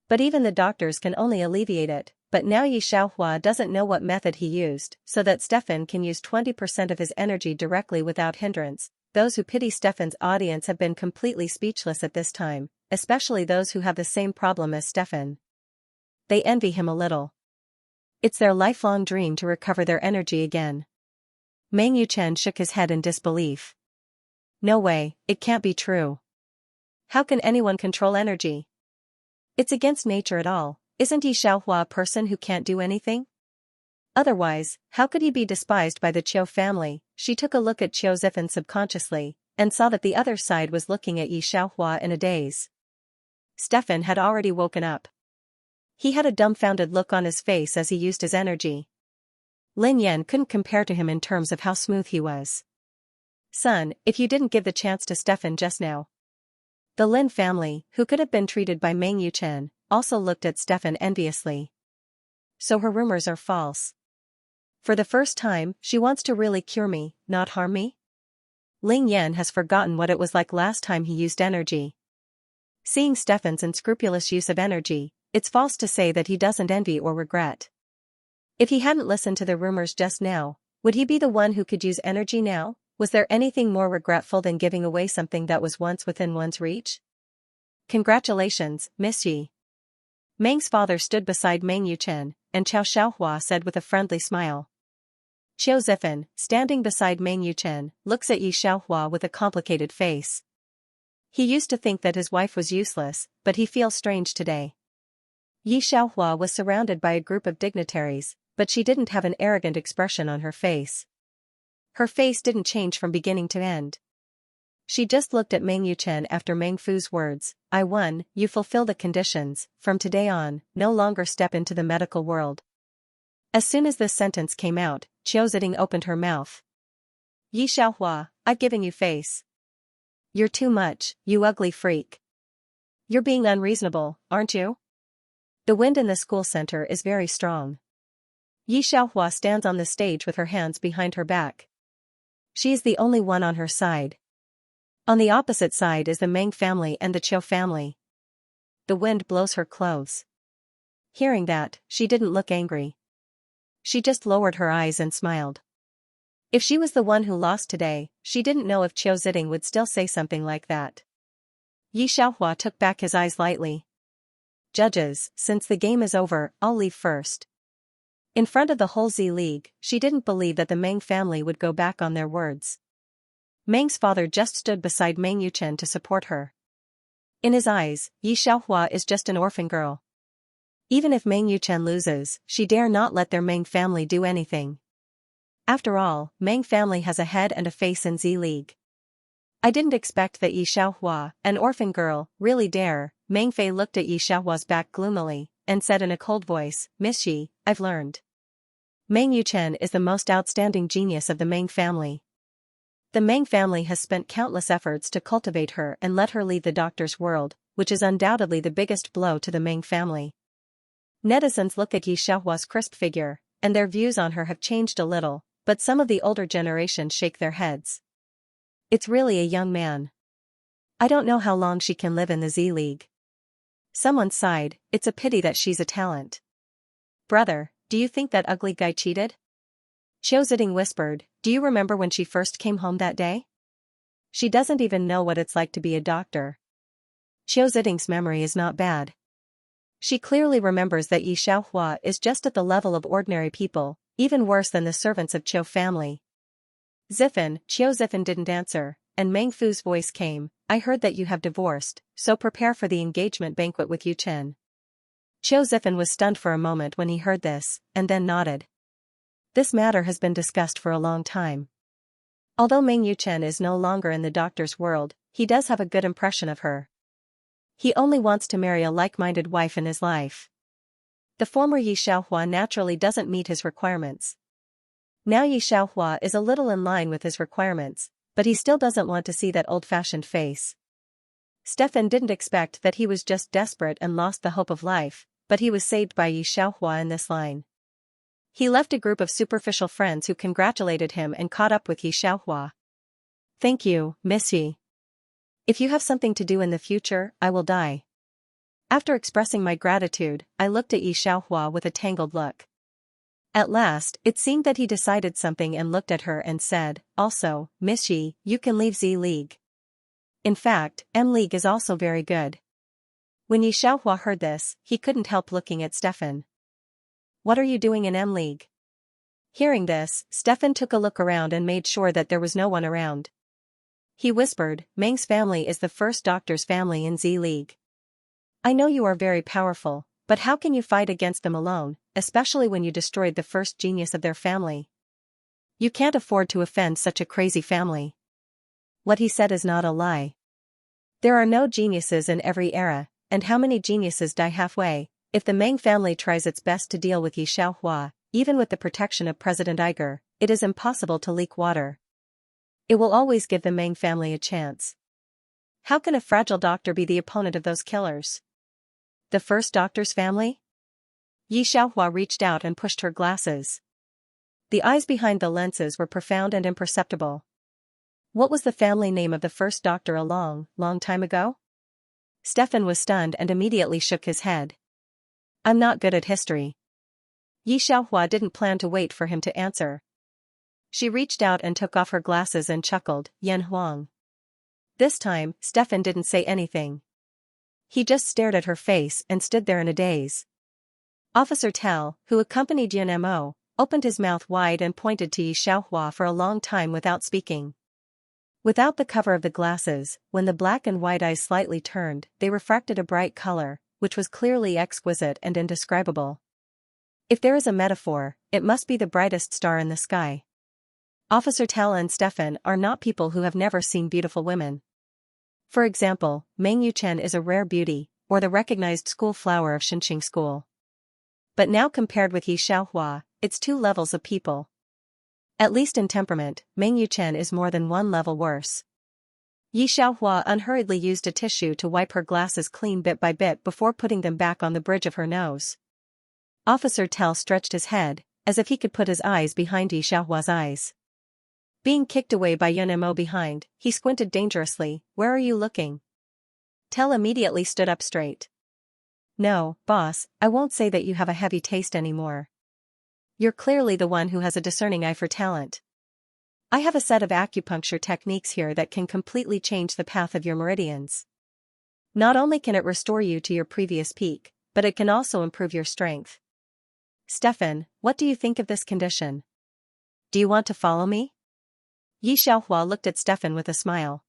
But even the doctors can only alleviate it, but now Xianxia doesn't know what method he used, so that Stefan can use 20% of his energy directly without hindrance. Those who pity Stefan's audience have been completely speechless at this time, especially those who have the same problem as Stefan. They envy him a little. It's their lifelong dream to recover their energy again. Meng Yuchen shook his head in disbelief. No way, it can't be true. How can anyone control energy? It's against nature at all. Isn't Xianxia a person who can't do anything? Otherwise, how could he be despised by the Qiu family? She took a look at Qiu Zifan subconsciously, and saw that the other side was looking at Xianxia in a daze. Stefan had already woken up. He had a dumbfounded look on his face as he used his energy. Lin Yan couldn't compare to him in terms of how smooth he was. "Son, if you didn't give the chance to Stefan just now." The Lin family, who could have been treated by Meng Yuchen, also looked at Stefan enviously. So her rumors are false. For the first time, she wants to really cure me, not harm me? Ling Yan has forgotten what it was like last time he used energy. Seeing Stefan's unscrupulous use of energy, it's false to say that he doesn't envy or regret. If he hadn't listened to the rumors just now, would he be the one who could use energy now? Was there anything more regretful than giving away something that was once within one's reach? Congratulations, Miss Yi. Meng's father stood beside Meng Yuchen, and Qiao Xiaohua said with a friendly smile. Qiu Zifan, standing beside Meng Yuchen, looks at Yi Xiaohua with a complicated face. He used to think that his wife was useless, but he feels strange today. Yi Xiaohua was surrounded by a group of dignitaries, but she didn't have an arrogant expression on her face. Her face didn't change from beginning to end. She just looked at Meng Yuchen after Meng Fu's words, "I won, you fulfill the conditions, from today on, no longer step into the medical world." As soon as this sentence came out, Qiu Ziding opened her mouth. "Yi Xiaohua, I've given you face. You're too much, you ugly freak. You're being unreasonable, aren't you?" The wind in the school center is very strong. Yi Xiaohua stands on the stage with her hands behind her back. She is the only one on her side. On the opposite side is the Meng family and the Qiu family. The wind blows her clothes. Hearing that, she didn't look angry. She just lowered her eyes and smiled. If she was the one who lost today, she didn't know if Qiu Ziding would still say something like that. Yi Xiaohua took back his eyes lightly. "Judges, since the game is over, I'll leave first." In front of the whole Z League, she didn't believe that the Meng family would go back on their words. Meng's father just stood beside Meng Yuchen to support her. In his eyes, Yi Xiaohua is just an orphan girl. Even if Meng Yuchen loses, she dare not let their Meng family do anything. After all, Meng family has a head and a face in Z League. "I didn't expect that Yi Xiaohua, an orphan girl, really dare." Meng Fei looked at Yi Xiaohua's back gloomily, and said in a cold voice, "Miss Yi, I've learned. Meng Yuchen is the most outstanding genius of the Meng family. The Meng family has spent countless efforts to cultivate her and let her lead the doctor's world, which is undoubtedly the biggest blow to the Meng family." Netizens look at Yi Xiaohua's crisp figure, and their views on her have changed a little, but some of the older generation shake their heads. It's really a young man. I don't know how long she can live in the Z League. Someone sighed, "It's a pity that she's a talent." "Brother, do you think that ugly guy cheated?" Qiu Ziding whispered, "Do you remember when she first came home that day? She doesn't even know what it's like to be a doctor." Qiu Ziding's memory is not bad. She clearly remembers that Yi Xiaohua is just at the level of ordinary people, even worse than the servants of Qiu family. Qiu Zifan didn't answer, and Meng Fu's voice came, "I heard that you have divorced, so prepare for the engagement banquet with Yu Chen." Qiu Zifan was stunned for a moment when he heard this, and then nodded. This matter has been discussed for a long time. Although Meng Yuchen is no longer in the doctor's world, he does have a good impression of her. He only wants to marry a like-minded wife in his life. The former Yi Xiaohua naturally doesn't meet his requirements. Now Yi Xiaohua is a little in line with his requirements, but he still doesn't want to see that old-fashioned face. Stefan didn't expect that he was just desperate and lost the hope of life, but he was saved by Yi Xiaohua in this line. He left a group of superficial friends who congratulated him and caught up with Yi Xiaohua. "Thank you, Miss Yi. If you have something to do in the future, I will die." After expressing my gratitude, I looked at Yi Xiaohua with a tangled look. At last, it seemed that he decided something and looked at her and said, "Also, Miss Yi, you can leave Z League. In fact, M League is also very good." When Yi Xiaohua heard this, he couldn't help looking at Stefan. "What are you doing in M League?" Hearing this, Stefan took a look around and made sure that there was no one around. He whispered, "Meng's family is the first doctor's family in Z League. I know you are very powerful, but how can you fight against them alone, especially when you destroyed the first genius of their family? You can't afford to offend such a crazy family." What he said is not a lie. There are no geniuses in every era, and how many geniuses die halfway? If the Meng family tries its best to deal with Yi Xiaohua, even with the protection of President Iger, it is impossible to leak water. It will always give the Meng family a chance. How can a fragile doctor be the opponent of those killers? The first doctor's family? Yi Xiaohua reached out and pushed her glasses. The eyes behind the lenses were profound and imperceptible. What was the family name of the first doctor a long, long time ago? Stefan was stunned and immediately shook his head. "I'm not good at history." Yi Xiaohua didn't plan to wait for him to answer. She reached out and took off her glasses and chuckled, "Yan Huang." This time, Stefan didn't say anything. He just stared at her face and stood there in a daze. Officer Tell, who accompanied Yan Mo, opened his mouth wide and pointed to Yi Xiaohua for a long time without speaking. Without the cover of the glasses, when the black and white eyes slightly turned, they refracted a bright color, which was clearly exquisite and indescribable. If there is a metaphor, it must be the brightest star in the sky. Officer Tell and Stefan are not people who have never seen beautiful women. For example, Meng Yuchen is a rare beauty, or the recognized school flower of Xinqing School. But now compared with Yi Xiaohua, it's two levels of people. At least in temperament, Meng Yuchen is more than one level worse. Yi Xiaohua unhurriedly used a tissue to wipe her glasses clean bit by bit before putting them back on the bridge of her nose. Officer Tell stretched his head, as if he could put his eyes behind Yi Xiaohua's eyes. Being kicked away by Yan Mo behind, he squinted dangerously. "Where are you looking?" Tell immediately stood up straight. "No, boss, I won't say that you have a heavy taste anymore. You're clearly the one who has a discerning eye for talent. I have a set of acupuncture techniques here that can completely change the path of your meridians. Not only can it restore you to your previous peak, but it can also improve your strength. Stefan, what do you think of this condition? Do you want to follow me?" Yi Xiaohua looked at Stefan with a smile.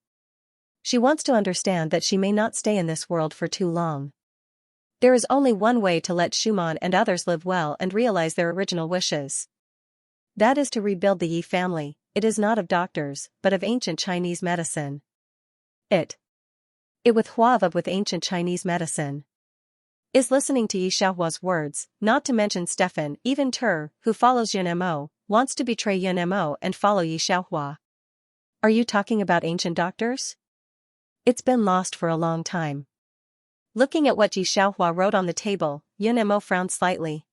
She wants to understand that she may not stay in this world for too long. There is only one way to let Schumann and others live well and realize their original wishes. That is to rebuild the Yi family. It is not of doctors, but of ancient Chinese medicine. It with Huava with ancient Chinese medicine. Is listening to Yi Xiaohua's words, not to mention Stefan, even Tur, who follows Yan Mo, wants to betray Yan Mo and follow Yi Xiaohua. Are you talking about ancient doctors? It's been lost for a long time. Looking at what Yi Xiaohua wrote on the table, Yan Mo frowned slightly.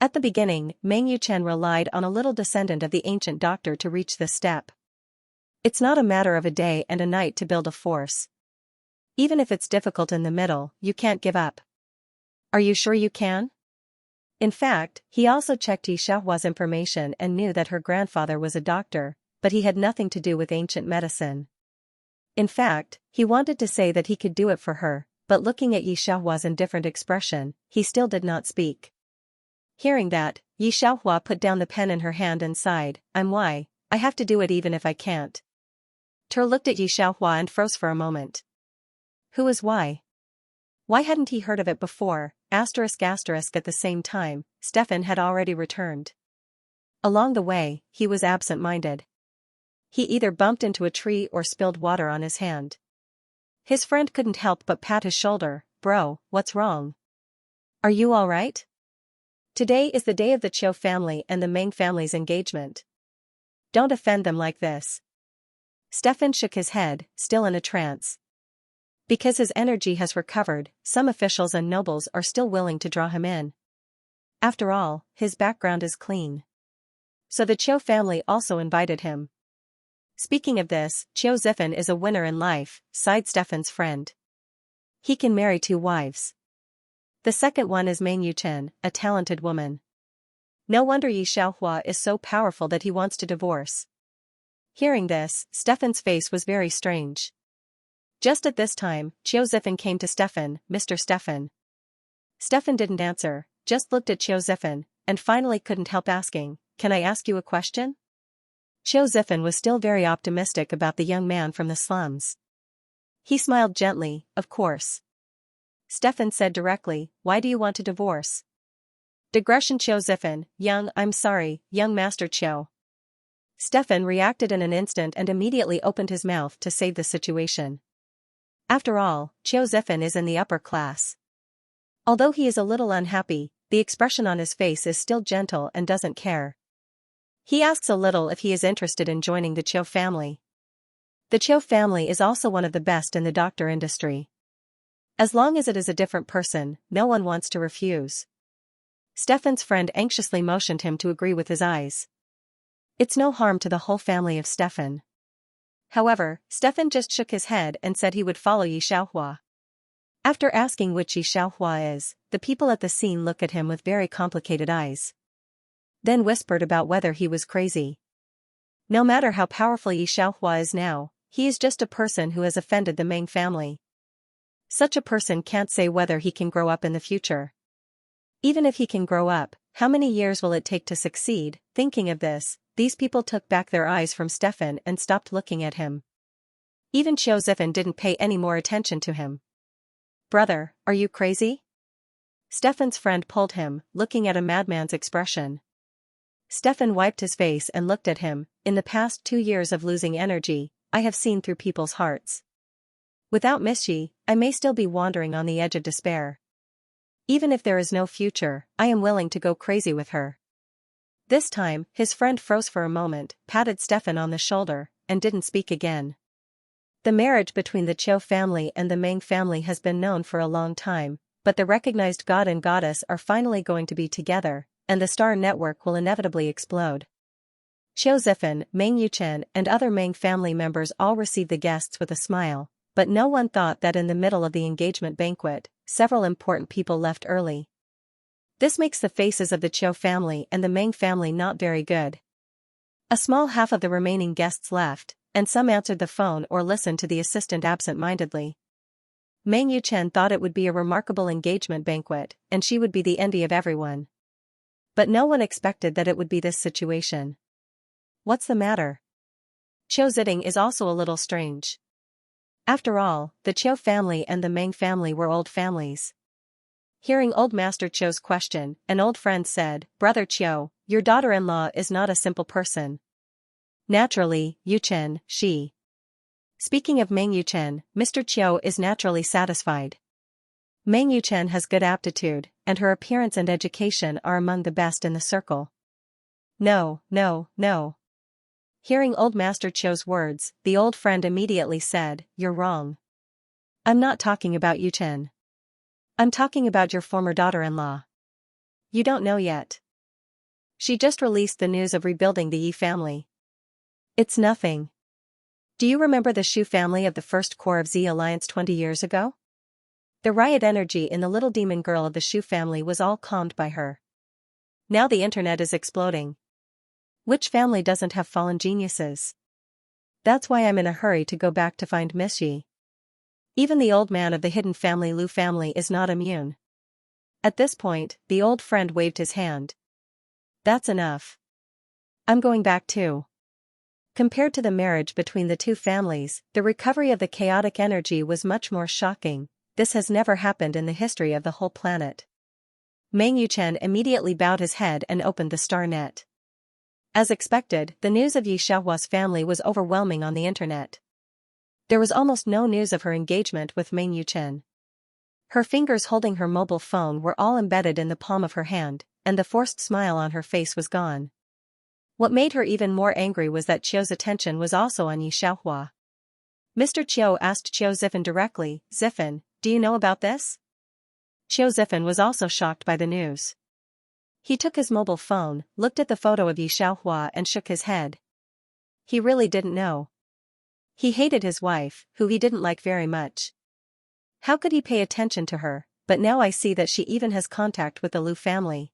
At the beginning, Meng Yuchen relied on a little descendant of the ancient doctor to reach this step. It's not a matter of a day and a night to build a force. Even if it's difficult in the middle, you can't give up. Are you sure you can? In fact, he also checked Yi Xiaohua's information and knew that her grandfather was a doctor, but he had nothing to do with ancient medicine. In fact, he wanted to say that he could do it for her, but looking at Yi Xiaohua's indifferent expression, he still did not speak. Hearing that, Yi Xiaohua put down the pen in her hand and sighed, I have to do it even if I can't. Tur looked at Yi Xiaohua and froze for a moment. Who is Why? Why hadn't he heard of it before? At the same time, Stefan had already returned. Along the way, he was absent-minded. He either bumped into a tree or spilled water on his hand. His friend couldn't help but pat his shoulder. "Bro, what's wrong? Are you alright? Today is the day of the Chiu family and the Meng family's engagement. Don't offend them like this." Stefan shook his head, still in a trance. Because his energy has recovered, some officials and nobles are still willing to draw him in. After all, his background is clean. So the Chiu family also invited him. Speaking of this, Chiu Zifan is a winner in life, sighed Stefan's friend. He can marry 2 wives. The second one is Meng Yuchen, a talented woman. No wonder Yi Xiaohua is so powerful that he wants to divorce. Hearing this, Stefan's face was very strange. Just at this time, Chiu Zifan came to Stefan. "Mr. Stefan." Stefan didn't answer, just looked at Chiu Zifan, and finally couldn't help asking, "Can I ask you a question?" Chiu Zifan was still very optimistic about the young man from the slums. He smiled gently, "Of course." Stefan said directly, "Why do you want to divorce?" Digression. Chiu Zifan, I'm sorry, young Master Chiu. Stefan reacted in an instant and immediately opened his mouth to save the situation. After all, Chiu Zifan is in the upper class. Although he is a little unhappy, the expression on his face is still gentle and doesn't care. He asks a little if he is interested in joining the Chiu family. The Chiu family is also one of the best in the doctor industry. As long as it is a different person, no one wants to refuse. Stefan's friend anxiously motioned him to agree with his eyes. It's no harm to the whole family of Stefan. However, Stefan just shook his head and said he would follow Yi Xiaohua. After asking which Yi Xiaohua is, the people at the scene look at him with very complicated eyes. Then whispered about whether he was crazy. No matter how powerful Yi Xiaohua is now, he is just a person who has offended the Meng family. Such a person can't say whether he can grow up in the future. Even if he can grow up, how many years will it take to succeed? Thinking of this, these people took back their eyes from Stefan and stopped looking at him. Even Chiu Zifan didn't pay any more attention to him. "Brother, are you crazy?" Stefan's friend pulled him, looking at a madman's expression. Stefan wiped his face and looked at him. "In the past 2 years of losing energy, I have seen through people's hearts. Without Miss Yi, I may still be wandering on the edge of despair. Even if there is no future, I am willing to go crazy with her." This time, his friend froze for a moment, patted Stefan on the shoulder, and didn't speak again. The marriage between the Chiu family and the Meng family has been known for a long time, but the recognized god and goddess are finally going to be together, and the star network will inevitably explode. Chiu Zifan, Meng Yuchen, and other Meng family members all received the guests with a smile, but no one thought that in the middle of the engagement banquet, several important people left early. This makes the faces of the Chiu family and the Meng family not very good. A small half of the remaining guests left, and some answered the phone or listened to the assistant absent-mindedly. Meng Yuchen thought it would be a remarkable engagement banquet, and she would be the envy of everyone. But no one expected that it would be this situation. What's the matter? Chiu Ziding is also a little strange. After all, the Chiu family and the Meng family were old families. Hearing old Master Chiu's question, an old friend said, "Brother Chiu, your daughter-in-law is not a simple person. Naturally, Yuchen, she." Speaking of Meng Yuchen, Mr. Chiu is naturally satisfied. Meng Yuchen has good aptitude, and her appearance and education are among the best in the circle. No, no, no. Hearing old Master Chiu's words, the old friend immediately said, "You're wrong. I'm not talking about Yuchen. I'm talking about your former daughter-in-law. You don't know yet. She just released the news of rebuilding the Yi family. It's nothing. Do you remember the Shu family of the First Corps of Z Alliance 20 years ago? The riot energy in the little demon girl of the Shu family was all calmed by her. Now the internet is exploding. Which family doesn't have fallen geniuses? That's why I'm in a hurry to go back to find Miss Yi. Even the old man of the hidden family Lu family is not immune." At this point, the old friend waved his hand. "That's enough. I'm going back too." Compared to the marriage between the two families, the recovery of the chaotic energy was much more shocking. This has never happened in the history of the whole planet. Meng Yuchen immediately bowed his head and opened the star net. As expected, the news of Yi Xiaohua's family was overwhelming on the internet. There was almost no news of her engagement with Meng Yuchen. Her fingers holding her mobile phone were all embedded in the palm of her hand, and the forced smile on her face was gone. What made her even more angry was that Qiu's attention was also on Yi Xiaohua. Mr. Qiu asked Qiu Zifen directly, "Zifen, do you know about this?" Qiu Zifen was also shocked by the news. He took his mobile phone, looked at the photo of Yi Xiaohua and shook his head. He really didn't know. He hated his wife, who he didn't like very much. How could he pay attention to her? But now I see that she even has contact with the Liu family.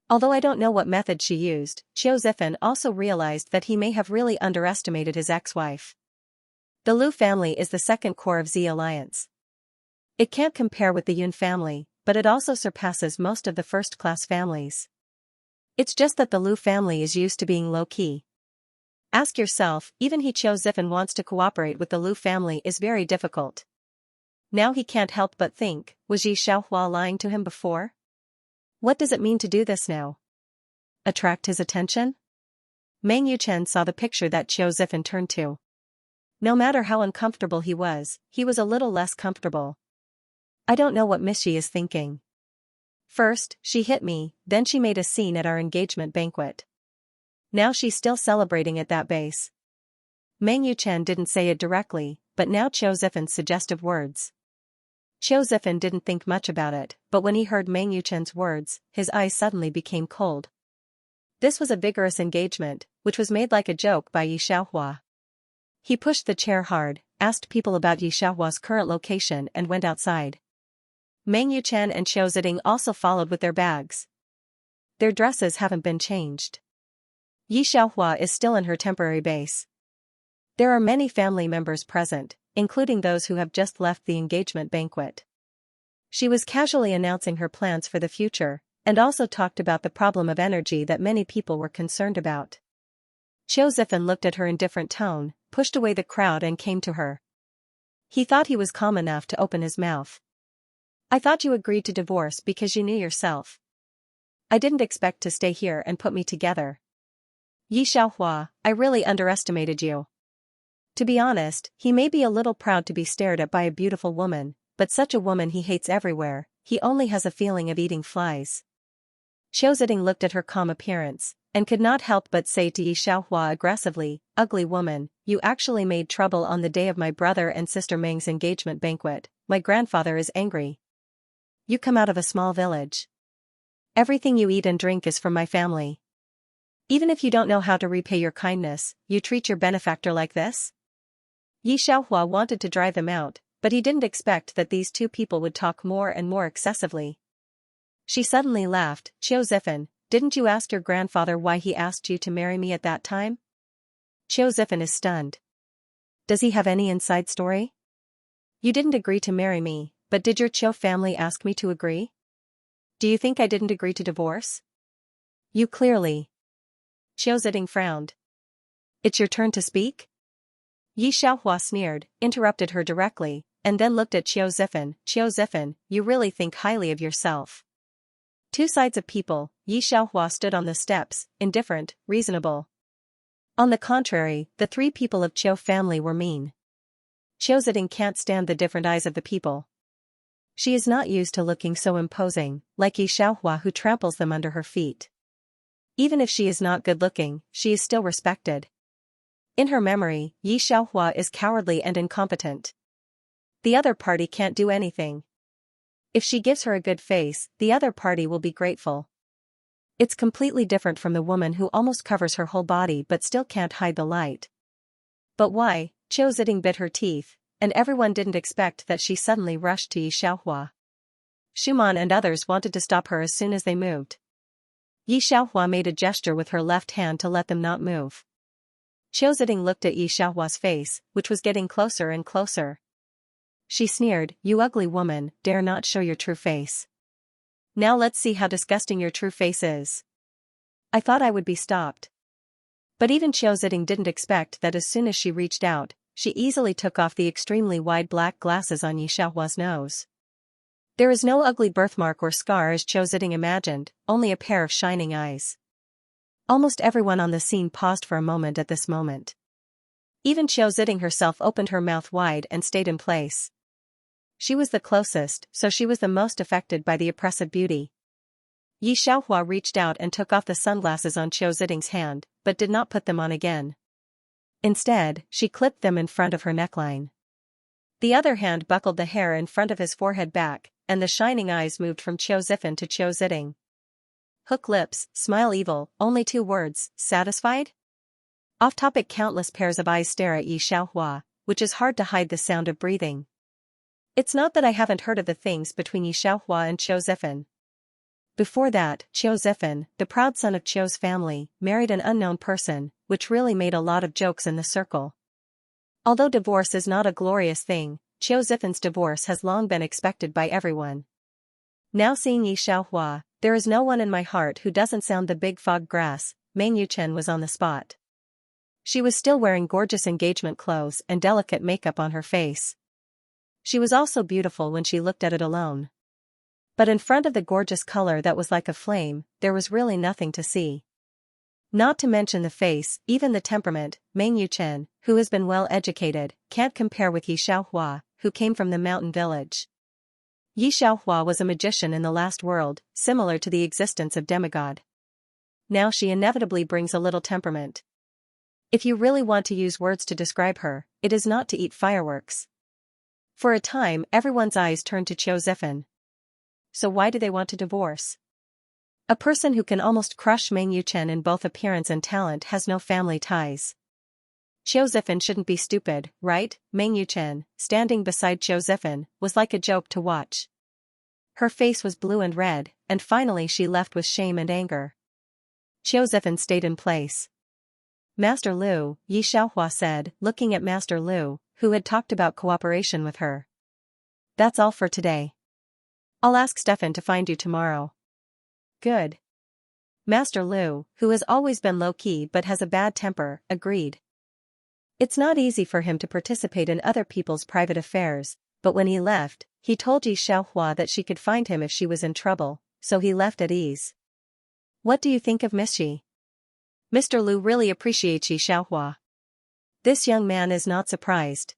Although I don't know what method she used, Qiu Zifen also realized that he may have really underestimated his ex-wife. The Liu family is the second core of Z Alliance. It can't compare with the Yun family, but it also surpasses most of the first-class families. It's just that the Liu family is used to being low-key. Ask yourself, even he Qiu Zifen wants to cooperate with the Liu family is very difficult. Now he can't help but think, was Yi Xiaohua lying to him before? What does it mean to do this now? Attract his attention? Meng Yuchen saw the picture that Qiu Zifen turned to. No matter how uncomfortable he was a little less comfortable. I don't know what Miss Yi is thinking. First, she hit me, then she made a scene at our engagement banquet. Now she's still celebrating at that base. Meng Yuchen didn't say it directly, but now Qiu Zifen's suggestive words. Qiu Zifen didn't think much about it, but when he heard Meng Yuchen's words, his eyes suddenly became cold. This was a vigorous engagement, which was made like a joke by Yi Xiaohua. He pushed the chair hard, asked people about Yi Xiaohua's current location and went outside. Meng Yuchen and Qiu Ziding also followed with their bags. Their dresses haven't been changed. Yi Xiaohua is still in her temporary base. There are many family members present, including those who have just left the engagement banquet. She was casually announcing her plans for the future, and also talked about the problem of energy that many people were concerned about. Qiu Zifen looked at her in different tone, pushed away the crowd and came to her. He thought he was calm enough to open his mouth. I thought you agreed to divorce because you knew yourself. I didn't expect to stay here and put me together. Yi Xiaohua, I really underestimated you. To be honest, he may be a little proud to be stared at by a beautiful woman, but such a woman he hates everywhere, he only has a feeling of eating flies. Qiu Ziding looked at her calm appearance, and could not help but say to Yi Xiaohua aggressively, ugly woman, you actually made trouble on the day of my brother and sister Meng's engagement banquet, my grandfather is angry. You come out of a small village. Everything you eat and drink is from my family. Even if you don't know how to repay your kindness, you treat your benefactor like this? Yi Xiaohua wanted to drive them out, but he didn't expect that these two people would talk more and more excessively. She suddenly laughed, Qiu Zifen, didn't you ask your grandfather why he asked you to marry me at that time? Qiu Zifen is stunned. Does he have any inside story? You didn't agree to marry me, but did your Qiu family ask me to agree? Do you think I didn't agree to divorce? You clearly. Qiu Ziding frowned. It's your turn to speak? Yi Xiaohua sneered, interrupted her directly, and then looked at Qiu Zifen. Qiu Zifen, you really think highly of yourself. Two sides of people, Yi Xiaohua stood on the steps, indifferent, reasonable. On the contrary, the three people of Qiu family were mean. Qiu Ziding can't stand the different eyes of the people. She is not used to looking so imposing, like Yi Xiaohua who tramples them under her feet. Even if she is not good-looking, she is still respected. In her memory, Yi Xiaohua is cowardly and incompetent. The other party can't do anything. If she gives her a good face, the other party will be grateful. It's completely different from the woman who almost covers her whole body but still can't hide the light. But why? Qiu Ziding bit her teeth, and everyone didn't expect that she suddenly rushed to Yi Xiaohua. Shuman and others wanted to stop her as soon as they moved. Yi Xiaohua made a gesture with her left hand to let them not move. Qiu Ziding looked at Yi Xiaohua's face, which was getting closer and closer. She sneered, you ugly woman, dare not show your true face. Now let's see how disgusting your true face is. I thought I would be stopped. But even Qiu Ziding didn't expect that as soon as she reached out, she easily took off the extremely wide black glasses on Yi Xiaohua's nose. There is no ugly birthmark or scar as Qiu Ziding imagined, only a pair of shining eyes. Almost everyone on the scene paused for a moment at this moment. Even Qiu Ziding herself opened her mouth wide and stayed in place. She was the closest, so she was the most affected by the oppressive beauty. Yi Xiaohua reached out and took off the sunglasses on Qiu Ziding's hand, but did not put them on again. Instead, she clipped them in front of her neckline. The other hand buckled the hair in front of his forehead back, and the shining eyes moved from Qiu Zifan to Qiu Ziding. Hook lips, smile evil, only 2 words, satisfied? Off-topic. Countless pairs of eyes stare at Yi Xiaohua, which is hard to hide the sound of breathing. It's not that I haven't heard of the things between Yi Xiaohua and Qiu Zifan. Before that, Qiu Zifan, the proud son of Qiu's family, married an unknown person, which really made a lot of jokes in the circle. Although divorce is not a glorious thing, Qiu Zifan's divorce has long been expected by everyone. Now seeing Yi Xiaohua, there is no one in my heart who doesn't sound the big fog grass. Meng Yuchen was on the spot. She was still wearing gorgeous engagement clothes and delicate makeup on her face. She was also beautiful when she looked at it alone. But in front of the gorgeous color that was like a flame, there was really nothing to see. Not to mention the face, even the temperament. Meng Yuchen, who has been well educated, can't compare with Yi Xiaohua, who came from the mountain village. Yi Xiaohua was a magician in the last world, similar to the existence of demigod. Now she inevitably brings a little temperament. If you really want to use words to describe her, it is not to eat fireworks. For a time, everyone's eyes turned to Qiu Zifan. So why do they want to divorce? A person who can almost crush Meng Yuchen in both appearance and talent has no family ties. Qiu Zifan shouldn't be stupid, right? Meng Yuchen, standing beside Qiu Zifan, was like a joke to watch. Her face was blue and red, and finally she left with shame and anger. Qiu Zifan stayed in place. Master Lu, Yi Xiaohua said, looking at Master Lu, who had talked about cooperation with her. That's all for today. I'll ask Stefan to find you tomorrow. Good. Master Lu, who has always been low-key but has a bad temper, agreed. It's not easy for him to participate in other people's private affairs, but when he left, he told Yi Xiaohua that she could find him if she was in trouble, so he left at ease. What do you think of Miss Xi? Mr. Lu really appreciates Yi Xiaohua. This young man is not surprised.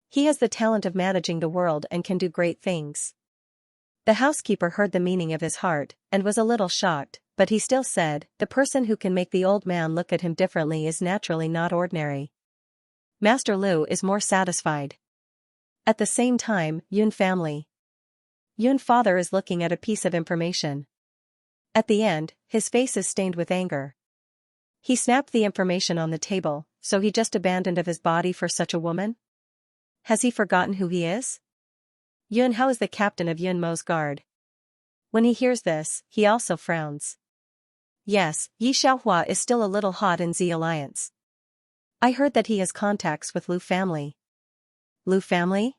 He has the talent of managing the world and can do great things. The housekeeper heard the meaning of his heart, and was a little shocked, but he still said, the person who can make the old man look at him differently is naturally not ordinary. Master Lu is more satisfied. At the same time, Yun family. Yun father is looking at a piece of information. At the end, his face is stained with anger. He snapped the information on the table, so he just abandoned of his body for such a woman? Has he forgotten who he is? Yun Hao is the captain of Yun Mo's guard. When he hears this, he also frowns. Yes, Yi Xiaohua is still a little hot in Z Alliance. I heard that he has contacts with Lu family. Lu family?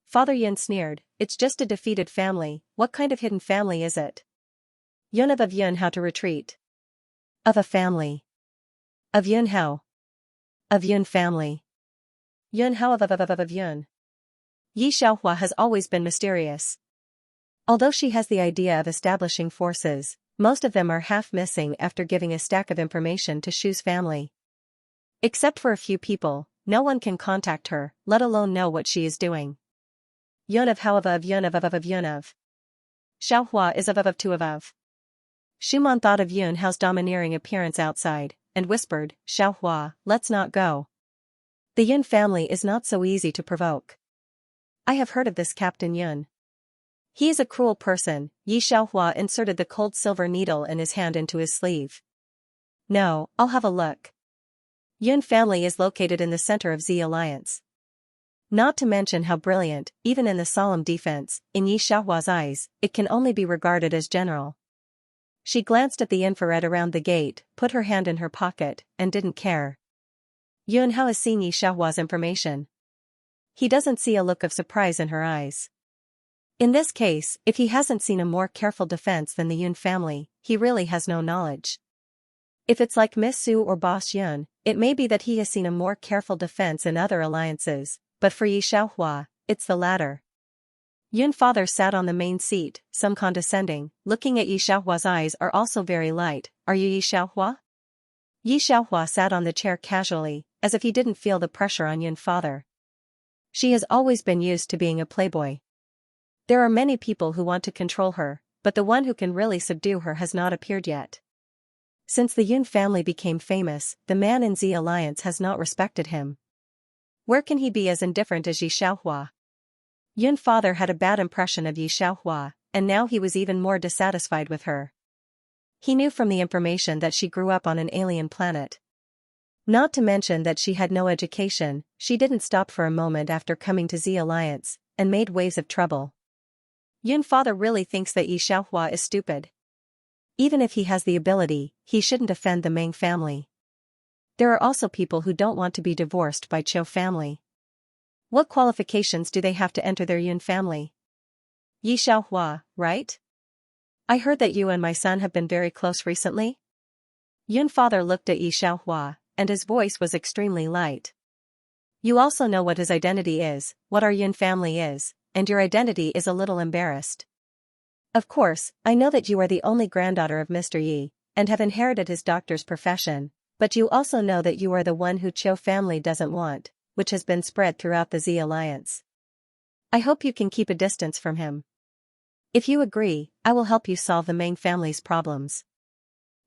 Father Yun sneered, it's just a defeated family, what kind of hidden family is it? Yun of Yun Hao to retreat. Of a family. Of Yun Hao. Of Yun family. Yun Hao of Yun. Yi Xiaohua has always been mysterious. Although she has the idea of establishing forces, most of them are half missing after giving a stack of information to Shu's family. Except for a few people, no one can contact her, let alone know what she is doing. Yun of Hao of Yun of Yun of. Xiaohua is of two of. Shuman thought of Yun Hao's domineering appearance outside, and whispered, Xiaohua, let's not go. The Yun family is not so easy to provoke. I have heard of this Captain Yun. He is a cruel person. Yi Xiaohua inserted the cold silver needle in his hand into his sleeve. No, I'll have a look. Yun family is located in the center of Z Alliance. Not to mention how brilliant, even in the solemn defense, in Yi Xiaohua's eyes, it can only be regarded as general. She glanced at the infrared around the gate, put her hand in her pocket, and didn't care. Yun Hao has seen Yi Xiaohua's information. He doesn't see a look of surprise in her eyes. In this case, if he hasn't seen a more careful defense than the Yun family, he really has no knowledge. If it's like Miss Su or Boss Yun, it may be that he has seen a more careful defense in other alliances, but for Yi Xiaohua, it's the latter. Yun father sat on the main seat, some condescending, looking at Yi Xiaohua's eyes are also very light. Are you Yi Xiaohua? Yi Xiaohua sat on the chair casually, as if he didn't feel the pressure on Yun father. She has always been used to being a playboy. There are many people who want to control her, but the one who can really subdue her has not appeared yet. Since the Yun family became famous, the man in Z Alliance has not respected him. Where can he be as indifferent as Yi Xiaohua? Yun father had a bad impression of Yi Xiaohua, and now he was even more dissatisfied with her. He knew from the information that she grew up on an alien planet. Not to mention that she had no education, she didn't stop for a moment after coming to Z Alliance, and made waves of trouble. Yun father really thinks that Yi Xiaohua is stupid. Even if he has the ability, he shouldn't offend the Meng family. There are also people who don't want to be divorced by Chou family. What qualifications do they have to enter their Yun family? Yi Xiaohua, right? I heard that you and my son have been very close recently? Yun father looked at Yi Xiaohua, and his voice was extremely light. You also know what his identity is, what our Yun family is, and your identity is a little embarrassed. Of course, I know that you are the only granddaughter of Mr. Yi, and have inherited his doctor's profession, but you also know that you are the one who Chou family doesn't want, which has been spread throughout the Z Alliance. I hope you can keep a distance from him. If you agree, I will help you solve the Meng family's problems.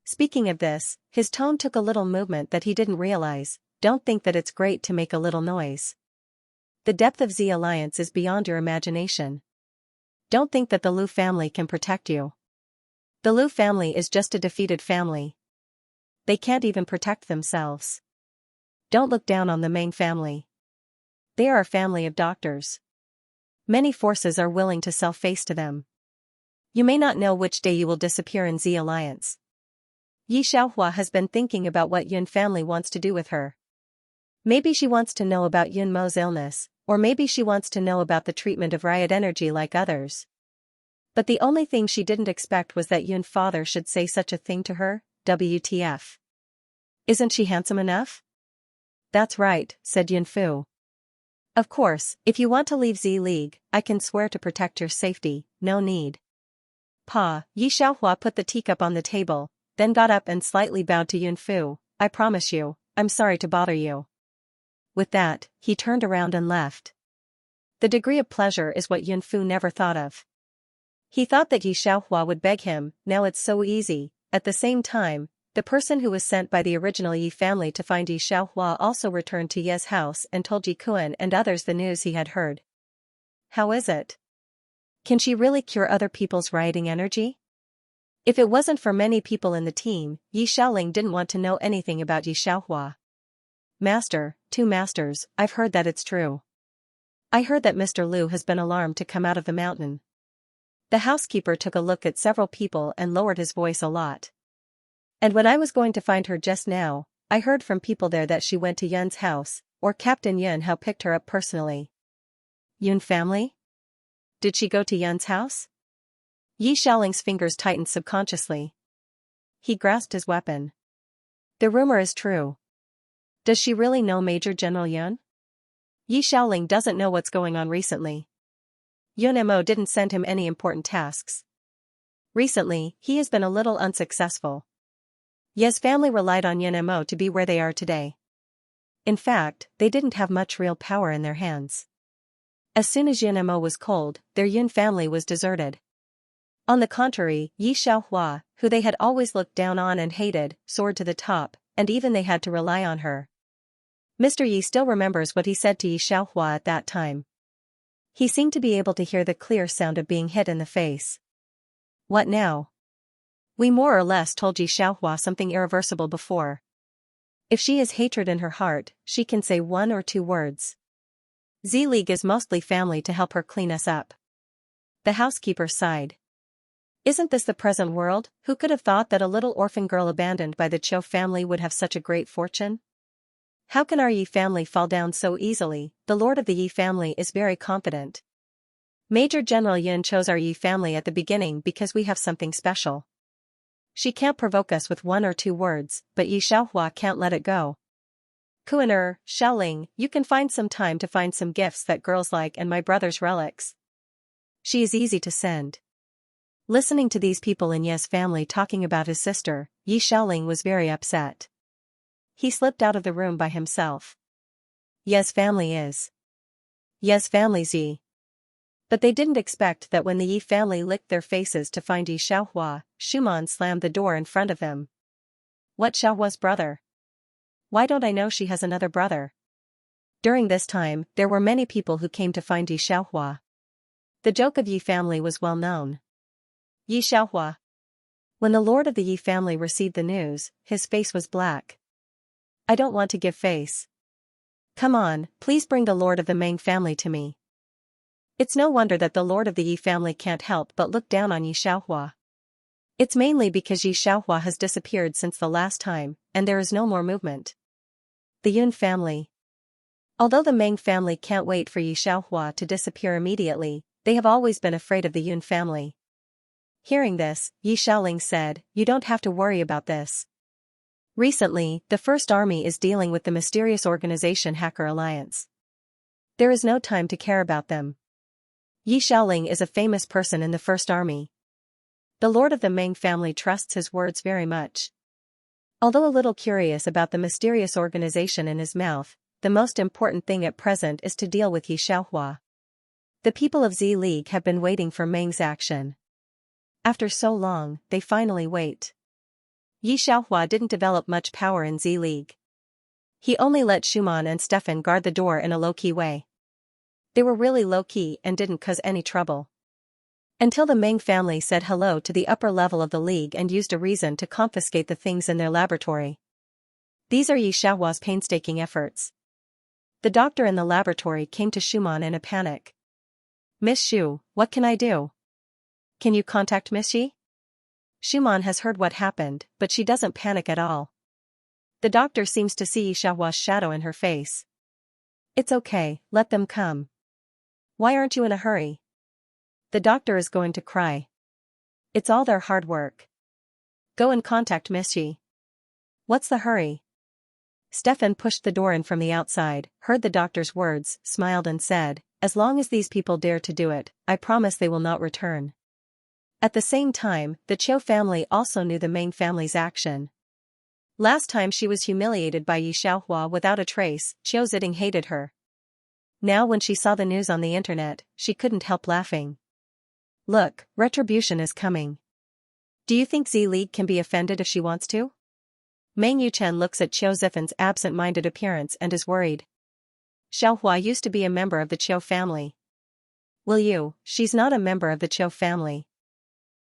Speaking of this, his tone took a little movement that he didn't realize. Don't think that it's great to make a little noise. The depth of Z Alliance is beyond your imagination. Don't think that the Liu family can protect you. The Liu family is just a defeated family. They can't even protect themselves. Don't look down on the Meng family. They are a family of doctors. Many forces are willing to sell face to them. You may not know which day you will disappear in Z Alliance. Yi Xiaohua has been thinking about what Yun family wants to do with her. Maybe she wants to know about Yun Mo's illness, or maybe she wants to know about the treatment of riot energy like others. But the only thing she didn't expect was that Yun father should say such a thing to her. WTF. Isn't she handsome enough? That's right, said Yun Fu. Of course, if you want to leave Z League, I can swear to protect your safety, no need. Pa, Yi Xiaohua put the teacup on the table, then got up and slightly bowed to Yun Fu. I promise you, I'm sorry to bother you. With that, he turned around and left. The degree of pleasure is what Yun Fu never thought of. He thought that Yi Xiaohua would beg him, now it's so easy. At the same time, the person who was sent by the original Yi family to find Yi Xiaohua also returned to Ye's house and told Yi Kuan and others the news he had heard. How is it? Can she really cure other people's rioting energy? If it wasn't for many people in the team, Yi Xiaoling didn't want to know anything about Yi Xiaohua. Master, two masters, I've heard that it's true. I heard that Mr. Liu has been alarmed to come out of the mountain. The housekeeper took a look at several people and lowered his voice a lot. And when I was going to find her just now, I heard from people there that she went to Yun's house, or Captain Yun Hao picked her up personally. Yun family? Did she go to Yun's house? Yi Xiaoling's fingers tightened subconsciously. He grasped his weapon. The rumor is true. Does she really know Major General Yun? Yi Xiaoling doesn't know what's going on recently. Yun Mo didn't send him any important tasks. Recently, he has been a little unsuccessful. Ye's family relied on Yun Mo to be where they are today. In fact, they didn't have much real power in their hands. As soon as Yun Mo was cold, their Yun family was deserted. On the contrary, Yi Xiaohua, who they had always looked down on and hated, soared to the top, and even they had to rely on her. Mr. Yi still remembers what he said to Yi Xiaohua at that time. He seemed to be able to hear the clear sound of being hit in the face. What now? We more or less told Yi Xiaohua something irreversible before. If she has hatred in her heart, she can say 1 or 2 words. Z League is mostly family to help her clean us up. The housekeeper sighed. Isn't this the present world? Who could have thought that a little orphan girl abandoned by the Chou family would have such a great fortune? How can our Yi family fall down so easily? The lord of the Yi family is very confident. Major General Yun chose our Yi family at the beginning because we have something special. She can't provoke us with 1 or 2 words, but Yi Xiaohua can't let it go. Kuan Xiaoling, you can find some time to find some gifts that girls like and my brother's relics. She is easy to send. Listening to these people in Ye's family talking about his sister, Yi Xiaoling was very upset. He slipped out of the room by himself. Ye's family is. Ye's family's Yi. But they didn't expect that when the Yi family licked their faces to find Yi Xiaohua, Shuman slammed the door in front of him. What, Xiaohua's brother? Why don't I know she has another brother? During this time, there were many people who came to find Yi Xiaohua. The joke of Yi family was well known. Yi Xiaohua. When the lord of the Yi family received the news, his face was black. I don't want to give face. Come on, please bring the lord of the Meng family to me. It's no wonder that the lord of the Yi family can't help but look down on Yi Xiaohua. It's mainly because Yi Xiaohua has disappeared since the last time, and there is no more movement. The Yun family. Although the Meng family can't wait for Yi Xiaohua to disappear immediately, they have always been afraid of the Yun family. Hearing this, Yi Xiaoling said, "You don't have to worry about this. Recently, the First Army is dealing with the mysterious organization Hacker Alliance. There is no time to care about them. Yi Xiaoling is a famous person in the First Army. The lord of the Meng family trusts his words very much." Although a little curious about the mysterious organization in his mouth, the most important thing at present is to deal with Yi Xiaohua. The people of Z League have been waiting for Meng's action. After so long, they finally wait. Yi Xiaohua didn't develop much power in Z League. He only let Shuman and Stefan guard the door in a low-key way. They were really low-key and didn't cause any trouble. Until the Meng family said hello to the upper level of the league and used a reason to confiscate the things in their laboratory. These are Yi Xiaohua's painstaking efforts. The doctor in the laboratory came to Shuman in a panic. Miss Xu, what can I do? Can you contact Miss Yi? Shuman has heard what happened, but she doesn't panic at all. The doctor seems to see Yi Xiaohua's shadow in her face. It's okay, let them come. Why aren't you in a hurry? The doctor is going to cry. It's all their hard work. Go and contact Miss Yi. What's the hurry? Stefan pushed the door in from the outside, heard the doctor's words, smiled and said, as long as these people dare to do it, I promise they will not return. At the same time, the Qiu family also knew the Meng family's action. Last time she was humiliated by Yi Xiaohua without a trace, Qiu Ziding hated her. Now when she saw the news on the internet, she couldn't help laughing. Look, retribution is coming. Do you think Z League can be offended if she wants to? Meng Yuchen looks at Qiu Zifan's absent-minded appearance and is worried. Xiaohua used to be a member of the Qiu family. Will you? She's not a member of the Qiu family.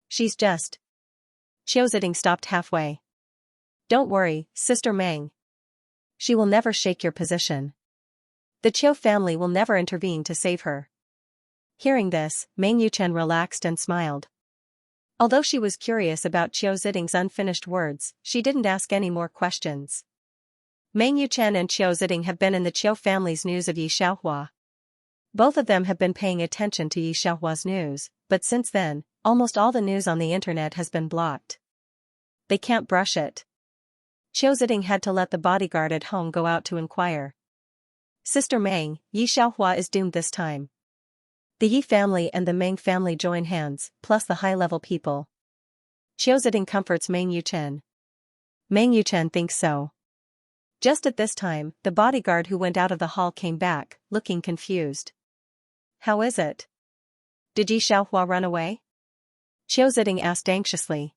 She's just. Qiu Ziding stopped halfway. Don't worry, Sister Meng. She will never shake your position. The Qiu family will never intervene to save her. Hearing this, Meng Yuchen relaxed and smiled. Although she was curious about Qiu Ziding's unfinished words, she didn't ask any more questions. Meng Yuchen and Qiu Ziding have been in the Qiu family's news of Yi Xiaohua. Both of them have been paying attention to Yi Xiaohua's news, but since then, almost all the news on the internet has been blocked. They can't brush it. Qiu Ziding had to let the bodyguard at home go out to inquire. Sister Meng, Yi Xiaohua is doomed this time. The Yi family and the Meng family join hands, plus the high-level people. Qiu Ziding comforts Meng Yuchen. Meng Yuchen thinks so. Just at this time, the bodyguard who went out of the hall came back, looking confused. How is it? Did Yi Xiaohua run away? Qiu Ziding asked anxiously.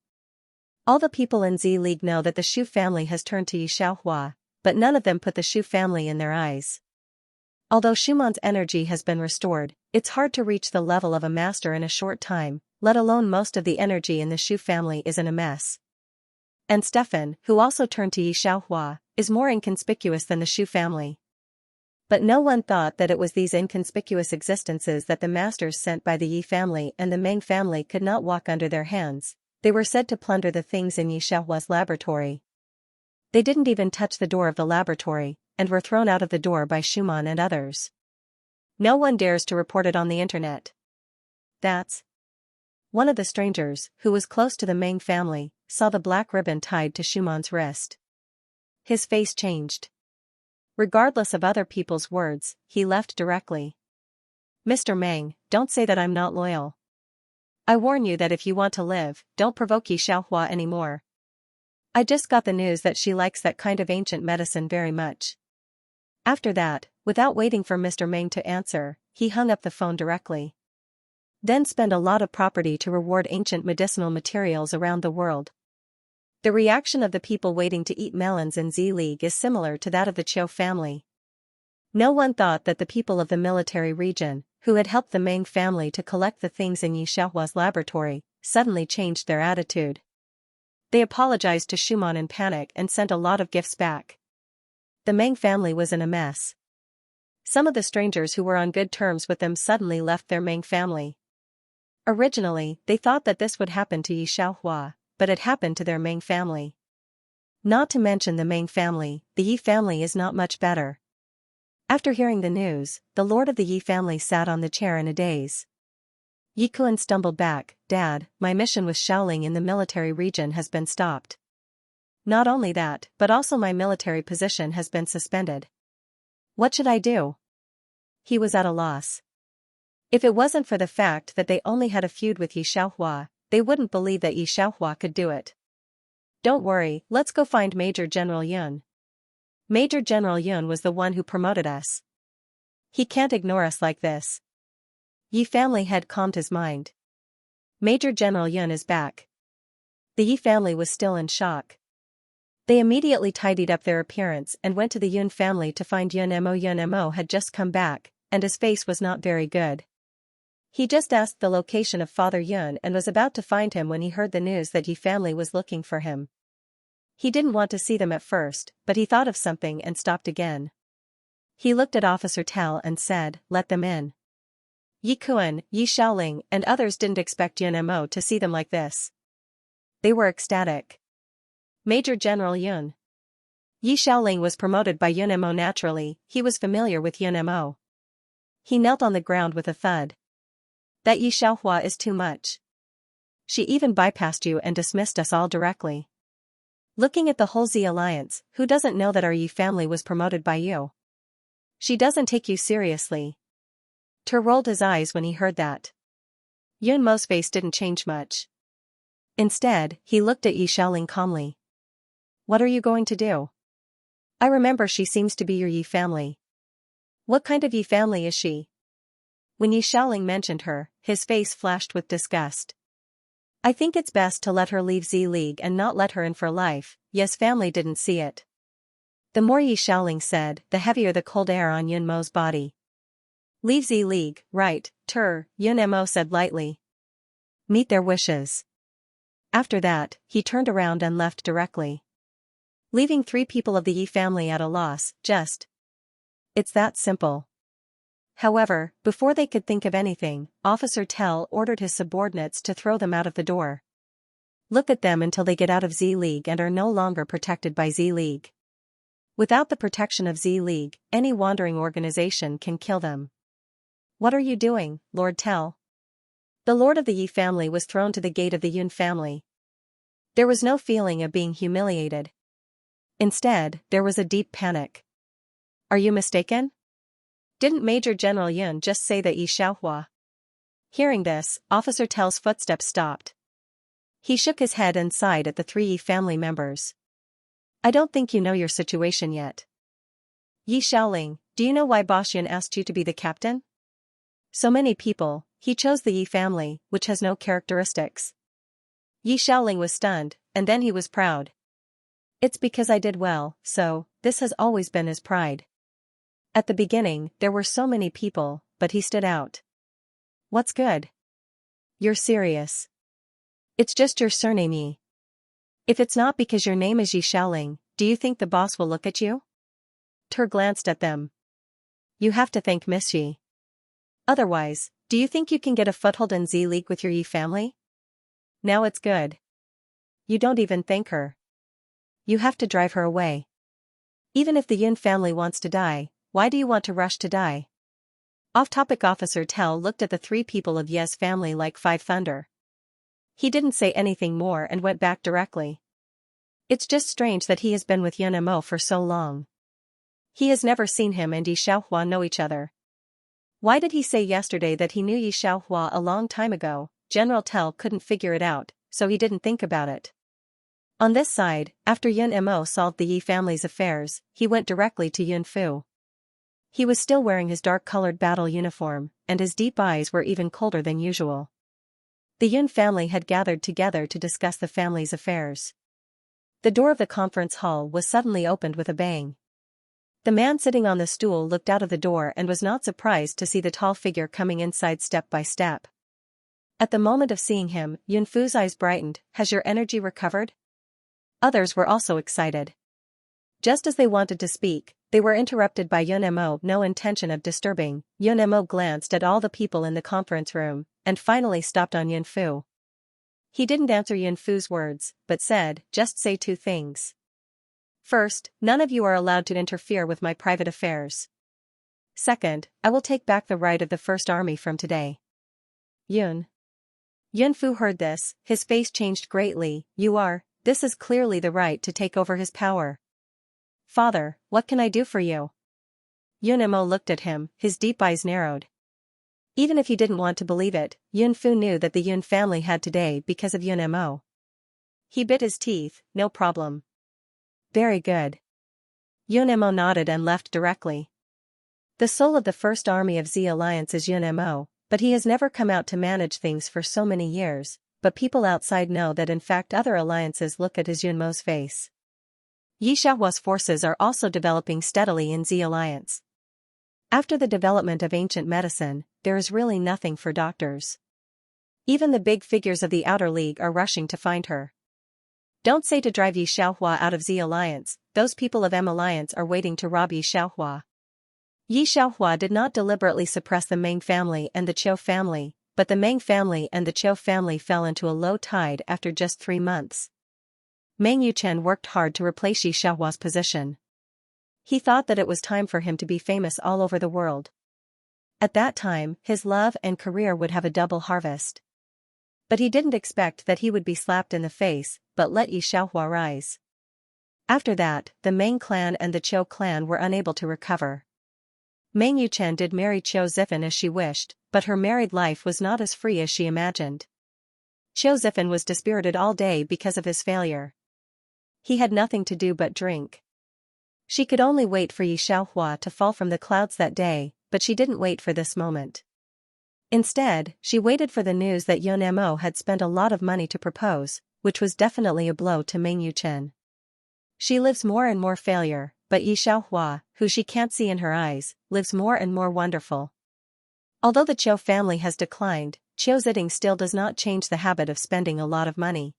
All the people in Z League know that the Shu family has turned to Yi Xiaohua, but none of them put the Shu family in their eyes. Although Shuman's energy has been restored, it's hard to reach the level of a master in a short time, let alone most of the energy in the Shu family is in a mess. And Stefan, who also turned to Yi Xiaohua, is more inconspicuous than the Shu family. But no one thought that it was these inconspicuous existences that the masters sent by the Yi family and the Meng family could not walk under their hands. They were said to plunder the things in Yi Xiaohua's laboratory. They didn't even touch the door of the laboratory, and were thrown out of the door by Shuman and others. No one dares to report it on the internet. That's. One of the strangers, who was close to the Meng family, saw the black ribbon tied to Shuman's wrist. His face changed. Regardless of other people's words, he left directly. Mr. Meng, don't say that I'm not loyal. I warn you that if you want to live, don't provoke Xianxia anymore. I just got the news that she likes that kind of ancient medicine very much. After that, without waiting for Mr. Meng to answer, he hung up the phone directly. Then spend a lot of property to reward ancient medicinal materials around the world. The reaction of the people waiting to eat melons in Z League is similar to that of the Qiu family. No one thought that the people of the military region, who had helped the Meng family to collect the things in Xiaohua's laboratory, suddenly changed their attitude. They apologized to Schumann in panic and sent a lot of gifts back. The Meng family was in a mess. Some of the strangers who were on good terms with them suddenly left their Meng family. Originally, they thought that this would happen to Xiaohua, but it happened to their Meng family. Not to mention the Meng family, the Yi family is not much better. After hearing the news, the lord of the Yi family sat on the chair in a daze. Yi Kuan stumbled back. Dad, my mission with Shaoling in the military region has been stopped. Not only that, but also my military position has been suspended. What should I do? He was at a loss. If it wasn't for the fact that they only had a feud with Yi Xiaohua, they wouldn't believe that Yi Xiaohua could do it. Don't worry, let's go find Major General Yun. Major General Yun was the one who promoted us. He can't ignore us like this. Yi family had calmed his mind. Major General Yun is back. The Yi family was still in shock. They immediately tidied up their appearance and went to the Yun family to find Yun Mo. Yun Mo had just come back, and his face was not very good. He just asked the location of Father Yun and was about to find him when he heard the news that Yi family was looking for him. He didn't want to see them at first, but he thought of something and stopped again. He looked at Officer Tell and said, "Let them in." Yi Kuan, Yi Shaoling, and others didn't expect Yun Mo to see them like this. They were ecstatic. Major General Yun. Yi Shaoling was promoted by Yun Mo naturally, he was familiar with Yun Mo. He knelt on the ground with a thud. That Yi Xiaohua is too much. She even bypassed you and dismissed us all directly. Looking at the whole Z alliance, who doesn't know that our Yi family was promoted by you? She doesn't take you seriously. Ter rolled his eyes when he heard that. Yun Mo's face didn't change much. Instead, he looked at Yi Shaoling calmly. What are you going to do? I remember she seems to be your Yi family. What kind of Yi family is she? When Yi Shaoling mentioned her, his face flashed with disgust. I think it's best to let her leave Z League and not let her in for life. Yes, family didn't see it. The more Yi Shaoling said, the heavier the cold air on Yun Mo's body. Leave Z League, right, Yun Mo said lightly. Meet their wishes. After that, he turned around and left directly. Leaving 3 people of the Yi family at a loss, it's that simple. However, before they could think of anything, Officer Tell ordered his subordinates to throw them out of the door. Look at them until they get out of Z League and are no longer protected by Z League. Without the protection of Z League, any wandering organization can kill them. What are you doing, Lord Tell? The lord of the Yi family was thrown to the gate of the Yun family. There was no feeling of being humiliated. Instead, there was a deep panic. Are you mistaken? Didn't Major General Yun just say that Yi Xiaohua? Hearing this, Officer Tell's footsteps stopped. He shook his head and sighed at the 3 Yi family members. I don't think you know your situation yet. Yi Shaoling, do you know why Boxian asked you to be the captain? So many people, he chose the Yi family, which has no characteristics. Yi Shaoling was stunned, and then he was proud. It's because I did well, so, this has always been his pride. At the beginning, there were so many people, but he stood out. What's good? You're serious. It's just your surname Yi. If it's not because your name is Yi Shaoling, do you think the boss will look at you? Ter glanced at them. You have to thank Miss Yi. Otherwise, do you think you can get a foothold in Z League with your Yi family? Now it's good. You don't even thank her. You have to drive her away. Even if the Yun family wants to die, why do you want to rush to die? Off-topic. Officer Tell looked at the 3 people of Ye's family like 5 thunder. He didn't say anything more and went back directly. It's just strange that he has been with Yun Mo for so long. He has never seen him and Yi Xiaohua know each other. Why did he say yesterday that he knew Xianxia a long time ago? General Tell couldn't figure it out, so he didn't think about it. On this side, after Yun Mo solved the Yi family's affairs, he went directly to Yun Fu. He was still wearing his dark-colored battle uniform, and his deep eyes were even colder than usual. The Yun family had gathered together to discuss the family's affairs. The door of the conference hall was suddenly opened with a bang. The man sitting on the stool looked out of the door and was not surprised to see the tall figure coming inside step by step. At the moment of seeing him, Yun Fu's eyes brightened. "Has your energy recovered?" Others were also excited. Just as they wanted to speak, they were interrupted by Yun Mo. No intention of disturbing, Yun Mo glanced at all the people in the conference room, and finally stopped on Yun Fu. He didn't answer Yun Fu's words, but said, "Just say two things. First, none of you are allowed to interfere with my private affairs. Second, I will take back the right of the First Army from today." Yun Fu heard this, his face changed greatly. This is clearly the right to take over his power. "Father, what can I do for you?" Yun Mo looked at him, his deep eyes narrowed. Even if he didn't want to believe it, Yun Fu knew that the Yun family had today because of Yun Mo. He bit his teeth. "No problem." "Very good." Yun Mo nodded and left directly. The soul of the First Army of Z Alliance is Yun Mo, but he has never come out to manage things for so many years, but people outside know that in fact other alliances look at his Yun Mo's face. Xianxia's forces are also developing steadily in Z Alliance. After the development of ancient medicine, there is really nothing for doctors. Even the big figures of the Outer League are rushing to find her. Don't say to drive Xianxia out of Z Alliance, those people of M Alliance are waiting to rob Xianxia. Xianxia did not deliberately suppress the Meng family and the Qiu family, but the Meng family and the Qiu family fell into a low tide after just 3 months. Meng Yuchen worked hard to replace Xianxia's position. He thought that it was time for him to be famous all over the world. At that time, his love and career would have a double harvest. But he didn't expect that he would be slapped in the face, but let Xianxia rise. After that, the Meng clan and the Qiu clan were unable to recover. Meng Yuchen did marry Qiu Zifan as she wished, but her married life was not as free as she imagined. Qiu Zifan was dispirited all day because of his failure. He had nothing to do but drink. She could only wait for Xianxia to fall from the clouds that day, but she didn't wait for this moment. Instead, she waited for the news that Yun Mo had spent a lot of money to propose, which was definitely a blow to Meng Yuchen. She lives more and more failure, but Xianxia, who she can't see in her eyes, lives more and more wonderful. Although the Qiu family has declined, Qiu Ziding still does not change the habit of spending a lot of money.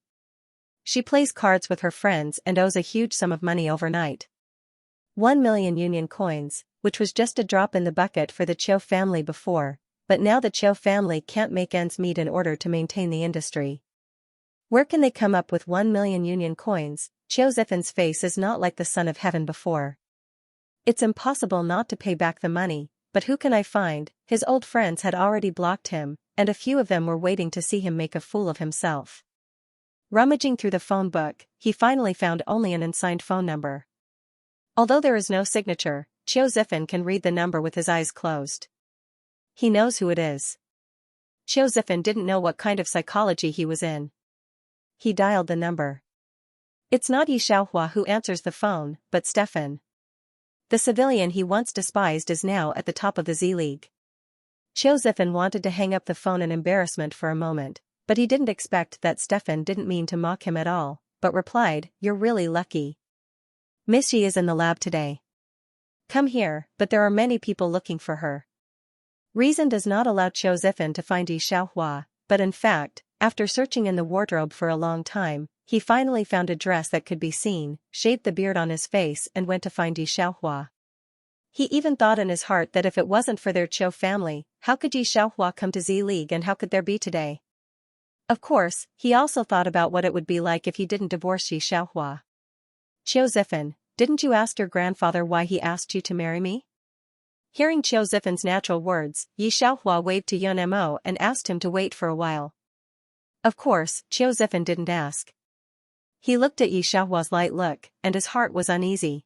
She plays cards with her friends and owes a huge sum of money overnight. 1 million Union coins, which was just a drop in the bucket for the Qiu family before, but now the Qiu family can't make ends meet in order to maintain the industry. Where can they come up with 1 million Union coins? Qiu Zifan's face is not like the son of heaven before. It's impossible not to pay back the money, but who can I find? His old friends had already blocked him, and a few of them were waiting to see him make a fool of himself. Rummaging through the phone book, he finally found only an unsigned phone number. Although there is no signature, Qiu Zifan can read the number with his eyes closed. He knows who it is. Qiu Zifan didn't know what kind of psychology he was in. He dialed the number. It's not Xianxia who answers the phone, but Stefan. The civilian he once despised is now at the top of the Z League. Qiu Zifan wanted to hang up the phone in embarrassment for a moment, but he didn't expect that Stefan didn't mean to mock him at all, but replied, "You're really lucky. Miss Yi is in the lab today. Come here, but there are many people looking for her." Reason does not allow Qiu Zifan to find Xianxia, but in fact, after searching in the wardrobe for a long time, he finally found a dress that could be seen, shaved the beard on his face and went to find Xianxia. He even thought in his heart that if it wasn't for their Qiu family, how could Xianxia come to Z League and how could there be today? Of course, he also thought about what it would be like if he didn't divorce Xianxia. "Qiu Zifan, didn't you ask your grandfather why he asked you to marry me?" Hearing Qiu Zifan's natural words, Xianxia waved to Yun Mo and asked him to wait for a while. Of course, Qiu Zifan didn't ask. He looked at Xianxia's light look, and his heart was uneasy.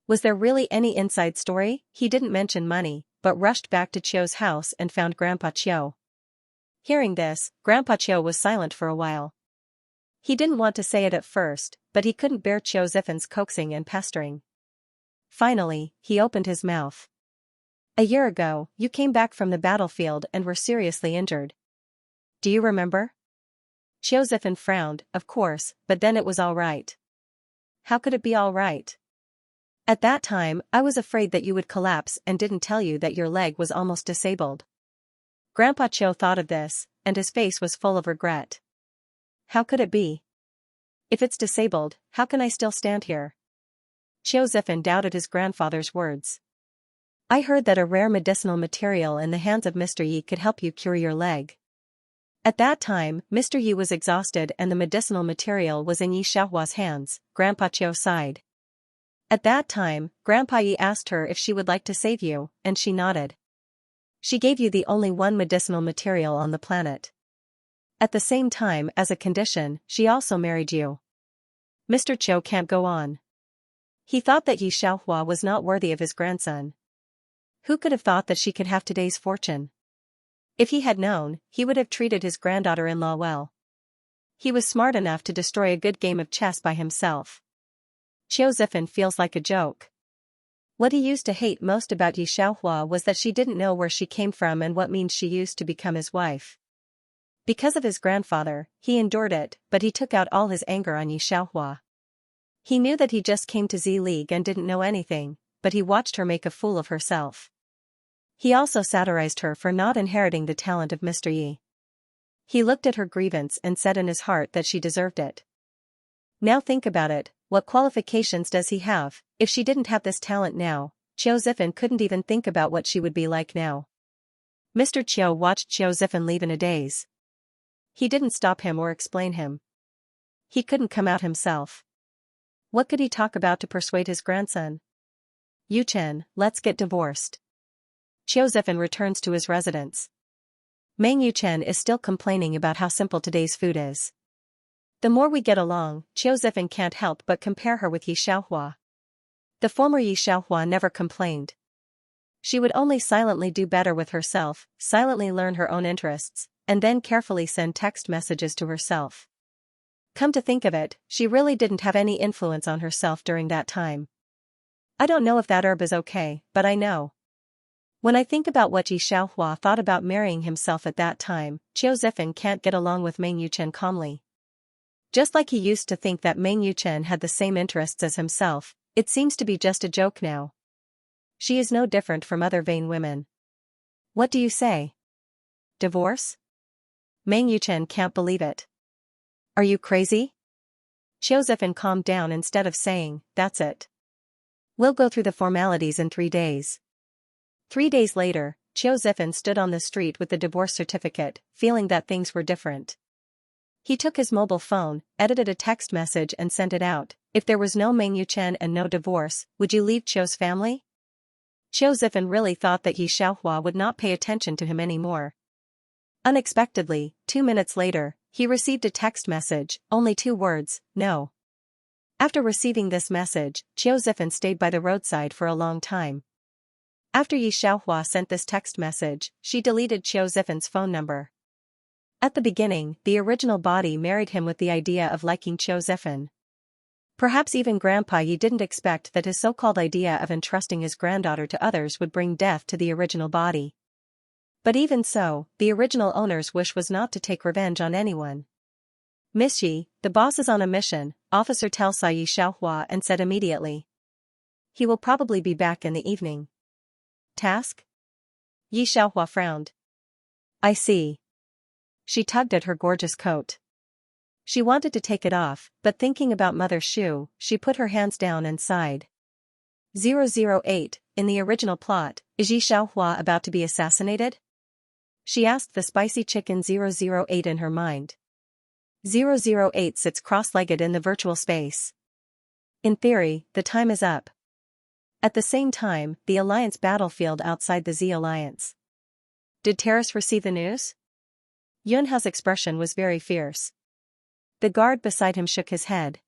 Was there really any inside story? He didn't mention money, but rushed back to Chio's house and found Grandpa Chio. Hearing this, Grandpa Chio was silent for a while. He didn't want to say it at first, but he couldn't bear Chio Ziffin's coaxing and pestering. Finally, he opened his mouth. "A year ago, you came back from the battlefield and were seriously injured. Do you remember?" Chio Ziffin frowned, "Of course, but then it was all right." "How could it be all right?" "At that time, I was afraid that you would collapse and didn't tell you that your leg was almost disabled." Grandpa Chio thought of this, and his face was full of regret. "How could it be? If it's disabled, how can I still stand here?" Chio Ziffin doubted his grandfather's words. "I heard that a rare medicinal material in the hands of Mr. Yi could help you cure your leg." At that time, Mr. Yi was exhausted and the medicinal material was in Yi Xiaohua's hands. Grandpa Chio sighed. "At that time, Grandpa Yi asked her if she would like to save you, and she nodded. She gave you the only one medicinal material on the planet. At the same time, as a condition, she also married you." Mr. Chio can't go on. He thought that Yi Xiaohua was not worthy of his grandson. Who could have thought that she could have today's fortune? If he had known, he would have treated his granddaughter-in-law well. He was smart enough to destroy a good game of chess by himself. Chio Ziffin feels like a joke. What he used to hate most about Yi Xiaohua was that she didn't know where she came from and what means she used to become his wife. Because of his grandfather, he endured it, but he took out all his anger on Yi Xiaohua. He knew that he just came to Z League and didn't know anything, but he watched her make a fool of herself. He also satirized her for not inheriting the talent of Mr. Yi. He looked at her grievance and said in his heart that she deserved it. Now think about it, what qualifications does he have? If she didn't have this talent now, Chio Ziffin couldn't even think about what she would be like now. Mr. Chio watched Chio Ziffin leave in a daze. He didn't stop him or explain him. He couldn't come out himself. What could he talk about to persuade his grandson? "Yu Chen, let's get divorced." Chio Ziffin returns to his residence. Meng Yu Chen is still complaining about how simple today's food is. The more we get along, Chio Ziffin can't help but compare her with Yi Xiaohua. The former Yi Xiaohua never complained. She would only silently do better with herself, silently learn her own interests, and then carefully send text messages to herself. Come to think of it, she really didn't have any influence on herself during that time. I don't know if that herb is okay, but I know. When I think about what Yi Xiaohua thought about marrying himself at that time, Chio Ziffin can't get along with Meng Yu Chen calmly. Just like he used to think that Meng Yu Chen had the same interests as himself, it seems to be just a joke now. She is no different from other vain women. What do you say? Divorce? Meng Yu Chen can't believe it. Are you crazy? Chio Ziffin calmed down instead of saying, "That's it. We'll go through the formalities in 3 days." 3 days later, Chio Ziffin stood on the street with the divorce certificate, feeling that things were different. He took his mobile phone, edited a text message and sent it out. "If there was no Meng Yu Chen and no divorce, would you leave Chio's family?" Chio Ziffin really thought that Yi Xiaohua would not pay attention to him anymore. Unexpectedly, 2 minutes later, he received a text message, only 2 words, "No." After receiving this message, Chio Ziffin stayed by the roadside for a long time. After Yi Xiaohua sent this text message, she deleted Chio Ziffin's phone number. At the beginning, the original body married him with the idea of liking Chio Ziffin. Perhaps even Grandpa Yi didn't expect that his so-called idea of entrusting his granddaughter to others would bring death to the original body. But even so, the original owner's wish was not to take revenge on anyone. "Miss Yi, the boss is on a mission," Officer Tell saw Yi Xiaohua and said immediately. "He will probably be back in the evening." "Task?" Yi Xiaohua frowned. "I see." She tugged at her gorgeous coat. She wanted to take it off, but thinking about Mother Shu, she put her hands down and sighed. 008, in the original plot, is Yi Xiaohua about to be assassinated? She asked the spicy chicken 008 in her mind. 008 sits cross-legged in the virtual space. In theory, the time is up. At the same time, the Alliance battlefield outside the Z Alliance. Did Terrace receive the news? Yunha's expression was very fierce. The guard beside him shook his head.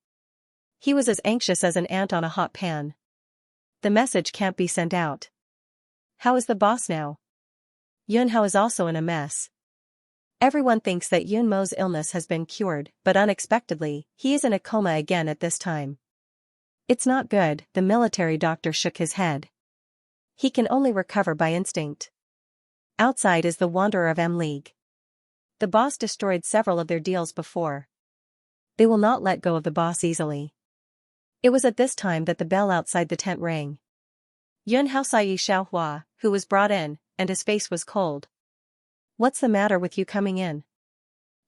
He was as anxious as an ant on a hot pan. The message can't be sent out. How is the boss now? Yunhao is also in a mess. Everyone thinks that Yun Mo's illness has been cured, but unexpectedly, he is in a coma again at this time. It's not good, the military doctor shook his head. He can only recover by instinct. Outside is the Wanderer of M League. The boss destroyed several of their deals before. They will not let go of the boss easily. It was at this time that the bell outside the tent rang. Yunhao saw Xianxia, who was brought in, and his face was cold. What's the matter with you coming in?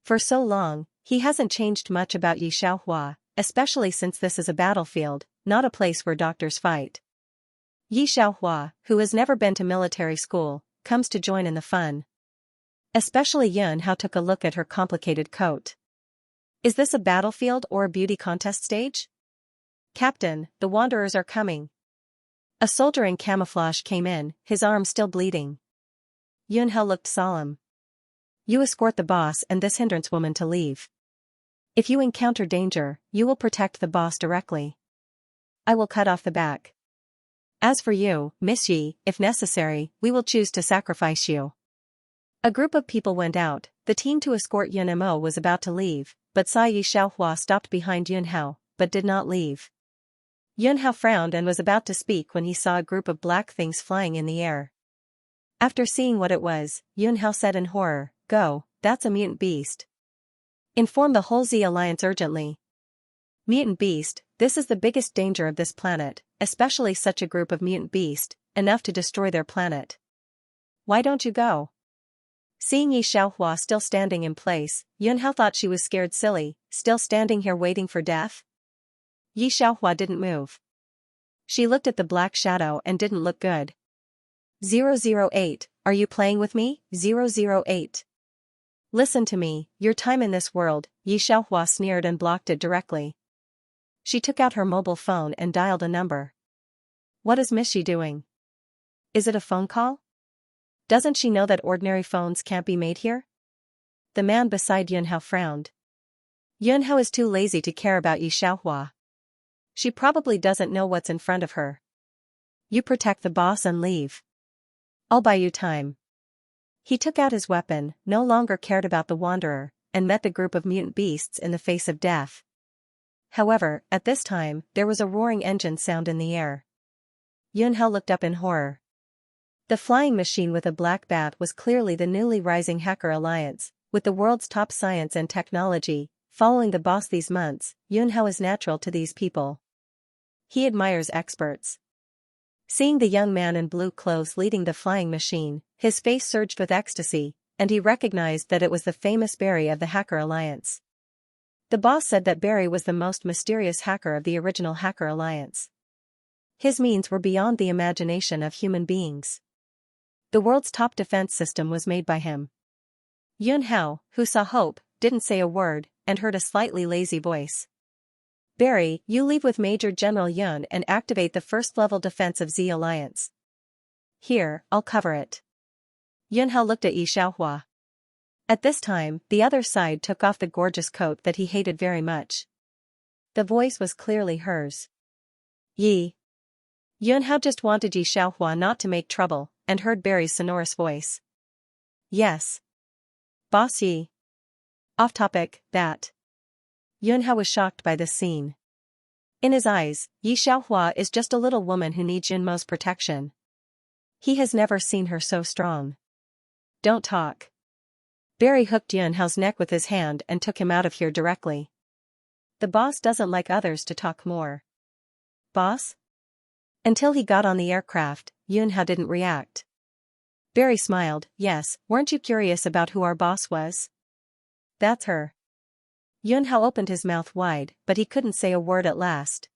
For so long, he hasn't changed much about Xianxia, especially since this is a battlefield, not a place where doctors fight. Xianxia, who has never been to military school, comes to join in the fun. Especially Yunhao took a look at her complicated coat. Is this a battlefield or a beauty contest stage? Captain, the Wanderers are coming. A soldier in camouflage came in, his arm still bleeding. Yunhao looked solemn. You escort the boss and this hindrance woman to leave. If you encounter danger, you will protect the boss directly. I will cut off the back. As for you, Miss Yi, if necessary, we will choose to sacrifice you. A group of people went out. The team to escort Yun Mo was about to leave, but saw Xianxia stopped behind Yunhao, but did not leave. Yunhao frowned and was about to speak when he saw a group of black things flying in the air. After seeing what it was, Yunhao said in horror, Go, that's a mutant beast. Inform the whole Z Alliance urgently. Mutant beast, this is the biggest danger of this planet, especially such a group of mutant beast, enough to destroy their planet. Why don't you go? Seeing Xianxia still standing in place, Yunhao thought she was scared silly, still standing here waiting for death? Xianxia didn't move. She looked at the black shadow and didn't look good. 008, are you playing with me, 008? Listen to me, your time in this world, Xianxia sneered and blocked it directly. She took out her mobile phone and dialed a number. What is Miss Yi doing? Is it a phone call? Doesn't she know that ordinary phones can't be made here? The man beside Yunhao frowned. Yunhao is too lazy to care about Xianxia. She probably doesn't know what's in front of her. You protect the boss and leave. I'll buy you time. He took out his weapon, no longer cared about the Wanderer, and met the group of mutant beasts in the face of death. However, at this time, there was a roaring engine sound in the air. Yunhao looked up in horror. The flying machine with a black bat was clearly the newly rising Hacker Alliance, with the world's top science and technology. Following the boss these months, Yunhao is natural to these people. He admires experts. Seeing the young man in blue clothes leading the flying machine, his face surged with ecstasy, and he recognized that it was the famous Barry of the Hacker Alliance. The boss said that Barry was the most mysterious hacker of the original Hacker Alliance. His means were beyond the imagination of human beings. The world's top defense system was made by him. Yunhao, who saw hope, didn't say a word, and heard a slightly lazy voice. Barry, you leave with Major General Yun and activate the first-level defense of Z Alliance. Here, I'll cover it. Yunhao looked at Xianxia. At this time, the other side took off the gorgeous coat that he hated very much. The voice was clearly hers. Yi. Yunhao just wanted Xianxia not to make trouble, and heard Barry's sonorous voice. Yes. Boss Yi. Off topic, that. Yunhao was shocked by this scene. In his eyes, Xianxia is just a little woman who needs Yunmo's protection. He has never seen her so strong. Don't talk. Barry hooked Yunhao's neck with his hand and took him out of here directly. The boss doesn't like others to talk more. Boss? Until he got on the aircraft, Yunhao didn't react. Barry smiled. Yes, weren't you curious about who our boss was? That's her. Yunhao opened his mouth wide, but he couldn't say a word at last.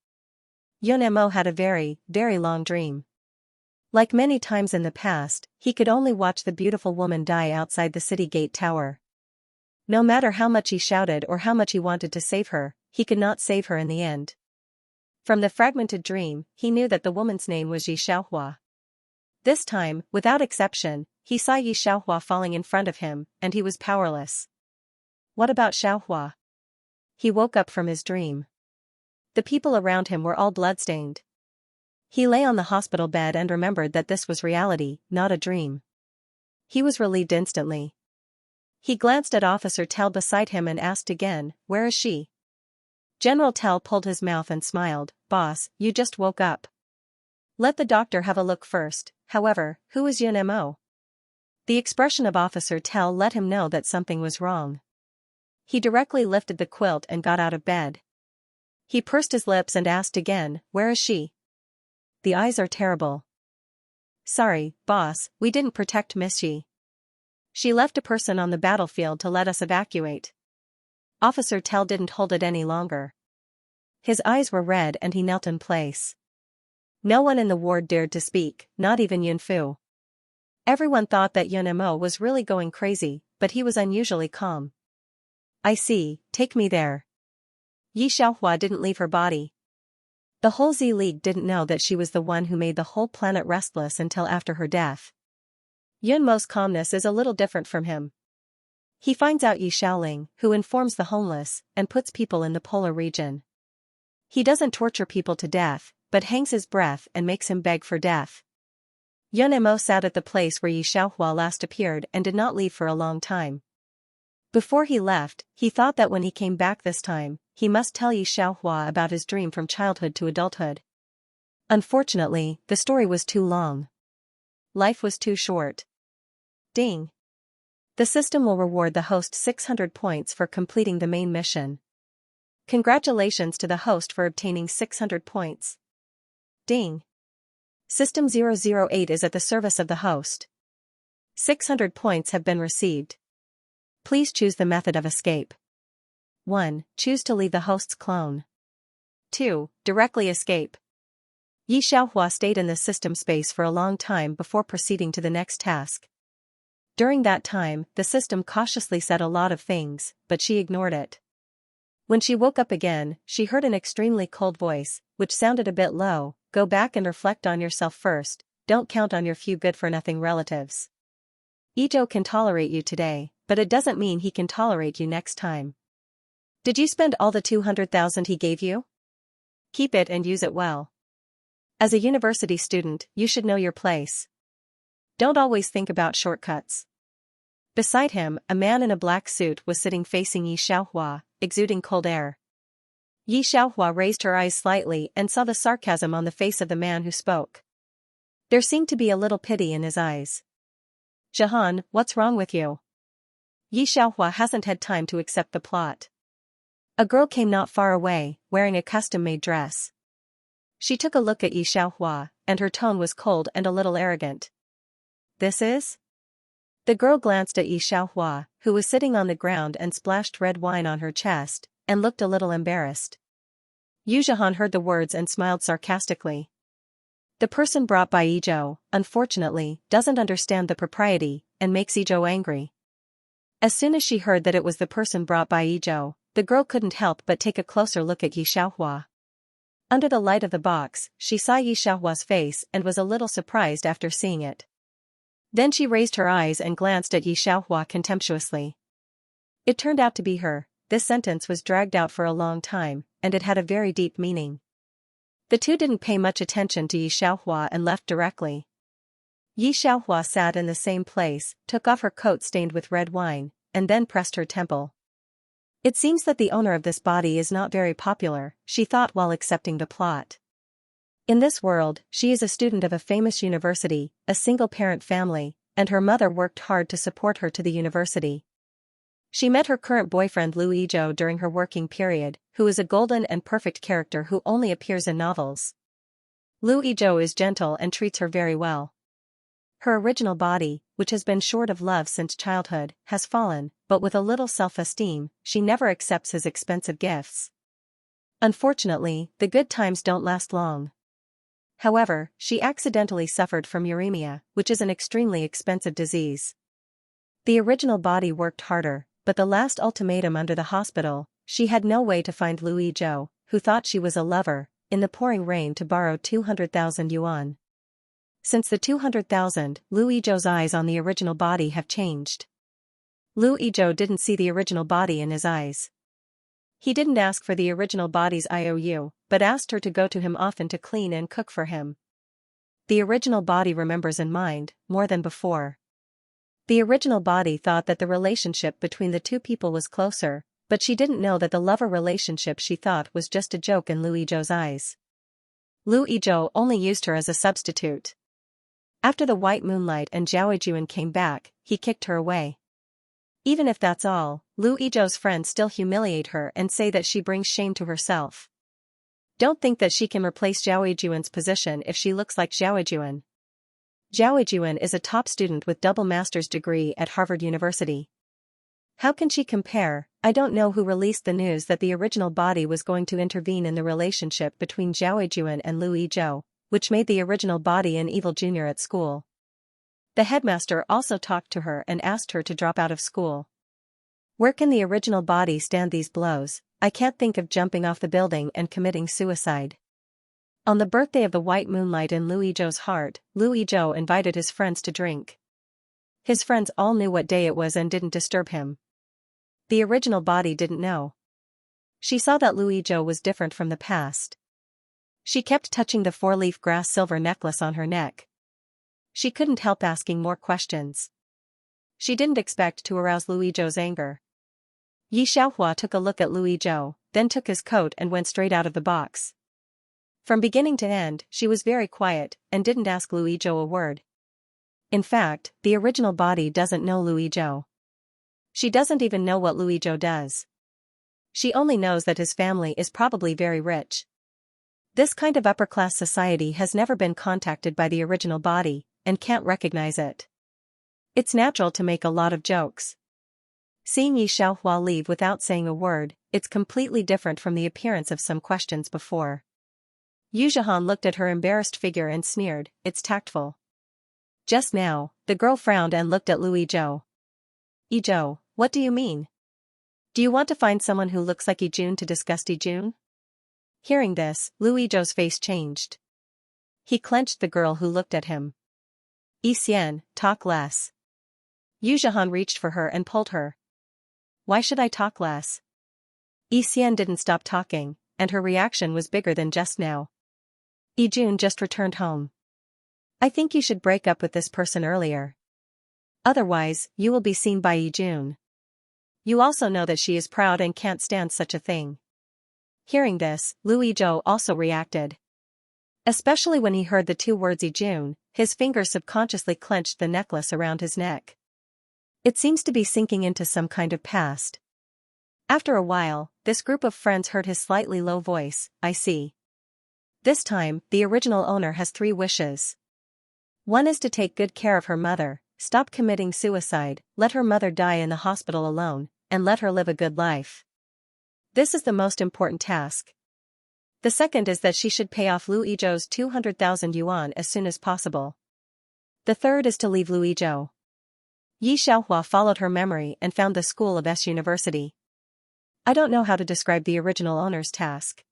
Yun Mo had a very, very long dream. Like many times in the past, he could only watch the beautiful woman die outside the city gate tower. No matter how much he shouted or how much he wanted to save her, he could not save her in the end. From the fragmented dream, he knew that the woman's name was Xianxia. This time, without exception, he saw Xianxia falling in front of him, and he was powerless. What about Xianxia? He woke up from his dream. The people around him were all bloodstained. He lay on the hospital bed and remembered that this was reality, not a dream. He was relieved instantly. He glanced at Officer Tell beside him and asked again, "Where is she?" General Tell pulled his mouth and smiled, "Boss, you just woke up. Let the doctor have a look first. However, who is Yun Mo?" The expression of Officer Tell let him know that something was wrong. He directly lifted the quilt and got out of bed. He pursed his lips and asked again, "Where is she?" "The eyes are terrible." "Sorry, boss, we didn't protect Miss Yi. She left a person on the battlefield to let us evacuate." Officer Tell didn't hold it any longer. His eyes were red and he knelt in place. No one in the ward dared to speak, not even Yun Fu. Everyone thought that Yun Mo was really going crazy, but he was unusually calm. "I see, take me there." Yi Xiaohua didn't leave her body. The whole Z League didn't know that she was the one who made the whole planet restless until after her death. Yun Mo's calmness is a little different from him. He finds out Yi Xiaoling, who informs the homeless, and puts people in the polar region. He doesn't torture people to death, but hangs his breath and makes him beg for death. Yun Mo sat at the place where Yi Xiaohua last appeared and did not leave for a long time. Before he left, he thought that when he came back this time, he must tell Yi Xiaohua about his dream from childhood to adulthood. Unfortunately, the story was too long. Life was too short. Ding. The system will reward the host 600 points for completing the main mission. Congratulations to the host for obtaining 600 points. Ding. System 008 is at the service of the host. 600 points have been received. Please choose the method of escape. 1. Choose to leave the host's clone. 2. Directly escape. Yi Xiaohua stayed in the system space for a long time before proceeding to the next task. During that time, the system cautiously said a lot of things, but she ignored it. When she woke up again, she heard an extremely cold voice, which sounded a bit low. "Go back and reflect on yourself first, don't count on your few good-for-nothing relatives. Ijo can tolerate you today, but it doesn't mean he can tolerate you next time. Did you spend all the 200,000 he gave you? Keep it and use it well. As a university student, you should know your place. Don't always think about shortcuts." Beside him, a man in a black suit was sitting facing Yi Xiaohua, exuding cold air. Yi Xiaohua raised her eyes slightly and saw the sarcasm on the face of the man who spoke. There seemed to be a little pity in his eyes. "Jahan, what's wrong with you?" Yi Xiaohua hasn't had time to accept the plot. A girl came not far away, wearing a custom-made dress. She took a look at Yi Xiaohua, and her tone was cold and a little arrogant. "This is?" The girl glanced at Yi Xiaohua, who was sitting on the ground and splashed red wine on her chest, and looked a little embarrassed. Yu Zhahan heard the words and smiled sarcastically. The person brought by Ijo, unfortunately, doesn't understand the propriety, and makes Ijo angry. As soon as she heard that it was the person brought by Ijo, the girl couldn't help but take a closer look at Yi Xiaohua. Under the light of the box, she saw Yi Xiaohua's face and was a little surprised after seeing it. Then she raised her eyes and glanced at Yi Xiaohua contemptuously. It turned out to be her. This sentence was dragged out for a long time, and it had a very deep meaning. The two didn't pay much attention to Yi Xiaohua and left directly. Yi Xiaohua sat in the same place, took off her coat stained with red wine, and then pressed her temple. It seems that the owner of this body is not very popular, she thought while accepting the plot. In this world, she is a student of a famous university, a single-parent family, and her mother worked hard to support her to the university. She met her current boyfriend Lu Ijo during her working period, who is a golden and perfect character who only appears in novels. Lu Ijo is gentle and treats her very well. Her original body, which has been short of love since childhood, has fallen, but with a little self-esteem, she never accepts his expensive gifts. Unfortunately, the good times don't last long. However, she accidentally suffered from uremia, which is an extremely expensive disease. The original body worked harder, but the last ultimatum under the hospital, she had no way to find Lu Ijo, who thought she was a lover, in the pouring rain to borrow 200,000 yuan. Since the 200,000, Lu Ijo's eyes on the original body have changed. Lu Ijo didn't see the original body in his eyes. He didn't ask for the original body's IOU, but asked her to go to him often to clean and cook for him. The original body remembers in mind, more than before. The original body thought that the relationship between the two people was closer, but she didn't know that the lover relationship she thought was just a joke in Lu Yizhou's eyes. Lu Yizhou only used her as a substitute. After the white moonlight and Zhao Yuan came back, he kicked her away. Even if that's all, Lu Yizhou's friends still humiliate her and say that she brings shame to herself. Don't think that she can replace Zhao Yuan's position if she looks like Zhao Yuan. Zhao Yuan is a top student with double master's degree at Harvard University. How can she compare? I don't know who released the news that the original body was going to intervene in the relationship between Zhao Yuan and Lu Yizhou, which made the original body an evil junior at school. The headmaster also talked to her and asked her to drop out of school. Where can the original body stand these blows? I can't think of jumping off the building and committing suicide. On the birthday of the white moonlight in Lu Yizhou's heart, Lu Yizhou invited his friends to drink. His friends all knew what day it was and didn't disturb him. The original body didn't know. She saw that Lu Yizhou was different from the past. She kept touching the four-leaf grass silver necklace on her neck. She couldn't help asking more questions. She didn't expect to arouse Lu Yizhou's anger. Yi Xiaohua took a look at Lu Yizhou, then took his coat and went straight out of the box. From beginning to end, she was very quiet, and didn't ask Lu Yizhou a word. In fact, the original body doesn't know Lu Yizhou. She doesn't even know what Lu Yizhou does. She only knows that his family is probably very rich. This kind of upper-class society has never been contacted by the original body, and can't recognize it. It's natural to make a lot of jokes. Seeing Yi Xiaohua leave without saying a word, it's completely different from the appearance of some questions before. Yu Zhihan looked at her embarrassed figure and sneered, "It's tactful." Just now, the girl frowned and looked at Lu Yizhou. "Yizhou, what do you mean? Do you want to find someone who looks like Yijun to disgust Yijun?" Hearing this, Lu Yizhou's face changed. He clenched the girl who looked at him. "Yi Xian, talk less." Yu Zhihan reached for her and pulled her. "Why should I talk less?" Yi Xian didn't stop talking, and her reaction was bigger than just now. "Yijun just returned home. I think you should break up with this person earlier. Otherwise, you will be seen by Yijun. You also know that she is proud and can't stand such a thing." Hearing this, Lu Yizhou also reacted. Especially when he heard the two words Yijun, his fingers subconsciously clenched the necklace around his neck. It seems to be sinking into some kind of past. After a while, this group of friends heard his slightly low voice, "I see. This time, the original owner has 3 wishes. One is to take good care of her mother, stop committing suicide, let her mother die in the hospital alone, and let her live a good life. This is the most important task. The second is that she should pay off Lu Yizhou's 200,000 yuan as soon as possible. The third is to leave Lu Yizhou." Yi Xiaohua followed her memory and found the school of S University. I don't know how to describe the original owner's task.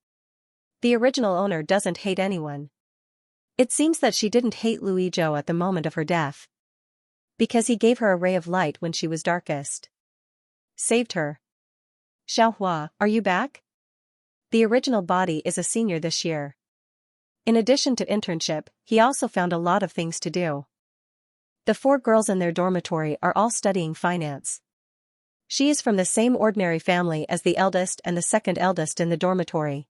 The original owner doesn't hate anyone. It seems that she didn't hate Lu Yizhou at the moment of her death. Because he gave her a ray of light when she was darkest. Saved her. "Xiaohua, are you back?" The original body is a senior this year. In addition to internship, he also found a lot of things to do. The 4 girls in their dormitory are all studying finance. She is from the same ordinary family as the eldest and the second eldest in the dormitory.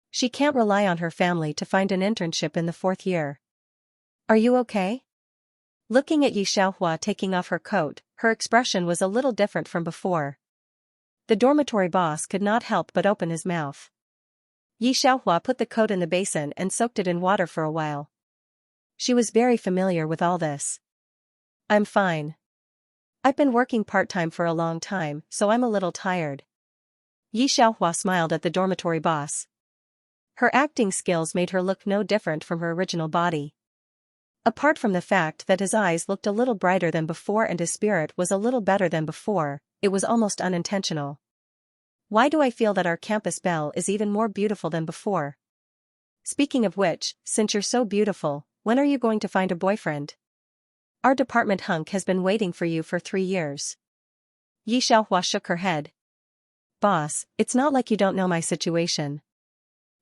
She can't rely on her family to find an internship in the 4th year. "Are you okay?" Looking at Yi Xiaohua taking off her coat, her expression was a little different from before. The dormitory boss could not help but open his mouth. Yi Xiaohua put the coat in the basin and soaked it in water for a while. She was very familiar with all this. "I'm fine. I've been working part-time for a long time, so I'm a little tired." Yi Xiaohua smiled at the dormitory boss. Her acting skills made her look no different from her original body. Apart from the fact that his eyes looked a little brighter than before and his spirit was a little better than before, it was almost unintentional. Why do I feel that our campus belle is even more beautiful than before? Speaking of which, since you're so beautiful, when are you going to find a boyfriend? Our department hunk has been waiting for you for 3 years. Yi Xiaohua shook her head. Boss, it's not like you don't know my situation.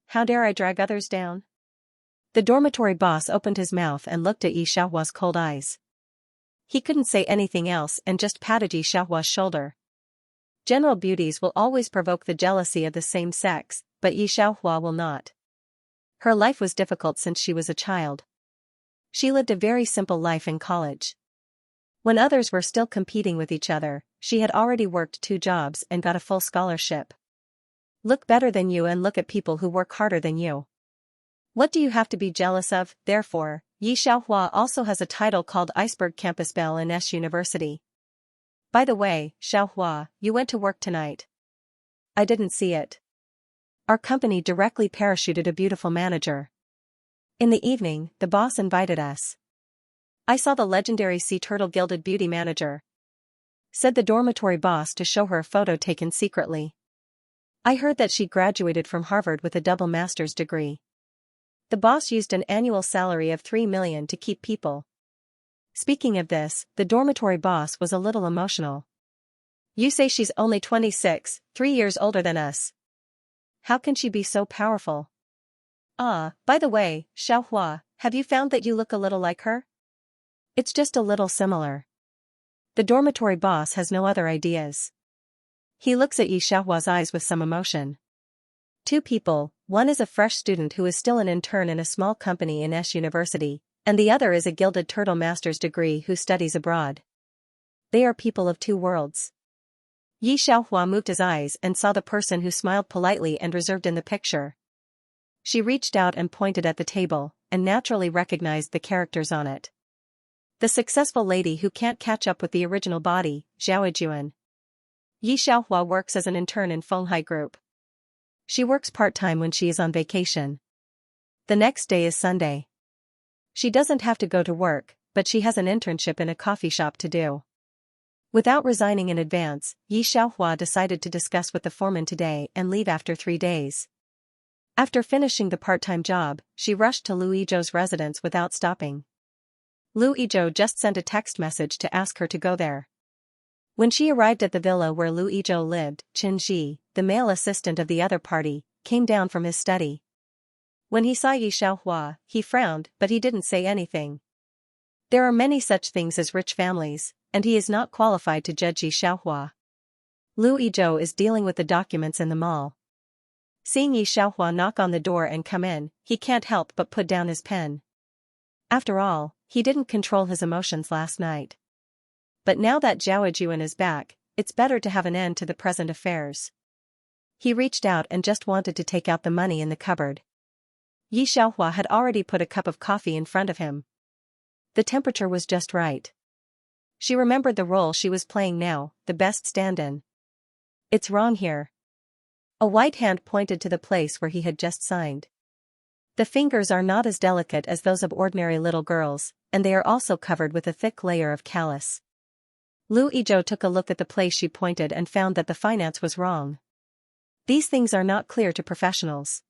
How dare I drag others down? The dormitory boss opened his mouth and looked at Yi Xiaohua's cold eyes. He couldn't say anything else and just patted Yi Xiaohua's shoulder. General beauties will always provoke the jealousy of the same sex, but Yi Xiaohua will not. Her life was difficult since she was a child. She lived a very simple life in college. When others were still competing with each other, she had already worked 2 jobs and got a full scholarship. Look better than you and look at people who work harder than you. What do you have to be jealous of? Therefore, Yi Xiaohua also has a title called Iceberg Campus Belle in S University. By the way, Xiaohua, you went to work tonight. I didn't see it. Our company directly parachuted a beautiful manager. In the evening, the boss invited us. I saw the legendary Sea Turtle Gilded Beauty Manager, said the dormitory boss to show her a photo taken secretly. I heard that she graduated from Harvard with a double master's degree. The boss used an annual salary of 3 million to keep people. Speaking of this, the dormitory boss was a little emotional. You say she's only 26, 3 years older than us. How can she be so powerful? By the way, Xiaohua, have you found that you look a little like her? It's just a little similar. The dormitory boss has no other ideas. He looks at Yi Xiaohua's eyes with some emotion. 2 people, one is a fresh student who is still an intern in a small company in S University, and the other is a Gilded Turtle master's degree who studies abroad. They are people of 2 worlds. Yi Xiaohua moved his eyes and saw the person who smiled politely and reserved in the picture. She reached out and pointed at the table, and naturally recognized the characters on it. The successful lady who can't catch up with the original body, Zhao Juan. Yi Xiaohua works as an intern in Fenghai Group. She works part-time when she is on vacation. The next day is Sunday. She doesn't have to go to work, but she has an internship in a coffee shop to do. Without resigning in advance, Yi Xiaohua decided to discuss with the foreman today and leave after 3 days. After finishing the part-time job, she rushed to Lu Yizhou's residence without stopping. Lu Yizhou just sent a text message to ask her to go there. When she arrived at the villa where Lu Yizhou lived, Qin Ji, the male assistant of the other party, came down from his study. When he saw Yi Xiaohua, he frowned, but he didn't say anything. There are many such things as rich families, and he is not qualified to judge Yi Xiaohua. Lu Yizhou is dealing with the documents in the mall. Seeing Yi Xiaohua knock on the door and come in, he can't help but put down his pen. After all, he didn't control his emotions last night. But now that Zhao Juan is back, it's better to have an end to the present affairs. He reached out and just wanted to take out the money in the cupboard. Yi Xiaohua had already put a cup of coffee in front of him. The temperature was just right. She remembered the role she was playing now, the best stand-in. It's wrong here. A white hand pointed to the place where he had just signed. The fingers are not as delicate as those of ordinary little girls, and they are also covered with a thick layer of callus. Lu Yizhou took a look at the place she pointed and found that the finance was wrong. These things are not clear to professionals.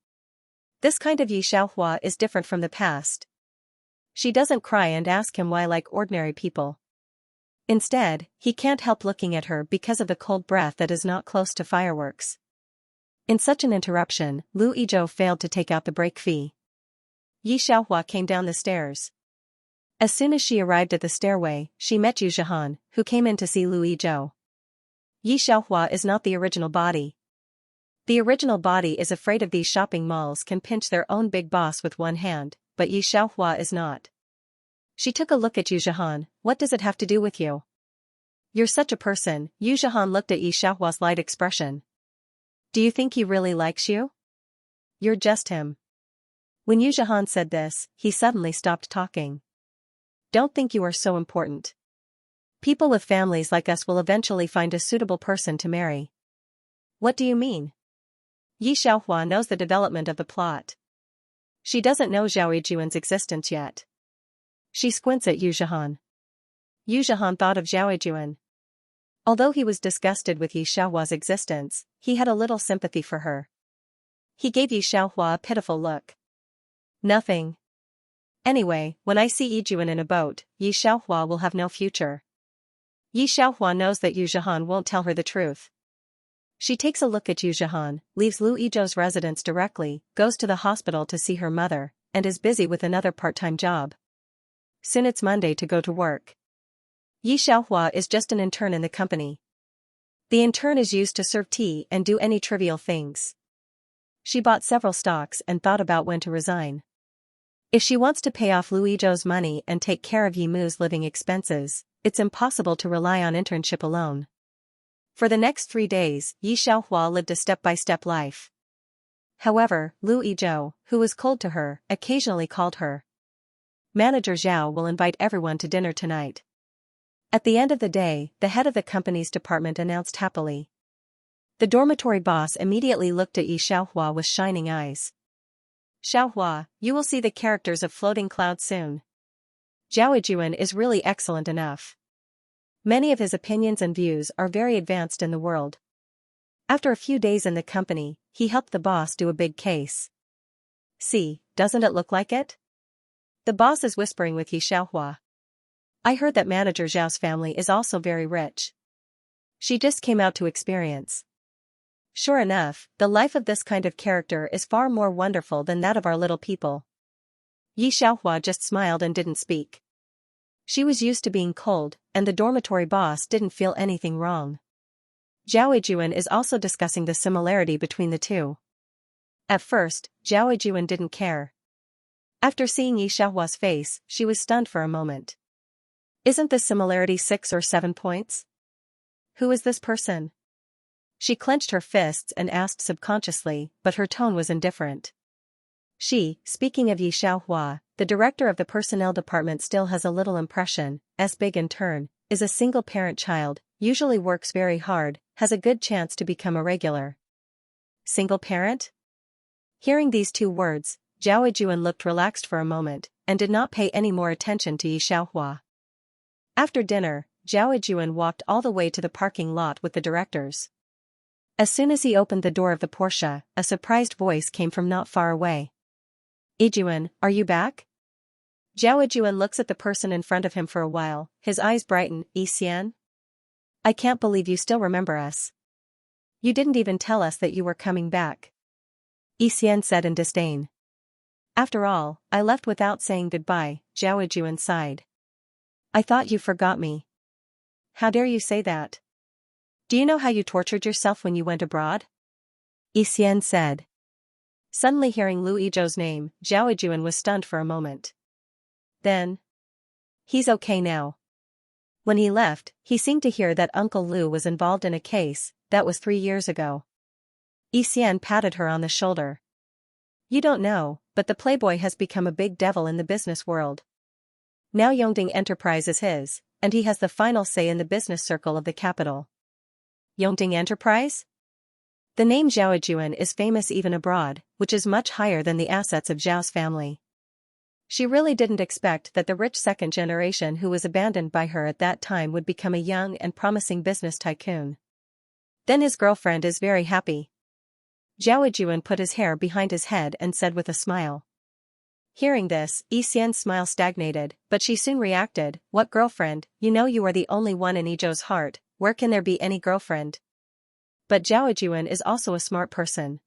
This kind of Yi Xiaohua is different from the past. She doesn't cry and ask him why like ordinary people. Instead, he can't help looking at her because of the cold breath that is not close to fireworks. In such an interruption, Lu Yizhou failed to take out the break fee. Yi Xiaohua came down the stairs. As soon as she arrived at the stairway, she met Yu Zhihan, who came in to see Lu Yizhou. Yi Xiaohua is not the original body. The original body is afraid of these shopping malls can pinch their own big boss with one hand, but Yi Xiaohua is not. She took a look at Yu Zhihan. What does it have to do with you? You're such a person. Yu Zhihan looked at Yi Xiaohua's light expression. Do you think he really likes you? You're just him. When Yu Zhihan said this, he suddenly stopped talking. Don't think you are so important. People with families like us will eventually find a suitable person to marry. What do you mean? Yi Xiaohua knows the development of the plot. She doesn't know Zhao Juan's existence yet. She squints at Yu Zhihan. Yu Zhihan thought of Zhao Juan. Although he was disgusted with Yi Xiaohua's existence, he had a little sympathy for her. He gave Yi Xiaohua a pitiful look. Nothing. Anyway, when I see Yi Juan in a boat, Yi Xiaohua will have no future. Yi Xiaohua knows that Yu Zhihan won't tell her the truth. She takes a look at Yu Zhihan, leaves Lu Yizhou's residence directly, goes to the hospital to see her mother, and is busy with another part-time job. Soon it's Monday to go to work. Yi Xiaohua is just an intern in the company. The intern is used to serve tea and do any trivial things. She bought several stocks and thought about when to resign. If she wants to pay off Lu Yizhou's money and take care of Yi Mu's living expenses, it's impossible to rely on internship alone. For the next 3 days, Yi Xiaohua lived a step-by-step life. However, Lu Yizhou, who was cold to her, occasionally called her. Manager Zhao will invite everyone to dinner tonight. At the end of the day, the head of the company's department announced happily. The dormitory boss immediately looked at Yi Xiaohua with shining eyes. Xiaohua, you will see the characters of Floating Cloud soon. Zhao Yijuan is really excellent enough. Many of his opinions and views are very advanced in the world. After a few days in the company, he helped the boss do a big case. See, doesn't it look like it? The boss is whispering with Yi Xiaohua. I heard that manager Zhao's family is also very rich. She just came out to experience. Sure enough, the life of this kind of character is far more wonderful than that of our little people. Yi Xiaohua just smiled and didn't speak. She was used to being cold, and the dormitory boss didn't feel anything wrong. Zhao Yijuan is also discussing the similarity between the two. At first, Zhao Yijuan didn't care. After seeing Yi Xiaohua's face, she was stunned for a moment. Isn't the similarity 6 or 7 points? Who is this person? She clenched her fists and asked subconsciously, but her tone was indifferent. She, speaking of Yi Xiaohua, the director of the personnel department, still has a little impression, as big in turn, is a single-parent child, usually works very hard, has a good chance to become a regular. Single parent? Hearing these 2 words, Zhao Yijuan looked relaxed for a moment, and did not pay any more attention to Yi Xiaohua. After dinner, Zhao Yijuan walked all the way to the parking lot with the directors. As soon as he opened the door of the Porsche, a surprised voice came from not far away. Yijuan, are you back? Zhao Yijuan looks at the person in front of him for a while, his eyes brighten. Xian? I can't believe you still remember us. You didn't even tell us that you were coming back. Xian said in disdain. After all, I left without saying goodbye, Zhao Yijuan sighed. I thought you forgot me. How dare you say that? Do you know how you tortured yourself when you went abroad? Xian said. Suddenly hearing Lu Yizhou's name, Zhao Yijuan was stunned for a moment. Then. He's okay now. When he left, he seemed to hear that Uncle Lu was involved in a case, that was 3 years ago. Xian patted her on the shoulder. You don't know, but the playboy has become a big devil in the business world. Now Yongding Enterprise is his, and he has the final say in the business circle of the capital. Yongding Enterprise? The name Zhao Yijuan is famous even abroad, which is much higher than the assets of Zhao's family. She really didn't expect that the rich second generation who was abandoned by her at that time would become a young and promising business tycoon. Then his girlfriend is very happy. Zhao Yijuan put his hair behind his head and said with a smile. Hearing this, Xian's smile stagnated, but she soon reacted, What girlfriend? You know you are the only one in Yizhou's heart, where can there be any girlfriend? But Zhao Yijuan is also a smart person.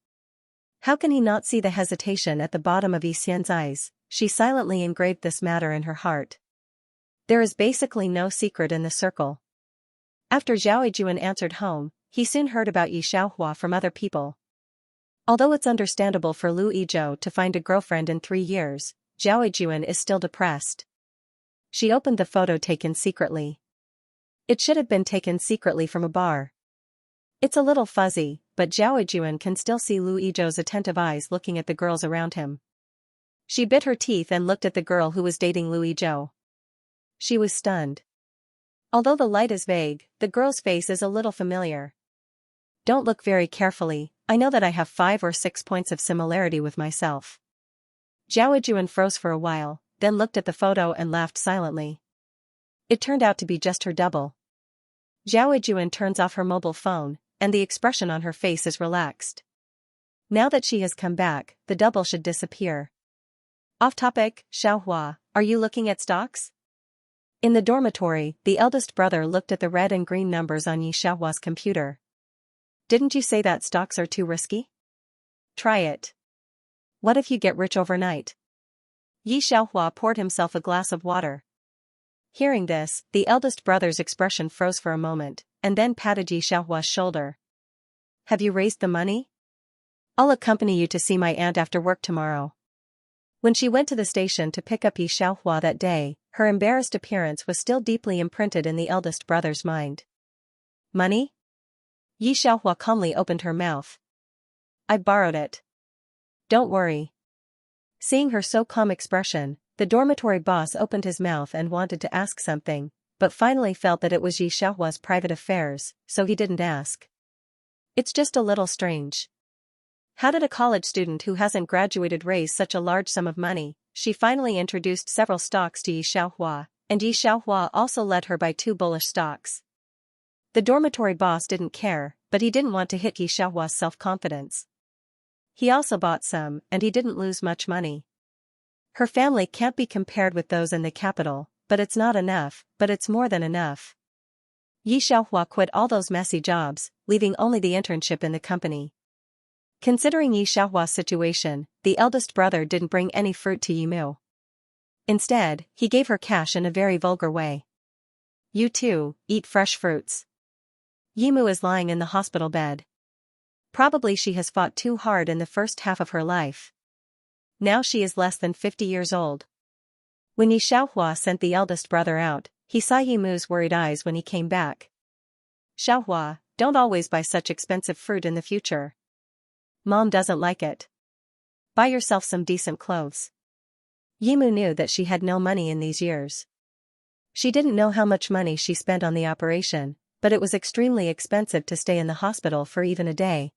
How can he not see the hesitation at the bottom of Xian's eyes? She silently engraved this matter in her heart. There is basically no secret in the circle. After Zhao Yijuan answered home, he soon heard about Yi Xiaohua from other people. Although it's understandable for Lu Yizhou to find a girlfriend in 3 years, Zhao Yijuan is still depressed. She opened the photo taken secretly. It should have been taken secretly from a bar. It's a little fuzzy, but Zhao Yijuan can still see Lu Yizhou's attentive eyes looking at the girls around him. She bit her teeth and looked at the girl who was dating Lu Yizhou. She was stunned. Although the light is vague, the girl's face is a little familiar. Don't look very carefully, I know that I have 5 or 6 points of similarity with myself. Zhao Yijuan froze for a while, then looked at the photo and laughed silently. It turned out to be just her double. Zhao Yijuan turns off her mobile phone, and the expression on her face is relaxed. Now that she has come back, the double should disappear. Off topic, Xiaohua, are you looking at stocks? In the dormitory, the eldest brother looked at the red and green numbers on Yi Xiaohua's computer. Didn't you say that stocks are too risky? Try it. What if you get rich overnight? Yi Xiaohua poured himself a glass of water. Hearing this, the eldest brother's expression froze for a moment, and then patted Yi Xiaohua's shoulder. Have you raised the money? I'll accompany you to see my aunt after work tomorrow. When she went to the station to pick up Yi Xiaohua that day, her embarrassed appearance was still deeply imprinted in the eldest brother's mind. Money? Yi Xiaohua calmly opened her mouth. I borrowed it. Don't worry. Seeing her so calm expression, the dormitory boss opened his mouth and wanted to ask something, but finally felt that it was Yi Xiaohua's private affairs, so he didn't ask. It's just a little strange. How did a college student who hasn't graduated raise such a large sum of money? She finally introduced several stocks to Yi Xiaohua, and Yi Xiaohua also let her buy 2 bullish stocks. The dormitory boss didn't care, but he didn't want to hit Yi Xiaohua's self-confidence. He also bought some, and he didn't lose much money. Her family can't be compared with those in the capital, but it's not enough, but it's more than enough. Yi Xiaohua quit all those messy jobs, leaving only the internship in the company. Considering Yi Xiaohua's situation, the eldest brother didn't bring any fruit to Yi Mu. Instead, he gave her cash in a very vulgar way. You too, eat fresh fruits. Yi Mu is lying in the hospital bed. Probably she has fought too hard in the first half of her life. Now she is less than 50 years old. When Yi Xiaohua sent the eldest brother out, he saw Yi Mu's worried eyes when he came back. Xiaohua, don't always buy such expensive fruit in the future. Mom doesn't like it. Buy yourself some decent clothes. Yi Mu knew that she had no money in these years. She didn't know how much money she spent on the operation, but it was extremely expensive to stay in the hospital for even a day.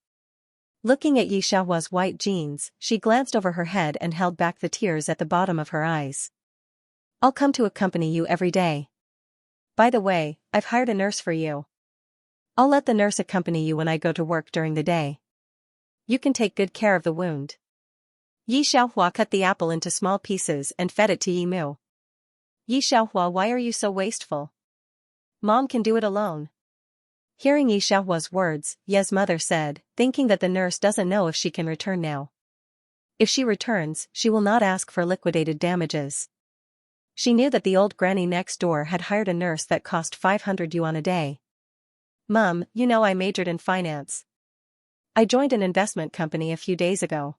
Looking at Yi Xiaohua's white jeans, she glanced over her head and held back the tears at the bottom of her eyes. I'll come to accompany you every day. By the way, I've hired a nurse for you. I'll let the nurse accompany you when I go to work during the day. You can take good care of the wound. Yi Xiaohua cut the apple into small pieces and fed it to Yi Mu. Yi Xiaohua, why are you so wasteful? Mom can do it alone. Hearing Yi Xiaohua's words, Ye's mother said, thinking that the nurse doesn't know if she can return now. If she returns, she will not ask for liquidated damages. She knew that the old granny next door had hired a nurse that cost 500 yuan a day. Mum, you know I majored in finance. I joined an investment company a few days ago.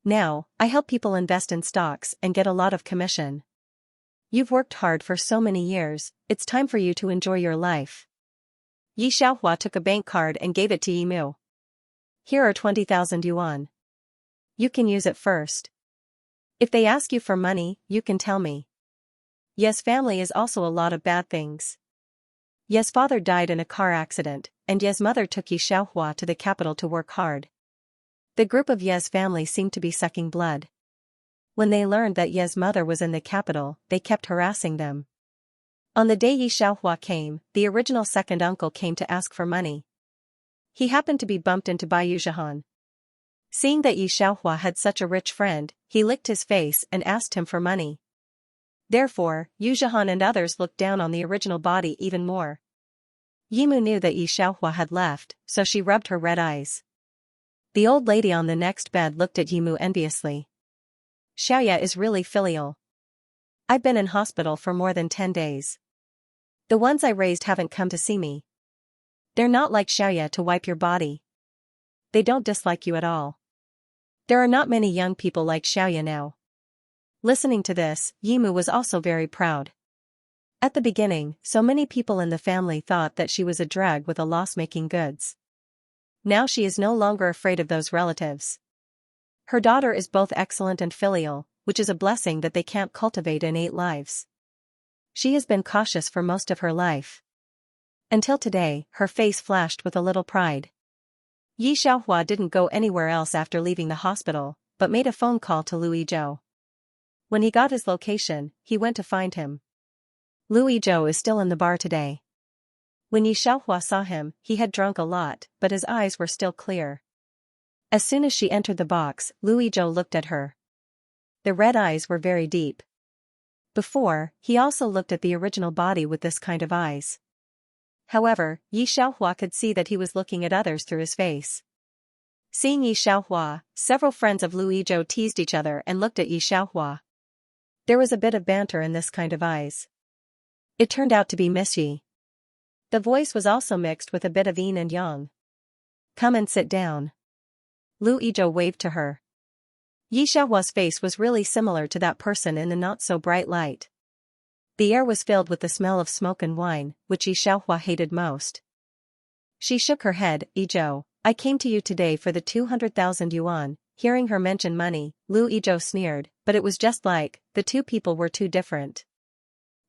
Now, I help people invest in stocks and get a lot of commission. You've worked hard for so many years, it's time for you to enjoy your life. Yi Xiaohua took a bank card and gave it to Yi Mu. Here are 20,000 yuan. You can use it first. If they ask you for money, you can tell me. Ye's family is also a lot of bad things. Ye's father died in a car accident, and Ye's mother took Yi Xiaohua to the capital to work hard. The group of Ye's family seemed to be sucking blood. When they learned that Ye's mother was in the capital, they kept harassing them. On the day Yi Xiaohua came, the original second uncle came to ask for money. He happened to be bumped into by Yu Zhihan. Seeing that Yi Xiaohua had such a rich friend, he licked his face and asked him for money. Therefore, Yu Zhihan and others looked down on the original body even more. Yi Mu knew that Yi Xiaohua had left, so she rubbed her red eyes. The old lady on the next bed looked at Yi Mu enviously. Xiaoya is really filial. I've been in hospital for more than 10 days. The ones I raised haven't come to see me. They're not like Xiaoya to wipe your body. They don't dislike you at all. There are not many young people like Xiaoya now. Listening to this, Yi Mu was also very proud. At the beginning, so many people in the family thought that she was a drag with a loss-making goods. Now she is no longer afraid of those relatives. Her daughter is both excellent and filial, which is a blessing that they can't cultivate in 8 lives. She has been cautious for most of her life. Until today, her face flashed with a little pride. Yi Xiaohua didn't go anywhere else after leaving the hospital, but made a phone call to Lu Yizhou. When he got his location, he went to find him. Lu Yizhou is still in the bar today. When Yi Xiaohua saw him, he had drunk a lot, but his eyes were still clear. As soon as she entered the box, Lu Yizhou looked at her. The red eyes were very deep. Before, he also looked at the original body with this kind of eyes. However, Yi Xiaohua could see that he was looking at others through his face. Seeing Yi Xiaohua, several friends of Lu Yizhou teased each other and looked at Yi Xiaohua. There was a bit of banter in this kind of eyes. It turned out to be Miss Yi. The voice was also mixed with a bit of yin and yang. Come and sit down. Lu Yizhou waved to her. Yi Xiaohua's face was really similar to that person in the not-so-bright light. The air was filled with the smell of smoke and wine, which Yi Xiaohua hated most. She shook her head. Yizhou, I came to you today for the 200,000 yuan. Hearing her mention money, Lu Yizhou sneered, but it was just like, the two people were too different.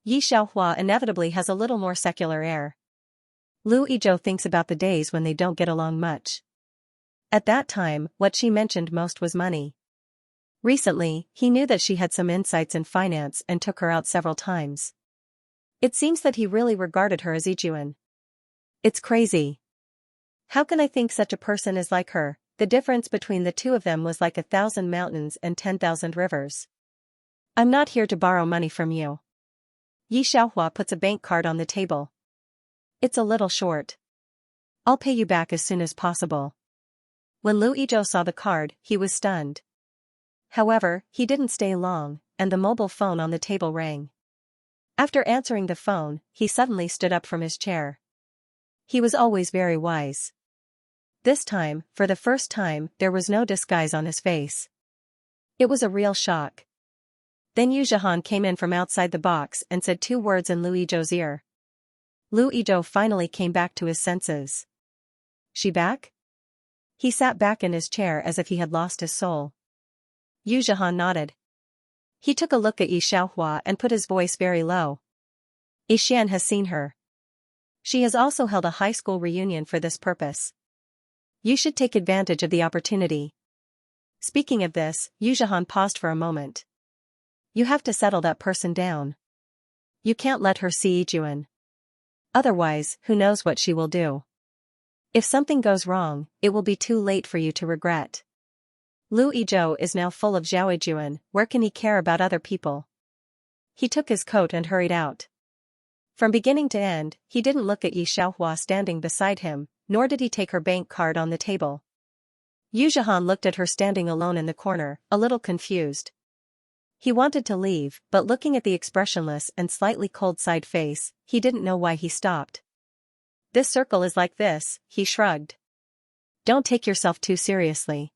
Yi Xiaohua inevitably has a little more secular air. Lu Yizhou thinks about the days when they don't get along much. At that time, what she mentioned most was money. Recently, he knew that she had some insights in finance and took her out several times. It seems that he really regarded her as Yijuan. It's crazy. How can I think such a person is like her? The difference between the two of them was like 1,000 mountains and 10,000 rivers. I'm not here to borrow money from you. Yi Xiaohua puts a bank card on the table. It's a little short. I'll pay you back as soon as possible. When Lu Yizhou saw the card, he was stunned. However, he didn't stay long, and the mobile phone on the table rang. After answering the phone, he suddenly stood up from his chair. He was always very wise. This time, for the first time, there was no disguise on his face. It was a real shock. Then Yu Zhihan came in from outside the box and said 2 words in Lu Yizhou's ear. Lu Yizhou finally came back to his senses. She back? He sat back in his chair as if he had lost his soul. Yu Zhihan nodded. He took a look at Yi Xiaohua and put his voice very low. Yi Xian has seen her. She has also held a high school reunion for this purpose. You should take advantage of the opportunity. Speaking of this, Yu Zhihan paused for a moment. You have to settle that person down. You can't let her see Yijuan. Otherwise, who knows what she will do. If something goes wrong, it will be too late for you to regret. Lu Yizhou is now full of Zhao Yijuan, where can he care about other people? He took his coat and hurried out. From beginning to end, he didn't look at Yi Xiaohua standing beside him, nor did he take her bank card on the table. Yu Zhihan looked at her standing alone in the corner, a little confused. He wanted to leave, but looking at the expressionless and slightly cold-side face, he didn't know why he stopped. This circle is like this, he shrugged. Don't take yourself too seriously.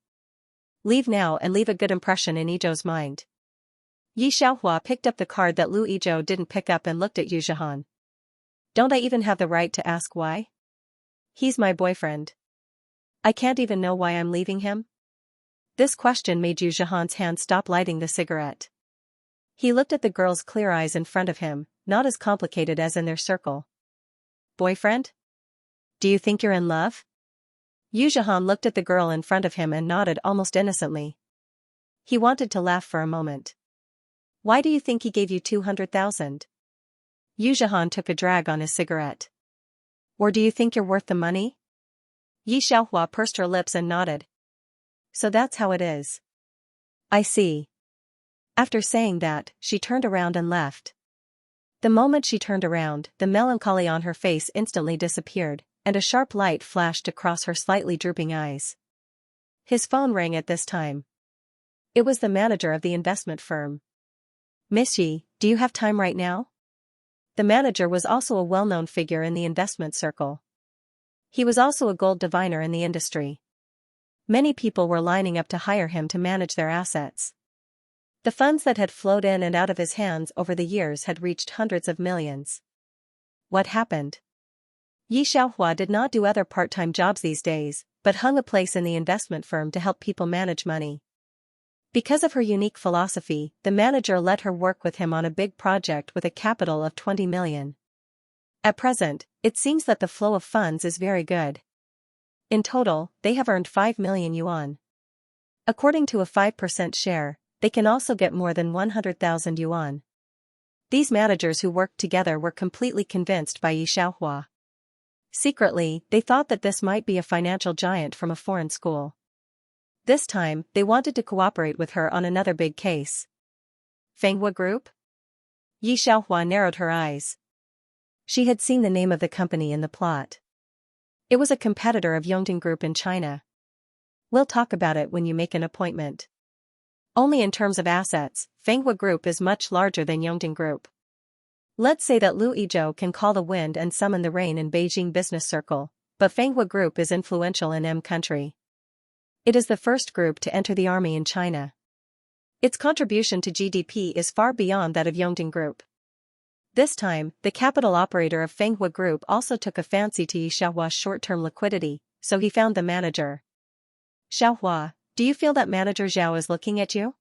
Leave now and leave a good impression in Yizhou's mind. Yi Xiaohua picked up the card that Lu Yizhou didn't pick up and looked at Yu Zhihan. Don't I even have the right to ask why? He's my boyfriend. I can't even know why I'm leaving him? This question made Yu Zhihan's hand stop lighting the cigarette. He looked at the girl's clear eyes in front of him, not as complicated as in their circle. Boyfriend? Do you think you're in love? Yu Zhihan looked at the girl in front of him and nodded almost innocently. He wanted to laugh for a moment. Why do you think he gave you 200,000? Yu Zhihan took a drag on his cigarette. Or do you think you're worth the money? Yi Xiaohua pursed her lips and nodded. So that's how it is. I see. After saying that, she turned around and left. The moment she turned around, the melancholy on her face instantly disappeared, and a sharp light flashed across her slightly drooping eyes. His phone rang at this time. It was the manager of the investment firm. Miss Yi, do you have time right now? The manager was also a well-known figure in the investment circle. He was also a gold diviner in the industry. Many people were lining up to hire him to manage their assets. The funds that had flowed in and out of his hands over the years had reached hundreds of millions. What happened? Yi Xiaohua did not do other part-time jobs these days, but hung a place in the investment firm to help people manage money. Because of her unique philosophy, the manager let her work with him on a big project with a capital of 20 million. At present, it seems that the flow of funds is very good. In total, they have earned 5 million yuan. According to a 5% share, they can also get more than 100,000 yuan. These managers who worked together were completely convinced by Yi Xiaohua. Secretly, they thought that this might be a financial giant from a foreign school. This time, they wanted to cooperate with her on another big case. Fenghua Group? Yi Xiaohua narrowed her eyes. She had seen the name of the company in the plot. It was a competitor of Yongding Group in China. We'll talk about it when you make an appointment. Only in terms of assets, Fenghua Group is much larger than Yongding Group. Let's say that Lu Yizhou can call the wind and summon the rain in Beijing business circle, but Fenghua Group is influential in M country. It is the first group to enter the army in China. Its contribution to GDP is far beyond that of Yongding Group. This time, the capital operator of Fenghua Group also took a fancy to Yi Xiaohua's short-term liquidity, so he found the manager. Xiaohua, do you feel that Manager Zhao is looking at you?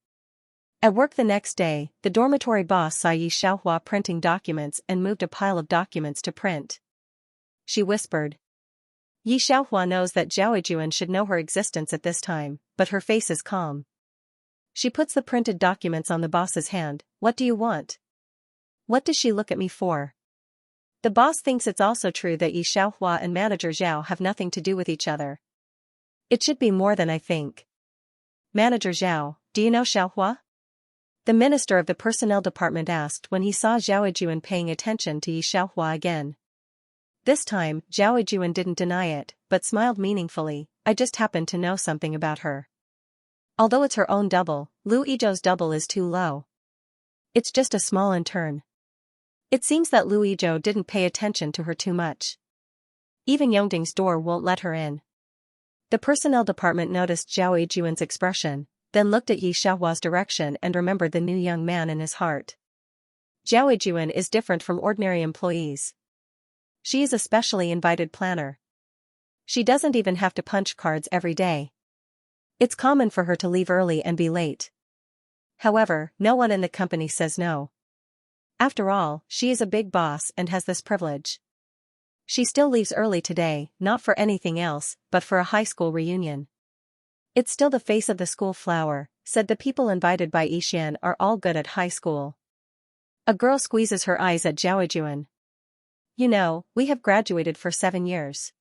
At work the next day, the dormitory boss saw Yi Xiaohua printing documents and moved a pile of documents to print. She whispered. Yi Xiaohua knows that Zhao Yijuan should know her existence at this time, but her face is calm. She puts the printed documents on the boss's hand. What do you want? What does she look at me for? The boss thinks it's also true that Yi Xiaohua and Manager Zhao have nothing to do with each other. It should be more than I think. Manager Zhao, do you know Xiaohua? The minister of the personnel department asked when he saw Zhao Yijuan paying attention to Yi Xiaohua again. This time, Zhao Yijuan didn't deny it, but smiled meaningfully. I just happen to know something about her. Although it's her own double, Lu Yizhou's double is too low. It's just a small intern. It seems that Lu Yizhou didn't pay attention to her too much. Even Yongding's door won't let her in. The personnel department noticed Zhao Yijuan's expression, then looked at Yi Xiaohua's direction and remembered the new young man in his heart. Zhao Yijuan is different from ordinary employees. She is a specially invited planner. She doesn't even have to punch cards every day. It's common for her to leave early and be late. However, no one in the company says no. After all, she is a big boss and has this privilege. She still leaves early today, not for anything else, but for a high school reunion. It's still the face of the school flower, said the people invited by Yixian are all good at high school. A girl squeezes her eyes at Zhao Yijuan. You know, we have graduated for 7 years.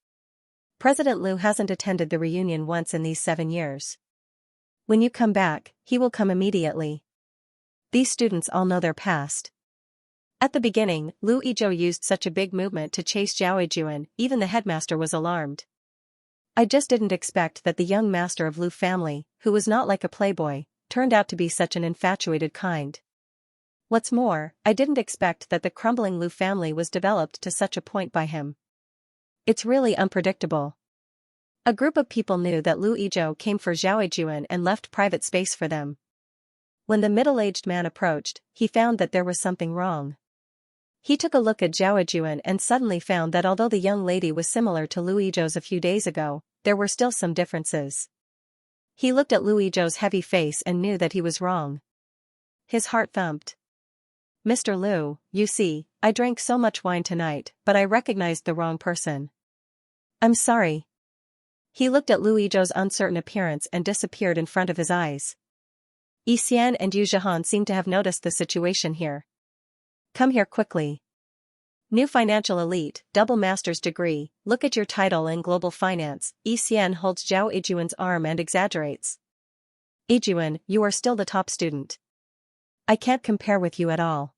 President Liu hasn't attended the reunion once in these 7 years. When you come back, he will come immediately. These students all know their past. At the beginning, Lu Yizhou used such a big movement to chase Zhao Yijuan, even the headmaster was alarmed. I just didn't expect that the young master of Lu family, who was not like a playboy, turned out to be such an infatuated kind. What's more, I didn't expect that the crumbling Lu family was developed to such a point by him. It's really unpredictable. A group of people knew that Lu Yizhou came for Zhao Yijuan and left private space for them. When the middle-aged man approached, he found that there was something wrong. He took a look at Zhao Yijuan and suddenly found that although the young lady was similar to Lu Yizhou's a few days ago, there were still some differences. He looked at Lu Yizhou's heavy face and knew that he was wrong. His heart thumped. Mr. Liu, you see, I drank so much wine tonight, but I recognized the wrong person. I'm sorry. He looked at Lu Yizhou's uncertain appearance and disappeared in front of his eyes. Yixian and Yu Zhihan seemed to have noticed the situation here. Come here quickly. New financial elite, double master's degree, look at your title in global finance. Yixian holds Zhao Yijuan's arm and exaggerates. Yijuan, you are still the top student. I can't compare with you at all.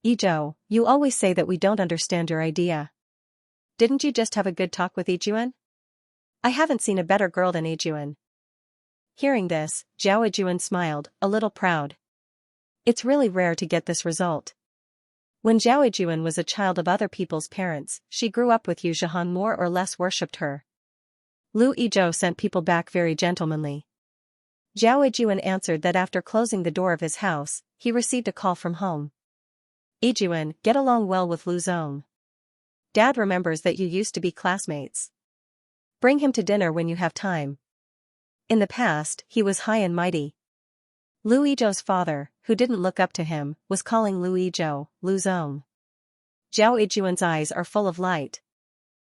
Yizhou, you always say that we don't understand your idea. Didn't you just have a good talk with Yijuan? I haven't seen a better girl than Yijuan. Hearing this, Zhao Yijuan smiled, a little proud. It's really rare to get this result. When Zhao Yijuan was a child of other people's parents, she grew up with Yu Zhihan more or less worshipped her. Lu Yizhou sent people back very gentlemanly. Zhao Yijuan answered that after closing the door of his house, he received a call from home. Yijuan, get along well with Lu Zong. Dad remembers that you used to be classmates. Bring him to dinner when you have time. In the past, he was high and mighty. Lu Yizhou's father, who didn't look up to him, was calling Lu Yizhou, Lu Zong. Zhao Yijuan's eyes are full of light.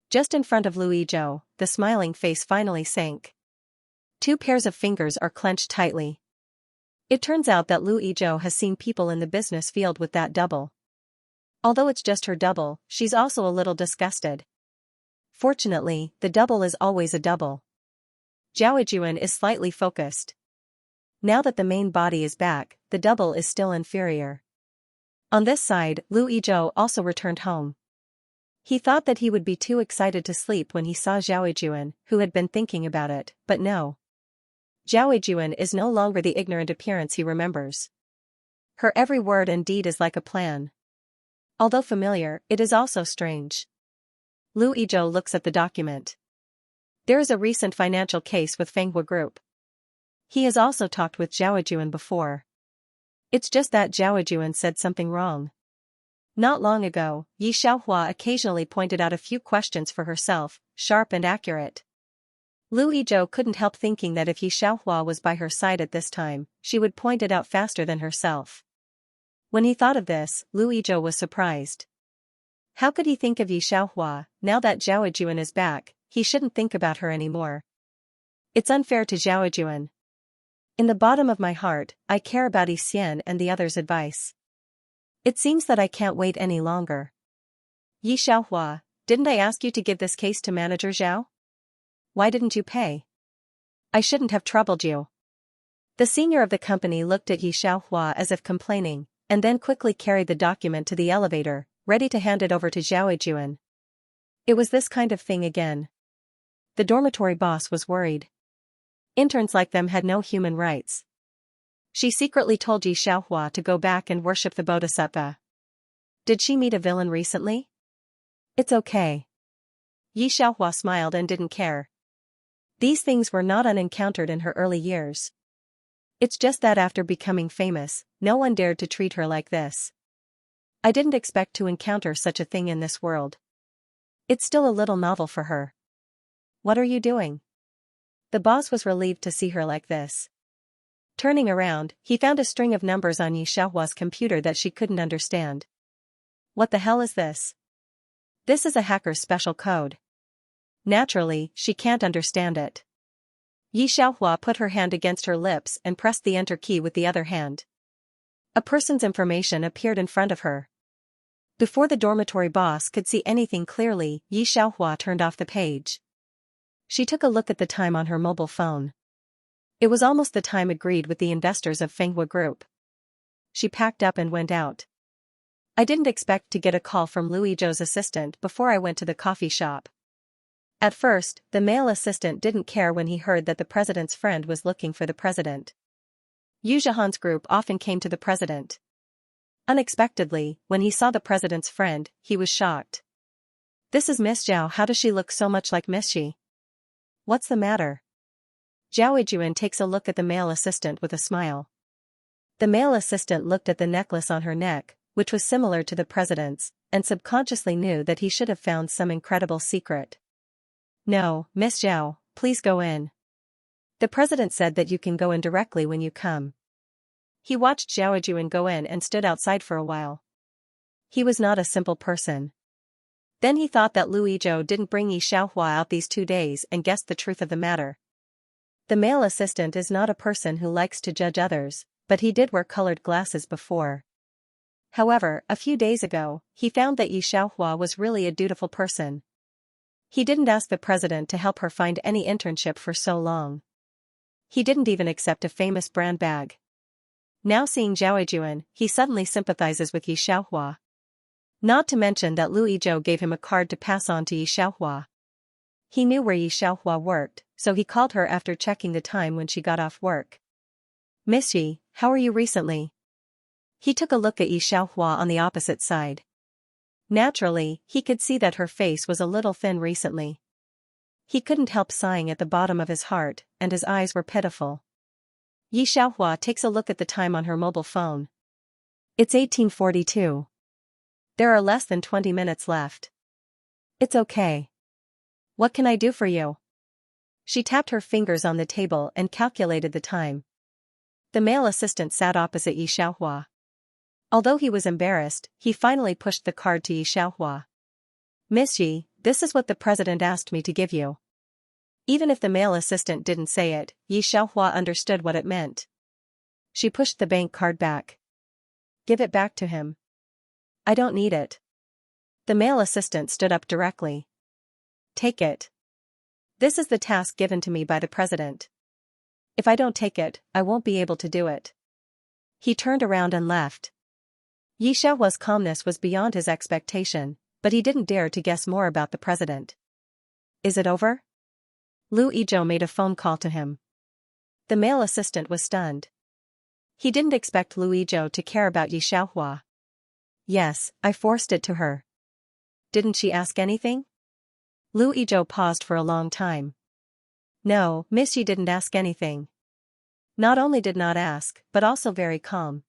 Just in front of Lu Yizhou, the smiling face finally sank. 2 pairs of fingers are clenched tightly. It turns out that Lu Yizhou has seen people in the business field with that double. Although it's just her double, she's also a little disgusted. Fortunately, the double is always a double. Zhao Yijuan is slightly focused. Now that the main body is back, the double is still inferior. On this side, Lu Yizhou also returned home. He thought that he would be too excited to sleep when he saw Zhao Juan, who had been thinking about it, but no. Zhao Juan is no longer the ignorant appearance he remembers. Her every word and deed is like a plan. Although familiar, it is also strange. Lu Yizhou looks at the document. There is a recent financial case with Fenghua Group. He has also talked with Zhao Juan before. It's just that Zhao Juan said something wrong. Not long ago, Yi Xiaohua occasionally pointed out a few questions for herself, sharp and accurate. Lu Yizhou couldn't help thinking that if Yi Xiaohua was by her side at this time, she would point it out faster than herself. When he thought of this, Lu Yizhou was surprised. How could he think of Yi Xiaohua? Now that Zhao Juan is back, he shouldn't think about her anymore. It's unfair to Zhao Juan. In the bottom of my heart, I care about Yi Xian and the others' advice. It seems that I can't wait any longer. Yi Xiaohua, didn't I ask you to give this case to Manager Zhao? Why didn't you pay? I shouldn't have troubled you. The senior of the company looked at Yi Xiaohua as if complaining, and then quickly carried the document to the elevator, ready to hand it over to Zhao Juan. It was this kind of thing again. The dormitory boss was worried. Interns like them had no human rights. She secretly told Yi Xiaohua to go back and worship the Bodhisattva. Did she meet a villain recently? It's okay. Yi Xiaohua smiled and didn't care. These things were not unencountered in her early years. It's just that after becoming famous, no one dared to treat her like this. I didn't expect to encounter such a thing in this world. It's still a little novel for her. What are you doing? The boss was relieved to see her like this. Turning around, he found a string of numbers on Yi Xiaohua's computer that she couldn't understand. What the hell is this? This is a hacker's special code. Naturally, she can't understand it. Yi Xiaohua put her hand against her lips and pressed the enter key with the other hand. A person's information appeared in front of her. Before the dormitory boss could see anything clearly, Yi Xiaohua turned off the page. She took a look at the time on her mobile phone. It was almost the time agreed with the investors of Fenghua Group. She packed up and went out. I didn't expect to get a call from Lu Yizhou's assistant before I went to the coffee shop. At first, the male assistant didn't care when he heard that the president's friend was looking for the president. Yu Zhihan's group often came to the president. Unexpectedly, when he saw the president's friend, he was shocked. This is Miss Zhao. How does she look so much like Miss Xi? What's the matter? Zhao Juan takes a look at the male assistant with a smile. The male assistant looked at the necklace on her neck, which was similar to the president's, and subconsciously knew that he should have found some incredible secret. No, Miss Zhao, please go in. The president said that you can go in directly when you come. He watched Zhao Juan go in and stood outside for a while. He was not a simple person. Then he thought that Lu Yizhou didn't bring Yi Xiaohua out these 2 days and guessed the truth of the matter. The male assistant is not a person who likes to judge others, but he did wear colored glasses before. However, a few days ago, he found that Yi Xiaohua was really a dutiful person. He didn't ask the president to help her find any internship for so long. He didn't even accept a famous brand bag. Now seeing Zhao Juan, he suddenly sympathizes with Yi Xiaohua. Not to mention that Lu Yizhou gave him a card to pass on to Yi Xiaohua. He knew where Yi Xiaohua worked, so he called her after checking the time when she got off work. Miss Yi, how are you recently? He took a look at Yi Xiaohua on the opposite side. Naturally, he could see that her face was a little thin recently. He couldn't help sighing at the bottom of his heart, and his eyes were pitiful. Yi Xiaohua takes a look at the time on her mobile phone. It's 1842. There are less than 20 minutes left. It's okay. What can I do for you? She tapped her fingers on the table and calculated the time. The male assistant sat opposite Yi Xiaohua. Although he was embarrassed, he finally pushed the card to Yi Xiaohua. Miss Yi, this is what the president asked me to give you. Even if the male assistant didn't say it, Yi Xiaohua understood what it meant. She pushed the bank card back. Give it back to him. I don't need it. The male assistant stood up directly. Take it. This is the task given to me by the president. If I don't take it, I won't be able to do it. He turned around and left. Yi Xiaohua's calmness was beyond his expectation, but he didn't dare to guess more about the president. Is it over? Lu Yizhou made a phone call to him. The male assistant was stunned. He didn't expect Lu Yizhou to care about Yi Xiaohua. Yes, I forced it to her. Didn't she ask anything? Lu Yizhou paused for a long time. No, Miss Yi didn't ask anything. Not only did not ask, but also very calm.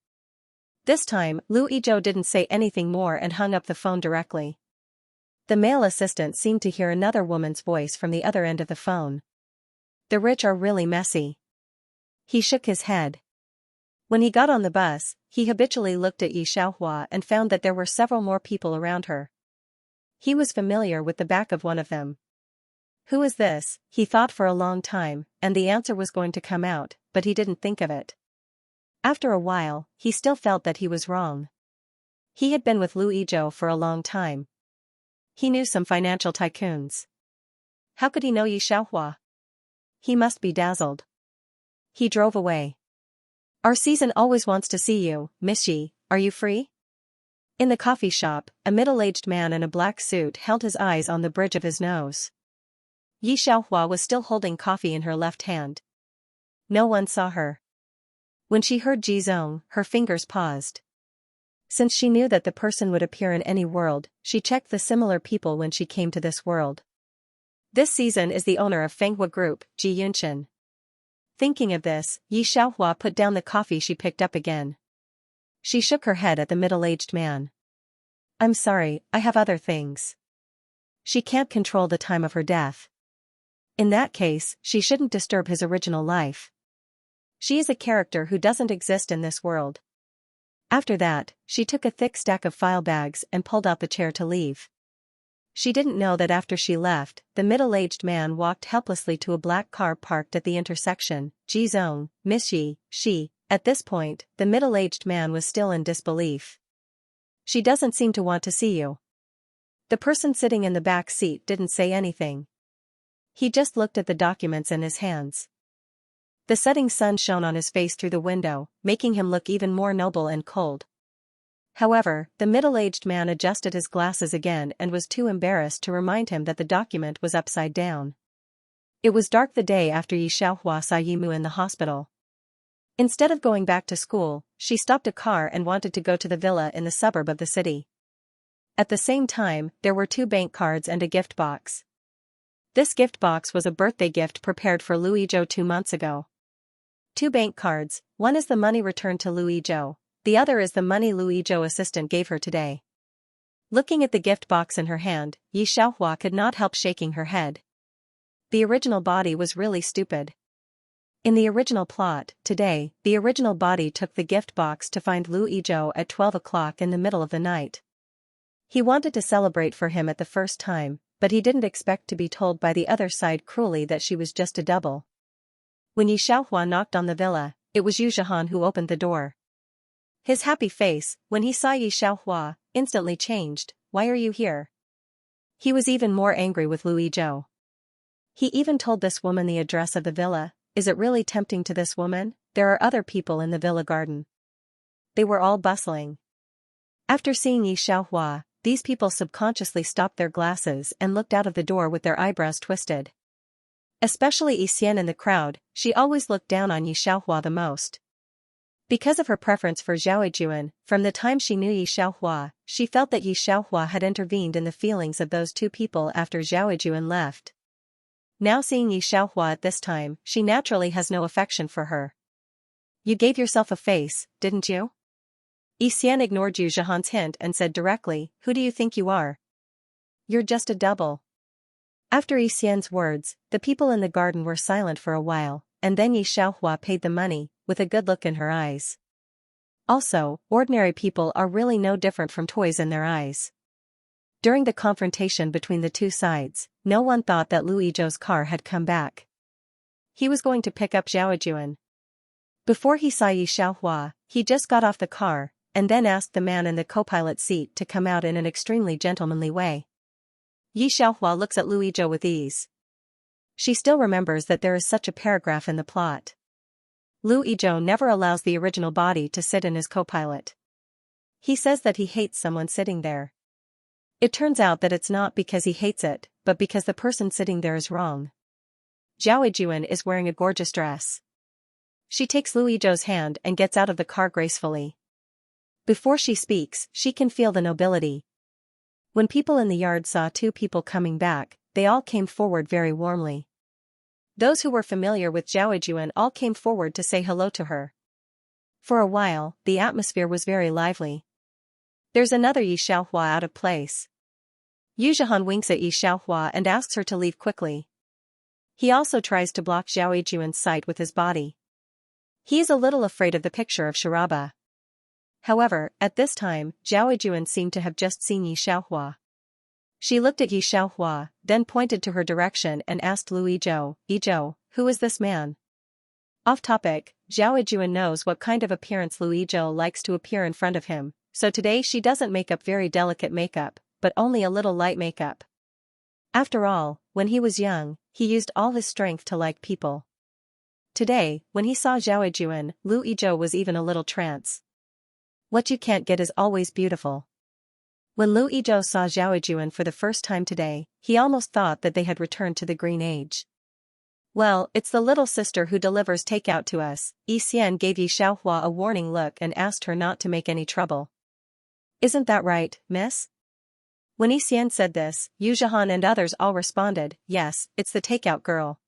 This time, Lu Yizhou didn't say anything more and hung up the phone directly. The male assistant seemed to hear another woman's voice from the other end of the phone. The rich are really messy. He shook his head. When he got on the bus, he habitually looked at Yi Xiaohua and found that there were several more people around her. He was familiar with the back of one of them. Who is this? He thought for a long time, and the answer was going to come out, but he didn't think of it. After a while, he still felt that he was wrong. He had been with Lu Yizhou for a long time. He knew some financial tycoons. How could he know Yi Xiaohua? He must be dazzled. He drove away. Our season always wants to see you, Miss Yi, are you free? In the coffee shop, a middle-aged man in a black suit held his eyes on the bridge of his nose. Yi Xiaohua was still holding coffee in her left hand. No one saw her. When she heard Ji Zong, her fingers paused. Since she knew that the person would appear in any world, she checked the similar people when she came to this world. This season is the owner of Fenghua Group, Ji Yunshan. Thinking of this, Yi Xiaohua put down the coffee she picked up again. She shook her head at the middle-aged man. I'm sorry, I have other things. She can't control the time of her death. In that case, she shouldn't disturb his original life. She is a character who doesn't exist in this world. After that, she took a thick stack of file bags and pulled out the chair to leave. She didn't know that after she left, the middle-aged man walked helplessly to a black car parked at the intersection. Ji Zong, Miss Yi, she. At this point, the middle-aged man was still in disbelief. She doesn't seem to want to see you. The person sitting in the back seat didn't say anything. He just looked at the documents in his hands. The setting sun shone on his face through the window, making him look even more noble and cold. However, the middle-aged man adjusted his glasses again and was too embarrassed to remind him that the document was upside down. It was dark the day after Yi Xiaohua saw Yimu in the hospital. Instead of going back to school, she stopped a car and wanted to go to the villa in the suburb of the city. At the same time, there were 2 bank cards and a gift box. This gift box was a birthday gift prepared for Lu Yizhou 2 months ago. 2 bank cards, one is the money returned to Lu Yizhou, the other is the money Lu Yizhou assistant gave her today. Looking at the gift box in her hand, Yi Xiaohua could not help shaking her head. The original body was really stupid. In the original plot, today, the original body took the gift box to find Lu Yizhou at 12 o'clock in the middle of the night. He wanted to celebrate for him at the first time, but he didn't expect to be told by the other side cruelly that she was just a double. When Yi Xiaohua knocked on the villa, it was Yu Zhihan who opened the door. His happy face, when he saw Yi Xiaohua, instantly changed. Why are you here? He was even more angry with Lu Yizhou. He even told this woman the address of the villa. Is it really tempting to this woman? There are other people in the villa garden. They were all bustling. After seeing Yi Xiaohua, these people subconsciously stopped their glasses and looked out of the door with their eyebrows twisted. Especially Xian in the crowd, she always looked down on Yi Xiaohua the most. Because of her preference for Zhaojuan, from the time she knew Yi Xiaohua, she felt that Yi Xiaohua had intervened in the feelings of those 2 people after Zhaojuan left. Now seeing Yi Xiaohua at this time, she naturally has no affection for her. You gave yourself a face, didn't you? Xian ignored Yu Zhihan's hint and said directly, who do you think you are? You're just a double. After Xian's words, the people in the garden were silent for a while, and then Yi Xiaohua paid the money, with a good look in her eyes. Also, ordinary people are really no different from toys in their eyes. During the confrontation between the 2 sides, no one thought that Lu Yizhou's car had come back. He was going to pick up Zhaojuan. Before he saw Yi Xiaohua, he just got off the car, and then asked the man in the co-pilot seat to come out in an extremely gentlemanly way. Yi Xiaohua looks at Lu Yizhou with ease. She still remembers that there is such a paragraph in the plot. Lu Yizhou never allows the original body to sit in his co-pilot. He says that he hates someone sitting there. It turns out that it's not because he hates it, but because the person sitting there is wrong. Zhao Yijun is wearing a gorgeous dress. She takes Lu Yizhou's hand and gets out of the car gracefully. Before she speaks, she can feel the nobility. When people in the yard saw two people coming back, they all came forward very warmly. Those who were familiar with Zhao Yijun all came forward to say hello to her. For a while, the atmosphere was very lively. There's another Yi Xiaohua out of place. Yu Zhihan winks at Yi Xiaohua and asks her to leave quickly. He also tries to block Zhao Yijun's sight with his body. He is a little afraid of the picture of Sharaba. However, at this time, Zhao Yijun seemed to have just seen Yi Xiaohua. She looked at Yi Xiaohua, then pointed to her direction and asked Lu Yizhou, who is this man? Off topic, Zhao Yijun knows what kind of appearance Lu Yizhou likes to appear in front of him, so today she doesn't make up very delicate makeup, but only a little light makeup. After all, when he was young, he used all his strength to like people. Today, when he saw Zhao Yijun, Lu Yizhou was even a little trance. What you can't get is always beautiful. When Lu Yizhou saw Zhao Yijun for the first time today, he almost thought that they had returned to the Green Age. Well, it's the little sister who delivers takeout to us. Yi Xian gave Yi Xiaohua a warning look and asked her not to make any trouble. Isn't that right, miss? When Yi Xian said this, Yu Zhihan and others all responded, yes, it's the takeout girl.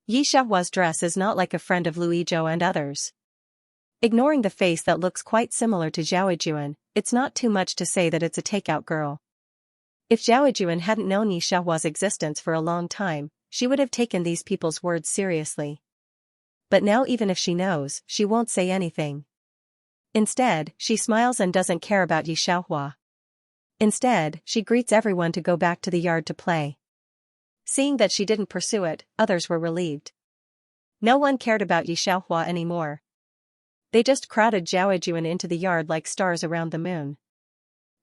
Yi Xiaohua's dress is not like a friend of Lu Yizhou and others. Ignoring the face that looks quite similar to Zhao Yijun, it's not too much to say that it's a takeout girl. If Zhao Yijun hadn't known Yi Xiaohua's existence for a long time, she would have taken these people's words seriously. But now even if she knows, she won't say anything. Instead, she smiles and doesn't care about Yi Xiaohua. Instead, she greets everyone to go back to the yard to play. Seeing that she didn't pursue it, others were relieved. No one cared about Yi Xiaohua anymore. They just crowded Zhao Yijun into the yard like stars around the moon.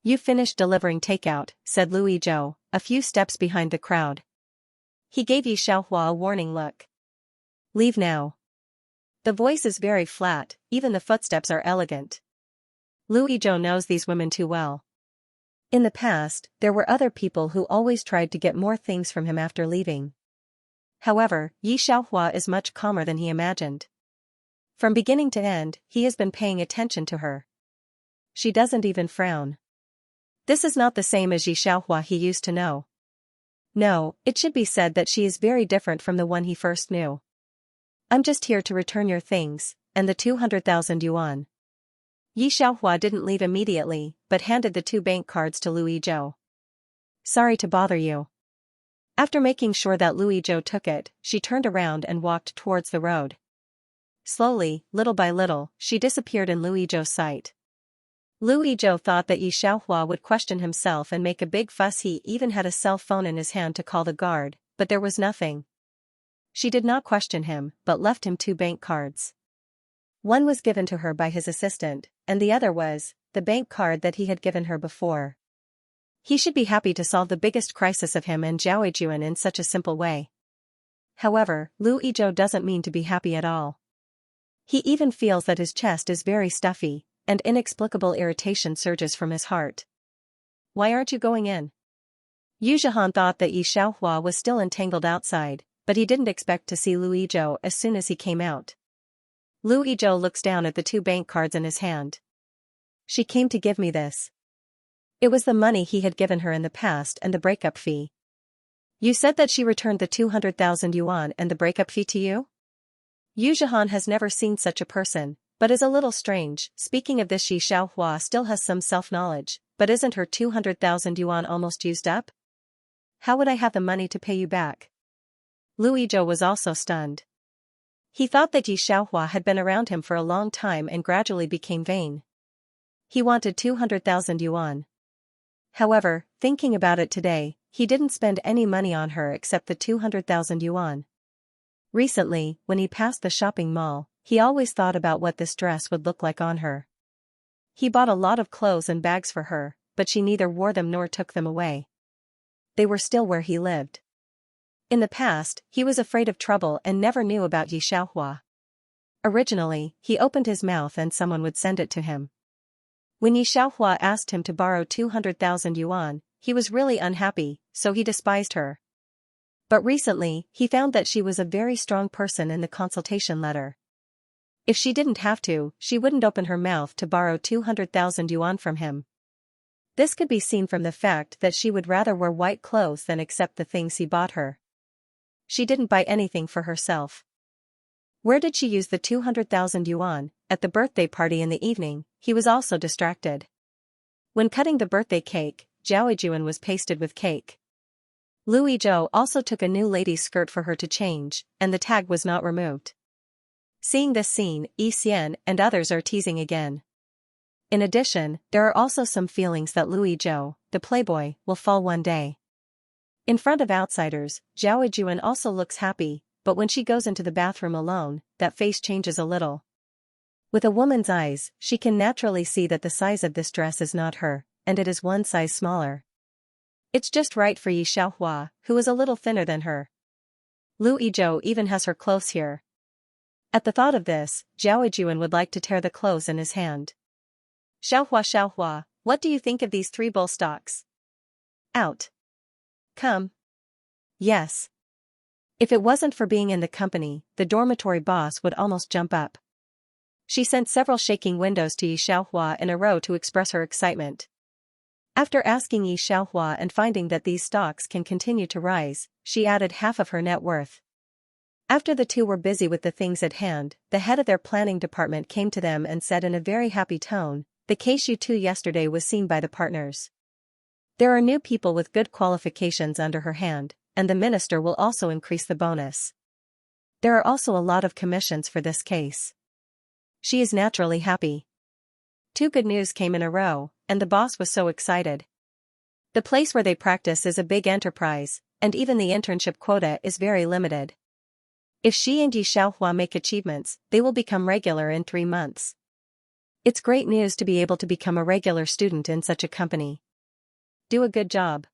You finished delivering takeout, said Lu Yizhou, a few steps behind the crowd. He gave Yi Xiaohua a warning look. Leave now. The voice is very flat, even the footsteps are elegant. Lu Yizhou knows these women too well. In the past, there were other people who always tried to get more things from him after leaving. However, Yi Xiaohua is much calmer than he imagined. From beginning to end, he has been paying attention to her. She doesn't even frown. This is not the same as Yi Xiaohua he used to know. No, it should be said that she is very different from the one he first knew. I'm just here to return your things, and the 200,000 yuan. Yi Xiaohua didn't leave immediately, but handed the 2 bank cards to Lu Yizhou. Sorry to bother you. After making sure that Lu Yizhou took it, she turned around and walked towards the road. Slowly, little by little, she disappeared in Lu Yizhou's sight. Lu Yizhou thought that Yi Xiaohua would question himself and make a big fuss. He even had a cell phone in his hand to call the guard, but there was nothing. She did not question him, but left him 2 bank cards. One was given to her by his assistant, and the other was the bank card that he had given her before. He should be happy to solve the biggest crisis of him and Zhao Yijun in such a simple way. However, Lu Yizhou doesn't mean to be happy at all. He even feels that his chest is very stuffy, and inexplicable irritation surges from his heart. Why aren't you going in? Yu Zhihan thought that Yi Xiaohua was still entangled outside, but he didn't expect to see Lu Yizhou as soon as he came out. Lu Yizhou looks down at the 2 bank cards in his hand. She came to give me this. It was the money he had given her in the past and the breakup fee. You said that she returned the 200,000 yuan and the breakup fee to you? Yu Zhihan has never seen such a person, but is a little strange. Speaking of this, Yi Xiaohua still has some self-knowledge, but isn't her 200,000 yuan almost used up? How would I have the money to pay you back? Lu Yizhou was also stunned. He thought that Yi Xiaohua had been around him for a long time and gradually became vain. He wanted 200,000 yuan. However, thinking about it today, he didn't spend any money on her except the 200,000 yuan. Recently, when he passed the shopping mall, he always thought about what this dress would look like on her. He bought a lot of clothes and bags for her, but she neither wore them nor took them away. They were still where he lived. In the past, he was afraid of trouble and never knew about Yi Xiaohua. Originally, he opened his mouth and someone would send it to him. When Yi Xiaohua asked him to borrow 200,000 yuan, he was really unhappy, so he despised her. But recently, he found that she was a very strong person in the consultation letter. If she didn't have to, she wouldn't open her mouth to borrow 200,000 yuan from him. This could be seen from the fact that she would rather wear white clothes than accept the things he bought her. She didn't buy anything for herself. Where did she use the 200,000 yuan? At the birthday party in the evening, he was also distracted. When cutting the birthday cake, Zhao Yijuan was pasted with cake. Lu Yizhou also took a new lady's skirt for her to change, and the tag was not removed. Seeing this scene, Yi Xian and others are teasing again. In addition, there are also some feelings that Lu Yizhou, the playboy, will fall one day. In front of outsiders, Zhao Yijuan also looks happy, but when she goes into the bathroom alone, that face changes a little. With a woman's eyes, she can naturally see that the size of this dress is not her, and it is one size smaller. It's just right for Yi Xiaohua, who is a little thinner than her. Lu Yizhou even has her clothes here. At the thought of this, Zhao Yijuan would like to tear the clothes in his hand. Xiaohua, what do you think of these 3 bull stocks? Out. Come. Yes. If it wasn't for being in the company, the dormitory boss would almost jump up. She sent several shaking windows to Yi Xiaohua in a row to express her excitement. After asking Yi Xiaohua and finding that these stocks can continue to rise, she added half of her net worth. After the two were busy with the things at hand, the head of their planning department came to them and said in a very happy tone, "The case you two yesterday was seen by the partners. There are new people with good qualifications under her hand, and the minister will also increase the bonus. There are also a lot of commissions for this case." She is naturally happy. 2 good news came in a row, and the boss was so excited. The place where they practice is a big enterprise, and even the internship quota is very limited. If she and Yi Xiaohua make achievements, they will become regular in 3 months. It's great news to be able to become a regular student in such a company. Do a good job.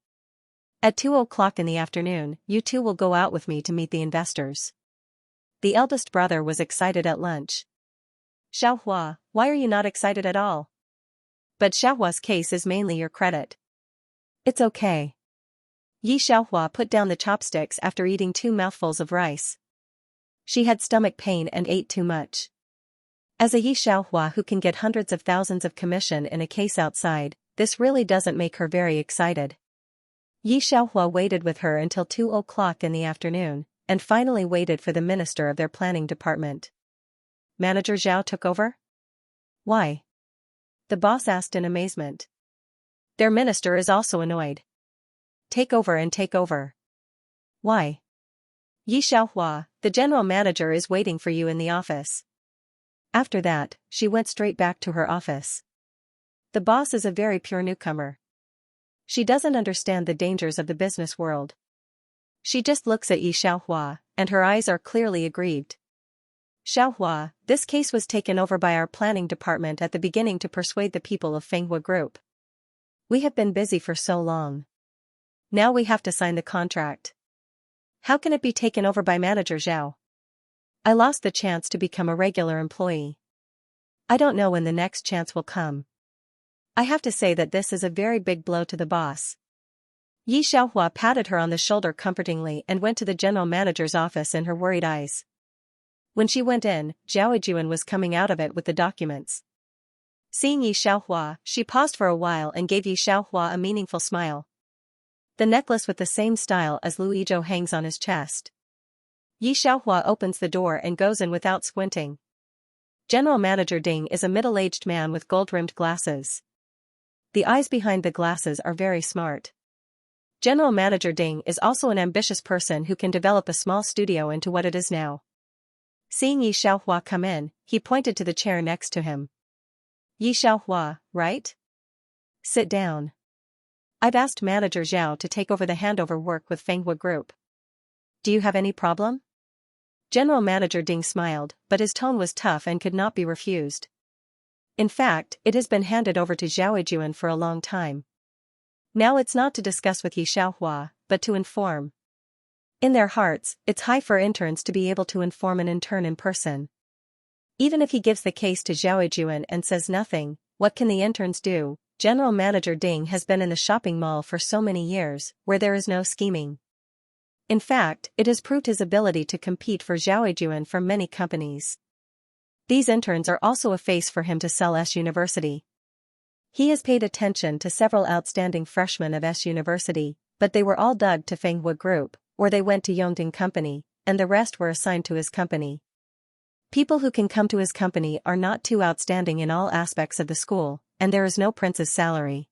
At 2 o'clock in the afternoon, you two will go out with me to meet the investors. The eldest brother was excited at lunch. Xiaohua, why are you not excited at all? But Xiaohua's case is mainly your credit. It's okay. Yi Xiaohua put down the chopsticks after eating 2 mouthfuls of rice. She had stomach pain and ate too much. As a Yi Xiaohua who can get hundreds of thousands of commission in a case outside, this really doesn't make her very excited. Yi Xiaohua waited with her until 2 o'clock in the afternoon, and finally waited for the minister of their planning department. Manager Zhao took over? Why? The boss asked in amazement. Their minister is also annoyed. Take over and take over. Why? Yi Xiaohua, the general manager is waiting for you in the office. After that, she went straight back to her office. The boss is a very pure newcomer. She doesn't understand the dangers of the business world. She just looks at Yi Xiaohua, and her eyes are clearly aggrieved. Xiaohua, this case was taken over by our planning department at the beginning to persuade the people of Fenghua Group. We have been busy for so long. Now we have to sign the contract. How can it be taken over by Manager Zhao? I lost the chance to become a regular employee. I don't know when the next chance will come. I have to say that this is a very big blow to the boss. Yi Xiaohua patted her on the shoulder comfortingly and went to the general manager's office in her worried eyes. When she went in, Zhao Yijuan was coming out of it with the documents. Seeing Yi Xiaohua, she paused for a while and gave Yi Xiaohua a meaningful smile. The necklace with the same style as Lu Yizhou hangs on his chest. Yi Xiaohua opens the door and goes in without squinting. General Manager Ding is a middle-aged man with gold-rimmed glasses. The eyes behind the glasses are very smart. General Manager Ding is also an ambitious person who can develop a small studio into what it is now. Seeing Yi Xiaohua come in, he pointed to the chair next to him. Yi Xiaohua, right? Sit down. I've asked Manager Zhao to take over the handover work with Fenghua Group. Do you have any problem? General Manager Ding smiled, but his tone was tough and could not be refused. In fact, it has been handed over to Zhao Yijuan for a long time. Now it's not to discuss with Yi Xiaohua, but to inform. In their hearts, it's high for interns to be able to inform an intern in person. Even if he gives the case to Zhao Yijuan and says nothing, what can the interns do? General Manager Ding has been in the shopping mall for so many years, where there is no scheming. In fact, it has proved his ability to compete for Zhaojuan from many companies. These interns are also a face for him to sell S University. He has paid attention to several outstanding freshmen of S University, but they were all dug to Fenghua Group, or they went to Yongding Company, and the rest were assigned to his company. People who can come to his company are not too outstanding in all aspects of the school, and there is no prince's salary.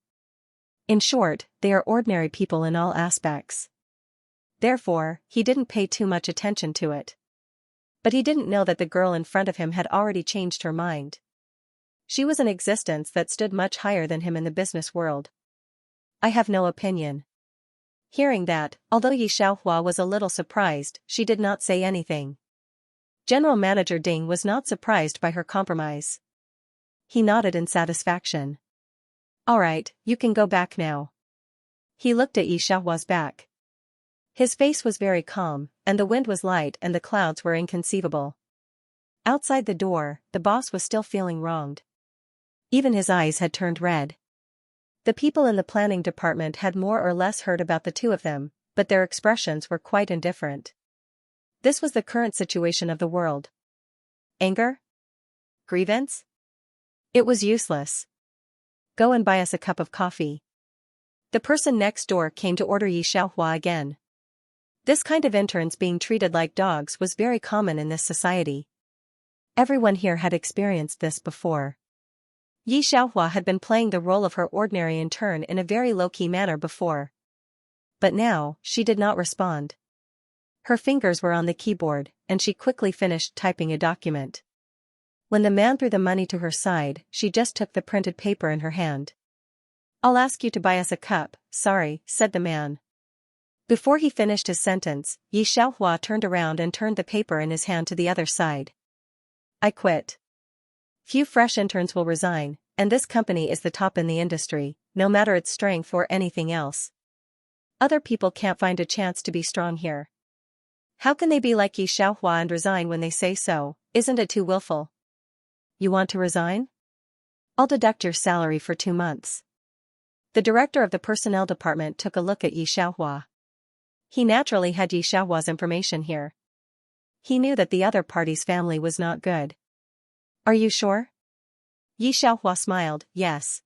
In short, they are ordinary people in all aspects. Therefore, he didn't pay too much attention to it. But he didn't know that the girl in front of him had already changed her mind. She was an existence that stood much higher than him in the business world. I have no opinion. Hearing that, although Yi Xiaohua was a little surprised, she did not say anything. General Manager Ding was not surprised by her compromise. He nodded in satisfaction. All right, you can go back now. He looked at Yi Xiaohua's back. His face was very calm, and the wind was light and the clouds were inconceivable. Outside the door, the boss was still feeling wronged. Even his eyes had turned red. The people in the planning department had more or less heard about the two of them, but their expressions were quite indifferent. This was the current situation of the world. Anger? Grievance? It was useless. Go and buy us a cup of coffee. The person next door came to order Yi Xiaohua again. This kind of interns being treated like dogs was very common in this society. Everyone here had experienced this before. Yi Xiaohua had been playing the role of her ordinary intern in a very low-key manner before. But now, she did not respond. Her fingers were on the keyboard, and she quickly finished typing a document. When the man threw the money to her side, she just took the printed paper in her hand. I'll ask you to buy us a cup, sorry, said the man. Before he finished his sentence, Yi Xiaohua turned around and turned the paper in his hand to the other side. I quit. Few fresh interns will resign, and this company is the top in the industry, no matter its strength or anything else. Other people can't find a chance to be strong here. How can they be like Yi Xiaohua and resign when they say so? Isn't it too willful? You want to resign? I'll deduct your salary for 2 months. The director of the personnel department took a look at Yi Xiaohua. He naturally had Yi Xiaohua's information here. He knew that the other party's family was not good. Are you sure? Yi Xiaohua smiled, yes.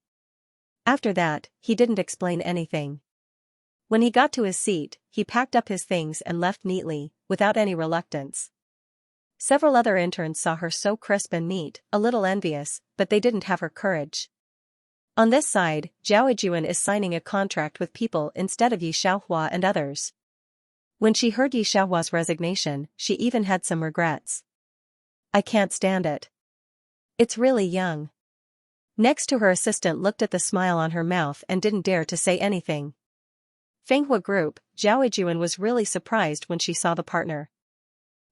After that, he didn't explain anything. When he got to his seat, he packed up his things and left neatly, without any reluctance. Several other interns saw her so crisp and neat, a little envious, but they didn't have her courage. On this side, Zhao Yijuan is signing a contract with people instead of Yi Xiaohua and others. When she heard Yi Xiaohua's resignation, she even had some regrets. I can't stand it. It's really young. Next to her assistant looked at the smile on her mouth and didn't dare to say anything. Fenghua Group, Zhao Yijuan was really surprised when she saw the partner.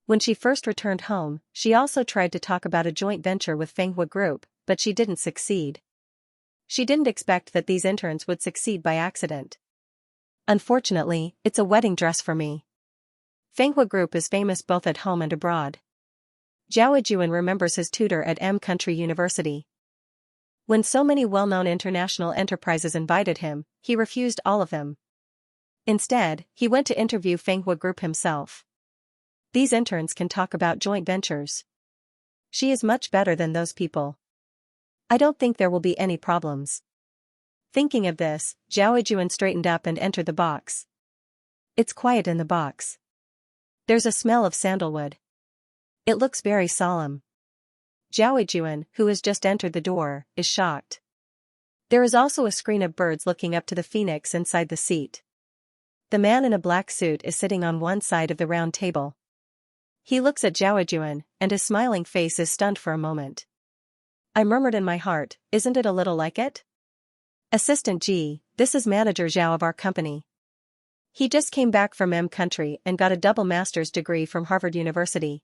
When she first returned home, she also tried to talk about a joint venture with Fenghua Group, but she didn't succeed. She didn't expect that these interns would succeed by accident. Unfortunately, it's a wedding dress for me. Fenghua Group is famous both at home and abroad. Zhao Yijuan remembers his tutor at M Country University. When so many well-known international enterprises invited him, he refused all of them. Instead, he went to interview Fenghua Group himself. These interns can talk about joint ventures. She is much better than those people. I don't think there will be any problems. Thinking of this, Zhao Yijuan straightened up and entered the box. It's quiet in the box. There's a smell of sandalwood. It looks very solemn. Zhao Yijuan, who has just entered the door, is shocked. There is also a screen of birds looking up to the phoenix inside the seat. The man in a black suit is sitting on one side of the round table. He looks at Zhao Yijuan, and his smiling face is stunned for a moment. I murmured in my heart, isn't it a little like it? Assistant G, this is Manager Zhao of our company. He just came back from M Country and got a double master's degree from Harvard University.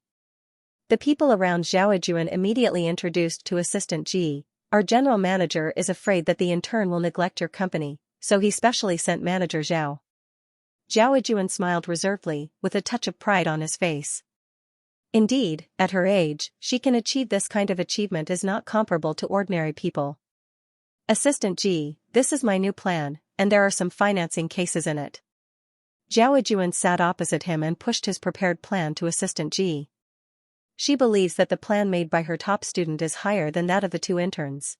The people around Zhao Yijuan immediately introduced to Assistant G, our general manager is afraid that the intern will neglect your company, so he specially sent Manager Zhao. Zhao Yijuan smiled reservedly, with a touch of pride on his face. Indeed, at her age, she can achieve this kind of achievement is not comparable to ordinary people. Assistant G, this is my new plan, and there are some financing cases in it. Zhao Juan sat opposite him and pushed his prepared plan to Assistant G. She believes that the plan made by her top student is higher than that of the two interns.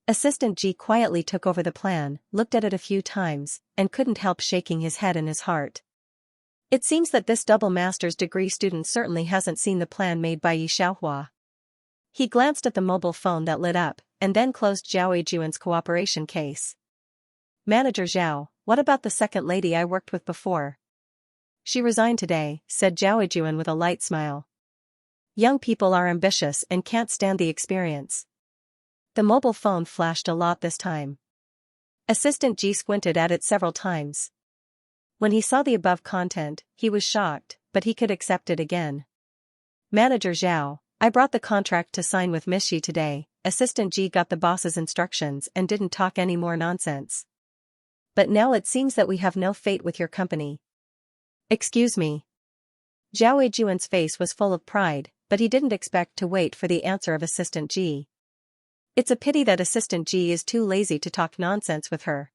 Assistant G quietly took over the plan, looked at it a few times, and couldn't help shaking his head in his heart. It seems that this double master's degree student certainly hasn't seen the plan made by Yi Xiaohua. He glanced at the mobile phone that lit up, and then closed Zhao Juan's cooperation case. Manager Zhao, what about the second lady I worked with before? She resigned today, said Zhao Juan with a light smile. Young people are ambitious and can't stand the experience. The mobile phone flashed a lot this time. Assistant G squinted at it several times. When he saw the above content, he was shocked, but he could accept it again. Manager Zhao, I brought the contract to sign with Miss Xi today. Assistant G got the boss's instructions and didn't talk any more nonsense. But now it seems that we have no fate with your company. Excuse me. Zhao Juan's face was full of pride, but he didn't expect to wait for the answer of Assistant G. It's a pity that Assistant G is too lazy to talk nonsense with her.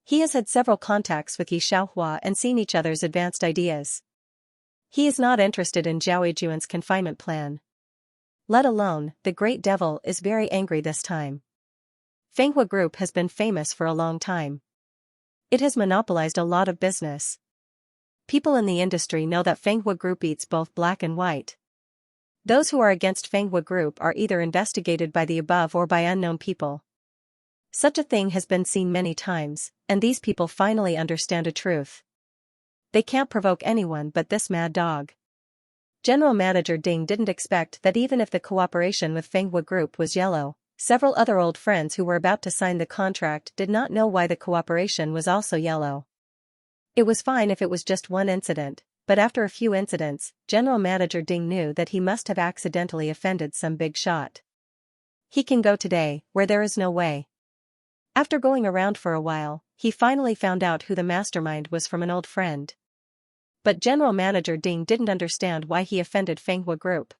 He has had several contacts with Yi Xiaohua and seen each other's advanced ideas. He is not interested in Zhao Juan's confinement plan. Let alone, the Great Devil is very angry this time. Fenghua Group has been famous for a long time. It has monopolized a lot of business. People in the industry know that Fenghua Group eats both black and white. Those who are against Fenghua Group are either investigated by the above or by unknown people. Such a thing has been seen many times, and these people finally understand a truth. They can't provoke anyone but this mad dog. General Manager Ding didn't expect that even if the cooperation with Fenghua Group was yellow, several other old friends who were about to sign the contract did not know why the cooperation was also yellow. It was fine if it was just one incident, but after a few incidents, General Manager Ding knew that he must have accidentally offended some big shot. He can go today, where there is no way. After going around for a while, he finally found out who the mastermind was from an old friend. But General Manager Ding didn't understand why he offended Fenghua Group.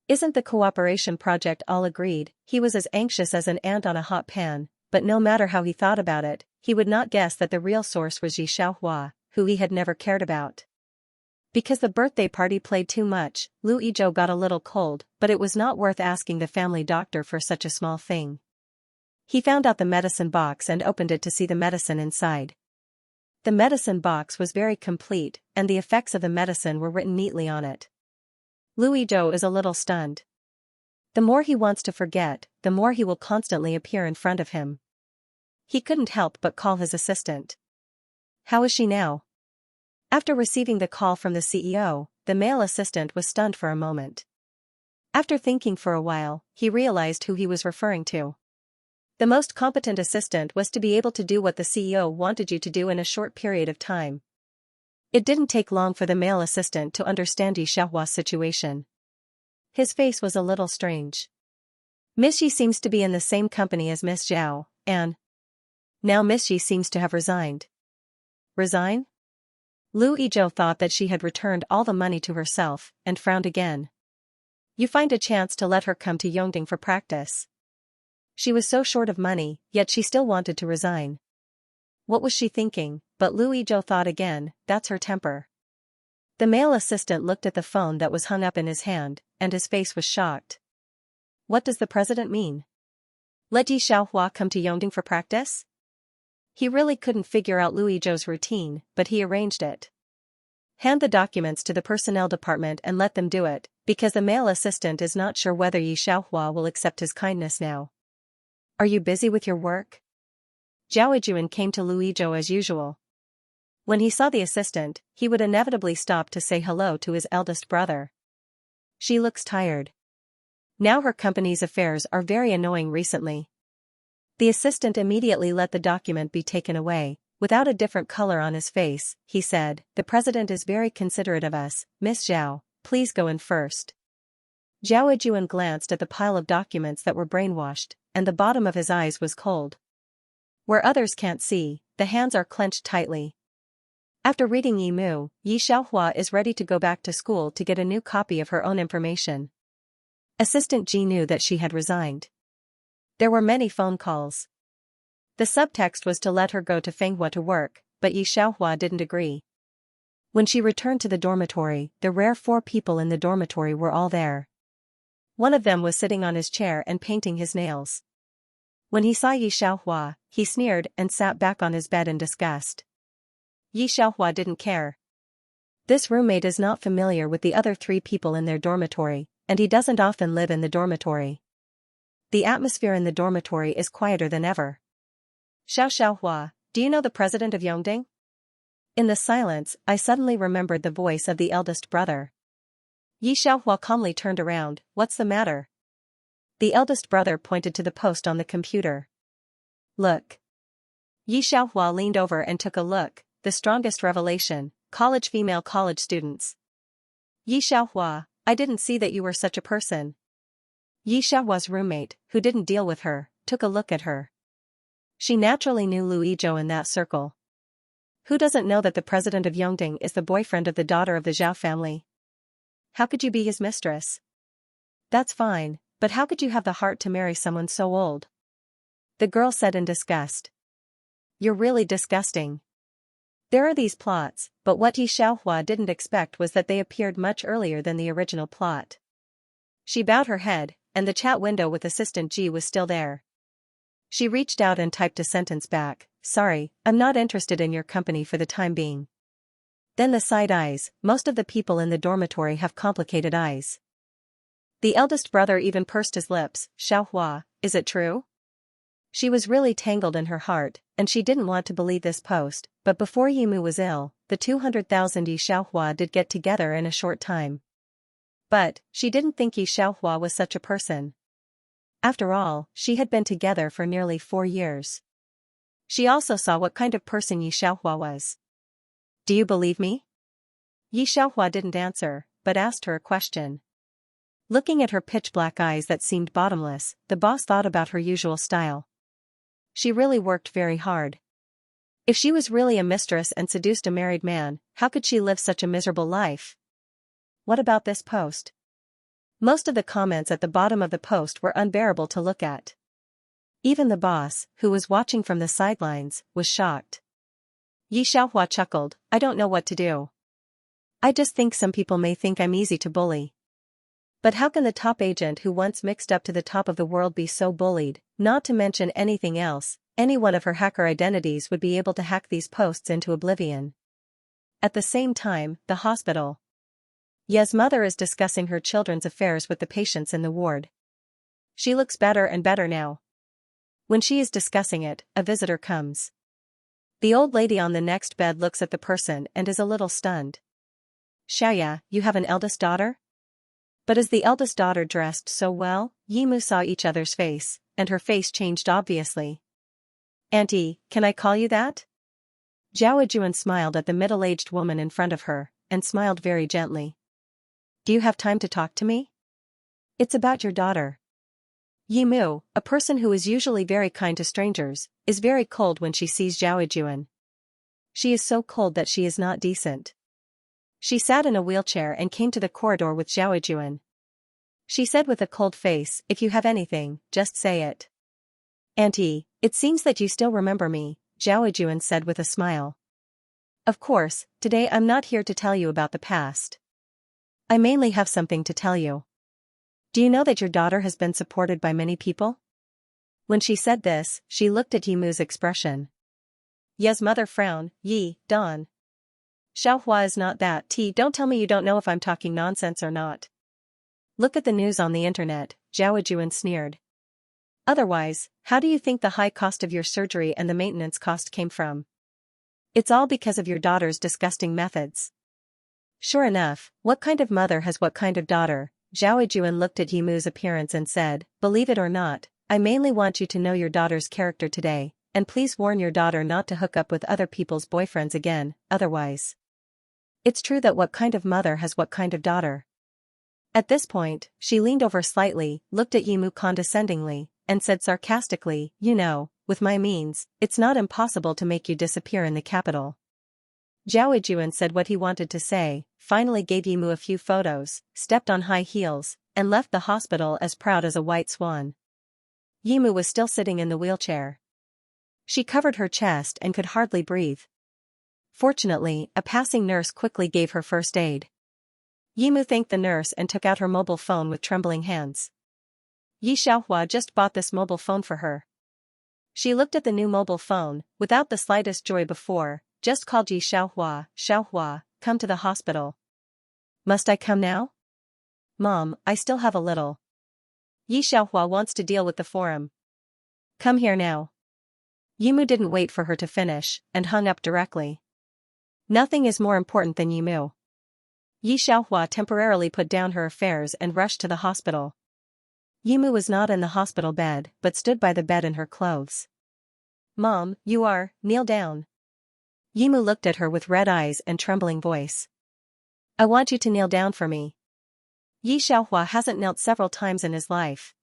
Isn't the cooperation project all agreed? He was as anxious as an ant on a hot pan, but no matter how he thought about it, he would not guess that the real source was Yi Xiaohua, who he had never cared about. Because the birthday party played too much, Lu Yizhou got a little cold, but it was not worth asking the family doctor for such a small thing. He found out the medicine box and opened it to see the medicine inside. The medicine box was very complete, and the effects of the medicine were written neatly on it. Lu Yizhou is a little stunned. The more he wants to forget, the more he will constantly appear in front of him. He couldn't help but call his assistant. How is she now? After receiving the call from the CEO, the male assistant was stunned for a moment. After thinking for a while, he realized who he was referring to. The most competent assistant was to be able to do what the CEO wanted you to do in a short period of time. It didn't take long for the male assistant to understand Yi Xiaohua's situation. His face was a little strange. Miss Yi seems to be in the same company as Miss Zhao, and now Miss Yi seems to have resigned. Resign? Lu Yizhou thought that she had returned all the money to herself, and frowned again. You find a chance to let her come to Yongding for practice. She was so short of money, yet she still wanted to resign. What was she thinking? But Lu Yizhou thought again, that's her temper. The male assistant looked at the phone that was hung up in his hand, and his face was shocked. What does the president mean? Let Yi Xiaohua come to Yongding for practice? He really couldn't figure out Lu Yizhou's routine, but he arranged it. Hand the documents to the personnel department and let them do it, because the male assistant is not sure whether Yi Xiaohua will accept his kindness now. Are you busy with your work? Zhao Juan came to Lu Yizhou as usual. When he saw the assistant, he would inevitably stop to say hello to his eldest brother. She looks tired. Now her company's affairs are very annoying recently. The assistant immediately let the document be taken away. Without a different color on his face, he said, the president is very considerate of us, Miss Zhao, please go in first. Zhao Juan glanced at the pile of documents that were brainwashed, and the bottom of his eyes was cold. Where others can't see, the hands are clenched tightly. After reading Yi Mu, Yi Xiaohua is ready to go back to school to get a new copy of her own information. Assistant Ji knew that she had resigned. There were many phone calls. The subtext was to let her go to Fenghua to work, but Yi Xiaohua didn't agree. When she returned to the dormitory, the rare 4 people in the dormitory were all there. One of them was sitting on his chair and painting his nails. When he saw Yi Xiaohua, he sneered and sat back on his bed in disgust. Yi Xiaohua didn't care. This roommate is not familiar with the other 3 people in their dormitory, and he doesn't often live in the dormitory. The atmosphere in the dormitory is quieter than ever. Xiaohua, do you know the president of Yongding? In the silence, I suddenly remembered the voice of the eldest brother. Yi Xiaohua calmly turned around. What's the matter? The eldest brother pointed to the post on the computer. Look. Yi Xiaohua leaned over and took a look. The strongest revelation, female college students. Yi Xiaohua, I didn't see that you were such a person. Yi Xiaohua's roommate, who didn't deal with her, took a look at her. She naturally knew Lu Yizhou in that circle. Who doesn't know that the president of Yongding is the boyfriend of the daughter of the Zhao family? How could you be his mistress? That's fine, but how could you have the heart to marry someone so old? The girl said in disgust. You're really disgusting. There are these plots, but what Yi Xiaohua didn't expect was that they appeared much earlier than the original plot. She bowed her head, and the chat window with Assistant Ji was still there. She reached out and typed a sentence back. Sorry, I'm not interested in your company for the time being. Then the side eyes. Most of the people in the dormitory have complicated eyes. The eldest brother even pursed his lips. Xiaohua, is it true? She was really tangled in her heart, and she didn't want to believe this post, but before Yimu was ill, the 200,000 Yi Xiaohua did get together in a short time. But, she didn't think Yi Xiaohua was such a person. After all, she had been together for nearly 4 years. She also saw what kind of person Yi Xiaohua was. Do you believe me? Yi Xiaohua didn't answer, but asked her a question. Looking at her pitch-black eyes that seemed bottomless, the boss thought about her usual style. She really worked very hard. If she was really a mistress and seduced a married man, how could she live such a miserable life? What about this post? Most of the comments at the bottom of the post were unbearable to look at. Even the boss, who was watching from the sidelines, was shocked. Yi Xiaohua chuckled, I don't know what to do. I just think some people may think I'm easy to bully. But how can the top agent who once mixed up to the top of the world be so bullied? Not to mention anything else, any one of her hacker identities would be able to hack these posts into oblivion. At the same time, the hospital. Ye's mother is discussing her children's affairs with the patients in the ward. She looks better and better now. When she is discussing it, a visitor comes. The old lady on the next bed looks at the person and is a little stunned. Xiaoya, you have an eldest daughter? But is the eldest daughter dressed so well? Yimu saw each other's face, and her face changed obviously. Auntie, can I call you that? Zhao Juan smiled at the middle-aged woman in front of her, and smiled very gently. Do you have time to talk to me? It's about your daughter. Yimu, a person who is usually very kind to strangers, is very cold when she sees Zhao Juan. She is so cold that she is not decent. She sat in a wheelchair and came to the corridor with Zhao Juan. She said with a cold face, if you have anything, just say it. Auntie, it seems that you still remember me, Zhao Juan said with a smile. Of course, today I'm not here to tell you about the past. I mainly have something to tell you. Do you know that your daughter has been supported by many people? When she said this, she looked at Yimu's expression. Ye's mother frowned. Yi, Don. Xiaohua is not that. Don't tell me you don't know if I'm talking nonsense or not. Look at the news on the internet, Zhao Juan sneered. Otherwise, how do you think the high cost of your surgery and the maintenance cost came from? It's all because of your daughter's disgusting methods. Sure enough, what kind of mother has what kind of daughter? Zhao Juan looked at Yimu's appearance and said, believe it or not, I mainly want you to know your daughter's character today, and please warn your daughter not to hook up with other people's boyfriends again, otherwise. It's true that what kind of mother has what kind of daughter. At this point, she leaned over slightly, looked at Yimu condescendingly, and said sarcastically, you know, with my means, it's not impossible to make you disappear in the capital. Zhao Juan said what he wanted to say, finally gave Yimu a few photos, stepped on high heels, and left the hospital as proud as a white swan. Yimu was still sitting in the wheelchair. She covered her chest and could hardly breathe. Fortunately, a passing nurse quickly gave her first aid. Yimu thanked the nurse and took out her mobile phone with trembling hands. Yi Xiaohua just bought this mobile phone for her. She looked at the new mobile phone, without the slightest joy before, just called Yi Xiaohua, Xiaohua, come to the hospital. Must I come now? Mom, I still have a little. Yi Xiaohua wants to deal with the forum. Come here now. Yimu didn't wait for her to finish, and hung up directly. Nothing is more important than Yimu. Yi Xiaohua temporarily put down her affairs and rushed to the hospital. Yimu was not in the hospital bed, but stood by the bed in her clothes. Mom, you are, kneel down. Yimu looked at her with red eyes and trembling voice. I want you to kneel down for me. Yi Xiaohua hasn't knelt several times in his life.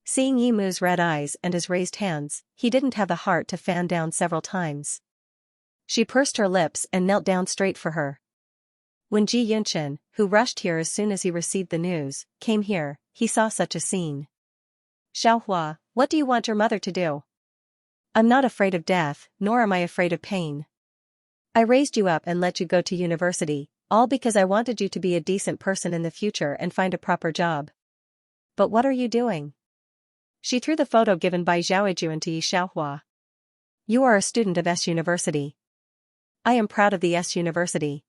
Seeing Yimu's red eyes and his raised hands, he didn't have the heart to fan down several times. She pursed her lips and knelt down straight for her. When Ji Yunchen, who rushed here as soon as he received the news, came here, he saw such a scene. Xiaohua, what do you want your mother to do? I'm not afraid of death, nor am I afraid of pain. I raised you up and let you go to university, all because I wanted you to be a decent person in the future and find a proper job. But what are you doing? She threw the photo given by Zhaoju into Yi Xiaohua. You are a student of S University. I am proud of the S University.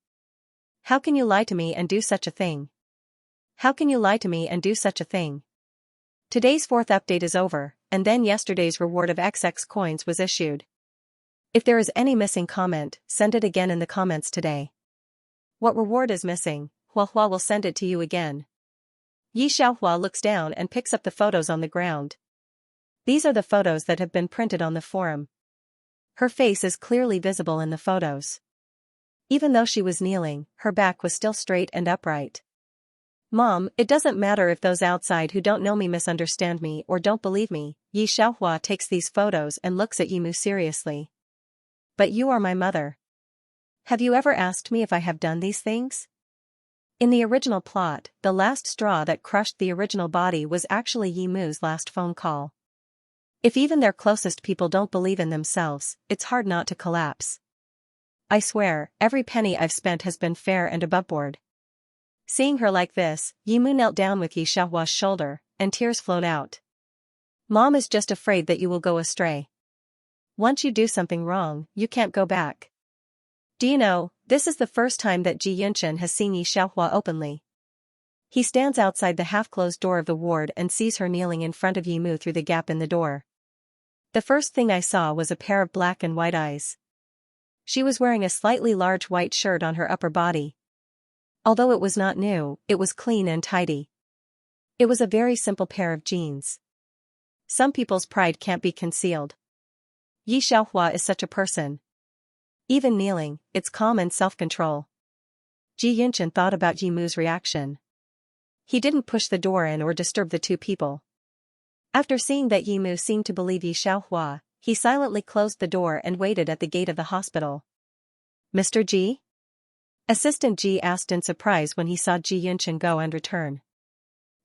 How can you lie to me and do such a thing? How can you lie to me and do such a thing? Today's fourth update is over, and then yesterday's reward of XX coins was issued. If there is any missing comment, send it again in the comments today. What reward is missing? Huahua will send it to you again. Yi Xiaohua looks down and picks up the photos on the ground. These are the photos that have been printed on the forum. Her face is clearly visible in the photos. Even though she was kneeling, her back was still straight and upright. Mom, it doesn't matter if those outside who don't know me misunderstand me or don't believe me. Yi Xiaohua takes these photos and looks at Yimu seriously. But you are my mother. Have you ever asked me if I have done these things? In the original plot, the last straw that crushed the original body was actually Yimu's last phone call. If even their closest people don't believe in themselves, it's hard not to collapse. I swear, every penny I've spent has been fair and aboveboard. Seeing her like this, Yimu knelt down with Yi Xiaohua's shoulder, and tears flowed out. Mom is just afraid that you will go astray. Once you do something wrong, you can't go back. Do you know, this is the first time that Ji Yunchen has seen Yi Xiaohua openly. He stands outside the half-closed door of the ward and sees her kneeling in front of Yimu through the gap in the door. The first thing I saw was a pair of black and white eyes. She was wearing a slightly large white shirt on her upper body. Although it was not new, it was clean and tidy. It was a very simple pair of jeans. Some people's pride can't be concealed. Yi Xiaohua is such a person. Even kneeling, it's calm and self-control. Ji Yunchen thought about Yimu's reaction. He didn't push the door in or disturb the two people. After seeing that Yimu seemed to believe Yi Xiaohua, he silently closed the door and waited at the gate of the hospital. Mr. Ji? Assistant Ji asked in surprise when he saw Ji Yunchen go and return.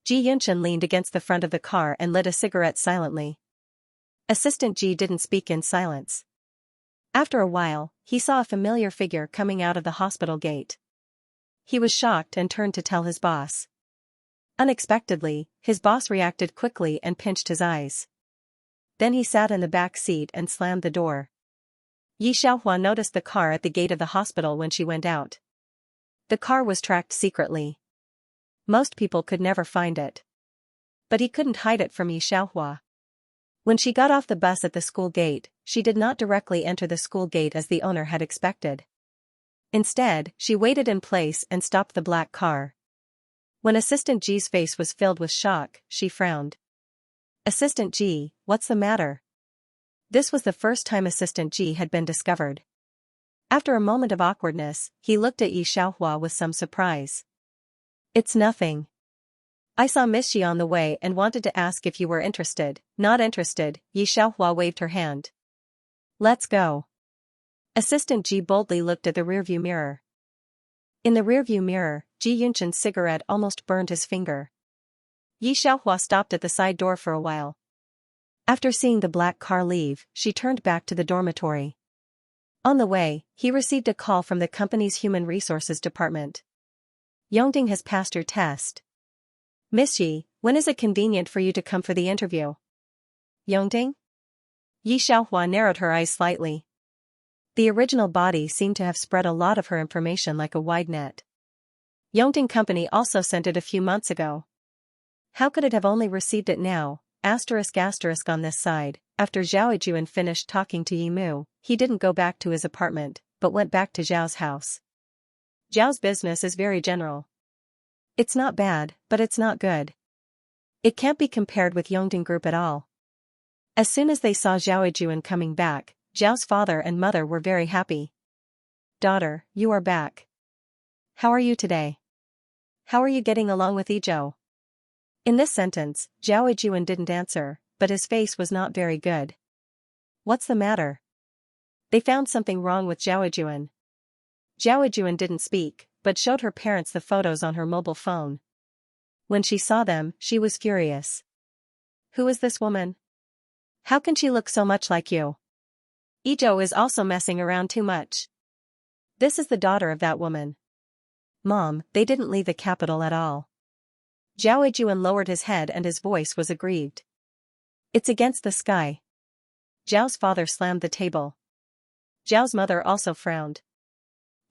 Ji Yunchen leaned against the front of the car and lit a cigarette silently. Assistant Ji didn't speak in silence. After a while, he saw a familiar figure coming out of the hospital gate. He was shocked and turned to tell his boss. Unexpectedly, his boss reacted quickly and pinched his eyes. Then he sat in the back seat and slammed the door. Yi Xiaohua noticed the car at the gate of the hospital when she went out. The car was tracked secretly. Most people could never find it. But he couldn't hide it from Yi Xiaohua. When she got off the bus at the school gate, she did not directly enter the school gate as the owner had expected. Instead, she waited in place and stopped the black car. When Assistant Ji's face was filled with shock, she frowned. Assistant Ji, what's the matter? This was the first time Assistant Ji had been discovered. After a moment of awkwardness, he looked at Yi Xiaohua with some surprise. It's nothing. I saw Miss Xi on the way and wanted to ask if you were interested. Not interested, Yi Xiaohua waved her hand. Let's go. Assistant Ji boldly looked at the rearview mirror. In the rearview mirror, Ji Yunchen's cigarette almost burned his finger. Yi Xiaohua stopped at the side door for a while. After seeing the black car leave, she turned back to the dormitory. On the way, he received a call from the company's human resources department. Yongding has passed your test. Miss Yi, when is it convenient for you to come for the interview? Yongding? Yi Xiaohua narrowed her eyes slightly. The original body seemed to have spread a lot of her information like a wide net. Yongding Company also sent it a few months ago. How could it have only received it now? *** on this side. After Zhao Yijuan finished talking to Yi Mu, he didn't go back to his apartment, but went back to Zhao's house. Zhao's business is very general. It's not bad, but it's not good. It can't be compared with Yongding Group at all. As soon as they saw Zhao Yijuan coming back, Zhao's father and mother were very happy. Daughter, you are back. How are you today? How are you getting along with Yizhou? In this sentence, Zhao Yijuan didn't answer, but his face was not very good. What's the matter? They found something wrong with Zhao Yijuan. Zhao Yijuan didn't speak, but showed her parents the photos on her mobile phone. When she saw them, she was furious. Who is this woman? How can she look so much like you? Yizhou is also messing around too much. This is the daughter of that woman. Mom, they didn't leave the capital at all. Zhao Yijuan lowered his head and his voice was aggrieved. It's against the sky. Zhao's father slammed the table. Zhao's mother also frowned.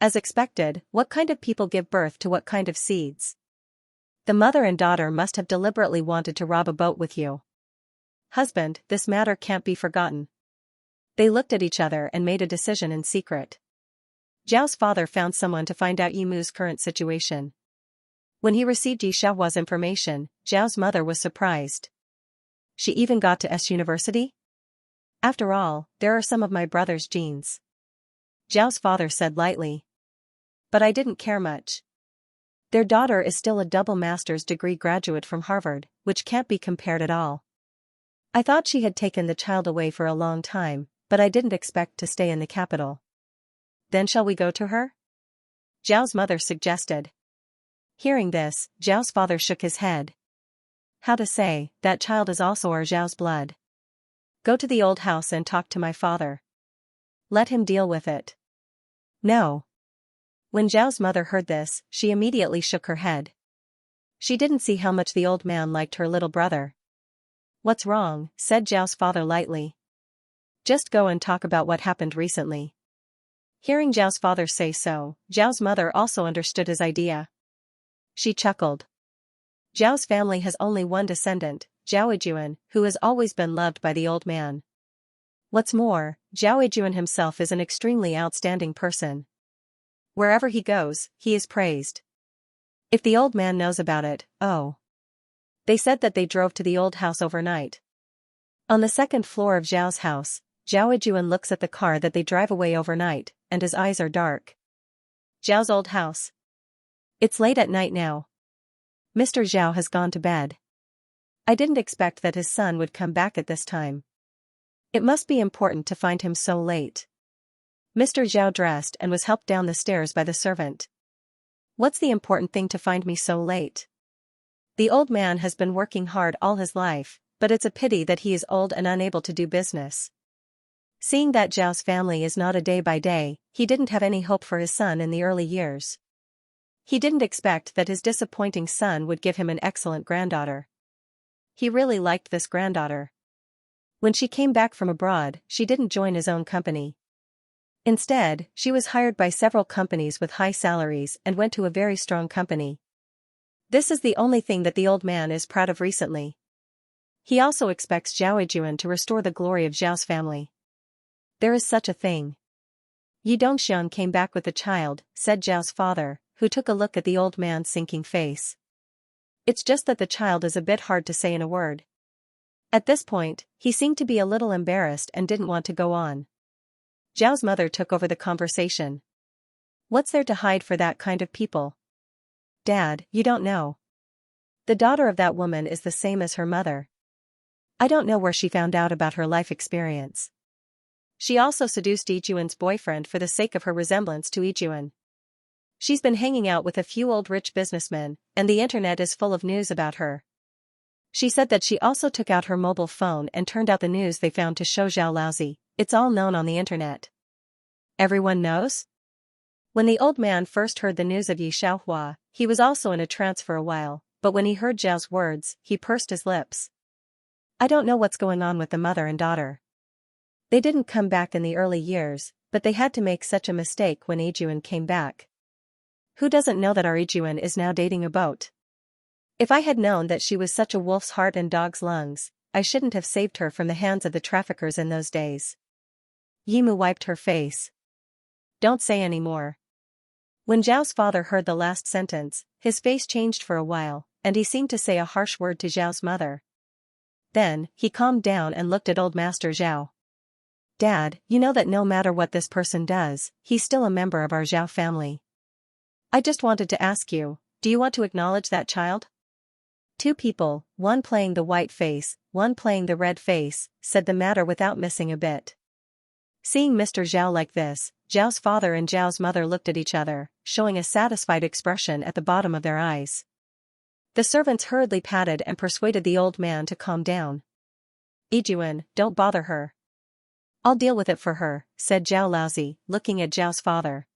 As expected, what kind of people give birth to what kind of seeds? The mother and daughter must have deliberately wanted to rob a boat with you. Husband, this matter can't be forgotten. They looked at each other and made a decision in secret. Zhao's father found someone to find out Yimu's current situation. When he received Yi Xiaohua's information, Zhao's mother was surprised. She even got to S University? After all, there are some of my brother's genes. Zhao's father said lightly. But I didn't care much. Their daughter is still a double master's degree graduate from Harvard, which can't be compared at all. I thought she had taken the child away for a long time, but I didn't expect to stay in the capital. Then shall we go to her? Zhao's mother suggested. Hearing this, Zhao's father shook his head. How to say, that child is also our Zhao's blood. Go to the old house and talk to my father. Let him deal with it. No. When Zhao's mother heard this, she immediately shook her head. She didn't see how much the old man liked her little brother. What's wrong? Said Zhao's father lightly. Just go and talk about what happened recently. Hearing Zhao's father say so, Zhao's mother also understood his idea. She chuckled. Zhao's family has only one descendant, Zhao Yijuan, who has always been loved by the old man. What's more, Zhao Yijuan himself is an extremely outstanding person. Wherever he goes, he is praised. If the old man knows about it, oh. They said that they drove to the old house overnight. On the second floor of Zhao's house, Zhao Yijuan looks at the car that they drive away overnight, and his eyes are dark. Zhao's old house. It's late at night now. Mr. Zhao has gone to bed. I didn't expect that his son would come back at this time. It must be important to find him so late. Mr. Zhao dressed and was helped down the stairs by the servant. What's the important thing to find me so late? The old man has been working hard all his life, but it's a pity that he is old and unable to do business. Seeing that Zhao's family is not a day by day, he didn't have any hope for his son in the early years. He didn't expect that his disappointing son would give him an excellent granddaughter. He really liked this granddaughter. When she came back from abroad, she didn't join his own company. Instead, she was hired by several companies with high salaries and went to a very strong company. This is the only thing that the old man is proud of recently. He also expects Zhao Yijuan to restore the glory of Zhao's family. There is such a thing. Yi Dongxian came back with the child, said Zhao's father, who took a look at the old man's sinking face. It's just that the child is a bit hard to say in a word. At this point, he seemed to be a little embarrassed and didn't want to go on. Zhao's mother took over the conversation. What's there to hide for that kind of people? Dad, you don't know. The daughter of that woman is the same as her mother. I don't know where she found out about her life experience. She also seduced Yijuan's boyfriend for the sake of her resemblance to Yijuan. She's been hanging out with a few old rich businessmen, and the internet is full of news about her. She said that she also took out her mobile phone and turned out the news they found to show Zhao lousy. It's all known on the internet. Everyone knows? When the old man first heard the news of Yi Xiaohua, he was also in a trance for a while, but when he heard Zhao's words, he pursed his lips. I don't know what's going on with the mother and daughter. They didn't come back in the early years, but they had to make such a mistake when Yijuan came back. Who doesn't know that our Yijuan is now dating a boat? If I had known that she was such a wolf's heart and dog's lungs, I shouldn't have saved her from the hands of the traffickers in those days. Yimu wiped her face. Don't say any more. When Zhao's father heard the last sentence, his face changed for a while, and he seemed to say a harsh word to Zhao's mother. Then, he calmed down and looked at old Master Zhao. Dad, you know that no matter what this person does, he's still a member of our Zhao family. I just wanted to ask you, do you want to acknowledge that child? Two people, one playing the white face, one playing the red face, said the matter without missing a bit. Seeing Mr. Zhao like this, Zhao's father and Zhao's mother looked at each other, showing a satisfied expression at the bottom of their eyes. The servants hurriedly patted and persuaded the old man to calm down. Yijuan, don't bother her. I'll deal with it for her, said Zhao lousy, looking at Zhao's father.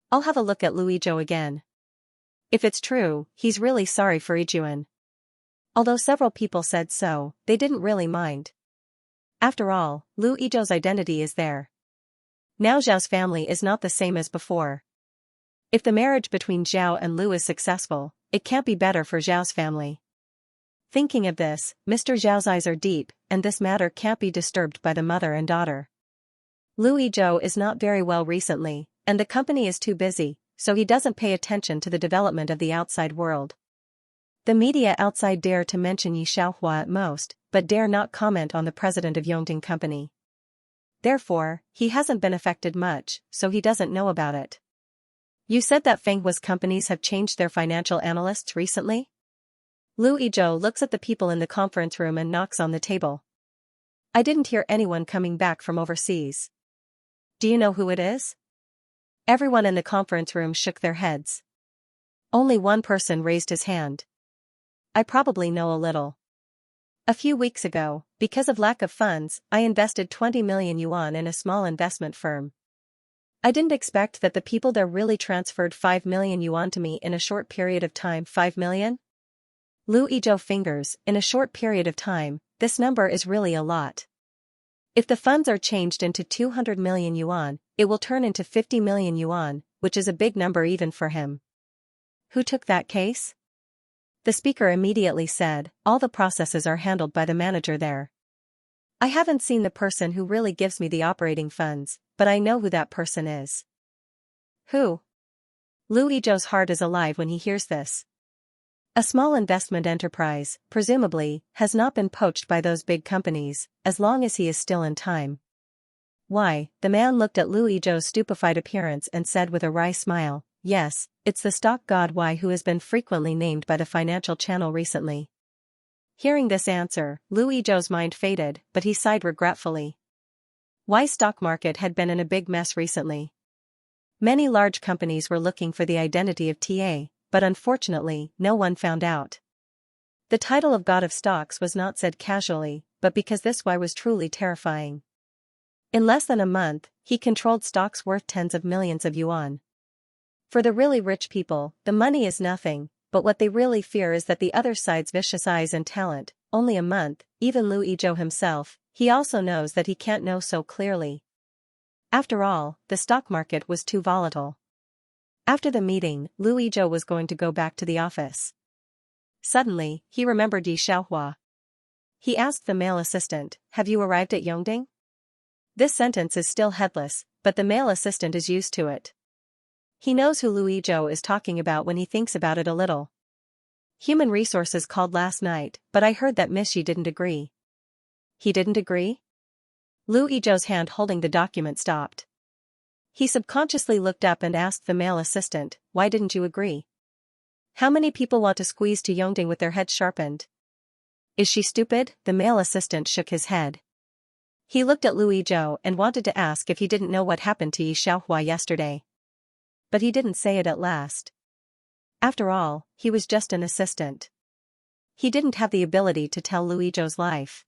I'll have a look at Lu Yizhou again. If it's true, he's really sorry for Yijuan. Although several people said so, they didn't really mind. After all, Lu Yizhou's identity is there. Now Zhao's family is not the same as before. If the marriage between Zhao and Lu is successful, it can't be better for Zhao's family. Thinking of this, Mr. Zhao's eyes are deep, and this matter can't be disturbed by the mother and daughter. Lu Yizhou is not very well recently, and the company is too busy, so he doesn't pay attention to the development of the outside world. The media outside dare to mention Yi Xiaohua at most, but dare not comment on the president of Yongding Company. Therefore, he hasn't been affected much, so he doesn't know about it. You said that Fenghua's companies have changed their financial analysts recently? Lu Yizhou looks at the people in the conference room and knocks on the table. I didn't hear anyone coming back from overseas. Do you know who it is? Everyone in the conference room shook their heads. Only one person raised his hand. I probably know a little. A few weeks ago, because of lack of funds, I invested 20 million yuan in a small investment firm. I didn't expect that the people there really transferred 5 million yuan to me in a short period of time. 5 million? Lu Yizhou fingers, in a short period of time, this number is really a lot. If the funds are changed into 200 million yuan, it will turn into 50 million yuan, which is a big number even for him. Who took that case? The speaker immediately said, all the processes are handled by the manager there. I haven't seen the person who really gives me the operating funds, but I know who that person is. Who? Lu Yizhou's heart is alive when he hears this. A small investment enterprise, presumably, has not been poached by those big companies, as long as he is still in time. Why, the man looked at Lu Yizhou's stupefied appearance and said with a wry smile, yes, it's the stock god Y who has been frequently named by the financial channel recently. Hearing this answer, Lu Yizhou's mind faded, but he sighed regretfully. Y's stock market had been in a big mess recently. Many large companies were looking for the identity of TA, but unfortunately, no one found out. The title of God of Stocks was not said casually, but because this Y was truly terrifying. In less than a month, he controlled stocks worth tens of millions of yuan. For the really rich people, the money is nothing, but what they really fear is that the other side's vicious eyes and talent. Only a month, even Lu Yizhou himself, he also knows that he can't know so clearly. After all, the stock market was too volatile. After the meeting, Lu Yizhou was going to go back to the office. Suddenly, he remembered Yi Xiaohua. He asked the male assistant, have you arrived at Yongding? This sentence is still headless, but the male assistant is used to it. He knows who Lu Yizhou is talking about when he thinks about it a little. Human Resources called last night, but I heard that Miss Yi didn't agree. He didn't agree? Lu Yizhou's hand holding the document stopped. He subconsciously looked up and asked the male assistant, why didn't you agree? How many people want to squeeze to Yongding with their heads sharpened? Is she stupid? The male assistant shook his head. He looked at Lu Yizhou and wanted to ask if he didn't know what happened to Yi Xiaohua yesterday. But he didn't say it at last. After all, he was just an assistant. he didn't have the ability to tell Lu Yizhou's life.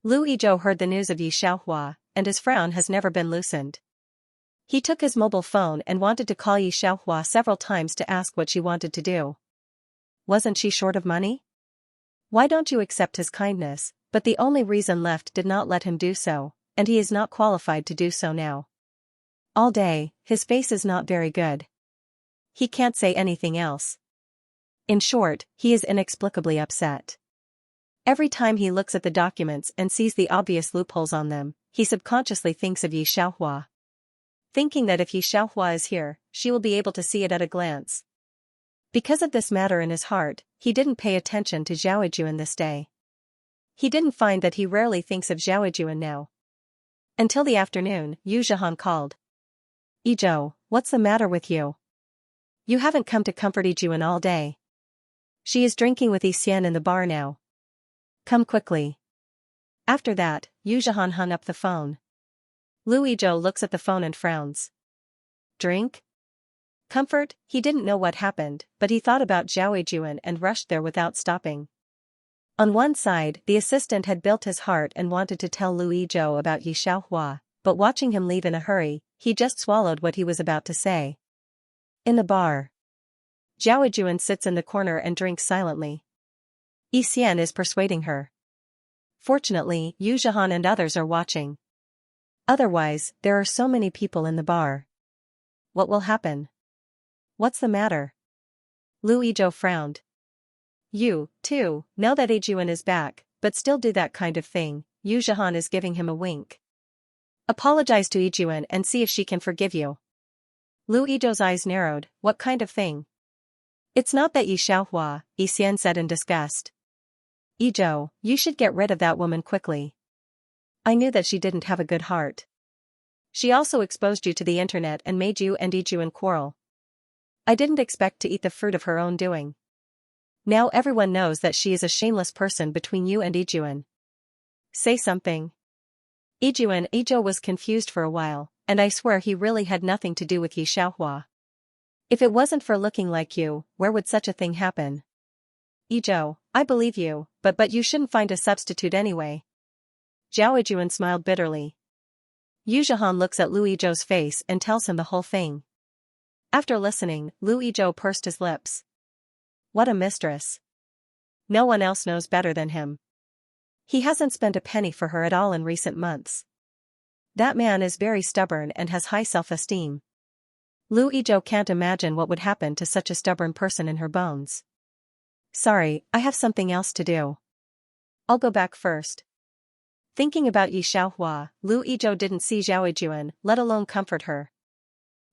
Lu Yizhou heard the news of Yi Xiaohua, and his frown has never been loosened. He took his mobile phone and wanted to call Yi Xiaohua several times to ask what she wanted to do. Wasn't she short of money? Why don't you accept his kindness? But the only reason left did not let him do so, and he is not qualified to do so now. All day, his face is not very good. He can't say anything else. In short, he is inexplicably upset. Every time he looks at the documents and sees the obvious loopholes on them, he subconsciously thinks of Yi Xiaohua. Thinking that if Yi Xiaohua is here, she will be able to see it at a glance. Because of this matter in his heart, he didn't pay attention to Zhao Yijun this day. He didn't find that he rarely thinks of Zhao Yijun now. Until the afternoon, Yu Zhihan called. Yizhou, what's the matter with you? You haven't come to comfort Yijun all day. She is drinking with Xian in the bar now. Come quickly. After that, Yu Zhihan hung up the phone. Lu Yizhou looks at the phone and frowns. Drink? Comfort? He didn't know what happened, but he thought about Zhao Yijun and rushed there without stopping. On one side, the assistant had built his heart and wanted to tell Lu Yizhou about Yi Xiaohua, but watching him leave in a hurry, he just swallowed what he was about to say. In the bar, Zhao Yijun sits in the corner and drinks silently. Yi Xian is persuading her. Fortunately, Yu Zhihan and others are watching. Otherwise, there are so many people in the bar. What will happen? What's the matter? Lu Yizhou frowned. You, too, know that Yijun is back, but still do that kind of thing. Yu Zhihan is giving him a wink. Apologize to Yijun and see if she can forgive you. Lu Yizhou's eyes narrowed. What kind of thing? It's not that Yi Xiaohua, Yi Xian said in disgust. Yizhou, you should get rid of that woman quickly. I knew that she didn't have a good heart. She also exposed you to the internet and made you and Yijun quarrel. I didn't expect to eat the fruit of her own doing. Now everyone knows that she is a shameless person between you and Yijun. Say something. Yizhou was confused for a while, and I swear he really had nothing to do with Yi Xiaohua. If it wasn't for looking like you, where would such a thing happen? Yizhou, I believe you, but you shouldn't find a substitute anyway. Zhao Yijun smiled bitterly. Yu Zhihan looks at Lu Yizhou's face and tells him the whole thing. After listening, Lu Yizhou pursed his lips. What a mistress. No one else knows better than him. He hasn't spent a penny for her at all in recent months. That man is very stubborn and has high self-esteem. Lu Yizhou can't imagine what would happen to such a stubborn person in her bones. Sorry, I have something else to do. I'll go back first. Thinking about Yi Xiaohua, Lu Yizhou didn't see Zhao Yijun, let alone comfort her.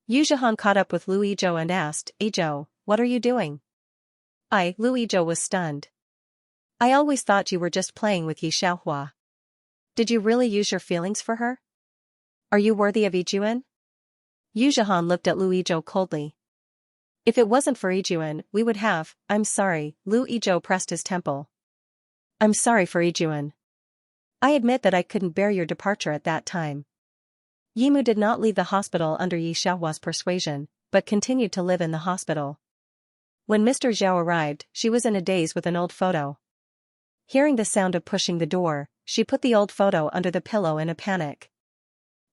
Yu Zhihan caught up with Lu Yizhou and asked, Yizhou, what are you doing? Lu Yizhou was stunned. I always thought you were just playing with Yi Xiaohua. Did you really use your feelings for her? Are you worthy of Yijun? Yu Zhihan looked at Lu Yizhou coldly. If it wasn't for Yijun, we would have. I'm sorry. Lu Yizhou pressed his temple. I'm sorry for Yijun. I admit that I couldn't bear your departure at that time. Yimu did not leave the hospital under Yi Xiaohua's persuasion, but continued to live in the hospital. When Mr. Zhao arrived, she was in a daze with an old photo. Hearing the sound of pushing the door, she put the old photo under the pillow in a panic.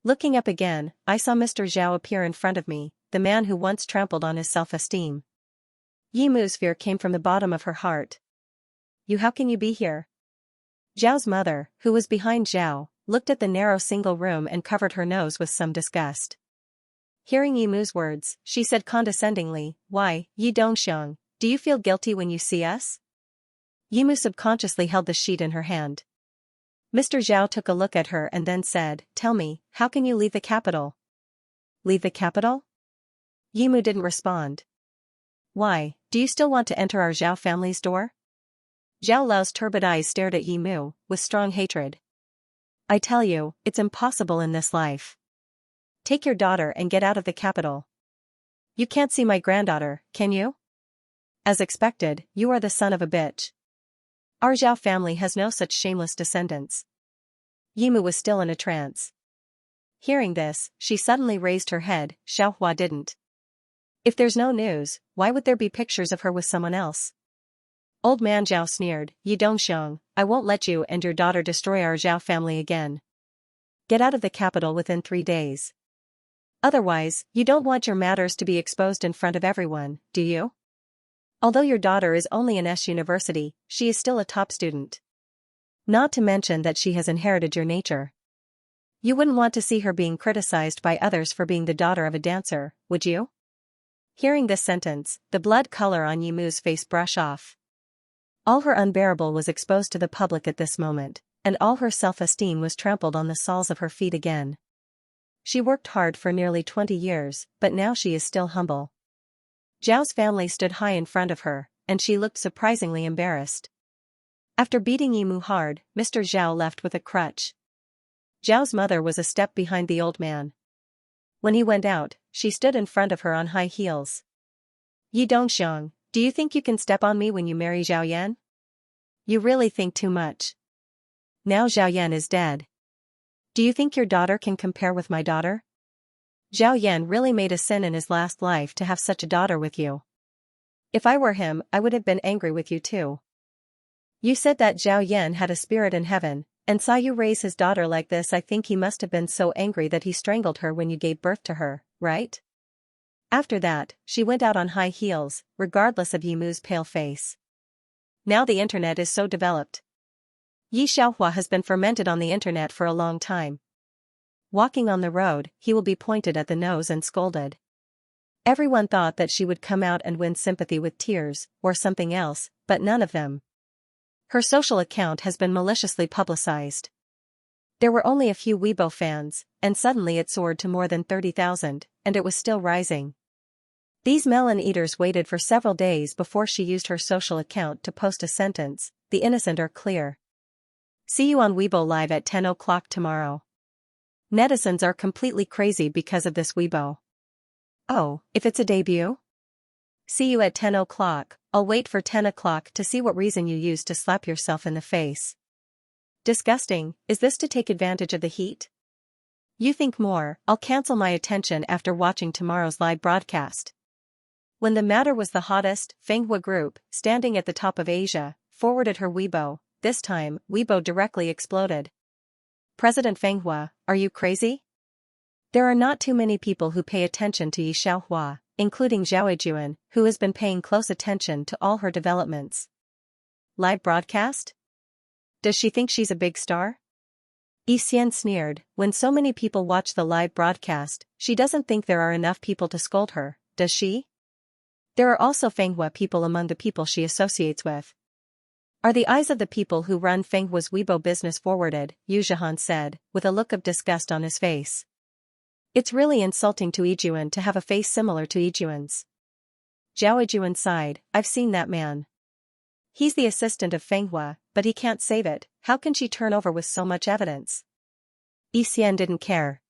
Looking up again, I saw Mr. Zhao appear in front of me, the man who once trampled on his self-esteem. Yimu's fear came from the bottom of her heart. How can you be here? Zhao's mother, who was behind Zhao, looked at the narrow single room and covered her nose with some disgust. Hearing Yimu's words, she said condescendingly, Why, Yi Dongxiang, do you feel guilty when you see us? Yimu subconsciously held the sheet in her hand. Mr. Zhao took a look at her and then said, Tell me, how can you leave the capital? Leave the capital? Yimu didn't respond. Why, do you still want to enter our Zhao family's door? Zhao Lao's turbid eyes stared at Yimu, with strong hatred. I tell you, it's impossible in this life. Take your daughter and get out of the capital. You can't see my granddaughter, can you? As expected, you are the son of a bitch. Our Zhao family has no such shameless descendants. Yimu was still in a trance. Hearing this, she suddenly raised her head. Xiaohua didn't. If there's no news, why would there be pictures of her with someone else? Old man Zhao sneered, Yi Dongxiong, I won't let you and your daughter destroy our Zhao family again. Get out of the capital within 3 days. Otherwise, you don't want your matters to be exposed in front of everyone, do you? Although your daughter is only in S University, she is still a top student. Not to mention that she has inherited your nature. You wouldn't want to see her being criticized by others for being the daughter of a dancer, would you? Hearing this sentence, the blood color on Yimu's face brushed off. All her unbearable was exposed to the public at this moment, and all her self-esteem was trampled on the soles of her feet again. She worked hard for nearly 20 years, but now she is still humble. Zhao's family stood high in front of her, and she looked surprisingly embarrassed. After beating Yimu hard, Mr. Zhao left with a crutch. Zhao's mother was a step behind the old man. When he went out, she stood in front of her on high heels. Yi Dongxiong, do you think you can step on me when you marry Zhao Yan? You really think too much. Now Zhao Yan is dead. Do you think your daughter can compare with my daughter? Zhao Yan really made a sin in his last life to have such a daughter with you. If I were him, I would have been angry with you too. You said that Zhao Yan had a spirit in heaven, and saw you raise his daughter like this. I think he must have been so angry that he strangled her when you gave birth to her, right? After that, she went out on high heels, regardless of Yimu's pale face. Now the internet is so developed. Yi Xiaohua has been fermented on the internet for a long time. Walking on the road, he will be pointed at the nose and scolded. Everyone thought that she would come out and win sympathy with tears, or something else, but none of them. Her social account has been maliciously publicized. There were only a few Weibo fans, and suddenly it soared to more than 30,000, and it was still rising. These melon eaters waited for several days before she used her social account to post a sentence, "The innocent are clear." See you on Weibo Live at 10 o'clock tomorrow. Netizens are completely crazy because of this Weibo. Oh, if it's a debut? See you at 10 o'clock, I'll wait for 10 o'clock to see what reason you use to slap yourself in the face. Disgusting, is this to take advantage of the heat? You think more, I'll cancel my attention after watching tomorrow's live broadcast. When the matter was the hottest, Fenghua Group, standing at the top of Asia, forwarded her Weibo. This time, Weibo directly exploded. President Fenghua, are you crazy? There are not too many people who pay attention to Yi Xiaohua, including Zhao Yijuan, who has been paying close attention to all her developments. Live broadcast? Does she think she's a big star? Yi Xian sneered, when so many people watch the live broadcast, she doesn't think there are enough people to scold her, does she? There are also Fenghua people among the people she associates with. Are the eyes of the people who run Fenghua's Weibo business forwarded, Yu Zhihan said, with a look of disgust on his face. It's really insulting to Yijuan to have a face similar to Yijuan's. Zhao Yijuan sighed, I've seen that man. He's the assistant of Fenghua, but he can't save it. How can she turn over with so much evidence? Yi Xian didn't care.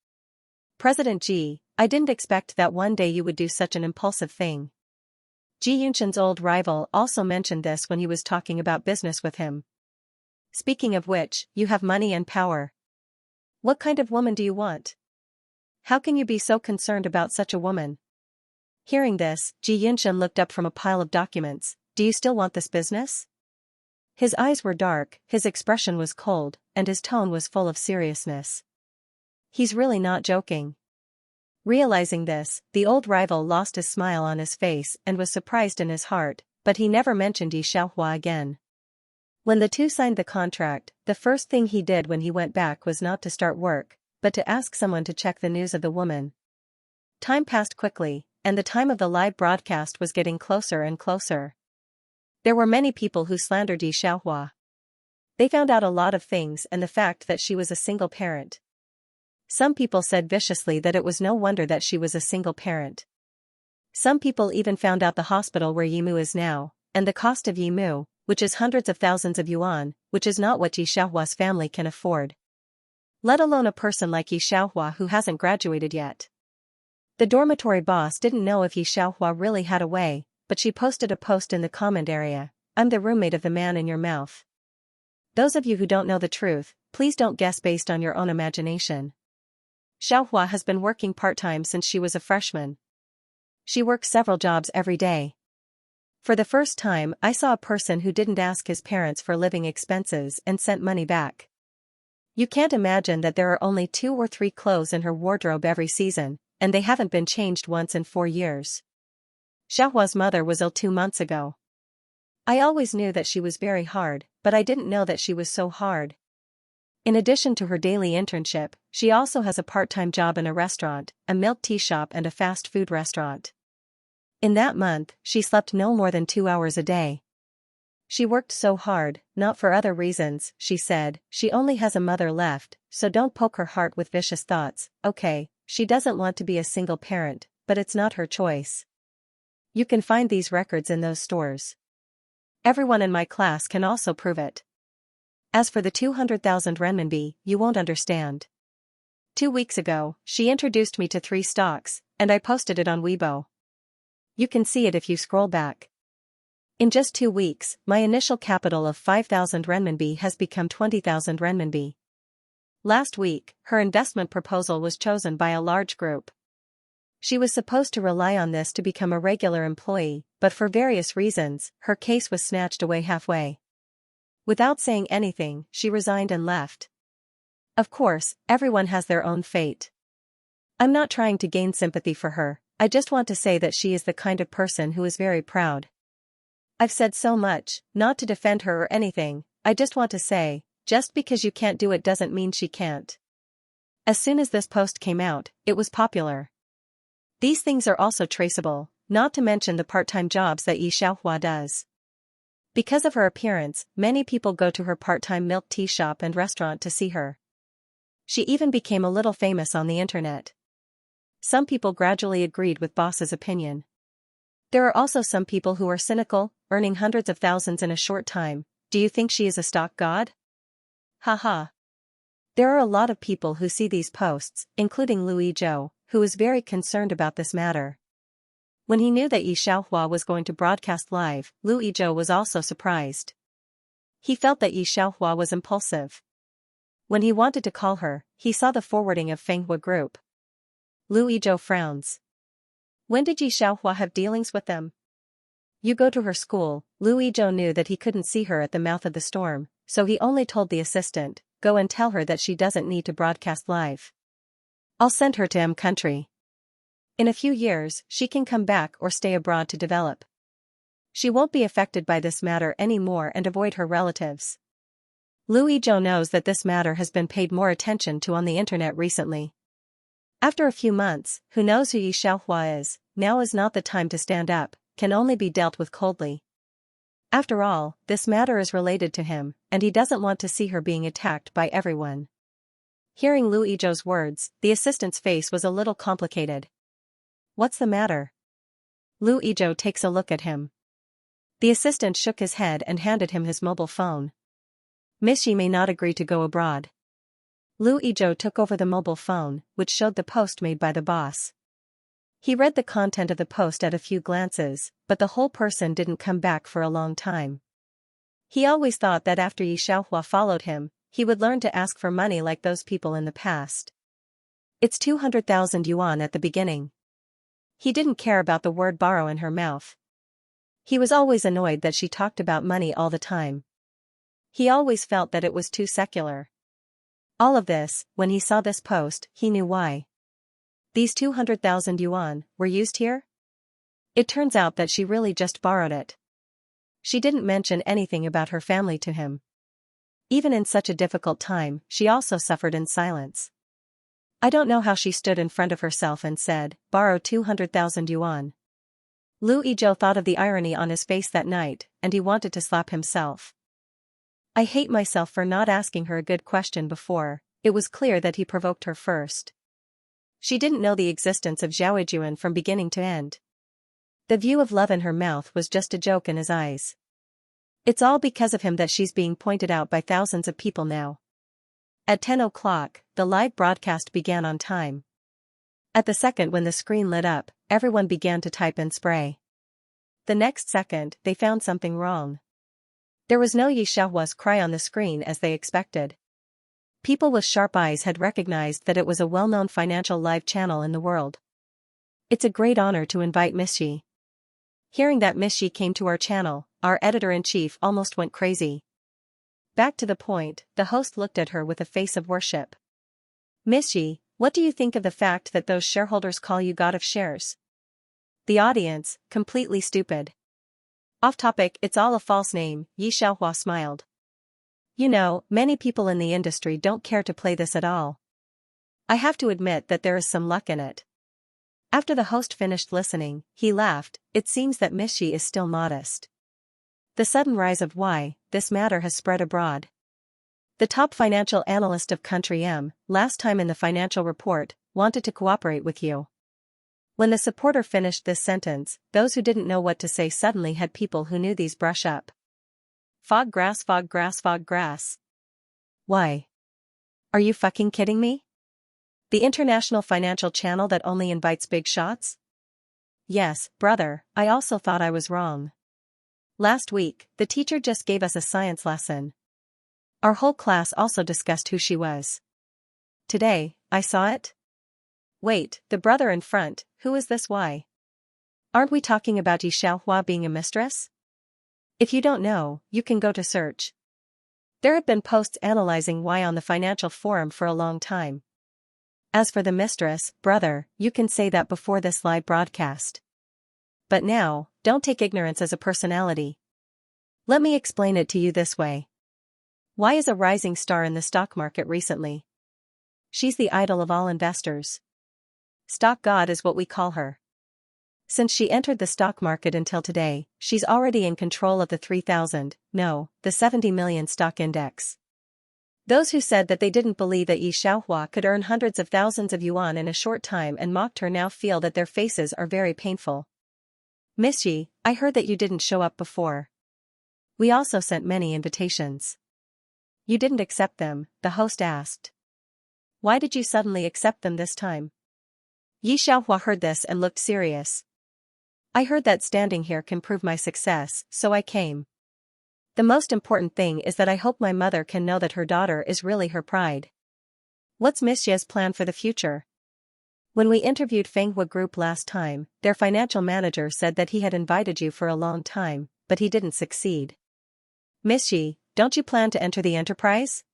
President Ji, I didn't expect that one day you would do such an impulsive thing. Ji Yunshan's old rival also mentioned this when he was talking about business with him. Speaking of which, you have money and power. What kind of woman do you want? How can you be so concerned about such a woman? Hearing this, Ji Yunshan looked up from a pile of documents. Do you still want this business? His eyes were dark, his expression was cold, and his tone was full of seriousness. He's really not joking. Realizing this, the old rival lost his smile on his face and was surprised in his heart, but he never mentioned Yi Xiaohua again. When the two signed the contract, the first thing he did when he went back was not to start work, but to ask someone to check the news of the woman. Time passed quickly, and the time of the live broadcast was getting closer and closer. There were many people who slandered Yi Xiaohua. They found out a lot of things and the fact that she was a single parent. Some people said viciously that it was no wonder that she was a single parent. Some people even found out the hospital where Yimu is now, and the cost of Yimu, which is hundreds of thousands of yuan, which is not what Yi Xiaohua's family can afford. Let alone a person like Yi Xiaohua who hasn't graduated yet. The dormitory boss didn't know if Yi Xiaohua really had a way, but she posted a post in the comment area, I'm the roommate of the man in your mouth. Those of you who don't know the truth, please don't guess based on your own imagination. Xiaohua has been working part-time since she was a freshman. She works several jobs every day. For the first time, I saw a person who didn't ask his parents for living expenses and sent money back. You can't imagine that there are only 2 or 3 clothes in her wardrobe every season, and they haven't been changed once in 4 years. Xiaohua's mother was ill 2 months ago. I always knew that she was very hard, but I didn't know that she was so hard. In addition to her daily internship, she also has a part-time job in a restaurant, a milk tea shop and a fast food restaurant. In that month, she slept no more than 2 hours a day. She worked so hard, not for other reasons, she said. She only has a mother left, so don't poke her heart with vicious thoughts. Okay, she doesn't want to be a single parent, but it's not her choice. You can find these records in those stores. Everyone in my class can also prove it. As for the 200,000 renminbi, you won't understand. 2 weeks ago, she introduced me to 3 stocks, and I posted it on Weibo. You can see it if you scroll back. In just 2 weeks, my initial capital of 5,000 renminbi has become 20,000 renminbi. Last week, her investment proposal was chosen by a large group. She was supposed to rely on this to become a regular employee, but for various reasons, her case was snatched away halfway. Without saying anything, she resigned and left. Of course, everyone has their own fate. I'm not trying to gain sympathy for her, I just want to say that she is the kind of person who is very proud. I've said so much, not to defend her or anything, I just want to say, just because you can't do it doesn't mean she can't. As soon as this post came out, it was popular. These things are also traceable, not to mention the part-time jobs that Yi Xiaohua does. Because of her appearance, many people go to her part-time milk tea shop and restaurant to see her. She even became a little famous on the internet. Some people gradually agreed with boss's opinion. There are also some people who are cynical, earning hundreds of thousands in a short time. Do you think she is a stock god? Haha. There are a lot of people who see these posts, including Lu Yizhou, who is very concerned about this matter. When he knew that Yi Xiaohua was going to broadcast live, Lu Yizhou was also surprised. He felt that Yi Xiaohua was impulsive. When he wanted to call her, he saw the forwarding of Fenghua Group. Lu Yizhou frowns. When did Yi Xiaohua have dealings with them? You go to her school. Lu Yizhou knew that he couldn't see her at the mouth of the storm, so he only told the assistant, go and tell her that she doesn't need to broadcast live. I'll send her to M country. In a few years, she can come back or stay abroad to develop. She won't be affected by this matter anymore and avoid her relatives. Lu Yizhou knows that this matter has been paid more attention to on the internet recently. After a few months, who knows who Yi Xiaohua is, now is not the time to stand up, can only be dealt with coldly. After all, this matter is related to him, and he doesn't want to see her being attacked by everyone. Hearing Lu Yizhou's words, the assistant's face was a little complicated. What's the matter? Lu Yizhou takes a look at him. The assistant shook his head and handed him his mobile phone. Miss Yi may not agree to go abroad. Lu Yizhou took over the mobile phone, which showed the post made by the boss. He read the content of the post at a few glances, but the whole person didn't come back for a long time. He always thought that after Yi Xiaohua followed him, he would learn to ask for money like those people in the past. It's 200,000 yuan at the beginning. He didn't care about the word borrow in her mouth. He was always annoyed that she talked about money all the time. He always felt that it was too secular. All of this, when he saw this post, he knew why. These 200,000 yuan were used here? It turns out that she really just borrowed it. She didn't mention anything about her family to him. Even in such a difficult time, she also suffered in silence. I don't know how she stood in front of herself and said, borrow 200,000 yuan. Lu Yizhou thought of the irony on his face that night, and he wanted to slap himself. I hate myself for not asking her a good question before. It was clear that he provoked her first. She didn't know the existence of Zhaojuan from beginning to end. The view of love in her mouth was just a joke in his eyes. It's all because of him that she's being pointed out by thousands of people now. At 10 o'clock, the live broadcast began on time. At the second when the screen lit up, everyone began to type and spray. The next second, they found something wrong. There was no Yi Xiaohua's cry on the screen as they expected. People with sharp eyes had recognized that it was a well-known financial live channel in the world. It's a great honor to invite Miss Yi. Hearing that Miss Xi came to our channel, our editor-in-chief almost went crazy. Back to the point, the host looked at her with a face of worship. Miss Xi, what do you think of the fact that those shareholders call you God of Shares? The audience, completely stupid. Off topic, it's all a false name, Yi Xiaohua smiled. You know, many people in the industry don't care to play this at all. I have to admit that there is some luck in it. After the host finished listening, he laughed. It seems that Miss Xi is still modest. The sudden rise of this matter has spread abroad. The top financial analyst of Country M, last time in the financial report, wanted to cooperate with you. When the supporter finished this sentence, those who didn't know what to say suddenly had people who knew these brush up. Fog grass, fog grass, fog grass. Why? Are you fucking kidding me? The international financial channel that only invites big shots? Yes, brother, I also thought I was wrong. Last week, the teacher just gave us a science lesson. Our whole class also discussed who she was. Today, I saw it? Wait, the brother in front, who is this? Why? Aren't we talking about Yi Xiaohua being a mistress? If you don't know, you can go to search. There have been posts analyzing why on the financial forum for a long time. As for the mistress, brother, you can say that before this live broadcast. But now, don't take ignorance as a personality. Let me explain it to you this way. Why is a rising star in the stock market recently? She's the idol of all investors. Stock god is what we call her. Since she entered the stock market until today, she's already in control of the 70 million stock index. Those who said that they didn't believe that Yi Xiaohua could earn hundreds of thousands of yuan in a short time and mocked her now feel that their faces are very painful. Miss Xi, I heard that you didn't show up before. We also sent many invitations. You didn't accept them, the host asked. Why did you suddenly accept them this time? Yi Xiaohua heard this and looked serious. I heard that standing here can prove my success, so I came. The most important thing is that I hope my mother can know that her daughter is really her pride. What's Miss Xi's plan for the future? When we interviewed Fenghua Group last time, their financial manager said that he had invited you for a long time, but he didn't succeed. Miss Xi, don't you plan to enter the enterprise?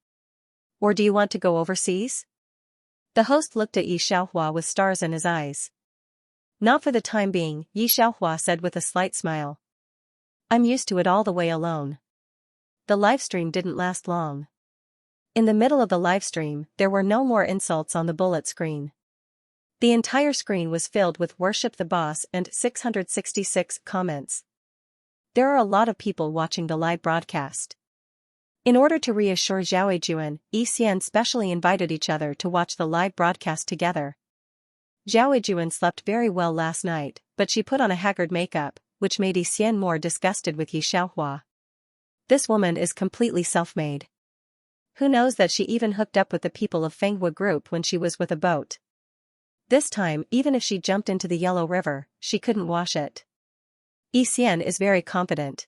Or do you want to go overseas? The host looked at Yi Xiaohua with stars in his eyes. Not for the time being, Yi Xiaohua said with a slight smile. I'm used to it all the way alone. The livestream didn't last long. In the middle of the livestream, there were no more insults on the bullet screen. The entire screen was filled with "Worship the Boss" and 666 comments. There are a lot of people watching the live broadcast. In order to reassure Zhao Juan, Yi Xian specially invited each other to watch the live broadcast together. Zhao Juan slept very well last night, but she put on a haggard makeup, which made Yi Xian more disgusted with Yi Xiaohua. This woman is completely self-made. Who knows that she even hooked up with the people of Fenghua Group when she was with a boat. This time, even if she jumped into the Yellow River, she couldn't wash it. Yi Xian is very confident.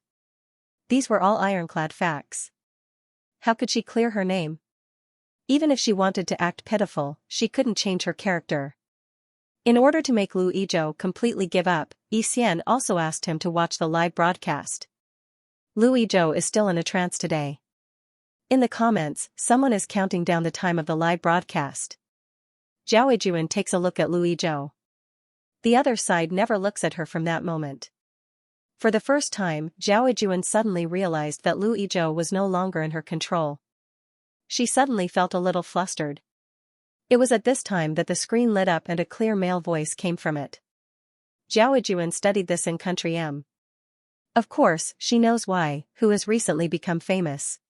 These were all ironclad facts. How could she clear her name? Even if she wanted to act pitiful, she couldn't change her character. In order to make Lu Yizhou completely give up, Yi Xian also asked him to watch the live broadcast. Lu Yizhou is still in a trance today. In the comments, someone is counting down the time of the live broadcast. Zhao Juan takes a look at Lu Yizhou. The other side never looks at her from that moment. For the first time, Zhao Juan suddenly realized that Lu Yizhou was no longer in her control. She suddenly felt a little flustered. It was at this time that the screen lit up and a clear male voice came from it. Zhao Juan studied this in Country M. Of course, she knows why, who has recently become famous.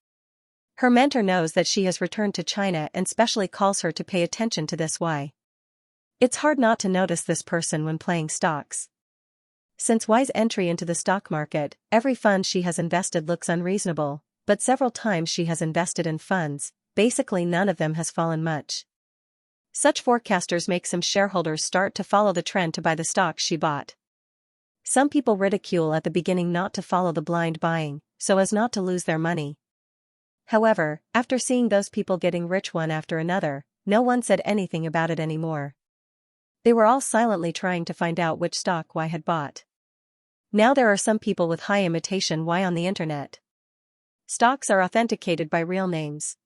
Her mentor knows that she has returned to China and specially calls her to pay attention to this why. It's hard not to notice this person when playing stocks. Since Y's entry into the stock market, every fund she has invested looks unreasonable, but several times she has invested in funds, basically none of them has fallen much. Such forecasters make some shareholders start to follow the trend to buy the stocks she bought. Some people ridicule at the beginning not to follow the blind buying, so as not to lose their money. However, after seeing those people getting rich one after another, no one said anything about it anymore. They were all silently trying to find out which stock Y had bought. Now there are some people with high imitation Y on the internet. Stocks are authenticated by real names.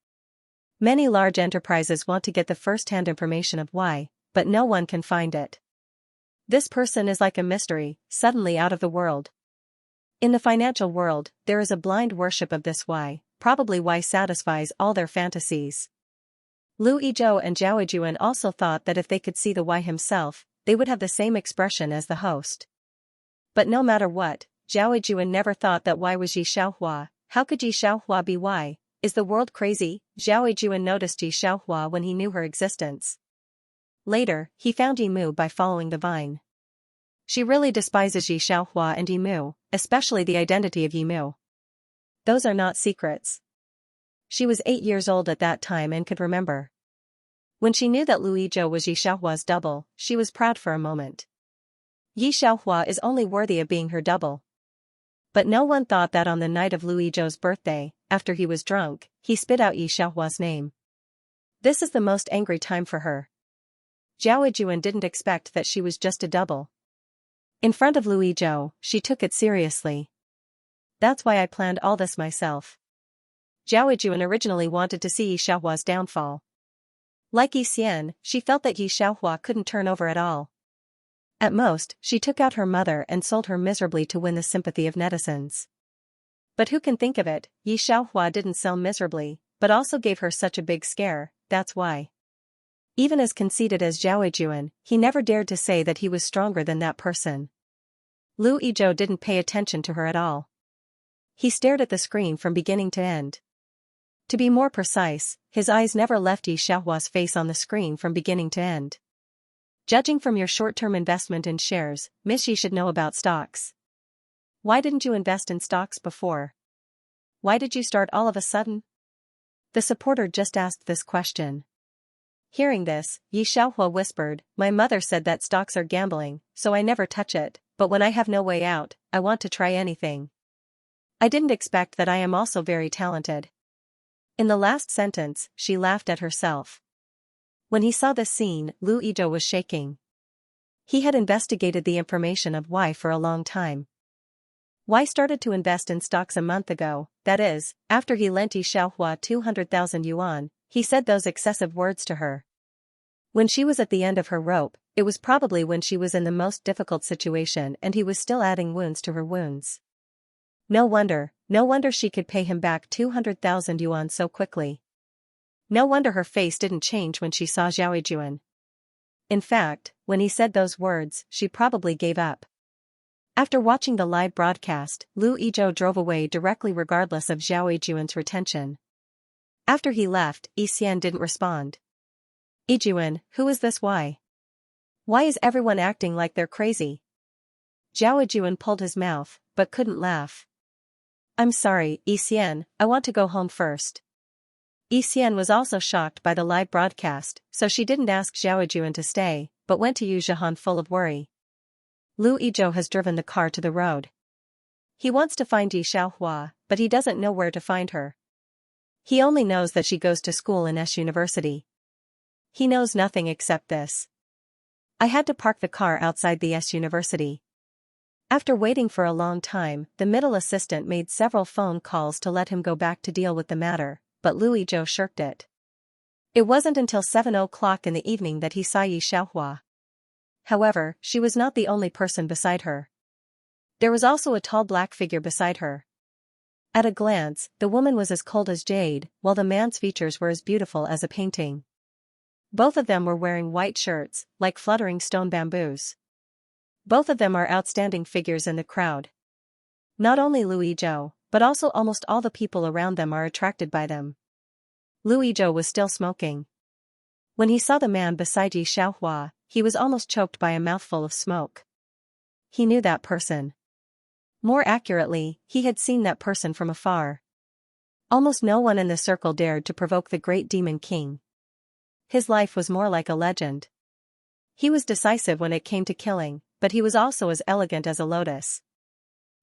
Many large enterprises want to get the first-hand information of Y, but no one can find it. This person is like a mystery, suddenly out of the world. In the financial world, there is a blind worship of this Y, probably Y satisfies all their fantasies. Lu Yizhou and Zhao Yijuan also thought that if they could see the Y himself, they would have the same expression as the host. But no matter what, Zhao Yijuan never thought that Y was Yi Xiaohua. How could Yi Xiaohua be Y? Is the world crazy? Zhao Yijuan noticed Yi Xiaohua when he knew her existence. Later, he found Yi Mu by following the vine. She really despises Yi Xiaohua and Yi Mu, especially the identity of Yi Mu. Those are not secrets. She was 8 years old at that time and could remember. When she knew that Lu Yizhou was Yi Xiaohua's double, she was proud for a moment. Yi Xiaohua is only worthy of being her double. But no one thought that on the night of Lu Yizhou's birthday, after he was drunk, he spit out Yi Xiaohua's name. This is the most angry time for her. Zhao Yijuan didn't expect that she was just a double. In front of Lu Yizhou, she took it seriously. That's why I planned all this myself. Zhao Yijuan originally wanted to see Yi Xiaohua's downfall. Like Yi Xian, she felt that Yi Xiaohua couldn't turn over at all. At most, she took out her mother and sold her miserably to win the sympathy of netizens. But who can think of it, Yi Xiaohua didn't sell miserably, but also gave her such a big scare, that's why. Even as conceited as Zhao Yijuan, he never dared to say that he was stronger than that person. Lu Yizhou didn't pay attention to her at all. He stared at the screen from beginning to end. To be more precise, his eyes never left Yi Xiaohua's face on the screen from beginning to end. Judging from your short-term investment in shares, Miss Yi should know about stocks. Why didn't you invest in stocks before? Why did you start all of a sudden? The supporter just asked this question. Hearing this, Yi Xiaohua whispered, my mother said that stocks are gambling, so I never touch it, but when I have no way out, I want to try anything. I didn't expect that I am also very talented. In the last sentence, she laughed at herself. When he saw this scene, Lu Yizhou was shaking. He had investigated the information of Y for a long time. Y started to invest in stocks a month ago, that is, after he lent Yi Xiaohua 200,000 yuan, he said those excessive words to her. When she was at the end of her rope, it was probably when she was in the most difficult situation and he was still adding wounds to her wounds. No wonder she could pay him back 200,000 yuan so quickly. No wonder her face didn't change when she saw Zhao Yijuan. In fact, when he said those words, she probably gave up. After watching the live broadcast, Lu Yizhou drove away directly regardless of Zhao Yijuan's retention. After he left, Yi Xian didn't respond. Yijuan, who is this Y? Why is everyone acting like they're crazy? Zhao Yijuan pulled his mouth, but couldn't laugh. I'm sorry, Yi Xian, I want to go home first. Yi Xian was also shocked by the live broadcast, so she didn't ask Zhao Yijuan to stay, but went to Yu Zhihan full of worry. Lu Yizhou has driven the car to the road. He wants to find Yi Xiaohua, but he doesn't know where to find her. He only knows that she goes to school in S University. He knows nothing except this. I had to park the car outside the S University. After waiting for a long time, the middle assistant made several phone calls to let him go back to deal with the matter, but Lu Yizhou shirked it. It wasn't until 7 o'clock in the evening that he saw Yi Xiaohua. However, she was not the only person beside her. There was also a tall black figure beside her. At a glance, the woman was as cold as jade, while the man's features were as beautiful as a painting. Both of them were wearing white shirts, like fluttering stone bamboos. Both of them are outstanding figures in the crowd. Not only Lu Yizhou, but also almost all the people around them are attracted by them. Lu Yizhou was still smoking. When he saw the man beside Yi Xiaohua, he was almost choked by a mouthful of smoke. He knew that person. More accurately, he had seen that person from afar. Almost no one in the circle dared to provoke the great demon king. His life was more like a legend. He was decisive when it came to killing, but he was also as elegant as a lotus.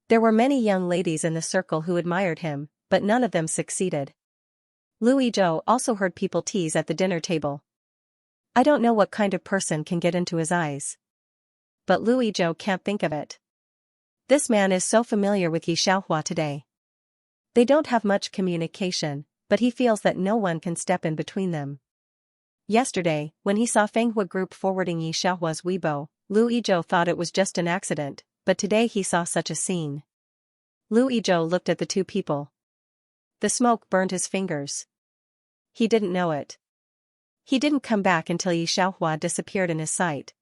There were many young ladies in the circle who admired him, but none of them succeeded. Lu Yizhou also heard people tease at the dinner table. I don't know what kind of person can get into his eyes. But Lu Yizhou can't think of it. This man is so familiar with Yi Xiaohua today. They don't have much communication, but he feels that no one can step in between them. Yesterday, when he saw Fenghua Group forwarding Yi Xiaohua's Weibo, Lu Yizhou thought it was just an accident, but today he saw such a scene. Lu Yizhou looked at the two people. The smoke burned his fingers. He didn't know it. He didn't come back until Yi Xiaohua disappeared in his sight.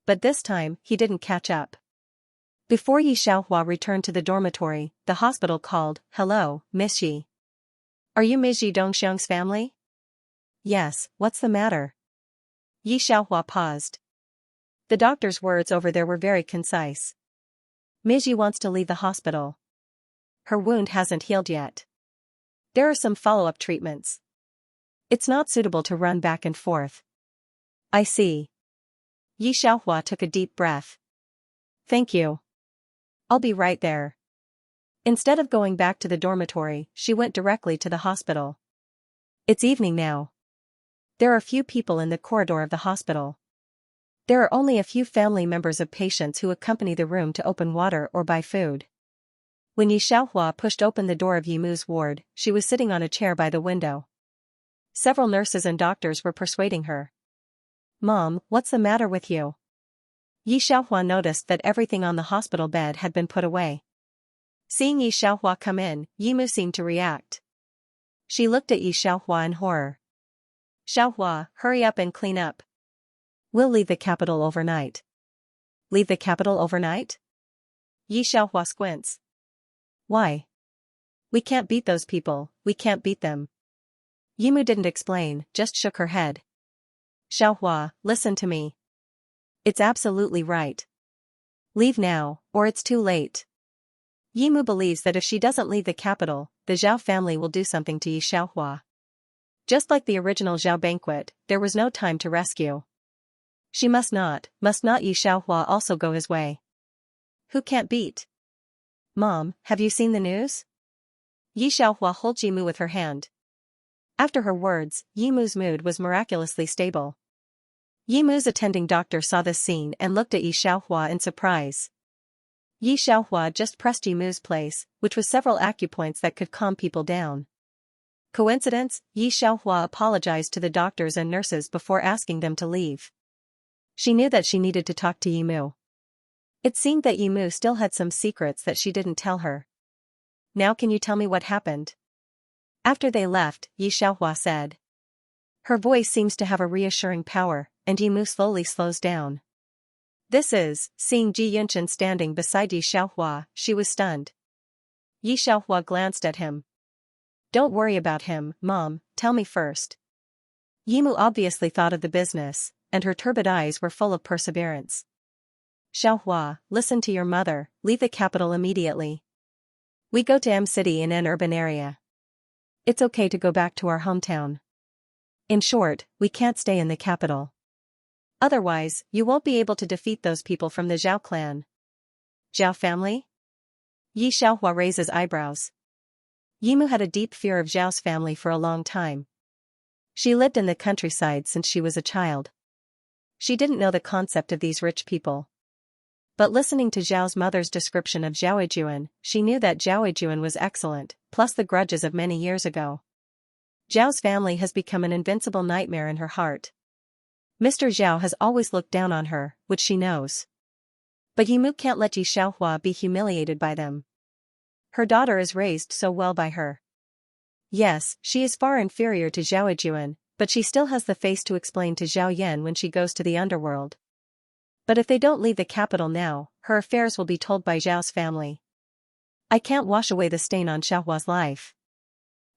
But this time, he didn't catch up. Before Yi Xiaohua returned to the dormitory, the hospital called, "Hello, Miss Yi. Are you Ms. Yi Dongxiang's family?" "Yes, what's the matter?" Yi Xiaohua paused. The doctor's words over there were very concise. "Ms. Yi wants to leave the hospital. Her wound hasn't healed yet. There are some follow-up treatments. It's not suitable to run back and forth." "I see." Yi Xiaohua took a deep breath. "Thank you. I'll be right there." Instead of going back to the dormitory, she went directly to the hospital. It's evening now. There are few people in the corridor of the hospital. There are only a few family members of patients who accompany the room to open water or buy food. When Yi Xiaohua pushed open the door of Yimu's ward, she was sitting on a chair by the window. Several nurses and doctors were persuading her. "Mom, what's the matter with you?" Yi Xiaohua noticed that everything on the hospital bed had been put away. Seeing Yi Xiaohua come in, Yimu seemed to react. She looked at Yi Xiaohua in horror. "Xiaohua, hurry up and clean up. We'll leave the capital overnight." "Leave the capital overnight?" Yi Xiaohua squints. "Why?" "We can't beat those people, we can't beat them." Yimu didn't explain, just shook her head. "Xiaohua, listen to me. It's absolutely right. Leave now, or it's too late." Yimu believes that if she doesn't leave the capital, the Zhao family will do something to Yi Xiaohua. Just like the original Zhao banquet, there was no time to rescue. She must not Yi Xiaohua also go his way. Who can't beat? "Mom, have you seen the news?" Yi Xiaohua holds Yimu with her hand. After her words, Yimu's mood was miraculously stable. Yimu's attending doctor saw this scene and looked at Yi Xiaohua in surprise. Yi Xiaohua just pressed Yimu's place, which was several acupoints that could calm people down. Coincidence? Yi Xiaohua apologized to the doctors and nurses before asking them to leave. She knew that she needed to talk to Yimu. It seemed that Yimu still had some secrets that she didn't tell her. "Now can you tell me what happened?" After they left, Yi Xiaohua said. Her voice seems to have a reassuring power, and Yimu slowly slows down. Seeing Ji Yunchen standing beside Yi Xiaohua, she was stunned. Yi Xiaohua glanced at him. "Don't worry about him, Mom, tell me first." Yimu obviously thought of the business, and her turbid eyes were full of perseverance. "Xiaohua, listen to your mother, leave the capital immediately. We go to M City in an urban area. It's okay to go back to our hometown. In short, we can't stay in the capital. Otherwise, you won't be able to defeat those people from the Zhao clan." "Zhao family?" Yi Xiaohua raises eyebrows. Yimu had a deep fear of Zhao's family for a long time. She lived in the countryside since she was a child. She didn't know the concept of these rich people. But listening to Zhao's mother's description of Zhao Yijuan, she knew that Zhao Yijuan was excellent, plus the grudges of many years ago. Zhao's family has become an invincible nightmare in her heart. Mr. Zhao has always looked down on her, which she knows. But Yimu can't let Yi Xiaohua be humiliated by them. Her daughter is raised so well by her. Yes, she is far inferior to Zhao Yijuan, but she still has the face to explain to Zhao Yan when she goes to the underworld. But if they don't leave the capital now, her affairs will be told by Zhao's family. I can't wash away the stain on Xiaohua's life.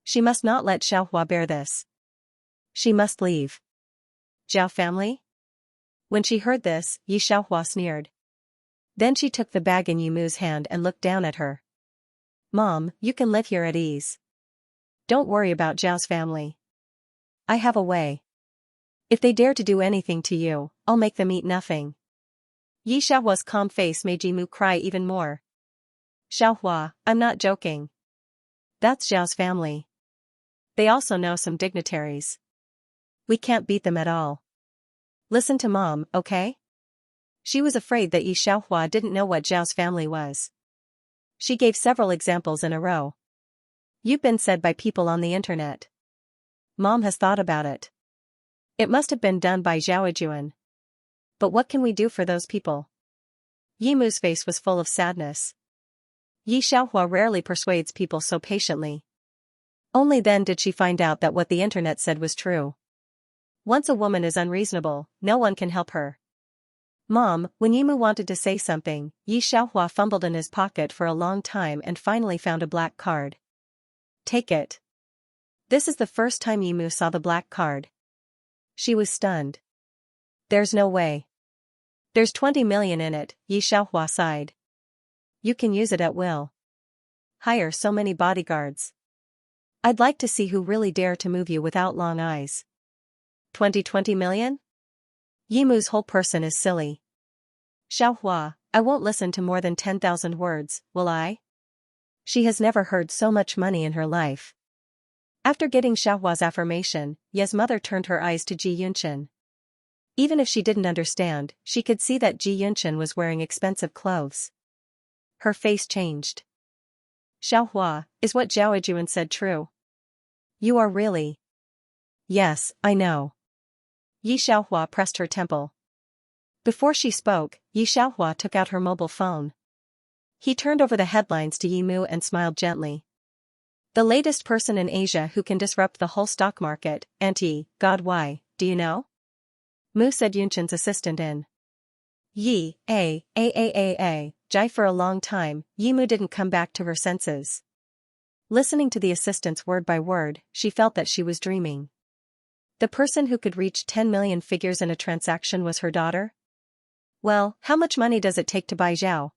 She must not let Xiaohua bear this. She must leave. Zhao family? When she heard this, Yi Xiaohua sneered. Then she took the bag in Yimu's hand and looked down at her. Mom, you can live here at ease. Don't worry about Zhao's family. I have a way. If they dare to do anything to you, I'll make them eat nothing. Yi Xiaohua's calm face made Yimu cry even more. Xiaohua, I'm not joking. That's Zhao's family. They also know some dignitaries. We can't beat them at all. Listen to Mom, okay? She was afraid that Yi Xiaohua didn't know what Zhao's family was. She gave several examples in a row. You've been said by people on the internet. Mom has thought about it. It must have been done by Zhao Ejuan. But what can we do for those people? Yi Mu's face was full of sadness. Yi Xiaohua rarely persuades people so patiently. Only then did she find out that what the internet said was true. Once a woman is unreasonable, no one can help her. Mom, when Yi Mu wanted to say something, Yi Xiaohua fumbled in his pocket for a long time and finally found a black card. Take it. This is the first time Yi Mu saw the black card. She was stunned. There's no way. There's 20 million in it, Yi Xiaohua sighed. You can use it at will. Hire so many bodyguards. I'd like to see who really dare to move you without long eyes. 20 million? Yi Mu's whole person is silly. Xiaohua, I won't listen to more than 10,000 words, will I? She has never heard so much money in her life. After getting Xiaohua's affirmation, Ye's mother turned her eyes to Ji Yunqian. Even if she didn't understand, she could see that Ji Yunqian was wearing expensive clothes. Her face changed. Xiaohua, is what Zhao Ejuan said true? You are really? Yes, I know. Yi Xiaohua pressed her temple. Before she spoke, Yi Xiaohua took out her mobile phone. He turned over the headlines to Yi Mu and smiled gently. The latest person in Asia who can disrupt the whole stock market, God, why, do you know? Mu said Yunqian's assistant in. Yi, Jai. For a long time, Yi Mu didn't come back to her senses. Listening to the assistant's word by word, she felt that she was dreaming. The person who could reach 10 million figures in a transaction was her daughter? Well, how much money does it take to buy Zhao?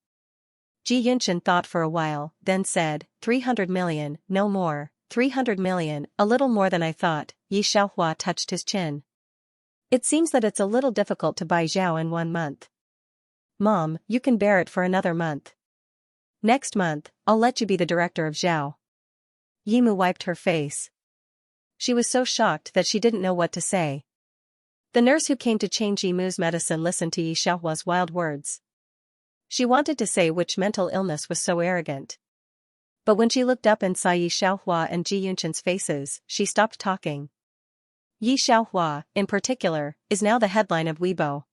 Ji Yunqian thought for a while, then said, 300 million, no more, 300 million, a little more than I thought. Yi Xiaohua touched his chin. It seems that it's a little difficult to buy Zhao in 1 month. Mom, you can bear it for another month. Next month, I'll let you be the director of Zhao. Yi Mu wiped her face. She was so shocked that she didn't know what to say. The nurse who came to change Yi Mu's medicine listened to Yi Xiaohua's wild words. She wanted to say which mental illness was so arrogant. But when she looked up and saw Yi Xiaohua and Ji Yunqian's faces, she stopped talking. Yi Xiaohua, in particular, is now the headline of Weibo.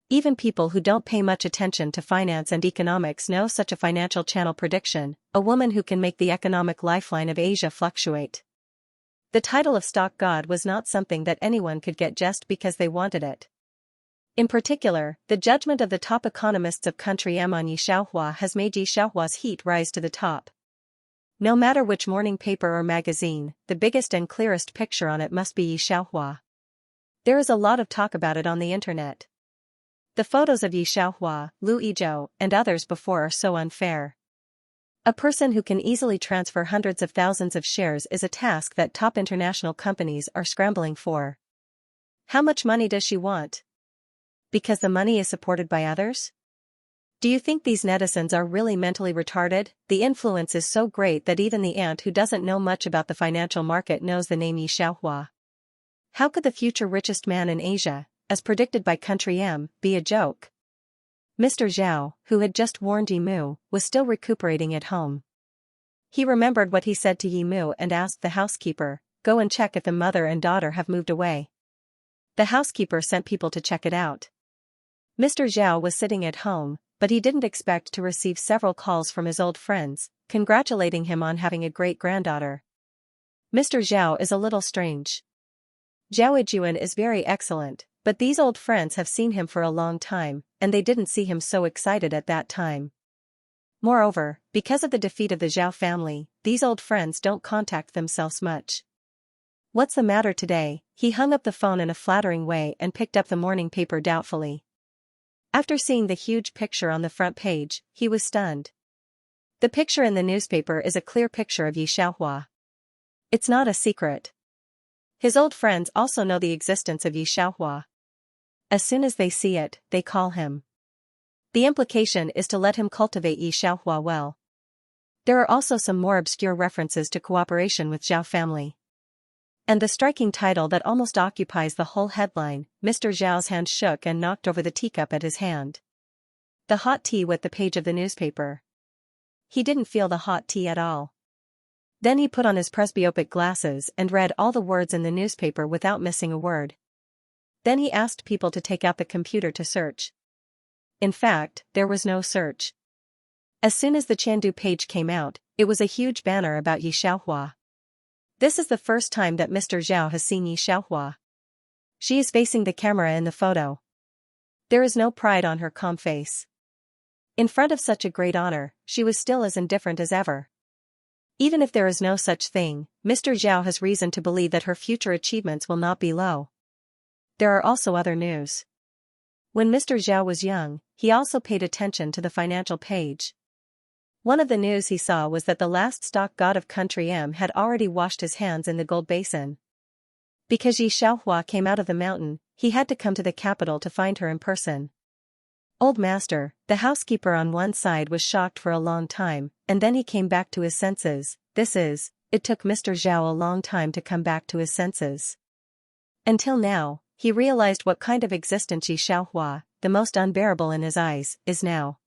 Even people who don't pay much attention to finance and economics know such a financial channel prediction, a woman who can make the economic lifeline of Asia fluctuate. The title of stock god was not something that anyone could get just because they wanted it. In particular, the judgment of the top economists of country M on Yi Xiaohua has made Yi Xiaohua's heat rise to the top. No matter which morning paper or magazine, the biggest and clearest picture on it must be Yi Xiaohua. There is a lot of talk about it on the internet. The photos of Yi Xiaohua, Lu Yizhou, and others before are so unfair. A person who can easily transfer hundreds of thousands of shares is a task that top international companies are scrambling for. How much money does she want? Because the money is supported by others? Do you think these netizens are really mentally retarded? The influence is so great that even the ant who doesn't know much about the financial market knows the name Yi Xiaohua. How could the future richest man in Asia, as predicted by Country M, be a joke? Mr. Zhao, who had just warned Yi Mu, was still recuperating at home. He remembered what he said to Yi Mu and asked the housekeeper, "Go and check if the mother and daughter have moved away." The housekeeper sent people to check it out. Mr. Zhao was sitting at home, but he didn't expect to receive several calls from his old friends, congratulating him on having a great-granddaughter. Mr. Zhao is a little strange. Zhao Ejuan is very excellent, but these old friends have seen him for a long time, and they didn't see him so excited at that time. Moreover, because of the defeat of the Zhao family, these old friends don't contact themselves much. What's the matter today? He hung up the phone in a flattering way and picked up the morning paper doubtfully. After seeing the huge picture on the front page, he was stunned. The picture in the newspaper is a clear picture of Yi Xiaohua. It's not a secret. His old friends also know the existence of Yi Xiaohua. As soon as they see it, they call him. The implication is to let him cultivate Yi Xiaohua well. There are also some more obscure references to cooperation with Zhao family. And the striking title that almost occupies the whole headline. Mr. Zhao's hand shook and knocked over the teacup at his hand. The hot tea wet the page of the newspaper. He didn't feel the hot tea at all. Then he put on his presbyopic glasses and read all the words in the newspaper without missing a word. Then he asked people to take out the computer to search. In fact, there was no search. As soon as the Chengdu page came out, it was a huge banner about Yi Xiaohua. This is the first time that Mr. Zhao has seen Yi Xiaohua. She is facing the camera in the photo. There is no pride on her calm face. In front of such a great honor, she was still as indifferent as ever. Even if there is no such thing, Mr. Zhao has reason to believe that her future achievements will not be low. There are also other news. When Mr. Zhao was young, he also paid attention to the financial page. One of the news he saw was that the last stock god of country M had already washed his hands in the gold basin. Because Yi Xiaohua came out of the mountain, he had to come to the capital to find her in person. Old master, the housekeeper on one side, was shocked for a long time, and then he came back to his senses. It took Mr. Zhao a long time to come back to his senses. Until now, he realized what kind of existence Yi Xiaohua, the most unbearable in his eyes, is now.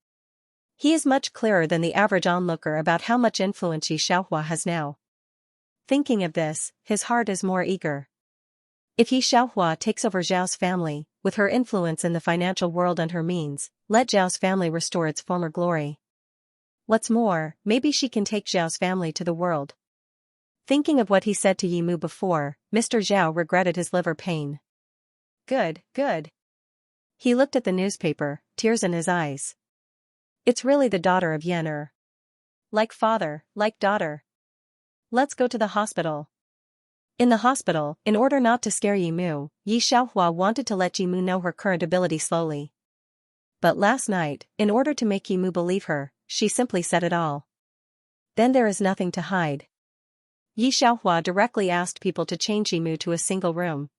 He is much clearer than the average onlooker about how much influence Yi Xiaohua has now. Thinking of this, his heart is more eager. If Yi Xiaohua takes over Zhao's family, with her influence in the financial world and her means, let Zhao's family restore its former glory. What's more, maybe she can take Zhao's family to the world. Thinking of what he said to Yi Mu before, Mr. Zhao regretted his liver pain. Good. He looked at the newspaper, tears in his eyes. It's really the daughter of Yan Er. Like father, like daughter. Let's go to the hospital. In the hospital, in order not to scare Yi Mu, Yi Xiaohua wanted to let Yi Mu know her current ability slowly. But last night, in order to make Yi Mu believe her, she simply said it all. Then there is nothing to hide. Yi Xiaohua directly asked people to change Yi Mu to a single room.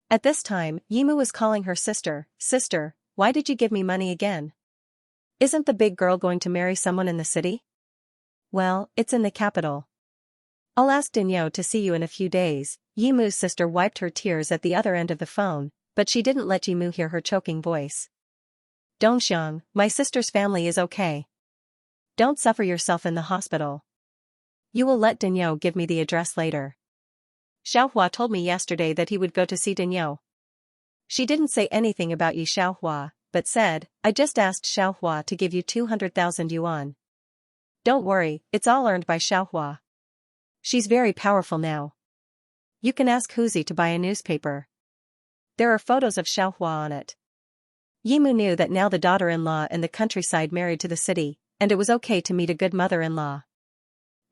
At this time, Yi Mu was calling her sister. Sister, why did you give me money again? Isn't the big girl going to marry someone in the city? Well, it's in the capital. I'll ask Dinyo to see you in a few days. Yi Mu's sister wiped her tears at the other end of the phone, but she didn't let Yi Mu hear her choking voice. Dongxiang, my sister's family is okay. Don't suffer yourself in the hospital. You will let Dinyo give me the address later. Xiaohua told me yesterday that he would go to see Dinyo. She didn't say anything about Yi Xiaohua, but said, I just asked Xiaohua to give you 200,000 yuan. Don't worry, it's all earned by Xiaohua. She's very powerful now. You can ask Huzi to buy a newspaper. There are photos of Xiaohua on it. Yi Mu knew that now the daughter-in-law in the countryside married to the city, and it was okay to meet a good mother-in-law.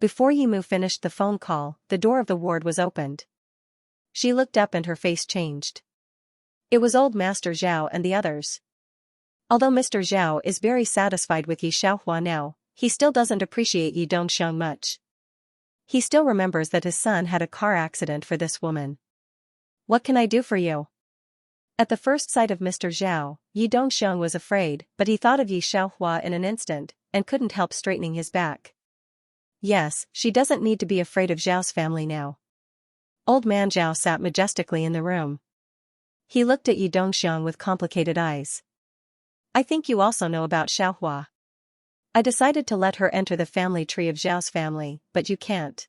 Before Yi Mu finished the phone call, the door of the ward was opened. She looked up and her face changed. It was old Master Zhao and the others. Although Mr. Zhao is very satisfied with Yi Xiaohua now, he still doesn't appreciate Yi Dongxiang much. He still remembers that his son had a car accident for this woman. What can I do for you? At the first sight of Mr. Zhao, Yi Dongxiang was afraid, but he thought of Yi Xiaohua in an instant, and couldn't help straightening his back. Yes, she doesn't need to be afraid of Zhao's family now. Old man Zhao sat majestically in the room. He looked at Yi Dongxiang with complicated eyes. I think you also know about Xiaohua. I decided to let her enter the family tree of Zhao's family, but you can't.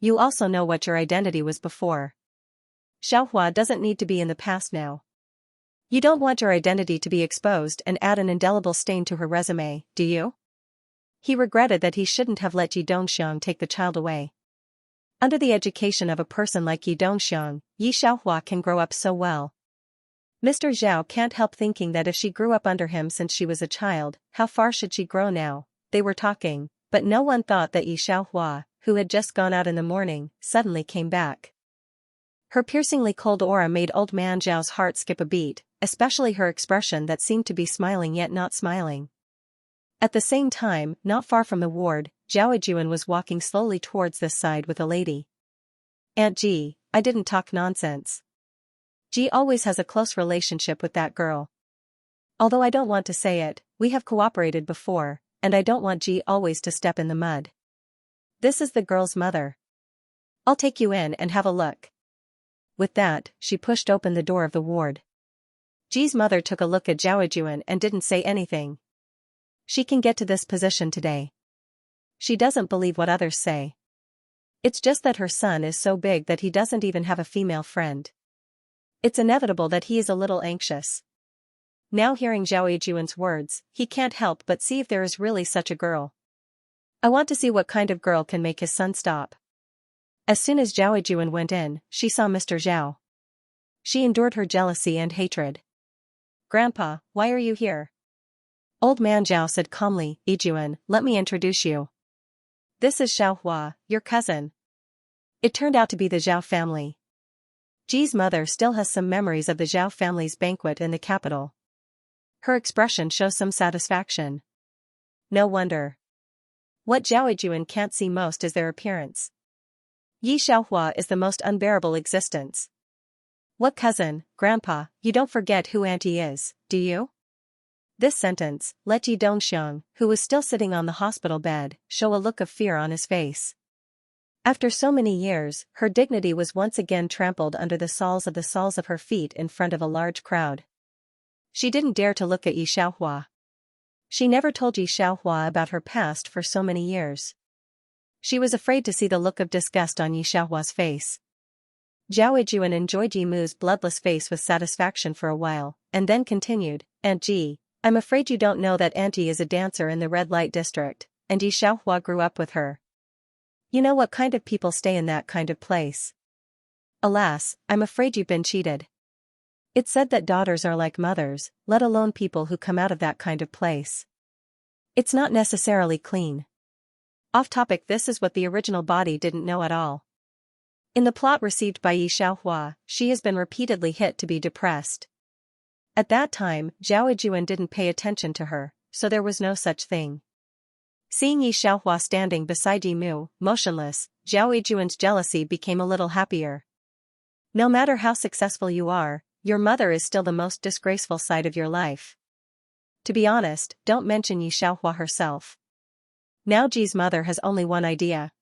You also know what your identity was before. Xiaohua doesn't need to be in the past now. You don't want your identity to be exposed and add an indelible stain to her resume, do you? He regretted that he shouldn't have let Yi Dongxiang take the child away. Under the education of a person like Yi Dongxiang, Yi Xiaohua can grow up so well. Mr. Zhao can't help thinking that if she grew up under him since she was a child, how far should she grow now? They were talking, but no one thought that Yi Xiaohua, who had just gone out in the morning, suddenly came back. Her piercingly cold aura made old man Zhao's heart skip a beat, especially her expression that seemed to be smiling yet not smiling. At the same time, not far from the ward, Zhao Ejuan was walking slowly towards this side with a lady. Aunt Ji, I didn't talk nonsense. Ji always has a close relationship with that girl. Although I don't want to say it, we have cooperated before, and I don't want Ji always to step in the mud. This is the girl's mother. I'll take you in and have a look. With that, she pushed open the door of the ward. Ji's mother took a look at Zhao Yuan and didn't say anything. She can get to this position today. She doesn't believe what others say. It's just that her son is so big that he doesn't even have a female friend. It's inevitable that he is a little anxious. Now hearing Zhao Yuan's words, he can't help but see if there is really such a girl. I want to see what kind of girl can make his son stop. As soon as Zhao Yuan went in, she saw Mr. Zhao. She endured her jealousy and hatred. Grandpa, why are you here? Old man Zhao said calmly, Yuan, let me introduce you. This is Xiaohua, your cousin. It turned out to be the Zhao family. Ji's mother still has some memories of the Zhao family's banquet in the capital. Her expression shows some satisfaction. No wonder. What Zhao Yuan can't see most is their appearance. Yi Xiaohua is the most unbearable existence. What cousin, grandpa, you don't forget who auntie is, do you? This sentence let Yi Dongxiang, who was still sitting on the hospital bed, show a look of fear on his face. After so many years, her dignity was once again trampled under the soles of her feet in front of a large crowd. She didn't dare to look at Yi Xiaohua. She never told Yi Xiaohua about her past for so many years. She was afraid to see the look of disgust on Yi Xiaohua's face. Zhao Yuan enjoyed Yi Mu's bloodless face with satisfaction for a while, and then continued, Aunt Ji, I'm afraid you don't know that Auntie is a dancer in the red light district, and Yi Xiaohua grew up with her. You know what kind of people stay in that kind of place. Alas, I'm afraid you've been cheated. It's said that daughters are like mothers, let alone people who come out of that kind of place. It's not necessarily clean. Off topic, this is what the original body didn't know at all. In the plot received by Yi Xiaohua, she has been repeatedly hit to be depressed. At that time, Zhao Yuan didn't pay attention to her, so there was no such thing. Seeing Yi Xiaohua standing beside Yi Mu, motionless, Zhao Yuan's jealousy became a little happier. No matter how successful you are, your mother is still the most disgraceful side of your life. To be honest, don't mention Yi Xiaohua herself. Now Ji's mother has only one idea.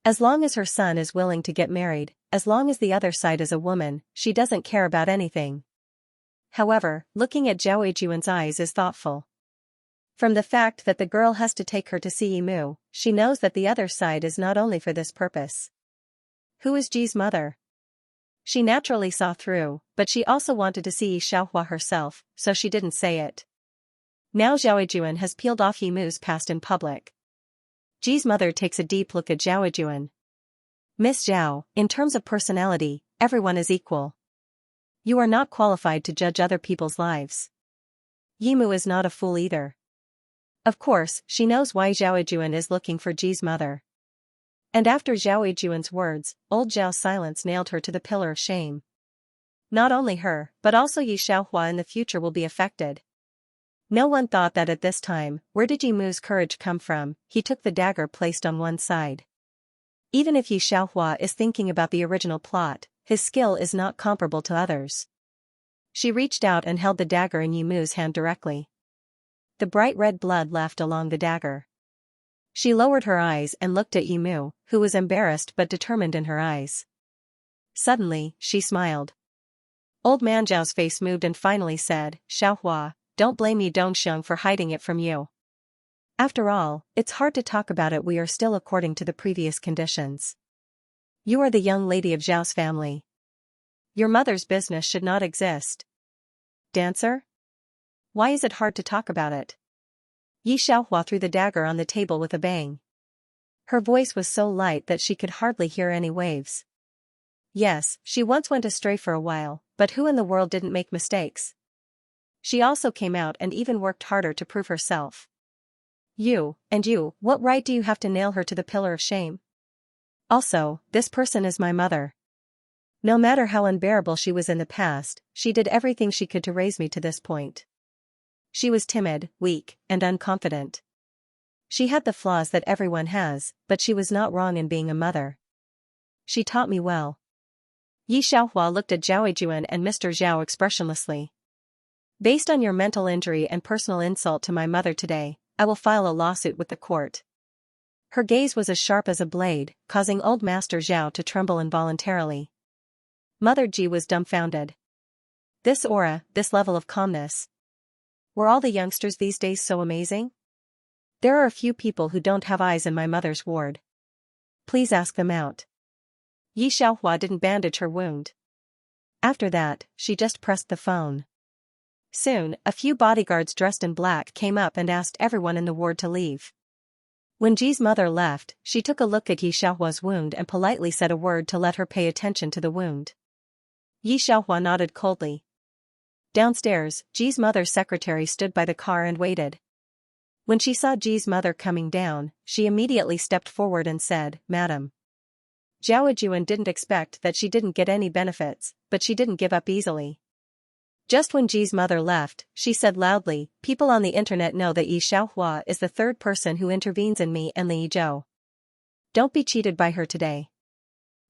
As long as her son is willing to get married, as long as the other side is a woman, she doesn't care about anything. However, looking at Zhao Yuan's eyes is thoughtful. From the fact that the girl has to take her to see Yi Mu, she knows that the other side is not only for this purpose. Who is Ji's mother? She naturally saw through, but she also wanted to see Yi Xiaohua herself, so she didn't say it. Now Zhao Yuan has peeled off Yi Mu's past in public. Ji's mother takes a deep look at Zhao Yuan. Miss Zhao, in terms of personality, everyone is equal. You are not qualified to judge other people's lives. Yi Mu is not a fool either. Of course, she knows why Zhao Yuan is looking for Ji's mother. And after Zhao Yuan's words, old Zhao's silence nailed her to the pillar of shame. Not only her, but also Yi Xiaohua in the future will be affected. No one thought that at this time, where did Yi Mu's courage come from? He took the dagger placed on one side. Even if Yi Xiaohua is thinking about the original plot, his skill is not comparable to others. She reached out and held the dagger in Yi Mu's hand directly. The bright red blood laughed along the dagger. She lowered her eyes and looked at Yi Mu, who was embarrassed but determined in her eyes. Suddenly, she smiled. Old man Zhao's face moved and finally said, Xiaohua, don't blame Yi Dongxiang for hiding it from you. After all, it's hard to talk about it, we are still according to the previous conditions. You are the young lady of Zhao's family. Your mother's business should not exist. Dancer? Why is it hard to talk about it? Yi Xiaohua threw the dagger on the table with a bang. Her voice was so light that she could hardly hear any waves. Yes, she once went astray for a while, but who in the world didn't make mistakes? She also came out and even worked harder to prove herself. You, what right do you have to nail her to the pillar of shame? Also, this person is my mother. No matter how unbearable she was in the past, she did everything she could to raise me to this point. She was timid, weak, and unconfident. She had the flaws that everyone has, but she was not wrong in being a mother. She taught me well. Yi Xiaohua looked at Zhao Yuan and Mr. Zhao expressionlessly. Based on your mental injury and personal insult to my mother today, I will file a lawsuit with the court. Her gaze was as sharp as a blade, causing old Master Zhao to tremble involuntarily. Mother Ji was dumbfounded. This aura, this level of calmness. Were all the youngsters these days so amazing? There are a few people who don't have eyes in my mother's ward. Please ask them out. Yi Xiaohua didn't bandage her wound. After that, she just pressed the phone. Soon, a few bodyguards dressed in black came up and asked everyone in the ward to leave. When Ji's mother left, she took a look at Yi Xiaohua's wound and politely said a word to let her pay attention to the wound. Yi Xiaohua nodded coldly. Downstairs, Ji's mother's secretary stood by the car and waited. When she saw Ji's mother coming down, she immediately stepped forward and said, "Madam." Zhao Juan didn't expect that she didn't get any benefits, but she didn't give up easily. Just when Ji's mother left, she said loudly, "People on the internet know that Yi Xiaohua is the third person who intervenes in me and Li Yizhou. Don't be cheated by her today."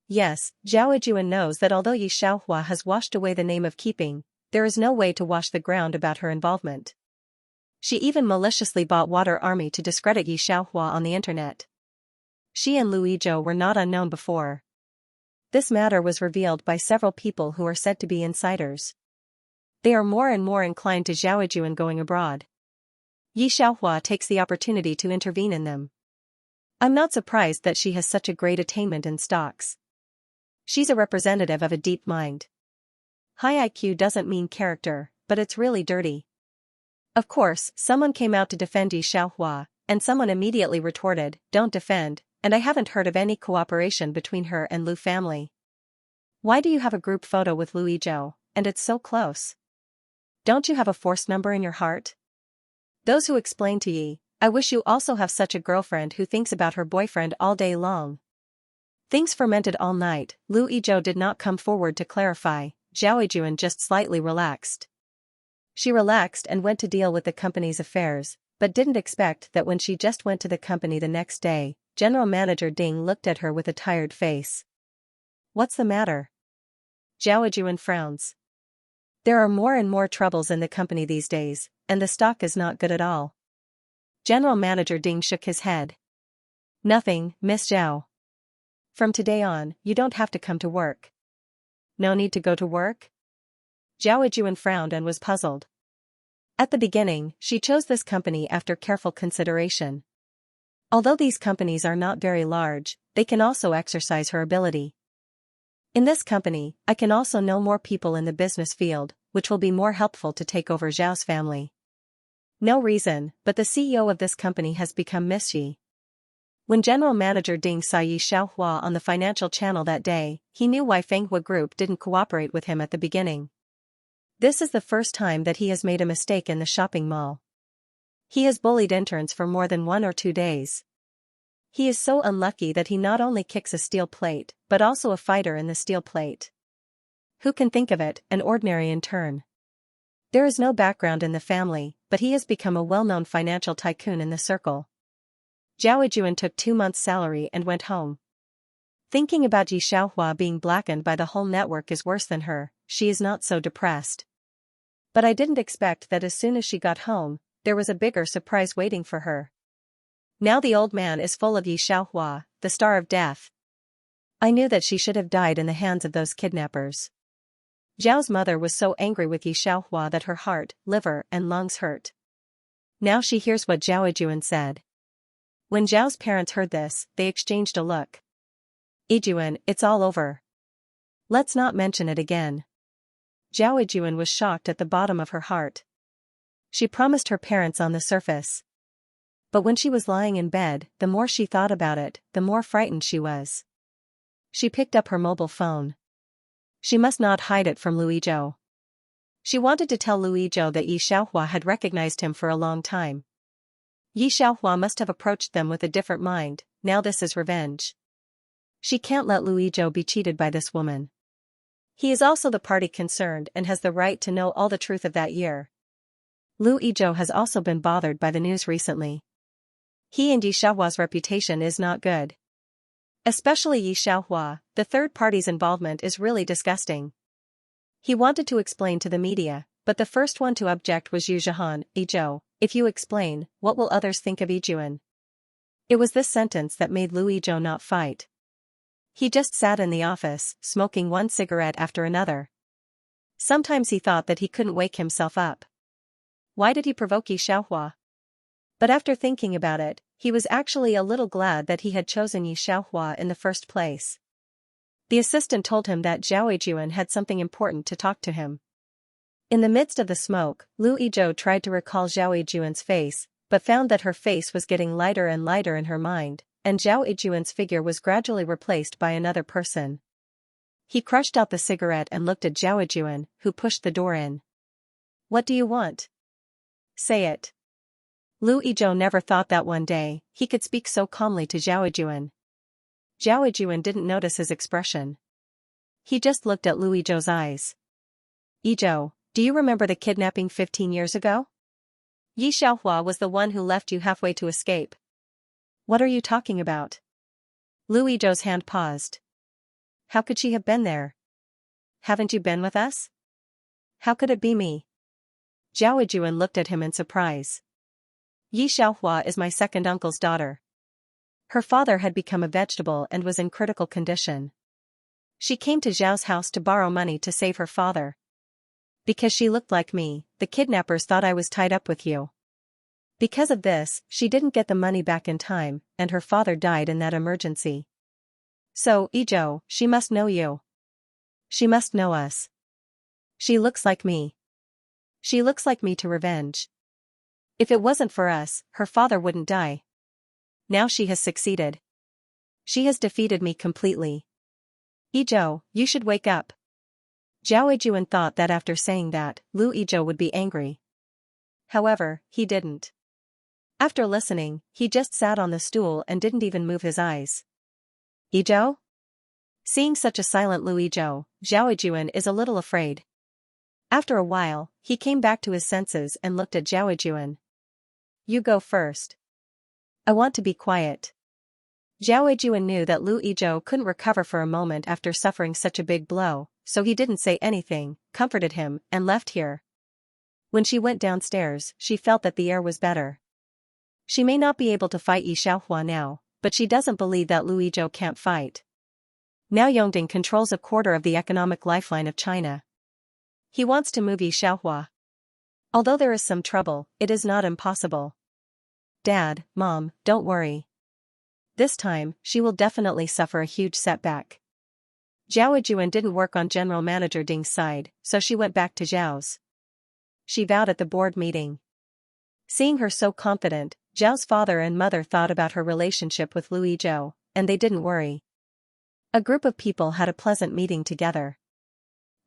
Yes, Zhao Juan knows that although Yi Xiaohua has washed away the name of keeping, there is no way to wash the ground about her involvement. She even maliciously bought Water Army to discredit Yi Xiaohua on the internet. She and Lu Yizhou were not unknown before. This matter was revealed by several people who are said to be insiders. They are more and more inclined to Zhao Juan going abroad. Yi Xiaohua takes the opportunity to intervene in them. I'm not surprised that she has such a great attainment in stocks. She's a representative of a deep mind. High IQ doesn't mean character, but it's really dirty. Of course, someone came out to defend Yi Xiaohua, and someone immediately retorted, "Don't defend," and I haven't heard of any cooperation between her and Lu family. Why do you have a group photo with Lu Yizhou, and it's so close? Don't you have a force number in your heart? Those who explain to Yi, I wish you also have such a girlfriend who thinks about her boyfriend all day long. Things fermented all night. Lu Yizhou did not come forward to clarify. Zhao Juan just slightly relaxed. She relaxed and went to deal with the company's affairs, but didn't expect that when she just went to the company the next day, General Manager Ding looked at her with a tired face. What's the matter? Zhao Juan frowns. There are more and more troubles in the company these days, and the stock is not good at all. General Manager Ding shook his head. Nothing, Miss Zhao. From today on, you don't have to come to work. No need to go to work? Zhao Juan frowned and was puzzled. At the beginning, she chose this company after careful consideration. Although these companies are not very large, they can also exercise her ability. In this company, I can also know more people in the business field, which will be more helpful to take over Zhao's family. No reason, but the CEO of this company has become Miss Yi. When General Manager Ding saw Yi Xiaohua on the financial channel that day, he knew why Fenghua Group didn't cooperate with him at the beginning. This is the first time that he has made a mistake in the shopping mall. He has bullied interns for more than 1 or 2 days. He is so unlucky that he not only kicks a steel plate, but also a fighter in the steel plate. Who can think of it, an ordinary intern? There is no background in the family, but he has become a well-known financial tycoon in the circle. Zhao Juan took 2 months' salary and went home. Thinking about Yi Xiaohua being blackened by the whole network is worse than her, she is not so depressed. But I didn't expect that as soon as she got home, there was a bigger surprise waiting for her. Now the old man is full of Yi Xiaohua, the star of death. I knew that she should have died in the hands of those kidnappers. Zhao's mother was so angry with Yi Xiaohua that her heart, liver, and lungs hurt. Now she hears what Zhao Juan said. When Zhao's parents heard this, they exchanged a look. Yijuan, it's all over. Let's not mention it again. Zhao Juan was shocked at the bottom of her heart. She promised her parents on the surface. But when she was lying in bed, the more she thought about it, the more frightened she was. She picked up her mobile phone. She must not hide it from Lu Yizhou. She wanted to tell Lu Yizhou that Yi Xiaohua had recognized him for a long time. Yi Xiaohua must have approached them with a different mind. Now this is revenge. She can't let Lu Yizhou be cheated by this woman. He is also the party concerned and has the right to know all the truth of that year. Lu Yizhou has also been bothered by the news recently. He and Yi Xiaohua's reputation is not good. Especially Yi Xiaohua, the third party's involvement is really disgusting. He wanted to explain to the media, but the first one to object was Yu Zhihan. Yizhou, if you explain, what will others think of Yijuan? It was this sentence that made Lu Yizhou not fight. He just sat in the office, smoking one cigarette after another. Sometimes he thought that he couldn't wake himself up. Why did he provoke Yi Xiaohua? But after thinking about it, he was actually a little glad that he had chosen Yi Xiaohua in the first place. The assistant told him that Zhao Yizhuan had something important to talk to him. In the midst of the smoke, Lu Yizhou tried to recall Zhao Yizhuan's face, but found that her face was getting lighter and lighter in her mind, and Zhao Yizhuan's figure was gradually replaced by another person. He crushed out the cigarette and looked at Zhao Yizhuan, who pushed the door in. "What do you want? Say it." Lu Yizhou never thought that one day he could speak so calmly to Zhao Yizhuan. Zhao Yizhuan didn't notice his expression. He just looked at Lu Yizhou's eyes. "Yizhou, do you remember the kidnapping 15 years ago? Yi Xiaohua was the one who left you halfway to escape." "What are you talking about?" Lu Yizhou's hand paused. "How could she have been there? Haven't you been with us? How could it be me?" Zhao Yizhuan looked at him in surprise. "Yi Xiaohua is my second uncle's daughter. Her father had become a vegetable and was in critical condition. She came to Zhao's house to borrow money to save her father. Because she looked like me, the kidnappers thought I was tied up with you. Because of this, she didn't get the money back in time, and her father died in that emergency. So, Yizhou, she must know you. She must know us. She looks like me. She looks like me to revenge. If it wasn't for us, her father wouldn't die. Now she has succeeded. She has defeated me completely. Yizhou, you should wake up." Zhao Yizhuan thought that after saying that, Lu Yizhou would be angry. However, he didn't. After listening, he just sat on the stool and didn't even move his eyes. "Yizhou?" Seeing such a silent Lu Yizhou, Zhao Yizhuan is a little afraid. After a while, he came back to his senses and looked at Zhao Yizhuan. "You go first. I want to be quiet." Zhao Yizhuan knew that Lu Yizhou couldn't recover for a moment after suffering such a big blow, so he didn't say anything, comforted him, and left here. When she went downstairs, she felt that the air was better. She may not be able to fight Yi Xiaohua now, but she doesn't believe that Lu Yizhou can't fight. Now Yongding controls a quarter of the economic lifeline of China. He wants to move Yi Xiaohua. Although there is some trouble, it is not impossible. "Dad, Mom, don't worry. This time, she will definitely suffer a huge setback." Zhao Yizhuan didn't work on General Manager Ding's side, so she went back to Zhao's. She vowed at the board meeting. Seeing her so confident, Zhao's father and mother thought about her relationship with Lu Yizhou, and they didn't worry. A group of people had a pleasant meeting together.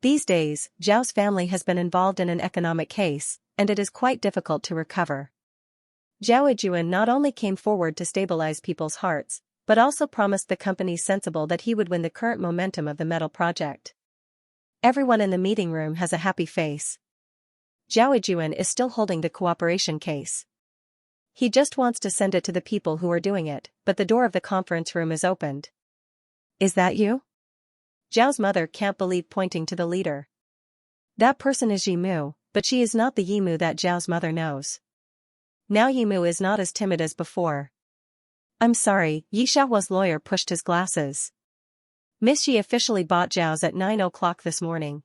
These days, Zhao's family has been involved in an economic case, and it is quite difficult to recover. Zhao Yizhuan not only came forward to stabilize people's hearts, but also promised the company Sensible that he would win the current momentum of the metal project. Everyone in the meeting room has a happy face. Zhao Yizhuan is still holding the cooperation case. He just wants to send it to the people who are doing it, but the door of the conference room is opened. "Is that you?" Zhao's mother can't believe, pointing to the leader. That person is Yimu, but she is not the Yimu that Zhao's mother knows. Now Yimu is not as timid as before. "I'm sorry," Yi Xiaohua's lawyer pushed his glasses. "Miss Yi officially bought Zhao's at 9 o'clock this morning.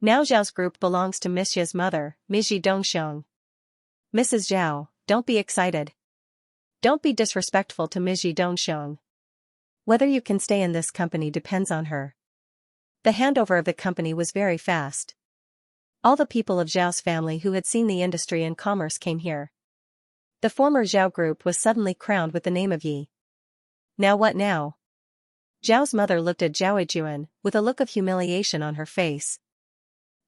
Now Zhao's group belongs to Miss Yi's mother, Ms. Yi Dongxiong. Mrs. Zhao, don't be excited. Don't be disrespectful to Ms. Yi Dongxiong. Whether you can stay in this company depends on her." The handover of the company was very fast. All the people of Zhao's family who had seen the industry and commerce came here. The former Zhao group was suddenly crowned with the name of Yi. Now what now? Zhao's mother looked at Zhao Yizhuan, with a look of humiliation on her face.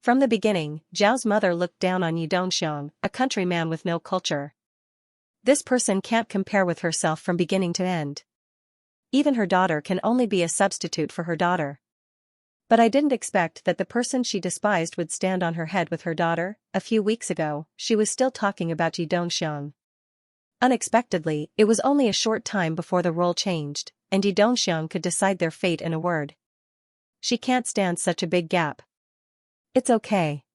From the beginning, Zhao's mother looked down on Yi Dongxiong, a countryman with no culture. This person can't compare with herself from beginning to end. Even her daughter can only be a substitute for her daughter. But I didn't expect that the person she despised would stand on her head with her daughter. A few weeks ago, she was still talking about Yi Dongxiong. Unexpectedly, it was only a short time before the role changed, and Yi Dongxiong could decide their fate in a word. She can't stand such a big gap. "It's okay.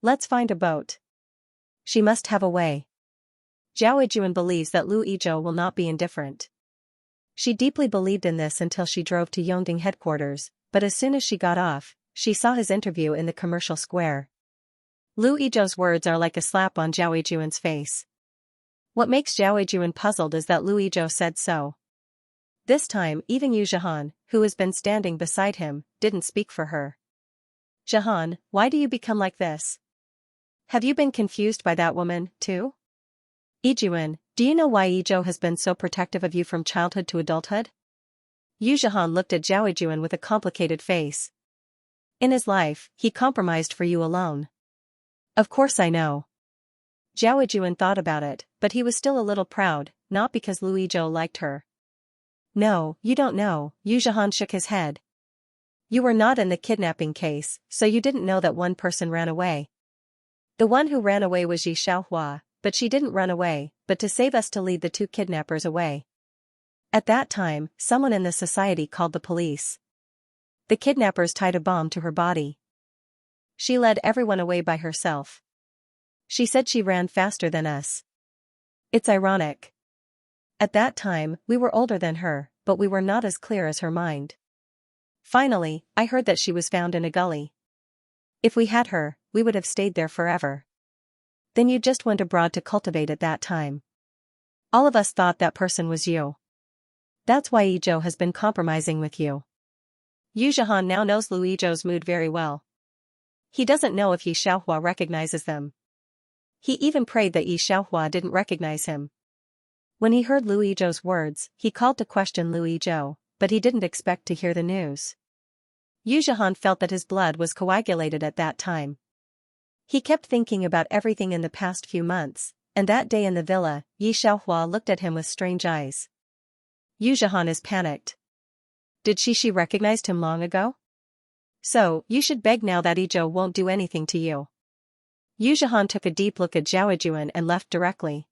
Let's find a boat. She must have a way." Zhao Yijun believes that Lu Yizhou will not be indifferent. She deeply believed in this until she drove to Yongding headquarters, but as soon as she got off, she saw his interview in the commercial square. Lu Yizhou's words are like a slap on Zhao Yijun's face. What makes Zhao Yijun puzzled is that Lu Yizhou said so. This time, even Yu Zhihan, who has been standing beside him, didn't speak for her. Zhihan, why do you become like this? Have you been confused by that woman, too? Yijun, do you know why Yizhou has been so protective of you from childhood to adulthood? Yu Zhihan looked at Zhao Yijun with a complicated face. In his life, he compromised for you alone. Of course I know. Zhao Yijun thought about it, but he was still a little proud, not because Lu Yizhou liked her. No, you don't know, Yu Zhihan shook his head. You were not in the kidnapping case, so you didn't know that one person ran away. The one who ran away was Yi Xiaohua, but she didn't run away, but to save us to lead the two kidnappers away. At that time, someone in the society called the police. The kidnappers tied a bomb to her body. She led everyone away by herself. She said she ran faster than us. It's ironic. At that time, we were older than her, but we were not as clear as her mind. Finally, I heard that she was found in a gully. If we had her, we would have stayed there forever. Then you just went abroad to cultivate at that time. All of us thought that person was you. That's why Yizhou has been compromising with you. Yu Zhihan now knows Lu Yizhou's mood very well. He doesn't know if Yi Xiaohua recognizes them. He even prayed that Yi Xiaohua didn't recognize him. When he heard Lu Yizhou's words, he called to question Lu Yizhou, but he didn't expect to hear the news. Yu Zhihan felt that his blood was coagulated at that time. He kept thinking about everything in the past few months, and that day in the villa, Yi Xiaohua looked at him with strange eyes. Yu Zhihan is panicked. Did she recognized him long ago? So, you should beg now that Yizhou won't do anything to you. Yu Zhihan took a deep look at Zhao Yijun and left directly.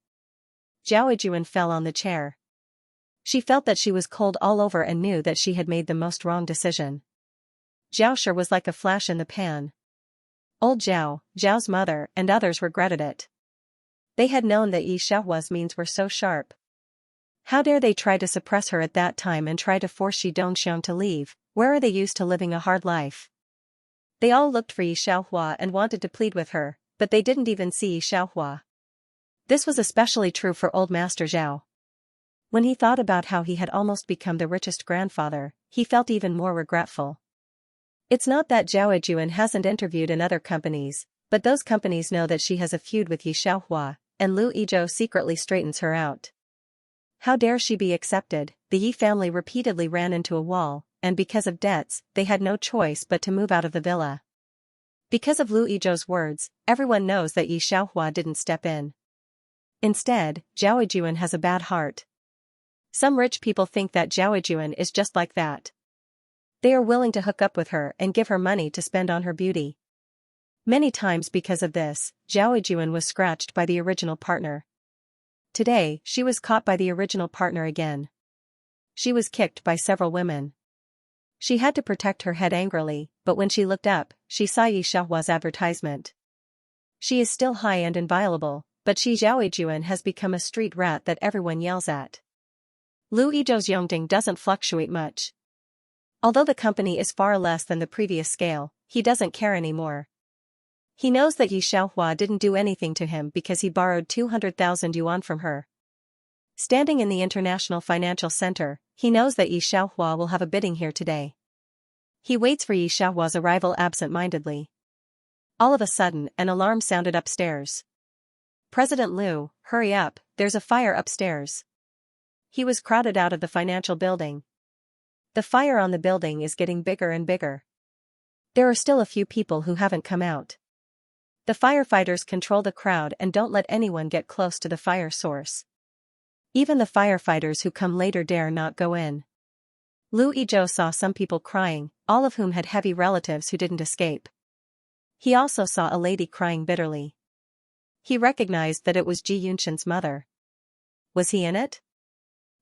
Zhao Yijun fell on the chair. She felt that she was cold all over and knew that she had made the most wrong decision. Zhao Shi was like a flash in the pan. Old Zhao, Zhao's mother, and others regretted it. They had known that Yi Xiaohua's means were so sharp. How dare they try to suppress her at that time and try to force Shi Dongxiang to leave? Where are they used to living a hard life? They all looked for Yi Xiaohua and wanted to plead with her, but they didn't even see Yi Xiaohua. This was especially true for old Master Zhao. When he thought about how he had almost become the richest grandfather, he felt even more regretful. It's not that Zhao Yijun hasn't interviewed in other companies, but those companies know that she has a feud with Yi Xiaohua, and Lu Yizhou secretly straightens her out. How dare she be accepted? The Yi family repeatedly ran into a wall, and because of debts, they had no choice but to move out of the villa. Because of Lu Yizhou's words, everyone knows that Yi Xiaohua didn't step in. Instead, Zhao Yijun has a bad heart. Some rich people think that Zhao Yijun is just like that. They are willing to hook up with her and give her money to spend on her beauty. Many times because of this, Zhao Yijun was scratched by the original partner. Today, she was caught by the original partner again. She was kicked by several women. She had to protect her head angrily, but when she looked up, she saw Yi Xiaohua's advertisement. She is still high and inviolable, but Zhao Yijun has become a street rat that everyone yells at. Lu Yizhou's Yongding doesn't fluctuate much. Although the company is far less than the previous scale, he doesn't care anymore. He knows that Yi Xiaohua didn't do anything to him because he borrowed 200,000 yuan from her. Standing in the International Financial Center, he knows that Yi Xiaohua will have a bidding here today. He waits for Yi Xiaohua's arrival absent-mindedly. All of a sudden, an alarm sounded upstairs. President Liu, hurry up, there's a fire upstairs. He was crowded out of the financial building. The fire on the building is getting bigger and bigger. There are still a few people who haven't come out. The firefighters control the crowd and don't let anyone get close to the fire source. Even the firefighters who come later dare not go in. Lu Yizhou saw some people crying, all of whom had heavy relatives who didn't escape. He also saw a lady crying bitterly. He recognized that it was Ji Yunshan's mother. Was he in it?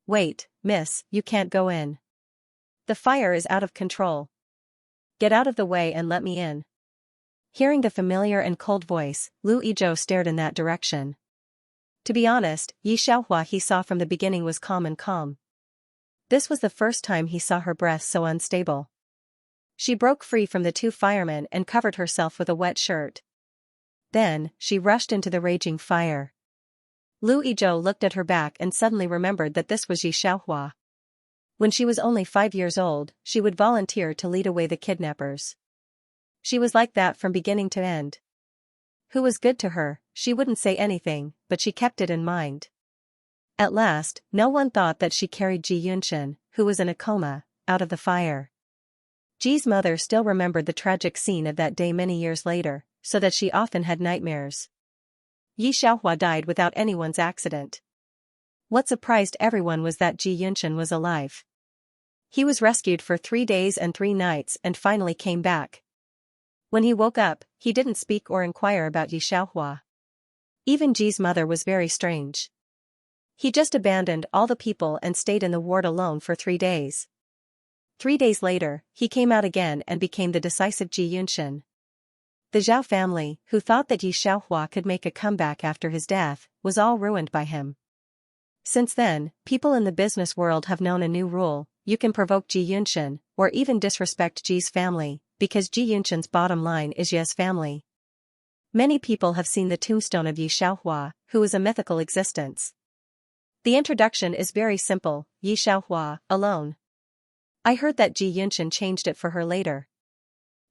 Wait, miss, you can't go in. The fire is out of control. Get out of the way and let me in. Hearing the familiar and cold voice, Lu Yizhou stared in that direction. To be honest, Yi Xiaohua he saw from the beginning was calm and calm. This was the first time he saw her breath so unstable. She broke free from the two firemen and covered herself with a wet shirt. Then, she rushed into the raging fire. Lu Yizhou looked at her back and suddenly remembered that this was Yi Xiaohua. When she was only 5 years old, she would volunteer to lead away the kidnappers. She was like that from beginning to end. Who was good to her, she wouldn't say anything, but she kept it in mind. At last, no one thought that she carried Ji Yunshan, who was in a coma, out of the fire. Ji's mother still remembered the tragic scene of that day many years later, so that she often had nightmares. Yi Xiaohua died without anyone's accident. What surprised everyone was that Ji Yunshan was alive. He was rescued for 3 days and 3 nights and finally came back. When he woke up, he didn't speak or inquire about Yi Xiaohua. Even Ji's mother was very strange. He just abandoned all the people and stayed in the ward alone for 3 days. 3 days later, he came out again and became the decisive Ji Yunshan. The Zhao family, who thought that Yi Xiaohua could make a comeback after his death, was all ruined by him. Since then, people in the business world have known a new rule: you can provoke Ji Yunshan, or even disrespect Ji's family, because Ji Yunshan's bottom line is Yi's family. Many people have seen the tombstone of Yi Xiaohua, who is a mythical existence. The introduction is very simple: Yi Xiaohua, alone. I heard that Ji Yunshan changed it for her later.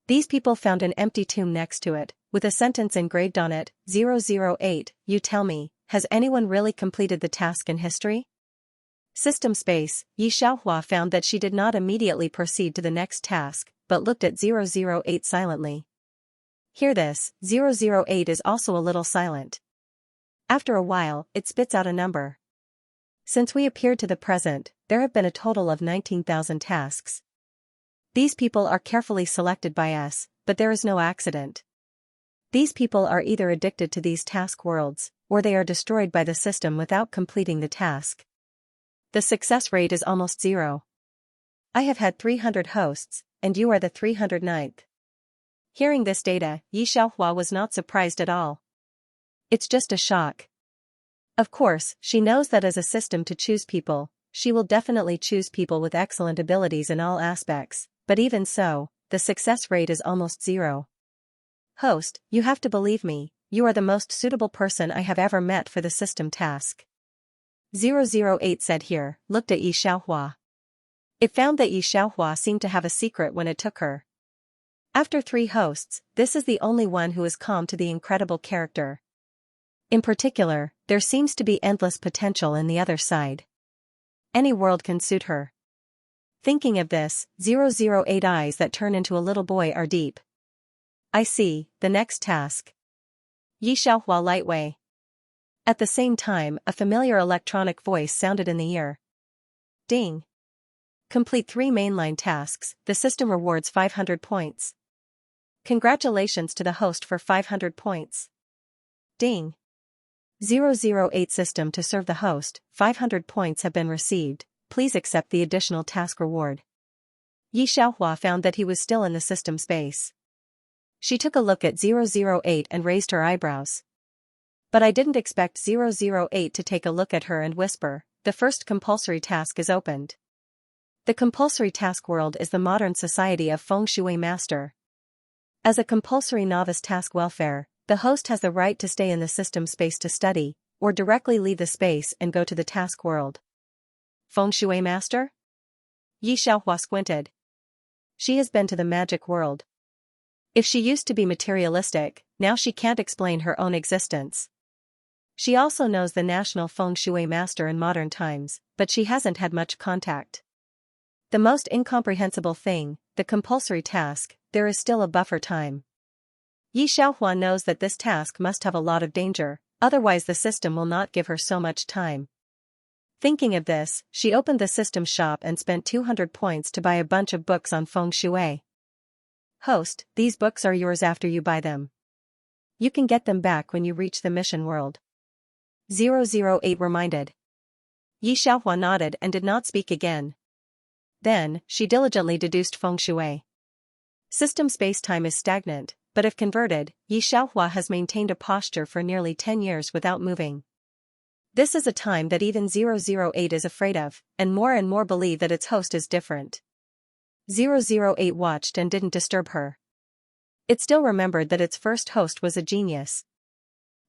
These people found an empty tomb next to it, with a sentence engraved on it, 008, you tell me, has anyone really completed the task in history? System space, Yi Xiaohua found that she did not immediately proceed to the next task, but looked at 008 silently. Hear this, 008 is also a little silent. After a while, it spits out a number. Since we appeared to the present, there have been a total of 19,000 tasks. These people are carefully selected by us, but there is no accident. These people are either addicted to these task worlds, or they are destroyed by the system without completing the task. The success rate is almost 0. I have had 300 hosts, and you are the 309th. Hearing this data, Yi Xiaohua was not surprised at all. It's just a shock. Of course, she knows that as a system to choose people, she will definitely choose people with excellent abilities in all aspects, but even so, the success rate is almost 0. Host, you have to believe me, you are the most suitable person I have ever met for the system task. 008 said here, looked at Yi Xiaohua. It found that Yi Xiaohua seemed to have a secret when it took her. After 3 hosts, this is the only one who is calm to the incredible character. In particular, there seems to be endless potential in the other side. Any world can suit her. Thinking of this, 008 eyes that turn into a little boy are deep. I see, the next task. Yi Xiaohua Lightway. At the same time, a familiar electronic voice sounded in the ear. Ding. Complete 3 mainline tasks, the system rewards 500 points. Congratulations to the host for 500 points. Ding. 008 system to serve the host, 500 points have been received, please accept the additional task reward. Yi Xiaohua found that he was still in the system space. She took a look at 008 and raised her eyebrows. But I didn't expect 008 to take a look at her and whisper, the first compulsory task is opened. The compulsory task world is the modern society of Feng Shui Master. As a compulsory novice task welfare, the host has the right to stay in the system space to study, or directly leave the space and go to the task world. Feng Shui Master? Yi Xiaohua squinted. She has been to the magic world. If she used to be materialistic, now she can't explain her own existence. She also knows the national Feng Shui Master in modern times, but she hasn't had much contact. The most incomprehensible thing, the compulsory task, there is still a buffer time. Yi Xiaohua knows that this task must have a lot of danger, otherwise the system will not give her so much time. Thinking of this, she opened the system shop and spent 200 points to buy a bunch of books on Feng Shui. Host, these books are yours after you buy them. You can get them back when you reach the mission world. 008 reminded. Yi Xiaohua nodded and did not speak again. Then, she diligently deduced Feng Shui. System space-time is stagnant, but if converted, Yi Xiaohua has maintained a posture for nearly 10 years without moving. This is a time that even 008 is afraid of, and more believe that its host is different. 008 watched and didn't disturb her. It still remembered that its first host was a genius.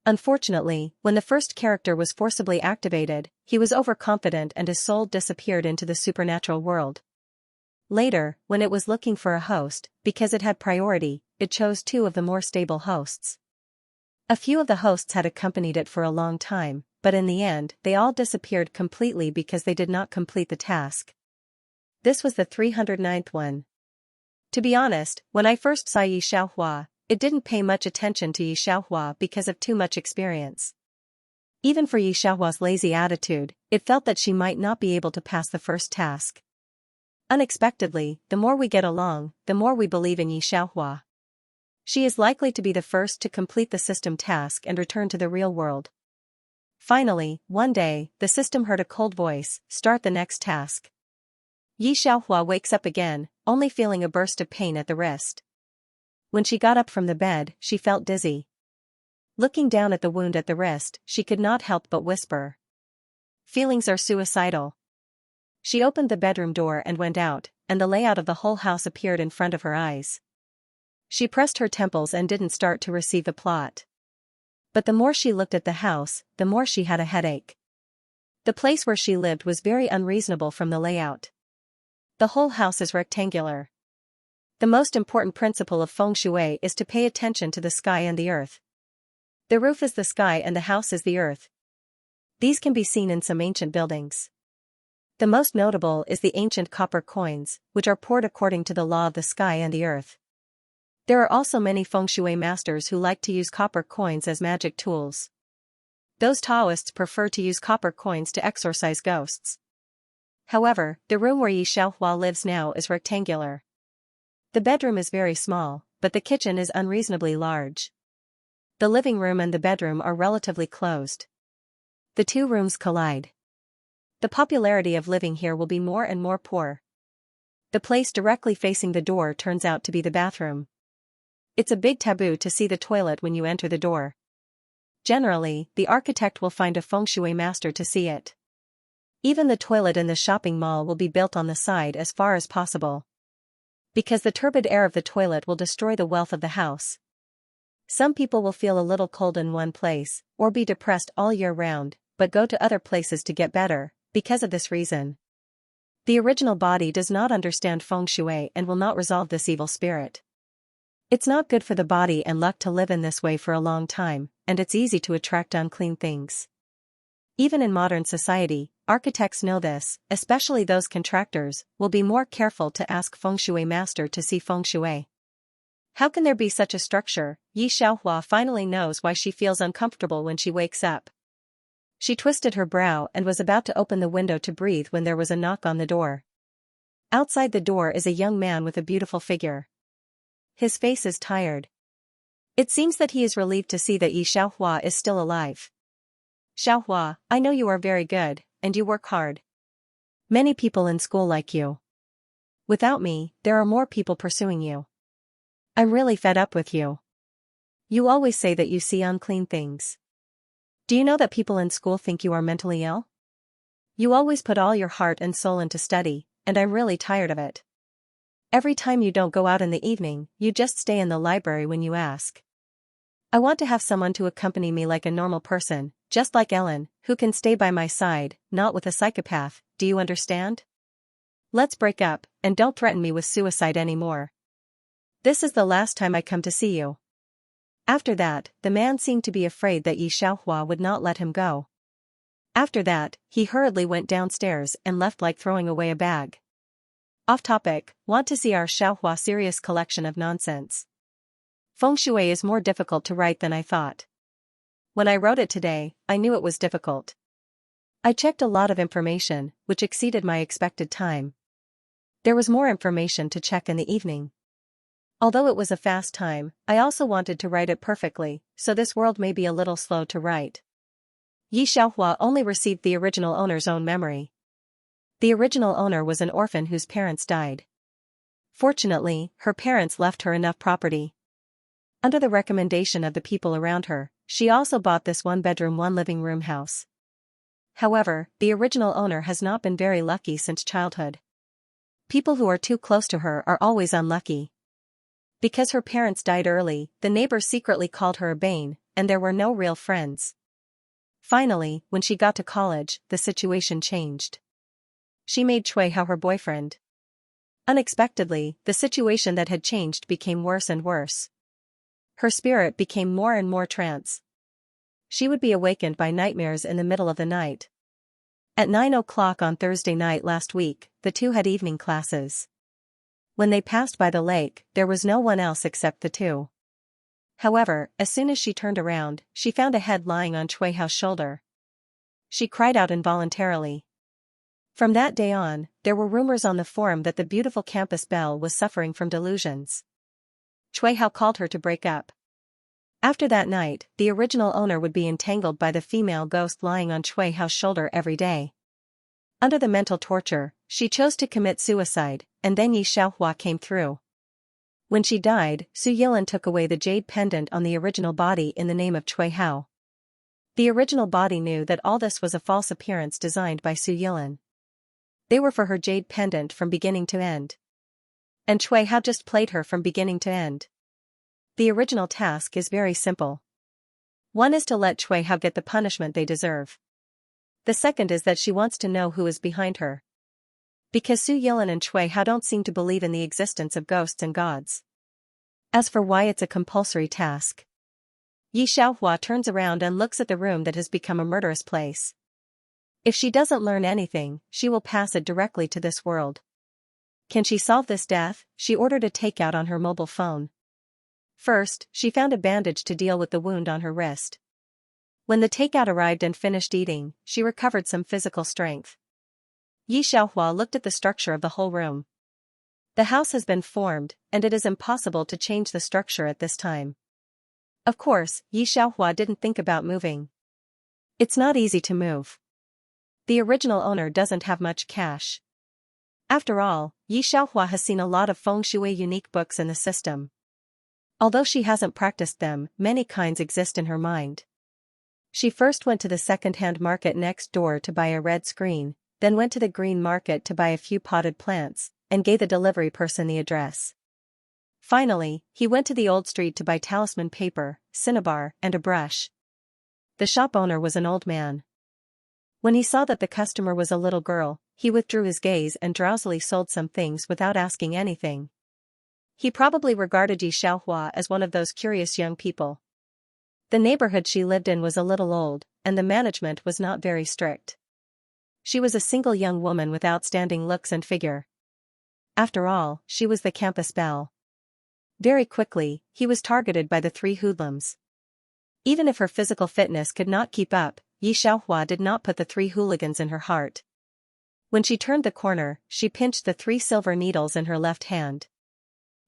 Unfortunately, when the first character was forcibly activated, he was overconfident and his soul disappeared into the supernatural world. Later, when it was looking for a host, because it had priority, it chose two of the more stable hosts. A few of the hosts had accompanied it for a long time, but in the end, they all disappeared completely because they did not complete the task. This was the 309th one. To be honest, when I first saw Xianxia, it didn't pay much attention to Xianxia because of too much experience. Even for Xianxia's lazy attitude, it felt that she might not be able to pass the first task. Unexpectedly, the more we get along, the more we believe in Xianxia. She is likely to be the first to complete the system task and return to the real world. Finally, one day, the system heard a cold voice, "Start the next task." Xianxia wakes up again, only feeling a burst of pain at the wrist. When she got up from the bed, she felt dizzy. Looking down at the wound at the wrist, she could not help but whisper, "Feelings are suicidal." She opened the bedroom door and went out, and the layout of the whole house appeared in front of her eyes. She pressed her temples and didn't start to receive the plot. But the more she looked at the house, the more she had a headache. The place where she lived was very unreasonable from the layout. The whole house is rectangular. The most important principle of feng shui is to pay attention to the sky and the earth. The roof is the sky and the house is the earth. These can be seen in some ancient buildings. The most notable is the ancient copper coins, which are poured according to the law of the sky and the earth. There are also many feng shui masters who like to use copper coins as magic tools. Those Taoists prefer to use copper coins to exorcise ghosts. However, the room where Xianxia lives now is rectangular. The bedroom is very small, but the kitchen is unreasonably large. The living room and the bedroom are relatively closed. The two rooms collide. The popularity of living here will be more and more poor. The place directly facing the door turns out to be the bathroom. It's a big taboo to see the toilet when you enter the door. Generally, the architect will find a feng shui master to see it. Even the toilet in the shopping mall will be built on the side as far as possible. Because the turbid air of the toilet will destroy the wealth of the house. Some people will feel a little cold in one place, or be depressed all year round, but go to other places to get better, because of this reason. The original body does not understand feng shui and will not resolve this evil spirit. It's not good for the body and luck to live in this way for a long time, and it's easy to attract unclean things. Even in modern society, architects know this, especially those contractors, will be more careful to ask feng shui master to see feng shui. How can there be such a structure? Xianxia finally knows why she feels uncomfortable when she wakes up. She twisted her brow and was about to open the window to breathe when there was a knock on the door. Outside the door is a young man with a beautiful figure. His face is tired. It seems that he is relieved to see that Xianxia is still alive. "Xianxia, I know you are very good, and you work hard. Many people in school like you. Without me, there are more people pursuing you. I'm really fed up with you. You always say that you see unclean things. Do you know that people in school think you are mentally ill? You always put all your heart and soul into study, and I'm really tired of it. Every time you don't go out in the evening, you just stay in the library when you ask. I want to have someone to accompany me like a normal person, just like Ellen, who can stay by my side, not with a psychopath, do you understand? Let's break up, and don't threaten me with suicide anymore. This is the last time I come to see you." After that, the man seemed to be afraid that Xianxia would not let him go. After that, he hurriedly went downstairs and left like throwing away a bag. Off topic, want to see our Xianxia serious collection of nonsense. Feng shui is more difficult to write than I thought. When I wrote it today, I knew it was difficult. I checked a lot of information, which exceeded my expected time. There was more information to check in the evening. Although it was a fast time, I also wanted to write it perfectly, so this world may be a little slow to write. Xianxia only received the original owner's own memory. The original owner was an orphan whose parents died. Fortunately, her parents left her enough property. Under the recommendation of the people around her, she also bought this one-bedroom, one-living room house. However, the original owner has not been very lucky since childhood. People who are too close to her are always unlucky. Because her parents died early, the neighbors secretly called her a bane, and there were no real friends. Finally, when she got to college, the situation changed. She made Chui Hao her boyfriend. Unexpectedly, the situation that had changed became worse and worse. Her spirit became more and more trance. She would be awakened by nightmares in the middle of the night. At 9 o'clock on Thursday night last week, the two had evening classes. When they passed by the lake, there was no one else except the two. However, as soon as she turned around, she found a head lying on Chui Hao's shoulder. She cried out involuntarily. From that day on, there were rumors on the forum that the beautiful campus belle was suffering from delusions. Chui Hao called her to break up. After that night, the original owner would be entangled by the female ghost lying on Chui Hao's shoulder every day. Under the mental torture, she chose to commit suicide, and then Yi Xiaohua came through. When she died, Su Yilan took away the jade pendant on the original body in the name of Chui Hao. The original body knew that all this was a false appearance designed by Su Yilan. They were for her jade pendant from beginning to end. And Chui Hao just played her from beginning to end. The original task is very simple. One is to let Chui Hao get the punishment they deserve. The second is that she wants to know who is behind her. Because Su Yilan and Chui Hao don't seem to believe in the existence of ghosts and gods. As for why it's a compulsory task, Yi Xiaohua turns around and looks at the room that has become a murderous place. If she doesn't learn anything, she will pass it directly to this world. Can she solve this death? She ordered a takeout on her mobile phone. First, she found a bandage to deal with the wound on her wrist. When the takeout arrived and finished eating, she recovered some physical strength. Yi Xiaohua looked at the structure of the whole room. The house has been formed, and it is impossible to change the structure at this time. Of course, Yi Xiaohua didn't think about moving. It's not easy to move. The original owner doesn't have much cash. After all, Yi Xiaohua has seen a lot of feng shui unique books in the system. Although she hasn't practiced them, many kinds exist in her mind. She first went to the second-hand market next door to buy a red screen, then went to the green market to buy a few potted plants, and gave the delivery person the address. Finally, he went to the old street to buy talisman paper, cinnabar, and a brush. The shop owner was an old man. When he saw that the customer was a little girl, he withdrew his gaze and drowsily sold some things without asking anything. He probably regarded Yi Xiaohua as one of those curious young people. The neighborhood she lived in was a little old, and the management was not very strict. She was a single young woman with outstanding looks and figure. After all, she was the campus belle. Very quickly, he was targeted by the three hoodlums. Even if her physical fitness could not keep up, Yi Xiaohua did not put the three hooligans in her heart. When she turned the corner, she pinched the 3 silver needles in her left hand.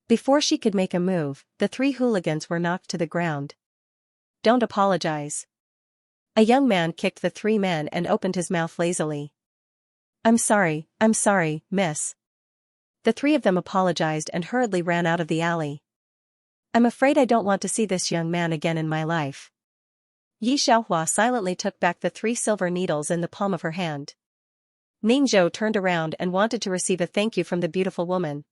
Before she could make a move, the 3 hooligans were knocked to the ground. Don't apologize. A young man kicked the 3 men and opened his mouth lazily. I'm sorry, miss. The 3 of them apologized and hurriedly ran out of the alley. I'm afraid I don't want to see this young man again in my life. Yi Xiaohua silently took back the 3 silver needles in the palm of her hand. Ningzhou turned around and wanted to receive a thank you from the beautiful woman.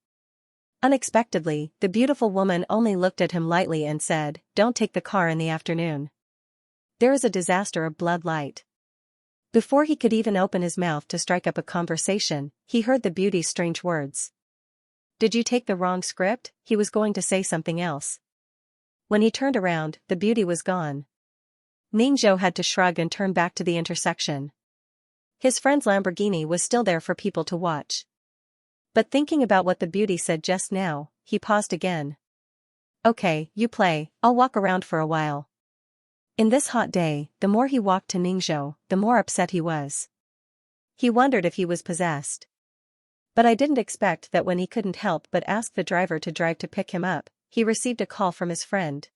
Unexpectedly, the beautiful woman only looked at him lightly and said, "Don't take the car in the afternoon. There is a disaster of blood light." Before he could even open his mouth to strike up a conversation, he heard the beauty's strange words. Did you take the wrong script? He was going to say something else. When he turned around, the beauty was gone. Ningzhou had to shrug and turn back to the intersection. His friend's Lamborghini was still there for people to watch. But thinking about what the beauty said just now, he paused again. Okay, you play, I'll walk around for a while. In this hot day, the more he walked to Ningzhou, the more upset he was. He wondered if he was possessed. But I didn't expect that when he couldn't help but ask the driver to drive to pick him up, he received a call from his friend.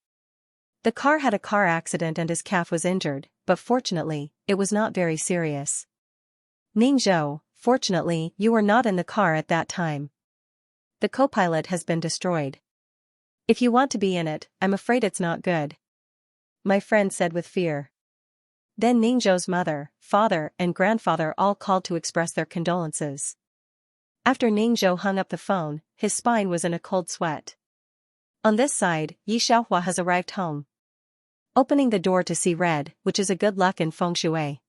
The car had a car accident and his calf was injured, but fortunately, it was not very serious. Ningzhou, fortunately, you were not in the car at that time. The co-pilot has been destroyed. If you want to be in it, I'm afraid it's not good. My friend said with fear. Then Ningzhou's mother, father, and grandfather all called to express their condolences. After Ningzhou hung up the phone, his spine was in a cold sweat. On this side, Yi Xiaohua has arrived home. Opening the door to see red, which is a good luck in feng shui.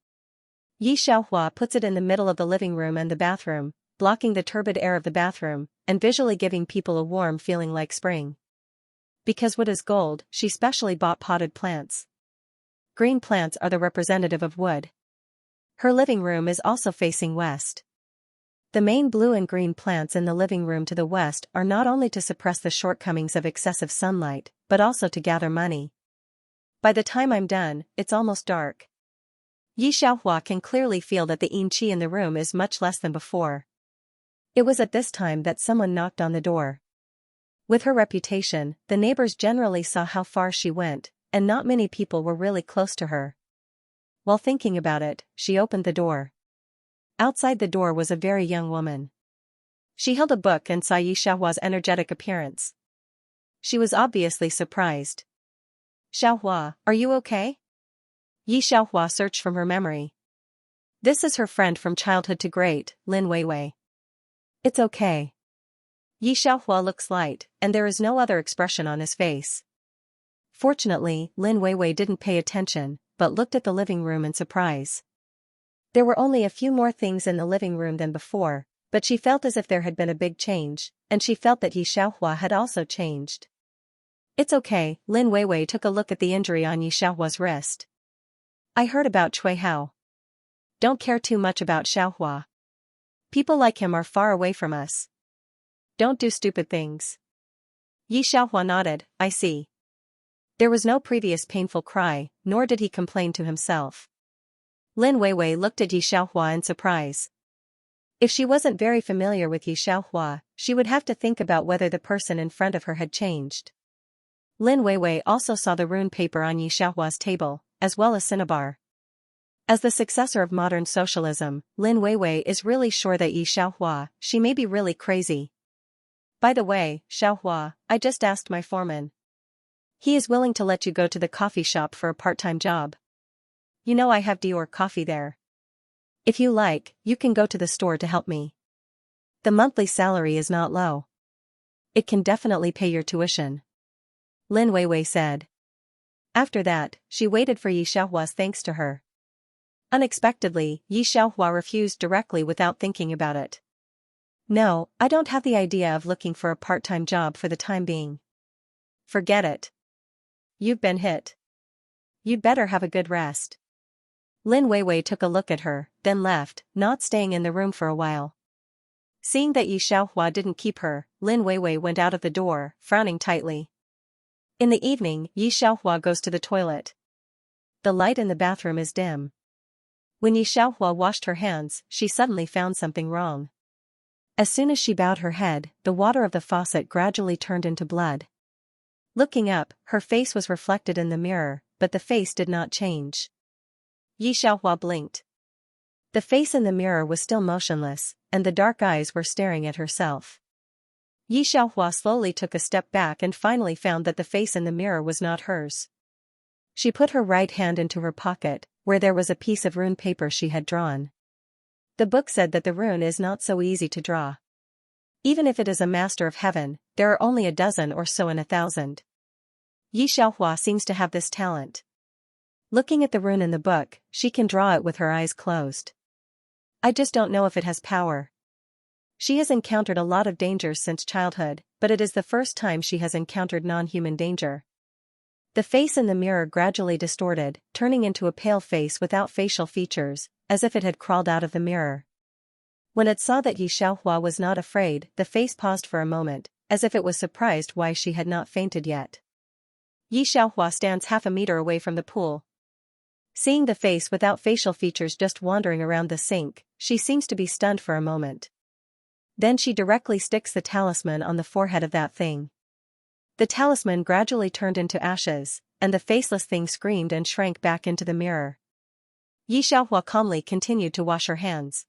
Yi Xiaohua puts it in the middle of the living room and the bathroom, blocking the turbid air of the bathroom, and visually giving people a warm feeling like spring. Because wood is gold, she specially bought potted plants. Green plants are the representative of wood. Her living room is also facing west. The main blue and green plants in the living room to the west are not only to suppress the shortcomings of excessive sunlight, but also to gather money. By the time I'm done, it's almost dark. Yi Xiaohua can clearly feel that the yin qi in the room is much less than before. It was at this time that someone knocked on the door. With her reputation, the neighbors generally saw how far she went, and not many people were really close to her. While thinking about it, she opened the door. Outside the door was a very young woman. She held a book and saw Yi Xiaohua's energetic appearance. She was obviously surprised. "Xiaohua, are you okay?" Yi Xiaohua searched from her memory. This is her friend from childhood to great, Lin Weiwei. "It's okay." Yi Xiaohua looks light, and there is no other expression on his face. Fortunately, Lin Weiwei didn't pay attention, but looked at the living room in surprise. There were only a few more things in the living room than before, but she felt as if there had been a big change, and she felt that Yi Xiaohua had also changed. "It's okay." Lin Weiwei took a look at the injury on Yi Xiaohua's wrist. "I heard about Cui Hao. Don't care too much about Xiaohua. People like him are far away from us. Don't do stupid things." Yi Xiaohua nodded. "I see." There was no previous painful cry, nor did he complain to himself. Lin Weiwei looked at Yi Xiaohua in surprise. If she wasn't very familiar with Yi Xiaohua, she would have to think about whether the person in front of her had changed. Lin Weiwei also saw the rune paper on Yi Xiaohua's table, as well as cinnabar. As the successor of modern socialism, Lin Weiwei is really sure that Yi Xiaohua, she may be really crazy. "By the way, Xiaohua, I just asked my foreman. He is willing to let you go to the coffee shop for a part-time job. You know I have Dior coffee there. If you like, you can go to the store to help me. The monthly salary is not low. It can definitely pay your tuition," Lin Weiwei said. After that, she waited for Yi Xiaohua's thanks to her. Unexpectedly, Yi Xiaohua refused directly without thinking about it. "No, I don't have the idea of looking for a part-time job for the time being. Forget it. You've been hit. You'd better have a good rest." Lin Weiwei took a look at her, then left, not staying in the room for a while. Seeing that Yi Xiaohua didn't keep her, Lin Weiwei went out of the door, frowning tightly. In the evening, Yi Xiaohua goes to the toilet. The light in the bathroom is dim. When Yi Xiaohua washed her hands, she suddenly found something wrong. As soon as she bowed her head, the water of the faucet gradually turned into blood. Looking up, her face was reflected in the mirror, but the face did not change. Yi Xiaohua blinked. The face in the mirror was still motionless, and the dark eyes were staring at herself. Yi Xiaohua slowly took a step back and finally found that the face in the mirror was not hers. She put her right hand into her pocket, where there was a piece of rune paper she had drawn. The book said that the rune is not so easy to draw. Even if it is a master of heaven, there are only a dozen or so in 1,000. Yi Xiaohua seems to have this talent. Looking at the rune in the book, she can draw it with her eyes closed. I just don't know if it has power. She has encountered a lot of dangers since childhood, but it is the first time she has encountered non-human danger. The face in the mirror gradually distorted, turning into a pale face without facial features, as if it had crawled out of the mirror. When it saw that Yi Xiaohua was not afraid, the face paused for a moment, as if it was surprised why she had not fainted yet. Yi Xiaohua stands half a meter away from the pool. Seeing the face without facial features just wandering around the sink, she seems to be stunned for a moment. Then she directly sticks the talisman on the forehead of that thing. The talisman gradually turned into ashes, and the faceless thing screamed and shrank back into the mirror. Yi Xiaohua calmly continued to wash her hands.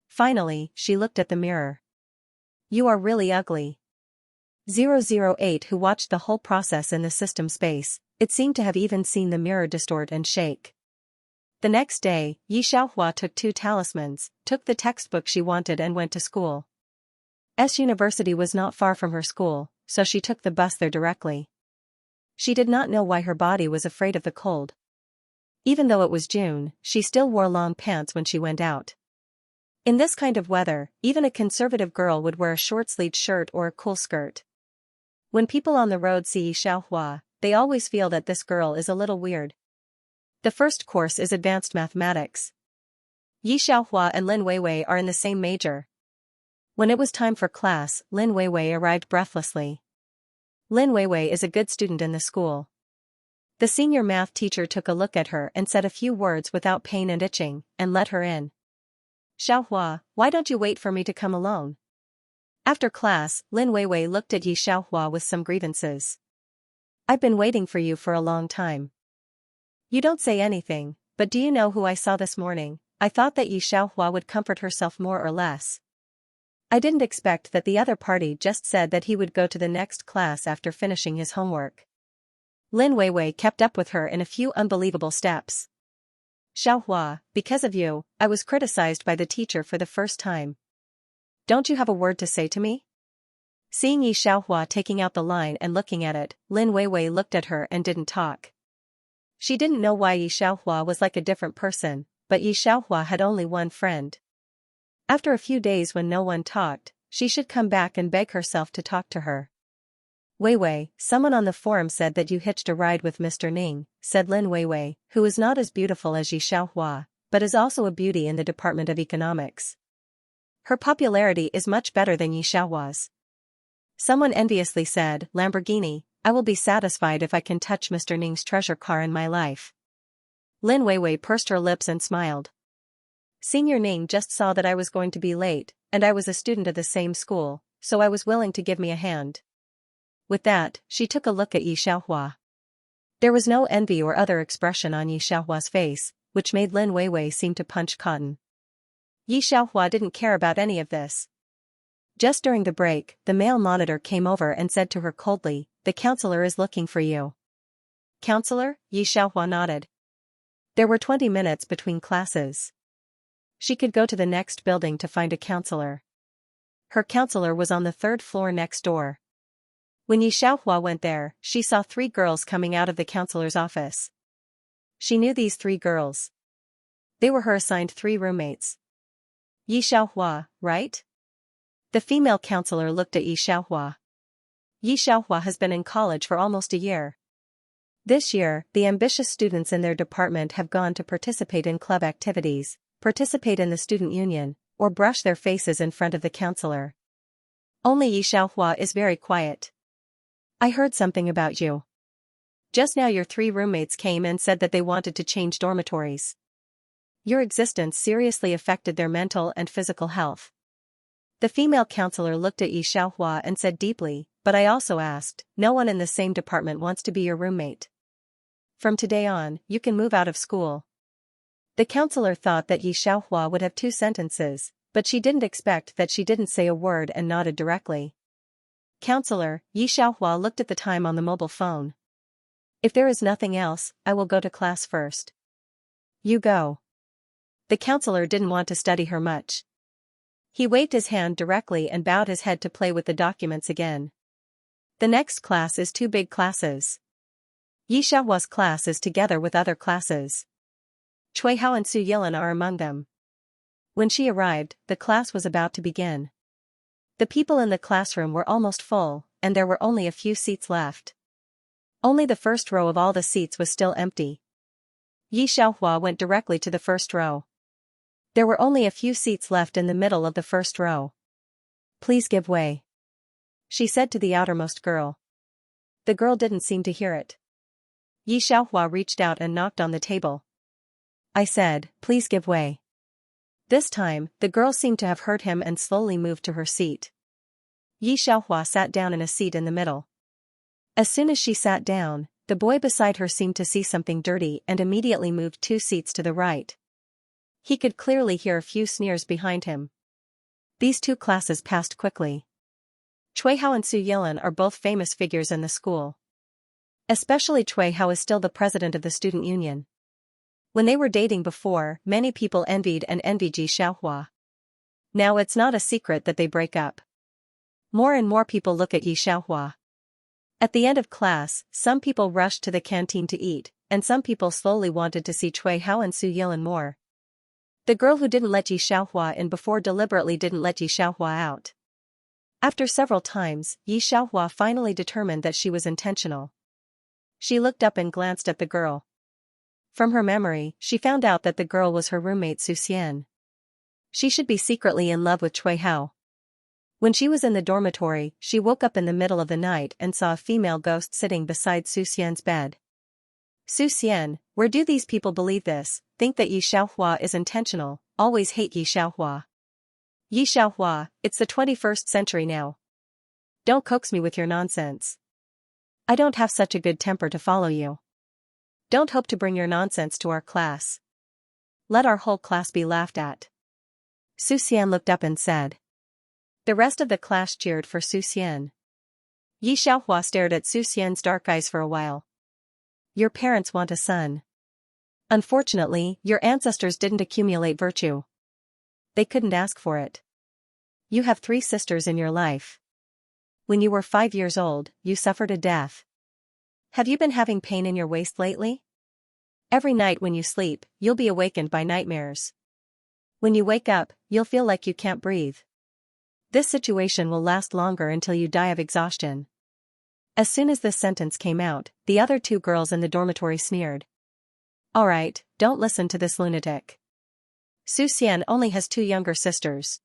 Finally, she looked at the mirror. "You are really ugly." 008 who watched the whole process in the system space, it seemed to have even seen the mirror distort and shake. The next day, Yi Xiaohua took 2 talismans, took the textbook she wanted and went to school. University was not far from her school, so she took the bus there directly. She did not know why her body was afraid of the cold. Even though it was June, she still wore long pants when she went out. In this kind of weather, even a conservative girl would wear a short-sleeved shirt or a cool skirt. When people on the road see Yi Xiaohua, they always feel that this girl is a little weird. The first course is advanced mathematics. Yi Xiaohua and Lin Weiwei are in the same major. When it was time for class, Lin Weiwei arrived breathlessly. Lin Weiwei is a good student in the school. The senior math teacher took a look at her and said a few words without pain and itching, and let her in. "Xiaohua, why don't you wait for me to come alone?" After class, Lin Weiwei looked at Yi Xiaohua with some grievances. "I've been waiting for you for a long time. You don't say anything, but do you know who I saw this morning? I thought that Yi Xiaohua would comfort herself more or less. I didn't expect that the other party just said that he would go to the next class after finishing his homework." Lin Weiwei kept up with her in a few unbelievable steps. "Xiaohua, because of you, I was criticized by the teacher for the first time. Don't you have a word to say to me?" Seeing Yi Xiaohua taking out the line and looking at it, Lin Weiwei looked at her and didn't talk. She didn't know why Yi Xiaohua was like a different person, but Yi Xiaohua had only one friend. After a few days when no one talked, she should come back and beg herself to talk to her. "Weiwei, someone on the forum said that you hitched a ride with Mr. Ning," said Lin Weiwei, who is not as beautiful as Yi Xiaohua, but is also a beauty in the Department of Economics. Her popularity is much better than Yi Xiaohua's. Someone enviously said, "Lamborghini, I will be satisfied if I can touch Mr. Ning's treasure car in my life." Lin Weiwei pursed her lips and smiled. "Senior Ning just saw that I was going to be late, and I was a student of the same school, so I was willing to give me a hand." With that, she took a look at Yi Xiaohua. There was no envy or other expression on Yi Xiaohua's face, which made Lin Weiwei seem to punch cotton. Yi Xiaohua didn't care about any of this. Just during the break, the male monitor came over and said to her coldly, "The counselor is looking for you." "Counselor?" Yi Xiaohua nodded. There were 20 minutes between classes. She could go to the next building to find a counselor. Her counselor was on the 3rd floor next door. When Yi Xiaohua went there, she saw 3 girls coming out of the counselor's office. She knew these 3 girls. They were her assigned 3 roommates. "Yi Xiaohua, right?" The female counselor looked at Yi Xiaohua. Yi Xiaohua has been in college for almost a year. This year, the ambitious students in their department have gone to participate in club activities, participate in the student union, or brush their faces in front of the counselor. Only Yi Xiaohua is very quiet. "I heard something about you. Just now your 3 roommates came and said that they wanted to change dormitories. Your existence seriously affected their mental and physical health." The female counselor looked at Yi Xiaohua and said deeply, "But I also asked, no one in the same department wants to be your roommate. From today on, you can move out of school." The counselor thought that Yi Xiaohua would have 2 sentences, but she didn't expect that she didn't say a word and nodded directly. "Counselor," Yi Xiaohua looked at the time on the mobile phone. "If there is nothing else, I will go to class first." "You go." The counselor didn't want to study her much. He waved his hand directly and bowed his head to play with the documents again. The next class is 2 big classes. Yi Xiaohua's class is together with other classes. Cui Hao and Su Yilan are among them. When she arrived, the class was about to begin. The people in the classroom were almost full, and there were only a few seats left. Only the first row of all the seats was still empty. Yi Xiaohua went directly to the first row. There were only a few seats left in the middle of the first row. "Please give way," she said to the outermost girl. The girl didn't seem to hear it. Yi Xiaohua reached out and knocked on the table. "I said, please give way." This time, the girl seemed to have heard him and slowly moved to her seat. Yi Xiaohua sat down in a seat in the middle. As soon as she sat down, the boy beside her seemed to see something dirty and immediately moved 2 seats to the right. He could clearly hear a few sneers behind him. These 2 classes passed quickly. Cui Hao and Su Yilan are both famous figures in the school. Especially Cui Hao is still the president of the student union. When they were dating before, many people envied Yi Xiaohua. Now it's not a secret that they break up. More and more people look at Yi Xiaohua. At the end of class, some people rushed to the canteen to eat, and some people slowly wanted to see Cui Hao and Su Yil and more. The girl who didn't let Yi Xiaohua in before deliberately didn't let Yi Xiaohua out. After several times, Yi Xiaohua finally determined that she was intentional. She looked up and glanced at the girl. From her memory, she found out that the girl was her roommate Su Xian. She should be secretly in love with Cui Hao. When she was in the dormitory, she woke up in the middle of the night and saw a female ghost sitting beside Su Xian's bed. Su Xian, where do these people believe this, think that Yi Xiaohua is intentional, always hate Yi Xiaohua. Yi Xiaohua, it's the 21st century now. Don't coax me with your nonsense. I don't have such a good temper to follow you. Don't hope to bring your nonsense to our class. Let our whole class be laughed at. Su Xian looked up and said. The rest of the class cheered for Su Xian. Yi Xiaohua stared at Su Xian's dark eyes for a while. Your parents want a son. Unfortunately, your ancestors didn't accumulate virtue. They couldn't ask for it. You have 3 sisters in your life. When you were 5 years old, you suffered a death. Have you been having pain in your waist lately? Every night when you sleep, you'll be awakened by nightmares. When you wake up, you'll feel like you can't breathe. This situation will last longer until you die of exhaustion. As soon as this sentence came out, the other 2 girls in the dormitory sneered. Alright, don't listen to this lunatic. Su Xian only has 2 younger sisters.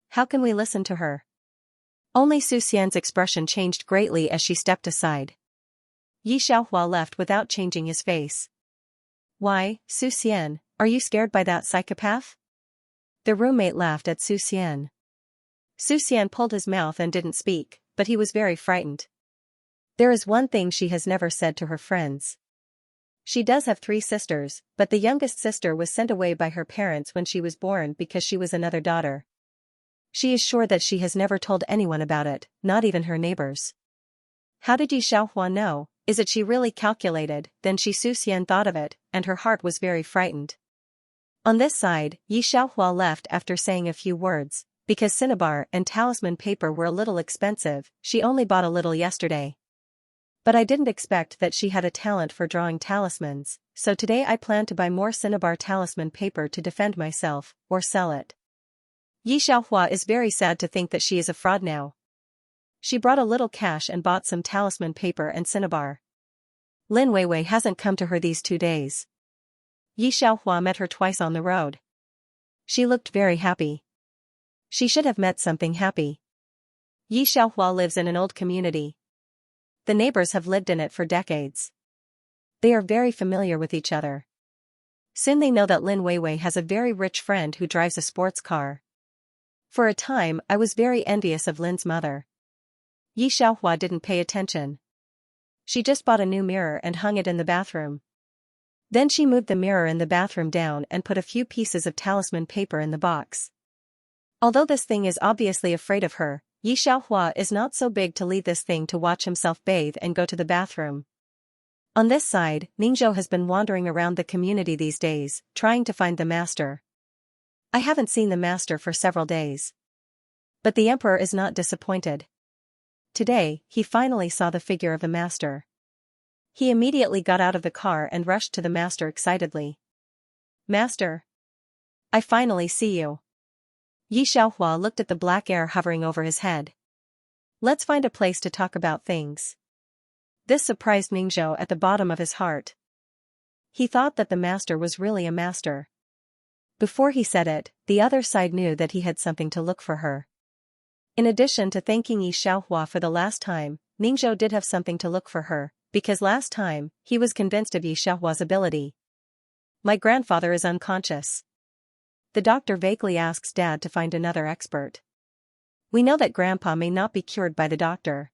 How can we listen to her? Only Su Xian's expression changed greatly as she stepped aside. Yi Xiaohua left without changing his face. Why, Su Xian, are you scared by that psychopath? The roommate laughed at Su Xian. Su Xian pulled his mouth and didn't speak, but he was very frightened. There is one thing she has never said to her friends. She does have 3 sisters, but the youngest sister was sent away by her parents when she was born because she was another daughter. She is sure that she has never told anyone about it, not even her neighbors. How did Yi Xiaohua know? Is it she really calculated? Then Su Xian thought of it, and her heart was very frightened. On this side, Yi Xiaohua left after saying a few words. Because cinnabar and talisman paper were a little expensive, she only bought a little yesterday. But I didn't expect that she had a talent for drawing talismans, so today I plan to buy more cinnabar talisman paper to defend myself, or sell it. Yi Xiaohua is very sad to think that she is a fraud now. She brought a little cash and bought some talisman paper and cinnabar. Lin Weiwei hasn't come to her these 2 days. Yi Xiaohua met her twice on the road. She looked very happy. She should have met something happy. Yi Xiaohua lives in an old community. The neighbors have lived in it for decades. They are very familiar with each other. Soon they know that Lin Weiwei has a very rich friend who drives a sports car. For a time, I was very envious of Lin's mother. Yi Xiaohua didn't pay attention. She just bought a new mirror and hung it in the bathroom. Then she moved the mirror in the bathroom down and put a few pieces of talisman paper in the box. Although this thing is obviously afraid of her, Yi Xiaohua is not so big to lead this thing to watch himself bathe and go to the bathroom. On this side, Ningzhou has been wandering around the community these days, trying to find the master. I haven't seen the master for several days. But the emperor is not disappointed. Today, he finally saw the figure of the master. He immediately got out of the car and rushed to the master excitedly. Master! I finally see you. Yi Xiaohua looked at the black air hovering over his head. Let's find a place to talk about things. This surprised Ningzhou at the bottom of his heart. He thought that the master was really a master. Before he said it, the other side knew that he had something to look for her. In addition to thanking Yi Xiaohua for the last time, Ningzhou did have something to look for her, because last time, he was convinced of Yi Xiaohua's ability. My grandfather is unconscious. The doctor vaguely asks Dad to find another expert. We know that Grandpa may not be cured by the doctor.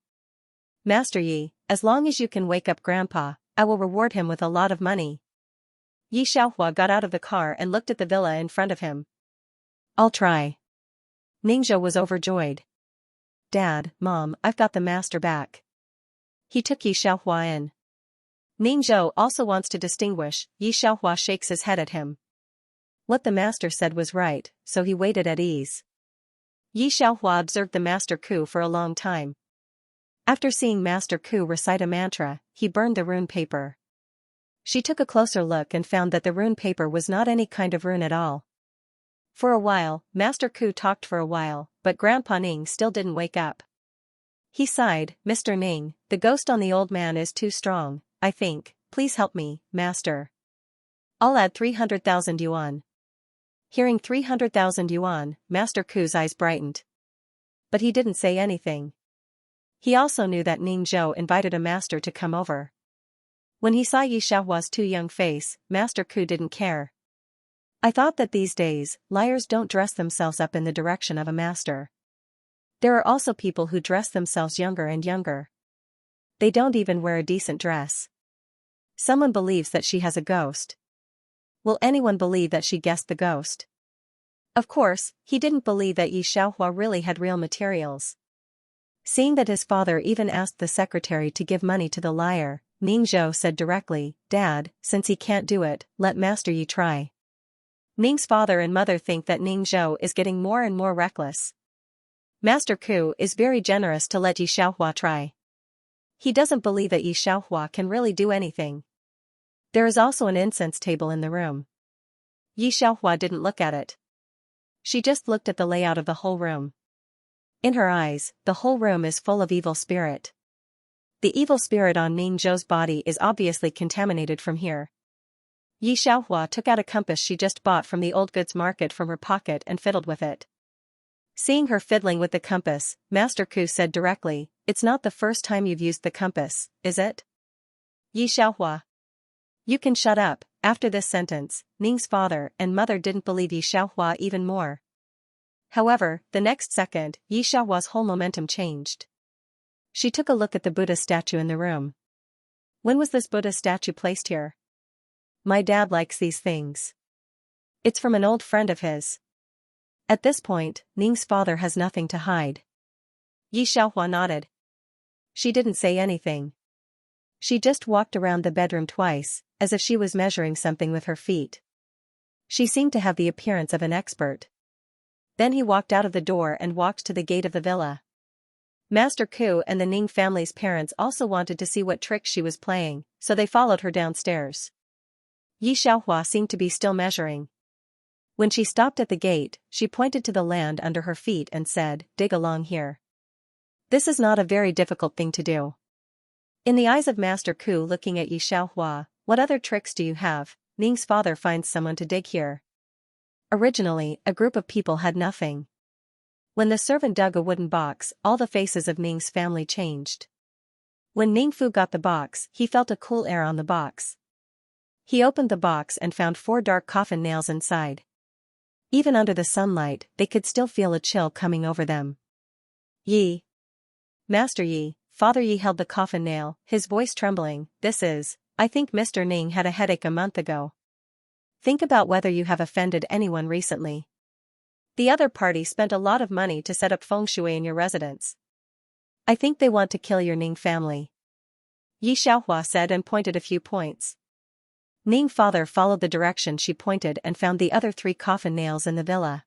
Master Yi, as long as you can wake up Grandpa, I will reward him with a lot of money. Yi Xiaohua got out of the car and looked at the villa in front of him. I'll try. Ningzhou was overjoyed. Dad, Mom, I've got the master back. He took Yi Xiaohua in. Ning Zhou also wants to distinguish. Yi Xiaohua shakes his head at him. What the master said was right, so he waited at ease. Yi Xiaohua observed the Master Ku for a long time. After seeing Master Ku recite a mantra, he burned the rune paper. She took a closer look and found that the rune paper was not any kind of rune at all. For a while, Master Ku talked for a while, but Grandpa Ning still didn't wake up. He sighed, "Mr. Ning, the ghost on the old man is too strong, I think. Please help me, Master. I'll add 300,000 yuan. Hearing 300,000 yuan, Master Ku's eyes brightened. But he didn't say anything. He also knew that Ning Zhou invited a master to come over. When he saw Yi Xiaohua's too young face, Master Ku didn't care. I thought that these days, liars don't dress themselves up in the direction of a master. There are also people who dress themselves younger and younger. They don't even wear a decent dress. Someone believes that she has a ghost. Will anyone believe that she guessed the ghost? Of course, he didn't believe that Yi Xiaohua really had real materials. Seeing that his father even asked the secretary to give money to the liar, Ning Zhou said directly, "Dad, since he can't do it, let Master Yi try." Ning's father and mother think that Ning Zhou is getting more and more reckless. Master Ku is very generous to let Yi Xiaohua try. He doesn't believe that Yi Xiaohua can really do anything. There is also an incense table in the room. Yi Xiaohua didn't look at it. She just looked at the layout of the whole room. In her eyes, the whole room is full of evil spirit. The evil spirit on Ning Zhou's body is obviously contaminated from here. Yi Xiaohua took out a compass she just bought from the old goods market from her pocket and fiddled with it. Seeing her fiddling with the compass, Master Ku said directly, "It's not the first time you've used the compass, is it?" Yi Xiaohua. You can shut up. After this sentence, Ning's father and mother didn't believe Yi Xiaohua even more. However, the next second, Yi Xiaohua's whole momentum changed. She took a look at the Buddha statue in the room. When was this Buddha statue placed here? My dad likes these things. It's from an old friend of his. At this point, Ning's father has nothing to hide. Yi Xiaohua nodded. She didn't say anything. She just walked around the bedroom twice, as if she was measuring something with her feet. She seemed to have the appearance of an expert. Then he walked out of the door and walked to the gate of the villa. Master Ku and the Ning family's parents also wanted to see what tricks she was playing, so they followed her downstairs. Yi Xiaohua seemed to be still measuring. When she stopped at the gate, she pointed to the land under her feet and said, "Dig along here." This is not a very difficult thing to do. In the eyes of Master Ku looking at Yi Xiaohua, "What other tricks do you have?" Ning's father finds someone to dig here. Originally, a group of people had nothing. When the servant dug a wooden box, all the faces of Ning's family changed. When Ning Fu got the box, he felt a cool air on the box. He opened the box and found 4 dark coffin nails inside. Even under the sunlight, they could still feel a chill coming over them. Yi. Master Yi. Father Yi held the coffin nail, his voice trembling. I think Mr. Ning had a headache a month ago. Think about whether you have offended anyone recently. The other party spent a lot of money to set up feng shui in your residence. I think they want to kill your Ning family. Yi Xiaohua said and pointed a few points. Ning father followed the direction she pointed and found the other 3 coffin nails in the villa.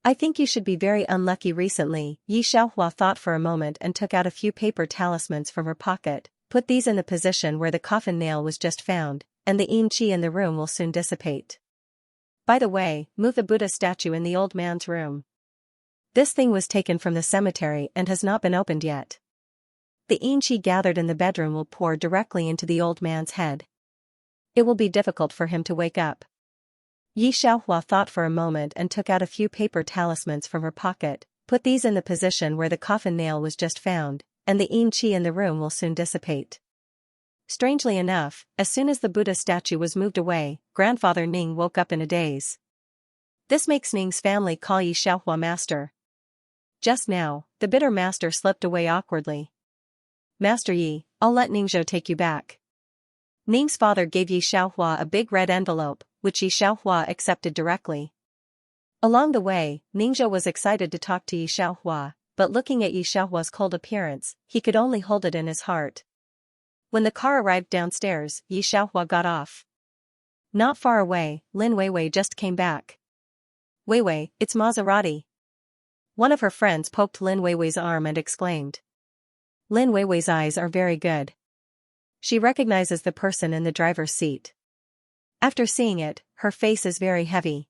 I think you should be very unlucky recently. Yi Xiaohua thought for a moment and took out a few paper talismans from her pocket. Put these in the position where the coffin nail was just found, and the yin qi in the room will soon dissipate. By the way, move the Buddha statue in the old man's room. This thing was taken from the cemetery and has not been opened yet. The yin qi gathered in the bedroom will pour directly into the old man's head. It will be difficult for him to wake up. Yi Xiaohua thought for a moment and took out a few paper talismans from her pocket. Put these in the position where the coffin nail was just found, and the yin qi in the room will soon dissipate. Strangely enough, as soon as the Buddha statue was moved away, Grandfather Ning woke up in a daze. This makes Ning's family call Yi Xiaohua master. Just now, the bitter master slipped away awkwardly. Master Yi, I'll let Ningzhou take you back. Ning's father gave Yi Xiaohua a big red envelope, which Yi Xiaohua accepted directly. Along the way, Ningzhou was excited to talk to Yi Xiaohua, but looking at Yi Xiaohua's cold appearance, he could only hold it in his heart. When the car arrived downstairs, Yi Xiaohua got off. Not far away, Lin Weiwei just came back. Weiwei, it's Maserati. One of her friends poked Lin Weiwei's arm and exclaimed. Lin Weiwei's eyes are very good. She recognizes the person in the driver's seat. After seeing it, her face is very heavy.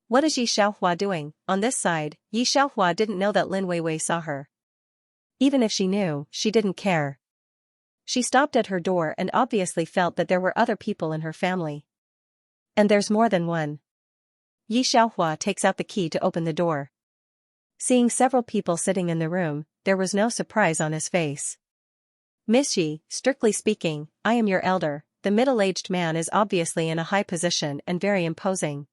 What is Yi Xiaohua doing? On this side, Yi Xiaohua didn't know that Lin Weiwei saw her. Even if she knew, she didn't care. She stopped at her door and obviously felt that there were other people in her family. And there's more than one. Yi Xiaohua takes out the key to open the door. Seeing several people sitting in the room, there was no surprise on his face. Miss Yi, strictly speaking, I am your elder. The middle-aged man is obviously in a high position and very imposing.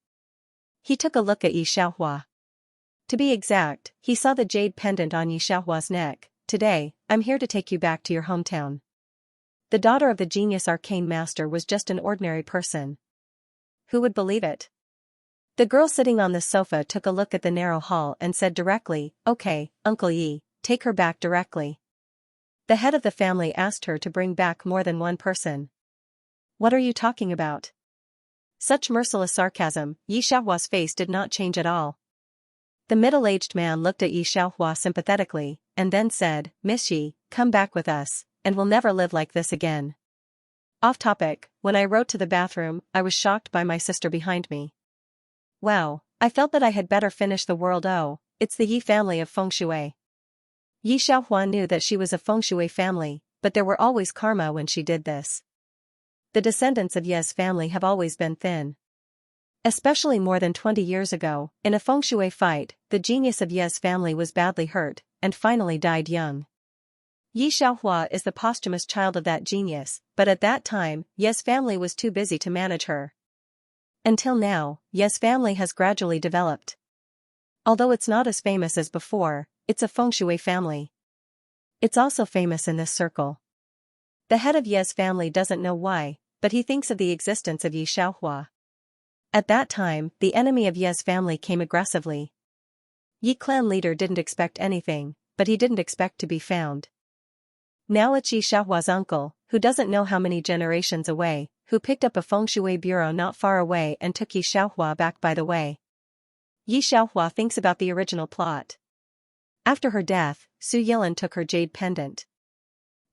He took a look at Yi Xiaohua. To be exact, he saw the jade pendant on Yi Xiaohua's neck. Today, I'm here to take you back to your hometown. The daughter of the genius arcane master was just an ordinary person. Who would believe it? The girl sitting on the sofa took a look at the narrow hall and said directly, Okay, Uncle Yi, take her back directly. The head of the family asked her to bring back more than one person. What are you talking about? Such merciless sarcasm, Yi Xiaohua's face did not change at all. The middle-aged man looked at Yi Xiaohua sympathetically, and then said, Miss Yi, come back with us, and we'll never live like this again. Off topic, when I wrote to the bathroom, I was shocked by my sister behind me. Wow, I felt that I had better finish the world. Oh, it's the Yi family of Feng Shui. Yi Xiaohua knew that she was a Feng Shui family, but there were always karma when she did this. The descendants of Ye's family have always been thin. Especially more than 20 years ago, in a Feng Shui fight, the genius of Ye's family was badly hurt, and finally died young. Yi Xiaohua is the posthumous child of that genius, but at that time, Ye's family was too busy to manage her. Until now, Ye's family has gradually developed. Although it's not as famous as before, it's a Feng Shui family. It's also famous in this circle. The head of Ye's family doesn't know why, but he thinks of the existence of Yi Xiaohua. At that time, the enemy of Ye's family came aggressively. Yi clan leader didn't expect anything, but he didn't expect to be found. Now it's Yi Xiaohua's uncle, who doesn't know how many generations away, who picked up a Feng Shui bureau not far away and took Yi Xiaohua back by the way. Yi Xiaohua thinks about the original plot. After her death, Su Yilin took her jade pendant.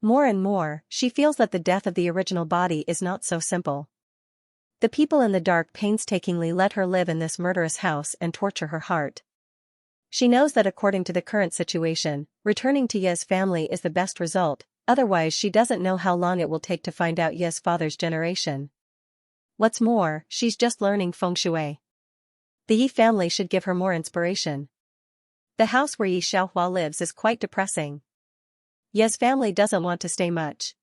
More and more, she feels that the death of the original body is not so simple. The people in the dark painstakingly let her live in this murderous house and torture her heart. She knows that according to the current situation, returning to Ye's family is the best result, otherwise she doesn't know how long it will take to find out Ye's father's generation. What's more, she's just learning Feng Shui. The Yi family should give her more inspiration. The house where Yi Xiaohua lives is quite depressing. Ye's family doesn't want to stay much.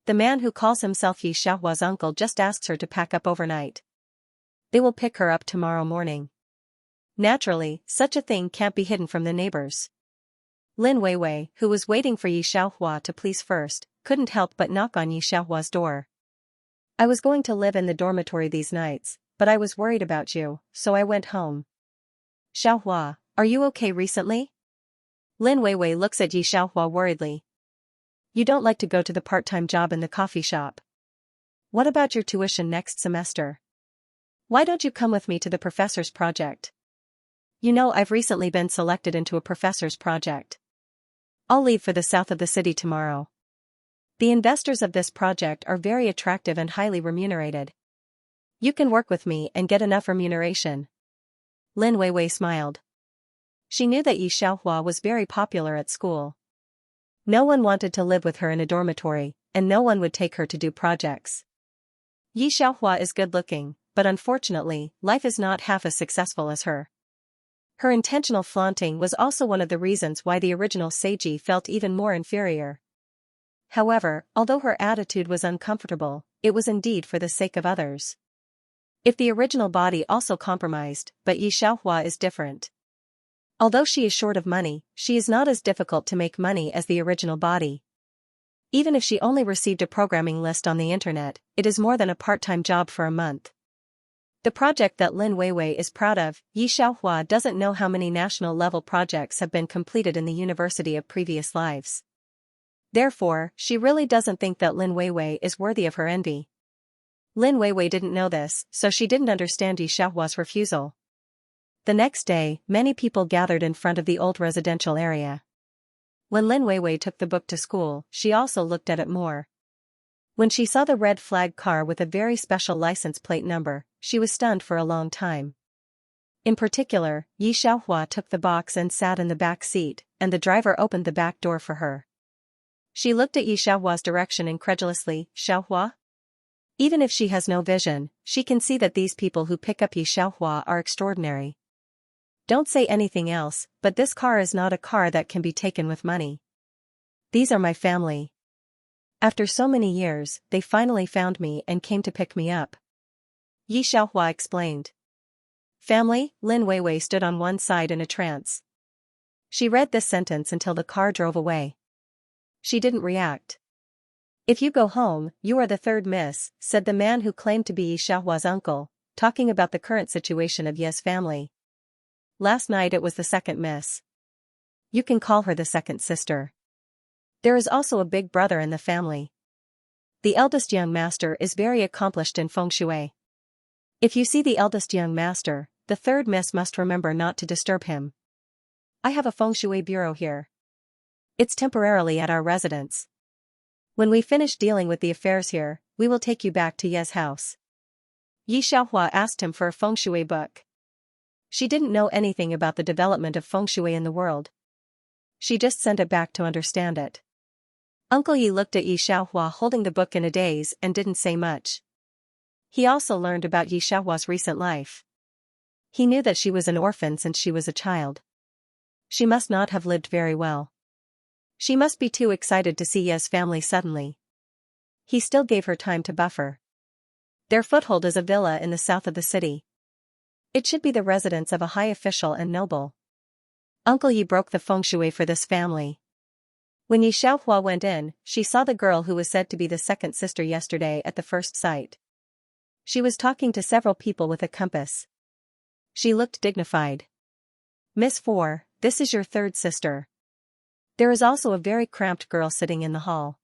The man who calls himself Yi Xiaohua's uncle just asks her to pack up overnight. They will pick her up tomorrow morning. Naturally, such a thing can't be hidden from the neighbors. Lin Weiwei, who was waiting for Yi Xiaohua to please first, couldn't help but knock on Yi Xiaohua's door. I was going to live in the dormitory these nights, but I was worried about you, so I went home. Xiaohua, are you okay recently? Lin Weiwei looks at Yi Xiaohua worriedly. You don't like to go to the part-time job in the coffee shop. What about your tuition next semester? Why don't you come with me to the professor's project? You know, I've recently been selected into a professor's project. I'll leave for the south of the city tomorrow. The investors of this project are very attractive and highly remunerated. You can work with me and get enough remuneration. Lin Weiwei smiled. She knew that Yi Xiaohua was very popular at school. No one wanted to live with her in a dormitory, and no one would take her to do projects. Yi Xiaohua is good-looking, but unfortunately, life is not half as successful as her. Her intentional flaunting was also one of the reasons why the original Seiji felt even more inferior. However, although her attitude was uncomfortable, it was indeed for the sake of others. If the original body also compromised, but Yi Xiaohua is different. Although she is short of money, she is not as difficult to make money as the original body. Even if she only received a programming list on the internet, it is more than a part-time job for a month. The project that Lin Weiwei is proud of, Yi Xiaohua doesn't know how many national-level projects have been completed in the university of previous lives. Therefore, she really doesn't think that Lin Weiwei is worthy of her envy. Lin Weiwei didn't know this, so she didn't understand Yi Xiaohua's refusal. The next day, many people gathered in front of the old residential area. When Lin Weiwei took the book to school, she also looked at it more. When she saw the red flag car with a very special license plate number, she was stunned for a long time. In particular, Yi Xiaohua took the box and sat in the back seat, and the driver opened the back door for her. She looked at Yi Xiaohua's direction incredulously. Xiaohua? Even if she has no vision, she can see that these people who pick up Yi Xiaohua are extraordinary. Don't say anything else, but this car is not a car that can be taken with money. These are my family. After so many years, they finally found me and came to pick me up. Yi Xiaohua explained. Family? Lin Weiwei stood on one side in a trance. She read this sentence until the car drove away. She didn't react. If you go home, you are the third miss, said the man who claimed to be Yi Xiaohua's uncle, talking about the current situation of Ye's family. Last night it was the second miss. You can call her the second sister. There is also a big brother in the family. The eldest young master is very accomplished in feng shui. If you see the eldest young master, the third miss must remember not to disturb him. I have a feng shui bureau here. It's temporarily at our residence. When we finish dealing with the affairs here, we will take you back to Ye's house. Yi Xiaohua asked him for a feng shui book. She didn't know anything about the development of feng shui in the world. She just sent it back to understand it. Uncle Yi looked at Yi Xiaohua holding the book in a daze and didn't say much. He also learned about Yi Xiaohua's recent life. He knew that she was an orphan since she was a child. She must not have lived very well. She must be too excited to see Ye's family suddenly. He still gave her time to buffer. Their foothold is a villa in the south of the city. It should be the residence of a high official and noble. Uncle Yi broke the feng shui for this family. When Yi Xiaohua went in, she saw the girl who was said to be the second sister yesterday at the first sight. She was talking to several people with a compass. She looked dignified. Miss 4, this is your third sister. There is also a very cramped girl sitting in the hall.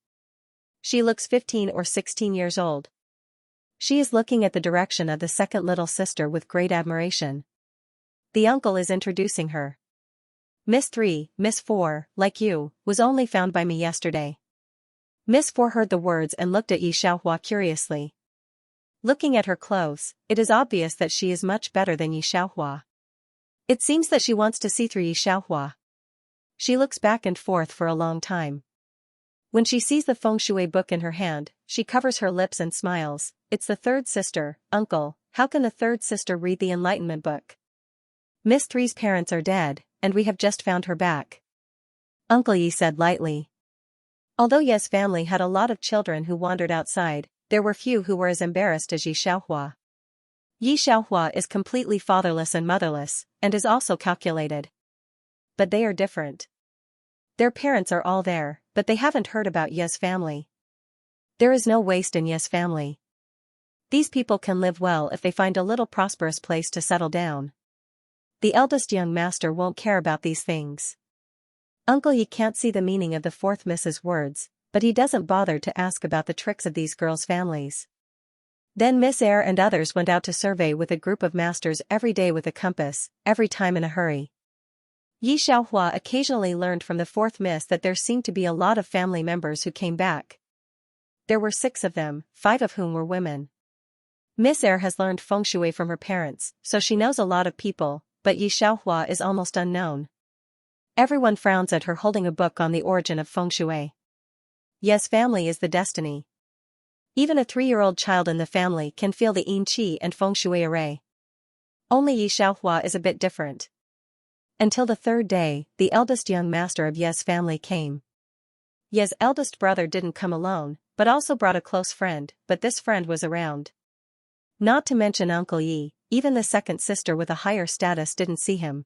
She looks 15 or 16 years old. She is looking at the direction of the second little sister with great admiration. The uncle is introducing her. Miss 3, Miss 4, like you, was only found by me yesterday. Miss 4 heard the words and looked at Yi Xiaohua curiously. Looking at her clothes, it is obvious that she is much better than Yi Xiaohua. It seems that she wants to see through Yi Xiaohua. She looks back and forth for a long time. When she sees the feng shui book in her hand, she covers her lips and smiles. It's the third sister, uncle. How can the third sister read the enlightenment book? Miss 3's parents are dead, and we have just found her back. Uncle Yi said lightly. Although Ye's family had a lot of children who wandered outside, there were few who were as embarrassed as Yi Xiaohua. Yi Xiaohua is completely fatherless and motherless, and is also calculated. But they are different. Their parents are all there, but they haven't heard about Ye's family. There is no waste in Ye's family. These people can live well if they find a little prosperous place to settle down. The eldest young master won't care about these things. Uncle Yi can't see the meaning of the fourth Miss's words, but he doesn't bother to ask about the tricks of these girls' families. Then Miss Eyre and others went out to survey with a group of masters every day with a compass, every time in a hurry. Yi Xiaohua occasionally learned from the fourth miss that there seemed to be a lot of family members who came back. There were 6 of them, 5 of whom were women. Miss Eyre has learned feng shui from her parents, so she knows a lot of people, but Yi Xiaohua is almost unknown. Everyone frowns at her holding a book on the origin of feng shui. Ye's family is the destiny. Even a 3-year-old child in the family can feel the yin qi and feng shui array. Only Yi Xiaohua is a bit different. Until the third day, the eldest young master of Ye's family came. Ye's eldest brother didn't come alone, but also brought a close friend, but this friend was around. Not to mention Uncle Yi, even the second sister with a higher status didn't see him.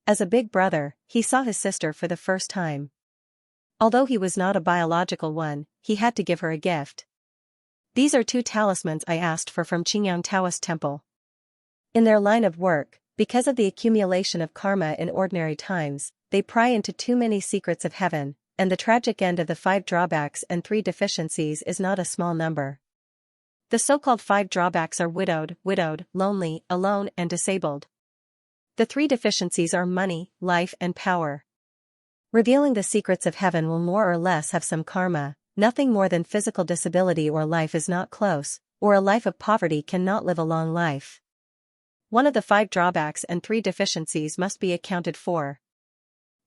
As a big brother, he saw his sister for the first time. Although he was not a biological one, he had to give her a gift. These are 2 talismans I asked for from Qingyang Taoist Temple. In their line of work, because of the accumulation of karma in ordinary times, they pry into too many secrets of heaven, and the tragic end of the 5 drawbacks and 3 deficiencies is not a small number. The so-called 5 drawbacks are widowed, lonely, alone, and disabled. The 3 deficiencies are money, life, and power. Revealing the secrets of heaven will more or less have some karma. Nothing more than physical disability or life is not close, or a life of poverty cannot live a long life. One of the 5 drawbacks and 3 deficiencies must be accounted for.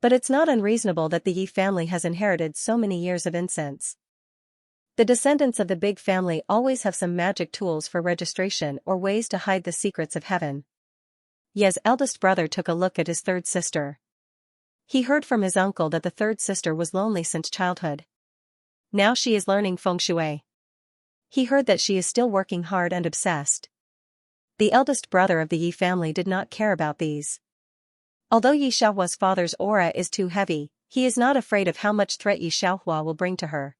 But it's not unreasonable that the Yi family has inherited so many years of incense. The descendants of the big family always have some magic tools for registration or ways to hide the secrets of heaven. Ye's eldest brother took a look at his third sister. He heard from his uncle that the third sister was lonely since childhood. Now she is learning feng shui. He heard that she is still working hard and obsessed. The eldest brother of the Yi family did not care about these. Although Yi Xiaohua's father's aura is too heavy, he is not afraid of how much threat Yi Xiaohua will bring to her.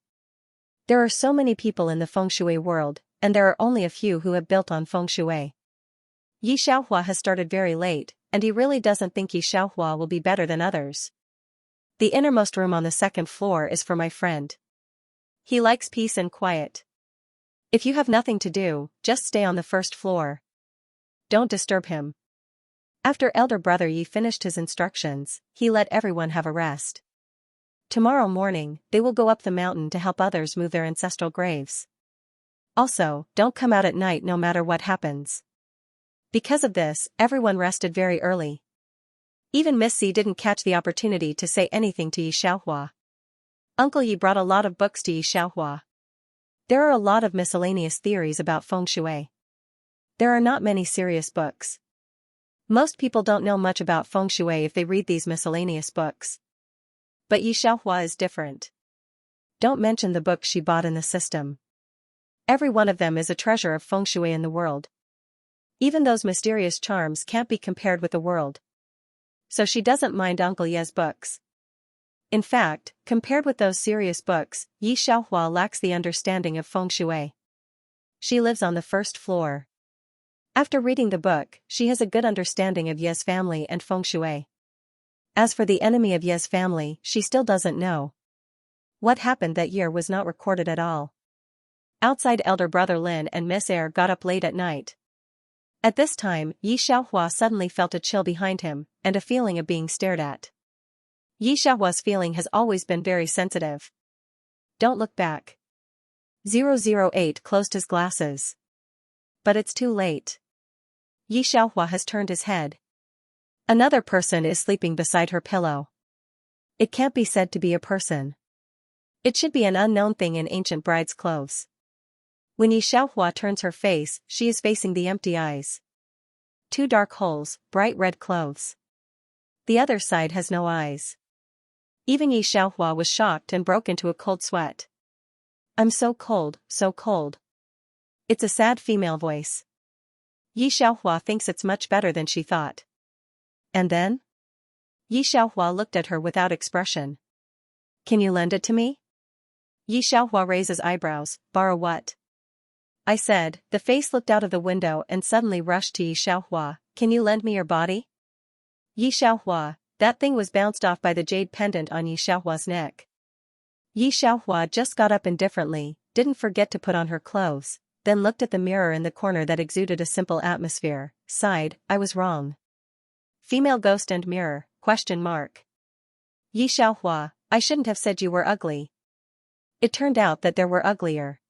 There are so many people in the feng shui world, and there are only a few who have built on feng shui. Yi Xiaohua has started very late, and he really doesn't think Yi Xiaohua will be better than others. The innermost room on the 2nd floor is for my friend. He likes peace and quiet. If you have nothing to do, just stay on the 1st floor. Don't disturb him. After elder brother Yi finished his instructions, he let everyone have a rest. Tomorrow morning, they will go up the mountain to help others move their ancestral graves. Also, don't come out at night no matter what happens. Because of this, everyone rested very early. Even Miss C didn't catch the opportunity to say anything to Yi Xiaohua. Uncle Yi brought a lot of books to Yi Xiaohua. There are a lot of miscellaneous theories about feng shui. There are not many serious books. Most people don't know much about feng shui if they read these miscellaneous books. But Yi Xiaohua is different. Don't mention the books she bought in the system. Every one of them is a treasure of feng shui in the world. Even those mysterious charms can't be compared with the world. So she doesn't mind Uncle Ye's books. In fact, compared with those serious books, Yi Xiaohua lacks the understanding of feng shui. She lives on the 1st floor. After reading the book, she has a good understanding of Ye's family and feng shui. As for the enemy of Ye's family, she still doesn't know. What happened that year was not recorded at all. Outside, elder brother Lin and Miss Air got up late at night. At this time, Yi Xiaohua suddenly felt a chill behind him, and a feeling of being stared at. Yi Xiaohua's feeling has always been very sensitive. Don't look back. 008 closed his glasses. But it's too late. Yi Xiaohua has turned his head. Another person is sleeping beside her pillow. It can't be said to be a person. It should be an unknown thing in ancient bride's clothes. When Yi Xiaohua turns her face, she is facing the empty eyes. 2 dark holes, bright red clothes. The other side has no eyes. Even Yi Xiaohua was shocked and broke into a cold sweat. I'm so cold, so cold. It's a sad female voice. Yi Xiaohua thinks it's much better than she thought. And then? Yi Xiaohua looked at her without expression. Can you lend it to me? Yi Xiaohua raises eyebrows. Borrow what? I said. The face looked out of the window and suddenly rushed to Yi Xiaohua. Can you lend me your body? Yi Xiaohua, that thing was bounced off by the jade pendant on Yi Xiaohua's neck. Yi Xiaohua just got up indifferently, didn't forget to put on her clothes, then looked at the mirror in the corner that exuded a simple atmosphere, sighed, I was wrong. Female ghost and mirror, ? Yi Xiaohua, I shouldn't have said you were ugly. It turned out that there were uglier.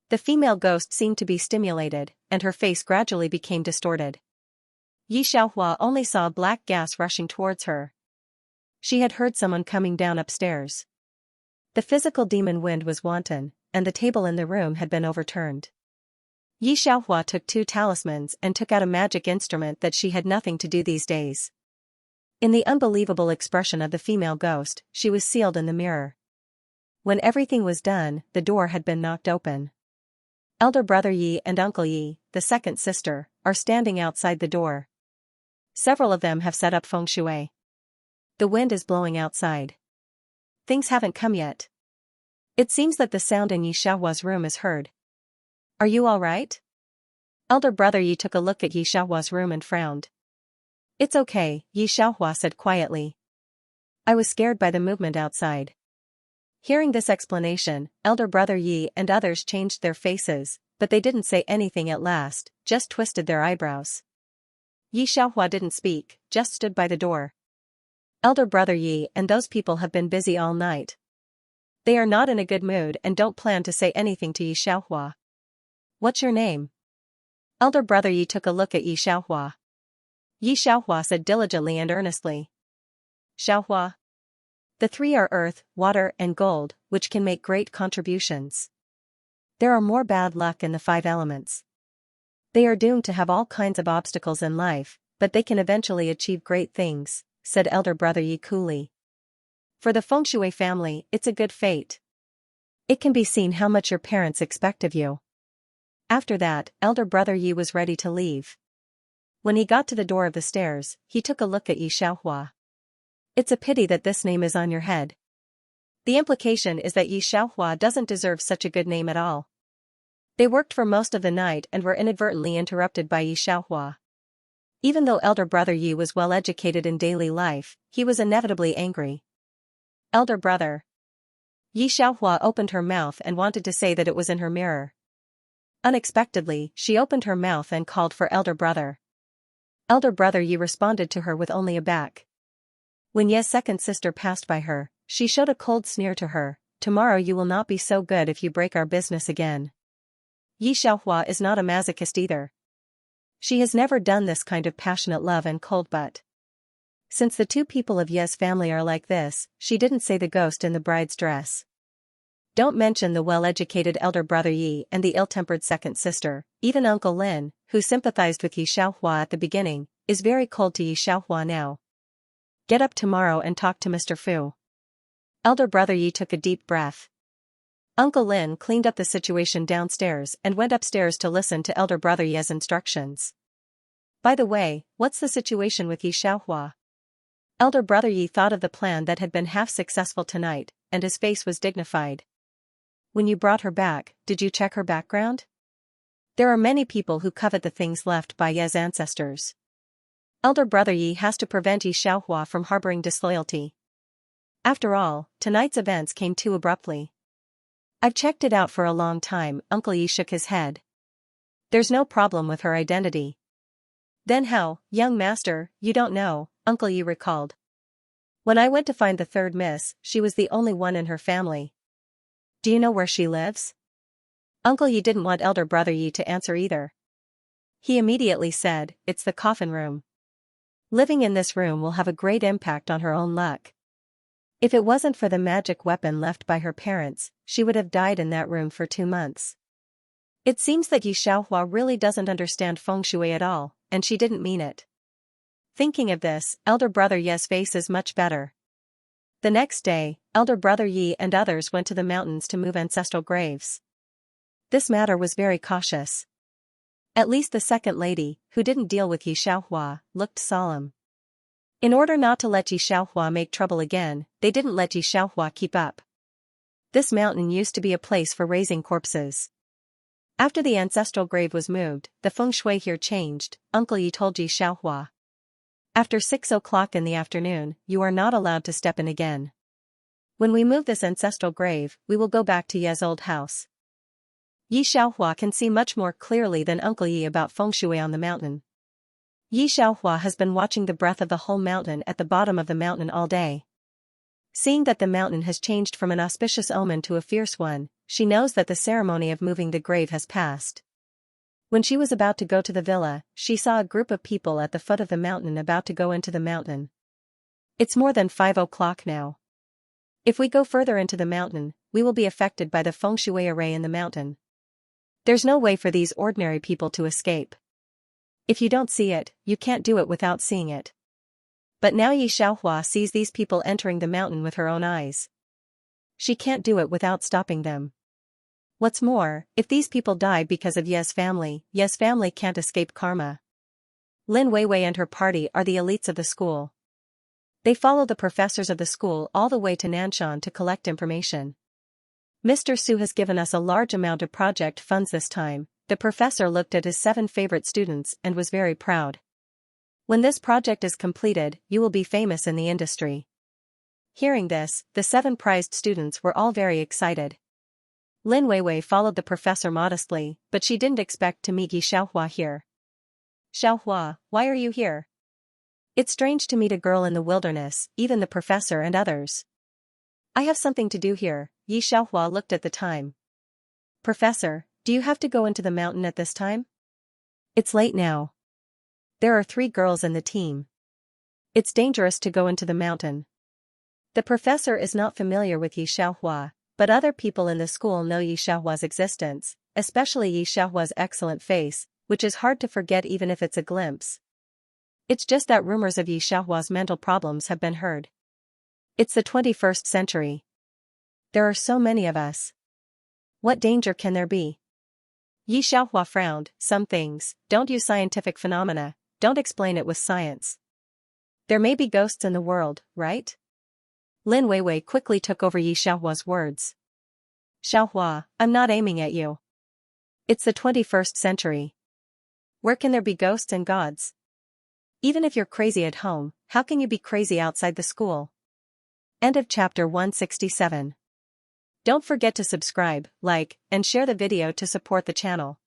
The female ghost seemed to be stimulated, and her face gradually became distorted. Yi Xiaohua only saw a black gas rushing towards her. She had heard someone coming down upstairs. The physical demon wind was wanton, and the table in the room had been overturned. Yi Xiaohua took 2 talismans and took out a magic instrument that she had nothing to do these days. In the unbelievable expression of the female ghost, she was sealed in the mirror. When everything was done, the door had been knocked open. Elder brother Yi and Uncle Yi, the 2nd sister, are standing outside the door. Several of them have set up feng shui. The wind is blowing outside. Things haven't come yet. It seems that the sound in Yi Xiaohua's room is heard. Are you all right? Elder brother Yi took a look at Yi Xiaohua's room and frowned. It's okay, Yi Xiaohua said quietly. I was scared by the movement outside. Hearing this explanation, elder brother Yi and others changed their faces, but they didn't say anything at last, just twisted their eyebrows. Yi Xiaohua didn't speak, just stood by the door. Elder brother Yi and those people have been busy all night. They are not in a good mood and don't plan to say anything to Yi Xiaohua. What's your name? Elder brother Yi took a look at Yi Xiaohua. Yi Xiaohua said diligently and earnestly. Xiaohua. The three are earth, water and gold, which can make great contributions. There are more bad luck in the 5 elements. They are doomed to have all kinds of obstacles in life, but they can eventually achieve great things, said elder brother Yi coolly. For the Feng Shui family, it's a good fate. It can be seen how much your parents expect of you. After that, elder brother Yi was ready to leave. When he got to the door of the stairs, he took a look at Yi Xiaohua. It's a pity that this name is on your head. The implication is that Yi Xiaohua doesn't deserve such a good name at all. They worked for most of the night and were inadvertently interrupted by Yi Xiaohua. Even though elder brother Yi was well educated in daily life, he was inevitably angry. Elder brother. Yi Xiaohua opened her mouth and wanted to say that it was in her mirror. Unexpectedly, she opened her mouth and called for elder brother. Elder brother Yi responded to her with only a back. When Ye's second sister passed by her, she showed a cold sneer to her. Tomorrow you will not be so good if you break our business again. Yi Xiaohua is not a masochist either. She has never done this kind of passionate love and cold butt. Since the 2 people of Ye's family are like this, she didn't say the ghost in the bride's dress. Don't mention the well-educated elder brother Yi and the ill-tempered second sister. Even Uncle Lin, who sympathized with Yi Xiaohua at the beginning, is very cold to Yi Xiaohua now. Get up tomorrow and talk to Mr. Fu. Elder brother Yi took a deep breath. Uncle Lin cleaned up the situation downstairs and went upstairs to listen to elder brother Ye's instructions. By the way, what's the situation with Yi Xiaohua? Elder brother Yi thought of the plan that had been half successful tonight, and his face was dignified. When you brought her back, did you check her background? There are many people who covet the things left by Ye's ancestors. Elder brother Yi has to prevent Yi Xiaohua from harboring disloyalty. After all, tonight's events came too abruptly. I've checked it out for a long time. Uncle Yi shook his head. There's no problem with her identity. Then how, young master, you don't know, Uncle Yi recalled. When I went to find the 3rd miss, she was the only one in her family. Do you know where she lives? Uncle Yi didn't want elder brother Yi to answer either. He immediately said, it's the coffin room. Living in this room will have a great impact on her own luck. If it wasn't for the magic weapon left by her parents, she would have died in that room for 2 months. It seems that Yi Xiaohua really doesn't understand feng shui at all, and she didn't mean it. Thinking of this, elder brother Ye's face is much better. The next day, elder brother Yi and others went to the mountains to move ancestral graves. This matter was very cautious. At least the second lady, who didn't deal with Yi Xiaohua, looked solemn. In order not to let Yi Xiaohua make trouble again, they didn't let Yi Xiaohua keep up. This mountain used to be a place for raising corpses. After the ancestral grave was moved, the feng shui here changed. Uncle Yi told Yi Xiaohua. After 6 o'clock in the afternoon, you are not allowed to step in again. When we move this ancestral grave, we will go back to Ye's old house. Yi Xiaohua can see much more clearly than Uncle Yi about feng shui on the mountain. Yi Xiaohua has been watching the breath of the whole mountain at the bottom of the mountain all day. Seeing that the mountain has changed from an auspicious omen to a fierce one, she knows that the ceremony of moving the grave has passed. When she was about to go to the villa, she saw a group of people at the foot of the mountain about to go into the mountain. It's more than 5 o'clock now. If we go further into the mountain, we will be affected by the feng shui array in the mountain. There's no way for these ordinary people to escape. If you don't see it, you can't do it without seeing it. But now Yi Xiaohua sees these people entering the mountain with her own eyes. She can't do it without stopping them. What's more, if these people die because of Ye's family can't escape karma. Lin Weiwei and her party are the elites of the school. They follow the professors of the school all the way to Nanshan to collect information. Mr. Su has given us a large amount of project funds this time. The professor looked at his 7 favorite students and was very proud. When this project is completed, you will be famous in the industry. Hearing this, the 7 prized students were all very excited. Lin Weiwei followed the professor modestly, but she didn't expect to meet Yi Xiaohua here. Xiaohua, why are you here? It's strange to meet a girl in the wilderness, even the professor and others. I have something to do here. Yi Xiaohua looked at the time. Professor, do you have to go into the mountain at this time? It's late now. There are 3 girls in the team. It's dangerous to go into the mountain. The professor is not familiar with Yi Xiaohua, but other people in the school know Yi Xiaohua's existence, especially Yi Xiaohua's excellent face, which is hard to forget even if it's a glimpse. It's just that rumors of Yi Xiaohua's mental problems have been heard. It's the 21st century. There are so many of us. What danger can there be? Yi Xiaohua frowned. Some things, don't use scientific phenomena, don't explain it with science. There may be ghosts in the world, right? Lin Weiwei quickly took over Yi Xiaohua's words. Xiaohua, I'm not aiming at you. It's the 21st century. Where can there be ghosts and gods? Even if you're crazy at home, how can you be crazy outside the school? End of chapter 167. Don't forget to subscribe, like, and share the video to support the channel.